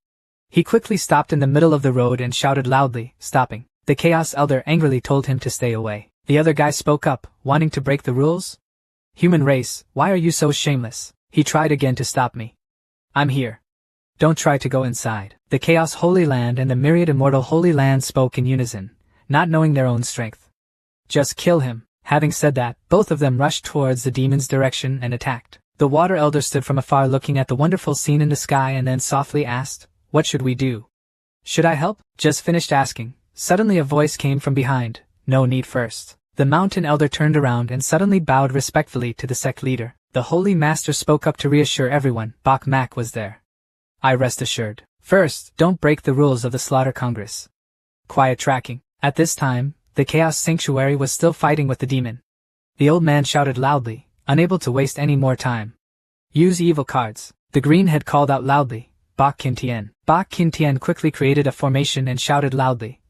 He quickly stopped in the middle of the road and shouted loudly, stopping. The Chaos Elder angrily told him to stay away. The other guy spoke up, wanting to break the rules. Human race, why are you so shameless? He tried again to stop me. I'm here. Don't try to go inside. The Chaos Holy Land and the Myriad Immortal Holy Land spoke in unison, not knowing their own strength. Just kill him. Having said that, both of them rushed towards the demon's direction and attacked. The Water Elder stood from afar looking at the wonderful scene in the sky and then softly asked, what should we do? Should I help? Just finished asking. Suddenly a voice came from behind. No need first. The Mountain Elder turned around and suddenly bowed respectfully to the sect leader. The Holy Master spoke up to reassure everyone. Bok Mak was there. I rest assured. First, don't break the rules of the Slaughter Congress. Quiet tracking. At this time, the Chaos Sanctuary was still fighting with the demon. The old man shouted loudly, unable to waste any more time. Use evil cards. The green head called out loudly. Bok Kintian. Bok Kintian quickly created a formation and shouted loudly.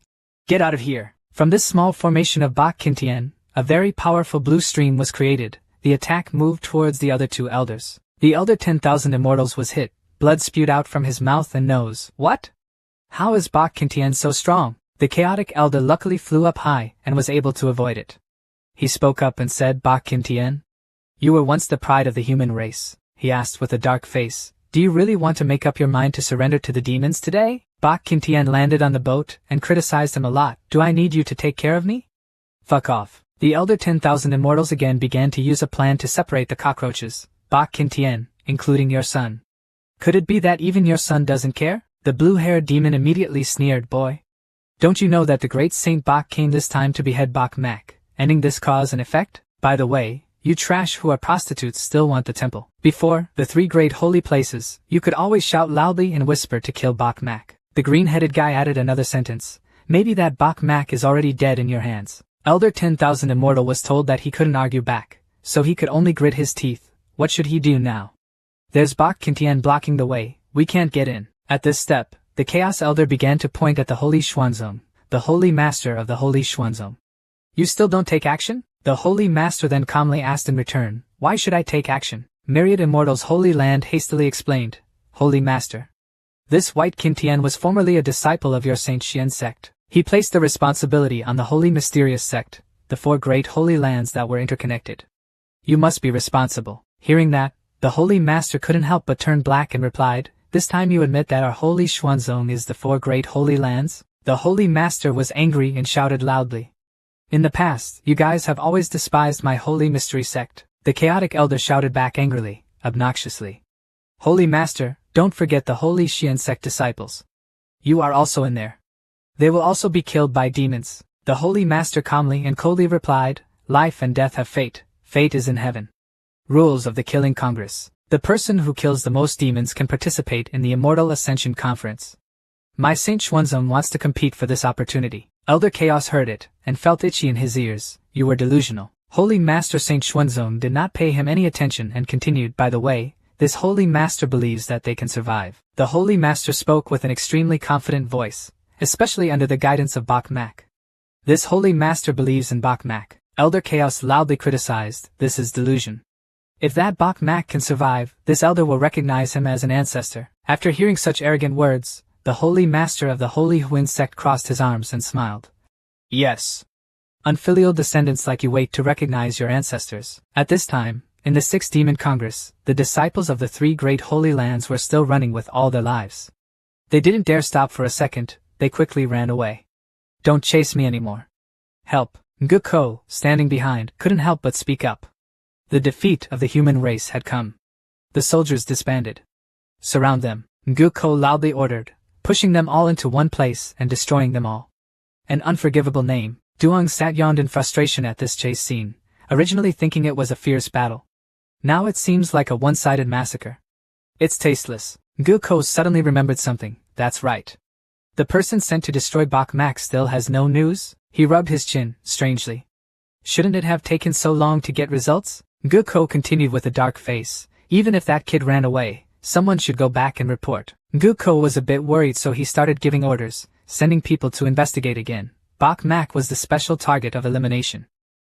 Get out of here. From this small formation of Bok Kintian, a very powerful blue stream was created. The attack moved towards the other 2 elders. The elder 10,000 immortals was hit. Blood spewed out from his mouth and nose. What? How is Bok Kintian so strong? The chaotic elder luckily flew up high and was able to avoid it. He spoke up and said, Bok Kintian, you were once the pride of the human race. He asked with a dark face, do you really want to make up your mind to surrender to the demons today? Bok Kintian landed on the boat and criticized him a lot. Do I need you to take care of me? Fuck off. The elder 10,000 immortals again began to use a plan to separate the cockroaches. Bok Kintian, including your son. Could it be that even your son doesn't care? The blue-haired demon immediately sneered, boy. Don't you know that the great Saint Bok came this time to behead Bok Mak, ending this cause and effect? By the way, you trash who are prostitutes still want the temple. Before, the 3 great holy places, you could always shout loudly and whisper to kill Bok Mak. The green-headed guy added another sentence. Maybe that Bok Mak is already dead in your hands. Elder 10,000 Immortal was told that he couldn't argue back, so he could only grit his teeth. What should he do now? There's Bok Kintian blocking the way. We can't get in. At this step, the Chaos Elder began to point at the Holy Xuanzong, the Holy Master of the Holy Xuanzong. You still don't take action? The Holy Master then calmly asked in return, why should I take action? Myriad Immortals Holy Land hastily explained, Holy Master. This White Kin Tian was formerly a disciple of your Saint Xian sect. He placed the responsibility on the Holy Mysterious Sect, the 4 great holy lands that were interconnected. You must be responsible. Hearing that, the Holy Master couldn't help but turn black and replied, this time you admit that our Holy Xuanzong is the 4 great holy lands? The Holy Master was angry and shouted loudly. In the past, you guys have always despised my Holy Mystery Sect. The chaotic elder shouted back angrily, obnoxiously. Holy Master, don't forget the Holy Xian sect disciples. You are also in there. They will also be killed by demons. The Holy Master calmly and coldly replied, life and death have fate. Fate is in heaven. Rules of the Killing Congress. The person who kills the most demons can participate in the Immortal Ascension Conference. My Saint Xuanzong wants to compete for this opportunity. Elder Chaos heard it, and felt itchy in his ears. You were delusional. Holy Master Saint Xuanzong did not pay him any attention and continued, by the way, this Holy Master believes that they can survive. The Holy Master spoke with an extremely confident voice, especially under the guidance of Bok Mak. This Holy Master believes in Bok Mak. Elder Chaos loudly criticized, this is delusion. If that Bok Mak can survive, this elder will recognize him as an ancestor. After hearing such arrogant words, the Holy Master of the Holy Huin sect crossed his arms and smiled. Yes. Unfilial descendants like you wait to recognize your ancestors. At this time, in the 6th Demon Congress, the disciples of the 3 great holy lands were still running with all their lives. They didn't dare stop for a second, they quickly ran away. Don't chase me anymore. Help. Ngu Ko, standing behind, couldn't help but speak up. The defeat of the human race had come. The soldiers disbanded. Surround them, Ngu Ko loudly ordered, pushing them all into one place and destroying them all. An unforgivable name. Duong sat yawned in frustration at this chase scene, originally thinking it was a fierce battle. Now it seems like a one-sided massacre. It's tasteless. Ngu Ko suddenly remembered something, that's right. The person sent to destroy Bok Mak still has no news? He rubbed his chin, strangely. Shouldn't it have taken so long to get results? Ngu Ko continued with a dark face. Even if that kid ran away, someone should go back and report. Ngu Ko was a bit worried, so he started giving orders, sending people to investigate again. Bok Mak was the special target of elimination.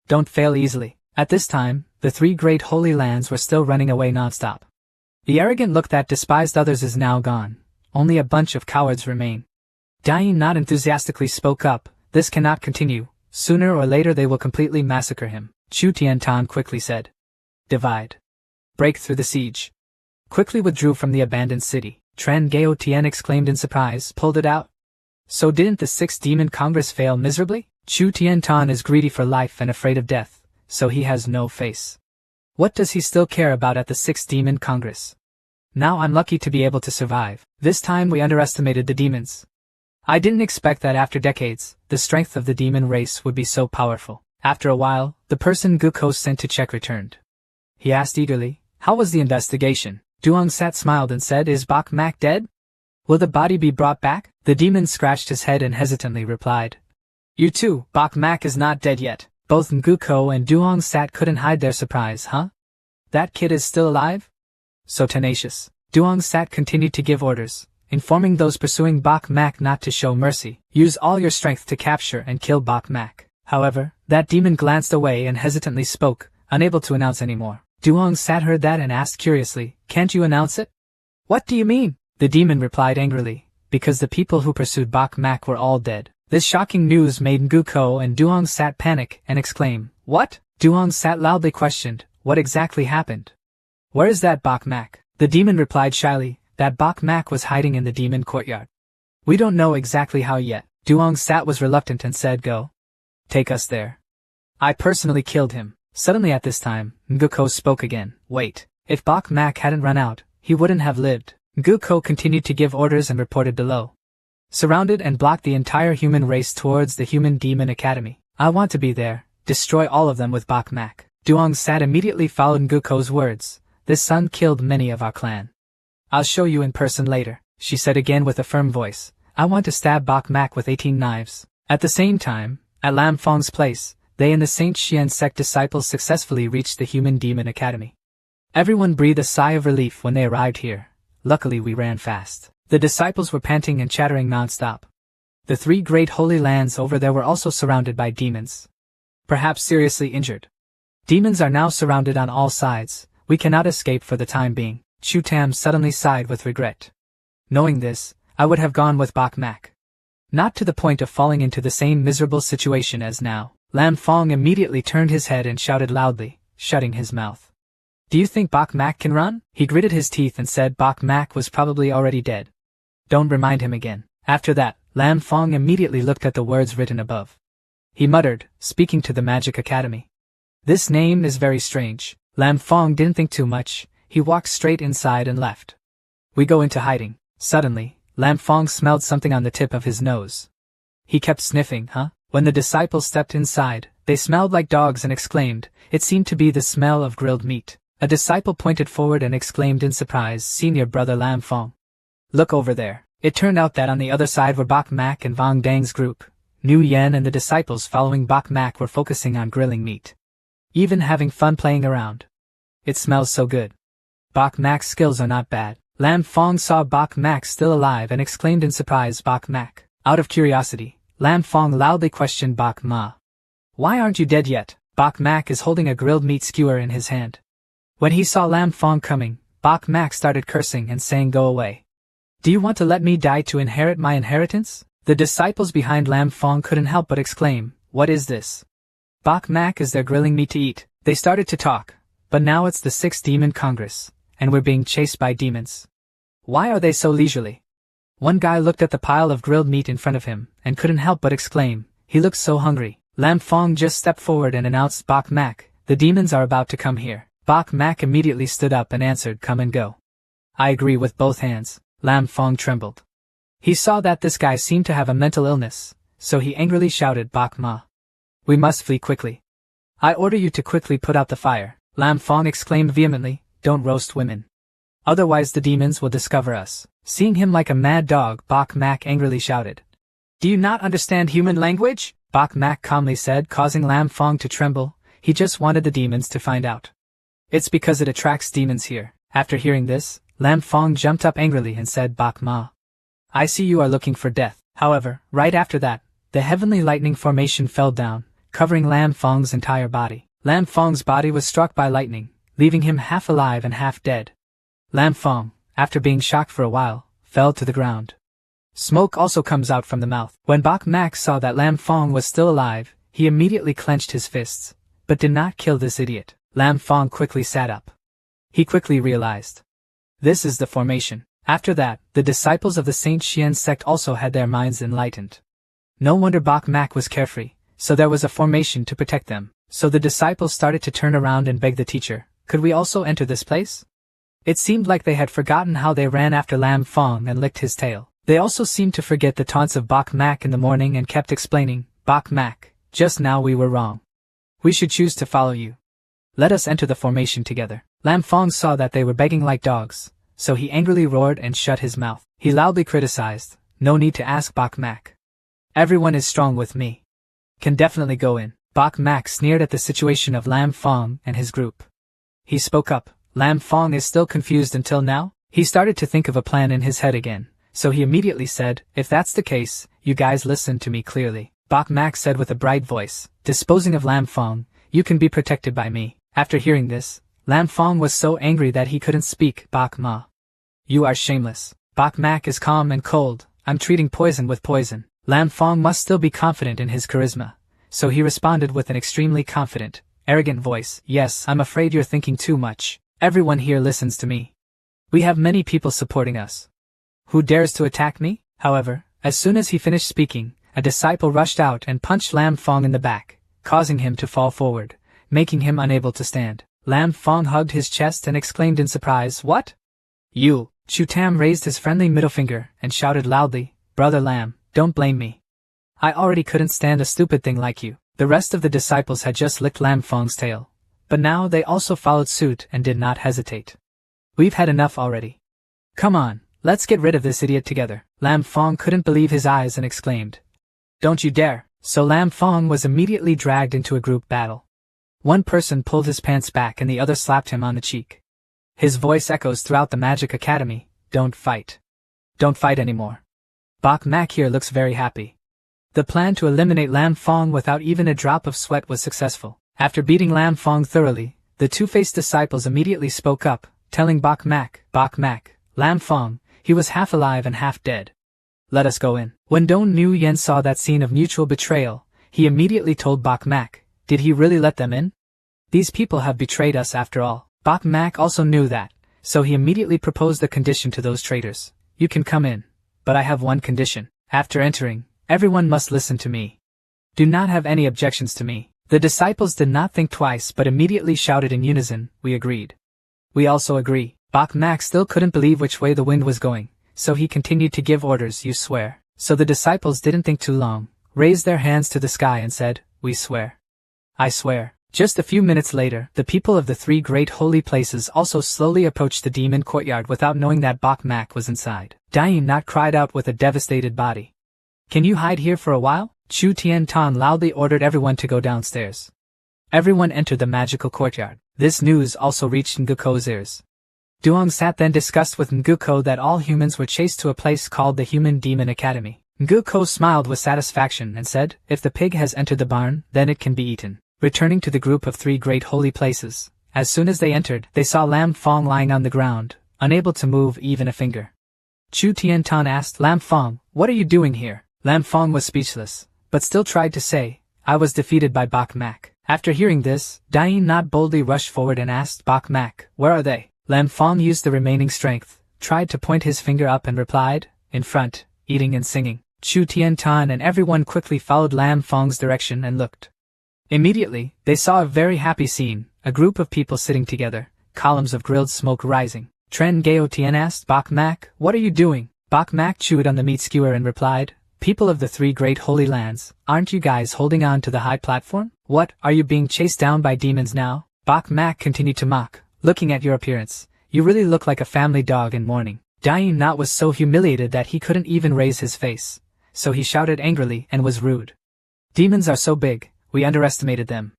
Don't fail easily. At this time, the 3 great holy lands were still running away non-stop. The arrogant look that despised others is now gone. Only a bunch of cowards remain. Dai not enthusiastically spoke up, this cannot continue. Sooner or later they will completely massacre him. Chu Tiantan quickly said. Divide. Break through the siege. Quickly withdrew from the abandoned city. Tran Gao Tian exclaimed in surprise, pulled it out. So didn't the 6th Demon Congress fail miserably? Chu Tiantan is greedy for life and afraid of death, so he has no face. What does he still care about at the 6th Demon Congress? Now I'm lucky to be able to survive. This time we underestimated the demons. I didn't expect that after decades, the strength of the demon race would be so powerful. After a while, the person Ngu Ko sent to check returned. He asked eagerly, how was the investigation? Duong Sat smiled and said, is Bok Mak dead? Will the body be brought back? The demon scratched his head and hesitantly replied. You too, Bok Mak is not dead yet. Both Ngu Ko and Duong Sat couldn't hide their surprise, huh? That kid is still alive? So tenacious. Duong Sat continued to give orders, informing those pursuing Bok Mak not to show mercy. Use all your strength to capture and kill Bok Mak. However, that demon glanced away and hesitantly spoke, unable to announce anymore. Duong Sat heard that and asked curiously, can't you announce it? What do you mean? The demon replied angrily, because the people who pursued Bok Mak were all dead. This shocking news made Ngu Ko and Duong Sat panic and exclaim, what? Duong Sat loudly questioned, what exactly happened? Where is that Bok Mak? The demon replied shyly, that Bok Mak was hiding in the demon courtyard. We don't know exactly how yet. Duong Sat was reluctant and said, go. Take us there. I personally killed him. Suddenly at this time, Ngu Ko spoke again. Wait, if Bok Mak hadn't run out, he wouldn't have lived. Ngu Ko continued to give orders and reported below. Surrounded and blocked the entire human race towards the Human Demon Academy. I want to be there. Destroy all of them with Bok Mak. Duong Sat immediately followed Ngu Ko's words. This son killed many of our clan. I'll show you in person later, she said again with a firm voice. I want to stab Bok Mak with 18 knives. At the same time, at Lam Fong's place, they and the Saint Xian sect disciples successfully reached the Human Demon Academy. Everyone breathed a sigh of relief when they arrived here. Luckily we ran fast. The disciples were panting and chattering non-stop. The 3 great holy lands over there were also surrounded by demons. Perhaps seriously injured. Demons are now surrounded on all sides. We cannot escape for the time being. Chu Tam suddenly sighed with regret. Knowing this, I would have gone with Bok Mak. Not to the point of falling into the same miserable situation as now. Lam Fong immediately turned his head and shouted loudly, shutting his mouth. Do you think Bok Mak can run? He gritted his teeth and said Bok Mak was probably already dead. Don't remind him again. After that, Lam Fong immediately looked at the words written above. He muttered, speaking to the Magic Academy. This name is very strange. Lam Fong didn't think too much. He walked straight inside and left. We go into hiding. Suddenly, Lam Fong smelled something on the tip of his nose. He kept sniffing, When the disciples stepped inside, they smelled like dogs and exclaimed, it seemed to be the smell of grilled meat. A disciple pointed forward and exclaimed in surprise, Senior Brother Lam Fong. Look over there. It turned out that on the other side were Bok Mak and Vong Dang's group. Nu Yen and the disciples following Bok Mak were focusing on grilling meat. Even having fun playing around. It smells so good. Bok Mak's skills are not bad. Lam Fong saw Bok Mak still alive and exclaimed in surprise, Bok Mak. Out of curiosity, Lam Fong loudly questioned Bok Ma. Why aren't you dead yet? Bok Mak is holding a grilled meat skewer in his hand. When he saw Lam Fong coming, Bok Mak started cursing and saying, go away. Do you want to let me die to inherit my inheritance? The disciples behind Lam Fong couldn't help but exclaim, what is this? Bok Mak is there grilling meat to eat. They started to talk, but now it's the 6th Demon Congress, and we're being chased by demons. Why are they so leisurely? One guy looked at the pile of grilled meat in front of him, and couldn't help but exclaim, he looks so hungry. Lam Fong just stepped forward and announced, Bok Mak, the demons are about to come here. Bok Mak immediately stood up and answered, come and go. I agree with both hands. Lam Fong trembled. He saw that this guy seemed to have a mental illness, so he angrily shouted, Bok Ma. We must flee quickly. I order you to quickly put out the fire. Lam Fong exclaimed vehemently, don't roast women. Otherwise the demons will discover us. Seeing him like a mad dog, Bok Mak angrily shouted. Do you not understand human language? Bok Mak calmly said, causing Lam Fong to tremble. He just wanted the demons to find out. It's because it attracts demons here. After hearing this, Lam Fong jumped up angrily and said, Bok Ma. I see you are looking for death. However, right after that, the heavenly lightning formation fell down, covering Lam Fong's entire body. Lam Fong's body was struck by lightning, leaving him half alive and half dead. Lam Fong, after being shocked for a while, fell to the ground. Smoke also comes out from the mouth. When Bok Mak saw that Lam Fong was still alive, he immediately clenched his fists, but did not kill this idiot. Lam Fong quickly sat up. He quickly realized. This is the formation. After that, the disciples of the Saint Xian sect also had their minds enlightened. No wonder Bok Mak was carefree, so there was a formation to protect them. So the disciples started to turn around and beg the teacher, could we also enter this place? It seemed like they had forgotten how they ran after Lam Fong and licked his tail. They also seemed to forget the taunts of Bok Mak in the morning and kept explaining, Bok Mak, just now we were wrong. We should choose to follow you. Let us enter the formation together. Lam Fong saw that they were begging like dogs, so he angrily roared and shut his mouth. He loudly criticized, no need to ask Bok Mak. Everyone is strong with me. Can definitely go in. Bok Mak sneered at the situation of Lam Fong and his group. He spoke up, Lam Fong is still confused until now? He started to think of a plan in his head again, so he immediately said, if that's the case, you guys listen to me clearly. Bok Mak said with a bright voice, disposing of Lam Fong, you can be protected by me. After hearing this, Lam Fong was so angry that he couldn't speak. Bok Ma. You are shameless. Bok Mak is calm and cold, I'm treating poison with poison. Lam Fong must still be confident in his charisma, so he responded with an extremely confident, arrogant voice, yes, I'm afraid you're thinking too much. Everyone here listens to me. We have many people supporting us. Who dares to attack me? However, as soon as he finished speaking, a disciple rushed out and punched Lam Fong in the back, causing him to fall forward, making him unable to stand. Lam Fong hugged his chest and exclaimed in surprise, what? You! Chu Tam raised his friendly middle finger and shouted loudly, Brother Lam, don't blame me. I already couldn't stand a stupid thing like you. The rest of the disciples had just licked Lam Fong's tail, but now they also followed suit and did not hesitate. We've had enough already. Come on, let's get rid of this idiot together. Lam Fong couldn't believe his eyes and exclaimed, don't you dare. So Lam Fong was immediately dragged into a group battle. One person pulled his pants back and the other slapped him on the cheek. His voice echoes throughout the Magic Academy, don't fight. Don't fight anymore. Bok Mak here looks very happy. The plan to eliminate Lam Fong without even a drop of sweat was successful. After beating Lam Fong thoroughly, the two-faced disciples immediately spoke up, telling Bok Mak, Lam Fong, He was half alive and half dead. Let us go in. When Dong Nu Yen saw that scene of mutual betrayal, he immediately told Bok Mak, did he really let them in? These people have betrayed us after all. Bok Mak also knew that, so he immediately proposed a condition to those traitors. You can come in, but I have one condition. After entering, everyone must listen to me. Do not have any objections to me. The disciples did not think twice but immediately shouted in unison, we agreed. We also agree. Bok Mak still couldn't believe which way the wind was going, so he continued to give orders, you swear. So the disciples didn't think too long, raised their hands to the sky and said, we swear. I swear. Just a few minutes later, the people of the three great holy places also slowly approached the demon courtyard without knowing that Bok Mak was inside. Dying Not cried out with a devastated body. Can you hide here for a while? Chu Tian Tan loudly ordered everyone to go downstairs. Everyone entered the magical courtyard. This news also reached Nguko's ears. Duong sat then discussed with Nguko that all humans were chased to a place called the Human Demon Academy. Nguko smiled with satisfaction and said, if the pig has entered the barn, then it can be eaten. Returning to the group of three great holy places, as soon as they entered, they saw Lam Fong lying on the ground, unable to move even a finger. Chu Tian Tan asked Lam Fong, what are you doing here? Lam Fong was speechless, but still tried to say, I was defeated by Bok Mak. After hearing this, Dying Not boldly rushed forward and asked Bok Mak, where are they? Lam Fong used the remaining strength, tried to point his finger up and replied, in front, eating and singing. Chu Tian Tan and everyone quickly followed Lam Fong's direction and looked. Immediately, they saw a very happy scene, a group of people sitting together, columns of grilled smoke rising. Tren Gao Tian asked Bok Mak, what are you doing? Bok Mak chewed on the meat skewer and replied, people of the three great holy lands, aren't you guys holding on to the high platform? What, are you being chased down by demons now? Bok Mak continued to mock, looking at your appearance, you really look like a family dog in mourning. Dying Not was so humiliated that he couldn't even raise his face, so he shouted angrily and was rude. Demons are so big. We underestimated them.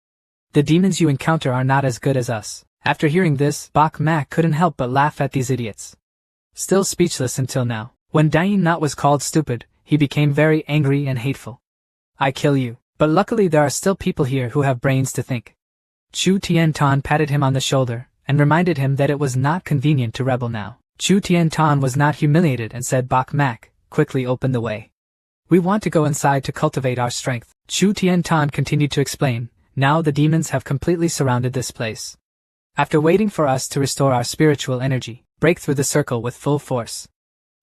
The demons you encounter are not as good as us. After hearing this, Bok Mak couldn't help but laugh at these idiots. Still speechless until now. When Dying Not was called stupid, he became very angry and hateful. I kill you. But luckily there are still people here who have brains to think. Chu Tian Tan patted him on the shoulder, and reminded him that it was not convenient to rebel now. Chu Tian Tan was not humiliated and said Bok Mak, quickly open the way. We want to go inside to cultivate our strength. Chu Tian Tan continued to explain, now the demons have completely surrounded this place. After waiting for us to restore our spiritual energy, break through the circle with full force.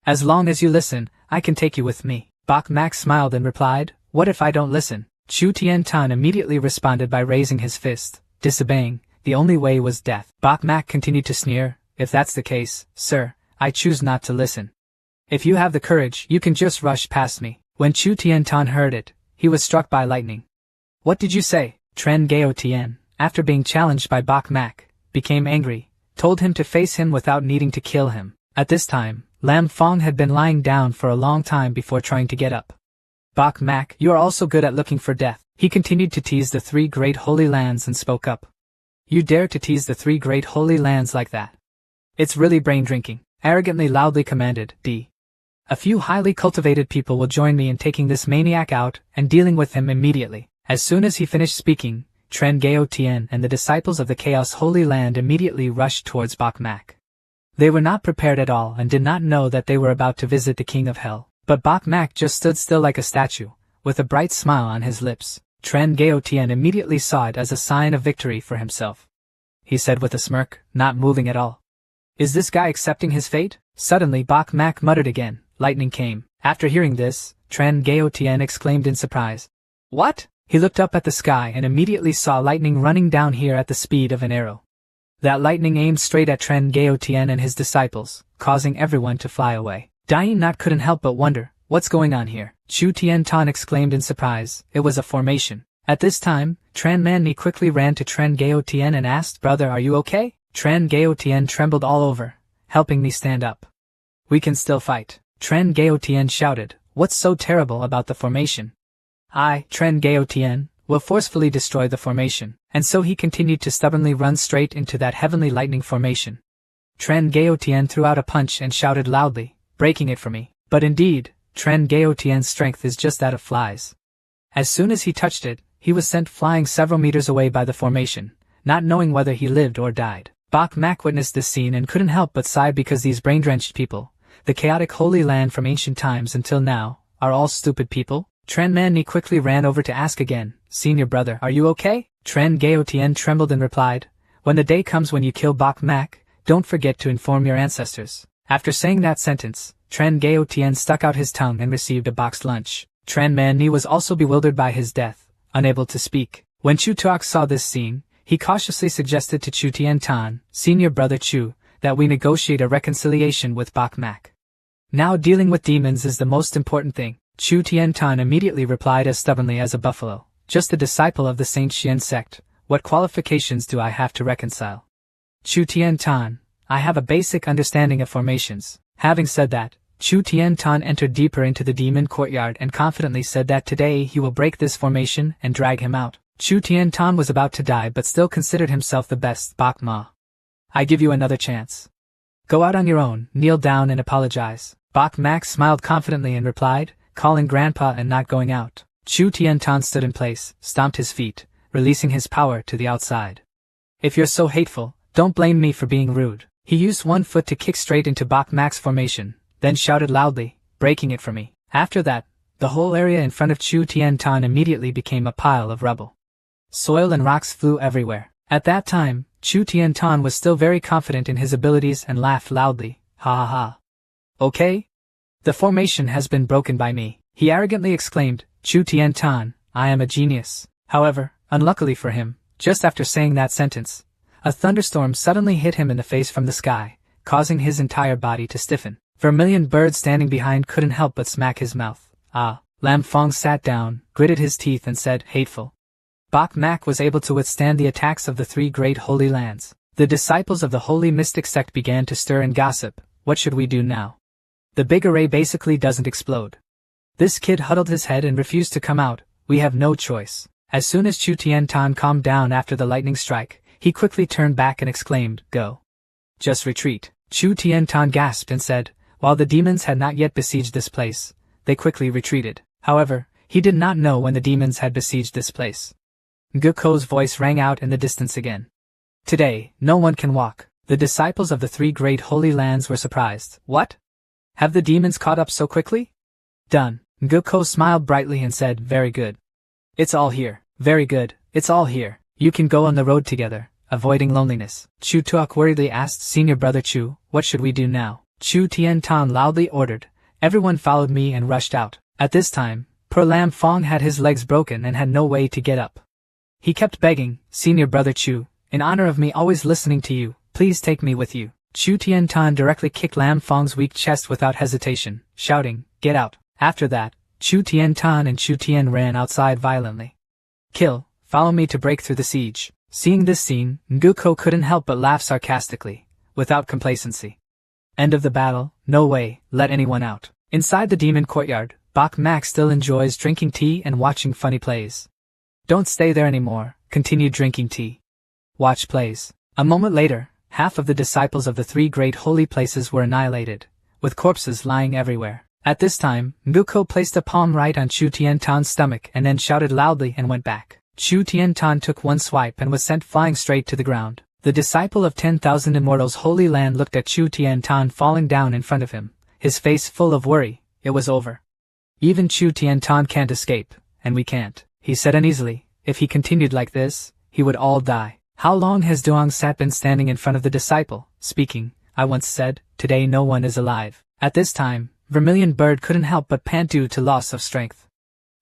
As long as you listen, I can take you with me. Bok Mak smiled and replied, what if I don't listen? Chu Tian Tan immediately responded by raising his fist, disobeying, the only way was death. Bok Mak continued to sneer, if that's the case, sir, I choose not to listen. If you have the courage, you can just rush past me. When Chu Tian Tan heard it, he was struck by lightning. What did you say? Tren Gao Tian, after being challenged by Bok Mak, became angry, told him to face him without needing to kill him. At this time, Lam Fong had been lying down for a long time before trying to get up. Bok Mak, you are also good at looking for death. He continued to tease the three great holy lands and spoke up. You dare to tease the three great holy lands like that? It's really brain-drinking. Arrogantly loudly commanded D. A few highly cultivated people will join me in taking this maniac out and dealing with him immediately. As soon as he finished speaking, Tren Gao Tian and the disciples of the Chaos Holy Land immediately rushed towards Bok Mak. They were not prepared at all and did not know that they were about to visit the King of Hell. But Bok Mak just stood still like a statue, with a bright smile on his lips. Tren Gao Tian immediately saw it as a sign of victory for himself. He said with a smirk, not moving at all. Is this guy accepting his fate? Suddenly Bok Mak muttered again. Lightning came. After hearing this, Tren Gao Tian exclaimed in surprise. What? He looked up at the sky and immediately saw lightning running down here at the speed of an arrow. That lightning aimed straight at Tren Gao Tian and his disciples, causing everyone to fly away. Dying Not couldn't help but wonder, what's going on here? Chu Tian Tan exclaimed in surprise, it was a formation. At this time, Tran Manni quickly ran to Tren Gao Tian and asked, brother, are you okay? Tren Gao Tian trembled all over, helping me stand up. We can still fight. Tren Gao Tian shouted, what's so terrible about the formation? I, Tren Gao Tian, will forcefully destroy the formation. And so he continued to stubbornly run straight into that heavenly lightning formation. Tren Gao Tian threw out a punch and shouted loudly, breaking it for me. But indeed, Tren Gao Tian's strength is just that of flies. As soon as he touched it, he was sent flying several meters away by the formation, not knowing whether he lived or died. Bok Mak witnessed this scene and couldn't help but sigh because these brain-drenched people, the chaotic Holy Land from ancient times until now, are all stupid people? Tran Manhwa quickly ran over to ask again, Senior brother, are you okay? Tran Gaotian trembled and replied, when the day comes when you kill Bok Mak, don't forget to inform your ancestors. After saying that sentence, Tran Gaotian stuck out his tongue and received a boxed lunch. Tran Manhwa was also bewildered by his death, unable to speak. When Chu Tuok saw this scene, he cautiously suggested to Chu Tian, Senior brother Chu, that we negotiate a reconciliation with Bok Mak. Now dealing with demons is the most important thing. Chu Tian immediately replied as stubbornly as a buffalo, just a disciple of the Saint Xian sect, what qualifications do I have to reconcile? Chu Tian, I have a basic understanding of formations. Having said that, Chu Tian entered deeper into the demon courtyard and confidently said that today he will break this formation and drag him out. Chu Tian was about to die but still considered himself the best. Bok Ma, I give you another chance. Go out on your own, kneel down and apologize. Bok Mak smiled confidently and replied, calling Grandpa and not going out. Chu Tian stood in place, stomped his feet, releasing his power to the outside. If you're so hateful, don't blame me for being rude. He used one foot to kick straight into Bok Mak's formation, then shouted loudly, breaking it for me. After that, the whole area in front of Chu Tian immediately became a pile of rubble. Soil and rocks flew everywhere. At that time, Chu Tian was still very confident in his abilities and laughed loudly, ha ha ha. Okay? The formation has been broken by me, he arrogantly exclaimed. Chu Tian, I am a genius. However, unluckily for him, just after saying that sentence, a thunderstorm suddenly hit him in the face from the sky, causing his entire body to stiffen. Vermilion Bird standing behind couldn't help but smack his mouth. Lam Fong sat down, gritted his teeth and said, hateful. Bok Mak was able to withstand the attacks of the three great holy lands. The disciples of the holy mystic sect began to stir and gossip. What should we do now? The big array basically doesn't explode. This kid huddled his head and refused to come out. We have no choice. As soon as Chu Tian calmed down after the lightning strike, he quickly turned back and exclaimed, go. Just retreat. Chu Tian gasped and said, while the demons had not yet besieged this place, they quickly retreated. However, he did not know when the demons had besieged this place. Guko's voice rang out in the distance again. Today, no one can walk. The disciples of the three great holy lands were surprised. What? Have the demons caught up so quickly? Done. Guko smiled brightly and said, very good. It's all here. Very good, it's all here. You can go on the road together, avoiding loneliness. Chu Tuok worriedly asked Senior brother Chu, what should we do now? Chu Tian loudly ordered. Everyone followed me and rushed out. At this time, poor Lam Fong had his legs broken and had no way to get up. He kept begging, Senior brother Chu, in honor of me always listening to you, please take me with you. Chu Tian directly kicked Lam Fong's weak chest without hesitation, shouting, get out. After that, Chu Tian and Chu Tian ran outside violently. Kill, follow me to break through the siege. Seeing this scene, Nguko couldn't help but laugh sarcastically, without complacency. End of the battle, no way, let anyone out. Inside the demon courtyard, Bok Mak still enjoys drinking tea and watching funny plays. Don't stay there anymore, continue drinking tea. Watch plays. A moment later, half of the disciples of the three great holy places were annihilated, with corpses lying everywhere. At this time, Nguko placed a palm right on Chu Tian's stomach and then shouted loudly and went back. Chu Tian took one swipe and was sent flying straight to the ground. The disciple of 10,000 Immortals' Holy Land looked at Chu Tian falling down in front of him, his face full of worry. It was over. Even Chu Tian can't escape, and we can't, he said uneasily. If he continued like this, he would all die. How long has Duong Sat been standing in front of the disciple, speaking? I once said, today no one is alive. At this time, Vermilion Bird couldn't help but pant due to loss of strength.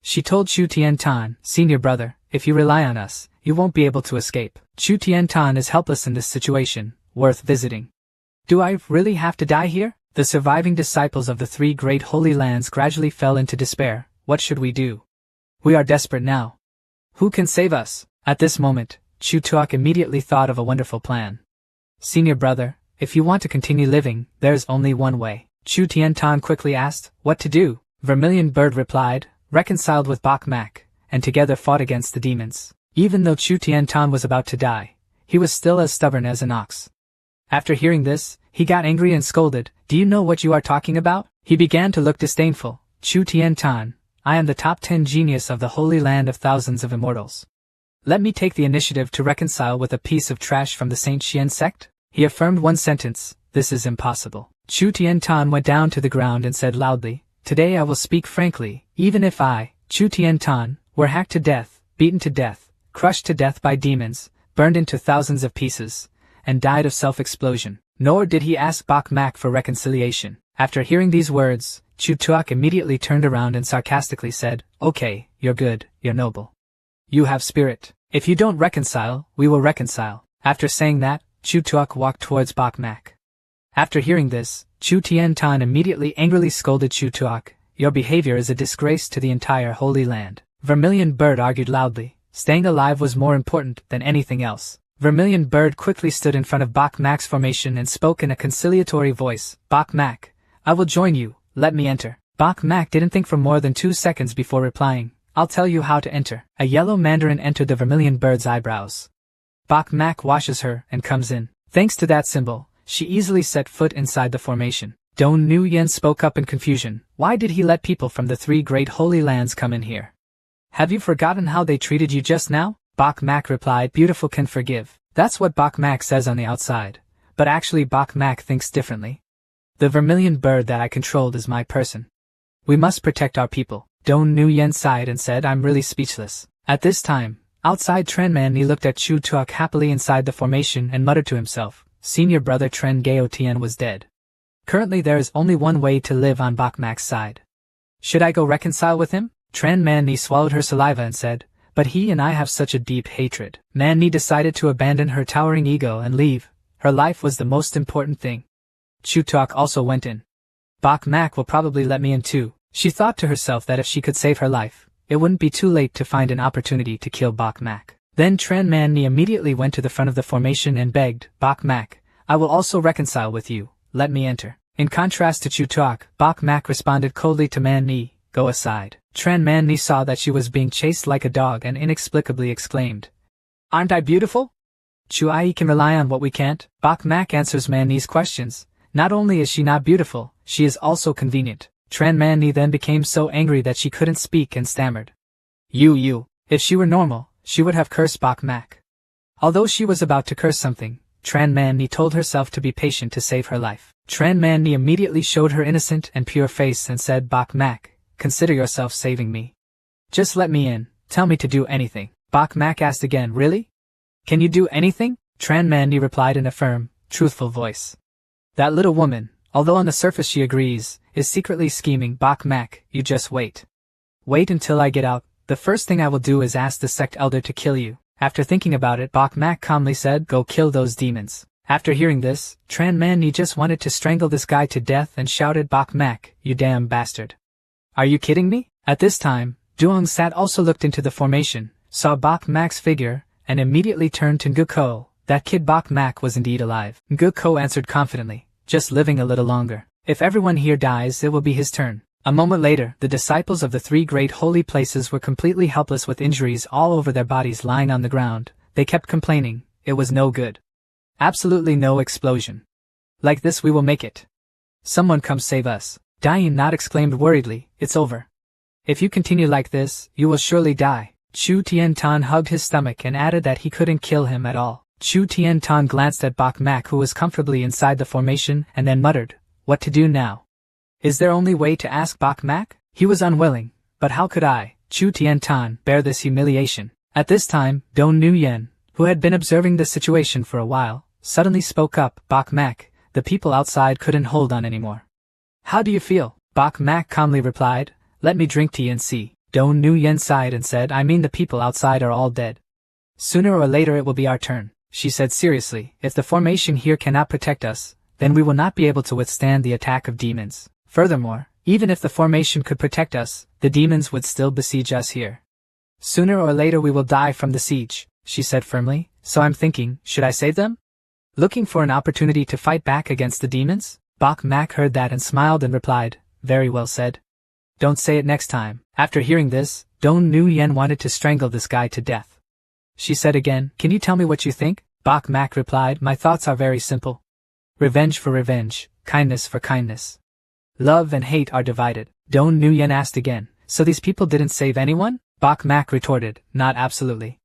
She told Chu Tian, Senior brother, if you rely on us, you won't be able to escape. Chu Tian is helpless in this situation, worth visiting. Do I really have to die here? The surviving disciples of the three great holy lands gradually fell into despair. What should we do? We are desperate now. Who can save us? At this moment, Chu Tuok immediately thought of a wonderful plan. Senior brother, if you want to continue living, there's only one way. Chu Tian quickly asked, what to do? Vermilion Bird replied, reconciled with Bok Mak, and together fought against the demons. Even though Chu Tian was about to die, he was still as stubborn as an ox. After hearing this, he got angry and scolded, do you know what you are talking about? He began to look disdainful. Chu Tian, I am the top 10 genius of the Holy Land of thousands of immortals. Let me take the initiative to reconcile with a piece of trash from the Saint Xian sect? He affirmed one sentence, this is impossible. Chu Tian-tan went down to the ground and said loudly, "Today I will speak frankly, even if I, Chu Tian-tan, were hacked to death, beaten to death, crushed to death by demons, burned into thousands of pieces, and died of self-explosion." Nor did he ask Bok Mak for reconciliation. After hearing these words, Chu Tuak immediately turned around and sarcastically said, "Okay, you're good, you're noble. You have spirit. If you don't reconcile, we will reconcile." After saying that, Chu Tuak walked towards Bok Mak. After hearing this, Chu Tian-tan immediately angrily scolded Chu Tuak, "Your behavior is a disgrace to the entire Holy Land." Vermilion Bird argued loudly. Staying alive was more important than anything else. Vermilion Bird quickly stood in front of Bok Mak's formation and spoke in a conciliatory voice, "Bok Mak, I will join you, let me enter." Bok Mak didn't think for more than 2 seconds before replying, "I'll tell you how to enter." A yellow mandarin entered the Vermilion Bird's eyebrows. Bok Mak washes her and comes in. Thanks to that symbol, she easily set foot inside the formation. Dong Nuyen spoke up in confusion. Why did he let people from the 3 great holy lands come in here? Have you forgotten how they treated you just now? Bok Mak replied, "Beautiful can forgive." That's what Bok Mak says on the outside, but actually Bok Mak thinks differently. The Vermilion Bird that I controlled is my person. We must protect our people. Dong Nuyen sighed and said, "I'm really speechless." At this time, outside Tren Manny looked at Chu Tuak happily inside the formation and muttered to himself, "Senior brother Tren Gao Tian was dead. Currently there is only one way to live on Bok Mak's side. Should I go reconcile with him?" Tren Manny swallowed her saliva and said, "But he and I have such a deep hatred." Manny decided to abandon her towering ego and leave. Her life was the most important thing. Chu Tuak also went in. "Bok Mak will probably let me in too." She thought to herself that if she could save her life, it wouldn't be too late to find an opportunity to kill Bok Mak. Then Tren Manny immediately went to the front of the formation and begged, "Bok Mak, I will also reconcile with you, let me enter." In contrast to Chu Tuak, Bok Mak responded coldly to Manny, "Go aside." Tren Manny saw that she was being chased like a dog and inexplicably exclaimed, "Aren't I beautiful? Chu Ai can rely on what we can't." Bok Mak answers Manny's questions. Not only is she not beautiful, she is also convenient. Tren Manny then became so angry that she couldn't speak and stammered, You. If she were normal, she would have cursed Bok Mak. Although she was about to curse something, Tren Manny told herself to be patient to save her life. Tren Manny immediately showed her innocent and pure face and said, "Bok Mak, consider yourself saving me. Just let me in, tell me to do anything." Bok Mak asked again, "Really? Can you do anything?" Tren Manny replied in a firm, truthful voice. That little woman, although on the surface she agrees, is secretly scheming. "Bok Mak, you just wait. Wait until I get out. The first thing I will do is ask the sect elder to kill you." After thinking about it, Bok Mak calmly said, "Go kill those demons." After hearing this, Tren Manny just wanted to strangle this guy to death and shouted, "Bok Mak, you damn bastard. Are you kidding me?" At this time, Duong Sat also looked into the formation, saw Bok Mak's figure, and immediately turned to Nguko. That kid Bok Mak was indeed alive. Nguko answered confidently, "Just living a little longer. If everyone here dies, it will be his turn." A moment later, the disciples of the 3 great holy places were completely helpless with injuries all over their bodies lying on the ground. They kept complaining, it was no good. Absolutely no explosion. "Like this we will make it. Someone come save us." Diane Not exclaimed worriedly, "It's over. If you continue like this, you will surely die." Chu Tian-tan hugged his stomach and added that he couldn't kill him at all. Chu Tian-tan glanced at Bok Mak, who was comfortably inside the formation, and then muttered, "What to do now? Is there only way to ask Bok Mak?" He was unwilling, but how could I, Chu Tian-tan, bear this humiliation? At this time, Dong Nuyen, who had been observing the situation for a while, suddenly spoke up, "Bok Mak, the people outside couldn't hold on anymore. How do you feel?" Bok Mak calmly replied, "Let me drink tea and see." Dong Nuyen sighed and said, "I mean the people outside are all dead. Sooner or later it will be our turn." She said seriously, "If the formation here cannot protect us, then we will not be able to withstand the attack of demons. Furthermore, even if the formation could protect us, the demons would still besiege us here. Sooner or later we will die from the siege," she said firmly, "so I'm thinking, should I save them? Looking for an opportunity to fight back against the demons?" Bok Mak heard that and smiled and replied, "Very well said. Don't say it next time." After hearing this, Dong Nuyen wanted to strangle this guy to death. She said again, "Can you tell me what you think?" Bok Mak replied, "My thoughts are very simple. Revenge for revenge, kindness for kindness. Love and hate are divided." Dong Nuyen asked again, "So these people didn't save anyone?" Bok Mak retorted, "Not absolutely.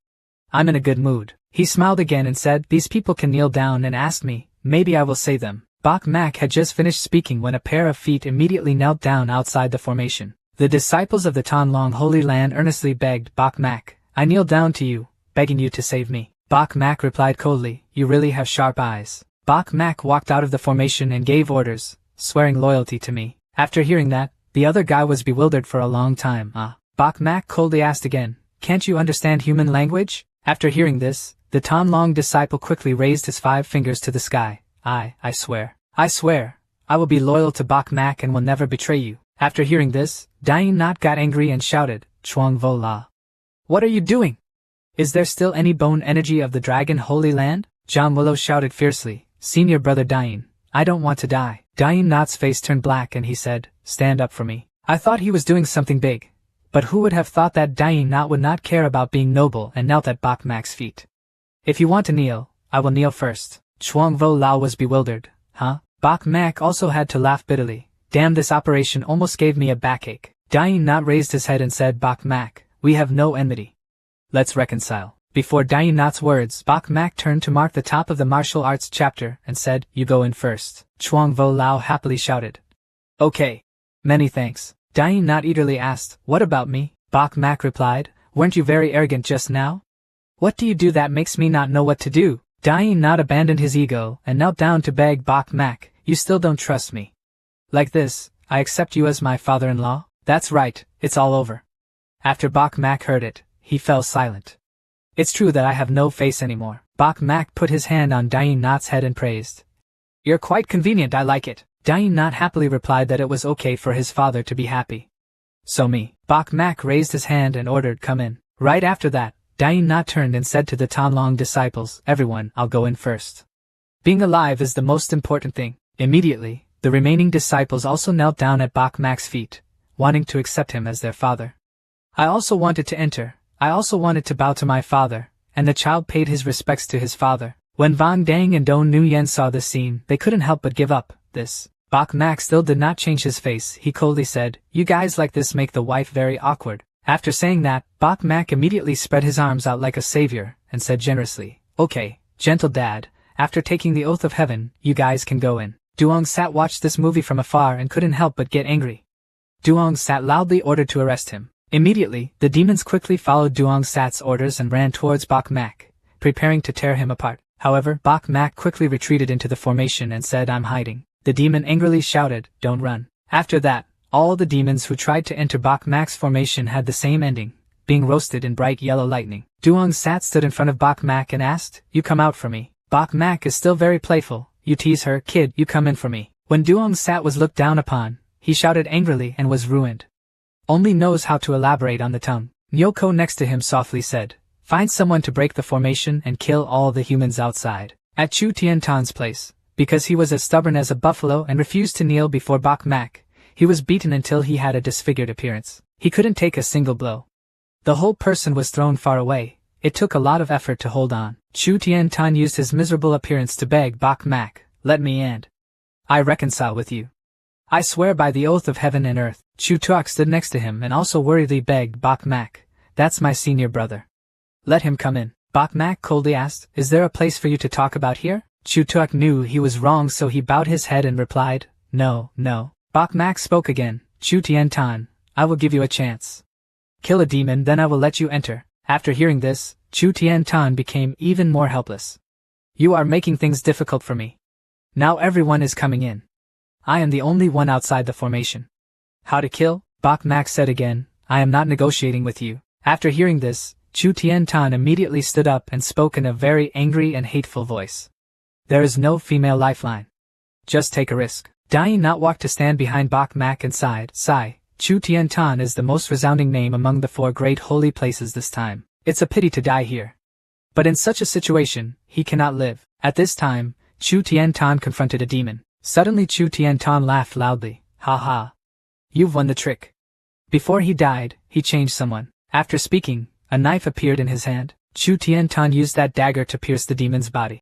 I'm in a good mood." He smiled again and said, "These people can kneel down and ask me, maybe I will save them. Bok Mak had just finished speaking when a pair of feet immediately knelt down outside the formation. The disciples of the Tanlong Holy Land earnestly begged Bok Mak, "I kneel down to you, begging you to save me." Bok Mak replied coldly, "You really have sharp eyes." Bok Mak walked out of the formation and gave orders, swearing loyalty to me. After hearing that, the other guy was bewildered for a long time. Bok Mak coldly asked again, "Can't you understand human language?" After hearing this, the Tanlong disciple quickly raised his 5 fingers to the sky. I swear, I will be loyal to Bok Mak and will never betray you." After hearing this, Dying Not got angry and shouted, "Chuang Vo La. What are you doing? Is there still any bone energy of the Dragon Holy Land?" John Willow shouted fiercely, "Senior brother Dying, I don't want to die." Dying Not's face turned black and he said, "Stand up for me." I thought he was doing something big. But who would have thought that Dying Not would not care about being noble and knelt at Bok Mak's feet? "If you want to kneel, I will kneel first." Chuang Vo Lao was bewildered. Bok Mak also had to laugh bitterly. "Damn, this operation almost gave me a backache." Dying Not raised his head and said, "Bok Mak, we have no enmity. Let's reconcile." Before Dying Not's words, Bok Mak turned to mark the top of the martial arts chapter and said, "You go in first." Chuang Vo Lao happily shouted, "Okay. Many thanks." Dying Not eagerly asked, "What about me?" Bok Mak replied, "Weren't you very arrogant just now? What do you do that makes me not know what to do?" Dying Not abandoned his ego and knelt down to beg Bok Mak, "You still don't trust me. Like this, I accept you as my father-in-law?" "That's right, it's all over." After Bok Mak heard it, he fell silent. "It's true that I have no face anymore." Bok Mak put his hand on Dying Not's head and praised, "You're quite convenient, I like it." Dying Not happily replied that it was okay for his father to be happy. "So me." Bok Mak raised his hand and ordered, "Come in." Right after that, Dying Not turned and said to the Tanlong disciples, "Everyone, I'll go in first. Being alive is the most important thing." Immediately, the remaining disciples also knelt down at Bok Mak's feet, wanting to accept him as their father. I also wanted to enter. I also wanted to bow to my father, and the child paid his respects to his father. When Vang Dang and Don Nguyen saw this scene, they couldn't help but give up this. Bok Mak still did not change his face. He coldly said, "You guys like this make the wife very awkward." After saying that, Bok Mak immediately spread his arms out like a savior, and said generously, "Okay, gentle dad, after taking the oath of heaven, you guys can go in." Duong Sat watched this movie from afar and couldn't help but get angry. Duong Sat loudly ordered to arrest him. Immediately, the demons quickly followed Duong Sat's orders and ran towards Bok Mak, preparing to tear him apart. However, Bok Mak quickly retreated into the formation and said, "I'm hiding." The demon angrily shouted, "Don't run." After that, all the demons who tried to enter Bok Mak's formation had the same ending, being roasted in bright yellow lightning. Duong Sat stood in front of Bok Mak and asked, "You come out for me." Bok Mak is still very playful. "You tease her, kid, you come in for me." When Duong Sat was looked down upon, he shouted angrily and was ruined. Only knows how to elaborate on the tongue. Nyoko next to him softly said, "Find someone to break the formation and kill all the humans outside." At Chu Tiantan's place, because he was as stubborn as a buffalo and refused to kneel before Bok Mak, he was beaten until he had a disfigured appearance. He couldn't take a single blow. The whole person was thrown far away. It took a lot of effort to hold on. Chu Tiantan used his miserable appearance to beg Bok Mak, "Let me and I reconcile with you. I swear by the oath of heaven and earth." Chu Tuak stood next to him and also worriedly begged Bok Mak, "That's my senior brother. Let him come in." Bok Mak coldly asked, "Is there a place for you to talk about here?" Chu Tuak knew he was wrong, so he bowed his head and replied, No. Bok Mak spoke again, "Chu Tiantan, I will give you a chance. Kill a demon, then I will let you enter." After hearing this, Chu Tiantan became even more helpless. "You are making things difficult for me. Now everyone is coming in. I am the only one outside the formation. How to kill?" Bok Mak said again, "I am not negotiating with you." After hearing this, Chu Tiantan immediately stood up and spoke in a very angry and hateful voice. "There is no female lifeline. Just take a risk." Dying Not walked to stand behind Bok Mak and sighed, Chu Tiantan is the most resounding name among the 4 great holy places this time. It's a pity to die here. But in such a situation, he cannot live. At this time, Chu Tiantan confronted a demon. Suddenly Chu Tiantan laughed loudly, "Ha ha. You've won the trick." Before he died, he changed someone. After speaking, a knife appeared in his hand. Chu Tiantan used that dagger to pierce the demon's body.